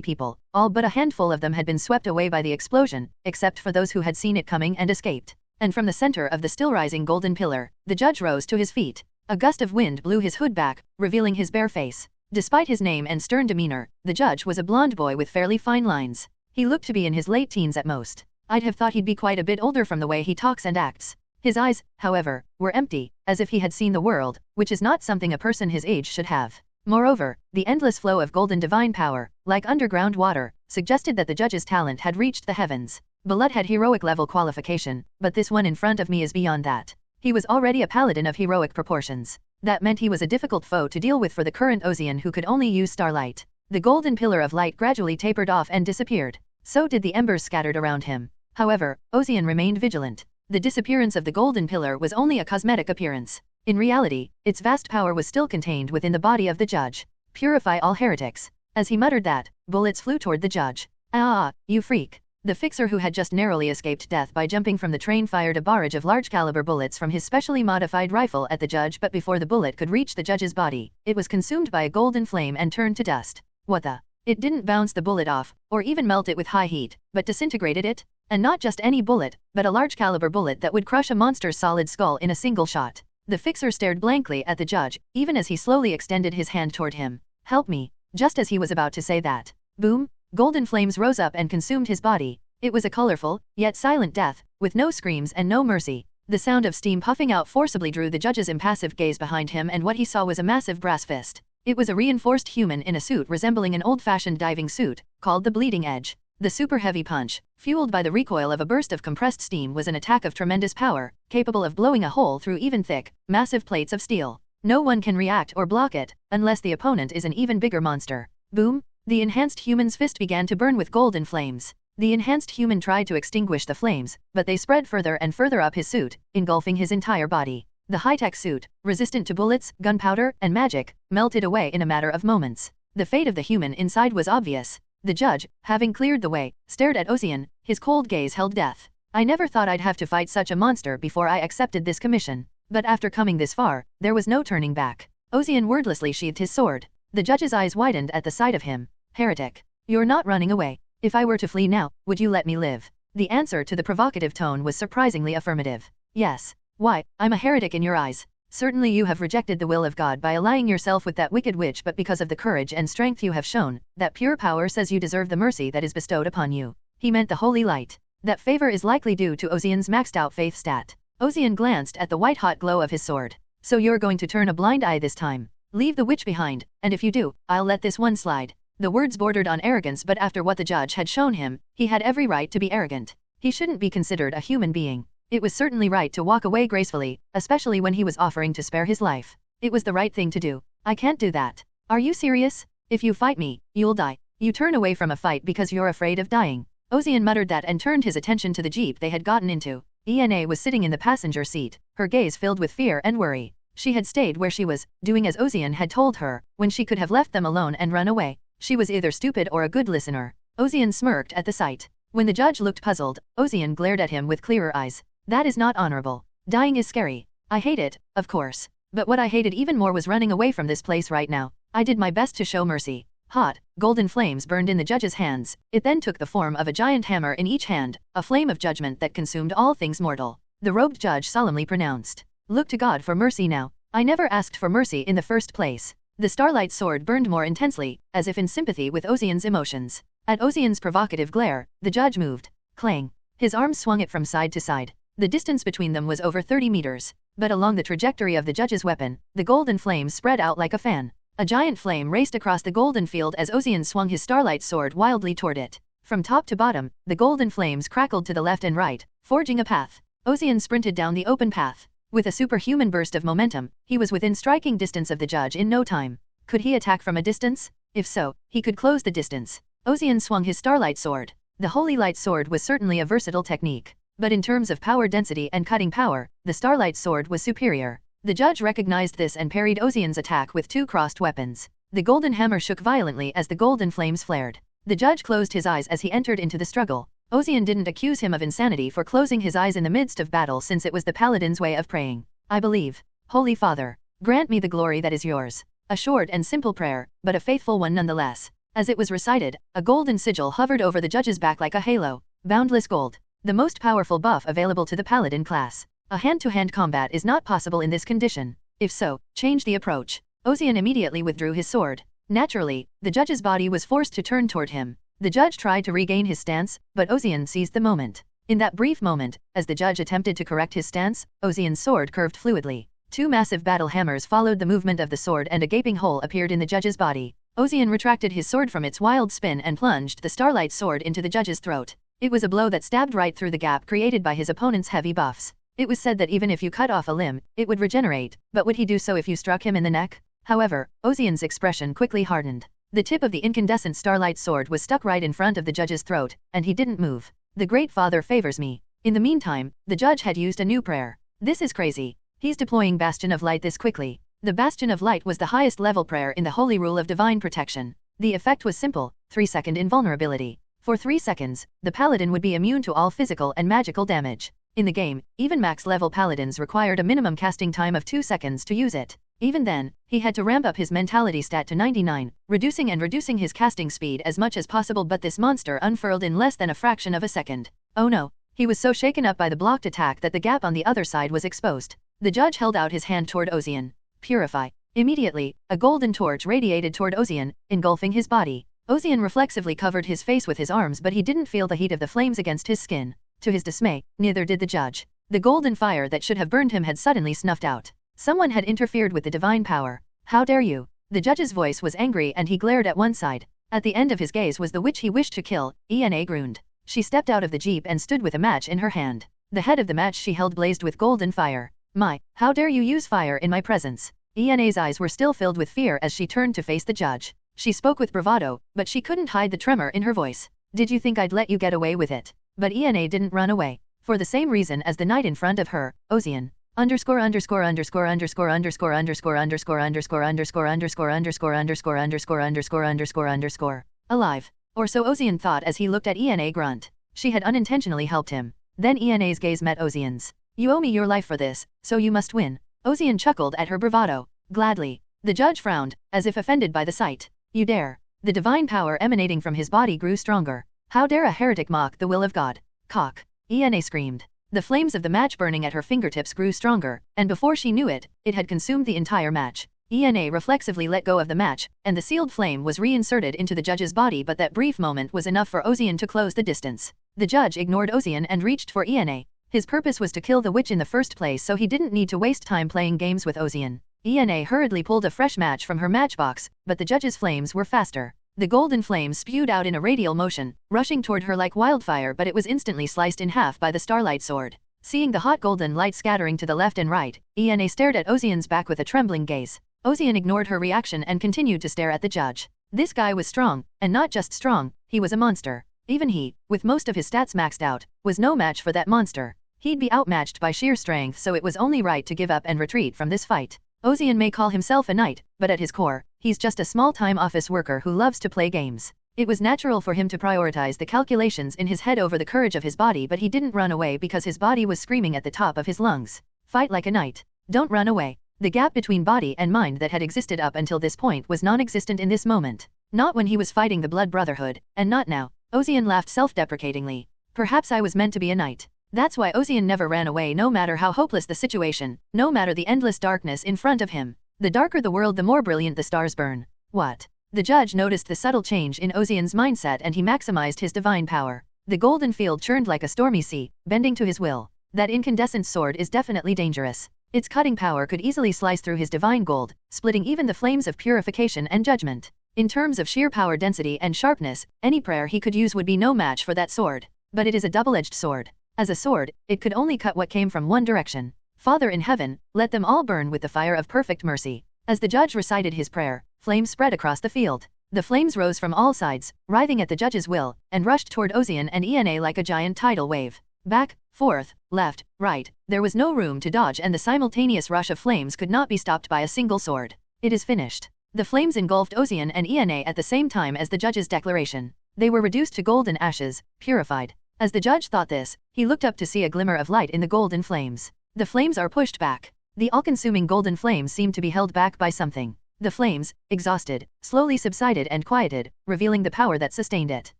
people, all but a handful of them had been swept away by the explosion, except for those who had seen it coming and escaped. And from the center of the still rising golden pillar, the judge rose to his feet. A gust of wind blew his hood back, revealing his bare face. Despite his name and stern demeanor, the judge was a blonde boy with fairly fine lines. He looked to be in his late teens at most. I'd have thought he'd be quite a bit older from the way he talks and acts. His eyes, however, were empty, as if he had seen the world, which is not something a person his age should have. Moreover, the endless flow of golden divine power, like underground water, suggested that the judge's talent had reached the heavens. Bullet had heroic level qualification, but this one in front of me is beyond that. He was already a paladin of heroic proportions. That meant he was a difficult foe to deal with for the current Ozian who could only use starlight. The golden pillar of light gradually tapered off and disappeared. So did the embers scattered around him. However, Ozian remained vigilant. The disappearance of the golden pillar was only a cosmetic appearance. In reality, its vast power was still contained within the body of the judge. Purify all heretics. As he muttered that, bullets flew toward the judge. Ah, you freak. The fixer who had just narrowly escaped death by jumping from the train fired a barrage of large-caliber bullets from his specially modified rifle at the judge, but before the bullet could reach the judge's body, it was consumed by a golden flame and turned to dust. What the? It didn't bounce the bullet off, or even melt it with high heat, but disintegrated it? And not just any bullet, but a large-caliber bullet that would crush a monster's solid skull in a single shot. The fixer stared blankly at the judge, even as he slowly extended his hand toward him. Help me. Just as he was about to say that. Boom! Golden flames rose up and consumed his body. It was a colorful, yet silent death, with no screams and no mercy. The sound of steam puffing out forcibly drew the judge's impassive gaze behind him, and what he saw was a massive brass fist. It was a reinforced human in a suit resembling an old-fashioned diving suit, called the Bleeding Edge. The super heavy punch, fueled by the recoil of a burst of compressed steam, was an attack of tremendous power, capable of blowing a hole through even thick, massive plates of steel. No one can react or block it, unless the opponent is an even bigger monster. Boom! The enhanced human's fist began to burn with golden flames. The enhanced human tried to extinguish the flames, but they spread further and further up his suit, engulfing his entire body. The high-tech suit, resistant to bullets, gunpowder, and magic, melted away in a matter of moments. The fate of the human inside was obvious. The judge, having cleared the way, stared at Ozian, his cold gaze held death. I never thought I'd have to fight such a monster before I accepted this commission. But after coming this far, there was no turning back. Ozian wordlessly sheathed his sword. The judge's eyes widened at the sight of him. Heretic. You're not running away. If I were to flee now, would you let me live? The answer to the provocative tone was surprisingly affirmative. Yes. Why, I'm a heretic in your eyes. Certainly you have rejected the will of God by allying yourself with that wicked witch, but because of the courage and strength you have shown, that pure power says you deserve the mercy that is bestowed upon you. He meant the holy light. That favor is likely due to Ozian's maxed out faith stat. Ozian glanced at the white-hot glow of his sword. So you're going to turn a blind eye this time. Leave the witch behind, and if you do, I'll let this one slide. The words bordered on arrogance, but after what the judge had shown him, he had every right to be arrogant. He shouldn't be considered a human being. It was certainly right to walk away gracefully, especially when he was offering to spare his life. It was the right thing to do. I can't do that. Are you serious? If you fight me, you'll die. You turn away from a fight because you're afraid of dying. Ozian muttered that and turned his attention to the jeep they had gotten into. Ena was sitting in the passenger seat, her gaze filled with fear and worry. She had stayed where she was, doing as Ozian had told her, when she could have left them alone and run away. She was either stupid or a good listener. Ozian smirked at the sight. When the judge looked puzzled, Ozian glared at him with clearer eyes. That is not honorable. Dying is scary. I hate it, of course. But what I hated even more was running away from this place right now. I did my best to show mercy. Hot, golden flames burned in the judge's hands. It then took the form of a giant hammer in each hand, a flame of judgment that consumed all things mortal. The robed judge solemnly pronounced, "Look to God for mercy now. I never asked for mercy in the first place." The starlight sword burned more intensely, as if in sympathy with Ozian's emotions. At Ozian's provocative glare, the judge moved. Clang. His arms swung it from side to side. The distance between them was over 30 meters. But along the trajectory of the judge's weapon, the golden flame spread out like a fan. A giant flame raced across the golden field as Ozian swung his starlight sword wildly toward it. From top to bottom, the golden flames crackled to the left and right, forging a path. Ozian sprinted down the open path. With a superhuman burst of momentum, he was within striking distance of the judge in no time. Could he attack from a distance? If so, he could close the distance. Ozian swung his starlight sword. The holy light sword was certainly a versatile technique. but in terms of power density and cutting power, the Starlight Sword was superior. The judge recognized this and parried Ozian's attack with two crossed weapons. The golden hammer shook violently as the golden flames flared. The judge closed his eyes as he entered into the struggle. Ozian didn't accuse him of insanity for closing his eyes in the midst of battle, since it was the paladin's way of praying. I believe. Holy Father, grant me the glory that is yours. A short and simple prayer, but a faithful one nonetheless. As it was recited, a golden sigil hovered over the judge's back like a halo. Boundless gold. The most powerful buff available to the paladin class. A hand-to-hand combat is not possible in this condition. If so, change the approach. Ozian immediately withdrew his sword. Naturally, the judge's body was forced to turn toward him. The judge tried to regain his stance, but Ozian seized the moment. In that brief moment, as the judge attempted to correct his stance, Ozian's sword curved fluidly. Two massive battle hammers followed the movement of the sword and a gaping hole appeared in the judge's body. Ozian retracted his sword from its wild spin and plunged the Starlight Sword into the judge's throat. It was a blow that stabbed right through the gap created by his opponent's heavy buffs. It was said that even if you cut off a limb, it would regenerate, but would he do so if you struck him in the neck? However, Ozian's expression quickly hardened. The tip of the incandescent Starlight Sword was stuck right in front of the judge's throat, and he didn't move. The Great Father favors me. In the meantime, the judge had used a new prayer. This is crazy. He's deploying Bastion of Light this quickly. The Bastion of Light was the highest level prayer in the Holy Rule of Divine Protection. The effect was simple, 3-second invulnerability. For 3 seconds, the paladin would be immune to all physical and magical damage. In the game, even max-level paladins required a minimum casting time of 2 seconds to use it. Even then, he had to ramp up his mentality stat to 99, reducing his casting speed as much as possible, but this monster unfurled in less than a fraction of a second. Oh no. He was so shaken up by the blocked attack that the gap on the other side was exposed. The judge held out his hand toward Ozian. Purify. Immediately, a golden torch radiated toward Ozian, engulfing his body. Ozian reflexively covered his face with his arms, but he didn't feel the heat of the flames against his skin. To his dismay, neither did the judge. The golden fire that should have burned him had suddenly snuffed out. Someone had interfered with the divine power. How dare you? The judge's voice was angry and he glared at one side. At the end of his gaze was the witch he wished to kill. Ena groaned. She stepped out of the jeep and stood with a match in her hand. The head of the match she held blazed with golden fire. My, how dare you use fire in my presence? Ena's eyes were still filled with fear as she turned to face the judge. She spoke with bravado, but she couldn't hide the tremor in her voice. Did you think I'd let you get away with it? But Ena didn't run away. For the same reason as the knight in front of her, Ozian. Underscore underscore underscore underscore underscore underscore underscore underscore underscore underscore underscore underscore underscore underscore underscore underscore. Alive. Or so Ozian thought as he looked at Ena grunt. She had unintentionally helped him. Then Ena's gaze met Ozian's. You owe me your life for this, so you must win. Ozian chuckled at her bravado. Gladly. The judge frowned, as if offended by the sight. You dare. The divine power emanating from his body grew stronger. How dare a heretic mock the will of God? Cock. Ena screamed. The flames of the match burning at her fingertips grew stronger, and before she knew it, it had consumed the entire match. Ena reflexively let go of the match, and the sealed flame was reinserted into the judge's body, but that brief moment was enough for Ozian to close the distance. The judge ignored Ozian and reached for Ena. His purpose was to kill the witch in the first place, so he didn't need to waste time playing games with Ozian. Ena hurriedly pulled a fresh match from her matchbox, but the judge's flames were faster. The golden flame spewed out in a radial motion, rushing toward her like wildfire, but it was instantly sliced in half by the Starlight Sword. Seeing the hot golden light scattering to the left and right, Ena stared at Ozian's back with a trembling gaze. Ozian ignored her reaction and continued to stare at the judge. This guy was strong, and not just strong, he was a monster. Even he, with most of his stats maxed out, was no match for that monster. He'd be outmatched by sheer strength, so it was only right to give up and retreat from this fight. Ozian may call himself a knight, but at his core, he's just a small-time office worker who loves to play games. It was natural for him to prioritize the calculations in his head over the courage of his body, but he didn't run away because his body was screaming at the top of his lungs. Fight like a knight. Don't run away. The gap between body and mind that had existed up until this point was non-existent in this moment. Not when he was fighting the Blood Brotherhood, and not now. Ozian laughed self-deprecatingly. Perhaps I was meant to be a knight. That's why Ozian never ran away, no matter how hopeless the situation, no matter the endless darkness in front of him. The darker the world, the more brilliant the stars burn. What? The judge noticed the subtle change in Ozian's mindset and he maximized his divine power. The golden field churned like a stormy sea, bending to his will. That incandescent sword is definitely dangerous. Its cutting power could easily slice through his divine gold, splitting even the flames of purification and judgment. In terms of sheer power density and sharpness, any prayer he could use would be no match for that sword. But it is a double-edged sword. As a sword, it could only cut what came from one direction. Father in heaven, let them all burn with the fire of perfect mercy. As the judge recited his prayer, flames spread across the field. The flames rose from all sides, writhing at the judge's will, and rushed toward Ozian and Ena like a giant tidal wave. Back, forth, left, right, there was no room to dodge and the simultaneous rush of flames could not be stopped by a single sword. It is finished. The flames engulfed Ozian and Ena at the same time as the judge's declaration. They were reduced to golden ashes, purified. As the judge thought this, he looked up to see a glimmer of light in the golden flames. The flames are pushed back. The all-consuming golden flames seemed to be held back by something. The flames, exhausted, slowly subsided and quieted, revealing the power that sustained it.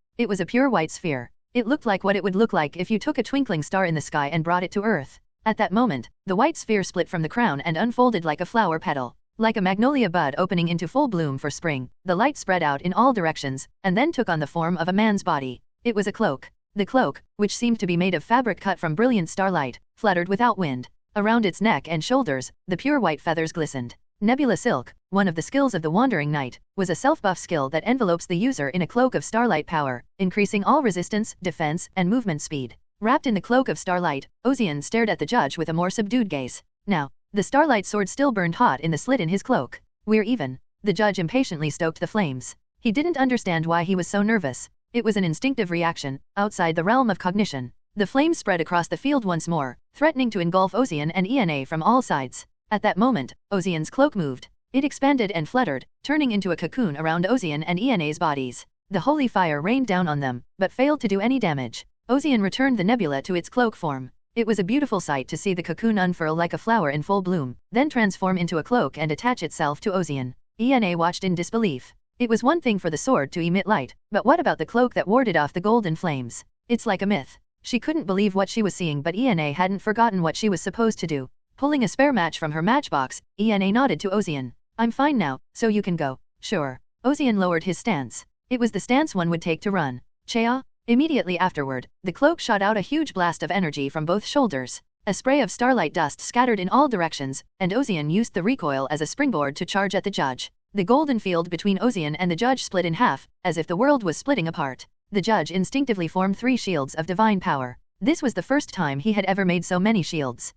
It was a pure white sphere. It looked like what it would look like if you took a twinkling star in the sky and brought it to Earth. At that moment, the white sphere split from the crown and unfolded like a flower petal. Like a magnolia bud opening into full bloom for spring, the light spread out in all directions, and then took on the form of a man's body. It was a cloak. The cloak, which seemed to be made of fabric cut from brilliant starlight, fluttered without wind. Around its neck and shoulders, the pure white feathers glistened. Nebula silk, one of the skills of the Wandering Knight, was a self-buff skill that envelopes the user in a cloak of starlight power, increasing all resistance, defense, and movement speed. Wrapped in the cloak of starlight, Ozian stared at the judge with a more subdued gaze. Now, the starlight sword still burned hot in the slit in his cloak. We're even. The judge impatiently stoked the flames. He didn't understand why he was so nervous. It was an instinctive reaction, outside the realm of cognition. The flames spread across the field once more, threatening to engulf Ozian and Ena from all sides. At that moment, Ozian's cloak moved. It expanded and fluttered, turning into a cocoon around Ozian and Ena's bodies. The holy fire rained down on them, but failed to do any damage. Ozian returned the nebula to its cloak form. It was a beautiful sight to see the cocoon unfurl like a flower in full bloom, then transform into a cloak and attach itself to Ozian. Ena watched in disbelief. It was one thing for the sword to emit light, but what about the cloak that warded off the golden flames? It's like a myth. She couldn't believe what she was seeing, but Ena hadn't forgotten what she was supposed to do. Pulling a spare match from her matchbox, Ena nodded to Ozian. I'm fine now, so you can go. Sure. Ozian lowered his stance. It was the stance one would take to run. Chea? Immediately afterward, the cloak shot out a huge blast of energy from both shoulders. A spray of starlight dust scattered in all directions, and Ozian used the recoil as a springboard to charge at the judge. The golden field between Ozian and the judge split in half, as if the world was splitting apart. The judge instinctively formed 3 shields of divine power. This was the first time he had ever made so many shields.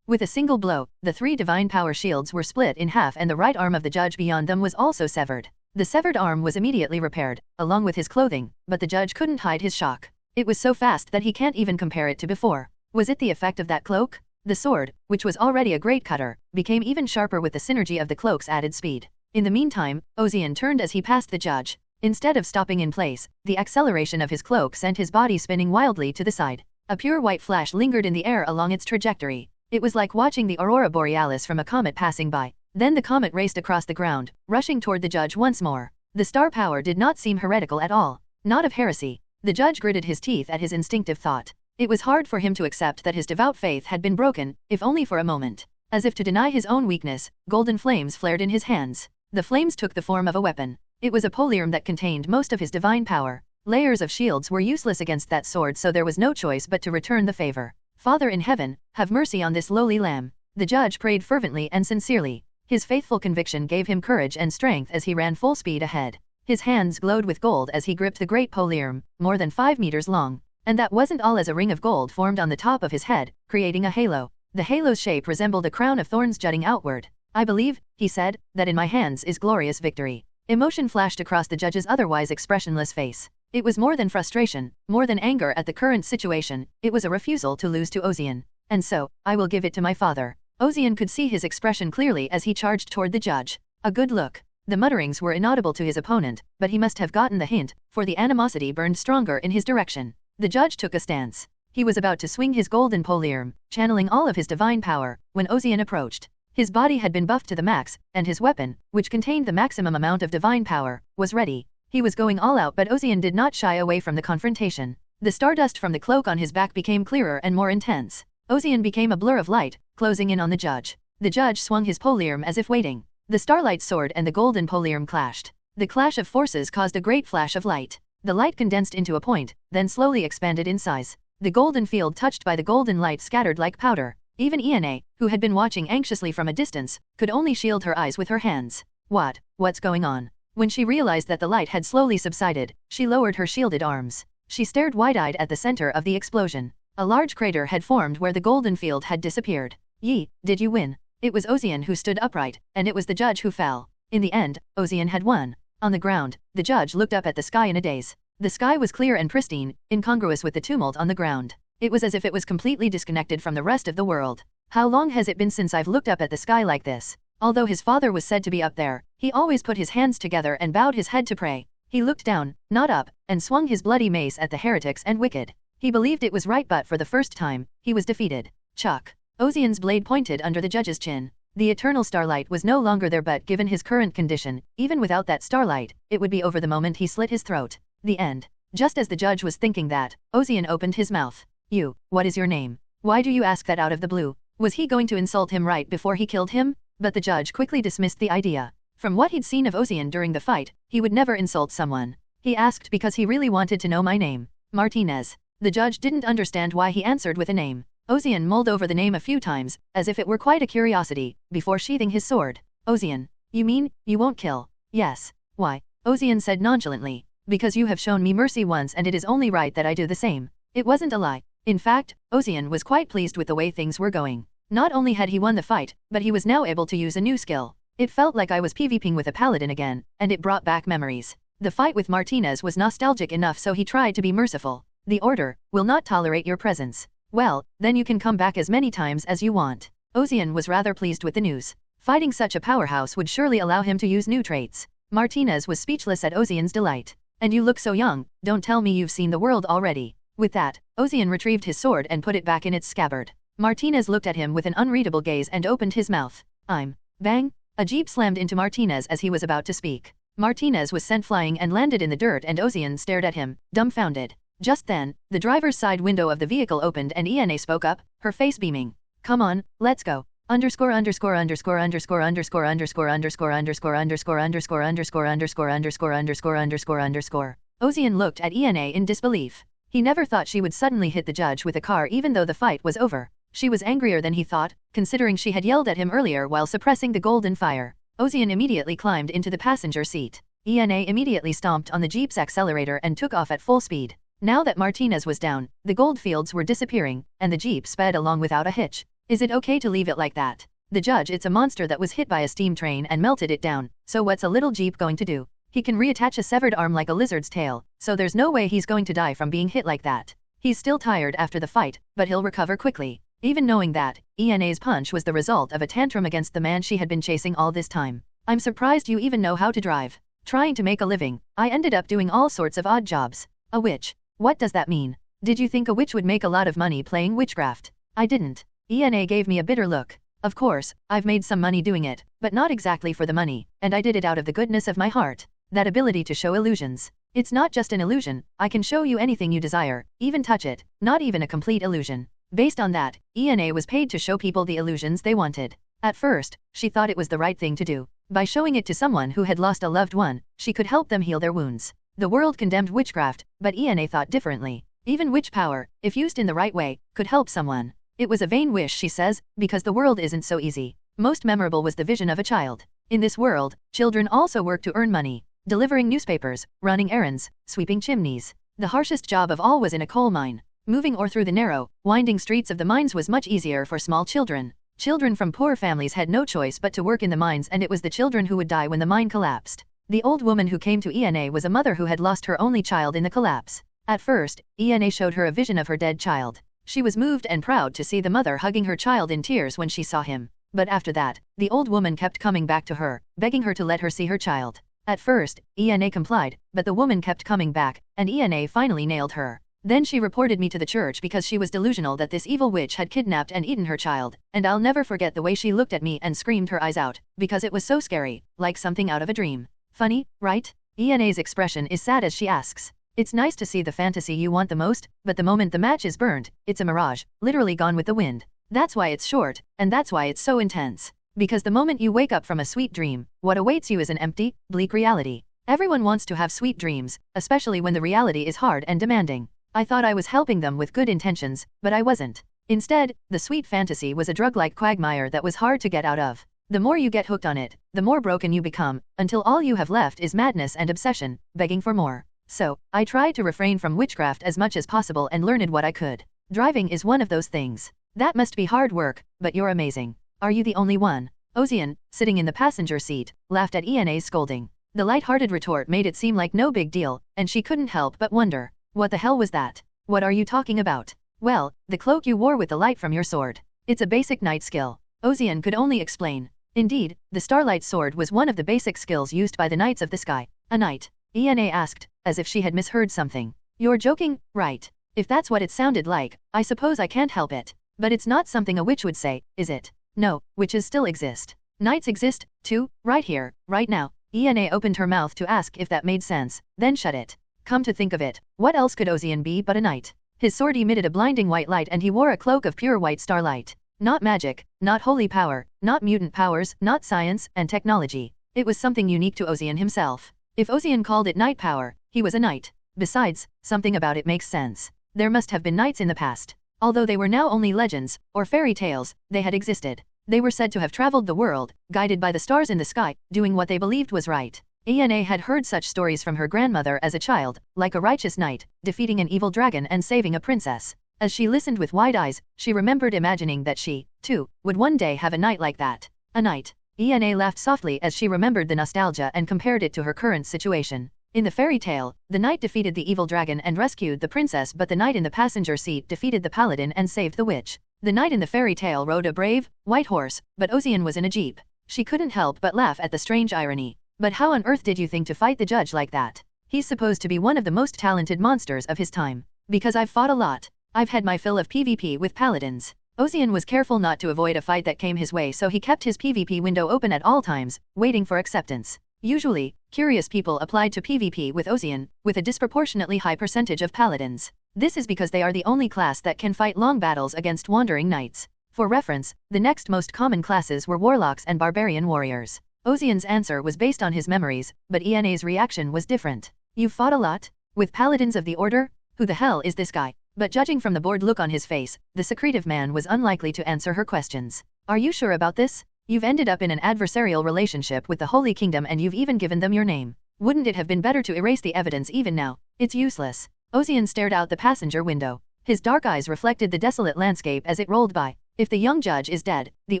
With a single blow, the 3 divine power shields were split in half and the right arm of the judge beyond them was also severed. The severed arm was immediately repaired, along with his clothing, but the judge couldn't hide his shock. It was so fast that he can't even compare it to before. Was it the effect of that cloak? The sword, which was already a great cutter, became even sharper with the synergy of the cloak's added speed. In the meantime, Ozian turned as he passed the judge. Instead of stopping in place, the acceleration of his cloak sent his body spinning wildly to the side. A pure white flash lingered in the air along its trajectory. It was like watching the aurora borealis from a comet passing by. Then the comet raced across the ground, rushing toward the judge once more. The star power did not seem heretical at all. Not of heresy. The judge gritted his teeth at his instinctive thought. It was hard for him to accept that his devout faith had been broken, if only for a moment. As if to deny his own weakness, golden flames flared in his hands. The flames took the form of a weapon. It was a polearm that contained most of his divine power. Layers of shields were useless against that sword, so there was no choice but to return the favor. Father in heaven, have mercy on this lowly lamb. The judge prayed fervently and sincerely. His faithful conviction gave him courage and strength as he ran full speed ahead. His hands glowed with gold as he gripped the great polearm, more than 5 meters long. And that wasn't all, as a ring of gold formed on the top of his head, creating a halo. The halo's shape resembled a crown of thorns jutting outward. I believe, he said, that in my hands is glorious victory. Emotion flashed across the judge's otherwise expressionless face. It was more than frustration, more than anger at the current situation, it was a refusal to lose to Ozian. And so, I will give it to my father. Ozian could see his expression clearly as he charged toward the judge. A good look. The mutterings were inaudible to his opponent, but he must have gotten the hint, for the animosity burned stronger in his direction. The judge took a stance. He was about to swing his golden polearm, channeling all of his divine power, when Ozian approached. His body had been buffed to the max, and his weapon, which contained the maximum amount of divine power, was ready. He was going all out, but Ozian did not shy away from the confrontation. The stardust from the cloak on his back became clearer and more intense. Ozian became a blur of light, closing in on the judge. The judge swung his polearm as if waiting. The starlight sword and the golden polearm clashed. The clash of forces caused a great flash of light. The light condensed into a point, then slowly expanded in size. The golden field touched by the golden light scattered like powder. Even Ena, who had been watching anxiously from a distance, could only shield her eyes with her hands. What's going on? When she realized that the light had slowly subsided, she lowered her shielded arms. She stared wide-eyed at the center of the explosion. A large crater had formed where the golden field had disappeared. Did you win? It was Ozian who stood upright, and it was the judge who fell. In the end, Ozian had won. On the ground, the judge looked up at the sky in a daze. The sky was clear and pristine, incongruous with the tumult on the ground. It was as if it was completely disconnected from the rest of the world. How long has it been since I've looked up at the sky like this? Although his father was said to be up there, he always put his hands together and bowed his head to pray. He looked down, not up, and swung his bloody mace at the heretics and wicked. He believed it was right, but for the first time, he was defeated. Chuck. Ozian's blade pointed under the judge's chin. The eternal starlight was no longer there, but given his current condition, even without that starlight, it would be over the moment he slit his throat. The end. Just as the judge was thinking that, Ozian opened his mouth. You, what is your name? Why do you ask that out of the blue? Was he going to insult him right before he killed him? But the judge quickly dismissed the idea. From what he'd seen of Ozian during the fight, he would never insult someone. He asked because he really wanted to know my name. Martinez. The judge didn't understand why he answered with a name. Ozian mulled over the name a few times, as if it were quite a curiosity, before sheathing his sword. Ozian. You mean, you won't kill? Yes. Why? Ozian said nonchalantly. Because you have shown me mercy once and it is only right that I do the same. It wasn't a lie. In fact, Ozian was quite pleased with the way things were going. Not only had he won the fight, but he was now able to use a new skill. It felt like I was PvPing with a paladin again, and it brought back memories. The fight with Martinez was nostalgic enough, so he tried to be merciful. The order will not tolerate your presence. Well, then you can come back as many times as you want. Ozian was rather pleased with the news. Fighting such a powerhouse would surely allow him to use new traits. Martinez was speechless at Ozian's delight. And you look so young, don't tell me you've seen the world already. With that, Ozian retrieved his sword and put it back in its scabbard. Martinez looked at him with an unreadable gaze and opened his mouth. Bang! A jeep slammed into Martinez as he was about to speak. Martinez was sent flying and landed in the dirt, and Ozian stared at him, dumbfounded. Just then, the driver's side window of the vehicle opened and Ena spoke up, her face beaming. Come on, let's go. Underscore underscore underscore underscore underscore underscore underscore underscore underscore underscore underscore underscore underscore underscore underscore underscore. Ozian looked at Ena in disbelief. He never thought she would suddenly hit the judge with a car even though the fight was over. She was angrier than he thought, considering she had yelled at him earlier while suppressing the golden fire. Ozian immediately climbed into the passenger seat. Ena immediately stomped on the jeep's accelerator and took off at full speed. Now that Martinez was down, the gold fields were disappearing, and the jeep sped along without a hitch. Is it okay to leave it like that? The judge, it's a monster that was hit by a steam train and melted it down, so what's a little jeep going to do? He can reattach a severed arm like a lizard's tail, so there's no way he's going to die from being hit like that. He's still tired after the fight, but he'll recover quickly. Even knowing that, Ena's punch was the result of a tantrum against the man she had been chasing all this time. I'm surprised you even know how to drive. Trying to make a living, I ended up doing all sorts of odd jobs. A witch. What does that mean? Did you think a witch would make a lot of money playing witchcraft? I didn't. Ena gave me a bitter look. Of course, I've made some money doing it, but not exactly for the money, and I did it out of the goodness of my heart. That ability to show illusions. It's not just an illusion, I can show you anything you desire, even touch it, not even a complete illusion. Based on that, Ena was paid to show people the illusions they wanted. At first, she thought it was the right thing to do. By showing it to someone who had lost a loved one, she could help them heal their wounds. The world condemned witchcraft, but Ena thought differently. Even witch power, if used in the right way, could help someone. It was a vain wish, she says, because the world isn't so easy. Most memorable was the vision of a child. In this world, children also work to earn money. Delivering newspapers, running errands, sweeping chimneys. The harshest job of all was in a coal mine. Moving ore through the narrow, winding streets of the mines was much easier for small children. Children from poor families had no choice but to work in the mines, and it was the children who would die when the mine collapsed. The old woman who came to Ena was a mother who had lost her only child in the collapse. At first, Ena showed her a vision of her dead child. She was moved and proud to see the mother hugging her child in tears when she saw him. But after that, the old woman kept coming back to her, begging her to let her see her child. At first, Ena complied, but the woman kept coming back, and Ena finally nailed her. Then she reported me to the church because she was delusional that this evil witch had kidnapped and eaten her child, and I'll never forget the way she looked at me and screamed her eyes out, because it was so scary, like something out of a dream. Funny, right? Ena's expression is sad as she asks. It's nice to see the fantasy you want the most, but the moment the match is burned, it's a mirage, literally gone with the wind. That's why it's short, and that's why it's so intense. Because the moment you wake up from a sweet dream, what awaits you is an empty, bleak reality. Everyone wants to have sweet dreams, especially when the reality is hard and demanding. I thought I was helping them with good intentions, but I wasn't. Instead, the sweet fantasy was a drug-like quagmire that was hard to get out of. The more you get hooked on it, the more broken you become, until all you have left is madness and obsession, begging for more. So, I tried to refrain from witchcraft as much as possible and learned what I could. Driving is one of those things. That must be hard work, but you're amazing. Are you the only one? Ozian, sitting in the passenger seat, laughed at Ena's scolding. The light-hearted retort made it seem like no big deal, and she couldn't help but wonder. What the hell was that? What are you talking about? Well, the cloak you wore with the light from your sword. It's a basic knight skill. Ozian could only explain. Indeed, the Starlight Sword was one of the basic skills used by the Knights of the Sky. A knight? Ena asked, as if she had misheard something. You're joking, right? If that's what it sounded like, I suppose I can't help it. But it's not something a witch would say, is it? No, witches still exist. Knights exist, too, right here, right now. Ena opened her mouth to ask if that made sense, then shut it. Come to think of it, what else could Ozian be but a knight? His sword emitted a blinding white light and he wore a cloak of pure white starlight. Not magic, not holy power, not mutant powers, not science and technology. It was something unique to Ozian himself. If Ozian called it knight power, he was a knight. Besides, something about it makes sense. There must have been knights in the past. Although they were now only legends, or fairy tales, they had existed. They were said to have traveled the world, guided by the stars in the sky, doing what they believed was right. Ena had heard such stories from her grandmother as a child, like a righteous knight, defeating an evil dragon and saving a princess. As she listened with wide eyes, she remembered imagining that she, too, would one day have a knight like that. A knight. Ena laughed softly as she remembered the nostalgia and compared it to her current situation. In the fairy tale, the knight defeated the evil dragon and rescued the princess, but the knight in the passenger seat defeated the paladin and saved the witch. The knight in the fairy tale rode a brave, white horse, but Ozian was in a jeep. She couldn't help but laugh at the strange irony. But how on earth did you think to fight the judge like that? He's supposed to be one of the most talented monsters of his time. Because I've fought a lot. I've had my fill of PvP with paladins. Ozian was careful not to avoid a fight that came his way, so he kept his PvP window open at all times, waiting for acceptance. Usually, curious people applied to PvP with Ozian, with a disproportionately high percentage of paladins. This is because they are the only class that can fight long battles against wandering knights. For reference, the next most common classes were warlocks and barbarian warriors. Ozian's answer was based on his memories, but Ena's reaction was different. You've fought a lot? With paladins of the order? Who the hell is this guy? But judging from the bored look on his face, the secretive man was unlikely to answer her questions. Are you sure about this? You've ended up in an adversarial relationship with the Holy Kingdom and you've even given them your name. Wouldn't it have been better to erase the evidence even now? It's useless. Ozian stared out the passenger window. His dark eyes reflected the desolate landscape as it rolled by. If the young judge is dead, the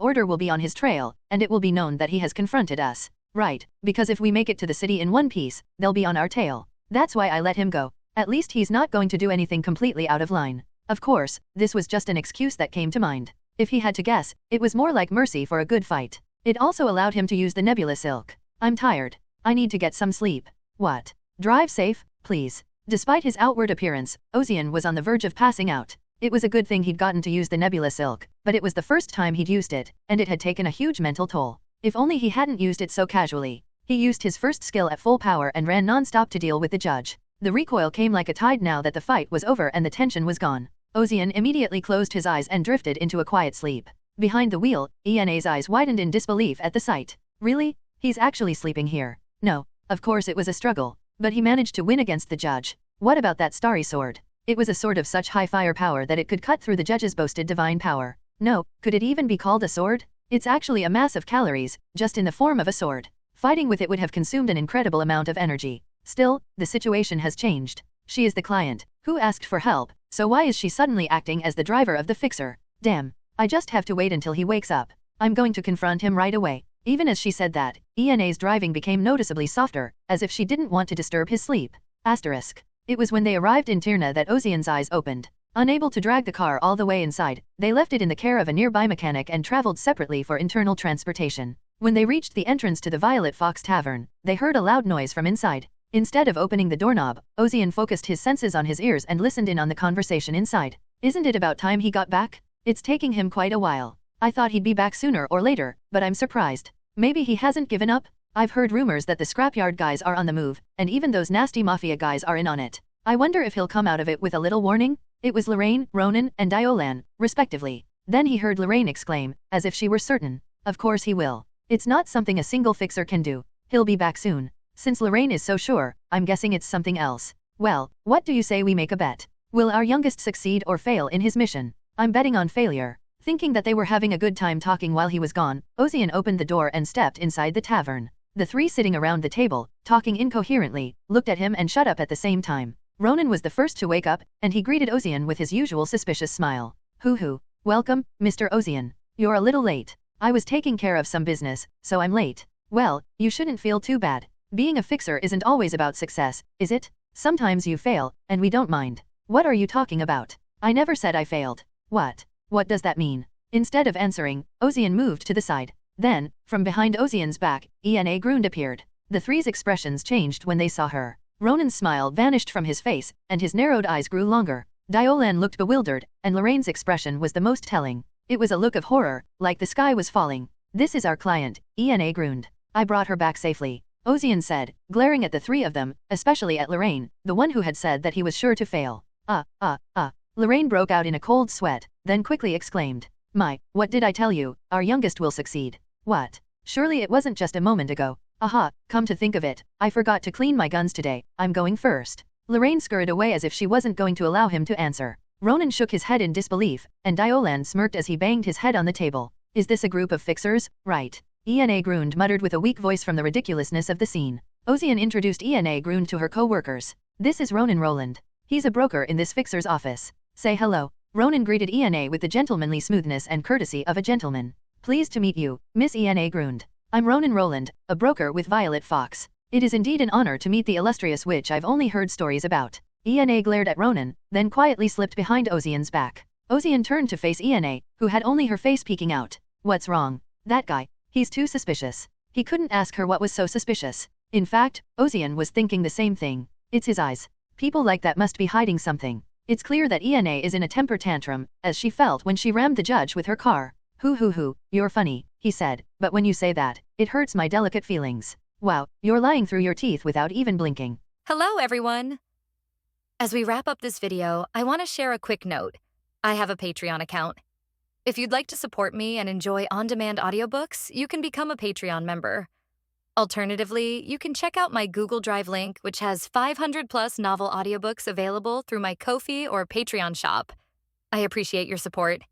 order will be on his trail, and it will be known that he has confronted us. Right, because if we make it to the city in one piece, they'll be on our tail. That's why I let him go. At least he's not going to do anything completely out of line. Of course, this was just an excuse that came to mind. If he had to guess, it was more like mercy for a good fight. It also allowed him to use the nebula silk. I'm tired. I need to get some sleep. What? Drive safe, please. Despite his outward appearance, Ozian was on the verge of passing out. It was a good thing he'd gotten to use the nebula silk, but it was the first time he'd used it, and it had taken a huge mental toll. If only he hadn't used it so casually. He used his first skill at full power and ran non-stop to deal with the judge. The recoil came like a tide now that the fight was over and the tension was gone. Ozian immediately closed his eyes and drifted into a quiet sleep. Behind the wheel, Ena's eyes widened in disbelief at the sight. Really? He's actually sleeping here? No, of course it was a struggle, but he managed to win against the judge. What about that starry sword? It was a sword of such high firepower that it could cut through the judge's boasted divine power. No, could it even be called a sword? It's actually a mass of calories, just in the form of a sword. Fighting with it would have consumed an incredible amount of energy. Still, the situation has changed. She is the client, who asked for help, so why is she suddenly acting as the driver of the fixer? Damn, I just have to wait until he wakes up. I'm going to confront him right away. Even as she said that, Ena's driving became noticeably softer, as if she didn't want to disturb his sleep. Asterisk. It was when they arrived in Tirna that Ozian's eyes opened. Unable to drag the car all the way inside, they left it in the care of a nearby mechanic and traveled separately for internal transportation. When they reached the entrance to the Violet Fox Tavern, they heard a loud noise from inside. Instead of opening the doorknob, Ozian focused his senses on his ears and listened in on the conversation inside. Isn't it about time he got back? It's taking him quite a while. I thought he'd be back sooner or later, but I'm surprised. Maybe he hasn't given up? I've heard rumors that the scrapyard guys are on the move, and even those nasty mafia guys are in on it. I wonder if he'll come out of it with a little warning? It was Lorraine, Ronan, and Diolan, respectively. Then he heard Lorraine exclaim, as if she were certain. Of course he will. It's not something a single fixer can do. He'll be back soon. Since Lorraine is so sure, I'm guessing it's something else. Well, what do you say we make a bet? Will our youngest succeed or fail in his mission? I'm betting on failure. Thinking that they were having a good time talking while he was gone, Ozian opened the door and stepped inside the tavern. The three sitting around the table, talking incoherently, looked at him and shut up at the same time. Ronan was the first to wake up, and he greeted Ozian with his usual suspicious smile. Hoo. Welcome, Mr. Ozian. You're a little late. I was taking care of some business, so I'm late. Well, you shouldn't feel too bad. Being a fixer isn't always about success, is it? Sometimes you fail, and we don't mind. What are you talking about? I never said I failed. What? What does that mean? Instead of answering, Ozian moved to the side. Then, from behind Ozian's back, Ena Grund appeared. The three's expressions changed when they saw her. Ronan's smile vanished from his face, and his narrowed eyes grew longer. Diolan looked bewildered, and Lorraine's expression was the most telling. It was a look of horror, like the sky was falling. This is our client, Ena Grund. I brought her back safely, Ozian said, glaring at the three of them, especially at Lorraine, the one who had said that he was sure to fail. Lorraine broke out in a cold sweat, then quickly exclaimed. My, what did I tell you? Our youngest will succeed. What? Surely it wasn't just a moment ago. Aha, come to think of it, I forgot to clean my guns today. I'm going first. Lorraine scurried away as if she wasn't going to allow him to answer. Ronan shook his head in disbelief, and Diolan smirked as he banged his head on the table. Is this a group of fixers? Right. Ena Grund muttered with a weak voice from the ridiculousness of the scene. Ozian introduced Ena Grund to her co-workers. This is Ronan Roland. He's a broker in this fixer's office. Say hello. Ronan greeted Ena with the gentlemanly smoothness and courtesy of a gentleman. Pleased to meet you, Miss Ena Grund. I'm Ronan Roland, a broker with Violet Fox. It is indeed an honor to meet the illustrious witch I've only heard stories about. Ena glared at Ronan, then quietly slipped behind Ozian's back. Ozian turned to face Ena, who had only her face peeking out. What's wrong? That guy. He's too suspicious. He couldn't ask her what was so suspicious. In fact, Ozian was thinking the same thing. It's his eyes. People like that must be hiding something. It's clear that Ena is in a temper tantrum, as she felt when she rammed the judge with her car. Hoo, you're funny, he said, but when you say that, it hurts my delicate feelings. Wow, you're lying through your teeth without even blinking. Hello, everyone. As we wrap up this video, I want to share a quick note. I have a Patreon account. If you'd like to support me and enjoy on-demand audiobooks, you can become a Patreon member. Alternatively, you can check out my Google Drive link, which has 500+ novel audiobooks available through my Ko-fi or Patreon shop. I appreciate your support.